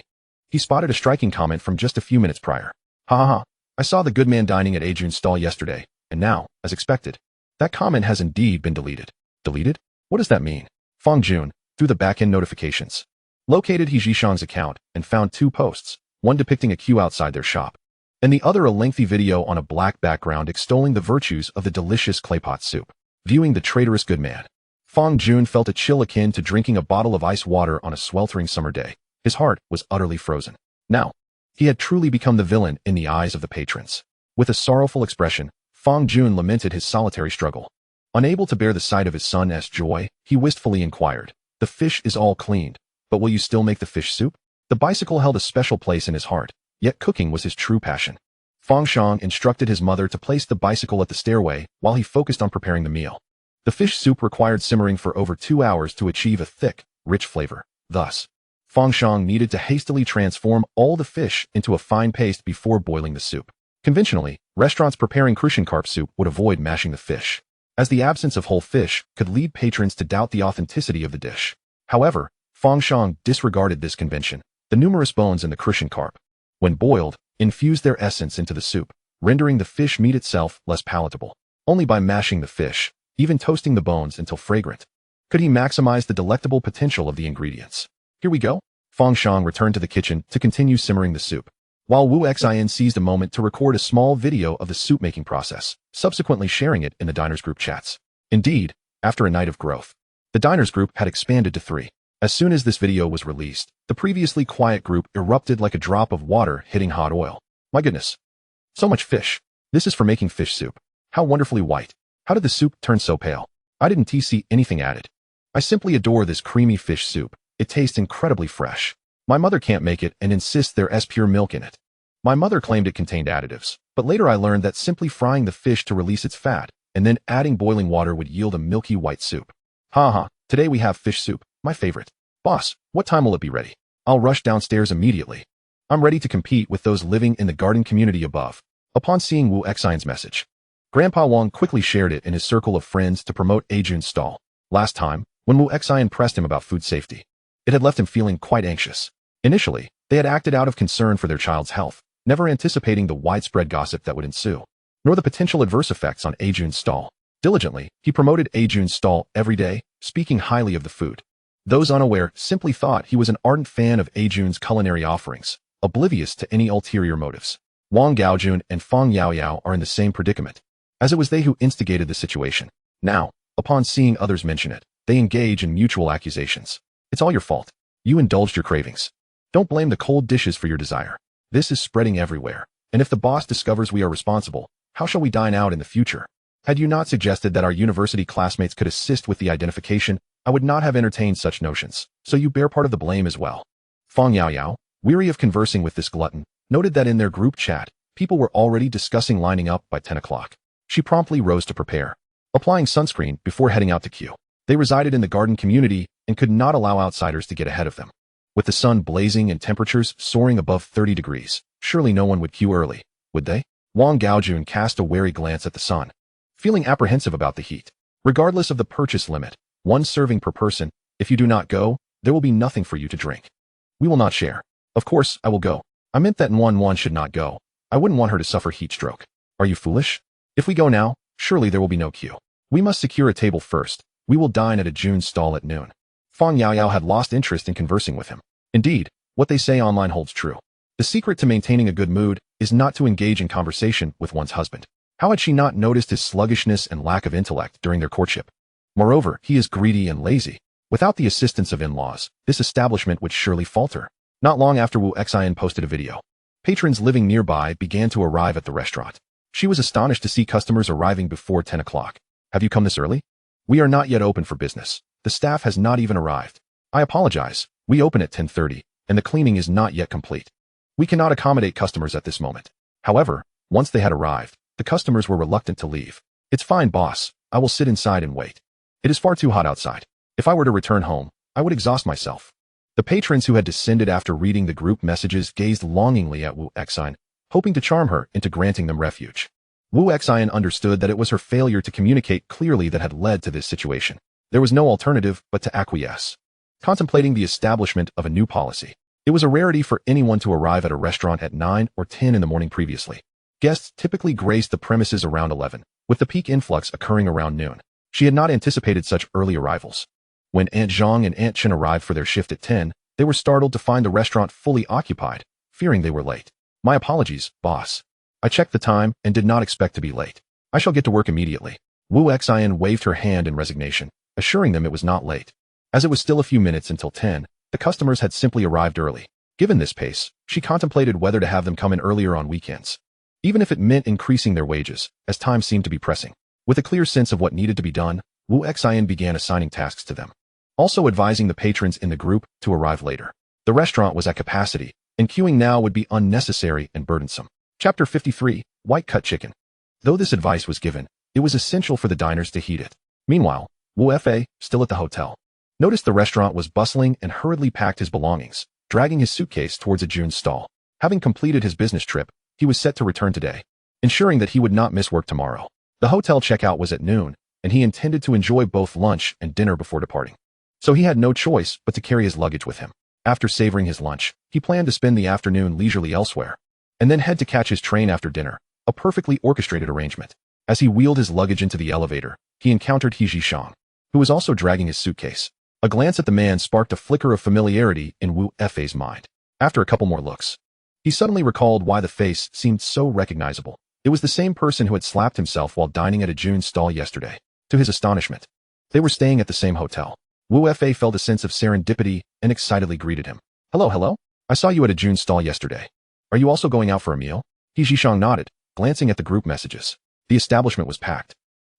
he spotted a striking comment from just a few minutes prior. Ha ha ha, I saw the good man dining at Ajun's stall yesterday, and now, as expected, that comment has indeed been deleted. Deleted? What does that mean? Fang Jun, through the back-end notifications, located He Zhishang's account and found two posts, one depicting a queue outside their shop, and the other a lengthy video on a black background extolling the virtues of the delicious claypot soup. Viewing the traitorous good man, Fang Jun felt a chill akin to drinking a bottle of ice water on a sweltering summer day. His heart was utterly frozen. Now, he had truly become the villain in the eyes of the patrons. With a sorrowful expression, Fang Jun lamented his solitary struggle. Unable to bear the sight of his son's joy, he wistfully inquired, the fish is all cleaned, but will you still make the fish soup? The bicycle held a special place in his heart, yet cooking was his true passion. Fang Shang instructed his mother to place the bicycle at the stairway while he focused on preparing the meal. The fish soup required simmering for over 2 hours to achieve a thick, rich flavor. Thus, Fang Shang needed to hastily transform all the fish into a fine paste before boiling the soup. Conventionally, restaurants preparing crucian carp soup would avoid mashing the fish, as the absence of whole fish could lead patrons to doubt the authenticity of the dish. However, Fang Shang disregarded this convention. The numerous bones in the crucian carp, when boiled, infused their essence into the soup, rendering the fish meat itself less palatable. Only by mashing the fish, even toasting the bones until fragrant, could he maximize the delectable potential of the ingredients. Here we go. Fang Shang returned to the kitchen to continue simmering the soup, while Wu Xin seized a moment to record a small video of the soup-making process, subsequently sharing it in the diner's group chats. Indeed, after a night of growth, the diner's group had expanded to 3. As soon as this video was released, the previously quiet group erupted like a drop of water hitting hot oil. My goodness. So much fish. This is for making fish soup. How wonderfully white. How did the soup turn so pale? I didn't see anything added. I simply adore this creamy fish soup. It tastes incredibly fresh. My mother can't make it and insists there's pure milk in it. My mother claimed it contained additives, but later I learned that simply frying the fish to release its fat and then adding boiling water would yield a milky white soup. Ha, today we have fish soup, my favorite. Boss, what time will it be ready? I'll rush downstairs immediately. I'm ready to compete with those living in the garden community above. Upon seeing Wu Xin's message, Grandpa Wang quickly shared it in his circle of friends to promote Ajun's stall. Last time, when Wu Xin pressed him about food safety, it had left him feeling quite anxious. Initially, they had acted out of concern for their child's health, never anticipating the widespread gossip that would ensue, nor the potential adverse effects on Ajun's stall. Diligently, he promoted Ajun's stall every day, speaking highly of the food. Those unaware simply thought he was an ardent fan of Ajun's culinary offerings, oblivious to any ulterior motives. Wang Gaojun and Fang Yaoyao are in the same predicament, as it was they who instigated the situation. Now, upon seeing others mention it, they engage in mutual accusations. It's all your fault. You indulged your cravings. Don't blame the cold dishes for your desire. This is spreading everywhere, and if the boss discovers we are responsible, how shall we dine out in the future? Had you not suggested that our university classmates could assist with the identification, I would not have entertained such notions, so you bear part of the blame as well. Fang Yaoyao, weary of conversing with this glutton, noted that in their group chat, people were already discussing lining up by 10 o'clock. She promptly rose to prepare, applying sunscreen before heading out to queue. They resided in the garden community and could not allow outsiders to get ahead of them. With the sun blazing and temperatures soaring above 30 degrees, surely no one would queue early, would they? Wang Gaojun cast a wary glance at the sun, feeling apprehensive about the heat. Regardless of the purchase limit, 1 serving per person, if you do not go, there will be nothing for you to drink. We will not share. Of course, I will go. I meant that one should not go. I wouldn't want her to suffer heat stroke. Are you foolish? If we go now, surely there will be no queue. We must secure a table first. We will dine at a June stall at noon. Fang Yaoyao had lost interest in conversing with him. Indeed, what they say online holds true. The secret to maintaining a good mood is not to engage in conversation with one's husband. How had she not noticed his sluggishness and lack of intellect during their courtship? Moreover, he is greedy and lazy. Without the assistance of in-laws, this establishment would surely falter. Not long after Wu Xian posted a video, patrons living nearby began to arrive at the restaurant. She was astonished to see customers arriving before 10 o'clock. Have you come this early? We are not yet open for business. The staff has not even arrived. I apologize. We open at 10:30, and the cleaning is not yet complete. We cannot accommodate customers at this moment. However, once they had arrived, the customers were reluctant to leave. It's fine, boss. I will sit inside and wait. It is far too hot outside. If I were to return home, I would exhaust myself. The patrons who had descended after reading the group messages gazed longingly at Wu Xian, hoping to charm her into granting them refuge. Wu Xian understood that it was her failure to communicate clearly that had led to this situation. There was no alternative but to acquiesce. Contemplating the establishment of a new policy, it was a rarity for anyone to arrive at a restaurant at 9 or 10 in the morning previously. Guests typically graced the premises around 11, with the peak influx occurring around noon. She had not anticipated such early arrivals. When Aunt Zhang and Aunt Chen arrived for their shift at 10, they were startled to find the restaurant fully occupied, fearing they were late. My apologies, boss. I checked the time and did not expect to be late. I shall get to work immediately. Wu Xian waved her hand in resignation, assuring them it was not late. As it was still a few minutes until 10, the customers had simply arrived early. Given this pace, she contemplated whether to have them come in earlier on weekends, even if it meant increasing their wages, as time seemed to be pressing. With a clear sense of what needed to be done, Wu Xian began assigning tasks to them, also advising the patrons in the group to arrive later. The restaurant was at capacity, and queuing now would be unnecessary and burdensome. Chapter 53, White Cut Chicken. Though this advice was given, it was essential for the diners to heed it. Meanwhile, Wu Fa, still at the hotel, noticed the restaurant was bustling and hurriedly packed his belongings, dragging his suitcase towards a June stall. Having completed his business trip, he was set to return today, ensuring that he would not miss work tomorrow. The hotel checkout was at noon, and he intended to enjoy both lunch and dinner before departing. So he had no choice but to carry his luggage with him. After savoring his lunch, he planned to spend the afternoon leisurely elsewhere, and then head to catch his train after dinner, a perfectly orchestrated arrangement. As he wheeled his luggage into the elevator, he encountered Fang, who was also dragging his suitcase. A glance at the man sparked a flicker of familiarity in Wu Fa's mind. After a couple more looks, he suddenly recalled why the face seemed so recognizable. It was the same person who had slapped himself while dining at a June stall yesterday. To his astonishment, they were staying at the same hotel. Wu Fa felt a sense of serendipity and excitedly greeted him. Hello. I saw you at a June stall yesterday. Are you also going out for a meal? Fang nodded, glancing at the group messages. The establishment was packed,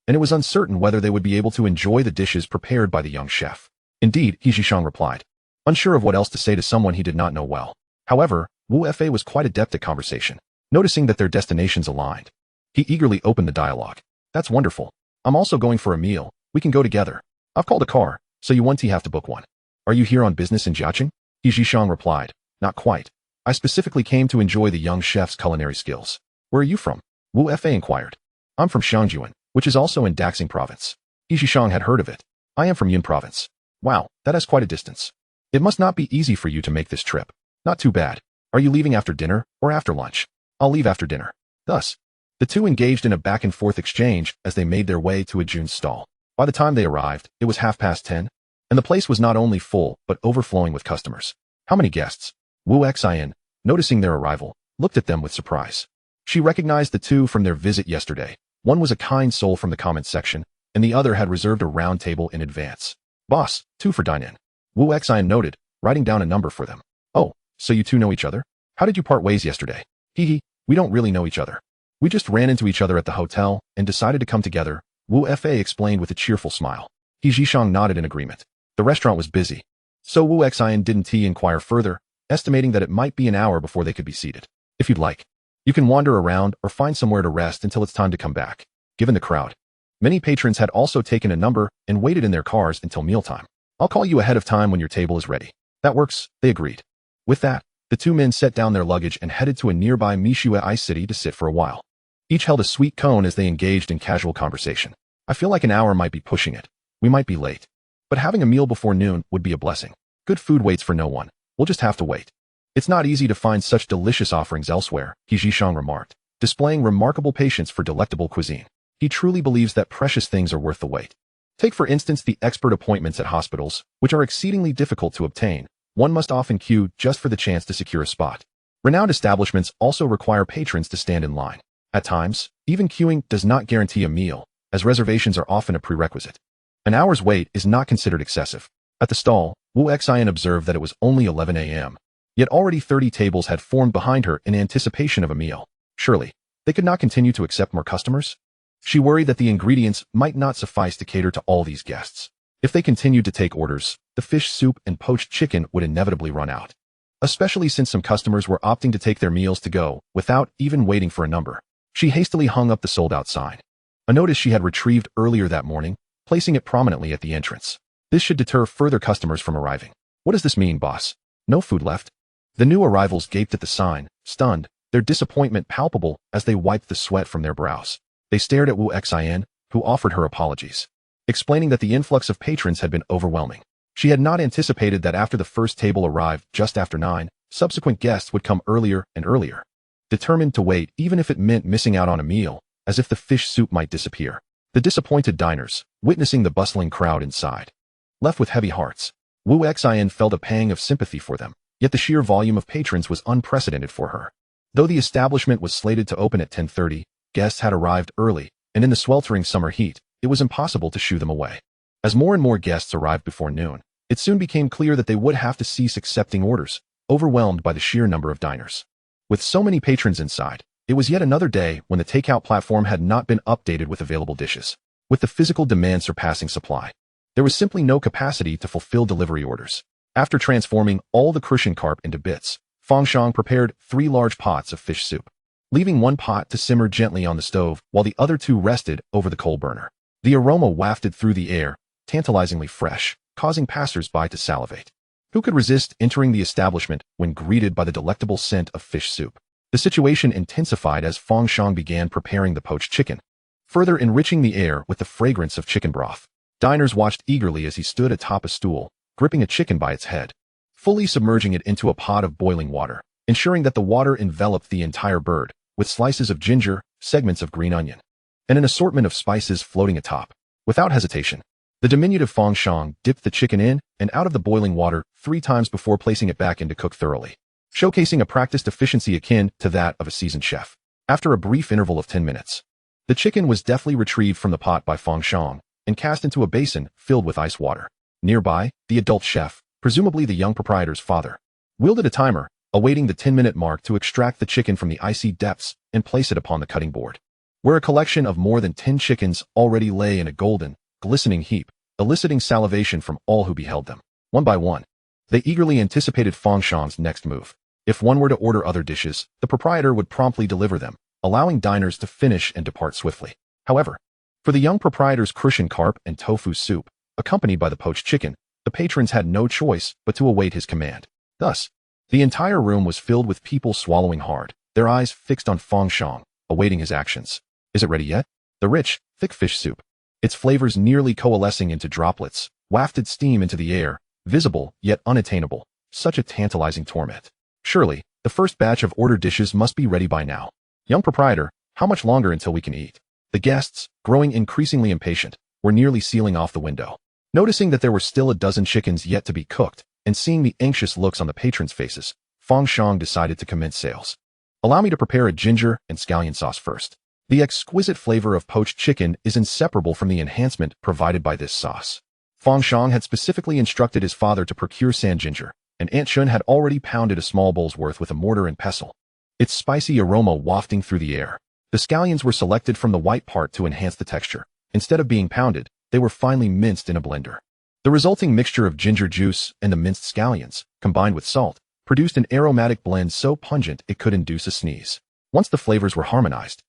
and it was uncertain whether they would be able to enjoy the dishes prepared by the young chef. Indeed, Fang replied, unsure of what else to say to someone he did not know well. However, Wu Fa was quite adept at conversation. Noticing that their destinations aligned, he eagerly opened the dialogue. That's wonderful. I'm also going for a meal. We can go together. I've called a car, so you won't have to book one. Are you here on business in Jiaqing? Fang replied, not quite. I specifically came to enjoy the young chef's culinary skills. Where are you from? Wu Fa inquired. I'm from Shangjuan, which is also in Daxing province. Fang had heard of it. I am from Yun province. Wow, that is quite a distance. It must not be easy for you to make this trip. Not too bad. Are you leaving after dinner or after lunch? I'll leave after dinner. Thus, the two engaged in a back-and-forth exchange as they made their way to a June stall. By the time they arrived, it was 10:30, and the place was not only full but overflowing with customers. How many guests? Wu Xian, noticing their arrival, looked at them with surprise. She recognized the two from their visit yesterday. One was a kind soul from the comments section, and the other had reserved a round table in advance. Boss, 2 for dine-in. Wu Xian noted, writing down a number for them. Oh, so you two know each other? How did you part ways yesterday? Hee, we don't really know each other. We just ran into each other at the hotel and decided to come together, Wu Fa explained with a cheerful smile. He Zhishang nodded in agreement. The restaurant was busy. So Wu Xian didn't inquire further, estimating that it might be an hour before they could be seated. If you'd like, you can wander around or find somewhere to rest until it's time to come back. Given the crowd, many patrons had also taken a number and waited in their cars until mealtime. I'll call you ahead of time when your table is ready. That works, they agreed. With that, the two men set down their luggage and headed to a nearby Mishue Ice City to sit for a while. Each held a sweet cone as they engaged in casual conversation. I feel like an hour might be pushing it. We might be late. But having a meal before noon would be a blessing. Good food waits for no one. We'll just have to wait. It's not easy to find such delicious offerings elsewhere, He Zhishang remarked, displaying remarkable patience for delectable cuisine. He truly believes that precious things are worth the wait. Take for instance the expert appointments at hospitals, which are exceedingly difficult to obtain. One must often queue just for the chance to secure a spot. Renowned establishments also require patrons to stand in line. At times, even queuing does not guarantee a meal, as reservations are often a prerequisite. An hour's wait is not considered excessive. At the stall, Wu Xian observed that it was only 11 a.m. Yet already 30 tables had formed behind her in anticipation of a meal. Surely, they could not continue to accept more customers? She worried that the ingredients might not suffice to cater to all these guests. If they continued to take orders, the fish soup and poached chicken would inevitably run out. Especially since some customers were opting to take their meals to go, without even waiting for a number. She hastily hung up the sold-out sign. A notice she had retrieved earlier that morning, placing it prominently at the entrance. This should deter further customers from arriving. What does this mean, boss? No food left? The new arrivals gaped at the sign, stunned, their disappointment palpable as they wiped the sweat from their brows. They stared at Wu Xian, who offered her apologies, explaining that the influx of patrons had been overwhelming. She had not anticipated that after the first table arrived just after 9, subsequent guests would come earlier and earlier. Determined to wait even if it meant missing out on a meal, as if the fish soup might disappear. The disappointed diners, witnessing the bustling crowd inside, left with heavy hearts. Wu Xian felt a pang of sympathy for them, yet the sheer volume of patrons was unprecedented for her. Though the establishment was slated to open at 10:30, guests had arrived early, and in the sweltering summer heat, it was impossible to shoo them away. As more and more guests arrived before noon, it soon became clear that they would have to cease accepting orders, overwhelmed by the sheer number of diners. With so many patrons inside, it was yet another day when the takeout platform had not been updated with available dishes. With the physical demand surpassing supply, there was simply no capacity to fulfill delivery orders. After transforming all the crucian carp into bits, Fang Shang prepared 3 large pots of fish soup, leaving one pot to simmer gently on the stove while the other 2 rested over the coal burner. The aroma wafted through the air, tantalizingly fresh, causing passers-by to salivate. Who could resist entering the establishment when greeted by the delectable scent of fish soup? The situation intensified as Fang Shang began preparing the poached chicken, further enriching the air with the fragrance of chicken broth. Diners watched eagerly as he stood atop a stool, gripping a chicken by its head, fully submerging it into a pot of boiling water, ensuring that the water enveloped the entire bird, with slices of ginger, segments of green onion, and an assortment of spices floating atop. Without hesitation, the diminutive Fang Shang dipped the chicken in and out of the boiling water 3 times before placing it back in to cook thoroughly, showcasing a practiced efficiency akin to that of a seasoned chef. After a brief interval of 10 minutes, the chicken was deftly retrieved from the pot by Fang Shang and cast into a basin filled with ice water. Nearby, the adult chef, presumably the young proprietor's father, wielded a timer, awaiting the 10-minute mark to extract the chicken from the icy depths and place it upon the cutting board, where a collection of more than 10 chickens already lay in a golden, glistening heap, eliciting salivation from all who beheld them. One by one, they eagerly anticipated Fang Shang's next move. If one were to order other dishes, the proprietor would promptly deliver them, allowing diners to finish and depart swiftly. However, for the young proprietor's crucian carp and tofu soup, accompanied by the poached chicken, the patrons had no choice but to await his command. Thus, the entire room was filled with people swallowing hard, their eyes fixed on Fang Shang, awaiting his actions. Is it ready yet? The rich, thick fish soup, its flavors nearly coalescing into droplets, wafted steam into the air, visible yet unattainable, such a tantalizing torment. Surely, the first batch of ordered dishes must be ready by now. Young proprietor, how much longer until we can eat? The guests, growing increasingly impatient, were nearly sealing off the window. Noticing that there were still a dozen chickens yet to be cooked, and seeing the anxious looks on the patrons' faces, Fang Shang decided to commence sales. Allow me to prepare a ginger and scallion sauce first. The exquisite flavor of poached chicken is inseparable from the enhancement provided by this sauce. Fang Shang had specifically instructed his father to procure sand ginger, and Aunt Shun had already pounded a small bowl's worth with a mortar and pestle, its spicy aroma wafting through the air. The scallions were selected from the white part to enhance the texture. Instead of being pounded, they were finely minced in a blender. The resulting mixture of ginger juice and the minced scallions, combined with salt, produced an aromatic blend so pungent it could induce a sneeze. Once the flavors were harmonized,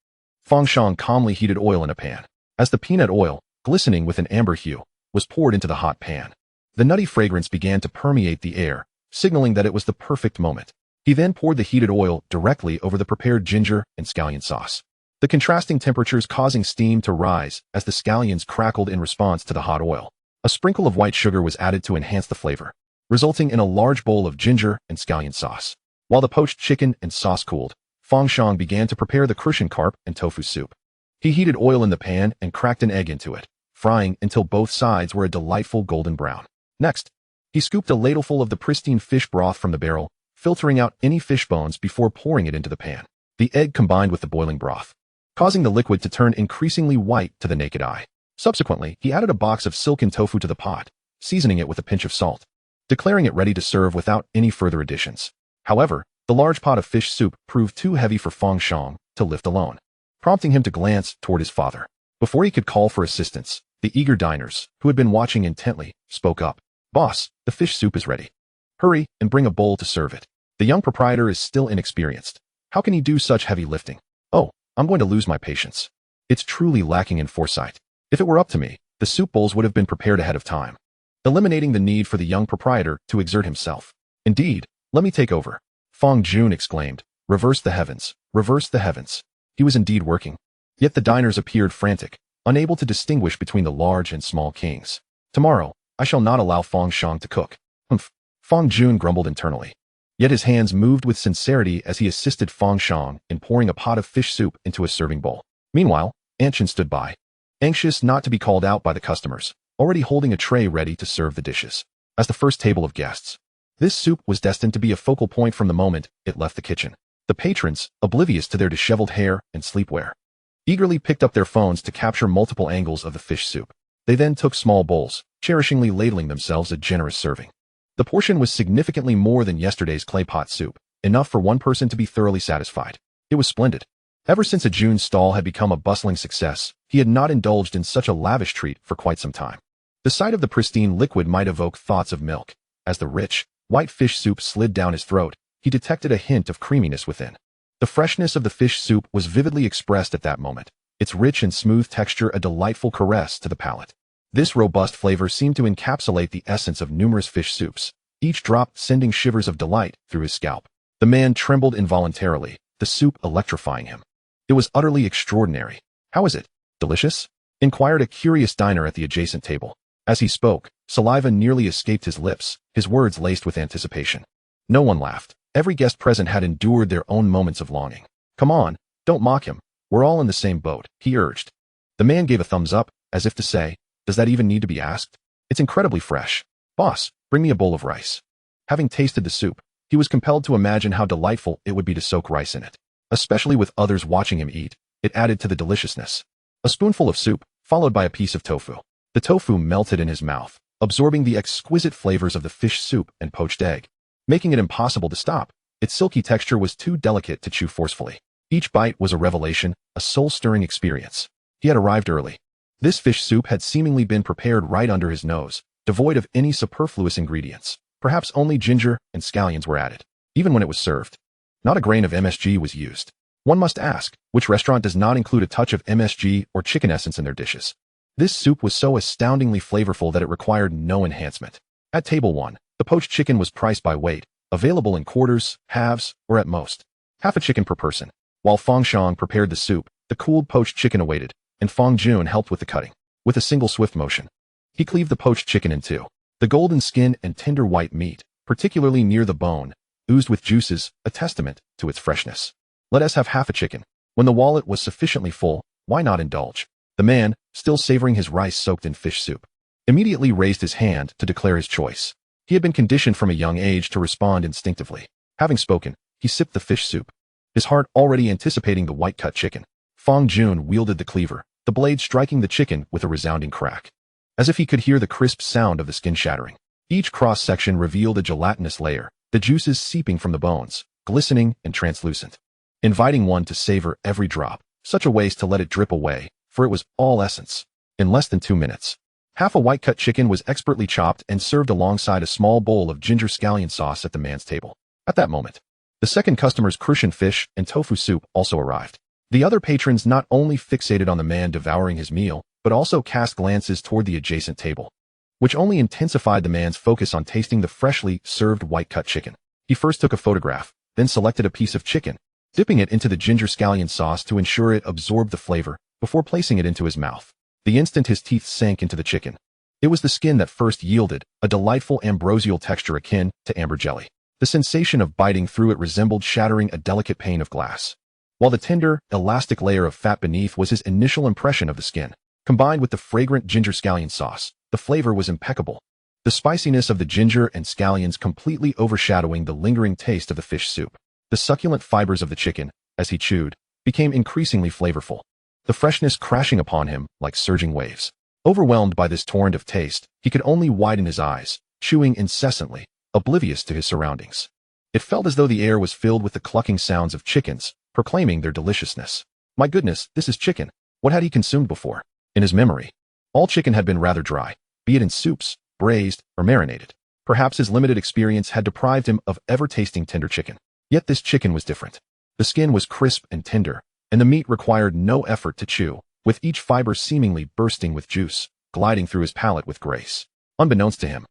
Fang Shang calmly heated oil in a pan. As the peanut oil, glistening with an amber hue, was poured into the hot pan, the nutty fragrance began to permeate the air, signaling that it was the perfect moment. He then poured the heated oil directly over the prepared ginger and scallion sauce, the contrasting temperatures causing steam to rise as the scallions crackled in response to the hot oil. A sprinkle of white sugar was added to enhance the flavor, resulting in a large bowl of ginger and scallion sauce. While the poached chicken and sauce cooled, Fang Shang began to prepare the crucian carp and tofu soup. He heated oil in the pan and cracked an egg into it, frying until both sides were a delightful golden brown. Next, he scooped a ladleful of the pristine fish broth from the barrel, filtering out any fish bones before pouring it into the pan. The egg combined with the boiling broth, causing the liquid to turn increasingly white to the naked eye. Subsequently, he added a box of silken tofu to the pot, seasoning it with a pinch of salt, declaring it ready to serve without any further additions. However, the large pot of fish soup proved too heavy for Fang Shang to lift alone, prompting him to glance toward his father. Before he could call for assistance, the eager diners, who had been watching intently, spoke up. "Boss, the fish soup is ready. Hurry and bring a bowl to serve it." The young proprietor is still inexperienced. How can he do such heavy lifting? "Oh, I'm going to lose my patience." It's truly lacking in foresight. If it were up to me, the soup bowls would have been prepared ahead of time, eliminating the need for the young proprietor to exert himself. "Indeed, let me take over," Fang Jun exclaimed. "Reverse the heavens, reverse the heavens." He was indeed working. Yet the diners appeared frantic, unable to distinguish between the large and small kings. "Tomorrow, I shall not allow Fang Shang to cook." "Humph," Fang Jun grumbled internally. Yet his hands moved with sincerity as he assisted Fang Shang in pouring a pot of fish soup into a serving bowl. Meanwhile, Aunt Shun stood by, anxious not to be called out by the customers, already holding a tray ready to serve the dishes. As the first table of guests, this soup was destined to be a focal point from the moment it left the kitchen. The patrons, oblivious to their disheveled hair and sleepwear, eagerly picked up their phones to capture multiple angles of the fish soup. They then took small bowls, cherishingly ladling themselves a generous serving. The portion was significantly more than yesterday's clay pot soup, enough for one person to be thoroughly satisfied. It was splendid. Ever since a June stall had become a bustling success, he had not indulged in such a lavish treat for quite some time. The sight of the pristine liquid might evoke thoughts of milk. As the rich, white fish soup slid down his throat, he detected a hint of creaminess within. The freshness of the fish soup was vividly expressed at that moment, its rich and smooth texture a delightful caress to the palate. This robust flavor seemed to encapsulate the essence of numerous fish soups, each drop sending shivers of delight through his scalp. The man trembled involuntarily, the soup electrifying him. It was utterly extraordinary. "How is it? Delicious?" inquired a curious diner at the adjacent table. As he spoke, saliva nearly escaped his lips, his words laced with anticipation. No one laughed. Every guest present had endured their own moments of longing. "Come on, don't mock him. We're all in the same boat," he urged. The man gave a thumbs up, as if to say, "Does that even need to be asked? It's incredibly fresh. Boss, bring me a bowl of rice." Having tasted the soup, he was compelled to imagine how delightful it would be to soak rice in it. Especially with others watching him eat, it added to the deliciousness. A spoonful of soup, followed by a piece of tofu. The tofu melted in his mouth, absorbing the exquisite flavors of the fish soup and poached egg, making it impossible to stop. Its silky texture was too delicate to chew forcefully. Each bite was a revelation, a soul-stirring experience. He had arrived early. This fish soup had seemingly been prepared right under his nose, devoid of any superfluous ingredients. Perhaps only ginger and scallions were added. Even when it was served, not a grain of MSG was used. One must ask, which restaurant does not include a touch of MSG or chicken essence in their dishes? This soup was so astoundingly flavorful that it required no enhancement. At table 1, the poached chicken was priced by weight, available in quarters, halves, or at most half a chicken per person. While Fang Shang prepared the soup, the cooled poached chicken awaited, and Fang Jun helped with the cutting. With a single swift motion, he cleaved the poached chicken in two. The golden skin and tender white meat, particularly near the bone, oozed with juices, a testament to its freshness. "Let us have half a chicken." When the wallet was sufficiently full, why not indulge? The man, still savoring his rice soaked in fish soup, immediately raised his hand to declare his choice. He had been conditioned from a young age to respond instinctively. Having spoken, he sipped the fish soup, his heart already anticipating the white-cut chicken. Fang Jun wielded the cleaver, the blade striking the chicken with a resounding crack, as if he could hear the crisp sound of the skin shattering. Each cross-section revealed a gelatinous layer, the juices seeping from the bones, glistening and translucent, inviting one to savor every drop. Such a waste to let it drip away, for it was all essence. In less than 2 minutes, half a white-cut chicken was expertly chopped and served alongside a small bowl of ginger scallion sauce at the man's table. At that moment, the second customer's crucian fish and tofu soup also arrived. The other patrons not only fixated on the man devouring his meal, but also cast glances toward the adjacent table, which only intensified the man's focus on tasting the freshly served white-cut chicken. He first took a photograph, then selected a piece of chicken, dipping it into the ginger scallion sauce to ensure it absorbed the flavor, before placing it into his mouth. The instant his teeth sank into the chicken, it was the skin that first yielded, a delightful ambrosial texture akin to amber jelly. The sensation of biting through it resembled shattering a delicate pane of glass, while the tender, elastic layer of fat beneath was his initial impression of the skin. Combined with the fragrant ginger scallion sauce, the flavor was impeccable, the spiciness of the ginger and scallions completely overshadowing the lingering taste of the fish soup. The succulent fibers of the chicken, as he chewed, became increasingly flavorful, the freshness crashing upon him like surging waves. Overwhelmed by this torrent of taste, he could only widen his eyes, chewing incessantly, oblivious to his surroundings. It felt as though the air was filled with the clucking sounds of chickens, proclaiming their deliciousness. My goodness, this is chicken. What had he consumed before? In his memory, all chicken had been rather dry, be it in soups, braised, or marinated. Perhaps his limited experience had deprived him of ever tasting tender chicken. Yet this chicken was different. The skin was crisp and tender, and the meat required no effort to chew, with each fiber seemingly bursting with juice, gliding through his palate with grace. Unbeknownst to him,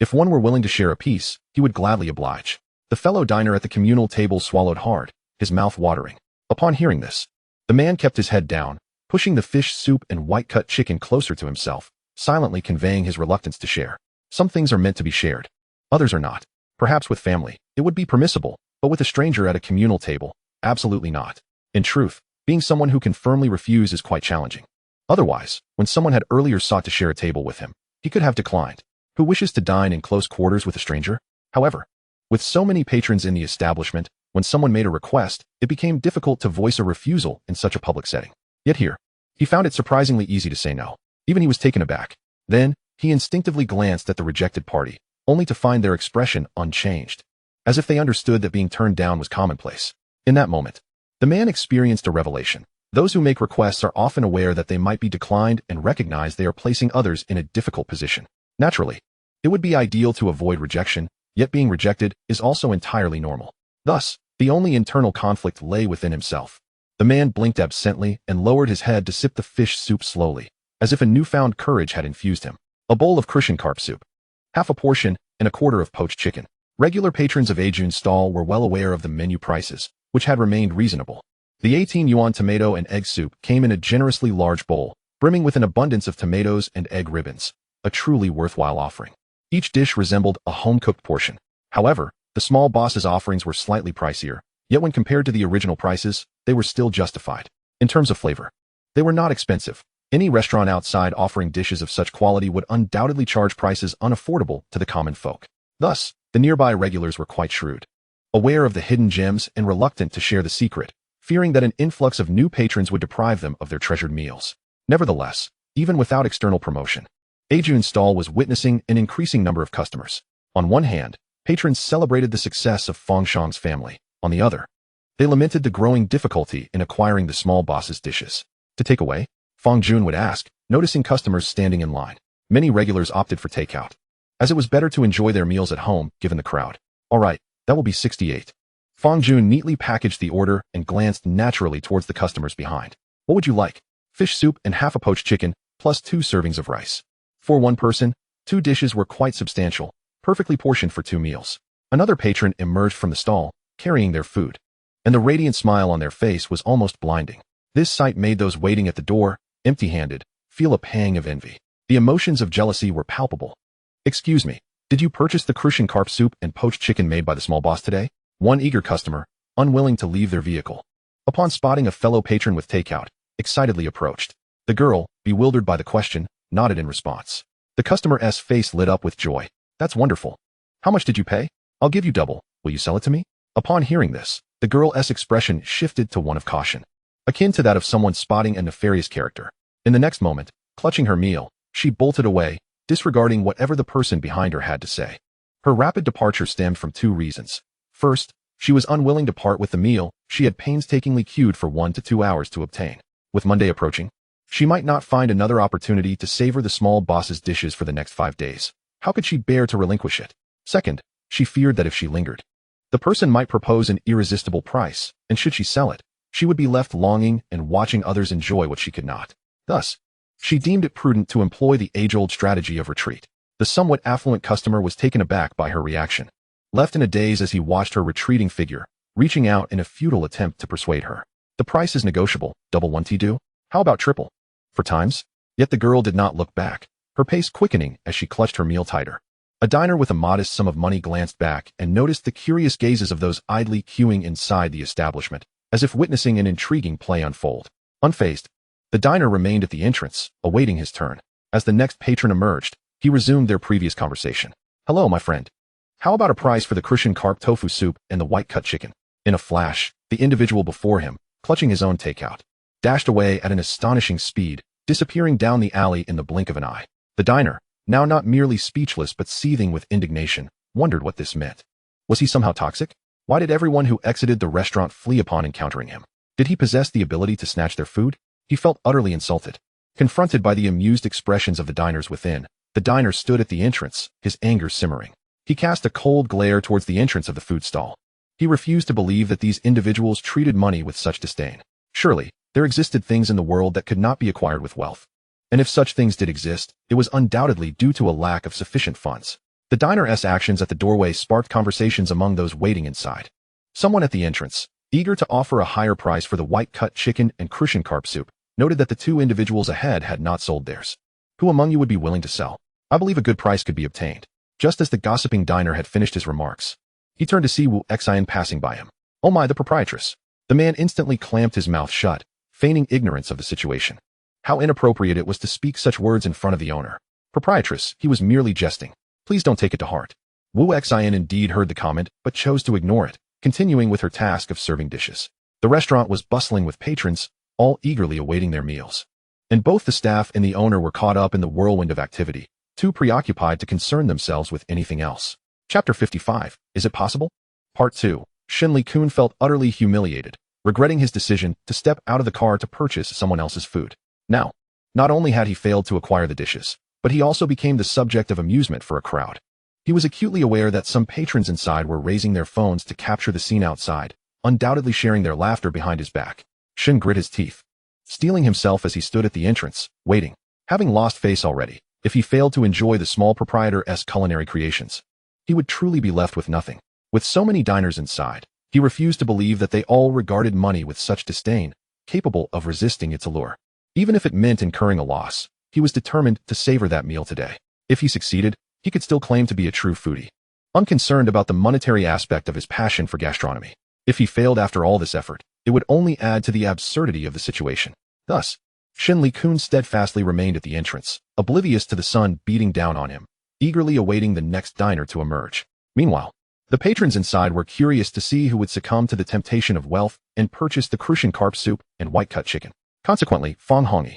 if one were willing to share a piece, he would gladly oblige. The fellow diner at the communal table swallowed hard, his mouth watering. Upon hearing this, the man kept his head down, pushing the fish soup and white-cut chicken closer to himself, silently conveying his reluctance to share. Some things are meant to be shared. Others are not. Perhaps with family, it would be permissible, but with a stranger at a communal table, absolutely not. In truth, being someone who can firmly refuse is quite challenging. Otherwise, when someone had earlier sought to share a table with him, he could have declined. Who wishes to dine in close quarters with a stranger? However, with so many patrons in the establishment, when someone made a request, it became difficult to voice a refusal in such a public setting. Yet here, he found it surprisingly easy to say no. Even he was taken aback. Then, he instinctively glanced at the rejected party, only to find their expression unchanged, as if they understood that being turned down was commonplace. In that moment, the man experienced a revelation. Those who make requests are often aware that they might be declined and recognize they are placing others in a difficult position. Naturally, it would be ideal to avoid rejection, yet being rejected is also entirely normal. Thus, the only internal conflict lay within himself. The man blinked absently and lowered his head to sip the fish soup slowly, as if a newfound courage had infused him. A bowl of crucian carp soup, half a portion, and a quarter of poached chicken. Regular patrons of Ajun's stall were well aware of the menu prices, which had remained reasonable. The 18 yuan tomato and egg soup came in a generously large bowl, brimming with an abundance of tomatoes and egg ribbons, a truly worthwhile offering. Each dish resembled a home-cooked portion. However, the small boss's offerings were slightly pricier, yet when compared to the original prices, they were still justified. In terms of flavor, they were not expensive. Any restaurant outside offering dishes of such quality would undoubtedly charge prices unaffordable to the common folk. Thus, the nearby regulars were quite shrewd, aware of the hidden gems and reluctant to share the secret, fearing that an influx of new patrons would deprive them of their treasured meals. Nevertheless, even without external promotion, Ajun's stall was witnessing an increasing number of customers. On one hand, patrons celebrated the success of Fang Shang's family. On the other, they lamented the growing difficulty in acquiring the small boss's dishes. To take away? Fang Jun would ask, noticing customers standing in line. Many regulars opted for takeout, as it was better to enjoy their meals at home given the crowd. All right, that will be 68. Fang Jun neatly packaged the order and glanced naturally towards the customers behind. What would you like? Fish soup and half a poached chicken, plus 2 servings of rice. For one person, 2 dishes were quite substantial, perfectly portioned for 2 meals. Another patron emerged from the stall, carrying their food, and the radiant smile on their face was almost blinding. This sight made those waiting at the door, empty-handed, feel a pang of envy. The emotions of jealousy were palpable. Excuse me, did you purchase the crucian carp soup and poached chicken made by the small boss today? One eager customer, unwilling to leave their vehicle, upon spotting a fellow patron with takeout, excitedly approached. The girl, bewildered by the question, nodded in response. The customer's face lit up with joy. That's wonderful. How much did you pay? I'll give you double. Will you sell it to me? Upon hearing this, The girl's expression shifted to one of caution, akin to that of someone spotting a nefarious character. In the next moment, clutching her meal, she bolted away, disregarding whatever the person behind her had to say. Her rapid departure stemmed from two reasons. First, she was unwilling to part with the meal she had painstakingly queued for 1 to 2 hours to obtain. With Monday approaching, she might not find another opportunity to savor the small boss's dishes for the next 5 days. How could she bear to relinquish it? Second, she feared that if she lingered, the person might propose an irresistible price, and should she sell it, she would be left longing and watching others enjoy what she could not. Thus, she deemed it prudent to employ the age-old strategy of retreat. The somewhat affluent customer was taken aback by her reaction, left in a daze as he watched her retreating figure, reaching out in a futile attempt to persuade her. The price is negotiable. Double won't do? How about triple? For times? Yet the girl did not look back, her pace quickening as she clutched her meal tighter. A diner with a modest sum of money glanced back and noticed the curious gazes of those idly queuing inside the establishment, as if witnessing an intriguing play unfold. Unfazed, the diner remained at the entrance, awaiting his turn. As the next patron emerged, he resumed their previous conversation. Hello, my friend. How about a price for the crucian carp tofu soup and the white-cut chicken? In a flash, the individual before him, clutching his own takeout, dashed away at an astonishing speed, disappearing down the alley in the blink of an eye. The diner, now not merely speechless but seething with indignation, wondered what this meant. Was he somehow toxic? Why did everyone who exited the restaurant flee upon encountering him? Did he possess the ability to snatch their food? He felt utterly insulted. Confronted by the amused expressions of the diners within, the diner stood at the entrance, his anger simmering. He cast a cold glare towards the entrance of the food stall. He refused to believe that these individuals treated money with such disdain. Surely, there existed things in the world that could not be acquired with wealth. And if such things did exist, it was undoubtedly due to a lack of sufficient funds. The diner's actions at the doorway sparked conversations among those waiting inside. Someone at the entrance, eager to offer a higher price for the white-cut chicken and crucian carp soup, noted that the two individuals ahead had not sold theirs. Who among you would be willing to sell? I believe a good price could be obtained. Just as the gossiping diner had finished his remarks, he turned to see Wu Xian passing by him. Oh my, the proprietress. The man instantly clamped his mouth shut, feigning ignorance of the situation. How inappropriate it was to speak such words in front of the owner. Proprietress, he was merely jesting. Please don't take it to heart. Wu Xian indeed heard the comment, but chose to ignore it, continuing with her task of serving dishes. The restaurant was bustling with patrons, all eagerly awaiting their meals. And both the staff and the owner were caught up in the whirlwind of activity, too preoccupied to concern themselves with anything else. Chapter 55. Is it possible? Part 2. Shin Kun felt utterly humiliated, regretting his decision to step out of the car to purchase someone else's food. Now, not only had he failed to acquire the dishes, but he also became the subject of amusement for a crowd. He was acutely aware that some patrons inside were raising their phones to capture the scene outside, undoubtedly sharing their laughter behind his back. Shin grit his teeth, steeling himself as he stood at the entrance, waiting. Having lost face already, if he failed to enjoy the small proprietor's culinary creations, he would truly be left with nothing. With so many diners inside, he refused to believe that they all regarded money with such disdain, capable of resisting its allure. Even if it meant incurring a loss, he was determined to savor that meal today. If he succeeded, he could still claim to be a true foodie, unconcerned about the monetary aspect of his passion for gastronomy. If he failed after all this effort, it would only add to the absurdity of the situation. Thus, Shin Kun steadfastly remained at the entrance, oblivious to the sun beating down on him, eagerly awaiting the next diner to emerge. Meanwhile, the patrons inside were curious to see who would succumb to the temptation of wealth and purchase the crucian carp soup and white-cut chicken. Consequently, Fang Shang,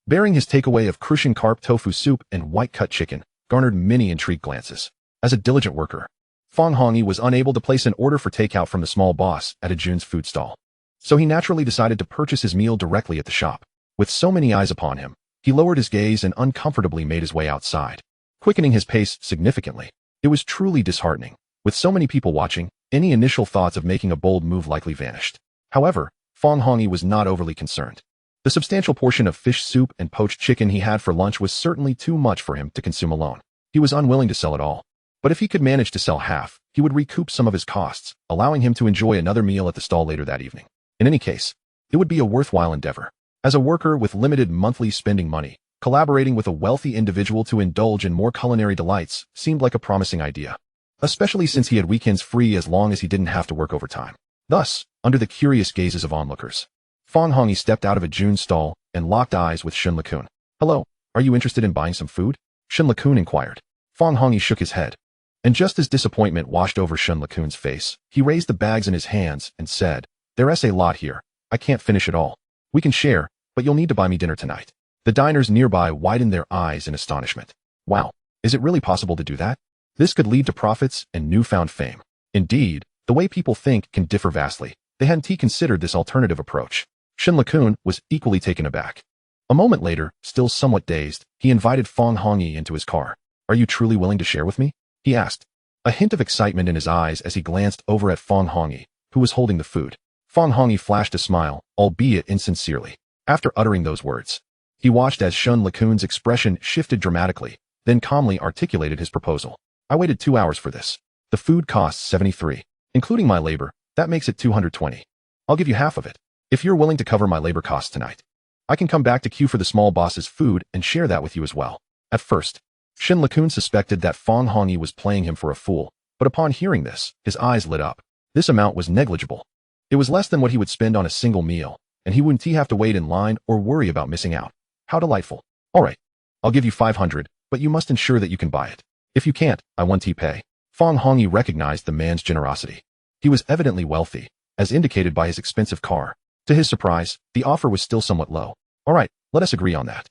bearing his takeaway of crucian carp tofu soup and white-cut chicken, garnered many intrigued glances. As a diligent worker, Fang Shang was unable to place an order for takeout from the small boss at a Jun's food stall. So he naturally decided to purchase his meal directly at the shop. With so many eyes upon him, he lowered his gaze and uncomfortably made his way outside, quickening his pace significantly. It was truly disheartening. With so many people watching, any initial thoughts of making a bold move likely vanished. However, Fang Shang was not overly concerned. The substantial portion of fish soup and poached chicken he had for lunch was certainly too much for him to consume alone. He was unwilling to sell it all. But if he could manage to sell half, he would recoup some of his costs, allowing him to enjoy another meal at the stall later that evening. In any case, it would be a worthwhile endeavor. As a worker with limited monthly spending money, collaborating with a wealthy individual to indulge in more culinary delights seemed like a promising idea, especially since he had weekends free as long as he didn't have to work overtime. Thus, under the curious gazes of onlookers, Fang Shang stepped out of a Jun stall and locked eyes with Shin Kun. Hello, are you interested in buying some food? Shin Kun inquired. Fang Shang shook his head. And just as disappointment washed over Shun LeCun's face, he raised the bags in his hands and said, "There's a lot here. I can't finish it all. We can share, but you'll need to buy me dinner tonight." The diners nearby widened their eyes in astonishment. Wow, is it really possible to do that? This could lead to profits and newfound fame. Indeed, the way people think can differ vastly. They hadn't considered this alternative approach. Shun LeCun was equally taken aback. A moment later, still somewhat dazed, he invited Fang Hongyi into his car. "Are you truly willing to share with me?" he asked. A hint of excitement in his eyes as he glanced over at Fang Hongyi, who was holding the food. Fang Hongyi flashed a smile, albeit insincerely. After uttering those words, he watched as Shun LeCun's expression shifted dramatically, then calmly articulated his proposal. "I waited 2 hours for this. The food costs 73. Including my labor, that makes it 220. I'll give you half of it, if you're willing to cover my labor costs tonight. I can come back to queue for the small boss's food and share that with you as well." At first, Shun LeCun suspected that Fang Hongyi was playing him for a fool, but upon hearing this, his eyes lit up. This amount was negligible. It was less than what he would spend on a single meal, and he wouldn't have to wait in line or worry about missing out. How delightful. "All right, I'll give you 500, but you must ensure that you can buy it. If you can't, I want to pay." Fang Hongyi recognized the man's generosity. He was evidently wealthy, as indicated by his expensive car. To his surprise, the offer was still somewhat low. "All right, let us agree on that.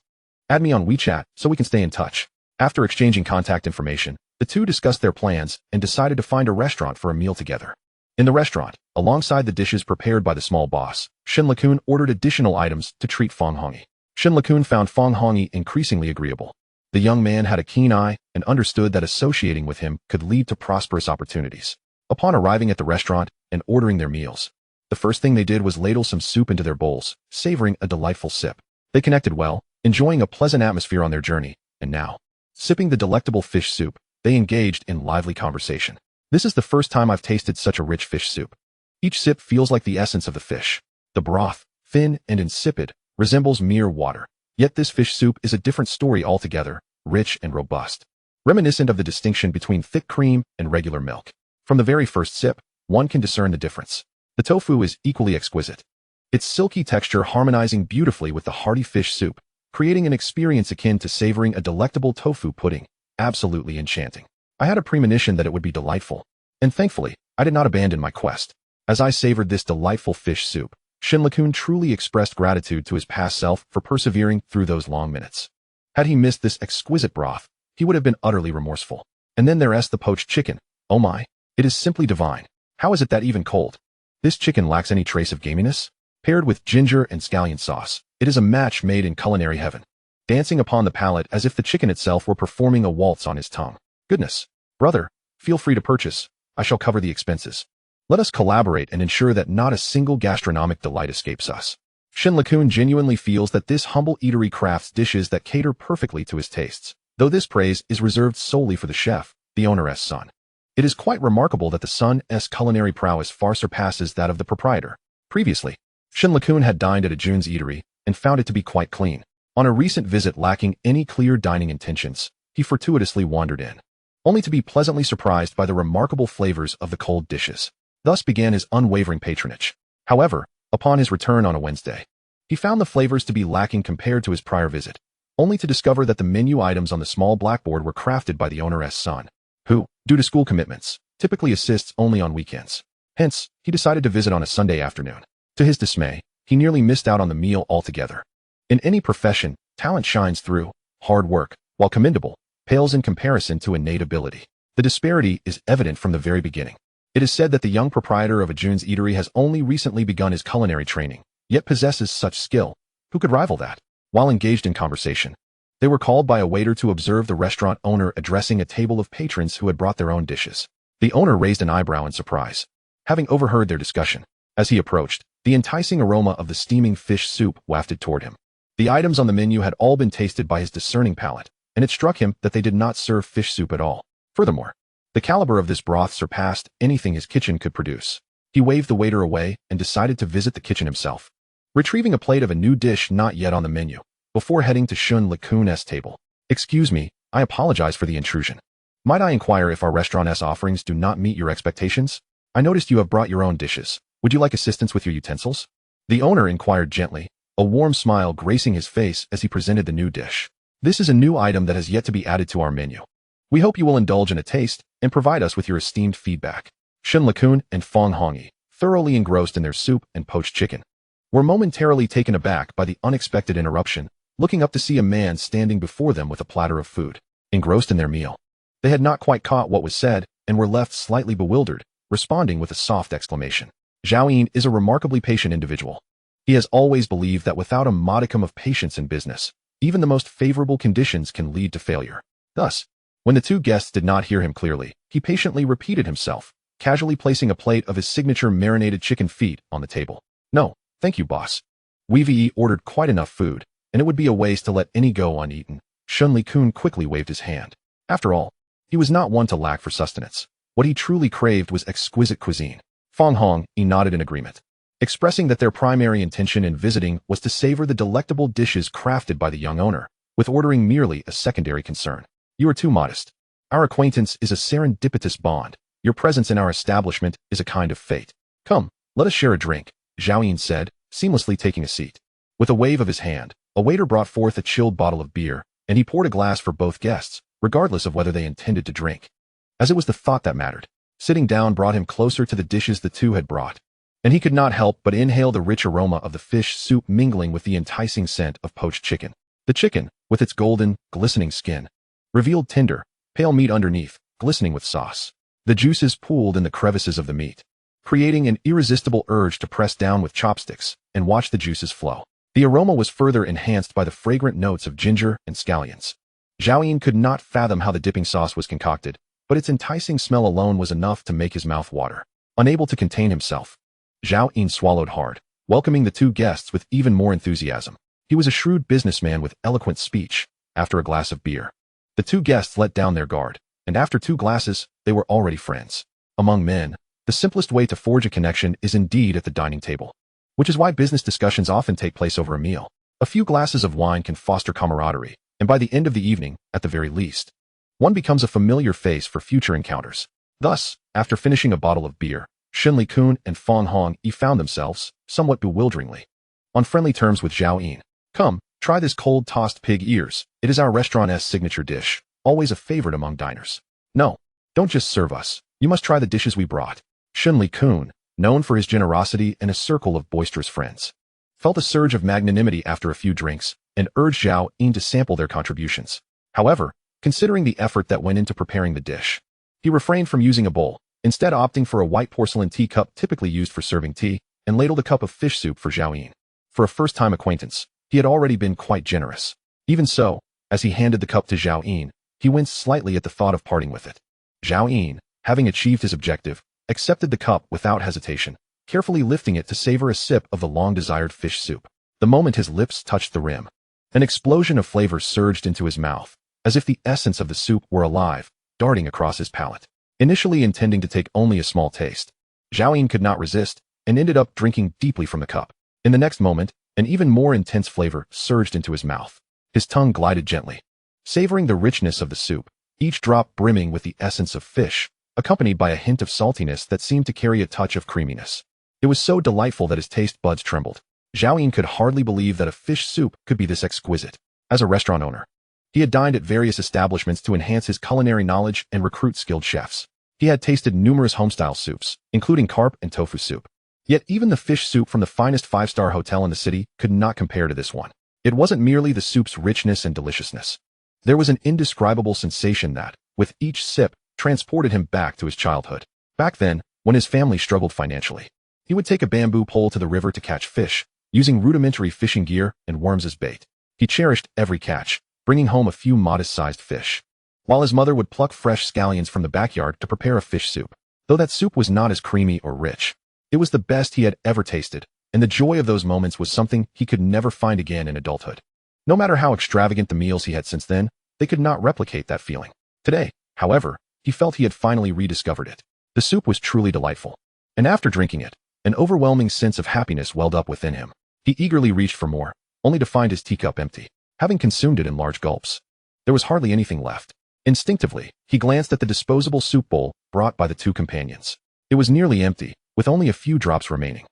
Add me on WeChat so we can stay in touch." After exchanging contact information, the two discussed their plans and decided to find a restaurant for a meal together. In the restaurant, alongside the dishes prepared by the small boss, Shun LeCun ordered additional items to treat Fang Hongyi. Shun LeCun found Fang Hongyi increasingly agreeable. The young man had a keen eye and understood that associating with him could lead to prosperous opportunities. Upon arriving at the restaurant and ordering their meals, the first thing they did was ladle some soup into their bowls, savoring a delightful sip. They connected well, enjoying a pleasant atmosphere on their journey, and now, sipping the delectable fish soup, they engaged in lively conversation. "This is the first time I've tasted such a rich fish soup. Each sip feels like the essence of the fish. The broth, thin and insipid, resembles mere water. Yet this fish soup is a different story altogether, rich and robust, reminiscent of the distinction between thick cream and regular milk. From the very first sip, one can discern the difference. The tofu is equally exquisite, its silky texture harmonizing beautifully with the hearty fish soup, creating an experience akin to savoring a delectable tofu pudding. Absolutely enchanting. I had a premonition that it would be delightful, and thankfully, I did not abandon my quest. As I savored this delightful fish soup, Shun LeCun truly expressed gratitude to his past self for persevering through those long minutes. Had he missed this exquisite broth, he would have been utterly remorseful. And then there's the poached chicken. Oh my, it is simply divine. How is it that even cold? This chicken lacks any trace of gaminess. Paired with ginger and scallion sauce, it is a match made in culinary heaven, dancing upon the palate as if the chicken itself were performing a waltz on his tongue. Goodness. Brother, feel free to purchase. I shall cover the expenses. Let us collaborate and ensure that not a single gastronomic delight escapes us. Shun LeCun genuinely feels that this humble eatery crafts dishes that cater perfectly to his tastes, though this praise is reserved solely for the chef, the owner's son. It is quite remarkable that the son's culinary prowess far surpasses that of the proprietor. Previously, Shun LeCun had dined at a Jun's eatery and found it to be quite clean. On a recent visit lacking any clear dining intentions, he fortuitously wandered in, only to be pleasantly surprised by the remarkable flavors of the cold dishes. Thus began his unwavering patronage. However, upon his return on a Wednesday, he found the flavors to be lacking compared to his prior visit, only to discover that the menu items on the small blackboard were crafted by the owner's son, who, due to school commitments, typically assists only on weekends. Hence, he decided to visit on a Sunday afternoon. To his dismay, he nearly missed out on the meal altogether. In any profession, talent shines through. Hard work, while commendable, pales in comparison to innate ability. The disparity is evident from the very beginning. It is said that the young proprietor of a Jun's eatery has only recently begun his culinary training, yet possesses such skill. Who could rival that? While engaged in conversation, they were called by a waiter to observe the restaurant owner addressing a table of patrons who had brought their own dishes. The owner raised an eyebrow in surprise, having overheard their discussion. As he approached, the enticing aroma of the steaming fish soup wafted toward him. The items on the menu had all been tasted by his discerning palate, and it struck him that they did not serve fish soup at all. Furthermore, the caliber of this broth surpassed anything his kitchen could produce. He waved the waiter away and decided to visit the kitchen himself, retrieving a plate of a new dish not yet on the menu, before heading to Shun LeCun's table. "Excuse me, I apologize for the intrusion. Might I inquire if our restaurant's offerings do not meet your expectations? I noticed you have brought your own dishes. Would you like assistance with your utensils?" The owner inquired gently, a warm smile gracing his face as he presented the new dish. "This is a new item that has yet to be added to our menu. We hope you will indulge in a taste, and provide us with your esteemed feedback. Shen Lakun and Fang Hongyi, thoroughly engrossed in their soup and poached chicken, were momentarily taken aback by the unexpected interruption, looking up to see a man standing before them with a platter of food. Engrossed in their meal, they had not quite caught what was said and were left slightly bewildered, responding with a soft exclamation. Zhao Yin is a remarkably patient individual. He has always believed that without a modicum of patience in business, even the most favorable conditions can lead to failure. Thus, when the two guests did not hear him clearly, he patiently repeated himself, casually placing a plate of his signature marinated chicken feet on the table. No, thank you, boss. We've ordered quite enough food, and it would be a waste to let any go uneaten. Shun Li-kun quickly waved his hand. After all, he was not one to lack for sustenance. What he truly craved was exquisite cuisine. Fang Hongyi nodded in agreement, expressing that their primary intention in visiting was to savor the delectable dishes crafted by the young owner, with ordering merely a secondary concern. You are too modest. Our acquaintance is a serendipitous bond. Your presence in our establishment is a kind of fate. Come, let us share a drink, Zhao Yin said, seamlessly taking a seat. With a wave of his hand, a waiter brought forth a chilled bottle of beer, and he poured a glass for both guests, regardless of whether they intended to drink. As it was the thought that mattered, sitting down brought him closer to the dishes the two had brought, and he could not help but inhale the rich aroma of the fish soup mingling with the enticing scent of poached chicken. The chicken, with its golden, glistening skin, revealed tender, pale meat underneath, glistening with sauce. The juices pooled in the crevices of the meat, creating an irresistible urge to press down with chopsticks and watch the juices flow. The aroma was further enhanced by the fragrant notes of ginger and scallions. Zhao Yin could not fathom how the dipping sauce was concocted, but its enticing smell alone was enough to make his mouth water. Unable to contain himself, Zhao Yin swallowed hard, welcoming the two guests with even more enthusiasm. He was a shrewd businessman with eloquent speech. After a glass of beer, the two guests let down their guard, and after 2 glasses, they were already friends. Among men, the simplest way to forge a connection is indeed at the dining table, which is why business discussions often take place over a meal. A few glasses of wine can foster camaraderie, and by the end of the evening, at the very least, one becomes a familiar face for future encounters. Thus, after finishing a bottle of beer, Shen Li-kun and Fang Hongyi found themselves, somewhat bewilderingly, on friendly terms with Zhao Yin. Come, try this cold tossed pig ears. It is our restaurant's signature dish, always a favorite among diners. No, don't just serve us. You must try the dishes we brought. Shen Li-kun, known for his generosity and a circle of boisterous friends, felt a surge of magnanimity after a few drinks and urged Zhao Yin to sample their contributions. However, considering the effort that went into preparing the dish, he refrained from using a bowl, instead opting for a white porcelain teacup typically used for serving tea, and ladled a cup of fish soup for Zhao Yin. For a first-time acquaintance, he had already been quite generous. Even so, as he handed the cup to Zhao Yin, he winced slightly at the thought of parting with it. Zhao Yin, having achieved his objective, accepted the cup without hesitation, carefully lifting it to savor a sip of the long-desired fish soup. The moment his lips touched the rim, an explosion of flavor surged into his mouth, as if the essence of the soup were alive, darting across his palate. Initially intending to take only a small taste, Zhao Yin could not resist and ended up drinking deeply from the cup. In the next moment, an even more intense flavor surged into his mouth. His tongue glided gently, savoring the richness of the soup, each drop brimming with the essence of fish, accompanied by a hint of saltiness that seemed to carry a touch of creaminess. It was so delightful that his taste buds trembled. Zhao Yin could hardly believe that a fish soup could be this exquisite. As a restaurant owner, he had dined at various establishments to enhance his culinary knowledge and recruit skilled chefs. He had tasted numerous homestyle soups, including carp and tofu soup. Yet even the fish soup from the finest 5-star hotel in the city could not compare to this one. It wasn't merely the soup's richness and deliciousness. There was an indescribable sensation that, with each sip, transported him back to his childhood. Back then, when his family struggled financially, he would take a bamboo pole to the river to catch fish, using rudimentary fishing gear and worms as bait. He cherished every catch, bringing home a few modest-sized fish, while his mother would pluck fresh scallions from the backyard to prepare a fish soup. Though that soup was not as creamy or rich, it was the best he had ever tasted, and the joy of those moments was something he could never find again in adulthood. No matter how extravagant the meals he had since then, they could not replicate that feeling. Today, however, he felt he had finally rediscovered it. The soup was truly delightful, and after drinking it, an overwhelming sense of happiness welled up within him. He eagerly reached for more, only to find his teacup empty. Having consumed it in large gulps, there was hardly anything left. Instinctively, he glanced at the disposable soup bowl brought by the two companions. It was nearly empty, with only a few drops remaining.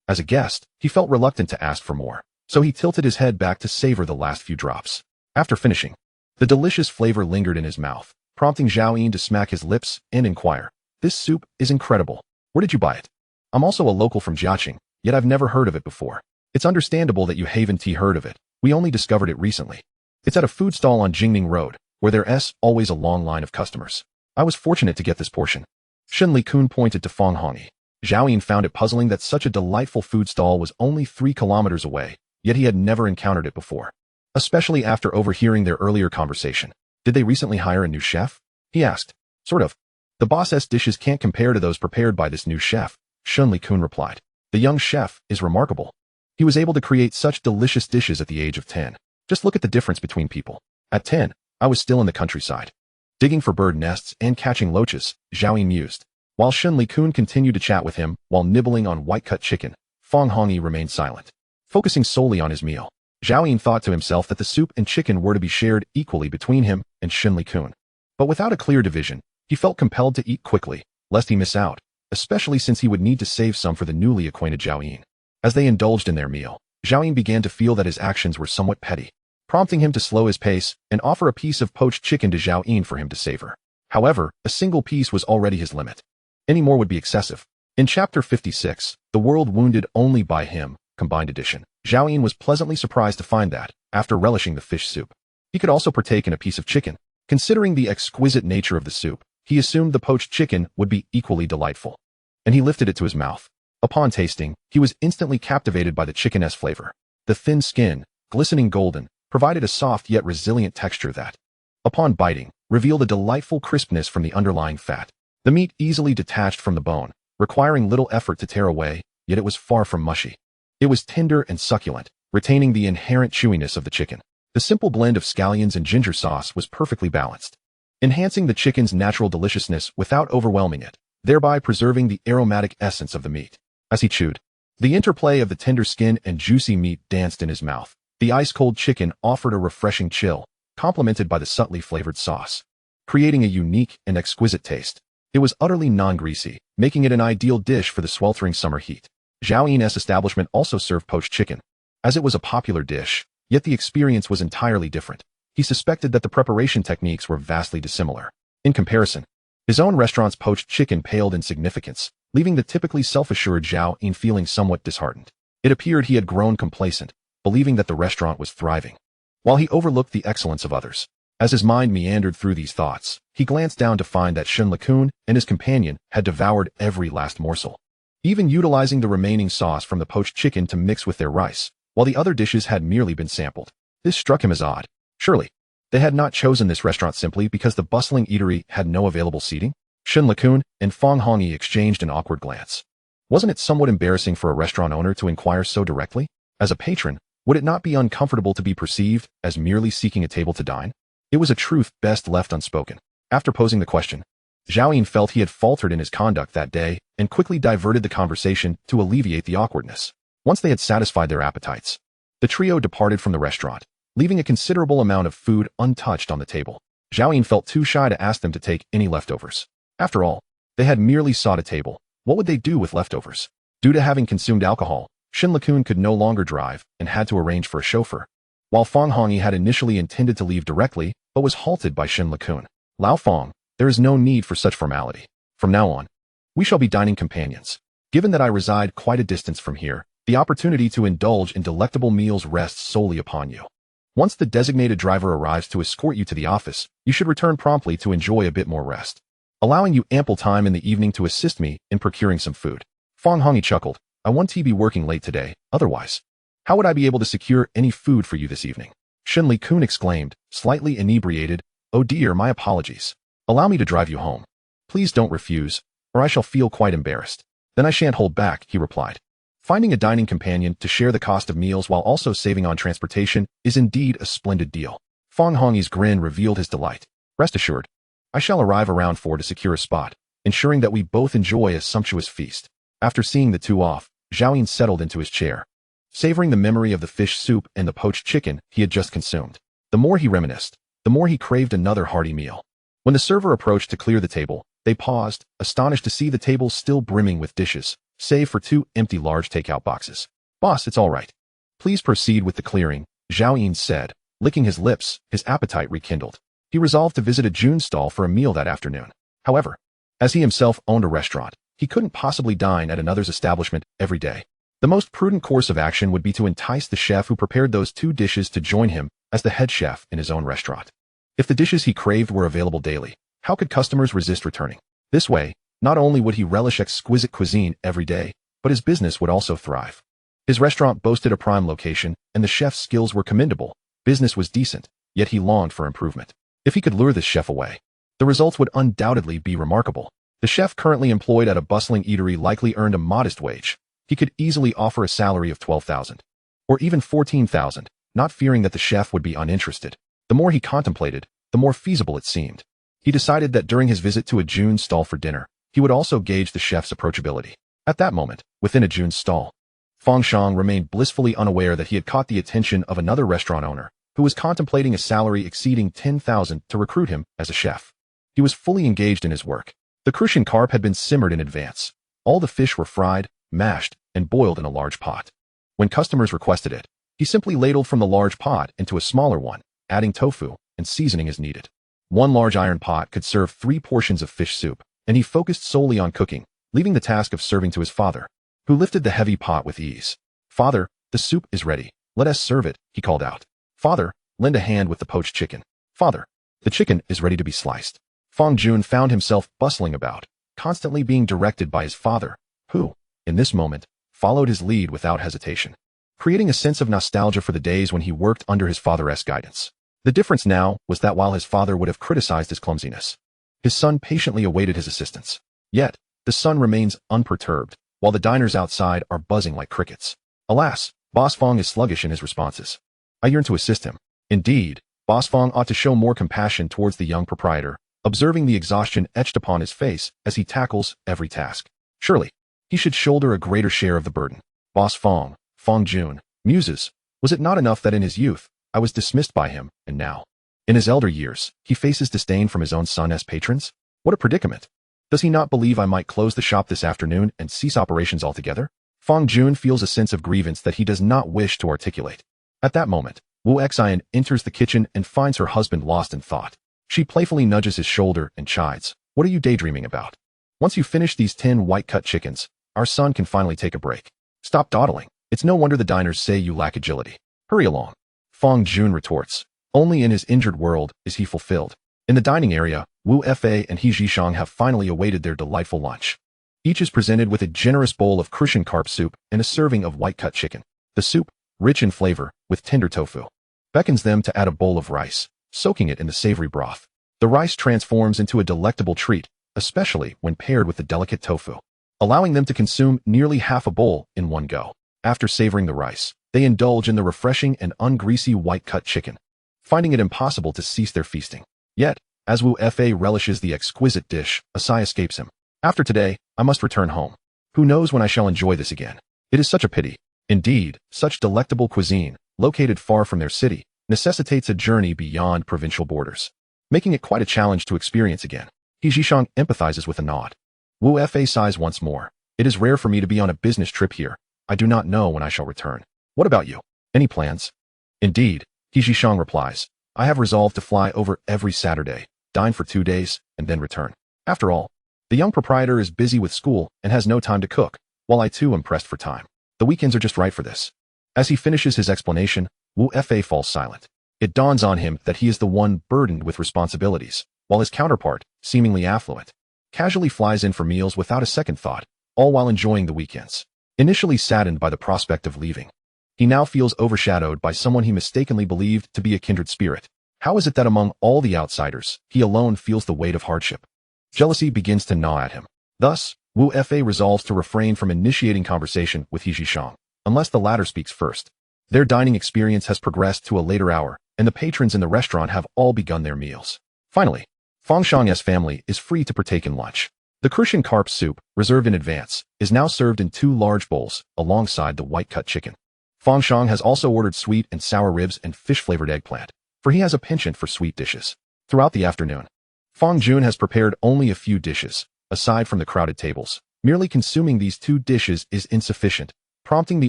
As a guest, he felt reluctant to ask for more, so he tilted his head back to savor the last few drops. After finishing, the delicious flavor lingered in his mouth, prompting Zhao Yin to smack his lips and inquire, "This soup is incredible. Where did you buy it?" "I'm also a local from Jiaqing, yet I've never heard of it before." "It's understandable that you haven't heard of it. We only discovered it recently. It's at a food stall on Jingning Road, where there's always a long line of customers. I was fortunate to get this portion." Shen Likun pointed to Fang Hongi. Zhao Yin found it puzzling that such a delightful food stall was only 3 kilometers away, yet he had never encountered it before. Especially after overhearing their earlier conversation. "Did they recently hire a new chef?" he asked. "Sort of. The boss's dishes can't compare to those prepared by this new chef," Shen Likun replied. "The young chef is remarkable. He was able to create such delicious dishes at the age of 10. Just look at the difference between people. At 10, I was still in the countryside, digging for bird nests and catching loaches," Zhao Yin mused. While Shen Likun continued to chat with him while nibbling on white-cut chicken, Fang Hongi remained silent, focusing solely on his meal. Zhao Yin thought to himself that the soup and chicken were to be shared equally between him and Shen Likun. But without a clear division, he felt compelled to eat quickly, lest he miss out, especially since he would need to save some for the newly acquainted Zhao Yin. As they indulged in their meal, Zhao Yin began to feel that his actions were somewhat petty, prompting him to slow his pace and offer a piece of poached chicken to Zhao Yin for him to savor. However, a single piece was already his limit. Any more would be excessive. In Chapter 56, The World Wounded Only by Him, Combined Edition, Zhao Yin was pleasantly surprised to find that, after relishing the fish soup, he could also partake in a piece of chicken. Considering the exquisite nature of the soup, he assumed the poached chicken would be equally delightful, and he lifted it to his mouth. Upon tasting, he was instantly captivated by the chicken's flavor. The thin skin, glistening golden, provided a soft yet resilient texture that, upon biting, revealed a delightful crispness from the underlying fat. The meat easily detached from the bone, requiring little effort to tear away, yet it was far from mushy. It was tender and succulent, retaining the inherent chewiness of the chicken. The simple blend of scallions and ginger sauce was perfectly balanced, enhancing the chicken's natural deliciousness without overwhelming it, thereby preserving the aromatic essence of the meat. As he chewed, the interplay of the tender skin and juicy meat danced in his mouth. The ice-cold chicken offered a refreshing chill, complemented by the subtly flavored sauce, creating a unique and exquisite taste. It was utterly non-greasy, making it an ideal dish for the sweltering summer heat. Zhao Yin's establishment also served poached chicken, as it was a popular dish, yet the experience was entirely different. He suspected that the preparation techniques were vastly dissimilar. In comparison, his own restaurant's poached chicken paled in significance, leaving the typically self-assured Zhao Yin feeling somewhat disheartened. It appeared he had grown complacent, believing that the restaurant was thriving, while he overlooked the excellence of others. As his mind meandered through these thoughts, he glanced down to find that Shen Likun and his companion had devoured every last morsel, even utilizing the remaining sauce from the poached chicken to mix with their rice, while the other dishes had merely been sampled. This struck him as odd. Surely, they had not chosen this restaurant simply because the bustling eatery had no available seating? Shen Likun and Fang Hongi exchanged an awkward glance. Wasn't it somewhat embarrassing for a restaurant owner to inquire so directly? As a patron, would it not be uncomfortable to be perceived as merely seeking a table to dine? It was a truth best left unspoken. After posing the question, Zhao Yin felt he had faltered in his conduct that day and quickly diverted the conversation to alleviate the awkwardness. Once they had satisfied their appetites, the trio departed from the restaurant, leaving a considerable amount of food untouched on the table. Zhao Yin felt too shy to ask them to take any leftovers. After all, they had merely sought a table. What would they do with leftovers? Due to having consumed alcohol, Shen Likun could no longer drive and had to arrange for a chauffeur, while Fang Hongi had initially intended to leave directly but was halted by Shen Likun. "Lao Fang, there is no need for such formality. From now on, we shall be dining companions. Given that I reside quite a distance from here, the opportunity to indulge in delectable meals rests solely upon you. Once the designated driver arrives to escort you to the office, you should return promptly to enjoy a bit more rest, allowing you ample time in the evening to assist me in procuring some food." Fang Hongi chuckled. "I want to be working late today, otherwise, how would I be able to secure any food for you this evening?" Shen Likun exclaimed, slightly inebriated. "Oh dear, my apologies. Allow me to drive you home. Please don't refuse, or I shall feel quite embarrassed." "Then I shan't hold back," he replied. Finding a dining companion to share the cost of meals while also saving on transportation is indeed a splendid deal. Fang Hongi's grin revealed his delight. "Rest assured, I shall arrive around 4 to secure a spot, ensuring that we both enjoy a sumptuous feast." After seeing the two off, Zhao Yin settled into his chair, savoring the memory of the fish soup and the poached chicken he had just consumed. The more he reminisced, the more he craved another hearty meal. When the server approached to clear the table, they paused, astonished to see the table still brimming with dishes, save for 2 empty large takeout boxes. "Boss, it's all right. Please proceed with the clearing," Zhao Yin said, licking his lips, his appetite rekindled. He resolved to visit a June stall for a meal that afternoon. However, as he himself owned a restaurant, he couldn't possibly dine at another's establishment every day. The most prudent course of action would be to entice the chef who prepared those two dishes to join him as the head chef in his own restaurant. If the dishes he craved were available daily, how could customers resist returning? This way, not only would he relish exquisite cuisine every day, but his business would also thrive. His restaurant boasted a prime location, and the chef's skills were commendable. Business was decent, yet he longed for improvement. If he could lure this chef away, the results would undoubtedly be remarkable. The chef currently employed at a bustling eatery likely earned a modest wage. He could easily offer a salary of $12,000 or even $14,000, not fearing that the chef would be uninterested. The more he contemplated, the more feasible it seemed. He decided that during his visit to a June stall for dinner, he would also gauge the chef's approachability. At that moment, within a June stall, Fang Shang remained blissfully unaware that he had caught the attention of another restaurant owner who was contemplating a salary exceeding $10,000 to recruit him as a chef. He was fully engaged in his work. The crucian carp had been simmered in advance. All the fish were fried, mashed, and boiled in a large pot. When customers requested it, he simply ladled from the large pot into a smaller one, adding tofu and seasoning as needed. One large iron pot could serve 3 portions of fish soup, and he focused solely on cooking, leaving the task of serving to his father, who lifted the heavy pot with ease. "Father, the soup is ready. Let us serve it," he called out. "Father, lend a hand with the poached chicken." "Father, the chicken is ready to be sliced." Fang Jun found himself bustling about, constantly being directed by his father, who, in this moment, followed his lead without hesitation, creating a sense of nostalgia for the days when he worked under his father's guidance. The difference now was that while his father would have criticized his clumsiness, his son patiently awaited his assistance. Yet, the son remains unperturbed, while the diners outside are buzzing like crickets. Alas, Boss Fang is sluggish in his responses. I yearn to assist him. Indeed, Boss Fang ought to show more compassion towards the young proprietor, observing the exhaustion etched upon his face as he tackles every task. Surely, he should shoulder a greater share of the burden. Boss Fang, Fang Jun, muses, was it not enough that in his youth, I was dismissed by him, and now, in his elder years, he faces disdain from his own son as patrons? What a predicament! Does he not believe I might close the shop this afternoon and cease operations altogether? Fang Jun feels a sense of grievance that he does not wish to articulate. At that moment, Wu Xian enters the kitchen and finds her husband lost in thought. She playfully nudges his shoulder and chides. "What are you daydreaming about? Once you finish these 10 white-cut chickens, our son can finally take a break. Stop dawdling. It's no wonder the diners say you lack agility. Hurry along." Fang Jun retorts. Only in his injured world is he fulfilled. In the dining area, Wu Fei and He Zhishang have finally awaited their delightful lunch. Each is presented with a generous bowl of crucian carp soup and a serving of white-cut chicken. The soup, rich in flavor, with tender tofu, beckons them to add a bowl of rice, soaking it in the savory broth. The rice transforms into a delectable treat, especially when paired with the delicate tofu, allowing them to consume nearly half a bowl in one go. After savoring the rice, they indulge in the refreshing and ungreasy white-cut chicken, finding it impossible to cease their feasting. Yet, as Wu Fei relishes the exquisite dish, a sigh escapes him. "After today, I must return home. Who knows when I shall enjoy this again? It is such a pity." Indeed, such delectable cuisine, located far from their city, necessitates a journey beyond provincial borders, making it quite a challenge to experience again. He Zhishang empathizes with a nod. Wu Fei sighs once more. "It is rare for me to be on a business trip here. I do not know when I shall return. What about you? Any plans?" "Indeed," He Zhishang replies. "I have resolved to fly over every Saturday, dine for 2 days, and then return. After all, the young proprietor is busy with school and has no time to cook, while I too am pressed for time. The weekends are just right for this." As he finishes his explanation, Wu Fei falls silent. It dawns on him that he is the one burdened with responsibilities, while his counterpart, seemingly affluent, casually flies in for meals without a second thought, all while enjoying the weekends. Initially saddened by the prospect of leaving, he now feels overshadowed by someone he mistakenly believed to be a kindred spirit. How is it that among all the outsiders, he alone feels the weight of hardship? Jealousy begins to gnaw at him. Thus, Wu Fei resolves to refrain from initiating conversation with He Zhishang, unless the latter speaks first. Their dining experience has progressed to a later hour, and the patrons in the restaurant have all begun their meals. Finally, Fang Shang's family is free to partake in lunch. The crucian carp soup, reserved in advance, is now served in 2 large bowls, alongside the white-cut chicken. Fang Shang has also ordered sweet and sour ribs and fish-flavored eggplant, for he has a penchant for sweet dishes. Throughout the afternoon, Fang Jun has prepared only a few dishes, aside from the crowded tables. Merely consuming these 2 dishes is insufficient, prompting the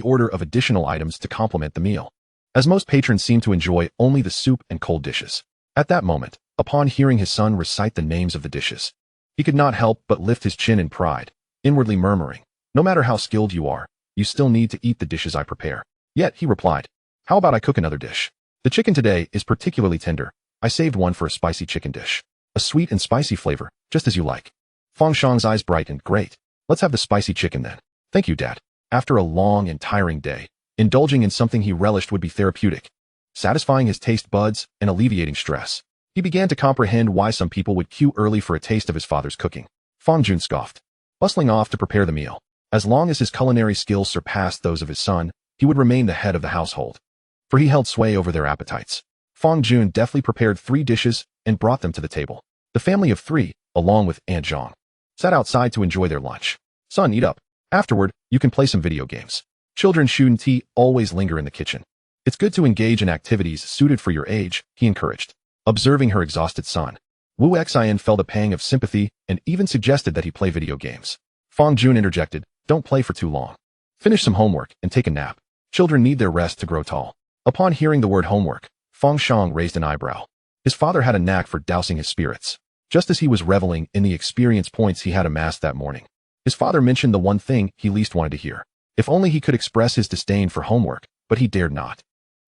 order of additional items to complement the meal, as most patrons seem to enjoy only the soup and cold dishes. At that moment, Upon hearing his son recite the names of the dishes, he could not help but lift his chin in pride, inwardly murmuring, "No matter how skilled you are, you still need to eat the dishes I prepare." Yet, he replied, "How about I cook another dish? The chicken today is particularly tender. I saved one for a spicy chicken dish. A sweet and spicy flavor, just as you like." Fang Shang's eyes brightened. "Great. Let's have the spicy chicken then." "Thank you, Dad." After a long and tiring day, indulging in something he relished would be therapeutic, satisfying his taste buds and alleviating stress. He began to comprehend why some people would queue early for a taste of his father's cooking. Fang Jun scoffed, bustling off to prepare the meal. As long as his culinary skills surpassed those of his son, he would remain the head of the household, for he held sway over their appetites. Fang Jun deftly prepared 3 dishes and brought them to the table. The family of 3, along with Aunt Zhang, sat outside to enjoy their lunch. "Son, eat up. Afterward, you can play some video games. Children shouldn't always linger in the kitchen. It's good to engage in activities suited for your age," he encouraged. Observing her exhausted son, Wu Xian felt a pang of sympathy and even suggested that he play video games. Fang Jun interjected, "Don't play for too long. Finish some homework and take a nap. Children need their rest to grow tall." Upon hearing the word homework, Fang Shang raised an eyebrow. His father had a knack for dousing his spirits. Just as he was reveling in the experience points he had amassed that morning, his father mentioned the one thing he least wanted to hear. If only he could express his disdain for homework, but he dared not.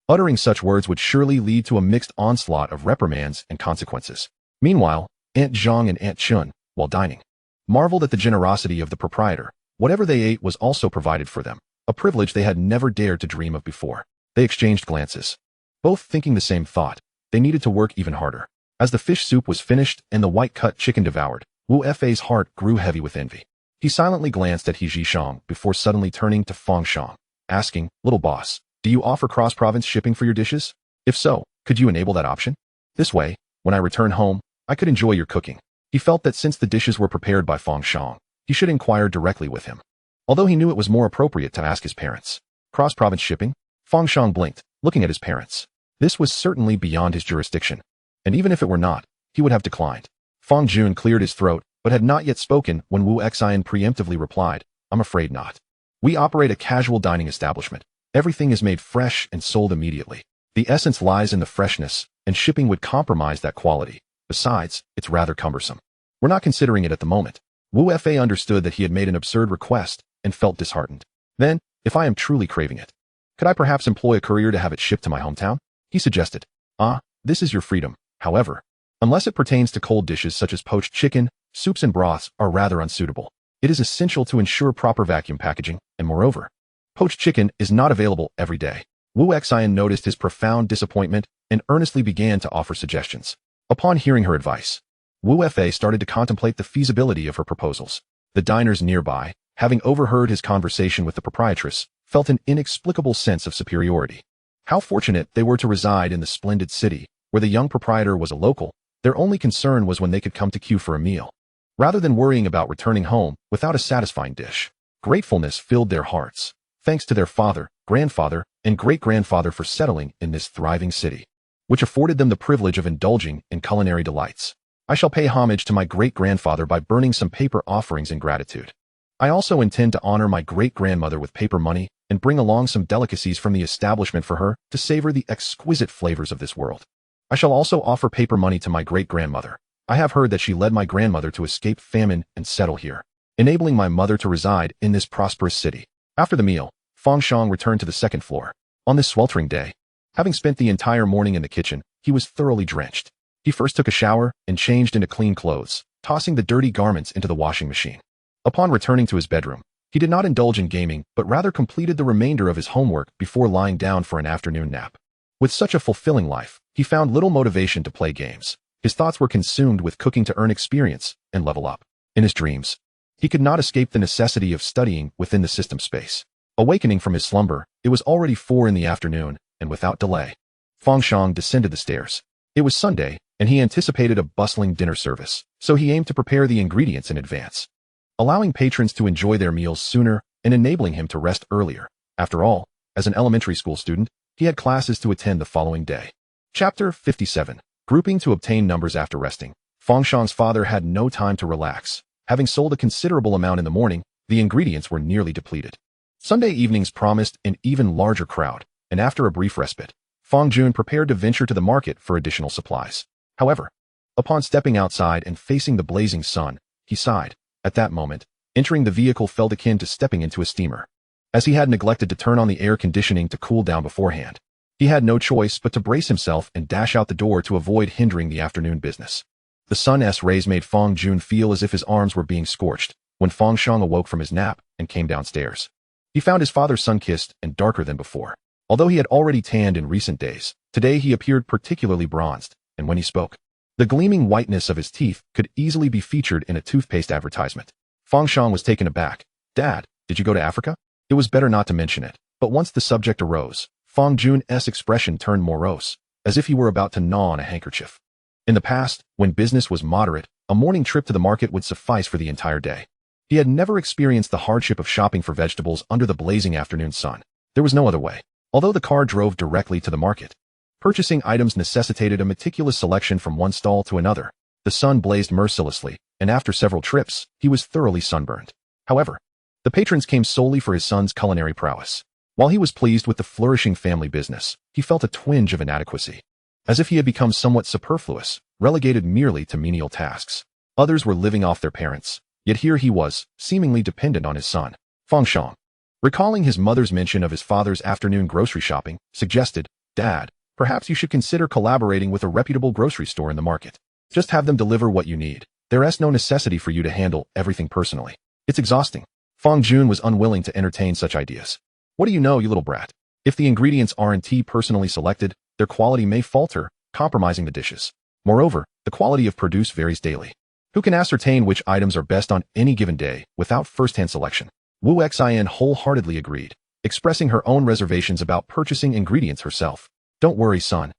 Uttering such words would surely lead to a mixed onslaught of reprimands and consequences. Meanwhile, Aunt Zhang and Aunt Chun, while dining, marveled at the generosity of the proprietor. Whatever they ate was also provided for them, a privilege they had never dared to dream of before. They exchanged glances, both thinking the same thought. They needed to work even harder. As the fish soup was finished and the white-cut chicken devoured, Wu Fei's heart grew heavy with envy. He silently glanced at He Zhishang before suddenly turning to Fang Shang, asking, "Little boss, do you offer cross-province shipping for your dishes? If so, could you enable that option? This way, when I return home, I could enjoy your cooking." He felt that since the dishes were prepared by Fang Shang, he should inquire directly with him, although he knew it was more appropriate to ask his parents. Cross-province shipping? Fang Shang blinked, looking at his parents. This was certainly beyond his jurisdiction, and even if it were not, he would have declined. Fang Jun cleared his throat, but had not yet spoken when Wu Xian preemptively replied, "I'm afraid not. We operate a casual dining establishment. Everything is made fresh and sold immediately. The essence lies in the freshness, and shipping would compromise that quality. Besides, it's rather cumbersome. We're not considering it at the moment." Wu Fei understood that he had made an absurd request and felt disheartened. "Then, if I am truly craving it, could I perhaps employ a courier to have it shipped to my hometown?" he suggested. This is your freedom. However, unless it pertains to cold dishes such as poached chicken, soups and broths are rather unsuitable. It is essential to ensure proper vacuum packaging, and moreover, poached chicken is not available every day." Wu Xian noticed his profound disappointment and earnestly began to offer suggestions. Upon hearing her advice, Wu Fei started to contemplate the feasibility of her proposals. The diners nearby, having overheard his conversation with the proprietress, felt an inexplicable sense of superiority. How fortunate they were to reside in the splendid city, where the young proprietor was a local. Their only concern was when they could come to queue for a meal, rather than worrying about returning home without a satisfying dish. Gratefulness filled their hearts, thanks to their father, grandfather, and great-grandfather for settling in this thriving city, which afforded them the privilege of indulging in culinary delights. "I shall pay homage to my great-grandfather by burning some paper offerings in gratitude. I also intend to honor my great-grandmother with paper money and bring along some delicacies from the establishment for her to savor the exquisite flavors of this world. I shall also offer paper money to my great-grandmother. I have heard that she led my grandmother to escape famine and settle here, enabling my mother to reside in this prosperous city." After the meal, Fang Shang returned to the second floor. On this sweltering day, having spent the entire morning in the kitchen, he was thoroughly drenched. He first took a shower and changed into clean clothes, tossing the dirty garments into the washing machine. Upon returning to his bedroom, he did not indulge in gaming, but rather completed the remainder of his homework before lying down for an afternoon nap. With such a fulfilling life, he found little motivation to play games. His thoughts were consumed with cooking to earn experience and level up. In his dreams, he could not escape the necessity of studying within the system space. Awakening from his slumber, it was already 4 in the afternoon, and without delay, Fang Shang descended the stairs. It was Sunday, and he anticipated a bustling dinner service, so he aimed to prepare the ingredients in advance, allowing patrons to enjoy their meals sooner and enabling him to rest earlier. After all, as an elementary school student, he had classes to attend the following day. Chapter 57. Grouping to obtain numbers after resting. Fang Shang's father had no time to relax. Having sold a considerable amount in the morning, the ingredients were nearly depleted. Sunday evenings promised an even larger crowd, and after a brief respite, Fang Jun prepared to venture to the market for additional supplies. However, Upon stepping outside and facing the blazing sun, he sighed. At that moment, entering the vehicle felt akin to stepping into a steamer, as he had neglected to turn on the air conditioning to cool down beforehand. He had no choice but to brace himself and dash out the door to avoid hindering the afternoon business. The sun's rays made Fang Jun feel as if his arms were being scorched when Fang Shang awoke from his nap and came downstairs. He found his father sun-kissed and darker than before. Although he had already tanned in recent days, today he appeared particularly bronzed, and when he spoke, the gleaming whiteness of his teeth could easily be featured in a toothpaste advertisement. Fang Shang was taken aback. "Dad, did you go to Africa?" It was better not to mention it, but once the subject arose, Fang Jun's expression turned morose, as if he were about to gnaw on a handkerchief. In the past, when business was moderate, a morning trip to the market would suffice for the entire day. He had never experienced the hardship of shopping for vegetables under the blazing afternoon sun. There was no other way. Although the car drove directly to the market, purchasing items necessitated a meticulous selection from one stall to another. The sun blazed mercilessly, and after several trips, he was thoroughly sunburned. However, the patrons came solely for his son's culinary prowess. While he was pleased with the flourishing family business, he felt a twinge of inadequacy, as if he had become somewhat superfluous, relegated merely to menial tasks. Others were living off their parents, yet here he was, seemingly dependent on his son. Fang Shang, recalling his mother's mention of his father's afternoon grocery shopping, suggested, "Dad, perhaps you should consider collaborating with a reputable grocery store in the market. Just have them deliver what you need. There's no necessity for you to handle everything personally. It's exhausting." Fang Jun was unwilling to entertain such ideas. "What do you know, you little brat? If the ingredients aren't personally selected, their quality may falter, compromising the dishes. Moreover, the quality of produce varies daily. Who can ascertain which items are best on any given day without first-hand selection?" Wu Xin wholeheartedly agreed, expressing her own reservations about purchasing ingredients herself. "Don't worry, son.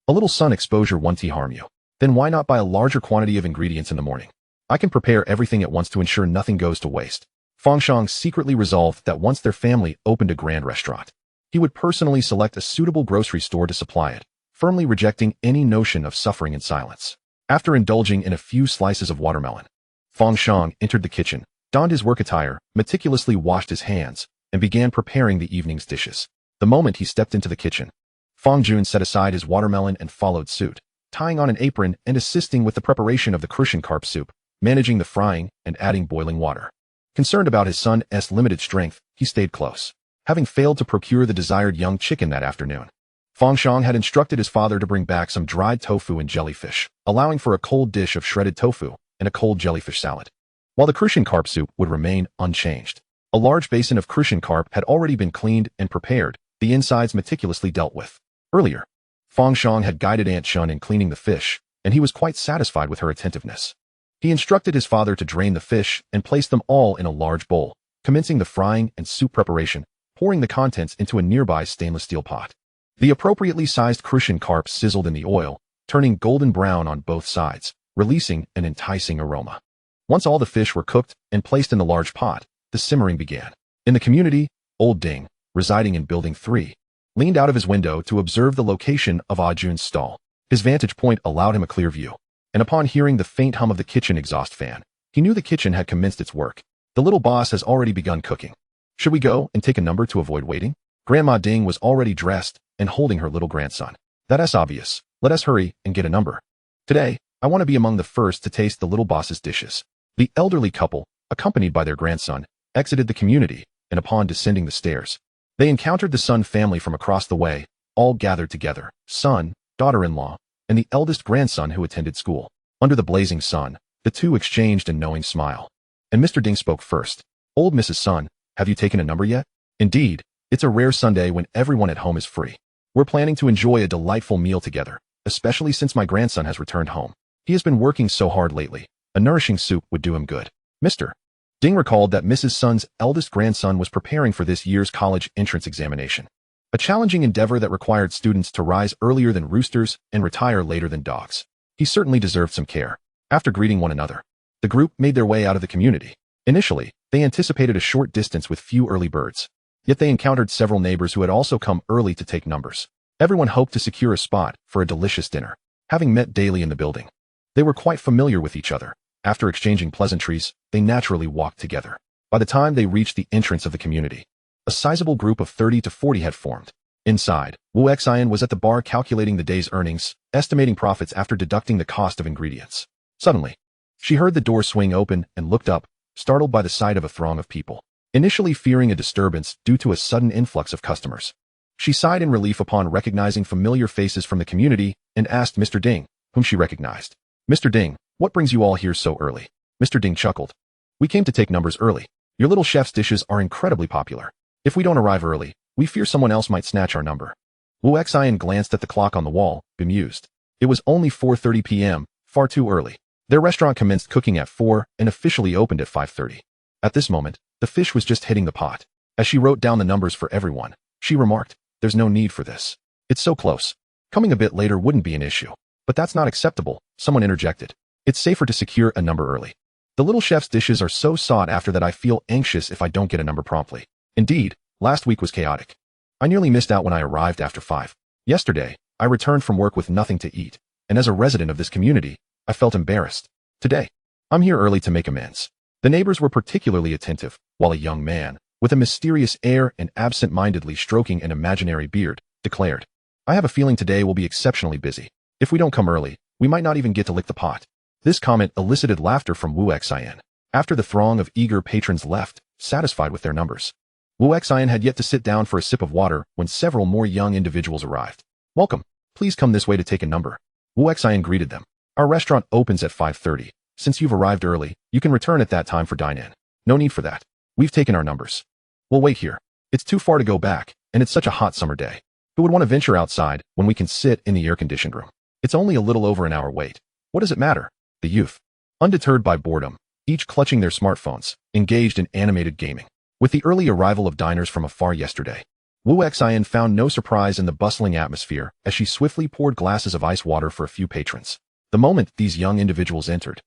A little sun exposure won't harm you. Then why not buy a larger quantity of ingredients in the morning? I can prepare everything at once to ensure nothing goes to waste." Fang Shang secretly resolved that once their family opened a grand restaurant, he would personally select a suitable grocery store to supply it, firmly rejecting any notion of suffering in silence. After indulging in a few slices of watermelon, Fang Shang entered the kitchen, donned his work attire, meticulously washed his hands, and began preparing the evening's dishes. The moment he stepped into the kitchen, Fang Jun set aside his watermelon and followed suit, tying on an apron and assisting with the preparation of the crucian carp soup, managing the frying and adding boiling water. Concerned about his son's limited strength, he stayed close. Having failed to procure the desired young chicken that afternoon, Fang Shang had instructed his father to bring back some dried tofu and jellyfish, allowing for a cold dish of shredded tofu and a cold jellyfish salad, while the crucian carp soup would remain unchanged. A large basin of crucian carp had already been cleaned and prepared, the insides meticulously dealt with. Earlier, Fang Shang had guided Aunt Shun in cleaning the fish, and he was quite satisfied with her attentiveness. He instructed his father to drain the fish and place them all in a large bowl, commencing the frying and soup preparation, pouring the contents into a nearby stainless steel pot. The appropriately sized crucian carp sizzled in the oil, turning golden brown on both sides, releasing an enticing aroma. Once all the fish were cooked and placed in the large pot, the simmering began. In the community, old Ding, residing in Building 3, leaned out of his window to observe the location of Ah Jun's stall. His vantage point allowed him a clear view, and upon hearing the faint hum of the kitchen exhaust fan, he knew the kitchen had commenced its work. The little boss has already begun cooking. Should we go and take a number to avoid waiting? Grandma Ding was already dressed and holding her little grandson. That's obvious. Let us hurry and get a number. Today, I want to be among the first to taste the little boss's dishes. The elderly couple, accompanied by their grandson, exited the community, and upon descending the stairs, they encountered the Sun family from across the way, all gathered together, son, daughter-in-law, and the eldest grandson who attended school. Under the blazing sun, the two exchanged a knowing smile. And Mr. Ding spoke first. "Old Mrs. Sun, have you taken a number yet?" "Indeed, it's a rare Sunday when everyone at home is free. We're planning to enjoy a delightful meal together, especially since my grandson has returned home. He has been working so hard lately. A nourishing soup would do him good." Mr. Ding recalled that Mrs. Sun's eldest grandson was preparing for this year's college entrance examination, a challenging endeavor that required students to rise earlier than roosters and retire later than dogs. He certainly deserved some care. After greeting one another, the group made their way out of the community. Initially, they anticipated a short distance with few early birds, yet they encountered several neighbors who had also come early to take numbers. Everyone hoped to secure a spot for a delicious dinner. Having met daily in the building, they were quite familiar with each other. After exchanging pleasantries, they naturally walked together. By the time they reached the entrance of the community, a sizable group of 30 to 40 had formed. Inside, Wu Xian was at the bar calculating the day's earnings, estimating profits after deducting the cost of ingredients. Suddenly, she heard the door swing open and looked up, startled by the sight of a throng of people. Initially fearing a disturbance due to a sudden influx of customers, she sighed in relief upon recognizing familiar faces from the community and asked Mr. Ding, whom she recognized. "Mr. Ding, what brings you all here so early?" Mr. Ding chuckled. "We came to take numbers early. Your little chef's dishes are incredibly popular. If we don't arrive early, we fear someone else might snatch our number." Wu Xian glanced at the clock on the wall, bemused. It was only 4:30 p.m., far too early. Their restaurant commenced cooking at 4 and officially opened at 5:30. At this moment, the fish was just hitting the pot. As she wrote down the numbers for everyone, she remarked, "There's no need for this. It's so close. Coming a bit later wouldn't be an issue." "But that's not acceptable," someone interjected. "It's safer to secure a number early. The little chef's dishes are so sought after that I feel anxious if I don't get a number promptly. Indeed, last week was chaotic. I nearly missed out when I arrived after 5. Yesterday, I returned from work with nothing to eat, and as a resident of this community, I felt embarrassed. Today, I'm here early to make amends." The neighbors were particularly attentive, while a young man, with a mysterious air and absent-mindedly stroking an imaginary beard, declared, "I have a feeling today will be exceptionally busy. If we don't come early, we might not even get to lick the pot." This comment elicited laughter from Wu Xian. After the throng of eager patrons left, satisfied with their numbers, Wu Xian had yet to sit down for a sip of water when several more young individuals arrived. "Welcome. Please come this way to take a number." Wu Xian greeted them. "Our restaurant opens at 5:30. Since you've arrived early, you can return at that time for dine-in. No need for that. We've taken our numbers. We'll wait here. It's too far to go back, and it's such a hot summer day. Who would want to venture outside when we can sit in the air-conditioned room? It's only a little over an hour wait. What does it matter?" The youth, undeterred by boredom, each clutching their smartphones, engaged in animated gaming. With the early arrival of diners from afar yesterday, Wu Xian found no surprise in the bustling atmosphere as she swiftly poured glasses of ice water for a few patrons. The moment these young individuals entered,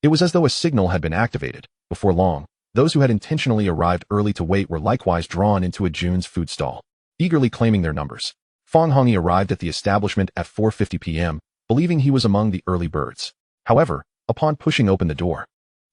it was as though a signal had been activated. Before long, those who had intentionally arrived early to wait were likewise drawn into a June's food stall, eagerly claiming their numbers. Fang Hongi arrived at the establishment at 4:50 p.m., believing he was among the early birds. However, upon pushing open the door,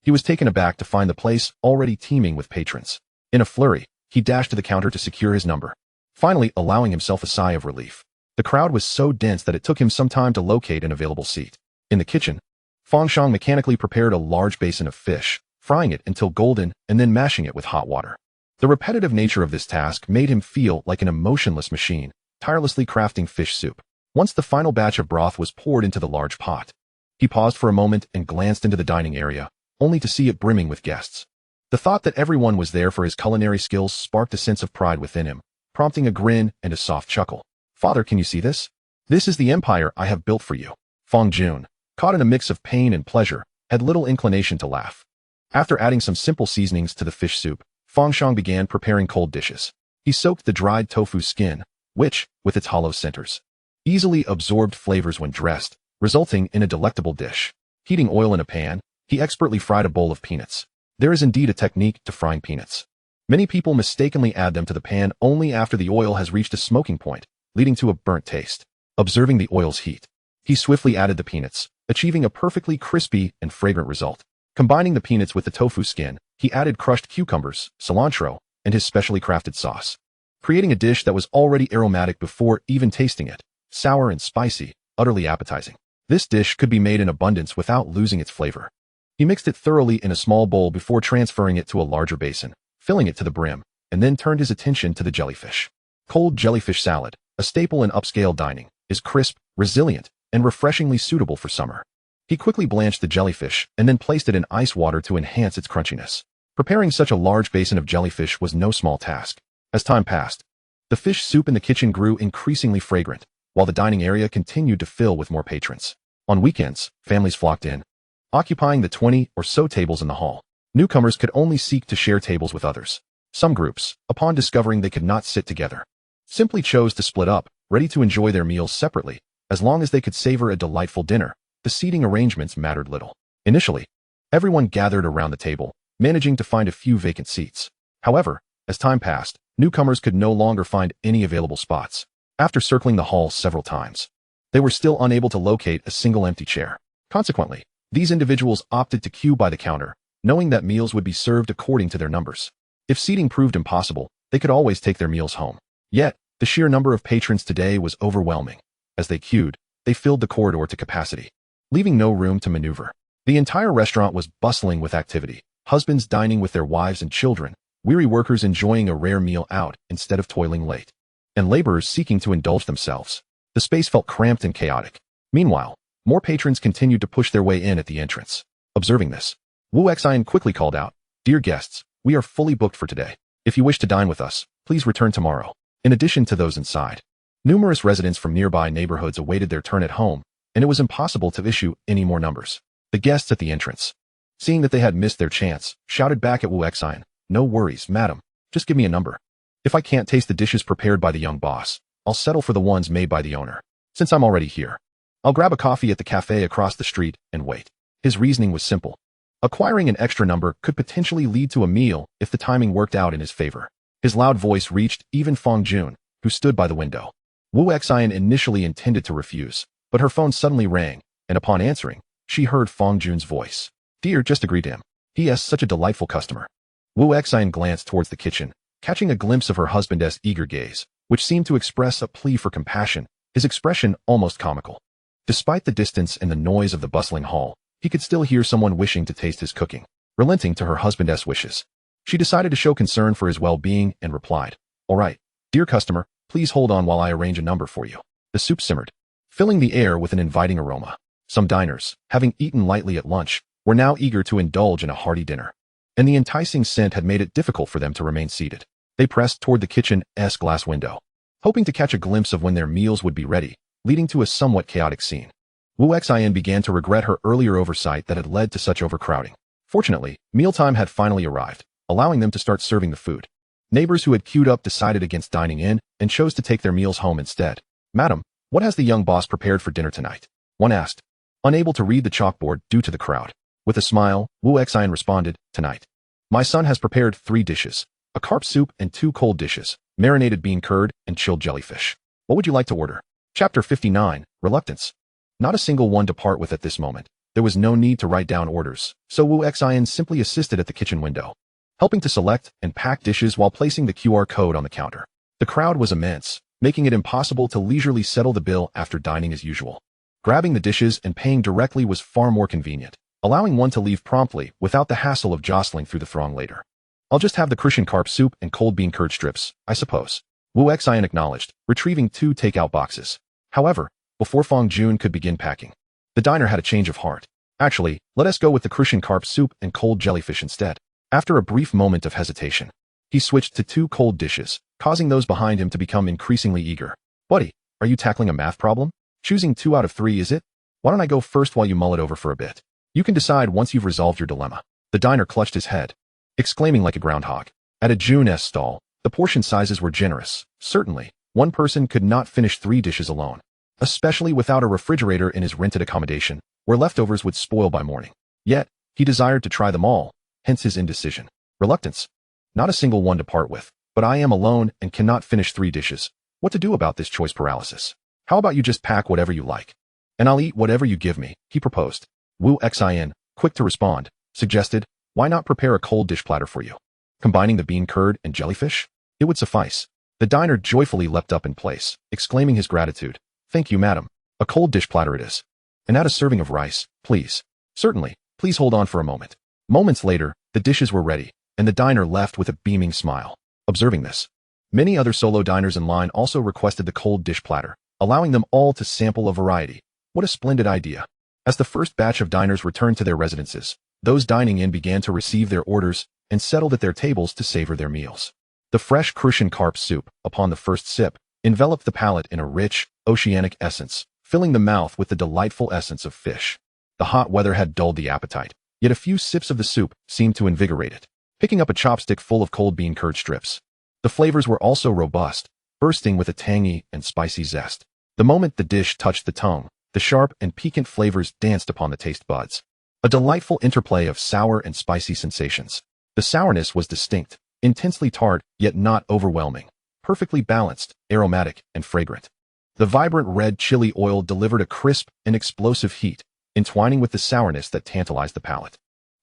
he was taken aback to find the place already teeming with patrons. In a flurry, he dashed to the counter to secure his number, finally allowing himself a sigh of relief. The crowd was so dense that it took him some time to locate an available seat. In the kitchen, Fang Shang mechanically prepared a large basin of fish, frying it until golden and then mashing it with hot water. The repetitive nature of this task made him feel like an emotionless machine, tirelessly crafting fish soup. Once the final batch of broth was poured into the large pot, he paused for a moment and glanced into the dining area, only to see it brimming with guests. The thought that everyone was there for his culinary skills sparked a sense of pride within him, prompting a grin and a soft chuckle. "Father, can you see this? This is the empire I have built for you." Fang Jun, caught in a mix of pain and pleasure, had little inclination to laugh. After adding some simple seasonings to the fish soup, Fang Shang began preparing cold dishes. He soaked the dried tofu skin, which, with its hollow centers, easily absorbed flavors when dressed, resulting in a delectable dish. Heating oil in a pan, he expertly fried a bowl of peanuts. There is indeed a technique to frying peanuts. Many people mistakenly add them to the pan only after the oil has reached a smoking point, leading to a burnt taste. Observing the oil's heat, he swiftly added the peanuts, achieving a perfectly crispy and fragrant result. Combining the peanuts with the tofu skin, he added crushed cucumbers, cilantro, and his specially crafted sauce, creating a dish that was already aromatic before even tasting it, sour and spicy, utterly appetizing. This dish could be made in abundance without losing its flavor. He mixed it thoroughly in a small bowl before transferring it to a larger basin, filling it to the brim, and then turned his attention to the jellyfish. Cold jellyfish salad, a staple in upscale dining, is crisp, resilient, and refreshingly suitable for summer. He quickly blanched the jellyfish and then placed it in ice water to enhance its crunchiness. Preparing such a large basin of jellyfish was no small task. As time passed, the fish soup in the kitchen grew increasingly fragrant, while the dining area continued to fill with more patrons. On weekends, families flocked in, occupying the 20 or so tables in the hall. Newcomers could only seek to share tables with others. Some groups, upon discovering they could not sit together, simply chose to split up, ready to enjoy their meals separately. As long as they could savor a delightful dinner, the seating arrangements mattered little. Initially, everyone gathered around the table, managing to find a few vacant seats. However, as time passed, newcomers could no longer find any available spots. After circling the hall several times, they were still unable to locate a single empty chair. Consequently, these individuals opted to queue by the counter, knowing that meals would be served according to their numbers. If seating proved impossible, they could always take their meals home. Yet, The sheer number of patrons today was overwhelming. As they queued, they filled the corridor to capacity, leaving no room to maneuver. The entire restaurant was bustling with activity, husbands dining with their wives and children, weary workers enjoying a rare meal out instead of toiling late, and laborers seeking to indulge themselves. The space felt cramped and chaotic. Meanwhile, more patrons continued to push their way in at the entrance. Observing this, Wu Xian quickly called out, "Dear guests, we are fully booked for today. If you wish to dine with us, please return tomorrow." In addition to those inside, numerous residents from nearby neighborhoods awaited their turn at home, and it was impossible to issue any more numbers. The guests at the entrance, seeing that they had missed their chance, shouted back at Wu Xian, "No worries, madam. Just give me a number. If I can't taste the dishes prepared by the young boss, I'll settle for the ones made by the owner. Since I'm already here, I'll grab a coffee at the cafe across the street and wait." His reasoning was simple. Acquiring an extra number could potentially lead to a meal if the timing worked out in his favor. His loud voice reached even Fang Jun, who stood by the window. Wu Xian initially intended to refuse, but her phone suddenly rang, and upon answering, she heard Fang Jun's voice. "Dear, just agree to him. He is such a delightful customer." Wu Xian glanced towards the kitchen, catching a glimpse of her husband's eager gaze, which seemed to express a plea for compassion, his expression almost comical. Despite the distance and the noise of the bustling hall, he could still hear someone wishing to taste his cooking, relenting to her husband's wishes. She decided to show concern for his well-being and replied, "All right, dear customer, please hold on while I arrange a number for you." The soup simmered, filling the air with an inviting aroma. Some diners, having eaten lightly at lunch, were now eager to indulge in a hearty dinner, and the enticing scent had made it difficult for them to remain seated. They pressed toward the kitchen's glass window, hoping to catch a glimpse of when their meals would be ready, leading to a somewhat chaotic scene. Wu Xian began to regret her earlier oversight that had led to such overcrowding. Fortunately, mealtime had finally arrived, allowing them to start serving the food. Neighbors who had queued up decided against dining in and chose to take their meals home instead. "Madam, what has the young boss prepared for dinner tonight?" one asked, unable to read the chalkboard due to the crowd. With a smile, Wu Xian responded, "Tonight, my son has prepared 3 dishes, a carp soup and 2 cold dishes, marinated bean curd and chilled jellyfish. What would you like to order?" Chapter 59, Reluctance. Not a single one to part with at this moment. There was no need to write down orders, so Wu Xian simply assisted at the kitchen window, helping to select and pack dishes while placing the QR code on the counter. The crowd was immense, making it impossible to leisurely settle the bill after dining as usual. Grabbing the dishes and paying directly was far more convenient, allowing one to leave promptly without the hassle of jostling through the throng later. "I'll just have the Crucian carp soup and cold bean curd strips, I suppose," Wu Xian acknowledged, retrieving 2 takeout boxes. However, before Fang Jun could begin packing, the diner had a change of heart. "Actually, let us go with the Crucian carp soup and cold jellyfish instead." After a brief moment of hesitation, he switched to 2 cold dishes, causing those behind him to become increasingly eager. "Buddy, are you tackling a math problem? Choosing 2 out of 3, is it? Why don't I go first while you mull it over for a bit? You can decide once you've resolved your dilemma." The diner clutched his head, exclaiming like a groundhog. At a Jun's stall, the portion sizes were generous. Certainly, one person could not finish 3 dishes alone, especially without a refrigerator in his rented accommodation, where leftovers would spoil by morning. Yet, he desired to try them all, hence his indecision. Reluctance. Not a single one to part with, but I am alone and cannot finish 3 dishes. What to do about this choice paralysis? How about you just pack whatever you like, and I'll eat whatever you give me, he proposed. Wu Xian, quick to respond, suggested, "Why not prepare a cold dish platter for you? Combining the bean curd and jellyfish? It would suffice." The diner joyfully leapt up in place, exclaiming his gratitude. "Thank you, madam. A cold dish platter it is. And add a serving of rice, please." "Certainly. Please hold on for a moment." Moments later, the dishes were ready, and the diner left with a beaming smile. Observing this, many other solo diners in line also requested the cold dish platter, allowing them all to sample a variety. What a splendid idea. As the first batch of diners returned to their residences, those dining in began to receive their orders and settled at their tables to savor their meals. The fresh Crucian carp soup, upon the first sip, enveloped the palate in a rich, oceanic essence, filling the mouth with the delightful essence of fish. The hot weather had dulled the appetite, yet a few sips of the soup seemed to invigorate it. Picking up a chopstick full of cold bean curd strips, the flavors were also robust, bursting with a tangy and spicy zest. The moment the dish touched the tongue, the sharp and piquant flavors danced upon the taste buds. A delightful interplay of sour and spicy sensations. The sourness was distinct, intensely tart, yet not overwhelming, perfectly balanced, aromatic, and fragrant. The vibrant red chili oil delivered a crisp and explosive heat, entwining with the sourness that tantalized the palate.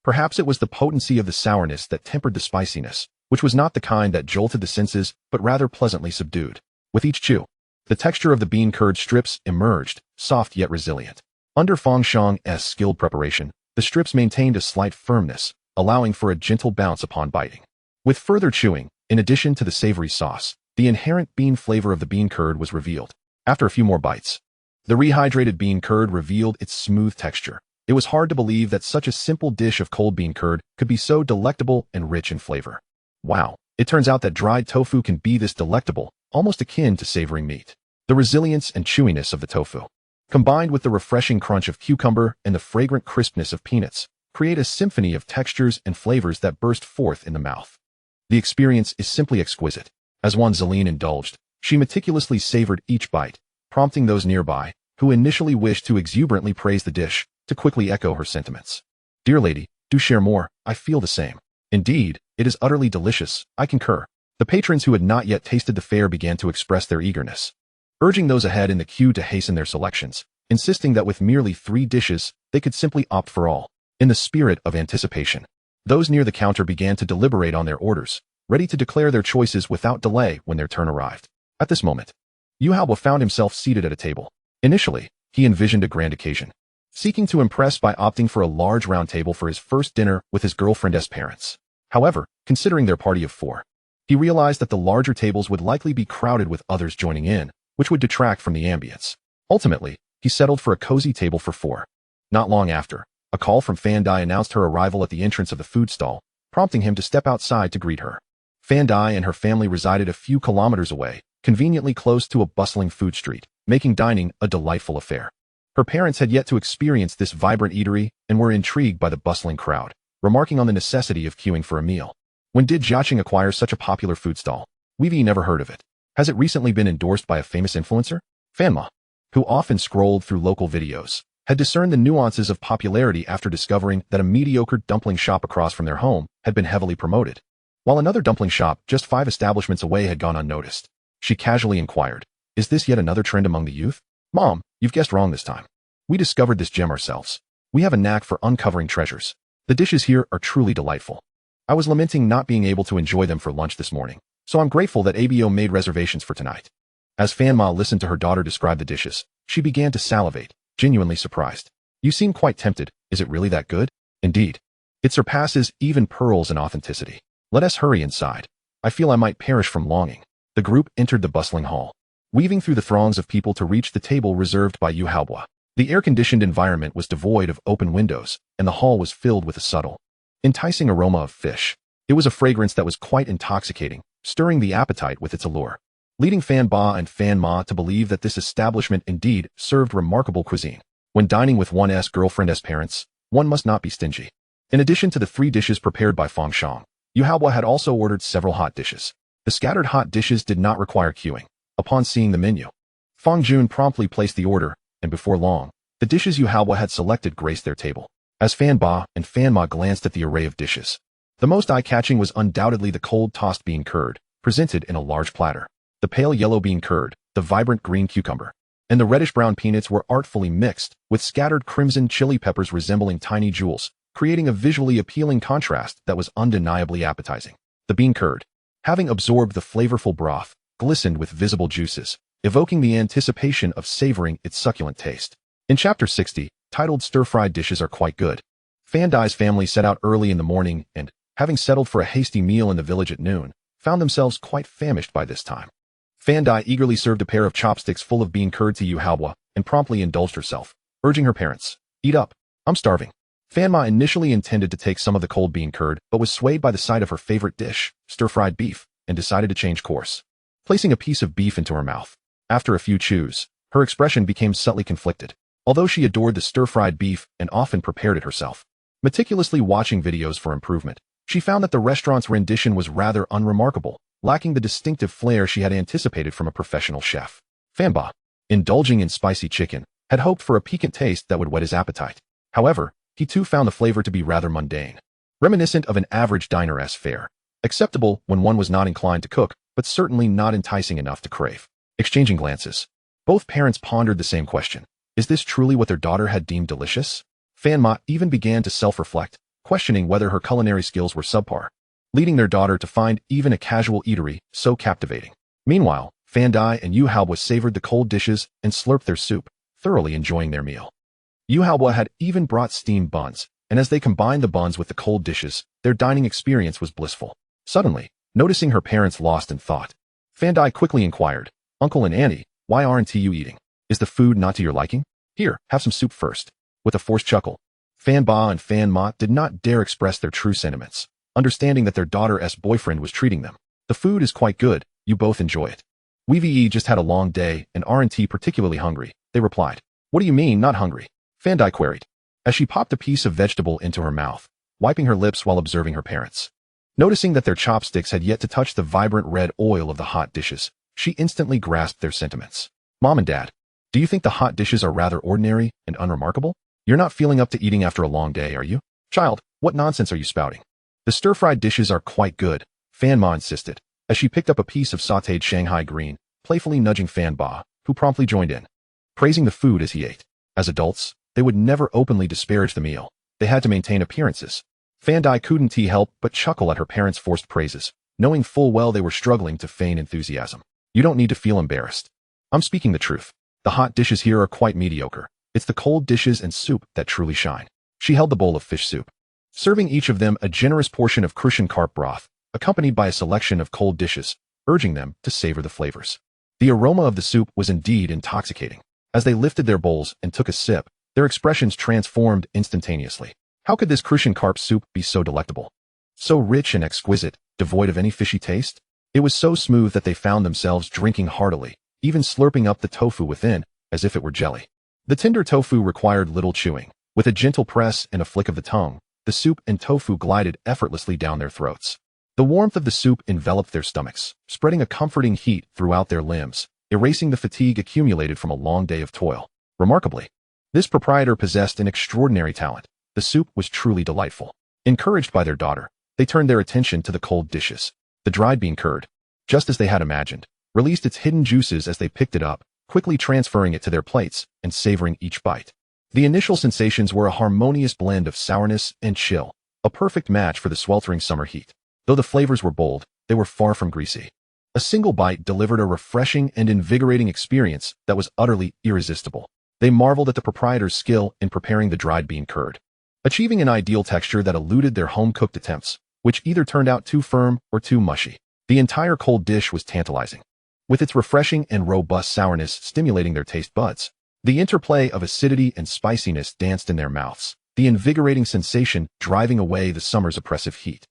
Perhaps it was the potency of the sourness that tempered the spiciness, which was not the kind that jolted the senses, but rather pleasantly subdued. With each chew, the texture of the bean curd strips emerged, soft yet resilient. Under Fang Shang's skilled preparation, the strips maintained a slight firmness, allowing for a gentle bounce upon biting. With further chewing, in addition to the savory sauce, the inherent bean flavor of the bean curd was revealed. After a few more bites, the rehydrated bean curd revealed its smooth texture. It was hard to believe that such a simple dish of cold bean curd could be so delectable and rich in flavor. Wow, it turns out that dried tofu can be this delectable, almost akin to savoring meat. The resilience and chewiness of the tofu, combined with the refreshing crunch of cucumber and the fragrant crispness of peanuts, create a symphony of textures and flavors that burst forth in the mouth. The experience is simply exquisite. As Zeline indulged, she meticulously savored each bite, prompting those nearby, who initially wished to exuberantly praise the dish, to quickly echo her sentiments. Dear lady, do share more, I feel the same. Indeed, it is utterly delicious, I concur. The patrons who had not yet tasted the fare began to express their eagerness, urging those ahead in the queue to hasten their selections, insisting that with merely 3 dishes, they could simply opt for all. In the spirit of anticipation, those near the counter began to deliberate on their orders, ready to declare their choices without delay when their turn arrived. At this moment, Yu Haobo found himself seated at a table. Initially, he envisioned a grand occasion, seeking to impress by opting for a large round table for his first dinner with his girlfriend's parents. However, considering their party of 4, he realized that the larger tables would likely be crowded with others joining in, which would detract from the ambience. Ultimately, he settled for a cozy table for 4. Not long after, a call from Fan Dai announced her arrival at the entrance of the food stall, prompting him to step outside to greet her. Fan Dai and her family resided a few kilometers away, conveniently close to a bustling food street, making dining a delightful affair. Her parents had yet to experience this vibrant eatery and were intrigued by the bustling crowd, remarking on the necessity of queuing for a meal. When did Jiaqing acquire such a popular food stall? We've never heard of it. Has it recently been endorsed by a famous influencer? Fanma, who often scrolled through local videos, had discerned the nuances of popularity after discovering that a mediocre dumpling shop across from their home had been heavily promoted, while another dumpling shop just 5 establishments away had gone unnoticed. She casually inquired, is this yet another trend among the youth? Mom, you've guessed wrong this time. We discovered this gem ourselves. We have a knack for uncovering treasures. The dishes here are truly delightful. I was lamenting not being able to enjoy them for lunch this morning, so I'm grateful that ABO made reservations for tonight. As Fan Ma listened to her daughter describe the dishes, she began to salivate, genuinely surprised. You seem quite tempted. Is it really that good? Indeed. It surpasses even pearls in authenticity. Let us hurry inside. I feel I might perish from longing. The group entered the bustling hall, weaving through the throngs of people to reach the table reserved by Yu Haobo. The air-conditioned environment was devoid of open windows, and the hall was filled with a subtle, enticing aroma of fish. It was a fragrance that was quite intoxicating, stirring the appetite with its allure, leading Fan Ba and Fan Ma to believe that this establishment indeed served remarkable cuisine. When dining with one's girlfriend's parents, one must not be stingy. In addition to the 3 dishes prepared by Fang Shang, Yu Haobo had also ordered several hot dishes. The scattered hot dishes did not require queuing. Upon seeing the menu, Fang Jun promptly placed the order, and before long, the dishes Yu Haobo had selected graced their table. As Fan Ba and Fan Ma glanced at the array of dishes, the most eye-catching was undoubtedly the cold tossed bean curd, presented in a large platter. The pale yellow bean curd, the vibrant green cucumber, and the reddish-brown peanuts were artfully mixed, with scattered crimson chili peppers resembling tiny jewels, creating a visually appealing contrast that was undeniably appetizing. The bean curd, having absorbed the flavorful broth, glistened with visible juices, evoking the anticipation of savoring its succulent taste. In Chapter 60, titled Stir-Fried Dishes Are Quite Good, Fan Dai's family set out early in the morning and, having settled for a hasty meal in the village at noon, found themselves quite famished by this time. Fan Dai eagerly served a pair of chopsticks full of bean curd to Yu Haobo and promptly indulged herself, urging her parents, eat up, I'm starving. Fan Ma initially intended to take some of the cold bean curd, but was swayed by the sight of her favorite dish, stir-fried beef, and decided to change course, placing a piece of beef into her mouth. After a few chews, her expression became subtly conflicted. Although she adored the stir-fried beef and often prepared it herself, meticulously watching videos for improvement, she found that the restaurant's rendition was rather unremarkable, lacking the distinctive flair she had anticipated from a professional chef. Fan Ba, indulging in spicy chicken, had hoped for a piquant taste that would whet his appetite. However, he too found the flavor to be rather mundane, reminiscent of an average diner's fare, acceptable when one was not inclined to cook, but certainly not enticing enough to crave. Exchanging glances, both parents pondered the same question. Is this truly what their daughter had deemed delicious? Fan Ma even began to self-reflect, questioning whether her culinary skills were subpar, leading their daughter to find even a casual eatery so captivating. Meanwhile, Fan Dai and Yu Haobo savored the cold dishes and slurped their soup, thoroughly enjoying their meal. Yu Haobo had even brought steamed buns, and as they combined the buns with the cold dishes, their dining experience was blissful. Suddenly, noticing her parents lost in thought, Fan Dai quickly inquired, "Uncle and Auntie, why aren't you eating? Is the food not to your liking? Here, have some soup first." With a forced chuckle, Fan Ba and Fan Ma did not dare express their true sentiments, understanding that their daughter's boyfriend was treating them. "The food is quite good, you both enjoy it. We just had a long day and aren't particularly hungry," they replied. "What do you mean, not hungry?" Fan Dai queried, as she popped a piece of vegetable into her mouth, wiping her lips while observing her parents. Noticing that their chopsticks had yet to touch the vibrant red oil of the hot dishes, she instantly grasped their sentiments. "Mom and Dad, do you think the hot dishes are rather ordinary and unremarkable? You're not feeling up to eating after a long day, are you? Child, what nonsense are you spouting? The stir-fried dishes are quite good," Fan Ma insisted, as she picked up a piece of sautéed Shanghai green, playfully nudging Fan Ba, who promptly joined in, praising the food as he ate. As adults, they would never openly disparage the meal. They had to maintain appearances. Fan Dai couldn't help but chuckle at her parents' forced praises, knowing full well they were struggling to feign enthusiasm. "You don't need to feel embarrassed. I'm speaking the truth. The hot dishes here are quite mediocre. It's the cold dishes and soup that truly shine." She held the bowl of fish soup, serving each of them a generous portion of Crucian carp broth, accompanied by a selection of cold dishes, urging them to savor the flavors. The aroma of the soup was indeed intoxicating. As they lifted their bowls and took a sip, their expressions transformed instantaneously. How could this Crucian carp soup be so delectable? So rich and exquisite, devoid of any fishy taste? It was so smooth that they found themselves drinking heartily, even slurping up the tofu within, as if it were jelly. The tender tofu required little chewing. With a gentle press and a flick of the tongue, the soup and tofu glided effortlessly down their throats. The warmth of the soup enveloped their stomachs, spreading a comforting heat throughout their limbs, erasing the fatigue accumulated from a long day of toil. Remarkably, this proprietor possessed an extraordinary talent. The soup was truly delightful. Encouraged by their daughter, they turned their attention to the cold dishes. The dried bean curd, just as they had imagined, released its hidden juices as they picked it up, quickly transferring it to their plates and savoring each bite. The initial sensations were a harmonious blend of sourness and chill, a perfect match for the sweltering summer heat. Though the flavors were bold, they were far from greasy. A single bite delivered a refreshing and invigorating experience that was utterly irresistible. They marveled at the proprietor's skill in preparing the dried bean curd, achieving an ideal texture that eluded their home-cooked attempts, which either turned out too firm or too mushy. The entire cold dish was tantalizing, with its refreshing and robust sourness stimulating their taste buds. The interplay of acidity and spiciness danced in their mouths, the invigorating sensation driving away the summer's oppressive heat.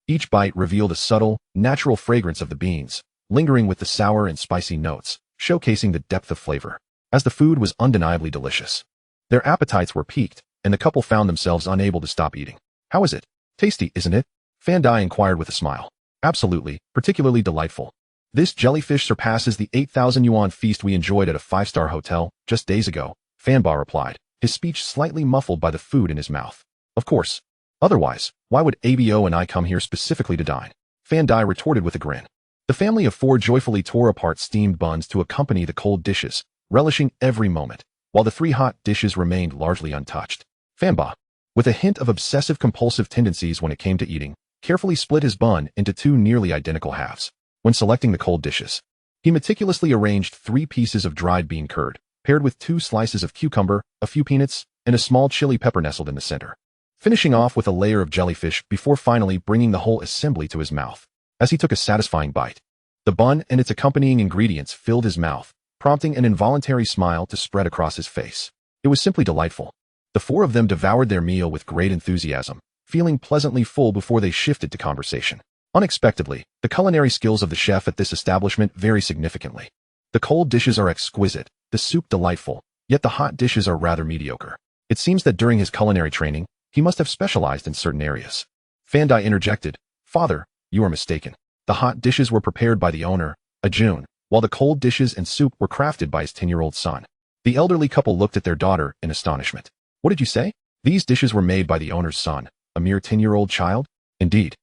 Each bite revealed a subtle, natural fragrance of the beans, lingering with the sour and spicy notes, showcasing the depth of flavor. As the food was undeniably delicious, their appetites were piqued, and the couple found themselves unable to stop eating. "How is it? Tasty, isn't it?" Fan Dai inquired with a smile. "Absolutely, particularly delightful. This jellyfish surpasses the 8,000 yuan feast we enjoyed at a five-star hotel just days ago," Fan Ba replied, his speech slightly muffled by the food in his mouth. "Of course. Otherwise, why would Abo and I come here specifically to dine?" Fan Dai retorted with a grin. The family of four joyfully tore apart steamed buns to accompany the cold dishes, relishing every moment, while the three hot dishes remained largely untouched. Fan Ba, with a hint of obsessive-compulsive tendencies when it came to eating, carefully split his bun into two nearly identical halves. When selecting the cold dishes, he meticulously arranged 3 pieces of dried bean curd, paired with 2 slices of cucumber, a few peanuts, and a small chili pepper nestled in the center, finishing off with a layer of jellyfish before finally bringing the whole assembly to his mouth. As he took a satisfying bite, the bun and its accompanying ingredients filled his mouth, prompting an involuntary smile to spread across his face. It was simply delightful. The 4 of them devoured their meal with great enthusiasm, feeling pleasantly full before they shifted to conversation. Unexpectedly, the culinary skills of the chef at this establishment vary significantly. The cold dishes are exquisite, the soup delightful, yet the hot dishes are rather mediocre. It seems that during his culinary training, he must have specialized in certain areas. Fan Dai interjected, "Father, you are mistaken. The hot dishes were prepared by the owner, Ajun, while the cold dishes and soup were crafted by his 10-year-old son." The elderly couple looked at their daughter in astonishment. "What did you say? These dishes were made by the owner's son, a mere 10-year-old child?" "Indeed.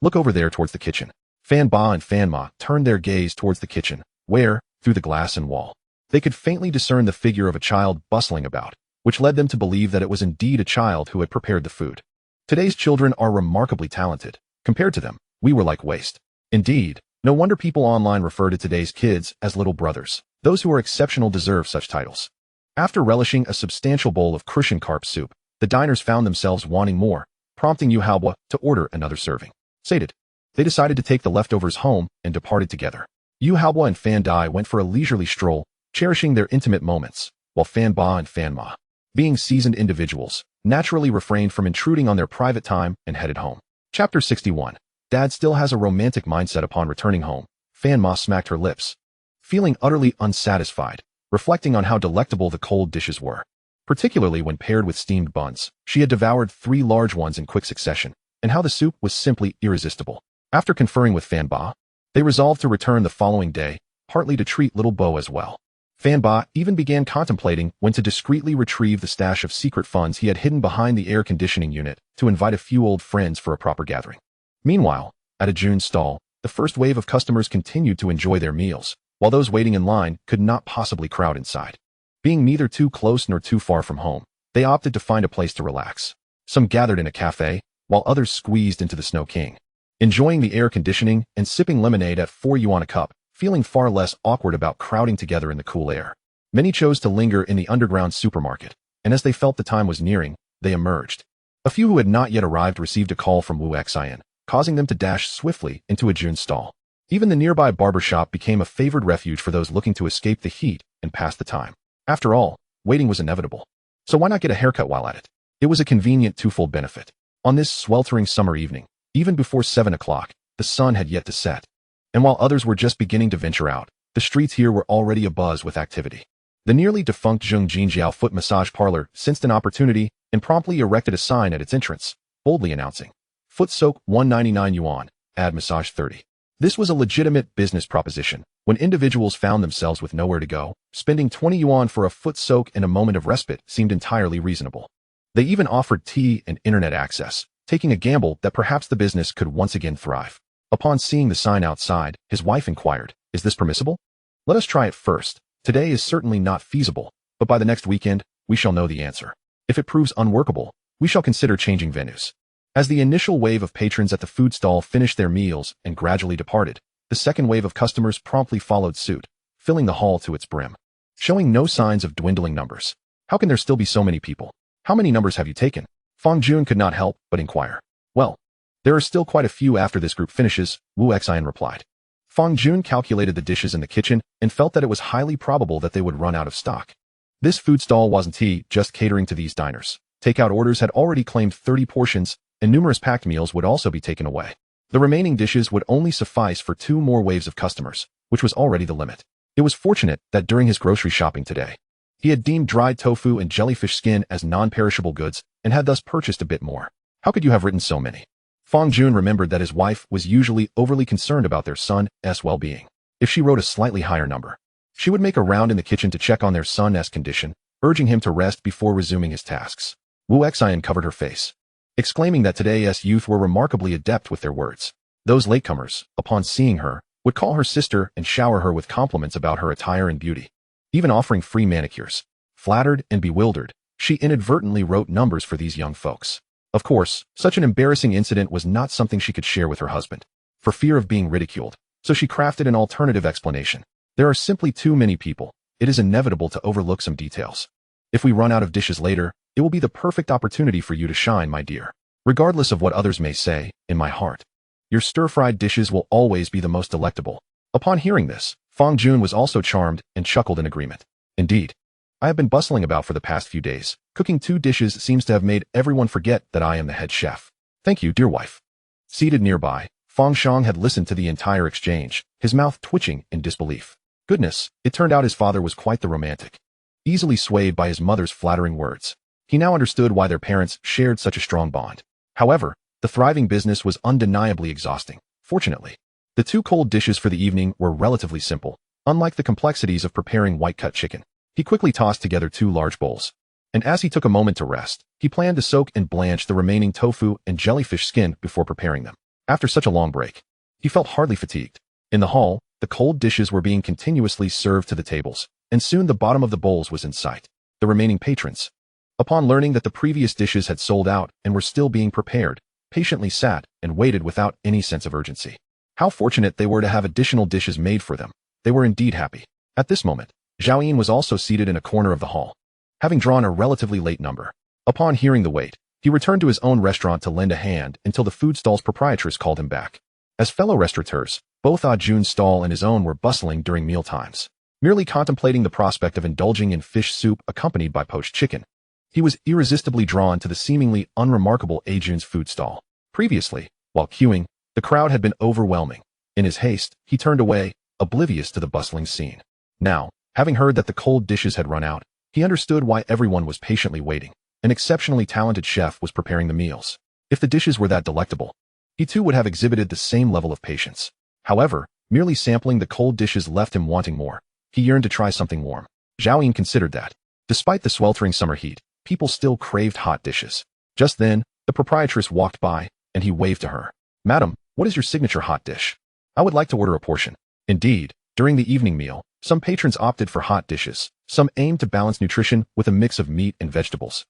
Look over there towards the kitchen." Fan Ba and Fan Ma turned their gaze towards the kitchen, where, through the glass and wall, they could faintly discern the figure of a child bustling about, which led them to believe that it was indeed a child who had prepared the food. Today's children are remarkably talented. Compared to them, we were like waste. Indeed, No wonder people online refer to today's kids as little brothers. Those who are exceptional deserve such titles. After relishing a substantial bowl of Crucian carp soup, the diners found themselves wanting more, prompting Yu Haobo to order another serving. Sated, they decided to take the leftovers home and departed together. Yu Haobo and Fan Dai went for a leisurely stroll, cherishing their intimate moments, while Fan Ba and Fan Ma, being seasoned individuals, naturally refrained from intruding on their private time and headed home. Chapter 61. Dad still has a romantic mindset upon returning home. Fan Ma smacked her lips, feeling utterly unsatisfied, reflecting on how delectable the cold dishes were. Particularly when paired with steamed buns, she had devoured 3 large ones in quick succession, and how the soup was simply irresistible. After conferring with Fan Ba, they resolved to return the following day, partly to treat little Bo as well. Fan Ba even began contemplating when to discreetly retrieve the stash of secret funds he had hidden behind the air conditioning unit to invite a few old friends for a proper gathering. Meanwhile, at a June stall, the first wave of customers continued to enjoy their meals, while those waiting in line could not possibly crowd inside. Being neither too close nor too far from home, they opted to find a place to relax. Some gathered in a cafe, while others squeezed into the Snow King, enjoying the air conditioning and sipping lemonade at 4 yuan a cup, feeling far less awkward about crowding together in the cool air. Many chose to linger in the underground supermarket, and as they felt the time was nearing, they emerged. A few who had not yet arrived received a call from Wu Xian, causing them to dash swiftly into a June stall. Even the nearby barber shop became a favored refuge for those looking to escape the heat and pass the time. After all, waiting was inevitable. So why not get a haircut while at it? It was a convenient twofold benefit. On this sweltering summer evening, even before 7 o'clock, the sun had yet to set. And while others were just beginning to venture out, the streets here were already abuzz with activity. The nearly defunct Zheng Jinjiao foot massage parlor sensed an opportunity and promptly erected a sign at its entrance, boldly announcing, "Foot soak 199 yuan, add massage 30. This was a legitimate business proposition. When individuals found themselves with nowhere to go, spending 20 yuan for a foot soak and a moment of respite seemed entirely reasonable. They even offered tea and internet access, taking a gamble that perhaps the business could once again thrive. Upon seeing the sign outside, his wife inquired, "Is this permissible? Let us try it first. Today is certainly not feasible, but by the next weekend, we shall know the answer. If it proves unworkable, we shall consider changing venues." As the initial wave of patrons at the food stall finished their meals and gradually departed, the second wave of customers promptly followed suit, filling the hall to its brim, showing no signs of dwindling numbers. How can there still be so many people? How many numbers have you taken? Fang Jun could not help but inquire. Well, there are still quite a few after this group finishes, Wu Xian replied. Fang Jun calculated the dishes in the kitchen and felt that it was highly probable that they would run out of stock. This food stall wasn't just catering to these diners. Takeout orders had already claimed 30 portions, and numerous packed meals would also be taken away. The remaining dishes would only suffice for 2 more waves of customers, which was already the limit. It was fortunate that during his grocery shopping today, he had deemed dried tofu and jellyfish skin as non-perishable goods and had thus purchased a bit more. How could you have written so many? Fang Jun remembered that his wife was usually overly concerned about their son's well-being. If she wrote a slightly higher number, she would make a round in the kitchen to check on their son's condition, urging him to rest before resuming his tasks. Wu Xian covered her face, exclaiming that today's youth were remarkably adept with their words. Those latecomers, upon seeing her, would call her sister and shower her with compliments about her attire and beauty, even offering free manicures. Flattered and bewildered, she inadvertently wrote numbers for these young folks. Of course, such an embarrassing incident was not something she could share with her husband, for fear of being ridiculed, so she crafted an alternative explanation. There are simply too many people. It is inevitable to overlook some details. If we run out of dishes later, it will be the perfect opportunity for you to shine, my dear. Regardless of what others may say, in my heart, your stir-fried dishes will always be the most delectable. Upon hearing this, Fang Jun was also charmed and chuckled in agreement. Indeed, I have been bustling about for the past few days. Cooking 2 dishes seems to have made everyone forget that I am the head chef. Thank you, dear wife. Seated nearby, Fang Shang had listened to the entire exchange, his mouth twitching in disbelief. Goodness, it turned out his father was quite the romantic. Easily swayed by his mother's flattering words, he now understood why their parents shared such a strong bond. However, the thriving business was undeniably exhausting. Fortunately, the 2 cold dishes for the evening were relatively simple, unlike the complexities of preparing white-cut chicken. He quickly tossed together 2 large bowls, and as he took a moment to rest, he planned to soak and blanch the remaining tofu and jellyfish skin before preparing them. After such a long break, he felt hardly fatigued. In the hall, the cold dishes were being continuously served to the tables, and soon the bottom of the bowls was in sight. The remaining patrons, upon learning that the previous dishes had sold out and were still being prepared, patiently sat and waited without any sense of urgency. How fortunate they were to have additional dishes made for them. They were indeed happy. At this moment, Zhao Yin was also seated in a corner of the hall, having drawn a relatively late number. Upon hearing the wait, he returned to his own restaurant to lend a hand until the food stall's proprietress called him back. As fellow restaurateurs, both Ah Jun's stall and his own were bustling during mealtimes, merely contemplating the prospect of indulging in fish soup accompanied by poached chicken. He was irresistibly drawn to the seemingly unremarkable Ah Jun's food stall. Previously, while queuing, the crowd had been overwhelming. In his haste, he turned away, oblivious to the bustling scene. Now, having heard that the cold dishes had run out, he understood why everyone was patiently waiting. An exceptionally talented chef was preparing the meals. If the dishes were that delectable, he too would have exhibited the same level of patience. However, merely sampling the cold dishes left him wanting more. He yearned to try something warm. Zhao Yin considered that, despite the sweltering summer heat, people still craved hot dishes. Just then, the proprietress walked by, and he waved to her. "Madam, what is your signature hot dish? I would like to order a portion." Indeed, during the evening meal, some patrons opted for hot dishes. Some aimed to balance nutrition with a mix of meat and vegetables,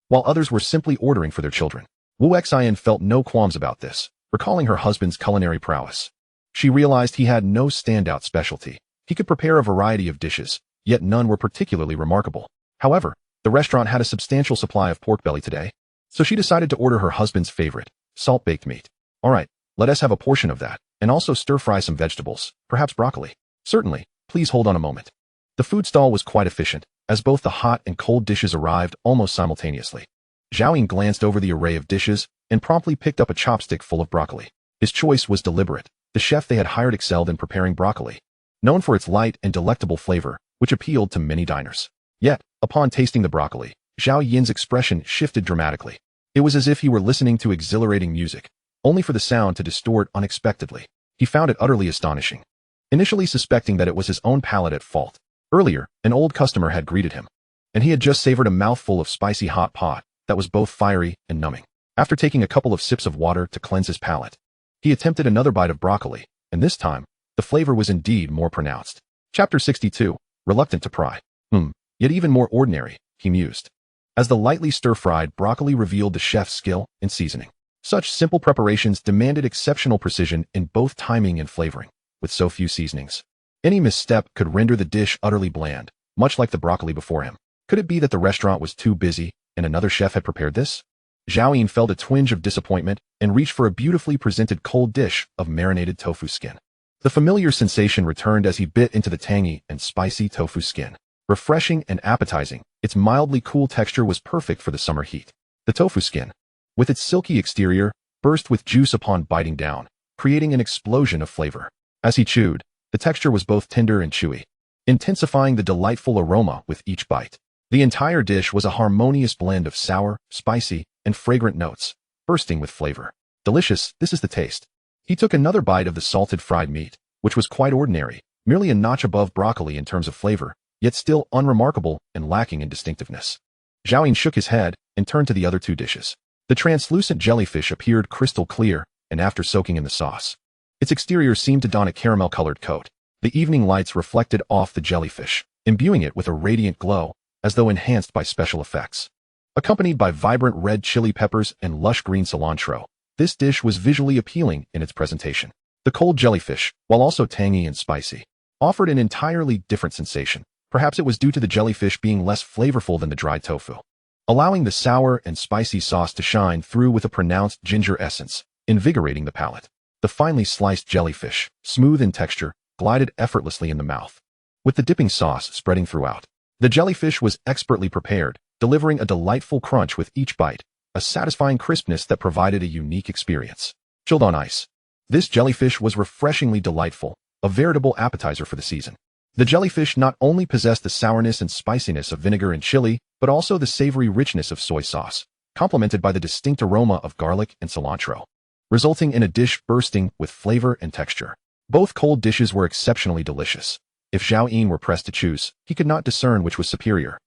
while others were simply ordering for their children. Wu Xian felt no qualms about this, recalling her husband's culinary prowess. She realized he had no standout specialty. He could prepare a variety of dishes, yet none were particularly remarkable. However, the restaurant had a substantial supply of pork belly today, so she decided to order her husband's favorite, salt-baked meat. "All right, let us have a portion of that, and also stir-fry some vegetables, perhaps broccoli." "Certainly, please hold on a moment." The food stall was quite efficient, as both the hot and cold dishes arrived almost simultaneously. Zhao Yin glanced over the array of dishes and promptly picked up a chopstick full of broccoli. His choice was deliberate. The chef they had hired excelled in preparing broccoli, known for its light and delectable flavor, which appealed to many diners. Yet, upon tasting the broccoli, Zhao Yin's expression shifted dramatically. It was as if he were listening to exhilarating music, only for the sound to distort unexpectedly. He found it utterly astonishing, initially suspecting that it was his own palate at fault. Earlier, an old customer had greeted him, and he had just savored a mouthful of spicy hot pot that was both fiery and numbing. After taking a couple of sips of water to cleanse his palate, he attempted another bite of broccoli, and this time, the flavor was indeed more pronounced. Chapter 62, Reluctant to Pry. Yet even more ordinary, he mused, as the lightly stir-fried broccoli revealed the chef's skill in seasoning. Such simple preparations demanded exceptional precision in both timing and flavoring. With so few seasonings, any misstep could render the dish utterly bland, much like the broccoli before him. Could it be that the restaurant was too busy and another chef had prepared this? Zhao Yin felt a twinge of disappointment and reached for a beautifully presented cold dish of marinated tofu skin. The familiar sensation returned as he bit into the tangy and spicy tofu skin. Refreshing and appetizing, its mildly cool texture was perfect for the summer heat. The tofu skin, with its silky exterior, burst with juice upon biting down, creating an explosion of flavor. As he chewed, the texture was both tender and chewy, intensifying the delightful aroma with each bite. The entire dish was a harmonious blend of sour, spicy, and fragrant notes, bursting with flavor. Delicious, this is the taste. He took another bite of the salted fried meat, which was quite ordinary, merely a notch above broccoli in terms of flavor, yet still unremarkable and lacking in distinctiveness. Zhao Yin shook his head and turned to the other two dishes. The translucent jellyfish appeared crystal clear, and after soaking in the sauce, its exterior seemed to don a caramel-colored coat. The evening lights reflected off the jellyfish, imbuing it with a radiant glow, as though enhanced by special effects. Accompanied by vibrant red chili peppers and lush green cilantro, this dish was visually appealing in its presentation. The cold jellyfish, while also tangy and spicy, offered an entirely different sensation. Perhaps it was due to the jellyfish being less flavorful than the dried tofu, allowing the sour and spicy sauce to shine through with a pronounced ginger essence, invigorating the palate. The finely sliced jellyfish, smooth in texture, glided effortlessly in the mouth, with the dipping sauce spreading throughout. The jellyfish was expertly prepared, delivering a delightful crunch with each bite, a satisfying crispness that provided a unique experience. Chilled on ice, this jellyfish was refreshingly delightful, a veritable appetizer for the season. The jellyfish not only possessed the sourness and spiciness of vinegar and chili, but also the savory richness of soy sauce, complemented by the distinct aroma of garlic and cilantro, resulting in a dish bursting with flavor and texture. Both cold dishes were exceptionally delicious. If Zhao Yin were pressed to choose, he could not discern which was superior,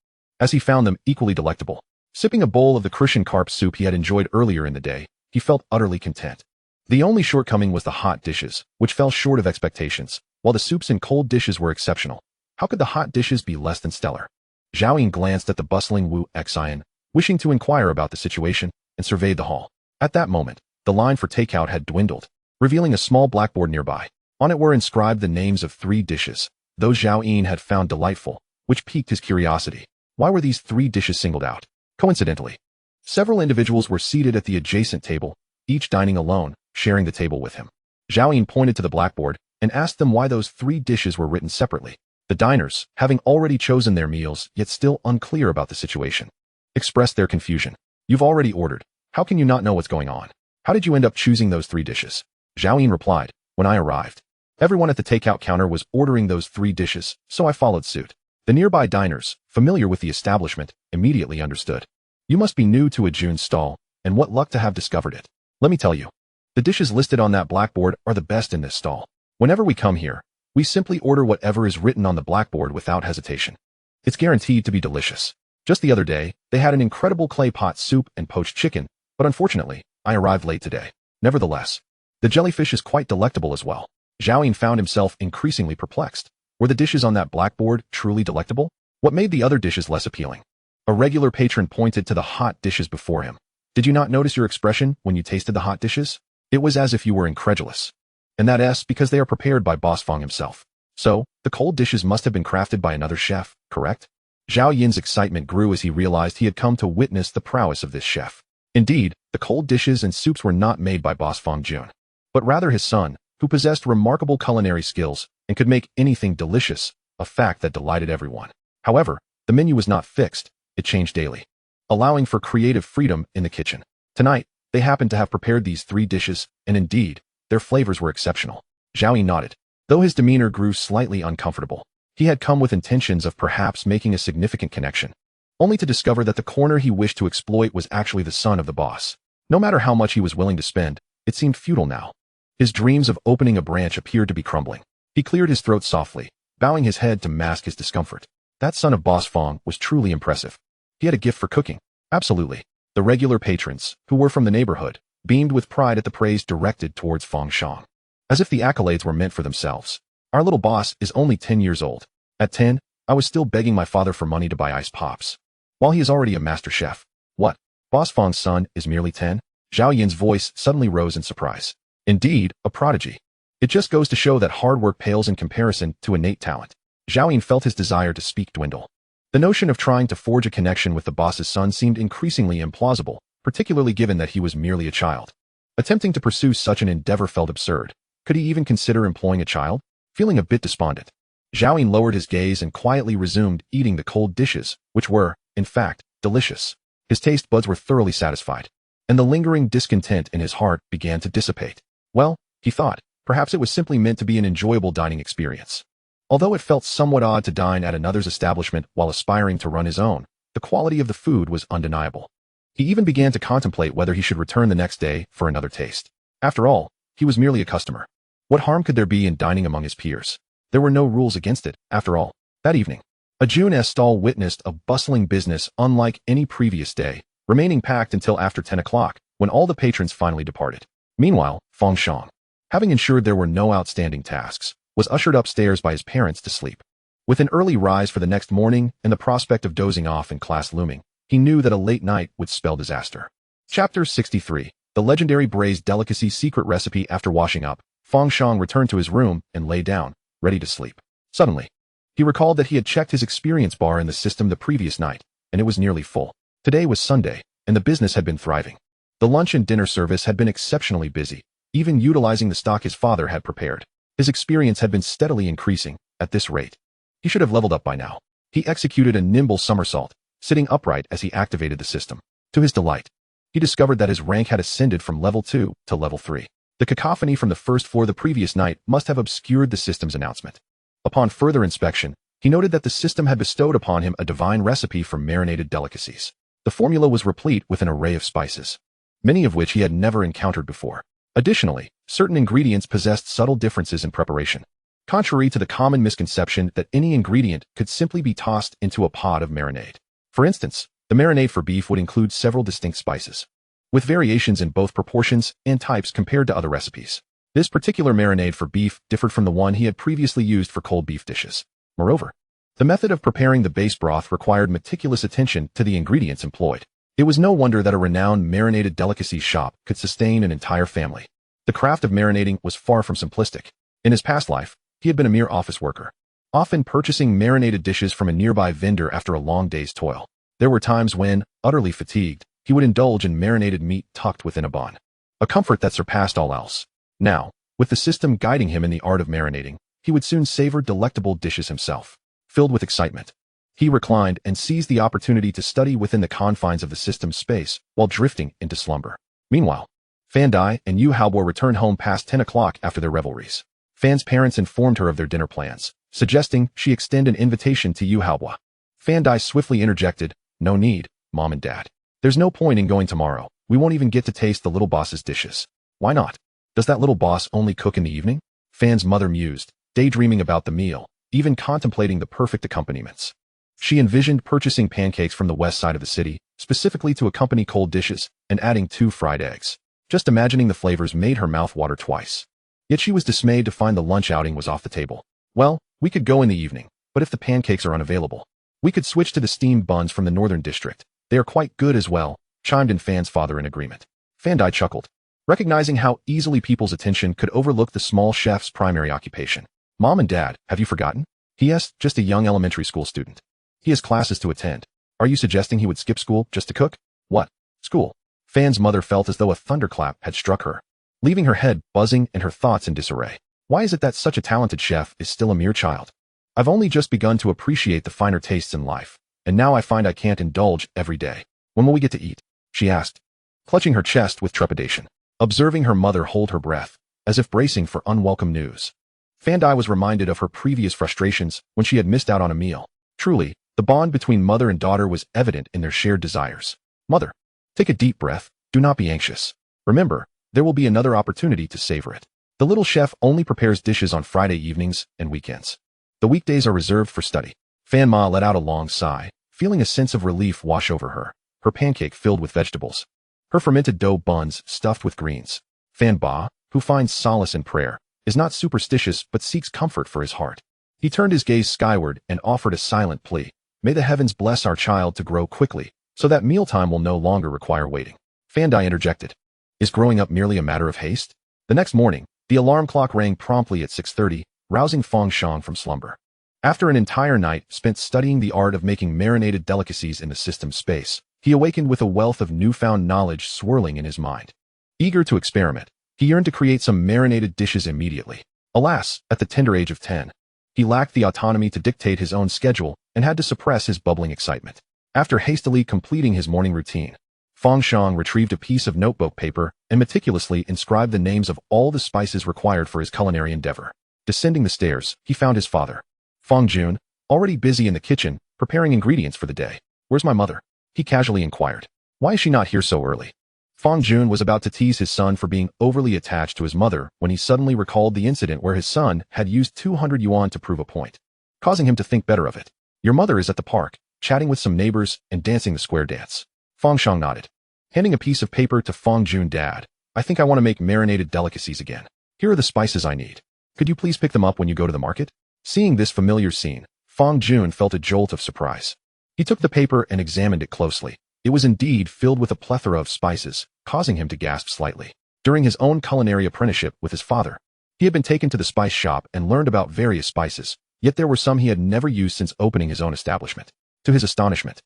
as he found them equally delectable. Sipping a bowl of the crucian carp soup he had enjoyed earlier in the day, he felt utterly content. The only shortcoming was the hot dishes, which fell short of expectations, while the soups and cold dishes were exceptional. How could the hot dishes be less than stellar? Zhao Yin glanced at the bustling Wu Xian, wishing to inquire about the situation, and surveyed the hall. At that moment, the line for takeout had dwindled. revealing a small blackboard nearby. On it were inscribed the names of 3 dishes, those Zhao Yin had found delightful, which piqued his curiosity. Why were these 3 dishes singled out? Coincidentally, several individuals were seated at the adjacent table, each dining alone, sharing the table with him. Zhao Yin pointed to the blackboard and asked them why those 3 dishes were written separately. The diners, having already chosen their meals yet still unclear about the situation, expressed their confusion. You've already ordered. How can you not know what's going on? How did you end up choosing those 3 dishes? Zhao Yin replied, when I arrived, everyone at the takeout counter was ordering those 3 dishes, so I followed suit. The nearby diners, familiar with the establishment, immediately understood. You must be new to a June stall, and what luck to have discovered it. Let me tell you, the dishes listed on that blackboard are the best in this stall. Whenever we come here, we simply order whatever is written on the blackboard without hesitation. It's guaranteed to be delicious. Just the other day, they had an incredible clay pot soup and poached chicken, but unfortunately, I arrived late today. Nevertheless, the jellyfish is quite delectable as well. Zhao Yin found himself increasingly perplexed. Were the dishes on that blackboard truly delectable? What made the other dishes less appealing? A regular patron pointed to the hot dishes before him. Did you not notice your expression when you tasted the hot dishes? It was as if you were incredulous. And that's because they are prepared by Boss Fang himself. So, the cold dishes must have been crafted by another chef, correct? Zhao Yin's excitement grew as he realized he had come to witness the prowess of this chef. Indeed, the cold dishes and soups were not made by Boss Fang Jun, but rather his son, who possessed remarkable culinary skills and could make anything delicious, a fact that delighted everyone. However, the menu was not fixed, it changed daily, allowing for creative freedom in the kitchen. Tonight, they happened to have prepared these 3 dishes, and indeed, their flavors were exceptional. Zhao Yin nodded. Though his demeanor grew slightly uncomfortable, he had come with intentions of perhaps making a significant connection, only to discover that the corner he wished to exploit was actually the son of the boss. No matter how much he was willing to spend, it seemed futile now. His dreams of opening a branch appeared to be crumbling. He cleared his throat softly, bowing his head to mask his discomfort. That son of Boss Fang was truly impressive. He had a gift for cooking. Absolutely. The regular patrons, who were from the neighborhood, beamed with pride at the praise directed towards Fang Shang, as if the accolades were meant for themselves. Our little boss is only 10 years old. At 10, I was still begging my father for money to buy ice pops, while he is already a master chef. What? Boss Fang's son is merely 10? Zhao Yin's voice suddenly rose in surprise. Indeed, a prodigy. It just goes to show that hard work pales in comparison to innate talent. Zhao Yin felt his desire to speak dwindle. The notion of trying to forge a connection with the boss's son seemed increasingly implausible, particularly given that he was merely a child. Attempting to pursue such an endeavor felt absurd. Could he even consider employing a child? Feeling a bit despondent, Zhao Yin lowered his gaze and quietly resumed eating the cold dishes, which were, in fact, delicious. His taste buds were thoroughly satisfied, and the lingering discontent in his heart began to dissipate. Well, he thought, perhaps it was simply meant to be an enjoyable dining experience. Although it felt somewhat odd to dine at another's establishment while aspiring to run his own, the quality of the food was undeniable. He even began to contemplate whether he should return the next day for another taste. After all, he was merely a customer. What harm could there be in dining among his peers? There were no rules against it, after all. That evening, a June stall witnessed a bustling business unlike any previous day, remaining packed until after 10 o'clock, when all the patrons finally departed. Meanwhile, Fang Shang, having ensured there were no outstanding tasks, was ushered upstairs by his parents to sleep. With an early rise for the next morning and the prospect of dozing off in class looming, he knew that a late night would spell disaster. Chapter 63. The legendary braised delicacy secret recipe. After washing up, Fang Shang returned to his room and lay down, ready to sleep. Suddenly, he recalled that he had checked his experience bar in the system the previous night, and it was nearly full. Today was Sunday, and the business had been thriving. The lunch and dinner service had been exceptionally busy, even utilizing the stock his father had prepared. His experience had been steadily increasing. At this rate, he should have leveled up by now. He executed a nimble somersault, sitting upright as he activated the system. To his delight, he discovered that his rank had ascended from level 2 to level 3. The cacophony from the first floor the previous night must have obscured the system's announcement. Upon further inspection, he noted that the system had bestowed upon him a divine recipe for marinated delicacies. The formula was replete with an array of spices, many of which he had never encountered before. Additionally, certain ingredients possessed subtle differences in preparation, contrary to the common misconception that any ingredient could simply be tossed into a pot of marinade. For instance, the marinade for beef would include several distinct spices, with variations in both proportions and types compared to other recipes. This particular marinade for beef differed from the one he had previously used for cold beef dishes. Moreover, the method of preparing the base broth required meticulous attention to the ingredients employed. It was no wonder that a renowned marinated delicacies shop could sustain an entire family. The craft of marinating was far from simplistic. In his past life, he had been a mere office worker, often purchasing marinated dishes from a nearby vendor after a long day's toil. There were times when, utterly fatigued, he would indulge in marinated meat tucked within a bun, a comfort that surpassed all else. Now, with the system guiding him in the art of marinating, he would soon savor delectable dishes himself. Filled with excitement, he reclined and seized the opportunity to study within the confines of the system's space while drifting into slumber. Meanwhile, Fan Dai and Yu Haobo returned home past 10 o'clock after their revelries. Fan's parents informed her of their dinner plans, suggesting she extend an invitation to Yu Haobo. Fan Dai swiftly interjected, "No need, Mom and Dad. There's no point in going tomorrow. We won't even get to taste the little boss's dishes." "Why not? Does that little boss only cook in the evening?" Fan's mother mused, daydreaming about the meal, even contemplating the perfect accompaniments. She envisioned purchasing pancakes from the west side of the city, specifically to accompany cold dishes, and adding 2 fried eggs. Just imagining the flavors made her mouth water twice. Yet she was dismayed to find the lunch outing was off the table. "Well, we could go in the evening, but if the pancakes are unavailable, we could switch to the steamed buns from the northern district. They are quite good as well," chimed in Fan's father in agreement. Fan Dai chuckled, recognizing how easily people's attention could overlook the small chef's primary occupation. "Mom and Dad, have you forgotten? He is just a young elementary school student. He has classes to attend. Are you suggesting he would skip school just to cook?" "What? School?" Fan's mother felt as though a thunderclap had struck her, leaving her head buzzing and her thoughts in disarray. Why is it that such a talented chef is still a mere child? I've only just begun to appreciate the finer tastes in life, and now I find I can't indulge every day. "When will we get to eat?" she asked, clutching her chest with trepidation, observing her mother hold her breath, as if bracing for unwelcome news. Fan Dai was reminded of her previous frustrations when she had missed out on a meal. Truly, the bond between mother and daughter was evident in their shared desires. "Mother, take a deep breath. Do not be anxious. Remember, there will be another opportunity to savor it. The little chef only prepares dishes on Friday evenings and weekends. The weekdays are reserved for study." Fan Ma let out a long sigh, feeling a sense of relief wash over her, her pancake filled with vegetables, her fermented dough buns stuffed with greens. Fan Ba, who finds solace in prayer, is not superstitious but seeks comfort for his heart. He turned his gaze skyward and offered a silent plea. "May the heavens bless our child to grow quickly, so that mealtime will no longer require waiting." Fan Dai interjected, "Is growing up merely a matter of haste?" The next morning, the alarm clock rang promptly at 6:30, rousing Fang Shang from slumber. After an entire night spent studying the art of making marinated delicacies in the system's space, he awakened with a wealth of newfound knowledge swirling in his mind. Eager to experiment, he yearned to create some marinated dishes immediately. Alas, at the tender age of 10, he lacked the autonomy to dictate his own schedule and had to suppress his bubbling excitement. After hastily completing his morning routine, Fang Shang retrieved a piece of notebook paper and meticulously inscribed the names of all the spices required for his culinary endeavor. Descending the stairs, he found his father, Fang Jun, already busy in the kitchen, preparing ingredients for the day. "Where's my mother?" he casually inquired. "Why is she not here so early?" Fang Jun was about to tease his son for being overly attached to his mother when he suddenly recalled the incident where his son had used 200 yuan to prove a point, causing him to think better of it. "Your mother is at the park, chatting with some neighbors and dancing the square dance." Fang Shang nodded, handing a piece of paper to Fang Jun. "Dad, I think I want to make marinated delicacies again. Here are the spices I need. Could you please pick them up when you go to the market?" Seeing this familiar scene, Fang Jun felt a jolt of surprise. He took the paper and examined it closely. It was indeed filled with a plethora of spices, causing him to gasp slightly. During his own culinary apprenticeship with his father, he had been taken to the spice shop and learned about various spices, yet there were some he had never used since opening his own establishment. To his astonishment,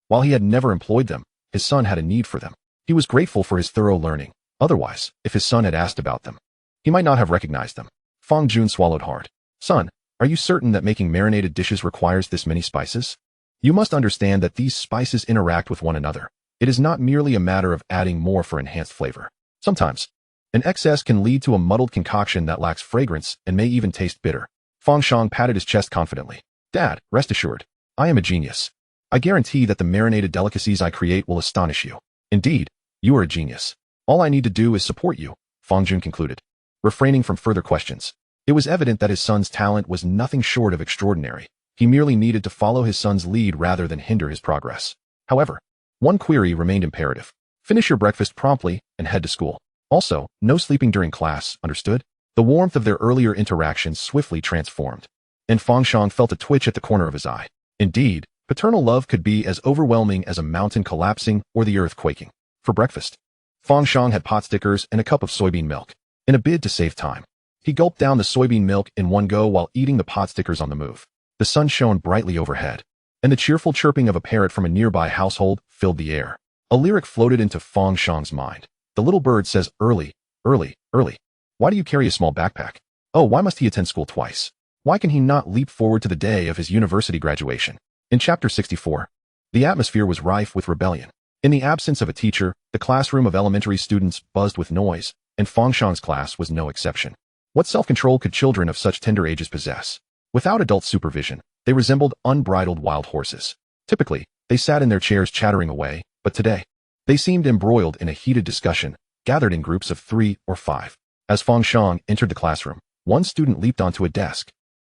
while he had never employed them, his son had a need for them. He was grateful for his thorough learning. Otherwise, if his son had asked about them, he might not have recognized them. Fang Jun swallowed hard. "Son, are you certain that making marinated dishes requires this many spices? You must understand that these spices interact with one another. It is not merely a matter of adding more for enhanced flavor. Sometimes, an excess can lead to a muddled concoction that lacks fragrance and may even taste bitter." Fang Shang patted his chest confidently. "Dad, rest assured, I am a genius. I guarantee that the marinated delicacies I create will astonish you. Indeed, you are a genius. All I need to do is support you," Fang Jun concluded, refraining from further questions. It was evident that his son's talent was nothing short of extraordinary. He merely needed to follow his son's lead rather than hinder his progress. However, one query remained imperative. Finish your breakfast promptly and head to school. Also, no sleeping during class, understood? The warmth of their earlier interactions swiftly transformed, and Fang Shang felt a twitch at the corner of his eye. Indeed, paternal love could be as overwhelming as a mountain collapsing or the earth quaking. For breakfast, Fang Shang had pot stickers and a cup of soybean milk. In a bid to save time, he gulped down the soybean milk in one go while eating the pot stickers on the move. The sun shone brightly overhead, and the cheerful chirping of a parrot from a nearby household filled the air. A lyric floated into Fang Shang's mind. The little bird says, early, early, early. Why do you carry a small backpack? Oh, why must he attend school twice? Why can he not leap forward to the day of his university graduation? In chapter 64, the atmosphere was rife with rebellion. In the absence of a teacher, the classroom of elementary students buzzed with noise, and Fang Shang's class was no exception. What self-control could children of such tender ages possess? Without adult supervision, they resembled unbridled wild horses. Typically, they sat in their chairs chattering away, but today, they seemed embroiled in a heated discussion, gathered in groups of 3 or 5. As Fang Shang entered the classroom, one student leaped onto a desk,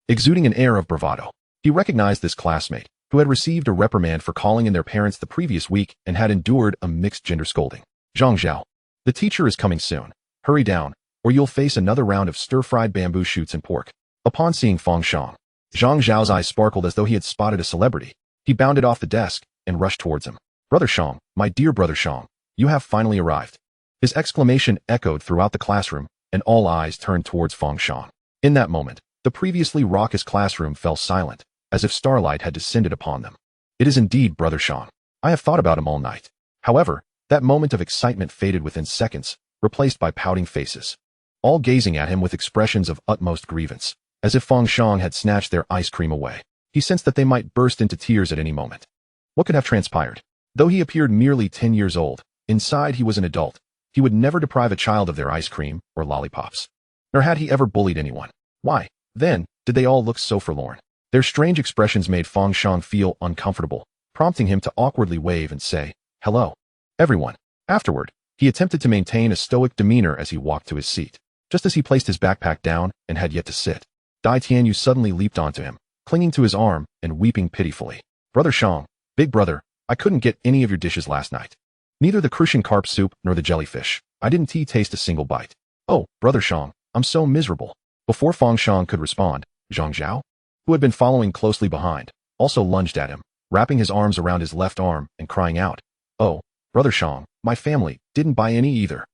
exuding an air of bravado. He recognized this classmate, who had received a reprimand for calling in their parents the previous week and had endured a mixed-gender scolding. Zhang Zhao, the teacher is coming soon. Hurry down, or you'll face another round of stir-fried bamboo shoots and pork. Upon seeing Fang Shang, Zhang Zhao's eyes sparkled as though he had spotted a celebrity. He bounded off the desk and rushed towards him. Brother Shang, my dear brother Shang, you have finally arrived. His exclamation echoed throughout the classroom, and all eyes turned towards Fang Shang. In that moment, the previously raucous classroom fell silent, as if starlight had descended upon them. It is indeed brother Shang. I have thought about him all night. However, that moment of excitement faded within seconds, replaced by pouting faces, all gazing at him with expressions of utmost grievance, as if Fang Shang had snatched their ice cream away. He sensed that they might burst into tears at any moment. What could have transpired? Though he appeared merely 10 years old, inside he was an adult. He would never deprive a child of their ice cream or lollipops. Nor had he ever bullied anyone. Why, then, did they all look so forlorn? Their strange expressions made Fang Shang feel uncomfortable, prompting him to awkwardly wave and say, hello, everyone. Afterward, he attempted to maintain a stoic demeanor as he walked to his seat. Just as he placed his backpack down and had yet to sit, Dai Tianyu suddenly leaped onto him, clinging to his arm and weeping pitifully. Brother Shang, big brother, I couldn't get any of your dishes last night. Neither the crucian carp soup nor the jellyfish. I didn't taste a single bite. Oh, brother Shang, I'm so miserable. Before Fang Shang could respond, Zhang Zhao, who had been following closely behind, also lunged at him, wrapping his arms around his left arm and crying out, oh, brother Shang, my family didn't buy any either.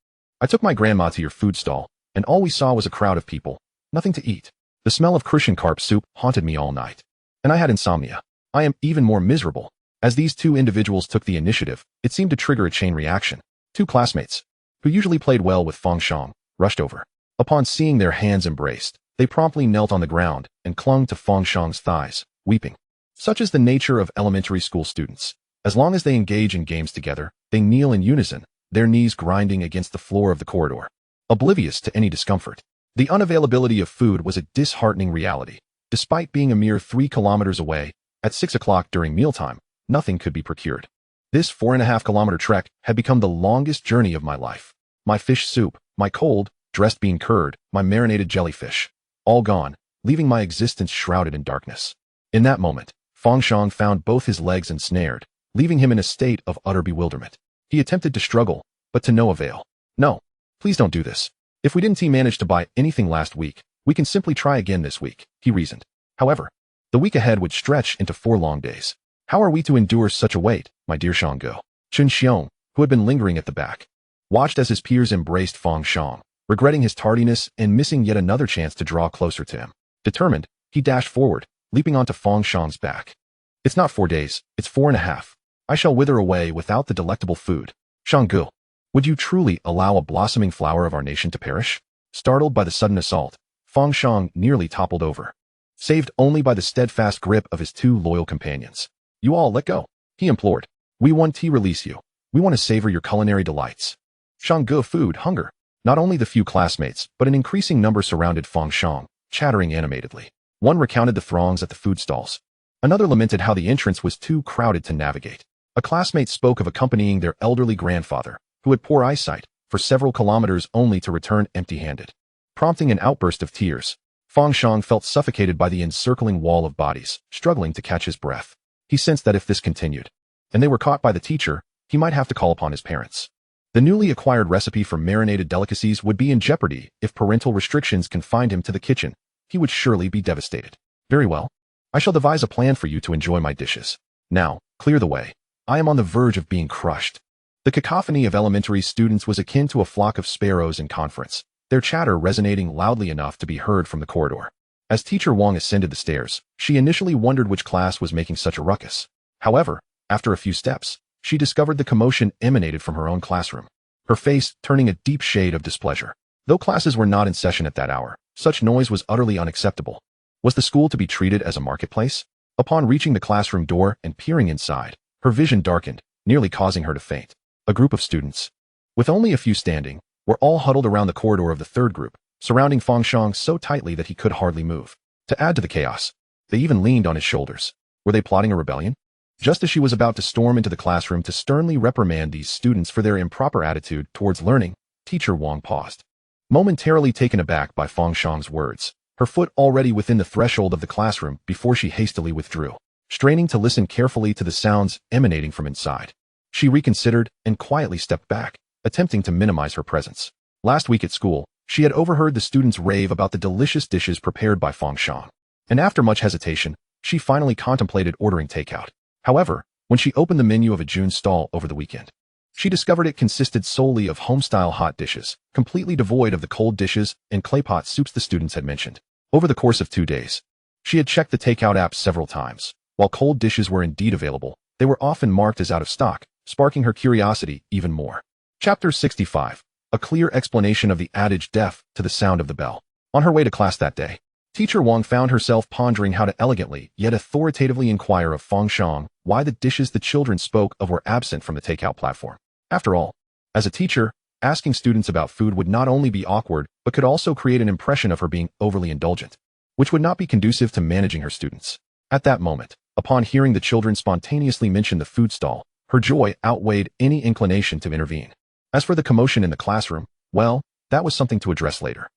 I took my grandma to your food stall, and all we saw was a crowd of people, nothing to eat. The smell of crucian carp soup haunted me all night, and I had insomnia. I am even more miserable. As these two individuals took the initiative, it seemed to trigger a chain reaction. Two classmates, who usually played well with Fang Shang, rushed over. Upon seeing their hands embraced, they promptly knelt on the ground and clung to Fang Shang's thighs, weeping. Such is the nature of elementary school students. As long as they engage in games together, they kneel in unison, their knees grinding against the floor of the corridor, oblivious to any discomfort. The unavailability of food was a disheartening reality. Despite being a mere 3 kilometers away, at 6 o'clock during mealtime, nothing could be procured. This 4.5-kilometer trek had become the longest journey of my life. My fish soup, my cold, dressed bean curd, my marinated jellyfish, all gone, leaving my existence shrouded in darkness. In that moment, Fang Shang found both his legs ensnared, leaving him in a state of utter bewilderment. He attempted to struggle, but to no avail. No, please don't do this. If we didn't manage to buy anything last week, we can simply try again this week, he reasoned. However, the week ahead would stretch into 4 long days. How are we to endure such a wait, my dear Shanggu? Chun Xiong, who had been lingering at the back, watched as his peers embraced Fang Shang, regretting his tardiness and missing yet another chance to draw closer to him. Determined, he dashed forward, leaping onto Fang Shang's back. It's not 4 days, it's 4.5. I shall wither away without the delectable food. Shanggu, would you truly allow a blossoming flower of our nation to perish? Startled by the sudden assault, Fang Shang nearly toppled over, saved only by the steadfast grip of his 2 loyal companions. You all let go, he implored. We want to release you. We want to savor your culinary delights. Shanggu food hunger. Not only the few classmates, but an increasing number surrounded Fang Shang, chattering animatedly. One recounted the throngs at the food stalls. Another lamented how the entrance was too crowded to navigate. A classmate spoke of accompanying their elderly grandfather, who had poor eyesight, for several kilometers only to return empty-handed. Prompting an outburst of tears, Fang Shang felt suffocated by the encircling wall of bodies, struggling to catch his breath. He sensed that if this continued, and they were caught by the teacher, he might have to call upon his parents. The newly acquired recipe for marinated delicacies would be in jeopardy if parental restrictions confined him to the kitchen. He would surely be devastated. Very well. I shall devise a plan for you to enjoy my dishes. Now, clear the way. I am on the verge of being crushed. The cacophony of elementary students was akin to a flock of sparrows in conference, their chatter resonating loudly enough to be heard from the corridor. As teacher Wang ascended the stairs, she initially wondered which class was making such a ruckus. However, after a few steps, she discovered the commotion emanated from her own classroom, her face turning a deep shade of displeasure. Though classes were not in session at that hour, such noise was utterly unacceptable. Was the school to be treated as a marketplace? Upon reaching the classroom door and peering inside, her vision darkened, nearly causing her to faint. A group of students, with only a few standing, were all huddled around the corridor of the third group, surrounding Fang Shang so tightly that he could hardly move. To add to the chaos, they even leaned on his shoulders. Were they plotting a rebellion? Just as she was about to storm into the classroom to sternly reprimand these students for their improper attitude towards learning, teacher Wang paused. Momentarily taken aback by Fang Shang's words, her foot already within the threshold of the classroom before she hastily withdrew, straining to listen carefully to the sounds emanating from inside. She reconsidered and quietly stepped back, attempting to minimize her presence. Last week at school, she had overheard the students rave about the delicious dishes prepared by Fang Shang, and after much hesitation, she finally contemplated ordering takeout. However, when she opened the menu of a June stall over the weekend, she discovered it consisted solely of home-style hot dishes, completely devoid of the cold dishes and claypot soups the students had mentioned. Over the course of 2 days, she had checked the takeout app several times. While cold dishes were indeed available, they were often marked as out of stock, sparking her curiosity even more. Chapter 65. A clear explanation of the adage deaf to the sound of the bell. On her way to class that day, teacher Wang found herself pondering how to elegantly yet authoritatively inquire of Fang Shang why the dishes the children spoke of were absent from the takeout platform. After all, as a teacher, asking students about food would not only be awkward but could also create an impression of her being overly indulgent, which would not be conducive to managing her students. At that moment, upon hearing the children spontaneously mention the food stall, her joy outweighed any inclination to intervene. As for the commotion in the classroom, well, that was something to address later.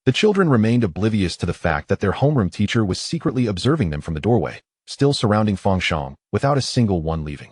The children remained oblivious to the fact that their homeroom teacher was secretly observing them from the doorway, still surrounding Fang Shang, without a single one leaving.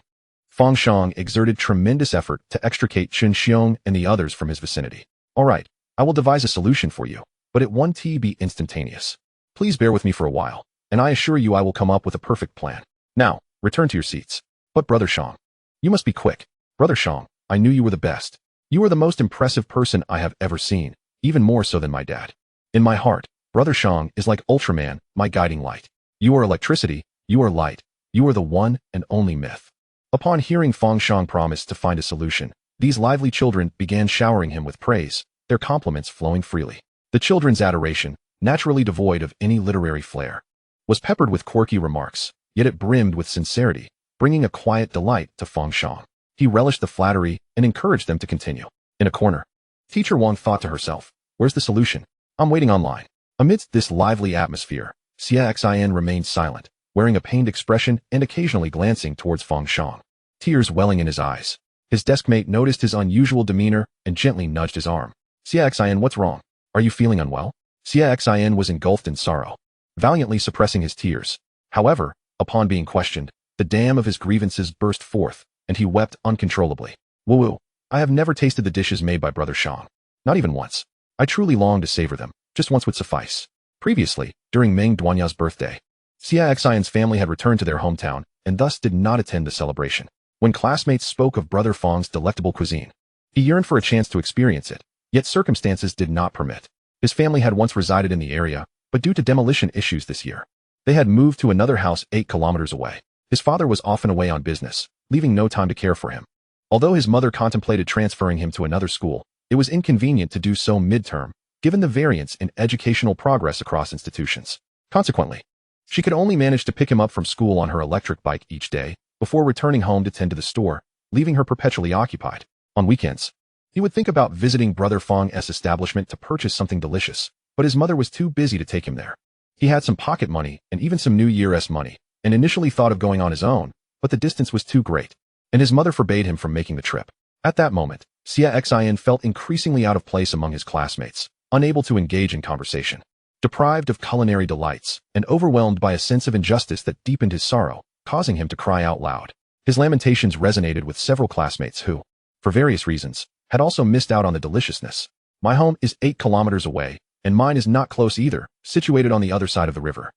Fang Shang exerted tremendous effort to extricate Chen Xiong and the others from his vicinity. All right, I will devise a solution for you, but it won't be instantaneous. Please bear with me for a while, and I assure you I will come up with a perfect plan. Now, return to your seats. But Brother Shang, you must be quick. Brother Shang, I knew you were the best. You are the most impressive person I have ever seen, even more so than my dad. In my heart, Brother Shang is like Ultraman, my guiding light. You are electricity, you are light, you are the one and only myth. Upon hearing Fang Shang promise to find a solution, these lively children began showering him with praise, their compliments flowing freely. The children's adoration, naturally devoid of any literary flair, was peppered with quirky remarks, yet it brimmed with sincerity, bringing a quiet delight to Fang Shang. He relished the flattery and encouraged them to continue. In a corner, teacher Wang thought to herself, where's the solution? I'm waiting online. Amidst this lively atmosphere, Xia Xin remained silent, wearing a pained expression and occasionally glancing towards Fang Shang, tears welling in his eyes. His deskmate noticed his unusual demeanor and gently nudged his arm. Xia Xin, what's wrong? Are you feeling unwell? Xia Xin was engulfed in sorrow, valiantly suppressing his tears. However, upon being questioned, the dam of his grievances burst forth, and he wept uncontrollably. Woo-woo, I have never tasted the dishes made by Brother Shang. Not even once. I truly long to savor them. Just once would suffice. Previously, during Meng Duanya's birthday, Xia Xion's family had returned to their hometown and thus did not attend the celebration. When classmates spoke of Brother Fang's delectable cuisine, he yearned for a chance to experience it, yet circumstances did not permit. His family had once resided in the area, but due to demolition issues this year, they had moved to another house 8 kilometers away. His father was often away on business, leaving no time to care for him. Although his mother contemplated transferring him to another school, it was inconvenient to do so midterm, given the variance in educational progress across institutions. Consequently, she could only manage to pick him up from school on her electric bike each day, before returning home to tend to the store, leaving her perpetually occupied. On weekends, he would think about visiting Brother Fang's establishment to purchase something delicious, but his mother was too busy to take him there. He had some pocket money and even some New Year's money, and initially thought of going on his own, but the distance was too great, and his mother forbade him from making the trip. At that moment, Xia Xin felt increasingly out of place among his classmates, unable to engage in conversation. Deprived of culinary delights, and overwhelmed by a sense of injustice that deepened his sorrow, causing him to cry out loud. His lamentations resonated with several classmates who, for various reasons, had also missed out on the deliciousness. My home is 8 kilometers away, and mine is not close either, situated on the other side of the river.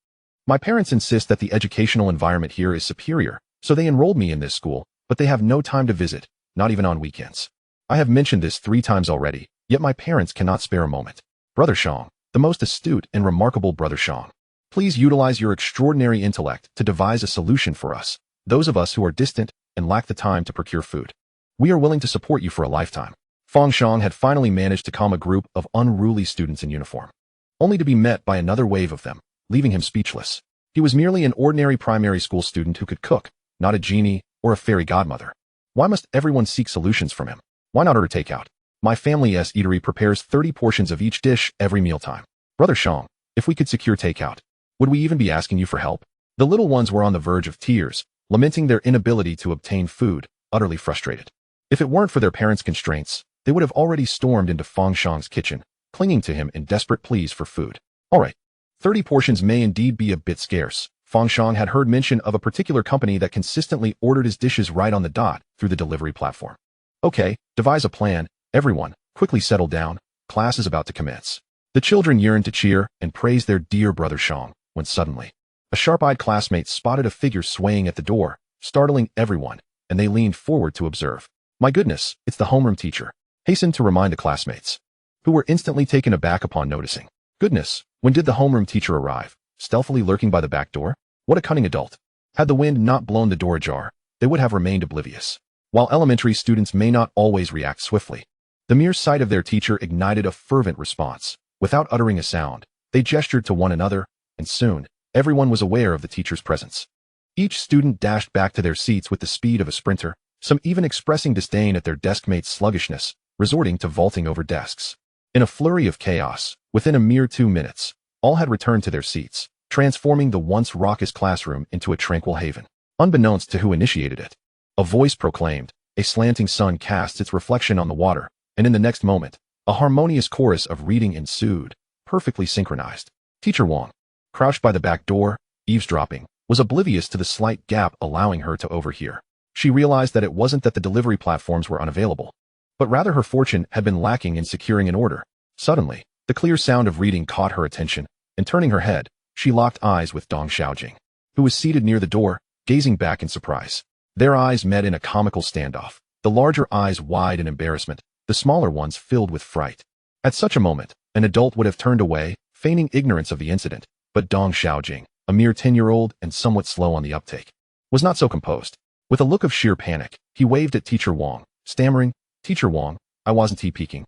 My parents insist that the educational environment here is superior, so they enrolled me in this school, but they have no time to visit, not even on weekends. I have mentioned this 3 times already, yet my parents cannot spare a moment. Brother Shang, the most astute and remarkable Brother Shang. Please utilize your extraordinary intellect to devise a solution for us, those of us who are distant and lack the time to procure food. We are willing to support you for a lifetime. Fang Shang had finally managed to calm a group of unruly students in uniform, only to be met by another wave of them, leaving him speechless. He was merely an ordinary primary school student who could cook, not a genie or a fairy godmother. Why must everyone seek solutions from him? Why not order takeout? My family's eatery prepares 30 portions of each dish every mealtime. Brother Shang, if we could secure takeout, would we even be asking you for help? The little ones were on the verge of tears, lamenting their inability to obtain food, utterly frustrated. If it weren't for their parents' constraints, they would have already stormed into Fang Shang's kitchen, clinging to him in desperate pleas for food. All right, 30 portions may indeed be a bit scarce. Fang Shang had heard mention of a particular company that consistently ordered his dishes right on the dot through the delivery platform. Okay, devise a plan. Everyone, quickly settle down. Class is about to commence. The children yearned to cheer and praise their dear Brother Shang, when suddenly, a sharp-eyed classmate spotted a figure swaying at the door, startling everyone, and they leaned forward to observe. My goodness, it's the homeroom teacher, hastened to remind the classmates, who were instantly taken aback upon noticing. Goodness, when did the homeroom teacher arrive? Stealthily lurking by the back door? What a cunning adult. Had the wind not blown the door ajar, they would have remained oblivious. While elementary students may not always react swiftly, the mere sight of their teacher ignited a fervent response. Without uttering a sound, they gestured to one another, and soon, everyone was aware of the teacher's presence. Each student dashed back to their seats with the speed of a sprinter, some even expressing disdain at their deskmates' sluggishness, resorting to vaulting over desks. In a flurry of chaos, within a mere 2 minutes, all had returned to their seats, transforming the once raucous classroom into a tranquil haven. Unbeknownst to who initiated it, a voice proclaimed, a slanting sun cast its reflection on the water, and in the next moment, a harmonious chorus of reading ensued, perfectly synchronized. Teacher Wang, crouched by the back door, eavesdropping, was oblivious to the slight gap allowing her to overhear. She realized that it wasn't that the delivery platforms were unavailable, but rather her fortune had been lacking in securing an order. Suddenly, the clear sound of reading caught her attention, and turning her head, she locked eyes with Dong Xiaojing, who was seated near the door, gazing back in surprise. Their eyes met in a comical standoff, the larger eyes wide in embarrassment, the smaller ones filled with fright. At such a moment, an adult would have turned away, feigning ignorance of the incident, but Dong Xiaojing, a mere 10-year-old and somewhat slow on the uptake, was not so composed. With a look of sheer panic, he waved at Teacher Wang, stammering, Teacher Wang, I wasn't peeking.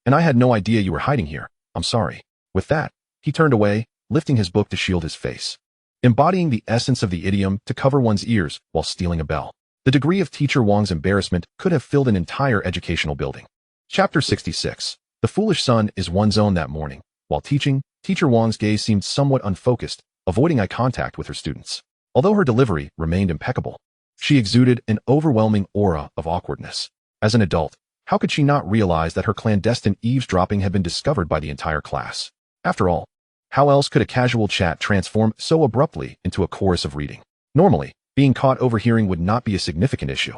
And I had no idea you were hiding here. I'm sorry. With that, he turned away, lifting his book to shield his face, embodying the essence of the idiom to cover one's ears while stealing a bell. The degree of Teacher Wang's embarrassment could have filled an entire educational building. Chapter 66. The foolish son is one's own. That morning, while teaching, Teacher Wang's gaze seemed somewhat unfocused, avoiding eye contact with her students. Although her delivery remained impeccable, she exuded an overwhelming aura of awkwardness. As an adult, how could she not realize that her clandestine eavesdropping had been discovered by the entire class? After all, how else could a casual chat transform so abruptly into a chorus of reading? Normally, being caught overhearing would not be a significant issue.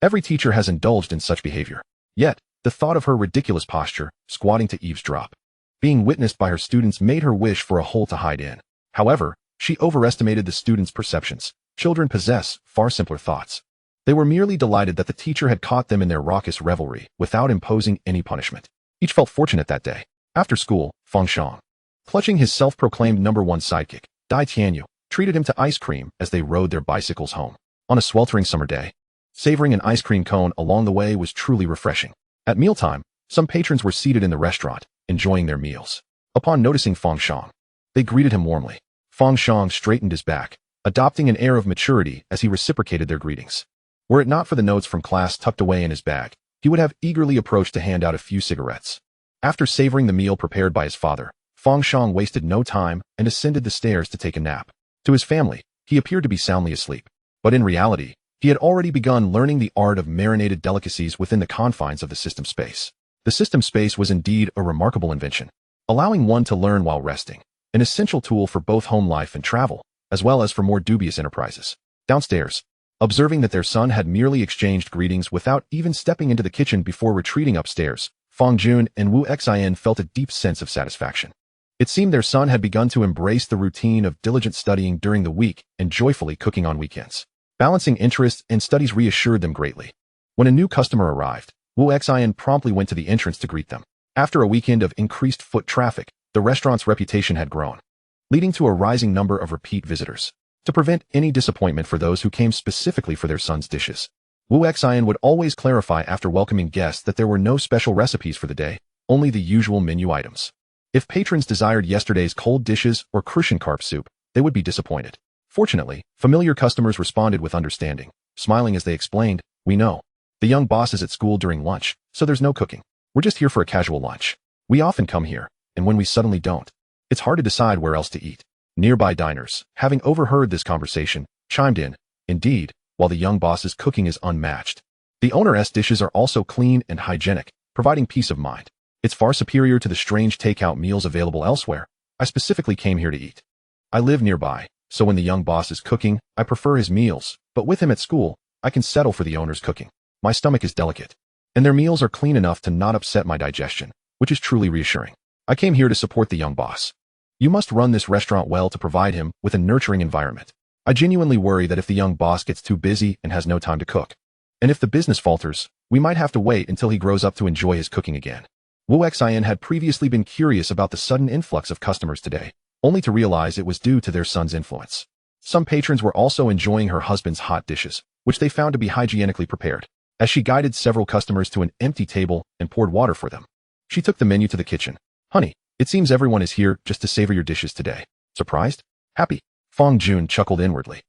Every teacher has indulged in such behavior. Yet, the thought of her ridiculous posture, squatting to eavesdrop, being witnessed by her students made her wish for a hole to hide in. However, she overestimated the students' perceptions. Children possess far simpler thoughts. They were merely delighted that the teacher had caught them in their raucous revelry without imposing any punishment. Each felt fortunate that day. After school, Fang Shang, clutching his self-proclaimed #1 sidekick, Dai Tianyu, treated him to ice cream as they rode their bicycles home. On a sweltering summer day, savoring an ice cream cone along the way was truly refreshing. At mealtime, some patrons were seated in the restaurant, enjoying their meals. Upon noticing Fang Shang, they greeted him warmly. Fang Shang straightened his back, adopting an air of maturity as he reciprocated their greetings. Were it not for the notes from class tucked away in his bag, he would have eagerly approached to hand out a few cigarettes. After savoring the meal prepared by his father, Fang Shang wasted no time and ascended the stairs to take a nap. To his family, he appeared to be soundly asleep, but in reality, he had already begun learning the art of marinated delicacies within the confines of the system space. The system space was indeed a remarkable invention, allowing one to learn while resting, an essential tool for both home life and travel, as well as for more dubious enterprises. Downstairs, observing that their son had merely exchanged greetings without even stepping into the kitchen before retreating upstairs, Fang Jun and Wu Xian felt a deep sense of satisfaction. It seemed their son had begun to embrace the routine of diligent studying during the week and joyfully cooking on weekends. Balancing interests and studies reassured them greatly. When a new customer arrived, Wu Xian promptly went to the entrance to greet them. After a weekend of increased foot traffic, the restaurant's reputation had grown, leading to a rising number of repeat visitors. To prevent any disappointment for those who came specifically for their son's dishes, Wu Xian would always clarify after welcoming guests that there were no special recipes for the day, only the usual menu items. If patrons desired yesterday's cold dishes or crucian carp soup, they would be disappointed. Fortunately, familiar customers responded with understanding, smiling as they explained, "We know. The young boss is at school during lunch, so there's no cooking. We're just here for a casual lunch. We often come here, and when we suddenly don't, it's hard to decide where else to eat." Nearby diners, having overheard this conversation, chimed in, "Indeed, while the young boss's cooking is unmatched, the owner's dishes are also clean and hygienic, providing peace of mind. It's far superior to the strange takeout meals available elsewhere. I specifically came here to eat. I live nearby, so when the young boss is cooking, I prefer his meals, but with him at school, I can settle for the owner's cooking. My stomach is delicate, and their meals are clean enough to not upset my digestion, which is truly reassuring. I came here to support the young boss. You must run this restaurant well to provide him with a nurturing environment. I genuinely worry that if the young boss gets too busy and has no time to cook, and if the business falters, we might have to wait until he grows up to enjoy his cooking again." Wu Xian had previously been curious about the sudden influx of customers today, only to realize it was due to their son's influence. Some patrons were also enjoying her husband's hot dishes, which they found to be hygienically prepared. As she guided several customers to an empty table and poured water for them, she took the menu to the kitchen. "Honey, it seems everyone is here just to savor your dishes today. Surprised? Happy?" Fang Jun chuckled inwardly,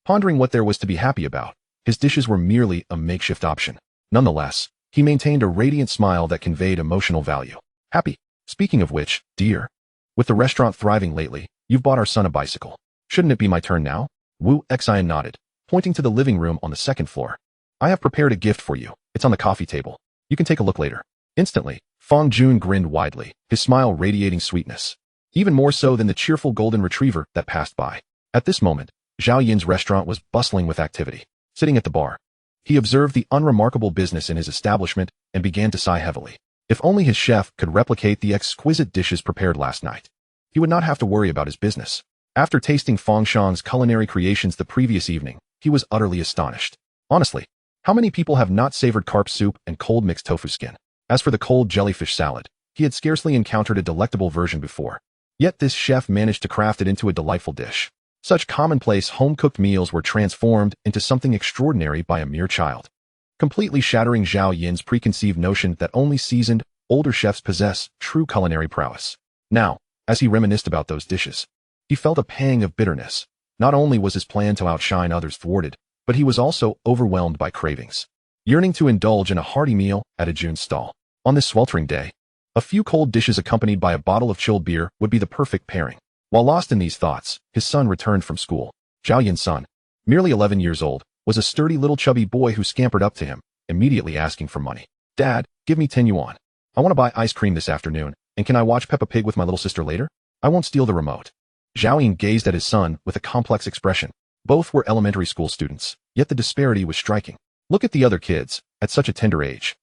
pondering what there was to be happy about. His dishes were merely a makeshift option. Nonetheless, he maintained a radiant smile that conveyed emotional value. "Happy? Speaking of which, dear, with the restaurant thriving lately, you've bought our son a bicycle. Shouldn't it be my turn now?" Wu Xian nodded, pointing to the living room on the second floor. "I have prepared a gift for you. It's on the coffee table. You can take a look later." Instantly, Fang Jun grinned widely, his smile radiating sweetness, even more so than the cheerful golden retriever that passed by. At this moment, Zhao Yin's restaurant was bustling with activity. Sitting at the bar, he observed the unremarkable business in his establishment and began to sigh heavily. If only his chef could replicate the exquisite dishes prepared last night, he would not have to worry about his business. After tasting Fang Shang's culinary creations the previous evening, he was utterly astonished. Honestly, how many people have not savored carp soup and cold mixed tofu skin? As for the cold jellyfish salad, he had scarcely encountered a delectable version before. Yet this chef managed to craft it into a delightful dish. Such commonplace home-cooked meals were transformed into something extraordinary by a mere child, completely shattering Zhao Yin's preconceived notion that only seasoned, older chefs possess true culinary prowess. Now, as he reminisced about those dishes, he felt a pang of bitterness. Not only was his plan to outshine others thwarted, but he was also overwhelmed by cravings, yearning to indulge in a hearty meal at a June stall. On this sweltering day, a few cold dishes accompanied by a bottle of chilled beer would be the perfect pairing. While lost in these thoughts, his son returned from school. Zhao Yin's son, merely 11 years old, was a sturdy little chubby boy who scampered up to him, immediately asking for money. "Dad, give me 10 yuan. I want to buy ice cream this afternoon, and can I watch Peppa Pig with my little sister later? I won't steal the remote." Zhao Yin gazed at his son with a complex expression. Both were elementary school students, yet the disparity was striking. Look at the other kids, at such a tender age.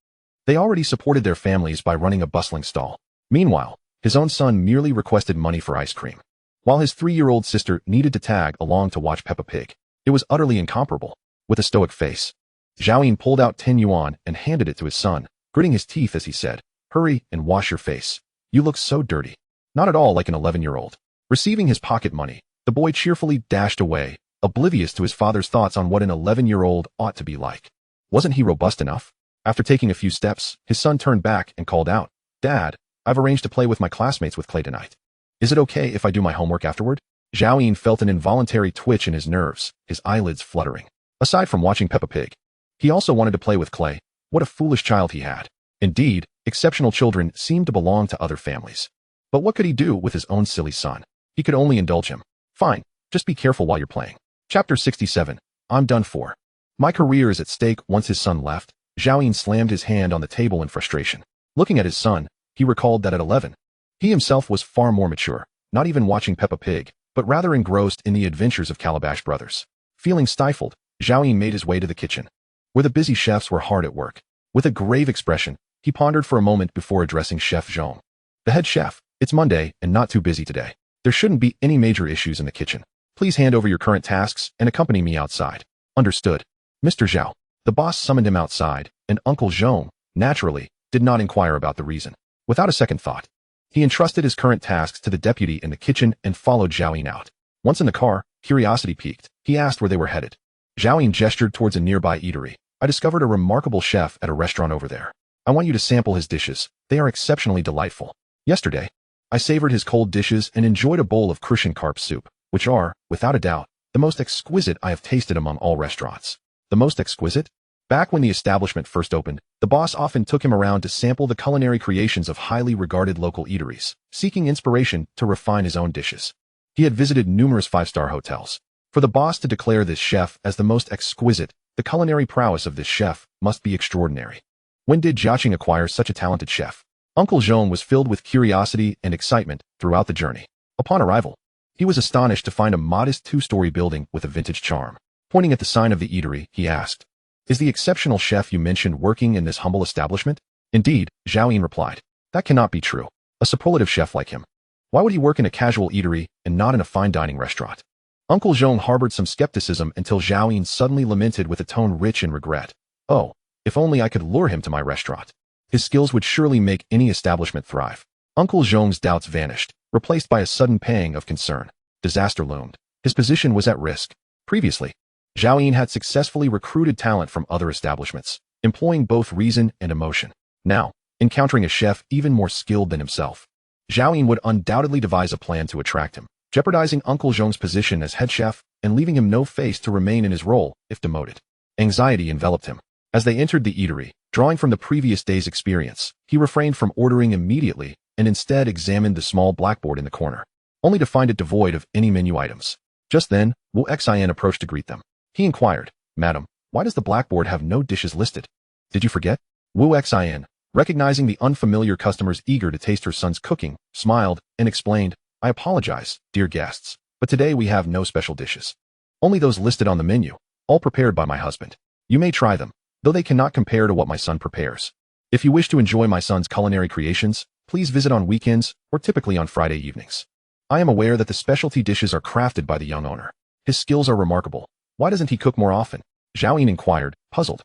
They already supported their families by running a bustling stall. Meanwhile, his own son merely requested money for ice cream, while his 3-year-old sister needed to tag along to watch Peppa Pig. It was utterly incomparable. With a stoic face, Zhao Yin pulled out 10 yuan and handed it to his son, gritting his teeth as he said, "Hurry and wash your face. You look so dirty." Not at all like an 11-year-old. Receiving his pocket money, the boy cheerfully dashed away, oblivious to his father's thoughts on what an 11-year-old ought to be like. Wasn't he robust enough? After taking a few steps, his son turned back and called out, "Dad, I've arranged to play with my classmates with clay tonight. Is it okay if I do my homework afterward?" Zhao Yin felt an involuntary twitch in his nerves, his eyelids fluttering. Aside from watching Peppa Pig, he also wanted to play with clay. What a foolish child he had. Indeed, exceptional children seemed to belong to other families. But what could he do with his own silly son? He could only indulge him. "Fine, just be careful while you're playing." Chapter 67. I'm done for. My career is at stake. Once his son left, Zhao Yin slammed his hand on the table in frustration. Looking at his son, he recalled that at 11, he himself was far more mature, not even watching Peppa Pig, but rather engrossed in the adventures of Calabash Brothers. Feeling stifled, Zhao Yin made his way to the kitchen, where the busy chefs were hard at work. With a grave expression, he pondered for a moment before addressing Chef Zhong. "The head chef, it's Monday and not too busy today. There shouldn't be any major issues in the kitchen. Please hand over your current tasks and accompany me outside." "Understood, Mr. Zhao." The boss summoned him outside, and Uncle Zhong, naturally, did not inquire about the reason. Without a second thought, he entrusted his current tasks to the deputy in the kitchen and followed Zhao Ying out. Once in the car, curiosity piqued. He asked where they were headed. Zhao Ying gestured towards a nearby eatery. I discovered a remarkable chef at a restaurant over there. I want you to sample his dishes. They are exceptionally delightful. Yesterday, I savored his cold dishes and enjoyed a bowl of crucian carp soup, which are, without a doubt, the most exquisite I have tasted among all restaurants. The most exquisite? Back when the establishment first opened, the boss often took him around to sample the culinary creations of highly regarded local eateries, seeking inspiration to refine his own dishes. He had visited numerous five-star hotels. For the boss to declare this chef as the most exquisite, the culinary prowess of this chef must be extraordinary. When did Jiaqing acquire such a talented chef? Uncle Zhong was filled with curiosity and excitement throughout the journey. Upon arrival, he was astonished to find a modest two-story building with a vintage charm. Pointing at the sign of the eatery, he asked, "Is the exceptional chef you mentioned working in this humble establishment?" "Indeed," Zhao Ying replied. "That cannot be true. A superlative chef like him. Why would he work in a casual eatery and not in a fine dining restaurant?" Uncle Zhong harbored some skepticism until Zhao Ying suddenly lamented with a tone rich in regret. "Oh, if only I could lure him to my restaurant. His skills would surely make any establishment thrive." Uncle Zhong's doubts vanished, replaced by a sudden pang of concern. Disaster loomed. His position was at risk. Previously, Zhao Ying had successfully recruited talent from other establishments, employing both reason and emotion. Now, encountering a chef even more skilled than himself, Zhao Ying would undoubtedly devise a plan to attract him, jeopardizing Uncle Zhong's position as head chef and leaving him no face to remain in his role if demoted. Anxiety enveloped him. As they entered the eatery, drawing from the previous day's experience, he refrained from ordering immediately and instead examined the small blackboard in the corner, only to find it devoid of any menu items. Just then, Wu Xian approached to greet them. He inquired, "Madam, why does the blackboard have no dishes listed? Did you forget?" Wu Xian, recognizing the unfamiliar customers eager to taste her son's cooking, smiled and explained, "I apologize, dear guests, but today we have no special dishes. Only those listed on the menu, all prepared by my husband. You may try them, though they cannot compare to what my son prepares. If you wish to enjoy my son's culinary creations, please visit on weekends or typically on Friday evenings. I am aware that the specialty dishes are crafted by the young owner. His skills are remarkable. Why doesn't he cook more often?" Zhao Ying inquired, puzzled.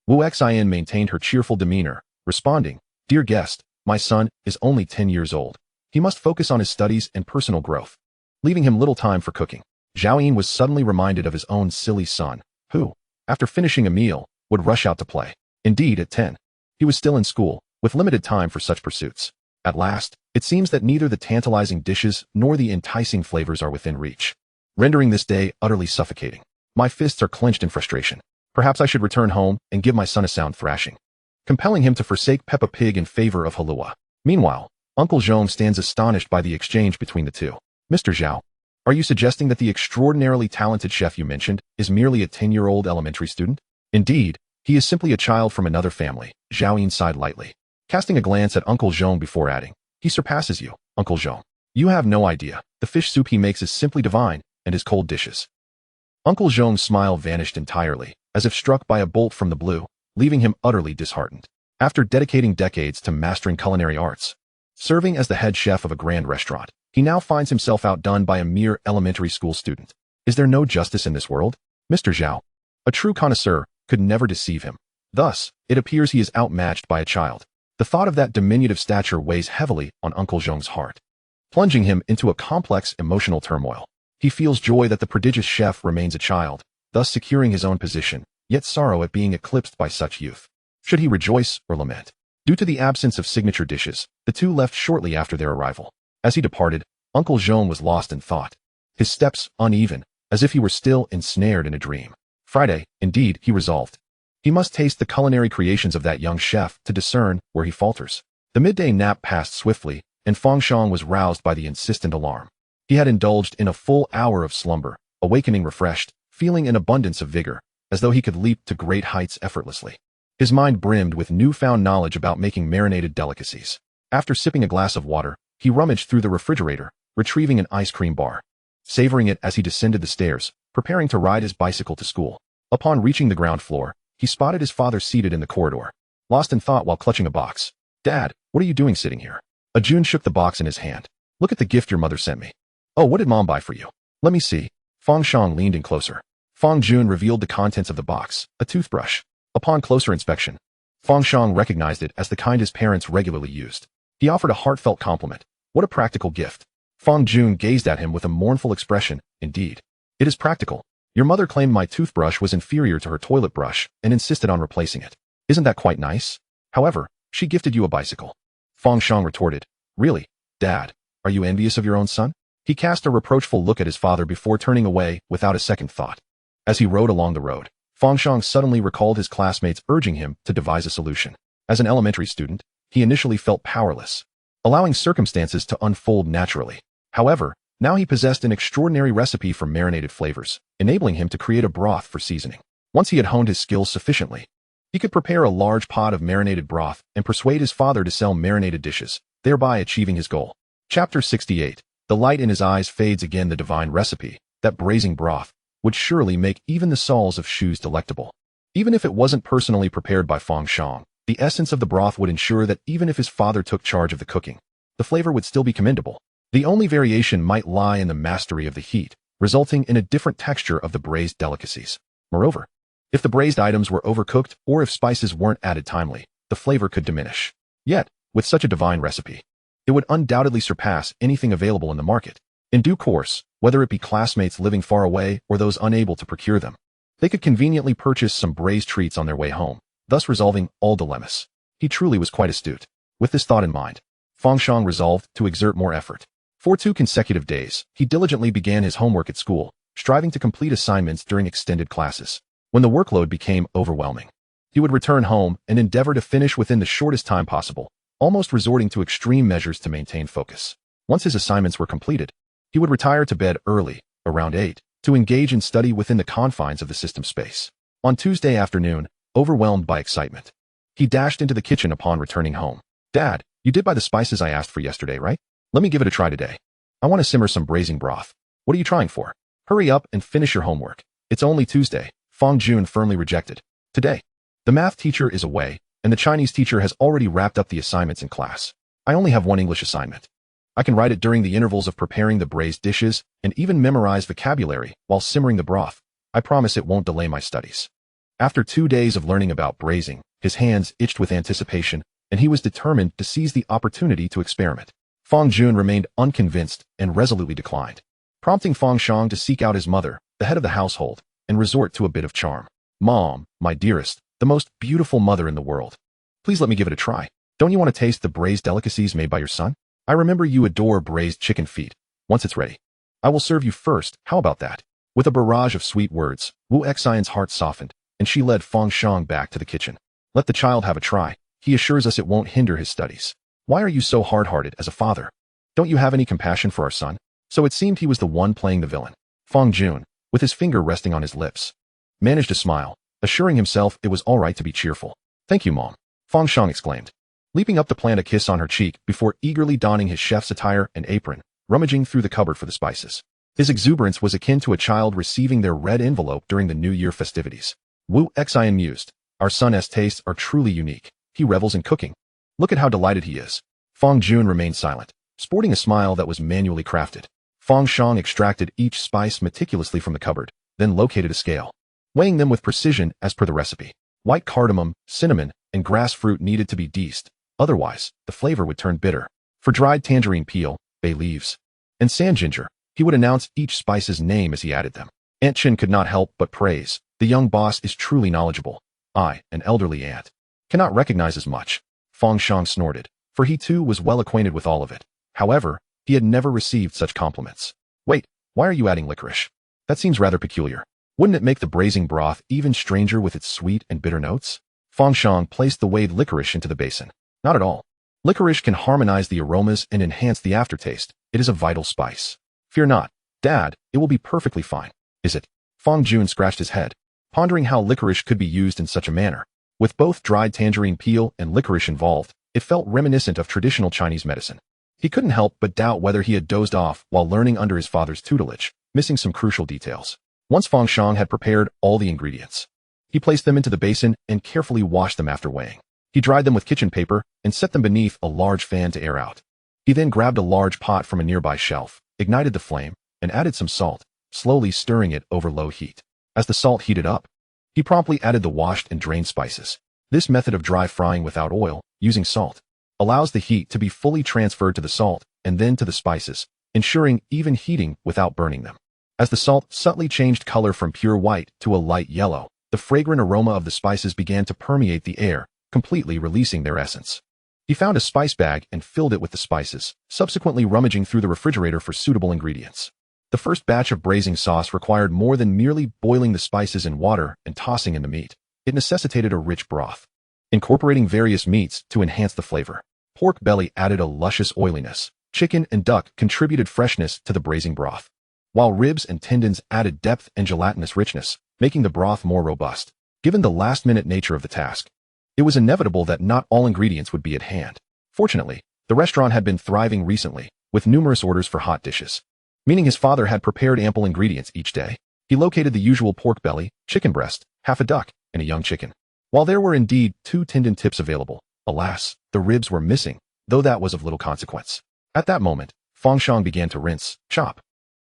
Wu Xian maintained her cheerful demeanor, responding, "Dear guest, my son is only 10 years old. He must focus on his studies and personal growth, leaving him little time for cooking." Zhao Ying was suddenly reminded of his own silly son, who, after finishing a meal, would rush out to play. Indeed, at 10, he was still in school, with limited time for such pursuits. At last, it seems that neither the tantalizing dishes nor the enticing flavors are within reach, rendering this day utterly suffocating. My fists are clenched in frustration. Perhaps I should return home and give my son a sound thrashing, compelling him to forsake Peppa Pig in favor of Halua. Meanwhile, Uncle Zhong stands astonished by the exchange between the two. "Mr. Zhao, are you suggesting that the extraordinarily talented chef you mentioned is merely a 10-year-old elementary student?" "Indeed, he is simply a child from another family," Zhao Ying sighed lightly, casting a glance at Uncle Zhong before adding, "He surpasses you, Uncle Zhong. You have no idea. The fish soup he makes is simply divine, and his cold dishes." Uncle Zhong's smile vanished entirely, as if struck by a bolt from the blue, leaving him utterly disheartened. After dedicating decades to mastering culinary arts, serving as the head chef of a grand restaurant, he now finds himself outdone by a mere elementary school student. Is there no justice in this world? Mr. Zhao, a true connoisseur, could never deceive him. Thus, it appears he is outmatched by a child. The thought of that diminutive stature weighs heavily on Uncle Zhong's heart, plunging him into a complex emotional turmoil. He feels joy that the prodigious chef remains a child, thus securing his own position, yet sorrow at being eclipsed by such youth. Should he rejoice or lament? Due to the absence of signature dishes, the two left shortly after their arrival. As he departed, Uncle Zhong was lost in thought, his steps uneven, as if he were still ensnared in a dream. Friday, indeed, he resolved. He must taste the culinary creations of that young chef to discern where he falters. The midday nap passed swiftly, and Fang Shang was roused by the insistent alarm. He had indulged in a full hour of slumber, awakening refreshed, feeling an abundance of vigor, as though he could leap to great heights effortlessly. His mind brimmed with newfound knowledge about making marinated delicacies. After sipping a glass of water, he rummaged through the refrigerator, retrieving an ice cream bar, savoring it as he descended the stairs, preparing to ride his bicycle to school. Upon reaching the ground floor, he spotted his father seated in the corridor, lost in thought while clutching a box. "Dad, what are you doing sitting here?" Ajun shook the box in his hand. "Look at the gift your mother sent me." "Oh, what did Mom buy for you?" "Let me see." Fang Shang leaned in closer. Fang Jun revealed the contents of the box, a toothbrush. Upon closer inspection, Fang Shang recognized it as the kind his parents regularly used. He offered a heartfelt compliment. What a practical gift. Fang Jun gazed at him with a mournful expression. Indeed. It is practical. Your mother claimed my toothbrush was inferior to her toilet brush and insisted on replacing it. Isn't that quite nice? However, she gifted you a bicycle. Fang Shang retorted. Really, Dad, are you envious of your own son? He cast a reproachful look at his father before turning away without a second thought. As he rode along the road, Fang Shang suddenly recalled his classmates urging him to devise a solution. As an elementary student, he initially felt powerless, allowing circumstances to unfold naturally. However, now he possessed an extraordinary recipe for marinated flavors, enabling him to create a broth for seasoning. Once he had honed his skills sufficiently, he could prepare a large pot of marinated broth and persuade his father to sell marinated dishes, thereby achieving his goal. Chapter 68. The light in his eyes fades again. The divine recipe, that braising broth, would surely make even the soles of shoes delectable. Even if it wasn't personally prepared by Fang Shang, the essence of the broth would ensure that even if his father took charge of the cooking, the flavor would still be commendable. The only variation might lie in the mastery of the heat, resulting in a different texture of the braised delicacies. Moreover, if the braised items were overcooked or if spices weren't added timely, the flavor could diminish. Yet, with such a divine recipe, it would undoubtedly surpass anything available in the market. In due course, whether it be classmates living far away or those unable to procure them, they could conveniently purchase some braised treats on their way home, thus resolving all dilemmas. He truly was quite astute. With this thought in mind, Fang Shang resolved to exert more effort. For 2 consecutive days, he diligently began his homework at school, striving to complete assignments during extended classes. When the workload became overwhelming, he would return home and endeavor to finish within the shortest time possible, almost resorting to extreme measures to maintain focus. Once his assignments were completed, he would retire to bed early, around 8, to engage in study within the confines of the system space. On Tuesday afternoon, overwhelmed by excitement, he dashed into the kitchen upon returning home. Dad, you did buy the spices I asked for yesterday, right? Let me give it a try today. I want to simmer some braising broth. What are you trying for? Hurry up and finish your homework. It's only Tuesday. Fang Jun firmly rejected. Today, the math teacher is away, and the Chinese teacher has already wrapped up the assignments in class. I only have one English assignment. I can write it during the intervals of preparing the braised dishes and even memorize vocabulary while simmering the broth. I promise it won't delay my studies. After 2 days of learning about braising, his hands itched with anticipation, and he was determined to seize the opportunity to experiment. Fang Jun remained unconvinced and resolutely declined, prompting Fang Shang to seek out his mother, the head of the household, and resort to a bit of charm. Mom, my dearest, the most beautiful mother in the world. Please let me give it a try. Don't you want to taste the braised delicacies made by your son? I remember you adore braised chicken feet. Once it's ready, I will serve you first. How about that? With a barrage of sweet words, Wu Xian's heart softened, and she led Fang Shang back to the kitchen. Let the child have a try. He assures us it won't hinder his studies. Why are you so hard-hearted as a father? Don't you have any compassion for our son? So it seemed he was the one playing the villain. Fang Jun, with his finger resting on his lips, managed a smile, assuring himself it was all right to be cheerful. Thank you, Mom, Fang Shang exclaimed, leaping up to plant a kiss on her cheek before eagerly donning his chef's attire and apron, rummaging through the cupboard for the spices. His exuberance was akin to a child receiving their red envelope during the New Year festivities. Wu Xian mused, our son's tastes are truly unique. He revels in cooking. Look at how delighted he is. Fang Jun remained silent, sporting a smile that was manually crafted. Fang Shang extracted each spice meticulously from the cupboard, then located a scale, weighing them with precision as per the recipe. White cardamom, cinnamon, and grass fruit needed to be diced, otherwise, the flavor would turn bitter. For dried tangerine peel, bay leaves, and sand ginger, he would announce each spice's name as he added them. Aunt Chin could not help but praise. The young boss is truly knowledgeable. I, an elderly aunt, cannot recognize as much. Fang Shang snorted, for he too was well acquainted with all of it. However, he had never received such compliments. Wait, why are you adding licorice? That seems rather peculiar. Wouldn't it make the braising broth even stranger with its sweet and bitter notes? Fang Shang placed the weighed licorice into the basin. Not at all. Licorice can harmonize the aromas and enhance the aftertaste. It is a vital spice. Fear not, Dad, it will be perfectly fine. Is it? Fang Jun scratched his head, pondering how licorice could be used in such a manner. With both dried tangerine peel and licorice involved, it felt reminiscent of traditional Chinese medicine. He couldn't help but doubt whether he had dozed off while learning under his father's tutelage, missing some crucial details. Once Fang Shang had prepared all the ingredients, he placed them into the basin and carefully washed them after weighing. He dried them with kitchen paper and set them beneath a large fan to air out. He then grabbed a large pot from a nearby shelf, ignited the flame, and added some salt, slowly stirring it over low heat. As the salt heated up, he promptly added the washed and drained spices. This method of dry frying without oil, using salt, allows the heat to be fully transferred to the salt and then to the spices, ensuring even heating without burning them. As the salt subtly changed color from pure white to a light yellow, the fragrant aroma of the spices began to permeate the air, completely releasing their essence. He found a spice bag and filled it with the spices, subsequently rummaging through the refrigerator for suitable ingredients. The first batch of braising sauce required more than merely boiling the spices in water and tossing in the meat. It necessitated a rich broth, incorporating various meats to enhance the flavor. Pork belly added a luscious oiliness. Chicken and duck contributed freshness to the braising broth, while ribs and tendons added depth and gelatinous richness, making the broth more robust. Given the last-minute nature of the task, it was inevitable that not all ingredients would be at hand. Fortunately, the restaurant had been thriving recently, with numerous orders for hot dishes, meaning his father had prepared ample ingredients each day. He located the usual pork belly, chicken breast, half a duck, and a young chicken. While there were indeed 2 tendon tips available, alas, the ribs were missing, though that was of little consequence. At that moment, Fang Shang began to rinse, chop,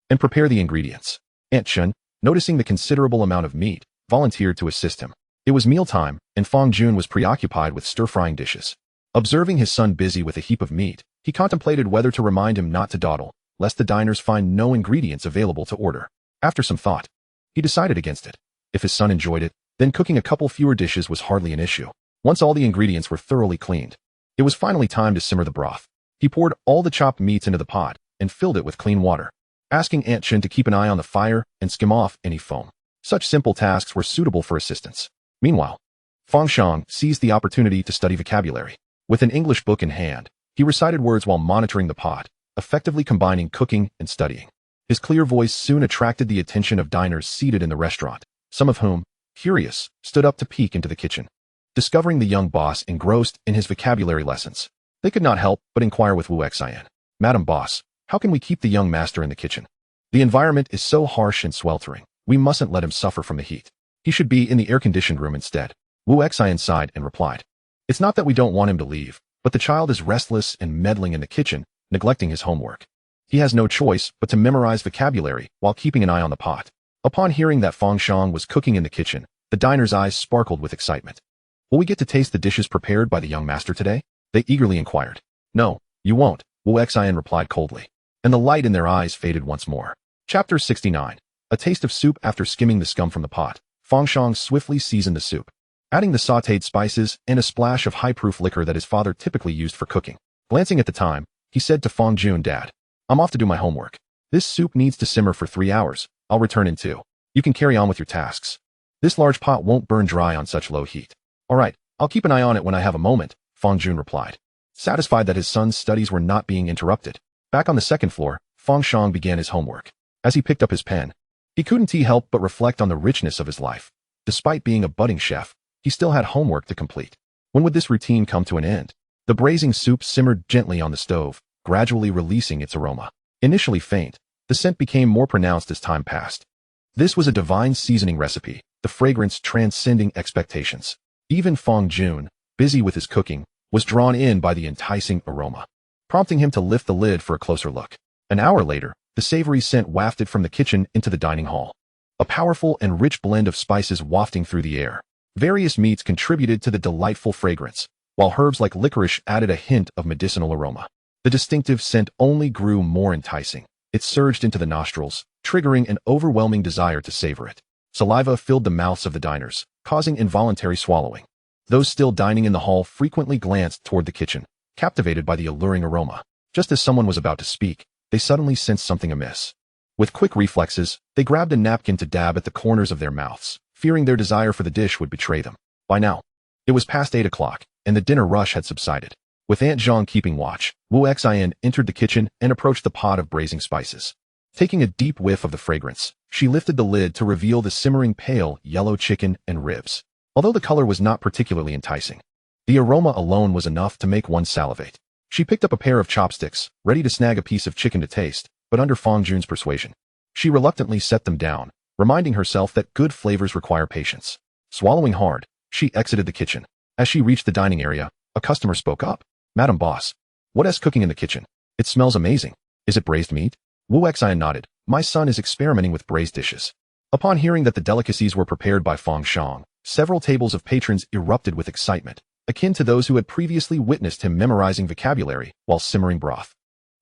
and prepare the ingredients. Aunt Chen, noticing the considerable amount of meat, volunteered to assist him. It was mealtime, and Fang Jun was preoccupied with stir-frying dishes. Observing his son busy with a heap of meat, he contemplated whether to remind him not to dawdle, lest the diners find no ingredients available to order. After some thought, he decided against it. If his son enjoyed it, then cooking a couple fewer dishes was hardly an issue. Once all the ingredients were thoroughly cleaned, it was finally time to simmer the broth. He poured all the chopped meats into the pot and filled it with clean water, asking Aunt Chen to keep an eye on the fire and skim off any foam. Such simple tasks were suitable for assistance. Meanwhile, Fang Shang seized the opportunity to study vocabulary. With an English book in hand, he recited words while monitoring the pot, effectively combining cooking and studying. His clear voice soon attracted the attention of diners seated in the restaurant, some of whom, curious, stood up to peek into the kitchen. Discovering the young boss engrossed in his vocabulary lessons, they could not help but inquire with Wu Xian. "Madam Boss, how can we keep the young master in the kitchen? The environment is so harsh and sweltering. We mustn't let him suffer from the heat. He should be in the air-conditioned room instead." Wu Xian sighed and replied, "It's not that we don't want him to leave, but the child is restless and meddling in the kitchen, neglecting his homework. He has no choice but to memorize vocabulary while keeping an eye on the pot." Upon hearing that Fang Shang was cooking in the kitchen, the diners' eyes sparkled with excitement. "Will we get to taste the dishes prepared by the young master today?" they eagerly inquired. "No, you won't," Wu Xian replied coldly, and the light in their eyes faded once more. Chapter 69. A taste of soup. After skimming the scum from the pot, Fang Shang swiftly seasoned the soup, adding the sautéed spices and a splash of high-proof liquor that his father typically used for cooking. Glancing at the time, he said to Fang Jun, "Dad, I'm off to do my homework. This soup needs to simmer for 3 hours. I'll return in 2. You can carry on with your tasks. This large pot won't burn dry on such low heat." "All right, I'll keep an eye on it when I have a moment," Fang Jun replied, satisfied that his son's studies were not being interrupted. Back on the second floor, Fang Shang began his homework. As he picked up his pen, he couldn't help but reflect on the richness of his life. Despite being a budding chef, he still had homework to complete. When would this routine come to an end? The braising soup simmered gently on the stove, gradually releasing its aroma. Initially faint, the scent became more pronounced as time passed. This was a divine seasoning recipe, the fragrance transcending expectations. Even Fang Jun, busy with his cooking, was drawn in by the enticing aroma, prompting him to lift the lid for a closer look. An hour later, the savory scent wafted from the kitchen into the dining hall. A powerful and rich blend of spices wafting through the air. Various meats contributed to the delightful fragrance, while herbs like licorice added a hint of medicinal aroma. The distinctive scent only grew more enticing. It surged into the nostrils, triggering an overwhelming desire to savor it. Saliva filled the mouths of the diners, causing involuntary swallowing. Those still dining in the hall frequently glanced toward the kitchen, captivated by the alluring aroma. Just as someone was about to speak, they suddenly sensed something amiss. With quick reflexes, they grabbed a napkin to dab at the corners of their mouths, fearing their desire for the dish would betray them. By now, it was past 8 o'clock, and the dinner rush had subsided. With Aunt Zhang keeping watch, Wu Xian entered the kitchen and approached the pot of braising spices. Taking a deep whiff of the fragrance, she lifted the lid to reveal the simmering pale yellow chicken and ribs. Although the color was not particularly enticing, the aroma alone was enough to make one salivate. She picked up a pair of chopsticks, ready to snag a piece of chicken to taste, but under Fang Jun's persuasion, she reluctantly set them down, reminding herself that good flavors require patience. Swallowing hard, she exited the kitchen. As she reached the dining area, a customer spoke up. "Madam Boss, what is cooking in the kitchen? It smells amazing. Is it braised meat?" Wu Xian nodded. "My son is experimenting with braised dishes." Upon hearing that the delicacies were prepared by Fang Shang, several tables of patrons erupted with excitement. akin to those who had previously witnessed him memorizing vocabulary while simmering broth.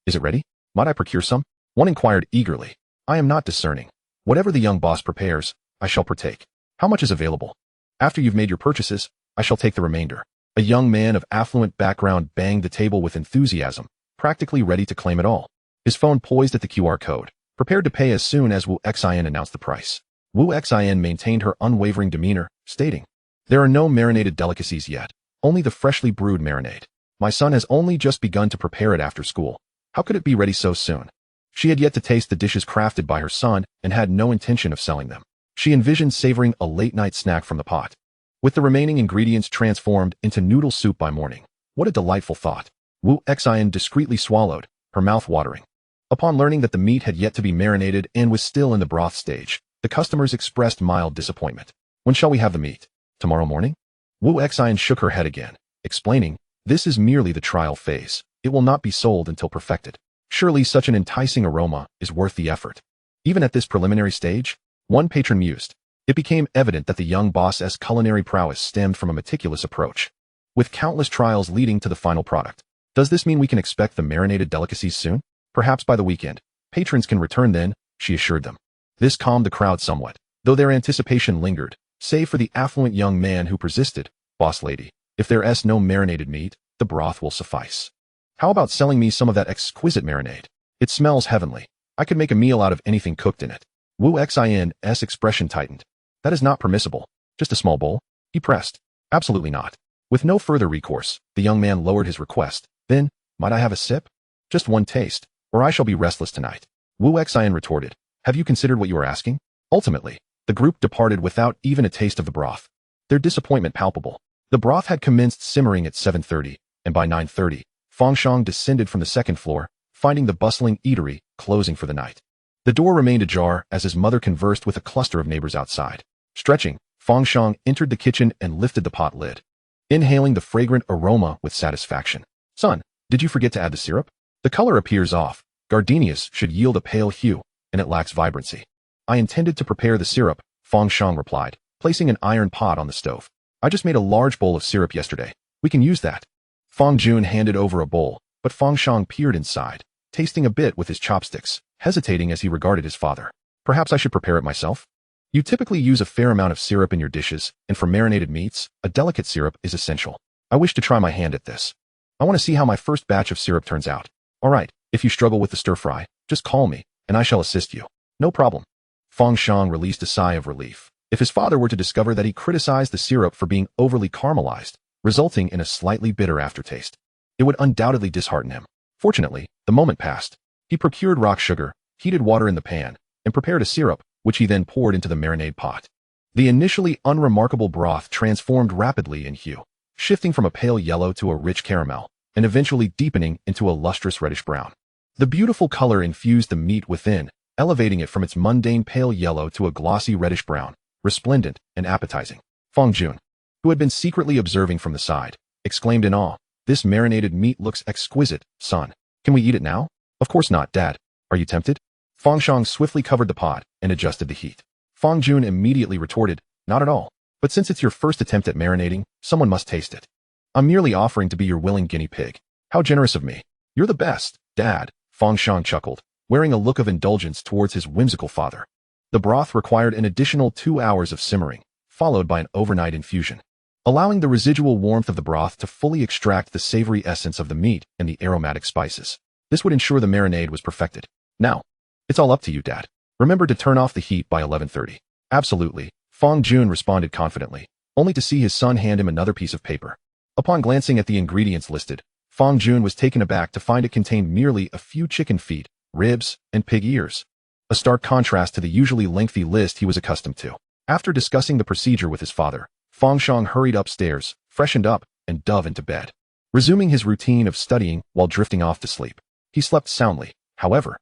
Is it ready? Might I procure some? One inquired eagerly. I am not discerning. Whatever the young boss prepares, I shall partake. How much is available? After you've made your purchases, I shall take the remainder. A young man of affluent background banged the table with enthusiasm, practically ready to claim it all. His phone poised at the QR code, prepared to pay as soon as Wu Xin announced the price. Wu Xin maintained her unwavering demeanor, stating, There are no marinated delicacies yet, only the freshly brewed marinade. My son has only just begun to prepare it after school. How could it be ready so soon? She had yet to taste the dishes crafted by her son and had no intention of selling them. She envisioned savoring a late-night snack from the pot, with the remaining ingredients transformed into noodle soup by morning. What a delightful thought. Wu Xin discreetly swallowed, her mouth watering. Upon learning that the meat had yet to be marinated and was still in the broth stage, the customers expressed mild disappointment. When shall we have the meat? Tomorrow morning? Wu Xin shook her head again, explaining, This is merely the trial phase. It will not be sold until perfected. Surely such an enticing aroma is worth the effort. Even at this preliminary stage, one patron mused. It became evident that the young boss's culinary prowess stemmed from a meticulous approach, with countless trials leading to the final product. Does this mean we can expect the marinated delicacies soon? Perhaps by the weekend. Patrons can return then, she assured them. This calmed the crowd somewhat, though their anticipation lingered, save for the affluent young man who persisted. Boss lady, if there's no marinated meat, the broth will suffice. How about selling me some of that exquisite marinade? It smells heavenly. I could make a meal out of anything cooked in it. Wu Xin's expression tightened. That is not permissible. Just a small bowl? He pressed. Absolutely not. With no further recourse, the young man lowered his request. Then, might I have a sip? Just one taste, or I shall be restless tonight. Wu Xin retorted. Have you considered what you are asking? Ultimately, the group departed without even a taste of the broth. Their disappointment palpable. The broth had commenced simmering at 7:30, and by 9:30, Fang Shang descended from the second floor, finding the bustling eatery closing for the night. The door remained ajar as his mother conversed with a cluster of neighbors outside. Stretching, Fang Shang entered the kitchen and lifted the pot lid, inhaling the fragrant aroma with satisfaction. Son, did you forget to add the syrup? The color appears off. Gardenias should yield a pale hue, and it lacks vibrancy. I intended to prepare the syrup, Fang Shang replied, placing an iron pot on the stove. I just made a large bowl of syrup yesterday. We can use that. Fang Jun handed over a bowl, but Fang Shang peered inside, tasting a bit with his chopsticks, hesitating as he regarded his father. Perhaps I should prepare it myself? You typically use a fair amount of syrup in your dishes, and for marinated meats, a delicate syrup is essential. I wish to try my hand at this. I want to see how my first batch of syrup turns out. All right, if you struggle with the stir-fry, just call me, and I shall assist you. No problem. Fang Shang released a sigh of relief. If his father were to discover that he criticized the syrup for being overly caramelized, resulting in a slightly bitter aftertaste, it would undoubtedly dishearten him. Fortunately, the moment passed. He procured rock sugar, heated water in the pan, and prepared a syrup, which he then poured into the marinade pot. The initially unremarkable broth transformed rapidly in hue, shifting from a pale yellow to a rich caramel, and eventually deepening into a lustrous reddish brown. The beautiful color infused the meat within, elevating it from its mundane pale yellow to a glossy reddish brown, resplendent and appetizing. Fang Jun, who had been secretly observing from the side, exclaimed in awe, This marinated meat looks exquisite, son. Can we eat it now? Of course not, Dad. Are you tempted? Fang Shang swiftly covered the pot and adjusted the heat. Fang Jun immediately retorted, Not at all. But since it's your first attempt at marinating, someone must taste it. I'm merely offering to be your willing guinea pig. How generous of me. You're the best, Dad, Fang Shang chuckled, wearing a look of indulgence towards his whimsical father. The broth required an additional 2 hours of simmering, followed by an overnight infusion, allowing the residual warmth of the broth to fully extract the savory essence of the meat and the aromatic spices. This would ensure the marinade was perfected. Now, it's all up to you, Dad. Remember to turn off the heat by 11:30. Absolutely, Fang Jun responded confidently, only to see his son hand him another piece of paper. Upon glancing at the ingredients listed, Fang Jun was taken aback to find it contained merely a few chicken feet, ribs, and pig ears. A stark contrast to the usually lengthy list he was accustomed to. After discussing the procedure with his father, Fang Shang hurried upstairs, freshened up, and dove into bed, resuming his routine of studying while drifting off to sleep. He slept soundly, however.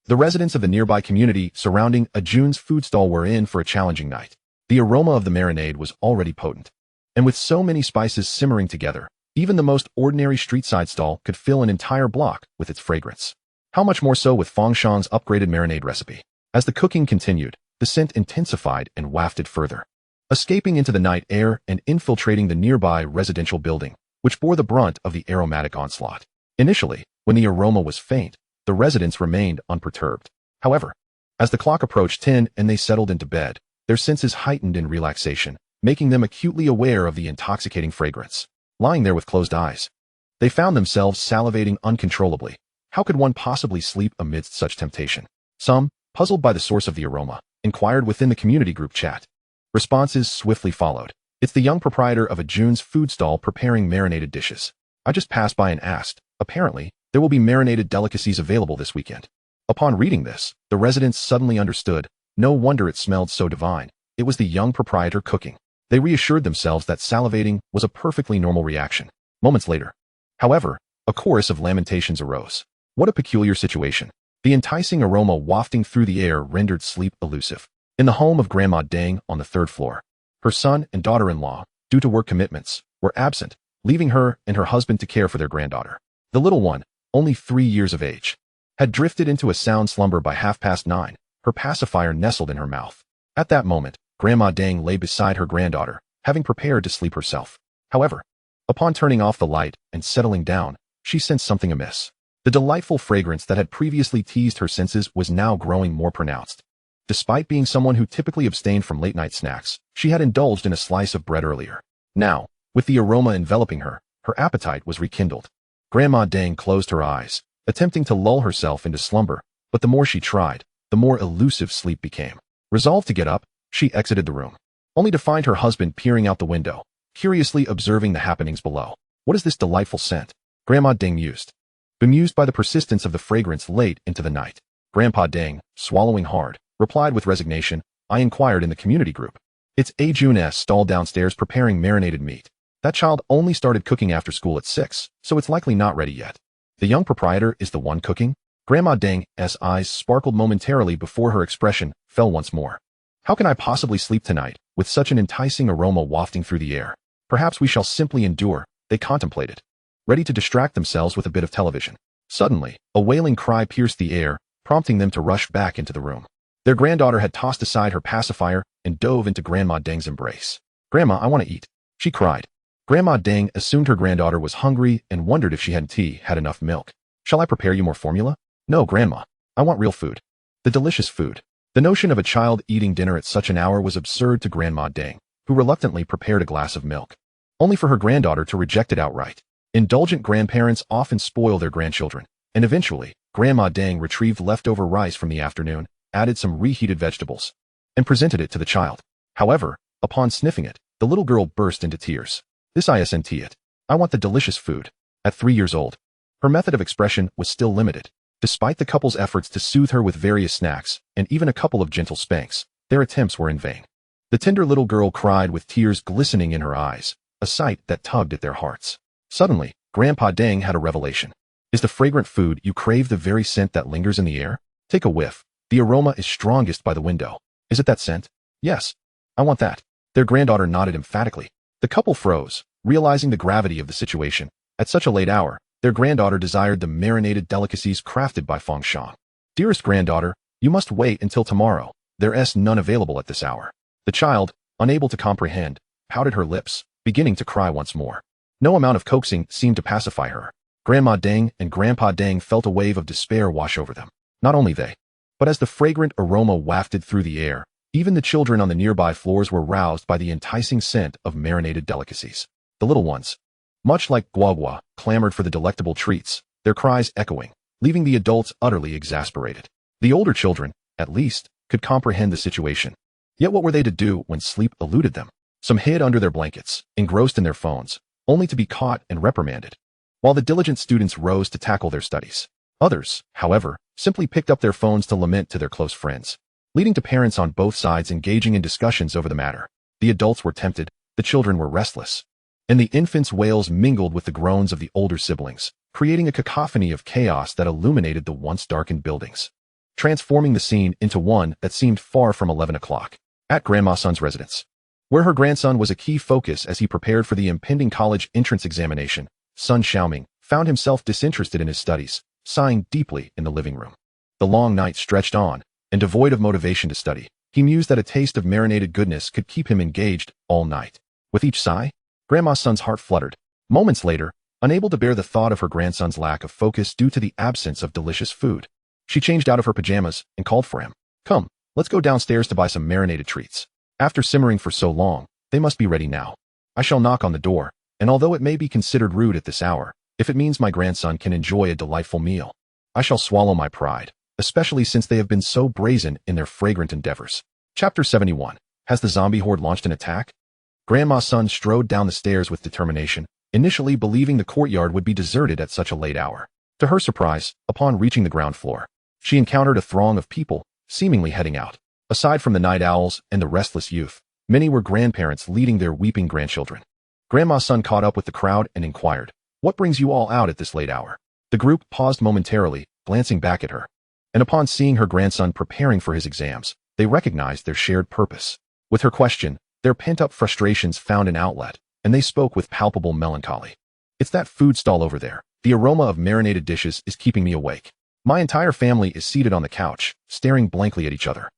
The residents of the nearby community surrounding Jun's food stall were in for a challenging night. The aroma of the marinade was already potent, and with so many spices simmering together, even the most ordinary street-side stall could fill an entire block with its fragrance. How much more so with Fang Shang's upgraded marinade recipe? As the cooking continued, the scent intensified and wafted further. escaping into the night air and infiltrating the nearby residential building, which bore the brunt of the aromatic onslaught. Initially, when the aroma was faint, the residents remained unperturbed. However, as the clock approached 10 and they settled into bed, their senses heightened in relaxation, making them acutely aware of the intoxicating fragrance. Lying there with closed eyes, they found themselves salivating uncontrollably. How could one possibly sleep amidst such temptation? Some, puzzled by the source of the aroma, inquired within the community group chat. Responses swiftly followed. It's the young proprietor of a June's food stall preparing marinated dishes. I just passed by and asked. Apparently, there will be marinated delicacies available this weekend. Upon reading this, the residents suddenly understood. No wonder it smelled so divine. It was the young proprietor cooking. They reassured themselves that salivating was a perfectly normal reaction. Moments later, however, a chorus of lamentations arose. What a peculiar situation. The enticing aroma wafting through the air rendered sleep elusive. In the home of Grandma Dang on the third floor, her son and daughter-in-law, due to work commitments, were absent, leaving her and her husband to care for their granddaughter. The little one, only 3 years of age, had drifted into a sound slumber by 9:30, her pacifier nestled in her mouth. At that moment, Grandma Dang lay beside her granddaughter, having prepared to sleep herself. However, upon turning off the light and settling down, she sensed something amiss. The delightful fragrance that had previously teased her senses was now growing more pronounced. Despite being someone who typically abstained from late-night snacks, she had indulged in a slice of bread earlier. Now, with the aroma enveloping her, her appetite was rekindled. Grandma Dang closed her eyes, attempting to lull herself into slumber, but the more she tried, the more elusive sleep became. Resolved to get up, she exited the room, only to find her husband peering out the window, curiously observing the happenings below. What is this delightful scent? Grandma Dang mused, bemused by the persistence of the fragrance late into the night. Grandpa Dang, swallowing hard, replied with resignation. I inquired in the community group. It's A June's stall downstairs preparing marinated meat. That child only started cooking after school at 6, so it's likely not ready yet. The young proprietor is the one cooking? Grandma Dang's eyes sparkled momentarily before her expression fell once more. How can I possibly sleep tonight, with such an enticing aroma wafting through the air? Perhaps we shall simply endure, they contemplated, ready to distract themselves with a bit of television. Suddenly, a wailing cry pierced the air, prompting them to rush back into the room. Their granddaughter had tossed aside her pacifier and dove into Grandma Dang's embrace. Grandma, I want to eat, she cried. Grandma Dang assumed her granddaughter was hungry and wondered if she had enough milk. Shall I prepare you more formula? No, Grandma. I want real food. The delicious food. The notion of a child eating dinner at such an hour was absurd to Grandma Dang, who reluctantly prepared a glass of milk, only for her granddaughter to reject it outright. Indulgent grandparents often spoil their grandchildren, and eventually, Grandma Dang retrieved leftover rice from the afternoon, added some reheated vegetables, and presented it to the child. However, upon sniffing it, the little girl burst into tears. This isn't it. I want the delicious food. At 3 years old, her method of expression was still limited. Despite the couple's efforts to soothe her with various snacks, and even a couple of gentle spanks, their attempts were in vain. The tender little girl cried with tears glistening in her eyes, a sight that tugged at their hearts. Suddenly, Grandpa Dang had a revelation. Is the fragrant food you crave the very scent that lingers in the air? Take a whiff. The aroma is strongest by the window. Is it that scent? Yes. I want that. Their granddaughter nodded emphatically. The couple froze, realizing the gravity of the situation. At such a late hour, their granddaughter desired the marinated delicacies crafted by Fang Shang. Dearest granddaughter, you must wait until tomorrow. There's none available at this hour. The child, unable to comprehend, pouted her lips, beginning to cry once more. No amount of coaxing seemed to pacify her. Grandma Dang and Grandpa Dang felt a wave of despair wash over them. Not only they, but as the fragrant aroma wafted through the air, even the children on the nearby floors were roused by the enticing scent of marinated delicacies. The little ones, much like Guagua, clamored for the delectable treats, their cries echoing, leaving the adults utterly exasperated. The older children, at least, could comprehend the situation. Yet what were they to do when sleep eluded them? Some hid under their blankets, engrossed in their phones, only to be caught and reprimanded, while the diligent students rose to tackle their studies. Others, however, simply picked up their phones to lament to their close friends, leading to parents on both sides engaging in discussions over the matter. The adults were tempted, the children were restless, and the infants' wails mingled with the groans of the older siblings, creating a cacophony of chaos that illuminated the once darkened buildings, transforming the scene into one that seemed far from 11 o'clock. At Grandma Sun's residence, where her grandson was a key focus as he prepared for the impending college entrance examination, Sun Xiaoming found himself disinterested in his studies, sighing deeply in the living room. The long night stretched on, and devoid of motivation to study, He mused that a taste of marinated goodness could keep him engaged all night. With each sigh, Grandma Sun's heart fluttered. Moments later, unable to bear the thought of her grandson's lack of focus due to the absence of delicious food, she changed out of her pajamas and called for him. Come, let's go downstairs to buy some marinated treats. After simmering for so long, they must be ready now. I shall knock on the door, and although it may be considered rude at this hour, if it means my grandson can enjoy a delightful meal, I shall swallow my pride, especially since they have been so brazen in their fragrant endeavors. Chapter 71. Has the zombie horde launched an attack? Grandma Sun strode down the stairs with determination, initially believing the courtyard would be deserted at such a late hour. To her surprise, upon reaching the ground floor, she encountered a throng of people, seemingly heading out. Aside from the night owls and the restless youth, many were grandparents leading their weeping grandchildren. Grandma Sun caught up with the crowd and inquired, "What brings you all out at this late hour?" The group paused momentarily, glancing back at her. And upon seeing her grandson preparing for his exams, they recognized their shared purpose. With her question, their pent-up frustrations found an outlet, and they spoke with palpable melancholy. "It's that food stall over there. The aroma of marinated dishes is keeping me awake. My entire family is seated on the couch, staring blankly at each other,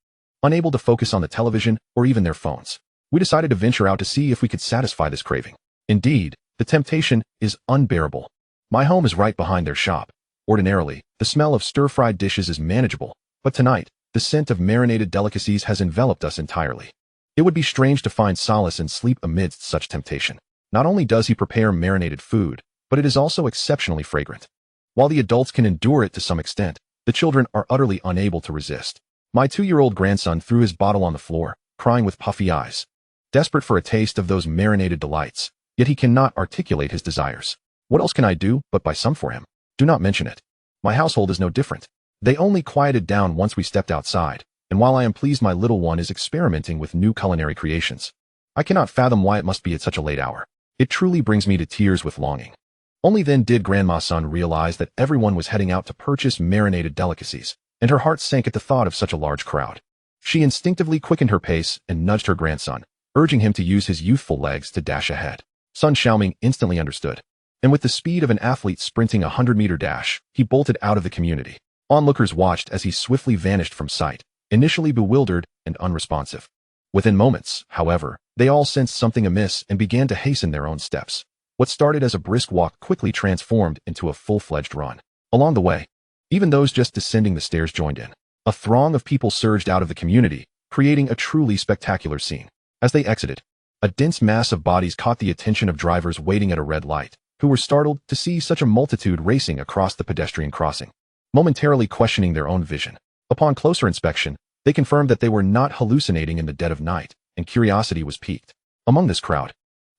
unable to focus on the television or even their phones. We decided to venture out to see if we could satisfy this craving. Indeed, the temptation is unbearable. My home is right behind their shop. Ordinarily, the smell of stir-fried dishes is manageable, but tonight, the scent of marinated delicacies has enveloped us entirely. It would be strange to find solace in sleep amidst such temptation. Not only does he prepare marinated food, but it is also exceptionally fragrant. While the adults can endure it to some extent, the children are utterly unable to resist. My 2-year-old grandson threw his bottle on the floor, crying with puffy eyes, desperate for a taste of those marinated delights, yet he cannot articulate his desires. What else can I do but buy some for him? Do not mention it. My household is no different. They only quieted down once we stepped outside, and while I am pleased my little one is experimenting with new culinary creations, I cannot fathom why it must be at such a late hour. It truly brings me to tears with longing." Only then did Grandma Sun realize that everyone was heading out to purchase marinated delicacies, and her heart sank at the thought of such a large crowd. She instinctively quickened her pace and nudged her grandson, urging him to use his youthful legs to dash ahead. Sun Xiaoming instantly understood, and with the speed of an athlete sprinting a 100-meter dash, he bolted out of the community. Onlookers watched as he swiftly vanished from sight, initially bewildered and unresponsive. Within moments, however, they all sensed something amiss and began to hasten their own steps. What started as a brisk walk quickly transformed into a full-fledged run. Along the way, even those just descending the stairs joined in. A throng of people surged out of the community, creating a truly spectacular scene. As they exited, a dense mass of bodies caught the attention of drivers waiting at a red light, who were startled to see such a multitude racing across the pedestrian crossing, momentarily questioning their own vision. Upon closer inspection, they confirmed that they were not hallucinating in the dead of night, and curiosity was piqued. Among this crowd,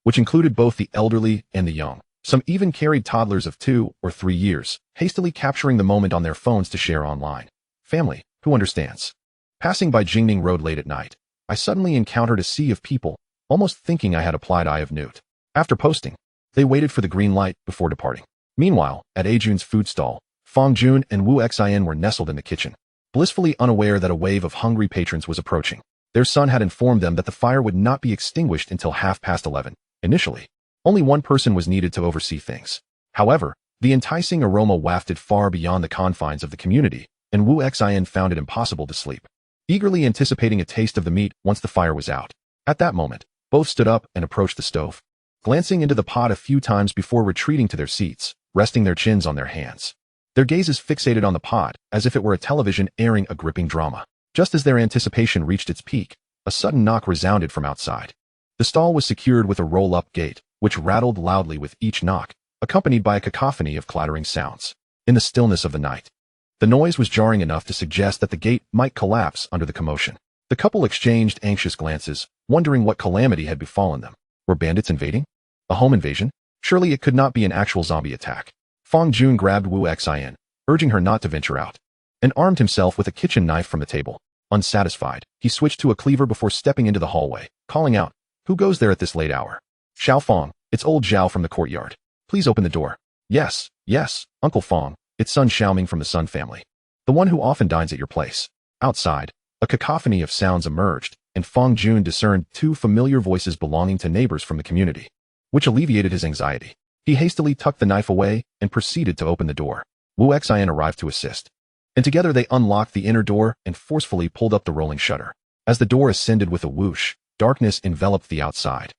which included both the elderly and the young, some even carried toddlers of 2 or 3 years, hastily capturing the moment on their phones to share online. Family, who understands? Passing by Jingning Road late at night, I suddenly encountered a sea of people, almost thinking I had applied eye of newt. After posting, they waited for the green light before departing. Meanwhile, at Ajun's food stall, Fang Jun and Wu Xian were nestled in the kitchen, blissfully unaware that a wave of hungry patrons was approaching. Their son had informed them that the fire would not be extinguished until 11:30. Initially, only one person was needed to oversee things. However, the enticing aroma wafted far beyond the confines of the community, and Wu Xian found it impossible to sleep, eagerly anticipating a taste of the meat once the fire was out. At that moment, both stood up and approached the stove, glancing into the pot a few times before retreating to their seats, resting their chins on their hands. Their gazes fixated on the pot, as if it were a television airing a gripping drama. Just as their anticipation reached its peak, a sudden knock resounded from outside. The stall was secured with a roll-up gate, which rattled loudly with each knock, accompanied by a cacophony of clattering sounds. In the stillness of the night, the noise was jarring enough to suggest that the gate might collapse under the commotion. The couple exchanged anxious glances, wondering what calamity had befallen them. Were bandits invading? A home invasion? Surely it could not be an actual zombie attack. Fang Jun grabbed Wu Xian, urging her not to venture out, and armed himself with a kitchen knife from the table. Unsatisfied, he switched to a cleaver before stepping into the hallway, calling out, "Who goes there at this late hour?" "Xiao Fang, it's old Zhao from the courtyard. Please open the door." Yes, Uncle Fang, it's Sun Xiaoming from the Sun family. The one who often dines at your place." Outside, a cacophony of sounds emerged, and Fang Jun discerned 2 familiar voices belonging to neighbors from the community, which alleviated his anxiety. He hastily tucked the knife away and proceeded to open the door. Wu Xian arrived to assist, and together they unlocked the inner door and forcefully pulled up the rolling shutter. As the door ascended with a whoosh, darkness enveloped the outside,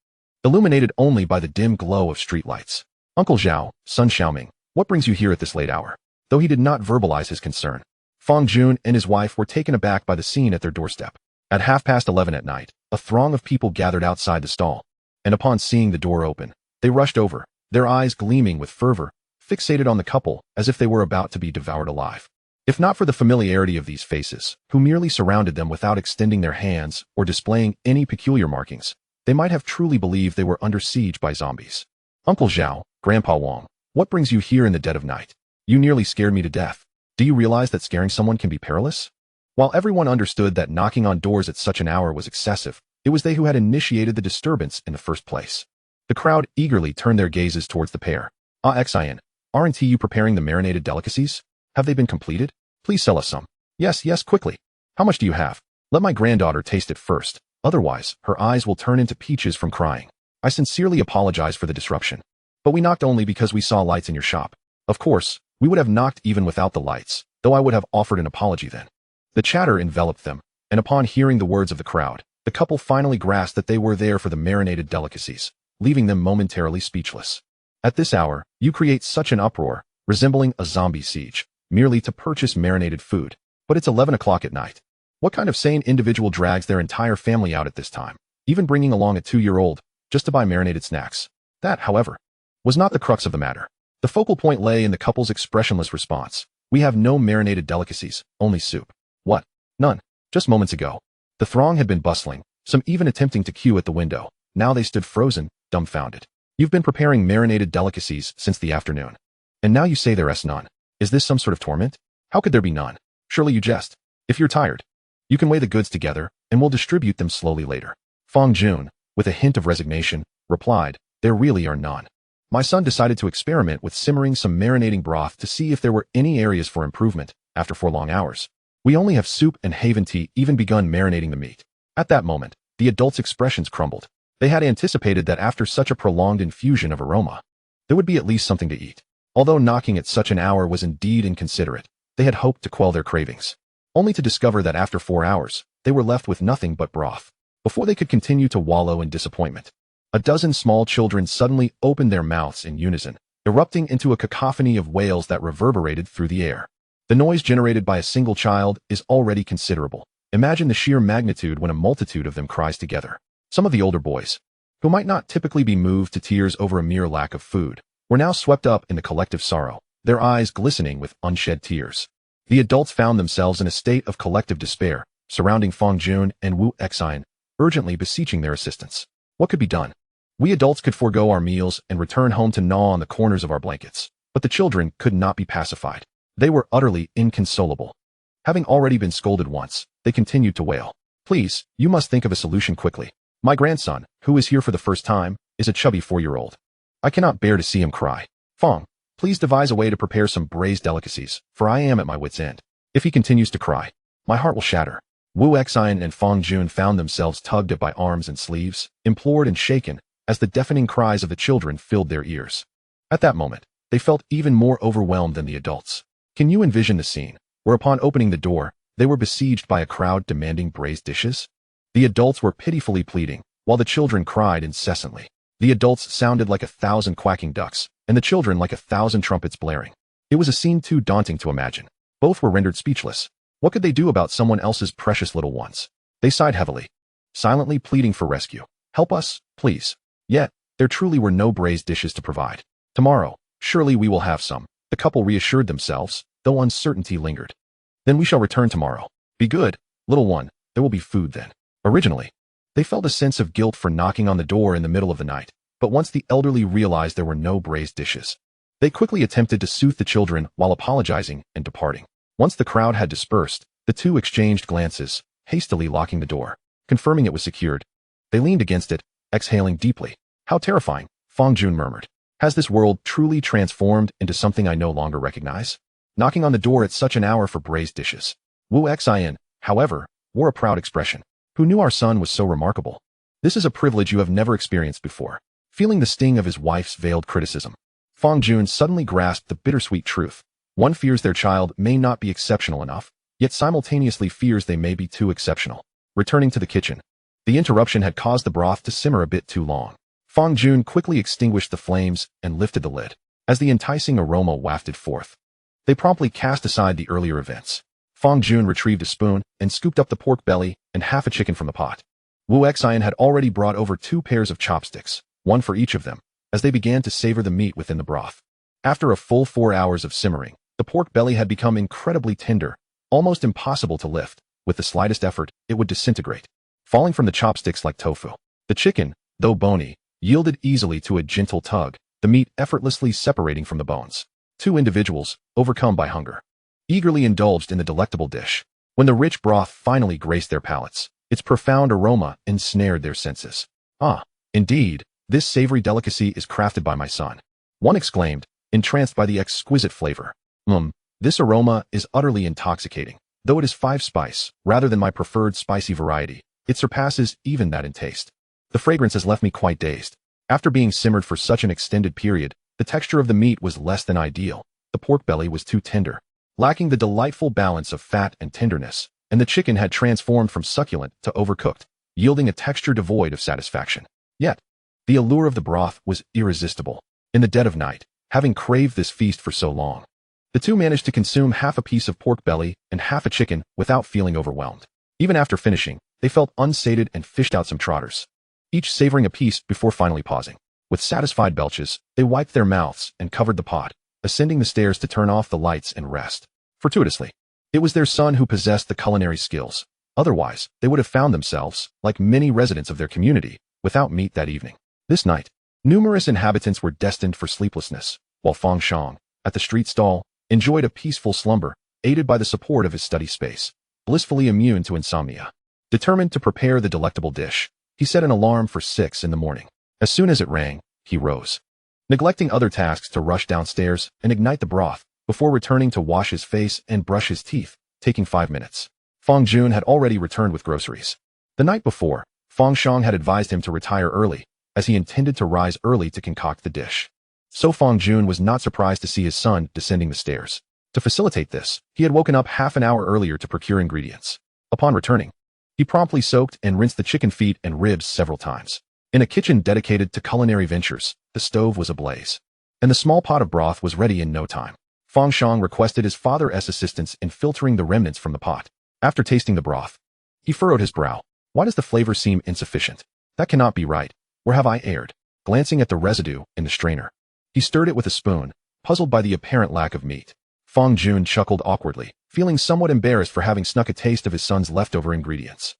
illuminated only by the dim glow of streetlights. Uncle Zhao, son Xiaoming, what brings you here at this late hour? Though he did not verbalize his concern, Fang Jun and his wife were taken aback by the scene at their doorstep. At 11:30 at night, a throng of people gathered outside the stall, and upon seeing the door open, they rushed over, their eyes gleaming with fervor, fixated on the couple as if they were about to be devoured alive. If not for the familiarity of these faces, who merely surrounded them without extending their hands or displaying any peculiar markings, they might have truly believed they were under siege by zombies. Uncle Zhao, Grandpa Wang, what brings you here in the dead of night? You nearly scared me to death. Do you realize that scaring someone can be perilous? While everyone understood that knocking on doors at such an hour was excessive, it was they who had initiated the disturbance in the first place. The crowd eagerly turned their gazes towards the pair. Xian, aren't you preparing the marinated delicacies? Have they been completed? Please sell us some. Yes, quickly. How much do you have? Let my granddaughter taste it first, otherwise her eyes will turn into peaches from crying. I sincerely apologize for the disruption. But we knocked only because we saw lights in your shop. Of course, we would have knocked even without the lights, though I would have offered an apology then. The chatter enveloped them, and upon hearing the words of the crowd, the couple finally grasped that they were there for the marinated delicacies, leaving them momentarily speechless. At this hour, you create such an uproar, resembling a zombie siege, merely to purchase marinated food. But it's 11 o'clock at night. What kind of sane individual drags their entire family out at this time, even bringing along a 2-year-old, just to buy marinated snacks? That, however, was not the crux of the matter. The focal point lay in the couple's expressionless response. We have no marinated delicacies, only soup. What? None. Just moments ago. The throng had been bustling, some even attempting to queue at the window. Now they stood frozen, dumbfounded. You've been preparing marinated delicacies since the afternoon. And now you say there's none. Is this some sort of torment? How could there be none? Surely you jest. If you're tired, you can weigh the goods together, and we'll distribute them slowly later. Fang Jun, with a hint of resignation, replied, there really are none. My son decided to experiment with simmering some marinating broth to see if there were any areas for improvement after 4 long hours. We only have soup and haven tea even begun marinating the meat. At that moment, the adults' expressions crumbled. They had anticipated that after such a prolonged infusion of aroma, there would be at least something to eat. Although knocking at such an hour was indeed inconsiderate, they had hoped to quell their cravings, only to discover that after 4 hours, they were left with nothing but broth. Before they could continue to wallow in disappointment, a dozen small children suddenly opened their mouths in unison, erupting into a cacophony of wails that reverberated through the air. The noise generated by a single child is already considerable. Imagine the sheer magnitude when a multitude of them cries together. Some of the older boys, who might not typically be moved to tears over a mere lack of food, were now swept up in the collective sorrow, their eyes glistening with unshed tears. The adults found themselves in a state of collective despair, surrounding Fang Jun and Wu Exine, urgently beseeching their assistance. What could be done? We adults could forego our meals and return home to gnaw on the corners of our blankets, but the children could not be pacified. They were utterly inconsolable. Having already been scolded once, they continued to wail. Please, you must think of a solution quickly. My grandson, who is here for the first time, is a chubby 4-year-old. I cannot bear to see him cry. Fang, please devise a way to prepare some braised delicacies, for I am at my wit's end. If he continues to cry, my heart will shatter. Wu Exine and Fang Jun found themselves tugged at by arms and sleeves, implored and shaken, as the deafening cries of the children filled their ears. At that moment, they felt even more overwhelmed than the adults. Can you envision the scene, where upon opening the door, they were besieged by a crowd demanding braised dishes? The adults were pitifully pleading, while the children cried incessantly. The adults sounded like 1,000 quacking ducks, and the children like 1,000 trumpets blaring. It was a scene too daunting to imagine. Both were rendered speechless. What could they do about someone else's precious little ones? They sighed heavily, silently pleading for rescue. Help us, please. Yet, there truly were no braised dishes to provide. Tomorrow, surely we will have some, the couple reassured themselves, though uncertainty lingered. Then we shall return tomorrow. Be good, little one, there will be food then. Originally, they felt a sense of guilt for knocking on the door in the middle of the night, but once the elderly realized there were no braised dishes, they quickly attempted to soothe the children while apologizing and departing. Once the crowd had dispersed, the two exchanged glances, hastily locking the door. Confirming it was secured, they leaned against it, exhaling deeply. How terrifying, Fang Jun murmured. Has this world truly transformed into something I no longer recognize? Knocking on the door at such an hour for braised dishes. Wu Exine, however, wore a proud expression. Who knew our son was so remarkable? This is a privilege you have never experienced before. Feeling the sting of his wife's veiled criticism, Fang Jun suddenly grasped the bittersweet truth. One fears their child may not be exceptional enough, yet simultaneously fears they may be too exceptional. returning to the kitchen. The interruption had caused the broth to simmer a bit too long. Fang Jun quickly extinguished the flames and lifted the lid. As the enticing aroma wafted forth, they promptly cast aside the earlier events. Fang Jun retrieved a spoon and scooped up the pork belly and half a chicken from the pot. Wu Xian had already brought over 2 pairs of chopsticks, one for each of them, as they began to savor the meat within the broth. After a full 4 hours of simmering, the pork belly had become incredibly tender, almost impossible to lift. With the slightest effort, it would disintegrate, falling from the chopsticks like tofu. The chicken, though bony, yielded easily to a gentle tug, the meat effortlessly separating from the bones. 2 individuals, overcome by hunger, eagerly indulged in the delectable dish. When the rich broth finally graced their palates, its profound aroma ensnared their senses. Ah, indeed, this savory delicacy is crafted by my son, one exclaimed, entranced by the exquisite flavor. This aroma is utterly intoxicating. Though it is 5-spice, rather than my preferred spicy variety, it surpasses even that in taste. The fragrance has left me quite dazed. After being simmered for such an extended period, the texture of the meat was less than ideal. The pork belly was too tender, lacking the delightful balance of fat and tenderness, and the chicken had transformed from succulent to overcooked, yielding a texture devoid of satisfaction. Yet, the allure of the broth was irresistible. In the dead of night, having craved this feast for so long, the two managed to consume half a piece of pork belly and half a chicken without feeling overwhelmed. Even after finishing, they felt unsated and fished out some trotters, each savoring a piece before finally pausing. With satisfied belches, they wiped their mouths and covered the pot, ascending the stairs to turn off the lights and rest. Fortuitously, it was their son who possessed the culinary skills. Otherwise, they would have found themselves, like many residents of their community, without meat that evening. This night, numerous inhabitants were destined for sleeplessness, while Fang Shang, at the street stall, enjoyed a peaceful slumber, aided by the support of his study space, blissfully immune to insomnia. Determined to prepare the delectable dish, he set an alarm for 6 in the morning. As soon as it rang, he rose, neglecting other tasks to rush downstairs and ignite the broth, before returning to wash his face and brush his teeth, taking 5 minutes. Fang Jun had already returned with groceries. The night before, Fang Shang had advised him to retire early, as he intended to rise early to concoct the dish. So Fang Jun was not surprised to see his son descending the stairs. To facilitate this, he had woken up half an hour earlier to procure ingredients. Upon returning, he promptly soaked and rinsed the chicken feet and ribs several times. In a kitchen dedicated to culinary ventures, the stove was ablaze, and the small pot of broth was ready in no time. Fang Shang requested his father's assistance in filtering the remnants from the pot. After tasting the broth, he furrowed his brow. Why does the flavor seem insufficient? That cannot be right. Where have I erred? Glancing at the residue in the strainer, he stirred it with a spoon, puzzled by the apparent lack of meat. Fang Jun chuckled awkwardly, feeling somewhat embarrassed for having snuck a taste of his son's leftover ingredients.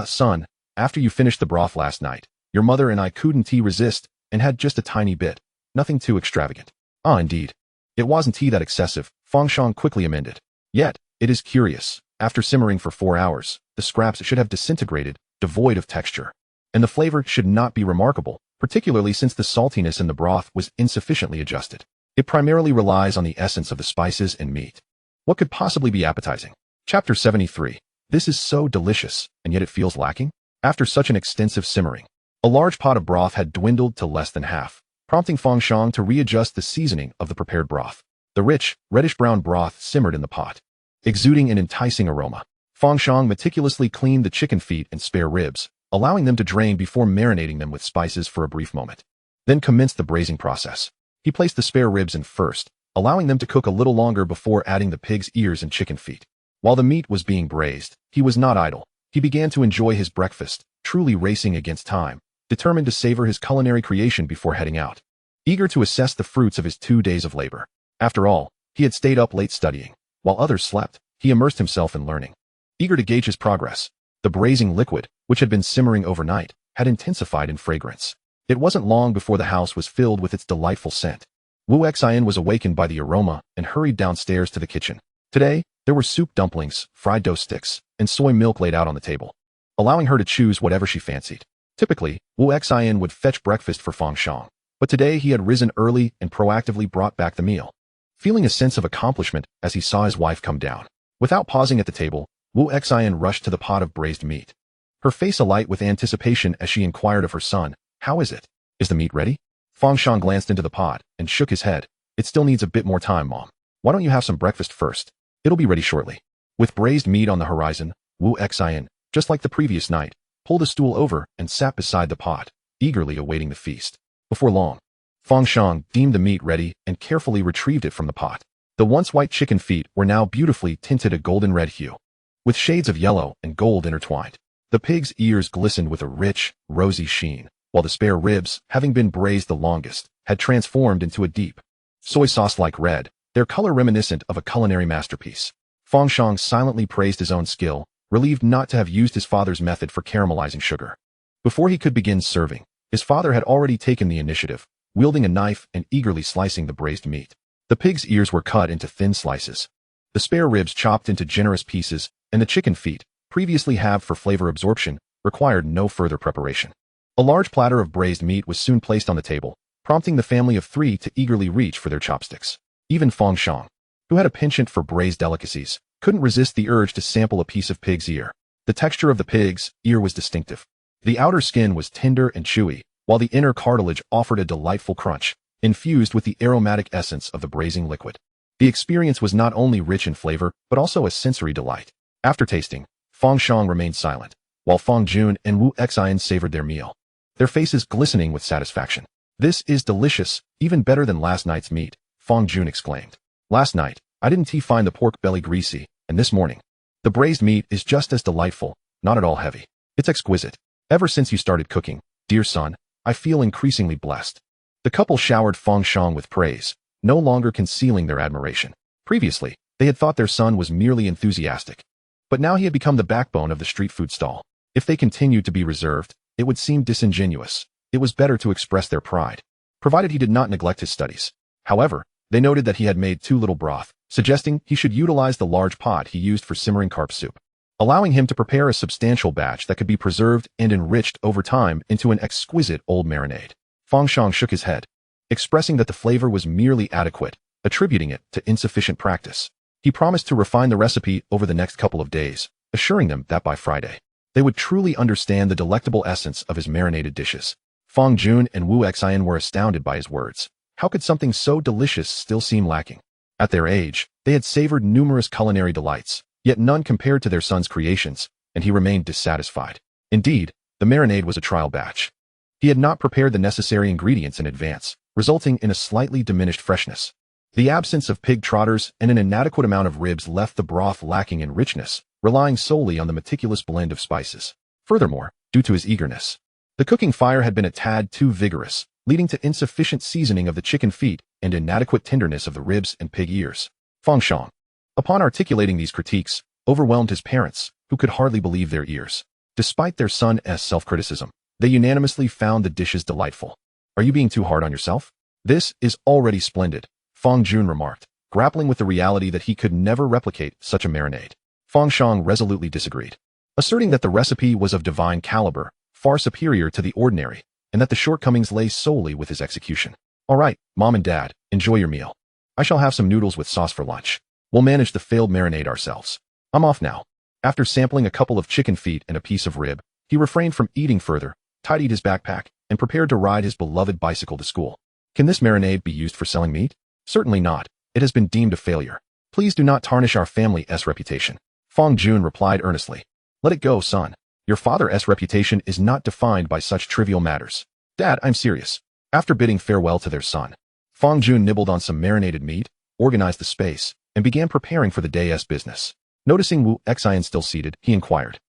Son, after you finished the broth last night, your mother and I couldn't resist and had just a tiny bit. Nothing too extravagant. Indeed. It wasn't that excessive, Fang Shang quickly amended. Yet, it is curious. After simmering for 4 hours, the scraps should have disintegrated, devoid of texture. And the flavor should not be remarkable, particularly since the saltiness in the broth was insufficiently adjusted. It primarily relies on the essence of the spices and meat. What could possibly be appetizing? Chapter 73. This is so delicious, and yet it feels lacking? After such an extensive simmering, a large pot of broth had dwindled to less than half, prompting Fang Shang to readjust the seasoning of the prepared broth. The rich, reddish-brown broth simmered in the pot, exuding an enticing aroma. Fang Shang meticulously cleaned the chicken feet and spare ribs, allowing them to drain before marinating them with spices for a brief moment. Then commenced the braising process. He placed the spare ribs in first, allowing them to cook a little longer before adding the pig's ears and chicken feet. While the meat was being braised, he was not idle. He began to enjoy his breakfast, truly racing against time, determined to savor his culinary creation before heading out, eager to assess the fruits of his 2 days of labor. After all, he had stayed up late studying. While others slept, he immersed himself in learning. Eager to gauge his progress, the braising liquid, which had been simmering overnight, had intensified in fragrance. It wasn't long before the house was filled with its delightful scent. Wu Xian was awakened by the aroma and hurried downstairs to the kitchen. Today, there were soup dumplings, fried dough sticks, and soy milk laid out on the table, allowing her to choose whatever she fancied. Typically, Wu Xian would fetch breakfast for Fang Shang, but today he had risen early and proactively brought back the meal, feeling a sense of accomplishment as he saw his wife come down. Without pausing at the table, Wu Xian rushed to the pot of braised meat, her face alight with anticipation as she inquired of her son, "How is it? Is the meat ready?" Fang Shang glanced into the pot and shook his head. "It still needs a bit more time, Mom. Why don't you have some breakfast first? It'll be ready shortly." With braised meat on the horizon, Wu Xian, just like the previous night, pulled a stool over and sat beside the pot, eagerly awaiting the feast. Before long, Fang Shang deemed the meat ready and carefully retrieved it from the pot. The once white chicken feet were now beautifully tinted a golden red hue, with shades of yellow and gold intertwined. The pig's ears glistened with a rich, rosy sheen, while the spare ribs, having been braised the longest, had transformed into a deep, soy sauce-like red, their color reminiscent of a culinary masterpiece. Fang Shang silently praised his own skill, relieved not to have used his father's method for caramelizing sugar. Before he could begin serving, his father had already taken the initiative, wielding a knife and eagerly slicing the braised meat. The pig's ears were cut into thin slices, the spare ribs chopped into generous pieces, and the chicken feet, previously halved for flavor absorption, required no further preparation. A large platter of braised meat was soon placed on the table, prompting the family of 3 to eagerly reach for their chopsticks. Even Fang Shang, who had a penchant for braised delicacies, couldn't resist the urge to sample a piece of pig's ear. The texture of the pig's ear was distinctive. The outer skin was tender and chewy, while the inner cartilage offered a delightful crunch, infused with the aromatic essence of the braising liquid. The experience was not only rich in flavor, but also a sensory delight. After tasting, Fang Shang remained silent, while Fang Jun and Wu Xian savored their meal, their faces glistening with satisfaction. "This is delicious, even better than last night's meat," Fang Jun exclaimed. "Last night, I didn't find the pork belly greasy, and this morning, the braised meat is just as delightful, not at all heavy. It's exquisite. Ever since you started cooking, dear son, I feel increasingly blessed." The couple showered Fang Shang with praise, no longer concealing their admiration. Previously, they had thought their son was merely enthusiastic, but now he had become the backbone of the street food stall. If they continued to be reserved, it would seem disingenuous. It was better to express their pride, provided he did not neglect his studies. However, they noted that he had made too little broth, suggesting he should utilize the large pot he used for simmering carp soup, allowing him to prepare a substantial batch that could be preserved and enriched over time into an exquisite old marinade. Fang Shang shook his head, expressing that the flavor was merely adequate, attributing it to insufficient practice. He promised to refine the recipe over the next couple of days, assuring them that by Friday, they would truly understand the delectable essence of his marinated dishes. Fang Jun and Wu Xian were astounded by his words. How could something so delicious still seem lacking? At their age, they had savored numerous culinary delights, yet none compared to their son's creations, and he remained dissatisfied. Indeed, the marinade was a trial batch. He had not prepared the necessary ingredients in advance, resulting in a slightly diminished freshness. The absence of pig trotters and an inadequate amount of ribs left the broth lacking in richness, relying solely on the meticulous blend of spices. Furthermore, due to his eagerness, the cooking fire had been a tad too vigorous, leading to insufficient seasoning of the chicken feet and inadequate tenderness of the ribs and pig ears. Fang Shang, upon articulating these critiques, overwhelmed his parents, who could hardly believe their ears. Despite their son's self-criticism, they unanimously found the dishes delightful. "Are you being too hard on yourself? This is already splendid," Fang Jun remarked, grappling with the reality that he could never replicate such a marinade. Fang Shang resolutely disagreed, asserting that the recipe was of divine caliber, far superior to the ordinary, and that the shortcomings lay solely with his execution. "All right, Mom and Dad, enjoy your meal. I shall have some noodles with sauce for lunch. We'll manage the failed marinade ourselves. I'm off now." After sampling a couple of chicken feet and a piece of rib, he refrained from eating further, tidied his backpack, and prepared to ride his beloved bicycle to school. "Can this marinade be used for selling meat?" "Certainly not. It has been deemed a failure. Please do not tarnish our family's reputation," Fang Jun replied earnestly. "Let it go, son. Your father's reputation is not defined by such trivial matters." "Dad, I'm serious." After bidding farewell to their son, Fang Jun nibbled on some marinated meat, organized the space, and began preparing for the day's business. Noticing Wu Xian still seated, he inquired,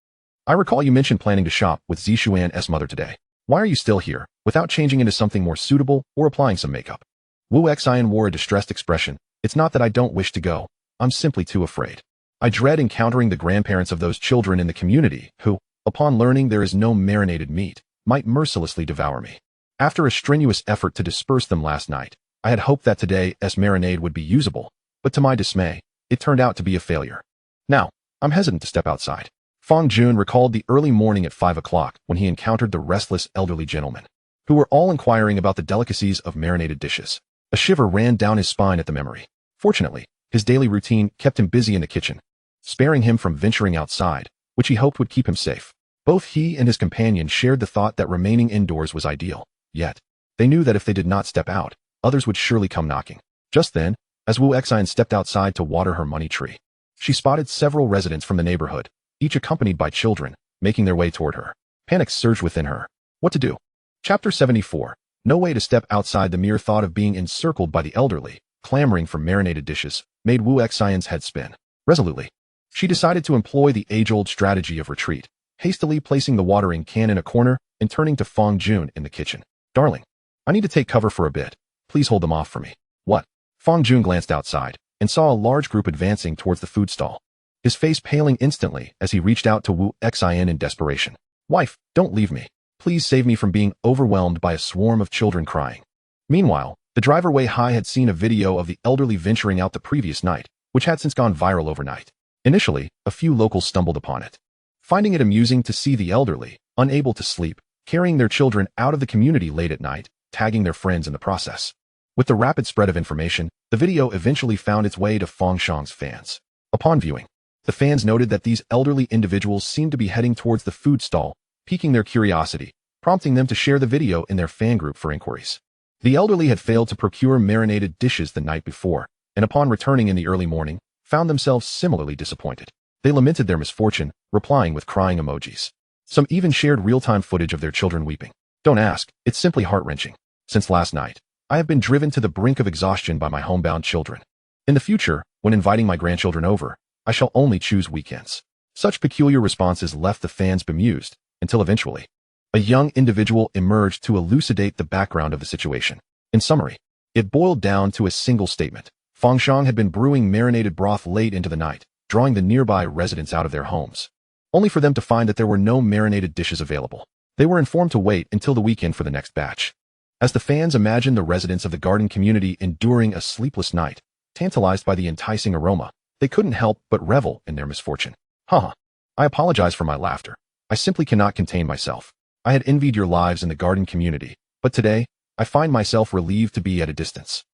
"I recall you mentioned planning to shop with Zishuan's mother today. Why are you still here, without changing into something more suitable or applying some makeup?" Wu Xian wore a distressed expression. "It's not that I don't wish to go. I'm simply too afraid. I dread encountering the grandparents of those children in the community who, upon learning there is no marinated meat, might mercilessly devour me. After a strenuous effort to disperse them last night, I had hoped that today's marinade would be usable, but to my dismay, it turned out to be a failure. Now, I'm hesitant to step outside." Fang Jun recalled the early morning at 5 o'clock when he encountered the restless elderly gentlemen, who were all inquiring about the delicacies of marinated dishes. A shiver ran down his spine at the memory. Fortunately, his daily routine kept him busy in the kitchen, sparing him from venturing outside, which he hoped would keep him safe. Both he and his companion shared the thought that remaining indoors was ideal, yet they knew that if they did not step out, others would surely come knocking. Just then, as Wu Xian stepped outside to water her money tree, she spotted several residents from the neighborhood, each accompanied by children, making their way toward her. Panic surged within her. What to do? Chapter 74. No way to step outside. The mere thought of being encircled by the elderly, clamoring for marinated dishes, made Wu Xian's head spin. Resolutely, she decided to employ the age-old strategy of retreat, hastily placing the watering can in a corner and turning to Fang Jun in the kitchen. Darling, I need to take cover for a bit. Please hold them off for me. What? Fang Jun glanced outside and saw a large group advancing towards the food stall, his face paling instantly as he reached out to Wu Xian in desperation. Wife, don't leave me. Please save me from being overwhelmed by a swarm of children crying. Meanwhile, the driver Wei Hai had seen a video of the elderly venturing out the previous night, which had since gone viral overnight. Initially, a few locals stumbled upon it, finding it amusing to see the elderly, unable to sleep, carrying their children out of the community late at night, tagging their friends in the process. With the rapid spread of information, the video eventually found its way to Fang Shang's fans. Upon viewing, the fans noted that these elderly individuals seemed to be heading towards the food stall, piquing their curiosity, prompting them to share the video in their fan group for inquiries. The elderly had failed to procure marinated dishes the night before, and upon returning in the early morning, found themselves similarly disappointed. They lamented their misfortune, replying with crying emojis. Some even shared real-time footage of their children weeping. Don't ask, it's simply heart-wrenching. Since last night, I have been driven to the brink of exhaustion by my homebound children. In the future, when inviting my grandchildren over, I shall only choose weekends. Such peculiar responses left the fans bemused, until eventually, a young individual emerged to elucidate the background of the situation. In summary, it boiled down to a single statement. Fang Shang had been brewing marinated broth late into the night, drawing the nearby residents out of their homes, only for them to find that there were no marinated dishes available. They were informed to wait until the weekend for the next batch. As the fans imagined the residents of the garden community enduring a sleepless night, tantalized by the enticing aroma, they couldn't help but revel in their misfortune. Haha. I apologize for my laughter. I simply cannot contain myself. I had envied your lives in the garden community, but today, I find myself relieved to be at a distance.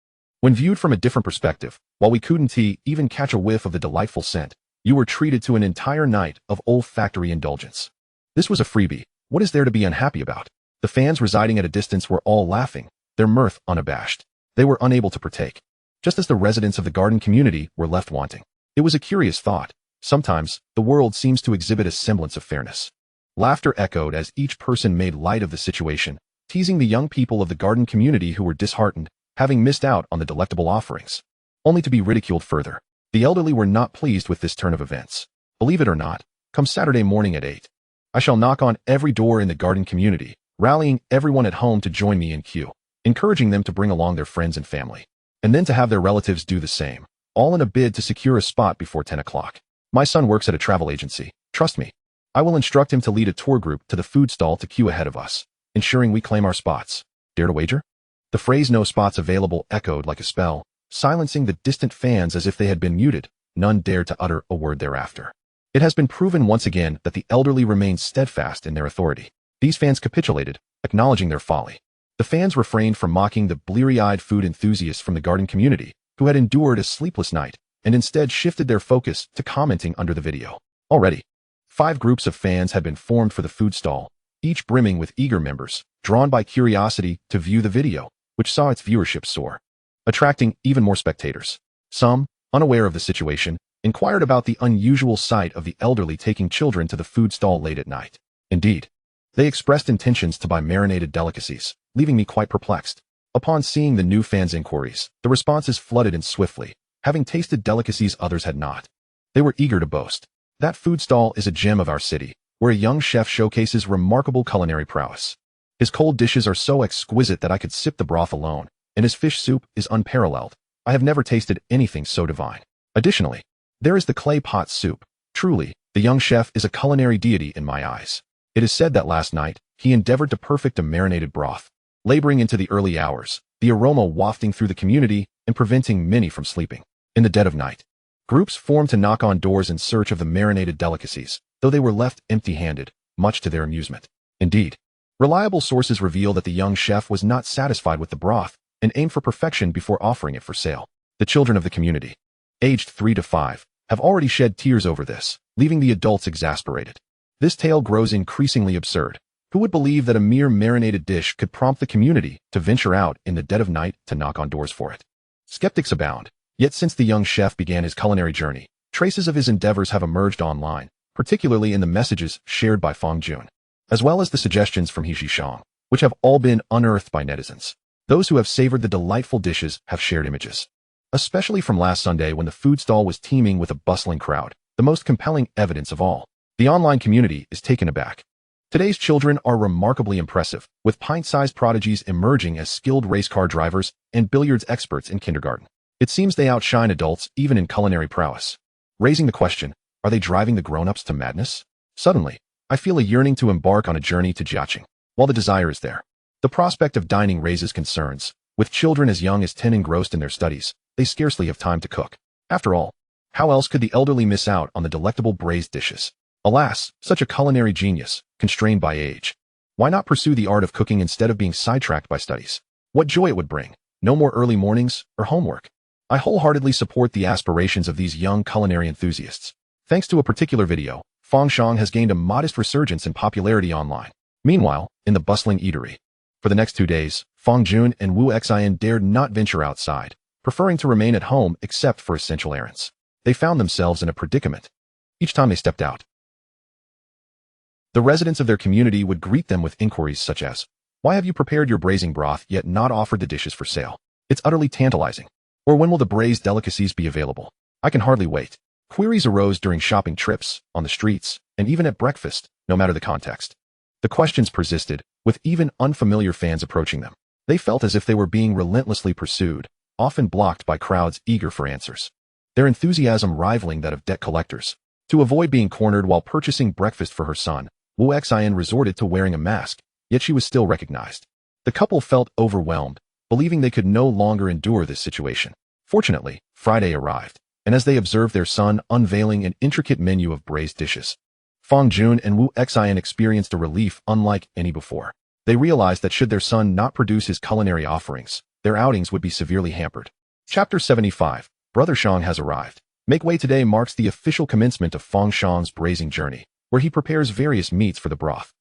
When viewed from a different perspective, while we couldn't even catch a whiff of the delightful scent, you were treated to an entire night of olfactory indulgence. This was a freebie. What is there to be unhappy about? The fans residing at a distance were all laughing, their mirth unabashed. They were unable to partake, just as the residents of the garden community were left wanting. It was a curious thought. Sometimes, the world seems to exhibit a semblance of fairness. Laughter echoed as each person made light of the situation, teasing the young people of the garden community who were disheartened, having missed out on the delectable offerings, only to be ridiculed further. The elderly were not pleased with this turn of events. Believe it or not, come Saturday morning at 8, I shall knock on every door in the garden community, rallying everyone at home to join me in queue, encouraging them to bring along their friends and family, and then to have their relatives do the same, all in a bid to secure a spot before 10 o'clock. My son works at a travel agency. Trust me. I will instruct him to lead a tour group to the food stall to queue ahead of us, ensuring we claim our spots. Dare to wager? The phrase "no spots available" echoed like a spell, silencing the distant fans as if they had been muted. None dared to utter a word thereafter. It has been proven once again that the elderly remained steadfast in their authority. These fans capitulated, acknowledging their folly. The fans refrained from mocking the bleary-eyed food enthusiasts from the garden community, who had endured a sleepless night, and instead shifted their focus to commenting under the video. Already, 5 groups of fans had been formed for the food stall, each brimming with eager members, drawn by curiosity to view the video, which saw its viewership soar, attracting even more spectators. Some, unaware of the situation, inquired about the unusual sight of the elderly taking children to the food stall late at night. Indeed, they expressed intentions to buy marinated delicacies, leaving me quite perplexed. Upon seeing the new fans' inquiries, the responses flooded in swiftly, having tasted delicacies others had not. They were eager to boast. That food stall is a gem of our city, where a young chef showcases remarkable culinary prowess. His cold dishes are so exquisite that I could sip the broth alone, and his fish soup is unparalleled. I have never tasted anything so divine. Additionally, there is the clay pot soup. Truly, the young chef is a culinary deity in my eyes. It is said that last night, he endeavored to perfect a marinated broth, laboring into the early hours, the aroma wafting through the community and preventing many from sleeping. In the dead of night, groups formed to knock on doors in search of the marinated delicacies, though they were left empty-handed, much to their amusement. Indeed, reliable sources reveal that the young chef was not satisfied with the broth and aimed for perfection before offering it for sale. The children of the community, aged 3 to 5, have already shed tears over this, leaving the adults exasperated. This tale grows increasingly absurd. Who would believe that a mere marinated dish could prompt the community to venture out in the dead of night to knock on doors for it? Skeptics abound. Yet since the young chef began his culinary journey, traces of his endeavors have emerged online, particularly in the messages shared by Fang Jun, as well as the suggestions from He Shang, which have all been unearthed by netizens. Those who have savored the delightful dishes have shared images, especially from last Sunday when the food stall was teeming with a bustling crowd, the most compelling evidence of all. The online community is taken aback. Today's children are remarkably impressive, with pint-sized prodigies emerging as skilled race car drivers and billiards experts in kindergarten. It seems they outshine adults even in culinary prowess. Raising the question, are they driving the grown-ups to madness? Suddenly, I feel a yearning to embark on a journey to Jiaqing. While the desire is there, the prospect of dining raises concerns. With children as young as 10 engrossed in their studies, they scarcely have time to cook. After all, how else could the elderly miss out on the delectable braised dishes? Alas, such a culinary genius, constrained by age. Why not pursue the art of cooking instead of being sidetracked by studies? What joy it would bring! No more early mornings or homework. I wholeheartedly support the aspirations of these young culinary enthusiasts. Thanks to a particular video, Fang Shang has gained a modest resurgence in popularity online. Meanwhile, in the bustling eatery, for the next 2 days, Fang Jun and Wu Xian dared not venture outside, preferring to remain at home except for essential errands. They found themselves in a predicament. Each time they stepped out, the residents of their community would greet them with inquiries such as, "Why have you prepared your braising broth yet not offered the dishes for sale? It's utterly tantalizing." Or, "When will the braised delicacies be available? I can hardly wait." Queries arose during shopping trips, on the streets, and even at breakfast, no matter the context. The questions persisted, with even unfamiliar fans approaching them. They felt as if they were being relentlessly pursued, often blocked by crowds eager for answers. Their enthusiasm rivaling that of debt collectors. To avoid being cornered while purchasing breakfast for her son, Wu Xian resorted to wearing a mask, yet she was still recognized. The couple felt overwhelmed, believing they could no longer endure this situation. Fortunately, Friday arrived, and as they observed their son unveiling an intricate menu of braised dishes, Fang Jun and Wu Xian experienced a relief unlike any before. They realized that should their son not produce his culinary offerings, their outings would be severely hampered. Chapter 75, Brother Shang has arrived. Make way today marks the official commencement of Fang Shang's braising journey, where he prepares various meats for the broth.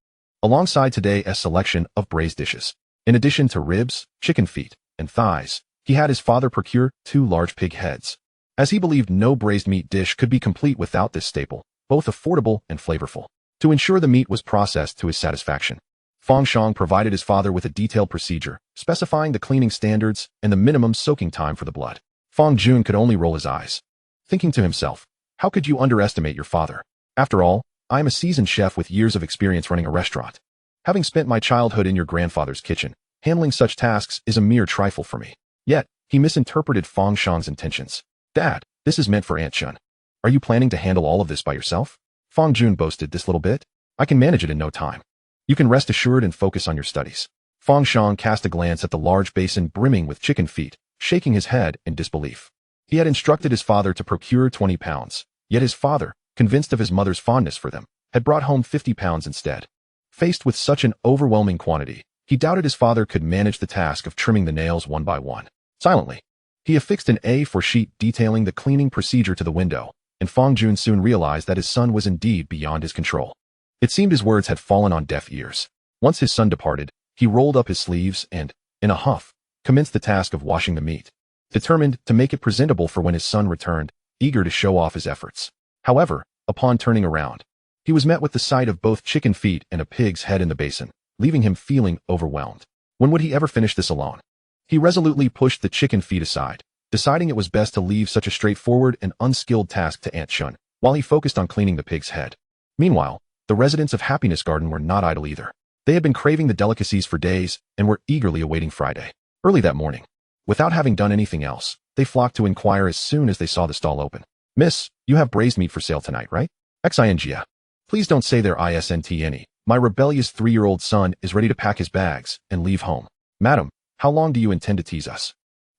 Alongside today a selection of braised dishes. In addition to ribs, chicken feet, and thighs, he had his father procure 2 large pig heads, as he believed no braised meat dish could be complete without this staple, both affordable and flavorful. To ensure the meat was processed to his satisfaction, Fang Shang provided his father with a detailed procedure, specifying the cleaning standards and the minimum soaking time for the blood. Fang Jun could only roll his eyes, thinking to himself, how could you underestimate your father? After all, I am a seasoned chef with years of experience running a restaurant. Having spent my childhood in your grandfather's kitchen, handling such tasks is a mere trifle for me. Yet, he misinterpreted Fang Shang's intentions. Dad, this is meant for Aunt Chun. Are you planning to handle all of this by yourself? Fang Jun boasted, this little bit? I can manage it in no time. You can rest assured and focus on your studies. Fang Shang cast a glance at the large basin brimming with chicken feet, shaking his head in disbelief. He had instructed his father to procure 20 pounds, yet his father, convinced of his mother's fondness for them, had brought home 50 pounds instead. Faced with such an overwhelming quantity, he doubted his father could manage the task of trimming the nails one by one. Silently, he affixed an A4 sheet detailing the cleaning procedure to the window, and Fang Jun soon realized that his son was indeed beyond his control. It seemed his words had fallen on deaf ears. Once his son departed, he rolled up his sleeves and, in a huff, commenced the task of washing the meat, determined to make it presentable for when his son returned, eager to show off his efforts. However, upon turning around, he was met with the sight of both chicken feet and a pig's head in the basin, leaving him feeling overwhelmed. When would he ever finish this alone? He resolutely pushed the chicken feet aside, deciding it was best to leave such a straightforward and unskilled task to Aunt Chun, while he focused on cleaning the pig's head. Meanwhile, the residents of Happiness Garden were not idle either. They had been craving the delicacies for days and were eagerly awaiting Friday. Early that morning, without having done anything else, they flocked to inquire as soon as they saw the stall open. Miss, you have braised meat for sale tonight, right? Xingia. Please don't say there isn't. My rebellious 3-year-old son is ready to pack his bags and leave home. Madam, how long do you intend to tease us?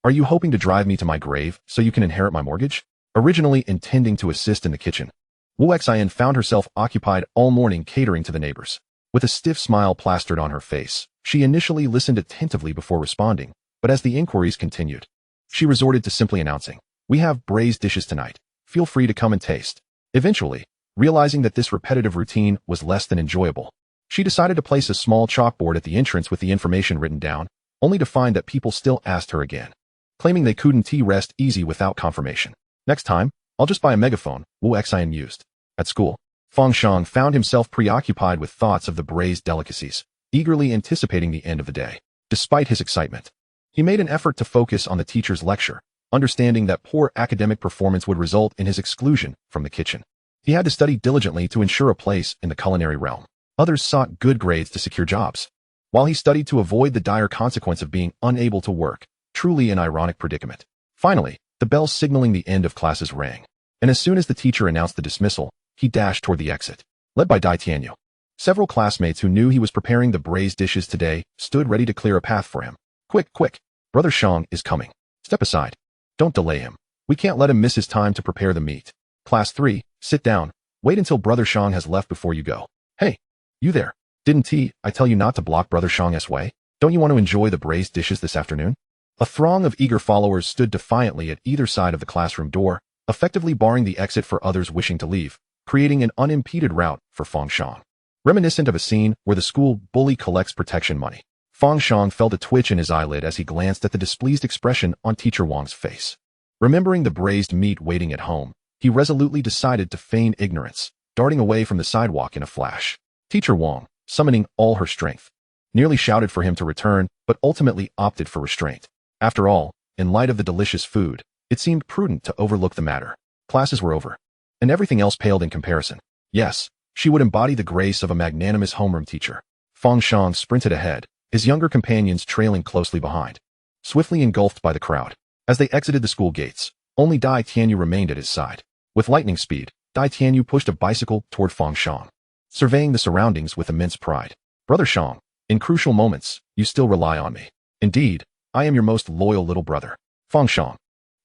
Are you hoping to drive me to my grave so you can inherit my mortgage? Originally intending to assist in the kitchen, Wu Xian found herself occupied all morning catering to the neighbors. With a stiff smile plastered on her face, she initially listened attentively before responding, but as the inquiries continued, she resorted to simply announcing, "We have braised dishes tonight. Feel free to come and taste." Eventually, realizing that this repetitive routine was less than enjoyable, she decided to place a small chalkboard at the entrance with the information written down, only to find that people still asked her again, claiming they couldn't rest easy without confirmation. Next time, I'll just buy a megaphone, Wu Xian mused. At school, Fang Shang found himself preoccupied with thoughts of the braised delicacies, eagerly anticipating the end of the day. Despite his excitement, he made an effort to focus on the teacher's lecture, understanding that poor academic performance would result in his exclusion from the kitchen. He had to study diligently to ensure a place in the culinary realm. Others sought good grades to secure jobs, while he studied to avoid the dire consequence of being unable to work. Truly an ironic predicament. Finally, the bell signaling the end of classes rang, and as soon as the teacher announced the dismissal, he dashed toward the exit, led by Dai Tianyu. Several classmates who knew he was preparing the braised dishes today stood ready to clear a path for him. Quick, quick! Brother Shang is coming. Step aside. Don't delay him. We can't let him miss his time to prepare the meat. Class 3, sit down. Wait until Brother Shang has left before you go. Hey, you there. Didn't I tell you not to block Brother Shang's way? Don't you want to enjoy the braised dishes this afternoon? A throng of eager followers stood defiantly at either side of the classroom door, effectively barring the exit for others wishing to leave, creating an unimpeded route for Fang Shang. Reminiscent of a scene where the school bully collects protection money, Fang Shang felt a twitch in his eyelid as he glanced at the displeased expression on Teacher Wang's face. Remembering the braised meat waiting at home, he resolutely decided to feign ignorance, darting away from the sidewalk in a flash. Teacher Wang, summoning all her strength, nearly shouted for him to return, but ultimately opted for restraint. After all, in light of the delicious food, it seemed prudent to overlook the matter. Classes were over, and everything else paled in comparison. Yes, she would embody the grace of a magnanimous homeroom teacher. Fang Shang sprinted ahead, his younger companions trailing closely behind, swiftly engulfed by the crowd. As they exited the school gates, only Dai Tianyu remained at his side. With lightning speed, Dai Tianyu pushed a bicycle toward Fang Shang, surveying the surroundings with immense pride. Brother Shang, in crucial moments, you still rely on me. Indeed, I am your most loyal little brother. Fang Shang,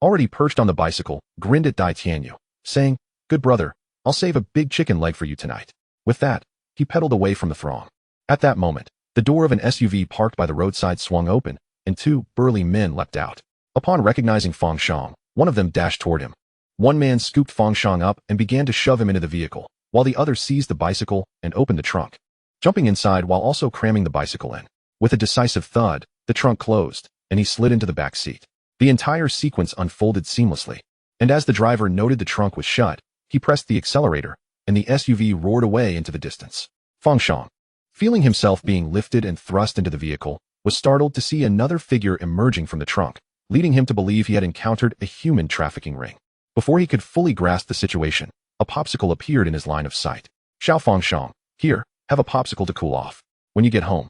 already perched on the bicycle, grinned at Dai Tianyu, saying, Good brother, I'll save a big chicken leg for you tonight. With that, he pedaled away from the throng. At that moment, the door of an SUV parked by the roadside swung open, and two burly men leapt out. Upon recognizing Fang Shang, one of them dashed toward him. One man scooped Fang Shang up and began to shove him into the vehicle, while the other seized the bicycle and opened the trunk, jumping inside while also cramming the bicycle in. With a decisive thud, the trunk closed, and he slid into the back seat. The entire sequence unfolded seamlessly, and as the driver noted the trunk was shut, he pressed the accelerator, and the SUV roared away into the distance. Fang Shang, feeling himself being lifted and thrust into the vehicle, was startled to see another figure emerging from the trunk, leading him to believe he had encountered a human trafficking ring. Before he could fully grasp the situation, a popsicle appeared in his line of sight. Xiao Fang Shang, here, have a popsicle to cool off. When you get home,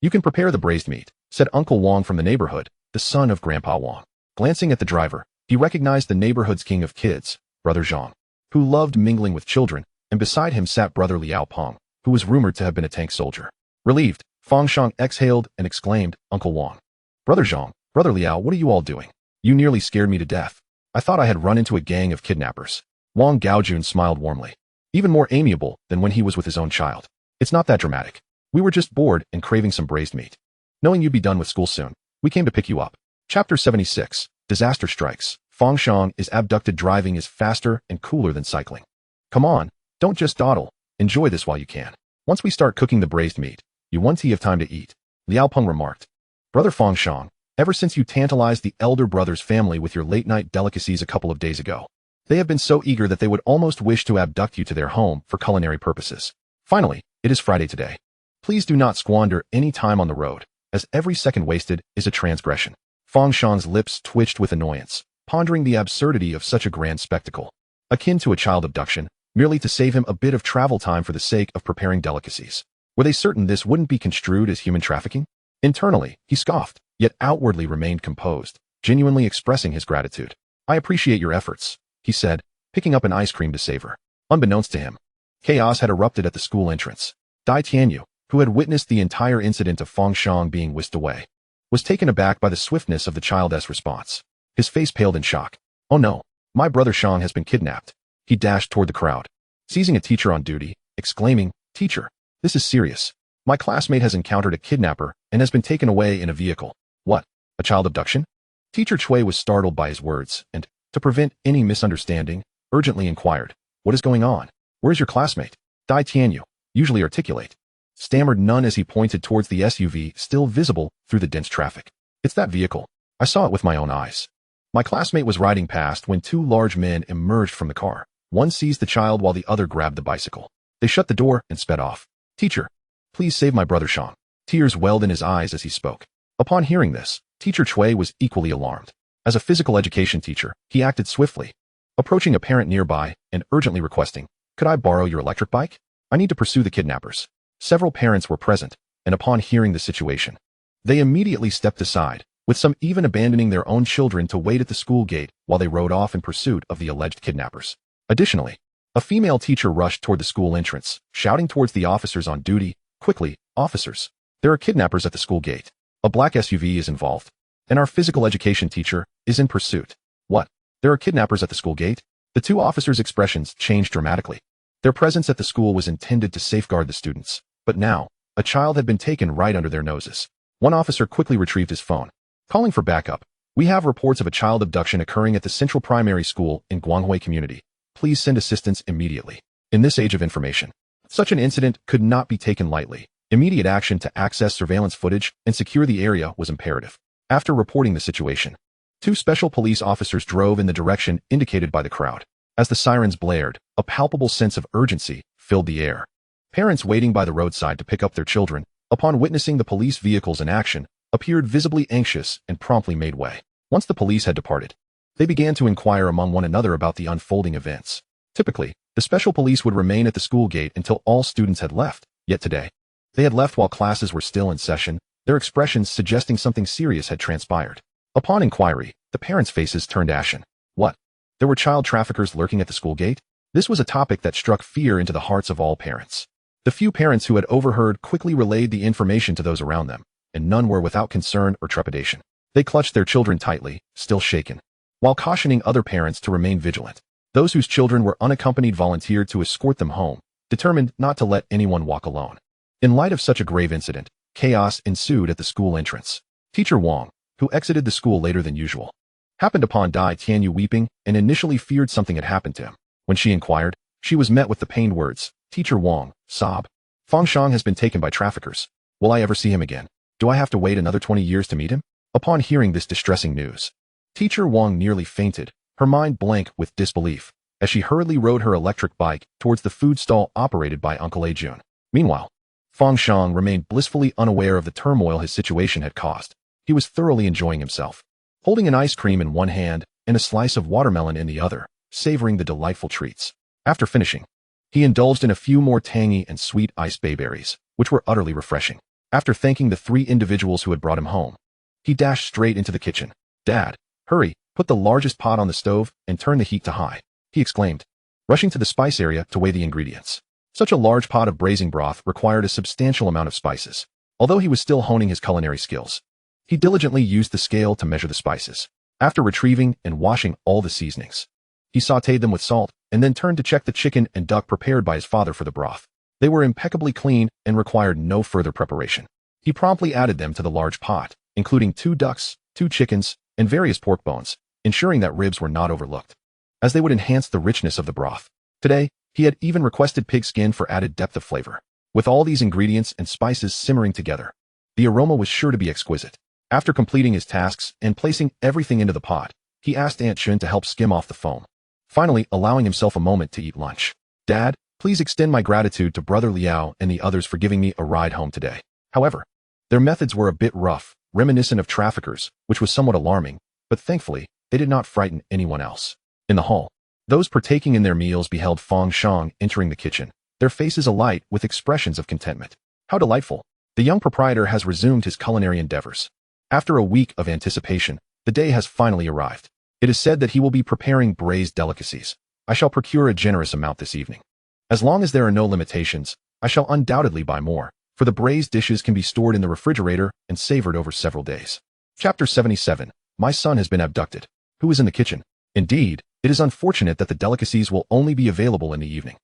you can prepare the braised meat, said Uncle Wang from the neighborhood, the son of Grandpa Wang. Glancing at the driver, he recognized the neighborhood's king of kids, Brother Zhang, who loved mingling with children, and beside him sat Brother Liao Peng, who was rumored to have been a tank soldier. Relieved, Fang Shang exhaled and exclaimed, Uncle Wang. Brother Zhang, Brother Liao, what are you all doing? You nearly scared me to death. I thought I had run into a gang of kidnappers. Wang Gaojun smiled warmly, even more amiable than when he was with his own child. It's not that dramatic. We were just bored and craving some braised meat. Knowing you'd be done with school soon, we came to pick you up. Chapter 76, Disaster Strikes. Fang Shang is abducted. Driving is faster and cooler than cycling. Come on, don't just dawdle. Enjoy this while you can. Once we start cooking the braised meat, you won't have time to eat, Liao Peng remarked. Brother Fang Shang, ever since you tantalized the elder brother's family with your late-night delicacies a couple of days ago, they have been so eager that they would almost wish to abduct you to their home for culinary purposes. Finally, it is Friday today. Please do not squander any time on the road, as every second wasted is a transgression. Fang Shang's lips twitched with annoyance, pondering the absurdity of such a grand spectacle, akin to a child abduction, merely to save him a bit of travel time for the sake of preparing delicacies. Were they certain this wouldn't be construed as human trafficking? Internally, he scoffed, yet outwardly remained composed, genuinely expressing his gratitude. I appreciate your efforts, he said, picking up an ice cream to savor. Unbeknownst to him, chaos had erupted at the school entrance. Dai Tianyu, who had witnessed the entire incident of Fang Shang being whisked away, was taken aback by the swiftness of the child's response. His face paled in shock. Oh no, my brother Shang has been kidnapped. He dashed toward the crowd, seizing a teacher on duty, exclaiming, Teacher, this is serious. My classmate has encountered a kidnapper and has been taken away in a vehicle. What? A child abduction? Teacher Chui was startled by his words and, to prevent any misunderstanding, urgently inquired, What is going on? Where is your classmate? Dai Tianyu, usually articulate, stammered none as he pointed towards the SUV still visible through the dense traffic. It's that vehicle. I saw it with my own eyes. My classmate was riding past when two large men emerged from the car. One seized the child while the other grabbed the bicycle. They shut the door and sped off. Teacher, please save my brother Shang. Tears welled in his eyes as he spoke. Upon hearing this, Teacher Chui was equally alarmed. As a physical education teacher, he acted swiftly, approaching a parent nearby and urgently requesting, "Could I borrow your electric bike? I need to pursue the kidnappers." Several parents were present, and upon hearing the situation, they immediately stepped aside, with some even abandoning their own children to wait at the school gate while they rode off in pursuit of the alleged kidnappers. Additionally, a female teacher rushed toward the school entrance, shouting towards the officers on duty, "Quickly, officers! There are kidnappers at the school gate. A black SUV is involved, and our physical education teacher is in pursuit." What? There are kidnappers at the school gate? The two officers' expressions changed dramatically. Their presence at the school was intended to safeguard the students, but now, a child had been taken right under their noses. One officer quickly retrieved his phone, calling for backup. "We have reports of a child abduction occurring at the Central Primary School in Guanghui Community. Please send assistance immediately." In this age of information, such an incident could not be taken lightly. Immediate action to access surveillance footage and secure the area was imperative. After reporting the situation, two special police officers drove in the direction indicated by the crowd. As the sirens blared, a palpable sense of urgency filled the air. Parents waiting by the roadside to pick up their children, upon witnessing the police vehicles in action, appeared visibly anxious and promptly made way. Once the police had departed, they began to inquire among one another about the unfolding events. Typically, the special police would remain at the school gate until all students had left, yet today, they had left while classes were still in session, their expressions suggesting something serious had transpired. Upon inquiry, the parents' faces turned ashen. What? There were child traffickers lurking at the school gate? This was a topic that struck fear into the hearts of all parents. The few parents who had overheard quickly relayed the information to those around them, and none were without concern or trepidation. They clutched their children tightly, still shaken, while cautioning other parents to remain vigilant. Those whose children were unaccompanied volunteered to escort them home, determined not to let anyone walk alone. In light of such a grave incident, chaos ensued at the school entrance. Teacher Wang, who exited the school later than usual, happened upon Dai Tianyu weeping and initially feared something had happened to him. When she inquired, she was met with the pained words, "Teacher Wang, sob. Fang Shang has been taken by traffickers. Will I ever see him again? Do I have to wait another 20 years to meet him?" Upon hearing this distressing news, Teacher Wang nearly fainted, her mind blank with disbelief, as she hurriedly rode her electric bike towards the food stall operated by Uncle Ajun. Meanwhile, Fang Shang remained blissfully unaware of the turmoil his situation had caused. He was thoroughly enjoying himself, holding an ice cream in one hand and a slice of watermelon in the other, savoring the delightful treats. After finishing, he indulged in a few more tangy and sweet iced bayberries, which were utterly refreshing. After thanking the three individuals who had brought him home, he dashed straight into the kitchen. "Dad, hurry, put the largest pot on the stove and turn the heat to high," he exclaimed, rushing to the spice area to weigh the ingredients. Such a large pot of braising broth required a substantial amount of spices. Although he was still honing his culinary skills, he diligently used the scale to measure the spices. After retrieving and washing all the seasonings, he sautéed them with salt and then turned to check the chicken and duck prepared by his father for the broth. They were impeccably clean and required no further preparation. He promptly added them to the large pot, including 2 ducks, 2 chickens, and various pork bones, ensuring that ribs were not overlooked, as they would enhance the richness of the broth. Today, he had even requested pig skin for added depth of flavor. With all these ingredients and spices simmering together, the aroma was sure to be exquisite. After completing his tasks and placing everything into the pot, he asked Aunt Chun to help skim off the foam, finally allowing himself a moment to eat lunch. "Dad, please extend my gratitude to Brother Liao and the others for giving me a ride home today." However, their methods were a bit rough, reminiscent of traffickers, which was somewhat alarming, but thankfully, they did not frighten anyone else. In the hall, those partaking in their meals beheld Fang Shang entering the kitchen, their faces alight with expressions of contentment. How delightful! The young proprietor has resumed his culinary endeavors. After a week of anticipation, the day has finally arrived. It is said that he will be preparing braised delicacies. I shall procure a generous amount this evening. As long as there are no limitations, I shall undoubtedly buy more, for the braised dishes can be stored in the refrigerator and savored over several days. Chapter 77. My son has been abducted. Who is in the kitchen? Indeed, it is unfortunate that the delicacies will only be available in the evening.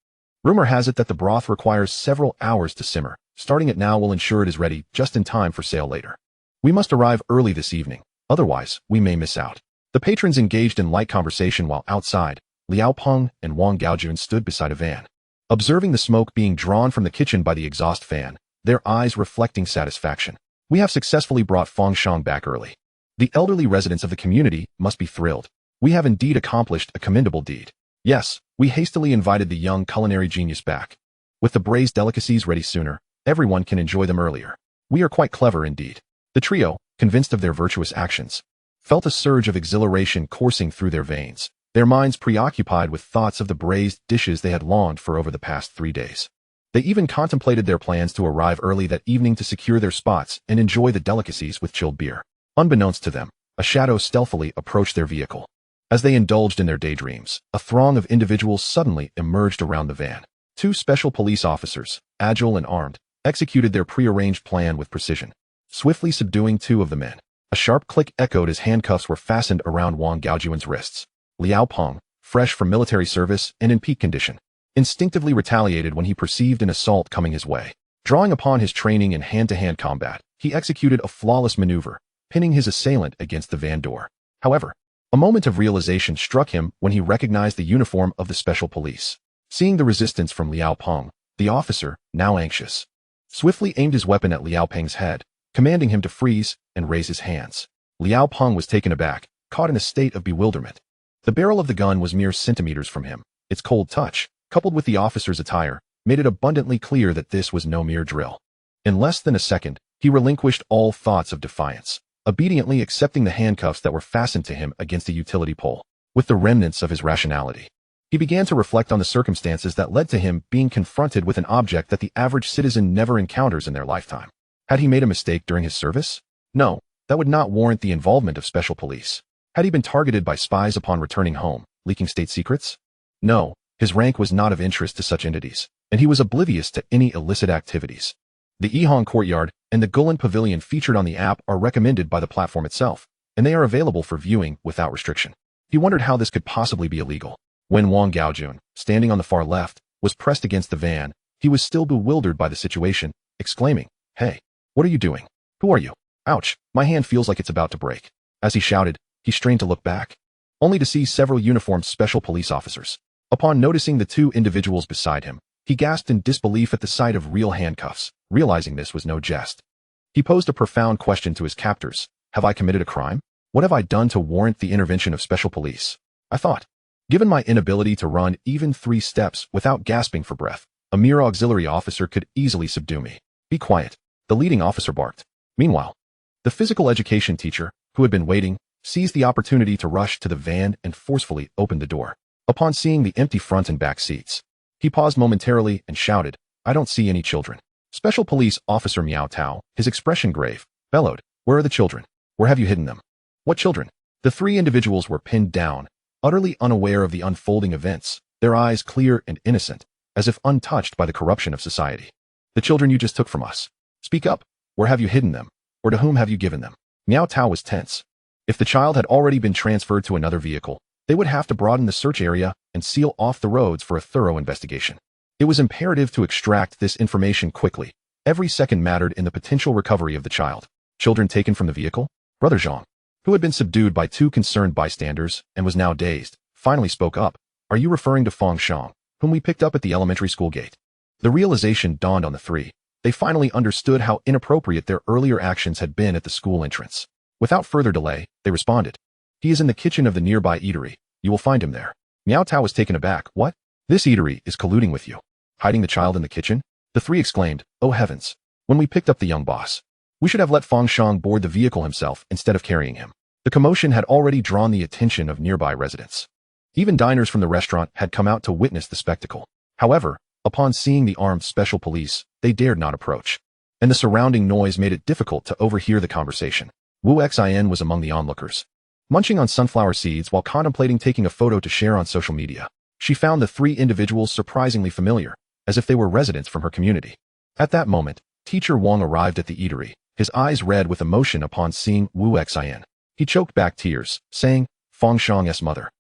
Rumor has it that the broth requires several hours to simmer. Starting it now will ensure it is ready just in time for sale later. We must arrive early this evening, otherwise we may miss out. The patrons engaged in light conversation while outside. Liao Peng and Wang Gaojun stood beside a van, observing the smoke being drawn from the kitchen by the exhaust fan, their eyes reflecting satisfaction. We have successfully brought Fang Shang back early. The elderly residents of the community must be thrilled. We have indeed accomplished a commendable deed. Yes, we hastily invited the young culinary genius back. With the braised delicacies ready sooner, everyone can enjoy them earlier. We are quite clever indeed. The trio, convinced of their virtuous actions, felt a surge of exhilaration coursing through their veins, their minds preoccupied with thoughts of the braised dishes they had longed for over the past 3 days. They even contemplated their plans to arrive early that evening to secure their spots and enjoy the delicacies with chilled beer. Unbeknownst to them, a shadow stealthily approached their vehicle. As they indulged in their daydreams, a throng of individuals suddenly emerged around the van. 2 special police officers, agile and armed, executed their prearranged plan with precision, swiftly subduing 2 of the men. A sharp click echoed as handcuffs were fastened around Wang Gaojuan's wrists. Liao Peng, fresh from military service and in peak condition, instinctively retaliated when he perceived an assault coming his way. Drawing upon his training in hand-to-hand combat, he executed a flawless maneuver, pinning his assailant against the van door. However, a moment of realization struck him when he recognized the uniform of the special police. Seeing the resistance from Liao Peng, the officer, now anxious, swiftly aimed his weapon at Liao Peng's head, commanding him to freeze and raise his hands. Liao Peng was taken aback, caught in a state of bewilderment. The barrel of the gun was mere centimeters from him. Its cold touch, coupled with the officer's attire, made it abundantly clear that this was no mere drill. In less than a second, he relinquished all thoughts of defiance, obediently accepting the handcuffs that were fastened to him against a utility pole. With the remnants of his rationality, he began to reflect on the circumstances that led to him being confronted with an object that the average citizen never encounters in their lifetime. Had he made a mistake during his service? No, that would not warrant the involvement of special police. Had he been targeted by spies upon returning home, leaking state secrets? No, his rank was not of interest to such entities, and he was oblivious to any illicit activities. The Yihang Courtyard and the Gulen Pavilion featured on the app are recommended by the platform itself, and they are available for viewing without restriction. He wondered how this could possibly be illegal. When Wang Gaojun, standing on the far left, was pressed against the van, he was still bewildered by the situation, exclaiming, "Hey, what are you doing? Who are you? Ouch, my hand feels like it's about to break." As he shouted, he strained to look back, only to see several uniformed special police officers. Upon noticing the 2 individuals beside him, he gasped in disbelief at the sight of real handcuffs, realizing this was no jest. He posed a profound question to his captors. Have I committed a crime? What have I done to warrant the intervention of special police? I thought. Given my inability to run even 3 steps without gasping for breath, a mere auxiliary officer could easily subdue me. Be quiet, the leading officer barked. Meanwhile, the physical education teacher, who had been waiting, seized the opportunity to rush to the van and forcefully opened the door. Upon seeing the empty front and back seats, he paused momentarily and shouted, "I don't see any children." Special Police Officer Miao Tao, his expression grave, bellowed, "Where are the children? Where have you hidden them?" "What children?" The 3 individuals were pinned down, utterly unaware of the unfolding events, their eyes clear and innocent, as if untouched by the corruption of society. "The children you just took from us. Speak up. Where have you hidden them? Or to whom have you given them?" Miao Tao was tense. If the child had already been transferred to another vehicle, they would have to broaden the search area and seal off the roads for a thorough investigation. It was imperative to extract this information quickly. Every second mattered in the potential recovery of the child. Children taken from the vehicle? Brother Zhang, who had been subdued by 2 concerned bystanders and was now dazed, finally spoke up. "Are you referring to Fang Shang, whom we picked up at the elementary school gate?" The realization dawned on the 3. They finally understood how inappropriate their earlier actions had been at the school entrance. Without further delay, they responded. "He is in the kitchen of the nearby eatery. You will find him there." Miao Tao was taken aback. "What? This eatery is colluding with you? Hiding the child in the kitchen?" The 3 exclaimed, "Oh heavens! When we picked up the young boss, we should have let Fang Shang board the vehicle himself instead of carrying him." The commotion had already drawn the attention of nearby residents. Even diners from the restaurant had come out to witness the spectacle. However, upon seeing the armed special police, they dared not approach, and the surrounding noise made it difficult to overhear the conversation. Wu Xin was among the onlookers, munching on sunflower seeds while contemplating taking a photo to share on social media. She found the 3 individuals surprisingly familiar, as if they were residents from her community. At that moment, Teacher Wang arrived at the eatery, his eyes red with emotion upon seeing Wu Xin. He choked back tears, saying, "Fang Shang's mother.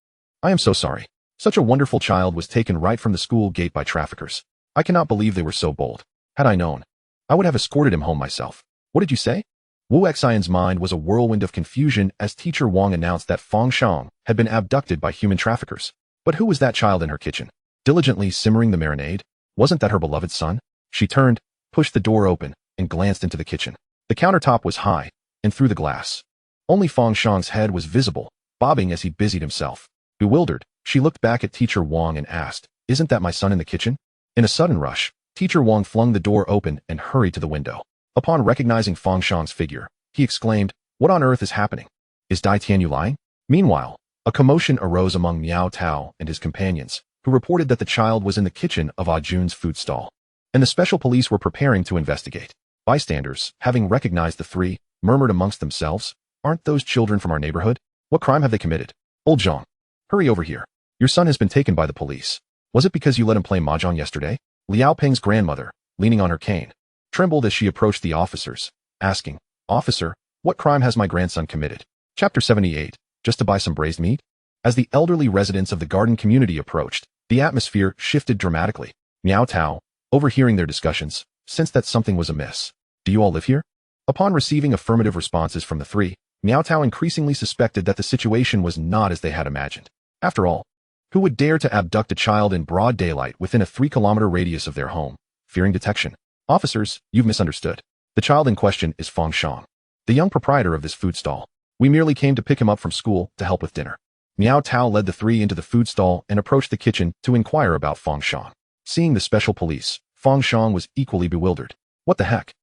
I am so sorry. Such a wonderful child was taken right from the school gate by traffickers. I cannot believe they were so bold. Had I known, I would have escorted him home myself." "What did you say?" Wu Xian's mind was a whirlwind of confusion as Teacher Wang announced that Fang Shang had been abducted by human traffickers. But who was that child in her kitchen, diligently simmering the marinade? Wasn't that her beloved son? She turned, pushed the door open, and glanced into the kitchen. The countertop was high, and through the glass, only Fang Shang's head was visible, bobbing as he busied himself. Bewildered, she looked back at Teacher Wang and asked, "Isn't that my son in the kitchen?" In a sudden rush, Teacher Wang flung the door open and hurried to the window. Upon recognizing Fang Shang's figure, he exclaimed, "What on earth is happening? Is Dai Tianyu lying?" Meanwhile, a commotion arose among Miao Tao and his companions, who reported that the child was in the kitchen of Ah Jun's food stall, and the special police were preparing to investigate. Bystanders, having recognized the three, murmured amongst themselves, "Aren't those children from our neighborhood? What crime have they committed? Old Zhang, hurry over here. Your son has been taken by the police. Was it because you let him play mahjong yesterday?" Liao Peng's grandmother, leaning on her cane, trembled as she approached the officers, asking, "Officer, what crime has my grandson committed?" Chapter 78, just to buy some braised meat? As the elderly residents of the garden community approached, the atmosphere shifted dramatically. Miao Tao, overhearing their discussions, sensed that something was amiss. "Do you all live here?" Upon receiving affirmative responses from the three, Miao Tao increasingly suspected that the situation was not as they had imagined. After all, who would dare to abduct a child in broad daylight within a 3-kilometer radius of their home, fearing detection? "Officers, you've misunderstood. The child in question is Fang Shang, the young proprietor of this food stall. We merely came to pick him up from school to help with dinner." Miao Tao led the three into the food stall and approached the kitchen to inquire about Fang Shang. Seeing the special police, Fang Shang was equally bewildered. "What the heck?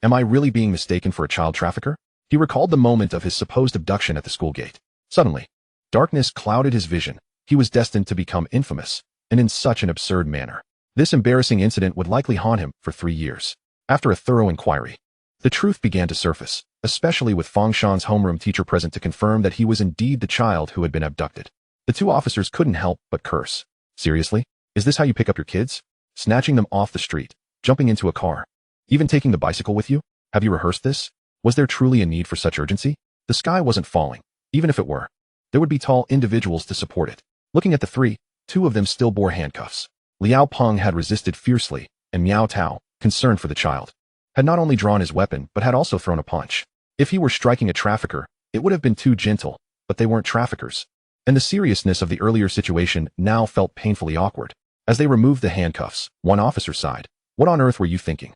Am I really being mistaken for a child trafficker?" He recalled the moment of his supposed abduction at the school gate. Suddenly, darkness clouded his vision. He was destined to become infamous, and in such an absurd manner. This embarrassing incident would likely haunt him for 3 years. After a thorough inquiry, the truth began to surface, especially with Fang Shang's homeroom teacher present to confirm that he was indeed the child who had been abducted. The two officers couldn't help but curse. "Seriously? Is this how you pick up your kids? Snatching them off the street, jumping into a car, even taking the bicycle with you? Have you rehearsed this? Was there truly a need for such urgency?" The sky wasn't falling. Even if it were, there would be tall individuals to support it. Looking at the three, 2 of them still bore handcuffs. Liao Peng had resisted fiercely, and Miao Tao, concerned for the child, had not only drawn his weapon but had also thrown a punch. If he were striking a trafficker, it would have been too gentle, but they weren't traffickers. And the seriousness of the earlier situation now felt painfully awkward. As they removed the handcuffs, one officer sighed, "What on earth were you thinking?"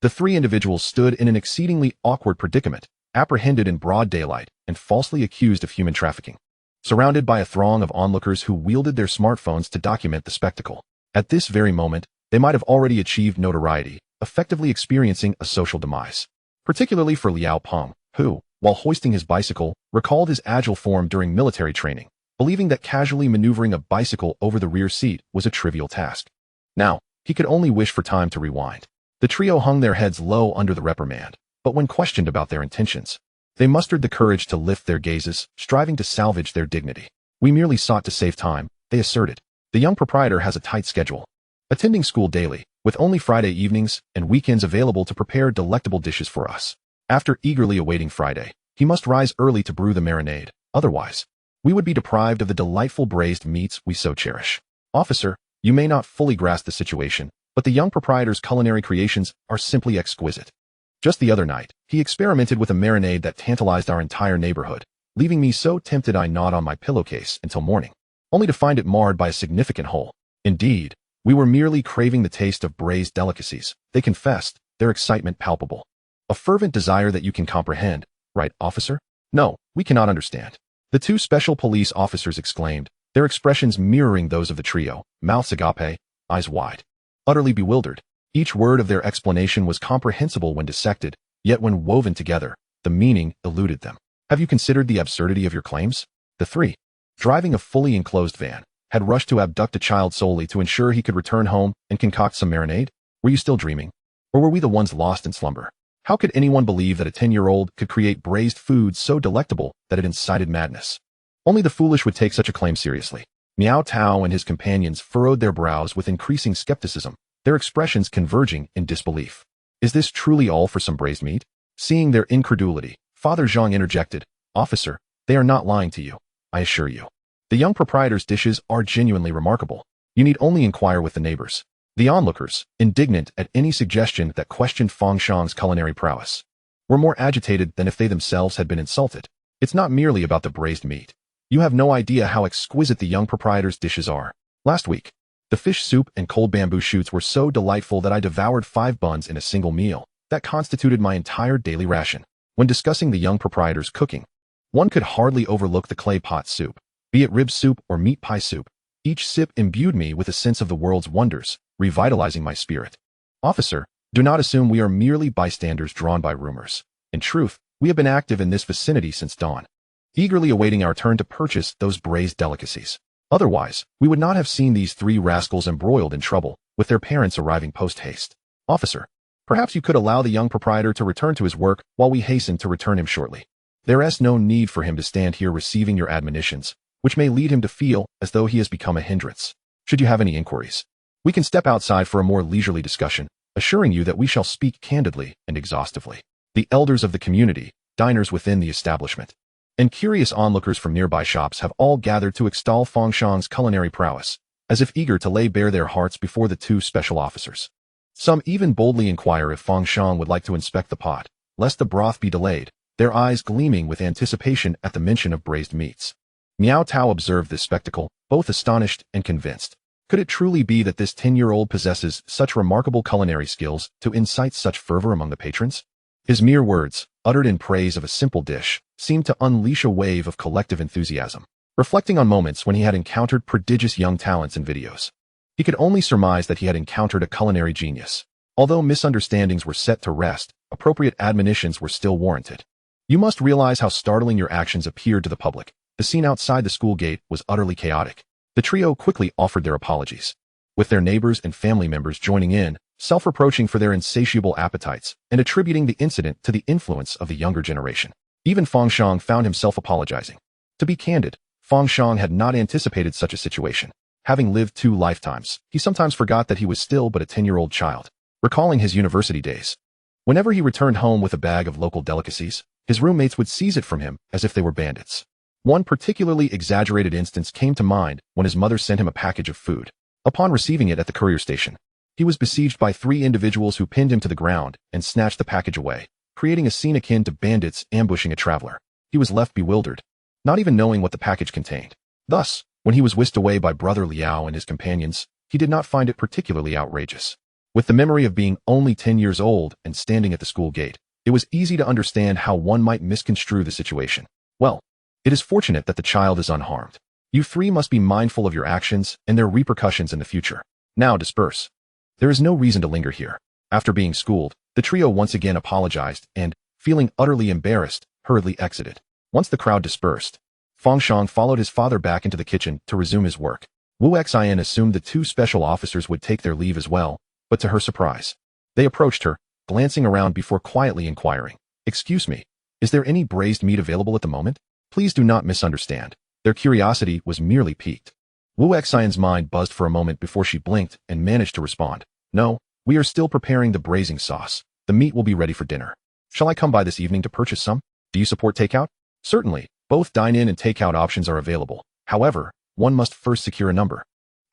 The 3 individuals stood in an exceedingly awkward predicament, apprehended in broad daylight and falsely accused of human trafficking, surrounded by a throng of onlookers who wielded their smartphones to document the spectacle. At this very moment, they might have already achieved notoriety, effectively experiencing a social demise. Particularly for Liao Peng, who, while hoisting his bicycle, recalled his agile form during military training, believing that casually maneuvering a bicycle over the rear seat was a trivial task. Now, he could only wish for time to rewind. The trio hung their heads low under the reprimand, but when questioned about their intentions, they mustered the courage to lift their gazes, striving to salvage their dignity. "We merely sought to save time," they asserted. "The young proprietor has a tight schedule, attending school daily, with only Friday evenings and weekends available to prepare delectable dishes for us. After eagerly awaiting Friday, he must rise early to brew the marinade. Otherwise, we would be deprived of the delightful braised meats we so cherish." "Officer, you may not fully grasp the situation, but the young proprietor's culinary creations are simply exquisite. Just the other night, he experimented with a marinade that tantalized our entire neighborhood, leaving me so tempted I gnawed on my pillowcase until morning, only to find it marred by a significant hole. Indeed, we were merely craving the taste of braised delicacies," they confessed, their excitement palpable. "A fervent desire that you can comprehend, right, officer?" "No, we cannot understand," the 2 special police officers exclaimed, their expressions mirroring those of the trio, mouths agape, eyes wide, utterly bewildered. Each word of their explanation was comprehensible when dissected, yet when woven together, the meaning eluded them. "Have you considered the absurdity of your claims?" The 3, driving a fully enclosed van, had rushed to abduct a child solely to ensure he could return home and concoct some marinade. Were you still dreaming? Or were we the ones lost in slumber? How could anyone believe that a 10-year-old could create braised food so delectable that it incited madness? Only the foolish would take such a claim seriously. Miao Tao and his companions furrowed their brows with increasing skepticism, their expressions converging in disbelief. "Is this truly all for some braised meat?" Seeing their incredulity, Father Zhang interjected, "Officer, they are not lying to you, I assure you. The young proprietor's dishes are genuinely remarkable. You need only inquire with the neighbors." The onlookers, indignant at any suggestion that questioned Fang Shang's culinary prowess, were more agitated than if they themselves had been insulted. "It's not merely about the braised meat. You have no idea how exquisite the young proprietor's dishes are. Last week, the fish soup and cold bamboo shoots were so delightful that I devoured 5 buns in a single meal. That constituted my entire daily ration." When discussing the young proprietor's cooking, one could hardly overlook the clay pot soup. Be it rib soup or meat pie soup, each sip imbued me with a sense of the world's wonders, revitalizing my spirit. Officer, do not assume we are merely bystanders drawn by rumors. In truth, we have been active in this vicinity since dawn, eagerly awaiting our turn to purchase those braised delicacies. Otherwise, we would not have seen these three rascals embroiled in trouble, with their parents arriving post-haste. Officer, perhaps you could allow the young proprietor to return to his work while we hasten to return him shortly. There is no need for him to stand here receiving your admonitions, which may lead him to feel as though he has become a hindrance. Should you have any inquiries, we can step outside for a more leisurely discussion, assuring you that we shall speak candidly and exhaustively. The elders of the community, diners within the establishment, and curious onlookers from nearby shops have all gathered to extol Fang Shang's culinary prowess, as if eager to lay bare their hearts before the two special officers. Some even boldly inquire if Fang Shang would like to inspect the pot, lest the broth be delayed, their eyes gleaming with anticipation at the mention of braised meats. Miao Tao observed this spectacle, both astonished and convinced. Could it truly be that this 10-year-old possesses such remarkable culinary skills to incite such fervor among the patrons? His mere words, uttered in praise of a simple dish, seemed to unleash a wave of collective enthusiasm. Reflecting on moments when he had encountered prodigious young talents in videos, he could only surmise that he had encountered a culinary genius. Although misunderstandings were set to rest, appropriate admonitions were still warranted. You must realize how startling your actions appeared to the public. The scene outside the school gate was utterly chaotic. The trio quickly offered their apologies, with their neighbors and family members joining in, self-reproaching for their insatiable appetites and attributing the incident to the influence of the younger generation. Even Fang Shang found himself apologizing. To be candid, Fang Shang had not anticipated such a situation. Having lived 2 lifetimes, he sometimes forgot that he was still but a 10-year-old child. Recalling his university days, whenever he returned home with a bag of local delicacies, his roommates would seize it from him as if they were bandits. One particularly exaggerated instance came to mind when his mother sent him a package of food. Upon receiving it at the courier station, he was besieged by 3 individuals who pinned him to the ground and snatched the package away, creating a scene akin to bandits ambushing a traveler. He was left bewildered, not even knowing what the package contained. Thus, when he was whisked away by Brother Liao and his companions, he did not find it particularly outrageous. With the memory of being only 10 years old and standing at the school gate, it was easy to understand how one might misconstrue the situation. Well, it is fortunate that the child is unharmed. You 3 must be mindful of your actions and their repercussions in the future. Now disperse. There is no reason to linger here. After being schooled, the trio once again apologized and, feeling utterly embarrassed, hurriedly exited. Once the crowd dispersed, Fang Shang followed his father back into the kitchen to resume his work. Wu Xian assumed the 2 special officers would take their leave as well, but to her surprise, they approached her, glancing around before quietly inquiring, "Excuse me, is there any braised meat available at the moment?" Please do not misunderstand. Their curiosity was merely piqued. Wu Xian's mind buzzed for a moment before she blinked and managed to respond. "No, we are still preparing the braising sauce. The meat will be ready for dinner. Shall I come by this evening to purchase some? Do you support takeout?" "Certainly, both dine-in and takeout options are available. However, one must first secure a number,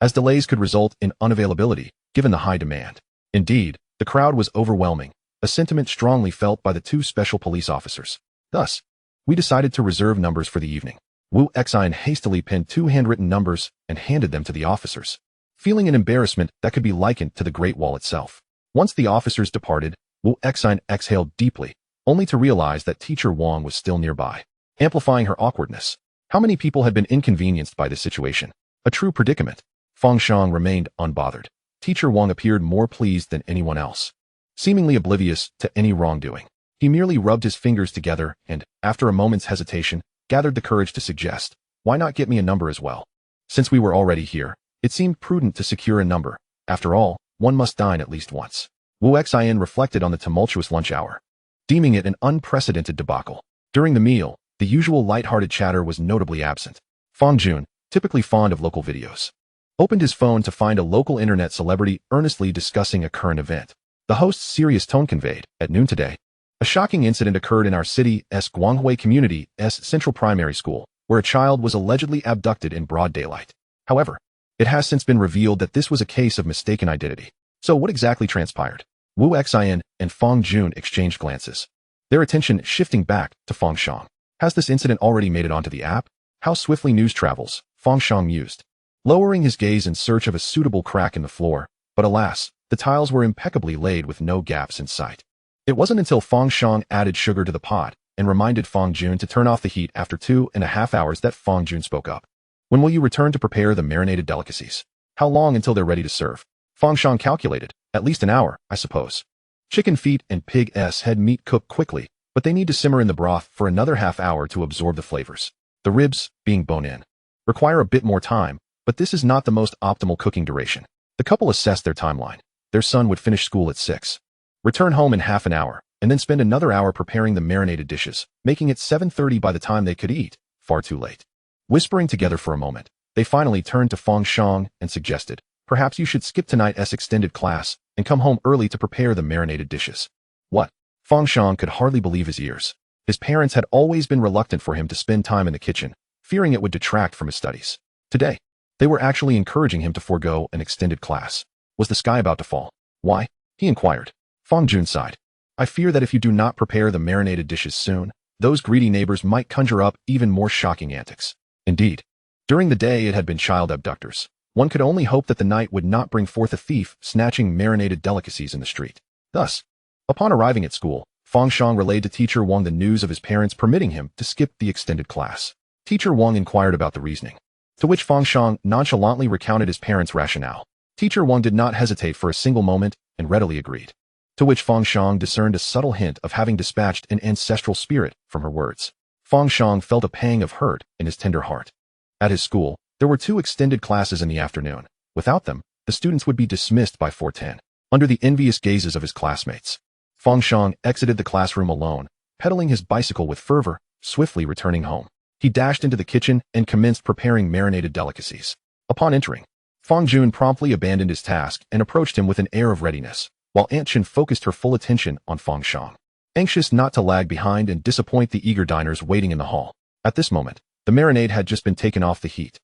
as delays could result in unavailability, given the high demand." Indeed, the crowd was overwhelming, a sentiment strongly felt by the 2 special police officers. Thus, we decided to reserve numbers for the evening. Wu Xian hastily penned 2 handwritten numbers and handed them to the officers, feeling an embarrassment that could be likened to the Great Wall itself. Once the officers departed, Wu Xian exhaled deeply, only to realize that Teacher Wang was still nearby, amplifying her awkwardness. How many people had been inconvenienced by this situation? A true predicament. Fang Shang remained unbothered. Teacher Wang appeared more pleased than anyone else, seemingly oblivious to any wrongdoing. He merely rubbed his fingers together and, after a moment's hesitation, gathered the courage to suggest, "Why not get me a number as well?" Since we were already here, it seemed prudent to secure a number. After all, one must dine at least once. Wu Xian reflected on the tumultuous lunch hour, deeming it an unprecedented debacle. During the meal, the usual light-hearted chatter was notably absent. Fang Jun, typically fond of local videos, opened his phone to find a local internet celebrity earnestly discussing a current event. The host's serious tone conveyed, "At noon today, a shocking incident occurred in our city's Guanghui Community's Central Primary School, where a child was allegedly abducted in broad daylight. However, it has since been revealed that this was a case of mistaken identity." So what exactly transpired? Wu Xian and Fang Jun exchanged glances, their attention shifting back to Fang Shang. Has this incident already made it onto the app? How swiftly news travels, Fang Shang mused, lowering his gaze in search of a suitable crack in the floor, but alas, the tiles were impeccably laid with no gaps in sight. It wasn't until Fang Shang added sugar to the pot and reminded Fang Jun to turn off the heat after 2.5 hours that Fang Jun spoke up. "When will you return to prepare the marinated delicacies? How long until they're ready to serve?" Fang Shang calculated. At least an hour, I suppose. Chicken feet and pig's head meat cook quickly, but they need to simmer in the broth for another half hour to absorb the flavors. The ribs, being bone-in, require a bit more time, but this is not the most optimal cooking duration. The couple assessed their timeline. Their son would finish school at 6, return home in half an hour, and then spend another hour preparing the marinated dishes, making it 7:30 by the time they could eat. Far too late. Whispering together for a moment, they finally turned to Fang Shang and suggested, perhaps you should skip tonight's extended class and come home early to prepare the marinated dishes. What? Fang Shang could hardly believe his ears. His parents had always been reluctant for him to spend time in the kitchen, fearing it would detract from his studies. Today, they were actually encouraging him to forego an extended class. Was the sky about to fall? Why? He inquired. Fang Jun sighed. I fear that if you do not prepare the marinated dishes soon, those greedy neighbors might conjure up even more shocking antics. Indeed, during the day it had been child abductors. One could only hope that the night would not bring forth a thief snatching marinated delicacies in the street. Thus, upon arriving at school, Fang Shang relayed to Teacher Wang the news of his parents permitting him to skip the extended class. Teacher Wang inquired about the reasoning, to which Fang Shang nonchalantly recounted his parents' rationale. Teacher Wang did not hesitate for a single moment and readily agreed, to which Fang Shang discerned a subtle hint of having dispatched an ancestral spirit from her words. Fang Shang felt a pang of hurt in his tender heart. At his school, there were 2 extended classes in the afternoon. Without them, the students would be dismissed by 4:10. Under the envious gazes of his classmates, Fang Shang exited the classroom alone, pedaling his bicycle with fervor, swiftly returning home. He dashed into the kitchen and commenced preparing marinated delicacies. Upon entering, Fang Jun promptly abandoned his task and approached him with an air of readiness, while Aunt Chen focused her full attention on Fang Shang, anxious not to lag behind and disappoint the eager diners waiting in the hall. At this moment, the marinade had just been taken off the heat,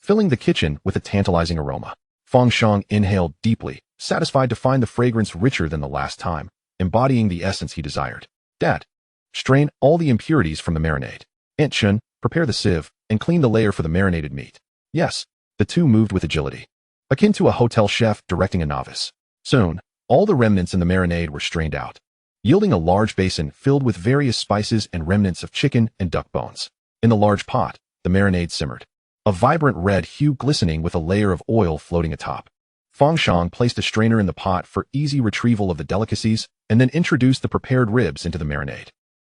filling the kitchen with a tantalizing aroma. Fang Shang inhaled deeply, satisfied to find the fragrance richer than the last time, embodying the essence he desired. Dad, strain all the impurities from the marinade. Aunt Chen, prepare the sieve and clean the layer for the marinated meat. Yes, the two moved with agility, akin to a hotel chef directing a novice. Soon, all the remnants in the marinade were strained out, yielding a large basin filled with various spices and remnants of chicken and duck bones. In the large pot, the marinade simmered, a vibrant red hue glistening with a layer of oil floating atop. Fang Shang placed a strainer in the pot for easy retrieval of the delicacies and then introduced the prepared ribs into the marinade,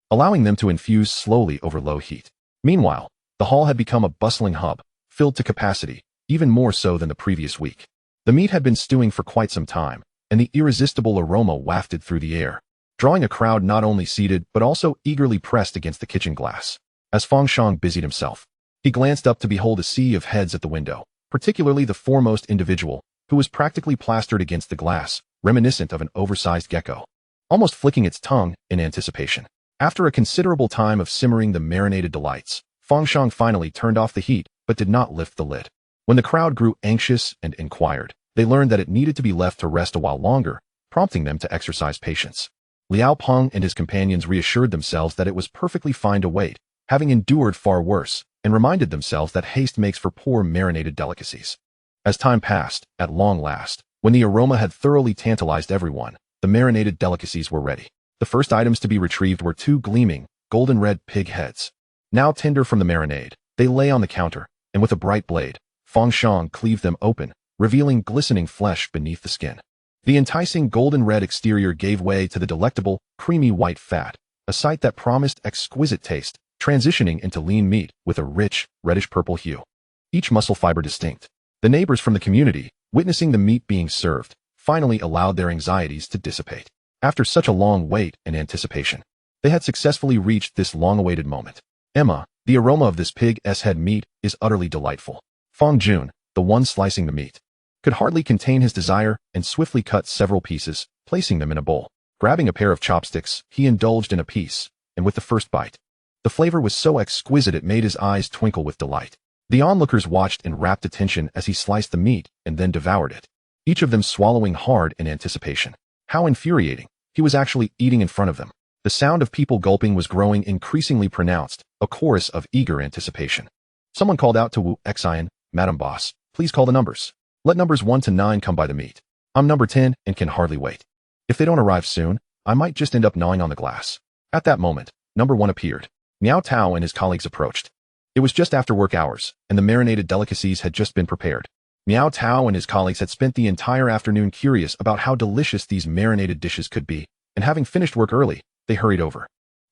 allowing them to infuse slowly over low heat. Meanwhile, the hall had become a bustling hub, filled to capacity, even more so than the previous week. The meat had been stewing for quite some time, and the irresistible aroma wafted through the air, drawing a crowd not only seated but also eagerly pressed against the kitchen glass. As Fang Shang busied himself, he glanced up to behold a sea of heads at the window, particularly the foremost individual, who was practically plastered against the glass, reminiscent of an oversized gecko, almost flicking its tongue in anticipation. After a considerable time of simmering the marinated delights, Fang Shang finally turned off the heat but did not lift the lid. When the crowd grew anxious and inquired, they learned that it needed to be left to rest a while longer, prompting them to exercise patience. Liao Peng and his companions reassured themselves that it was perfectly fine to wait, having endured far worse, and reminded themselves that haste makes for poor marinated delicacies. As time passed, at long last, when the aroma had thoroughly tantalized everyone, the marinated delicacies were ready. The first items to be retrieved were 2 gleaming, golden red pig heads. Now tender from the marinade, they lay on the counter, and with a bright blade, Fang Shang cleaved them open, revealing glistening flesh beneath the skin. The enticing golden red exterior gave way to the delectable, creamy white fat, a sight that promised exquisite taste, transitioning into lean meat with a rich, reddish-purple hue, each muscle fiber distinct. The neighbors from the community, witnessing the meat being served, finally allowed their anxieties to dissipate. After such a long wait and anticipation, they had successfully reached this long-awaited moment. Emma, the aroma of this pig's head meat is utterly delightful. Fang Jun, the one slicing the meat, could hardly contain his desire and swiftly cut several pieces, placing them in a bowl. Grabbing a pair of chopsticks, he indulged in a piece, and with the first bite, the flavor was so exquisite it made his eyes twinkle with delight. The onlookers watched in rapt attention as he sliced the meat and then devoured it, each of them swallowing hard in anticipation. How infuriating! He was actually eating in front of them. The sound of people gulping was growing increasingly pronounced, a chorus of eager anticipation. Someone called out to Wu Xian, Madam Boss, please call the numbers. Let numbers 1 to 9 come by the meat. I'm number 10 and can hardly wait. If they don't arrive soon, I might just end up gnawing on the glass. At that moment, number 1 appeared. Miao Tao and his colleagues approached. It was just after work hours, and the marinated delicacies had just been prepared. Miao Tao and his colleagues had spent the entire afternoon curious about how delicious these marinated dishes could be, and having finished work early, they hurried over.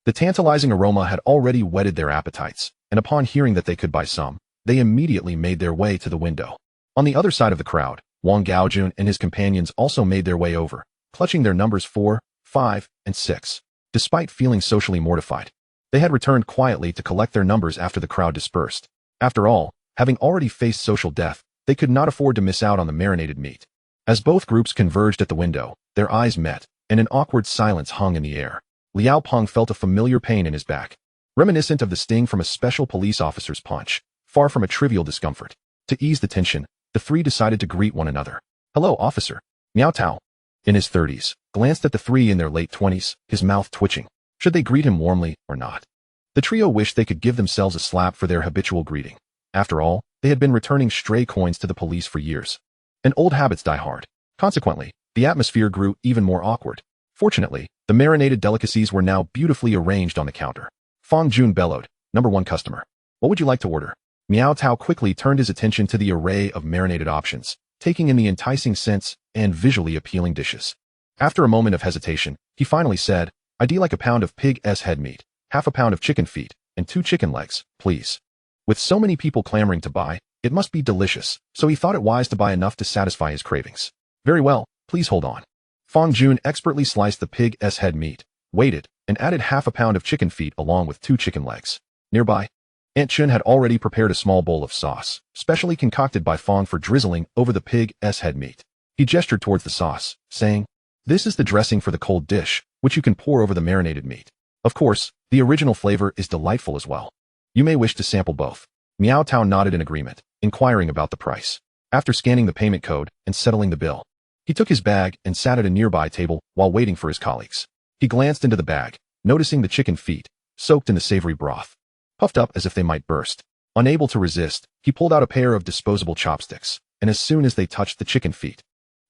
The tantalizing aroma had already whetted their appetites, and upon hearing that they could buy some, they immediately made their way to the window. On the other side of the crowd, Wang Gaojun and his companions also made their way over, clutching their numbers 4, 5, and 6. Despite feeling socially mortified, they had returned quietly to collect their numbers after the crowd dispersed. After all, having already faced social death, they could not afford to miss out on the marinated meat. As both groups converged at the window, their eyes met, and an awkward silence hung in the air. Liao Peng felt a familiar pain in his back, reminiscent of the sting from a special police officer's punch, far from a trivial discomfort. To ease the tension, the three decided to greet one another. "Hello, officer." Miao Tao, in his 30s, glanced at the three in their late 20s, his mouth twitching. Should they greet him warmly or not? The trio wished they could give themselves a slap for their habitual greeting. After all, they had been returning stray coins to the police for years. And old habits die hard. Consequently, the atmosphere grew even more awkward. Fortunately, the marinated delicacies were now beautifully arranged on the counter. Fang Jun bellowed, "Number 1 customer. What would you like to order?" Miao Tao quickly turned his attention to the array of marinated options, taking in the enticing scents and visually appealing dishes. After a moment of hesitation, he finally said, "I'd like a pound of pig's head meat, half a pound of chicken feet, and 2 chicken legs, please." With so many people clamoring to buy, it must be delicious, so he thought it wise to buy enough to satisfy his cravings. "Very well, please hold on." Fang Jun expertly sliced the pig's head meat, waited, and added half a pound of chicken feet along with 2 chicken legs. Nearby, Aunt Chun had already prepared a small bowl of sauce, specially concocted by Fang for drizzling over the pig's head meat. He gestured towards the sauce, saying, "This is the dressing for the cold dish, which you can pour over the marinated meat. Of course, the original flavor is delightful as well. You may wish to sample both." Miao Tao nodded in agreement, inquiring about the price. After scanning the payment code and settling the bill, he took his bag and sat at a nearby table while waiting for his colleagues. He glanced into the bag, noticing the chicken feet, soaked in the savory broth, puffed up as if they might burst. Unable to resist, he pulled out a pair of disposable chopsticks, and as soon as they touched the chicken feet,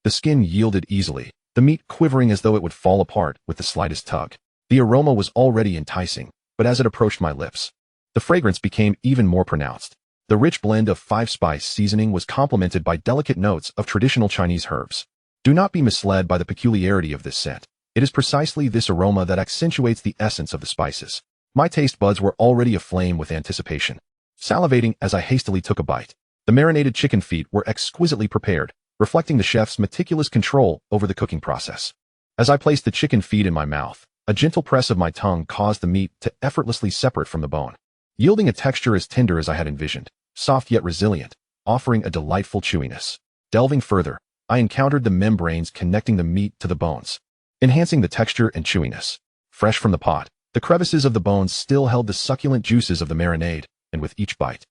the skin yielded easily, the meat quivering as though it would fall apart with the slightest tug. The aroma was already enticing, but as it approached my lips, the fragrance became even more pronounced. The rich blend of 5-spice seasoning was complemented by delicate notes of traditional Chinese herbs. Do not be misled by the peculiarity of this scent. It is precisely this aroma that accentuates the essence of the spices. My taste buds were already aflame with anticipation, salivating as I hastily took a bite. The marinated chicken feet were exquisitely prepared, reflecting the chef's meticulous control over the cooking process. As I placed the chicken feet in my mouth, a gentle press of my tongue caused the meat to effortlessly separate from the bone, yielding a texture as tender as I had envisioned, soft yet resilient, offering a delightful chewiness. Delving further, I encountered the membranes connecting the meat to the bones, enhancing the texture and chewiness. Fresh from the pot, the crevices of the bones still held the succulent juices of the marinade, and with each bite,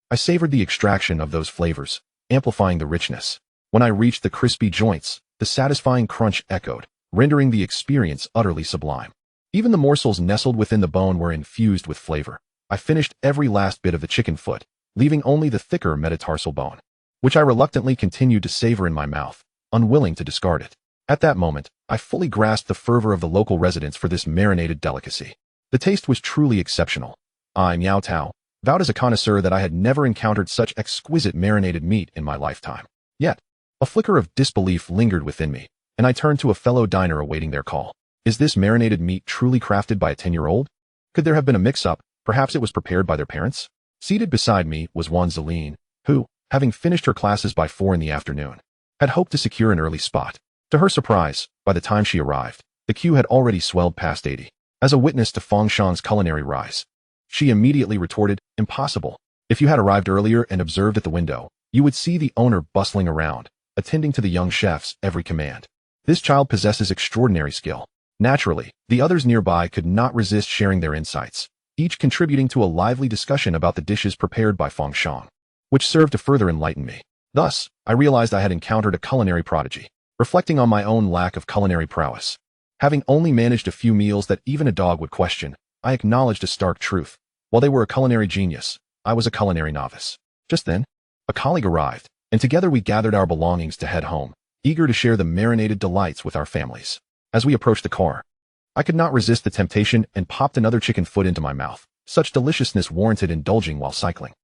I savored the extraction of those flavors, amplifying the richness. When I reached the crispy joints, the satisfying crunch echoed, rendering the experience utterly sublime. Even the morsels nestled within the bone were infused with flavor. I finished every last bit of the chicken foot, leaving only the thicker metatarsal bone, which I reluctantly continued to savor in my mouth, unwilling to discard it. At that moment, I fully grasped the fervor of the local residents for this marinated delicacy. The taste was truly exceptional. I, Miao Tao, vowed as a connoisseur that I had never encountered such exquisite marinated meat in my lifetime. Yet, a flicker of disbelief lingered within me, and I turned to a fellow diner awaiting their call. Is this marinated meat truly crafted by a 10-year-old? Could there have been a mix-up? Perhaps it was prepared by their parents? Seated beside me was Wan Zeline, who, having finished her classes by 4 in the afternoon, had hoped to secure an early spot. To her surprise, by the time she arrived, the queue had already swelled past 80. As a witness to Fang Shang's culinary rise, she immediately retorted, "Impossible. If you had arrived earlier and observed at the window, you would see the owner bustling around, attending to the young chef's every command. This child possesses extraordinary skill." Naturally, the others nearby could not resist sharing their insights, each contributing to a lively discussion about the dishes prepared by Fang Shang, which served to further enlighten me. Thus, I realized I had encountered a culinary prodigy. Reflecting on my own lack of culinary prowess, having only managed a few meals that even a dog would question, I acknowledged a stark truth. While they were a culinary genius, I was a culinary novice. Just then, a colleague arrived, and together we gathered our belongings to head home, eager to share the marinated delights with our families. As we approached the car, I could not resist the temptation and popped another chicken foot into my mouth. Such deliciousness warranted indulging while cycling.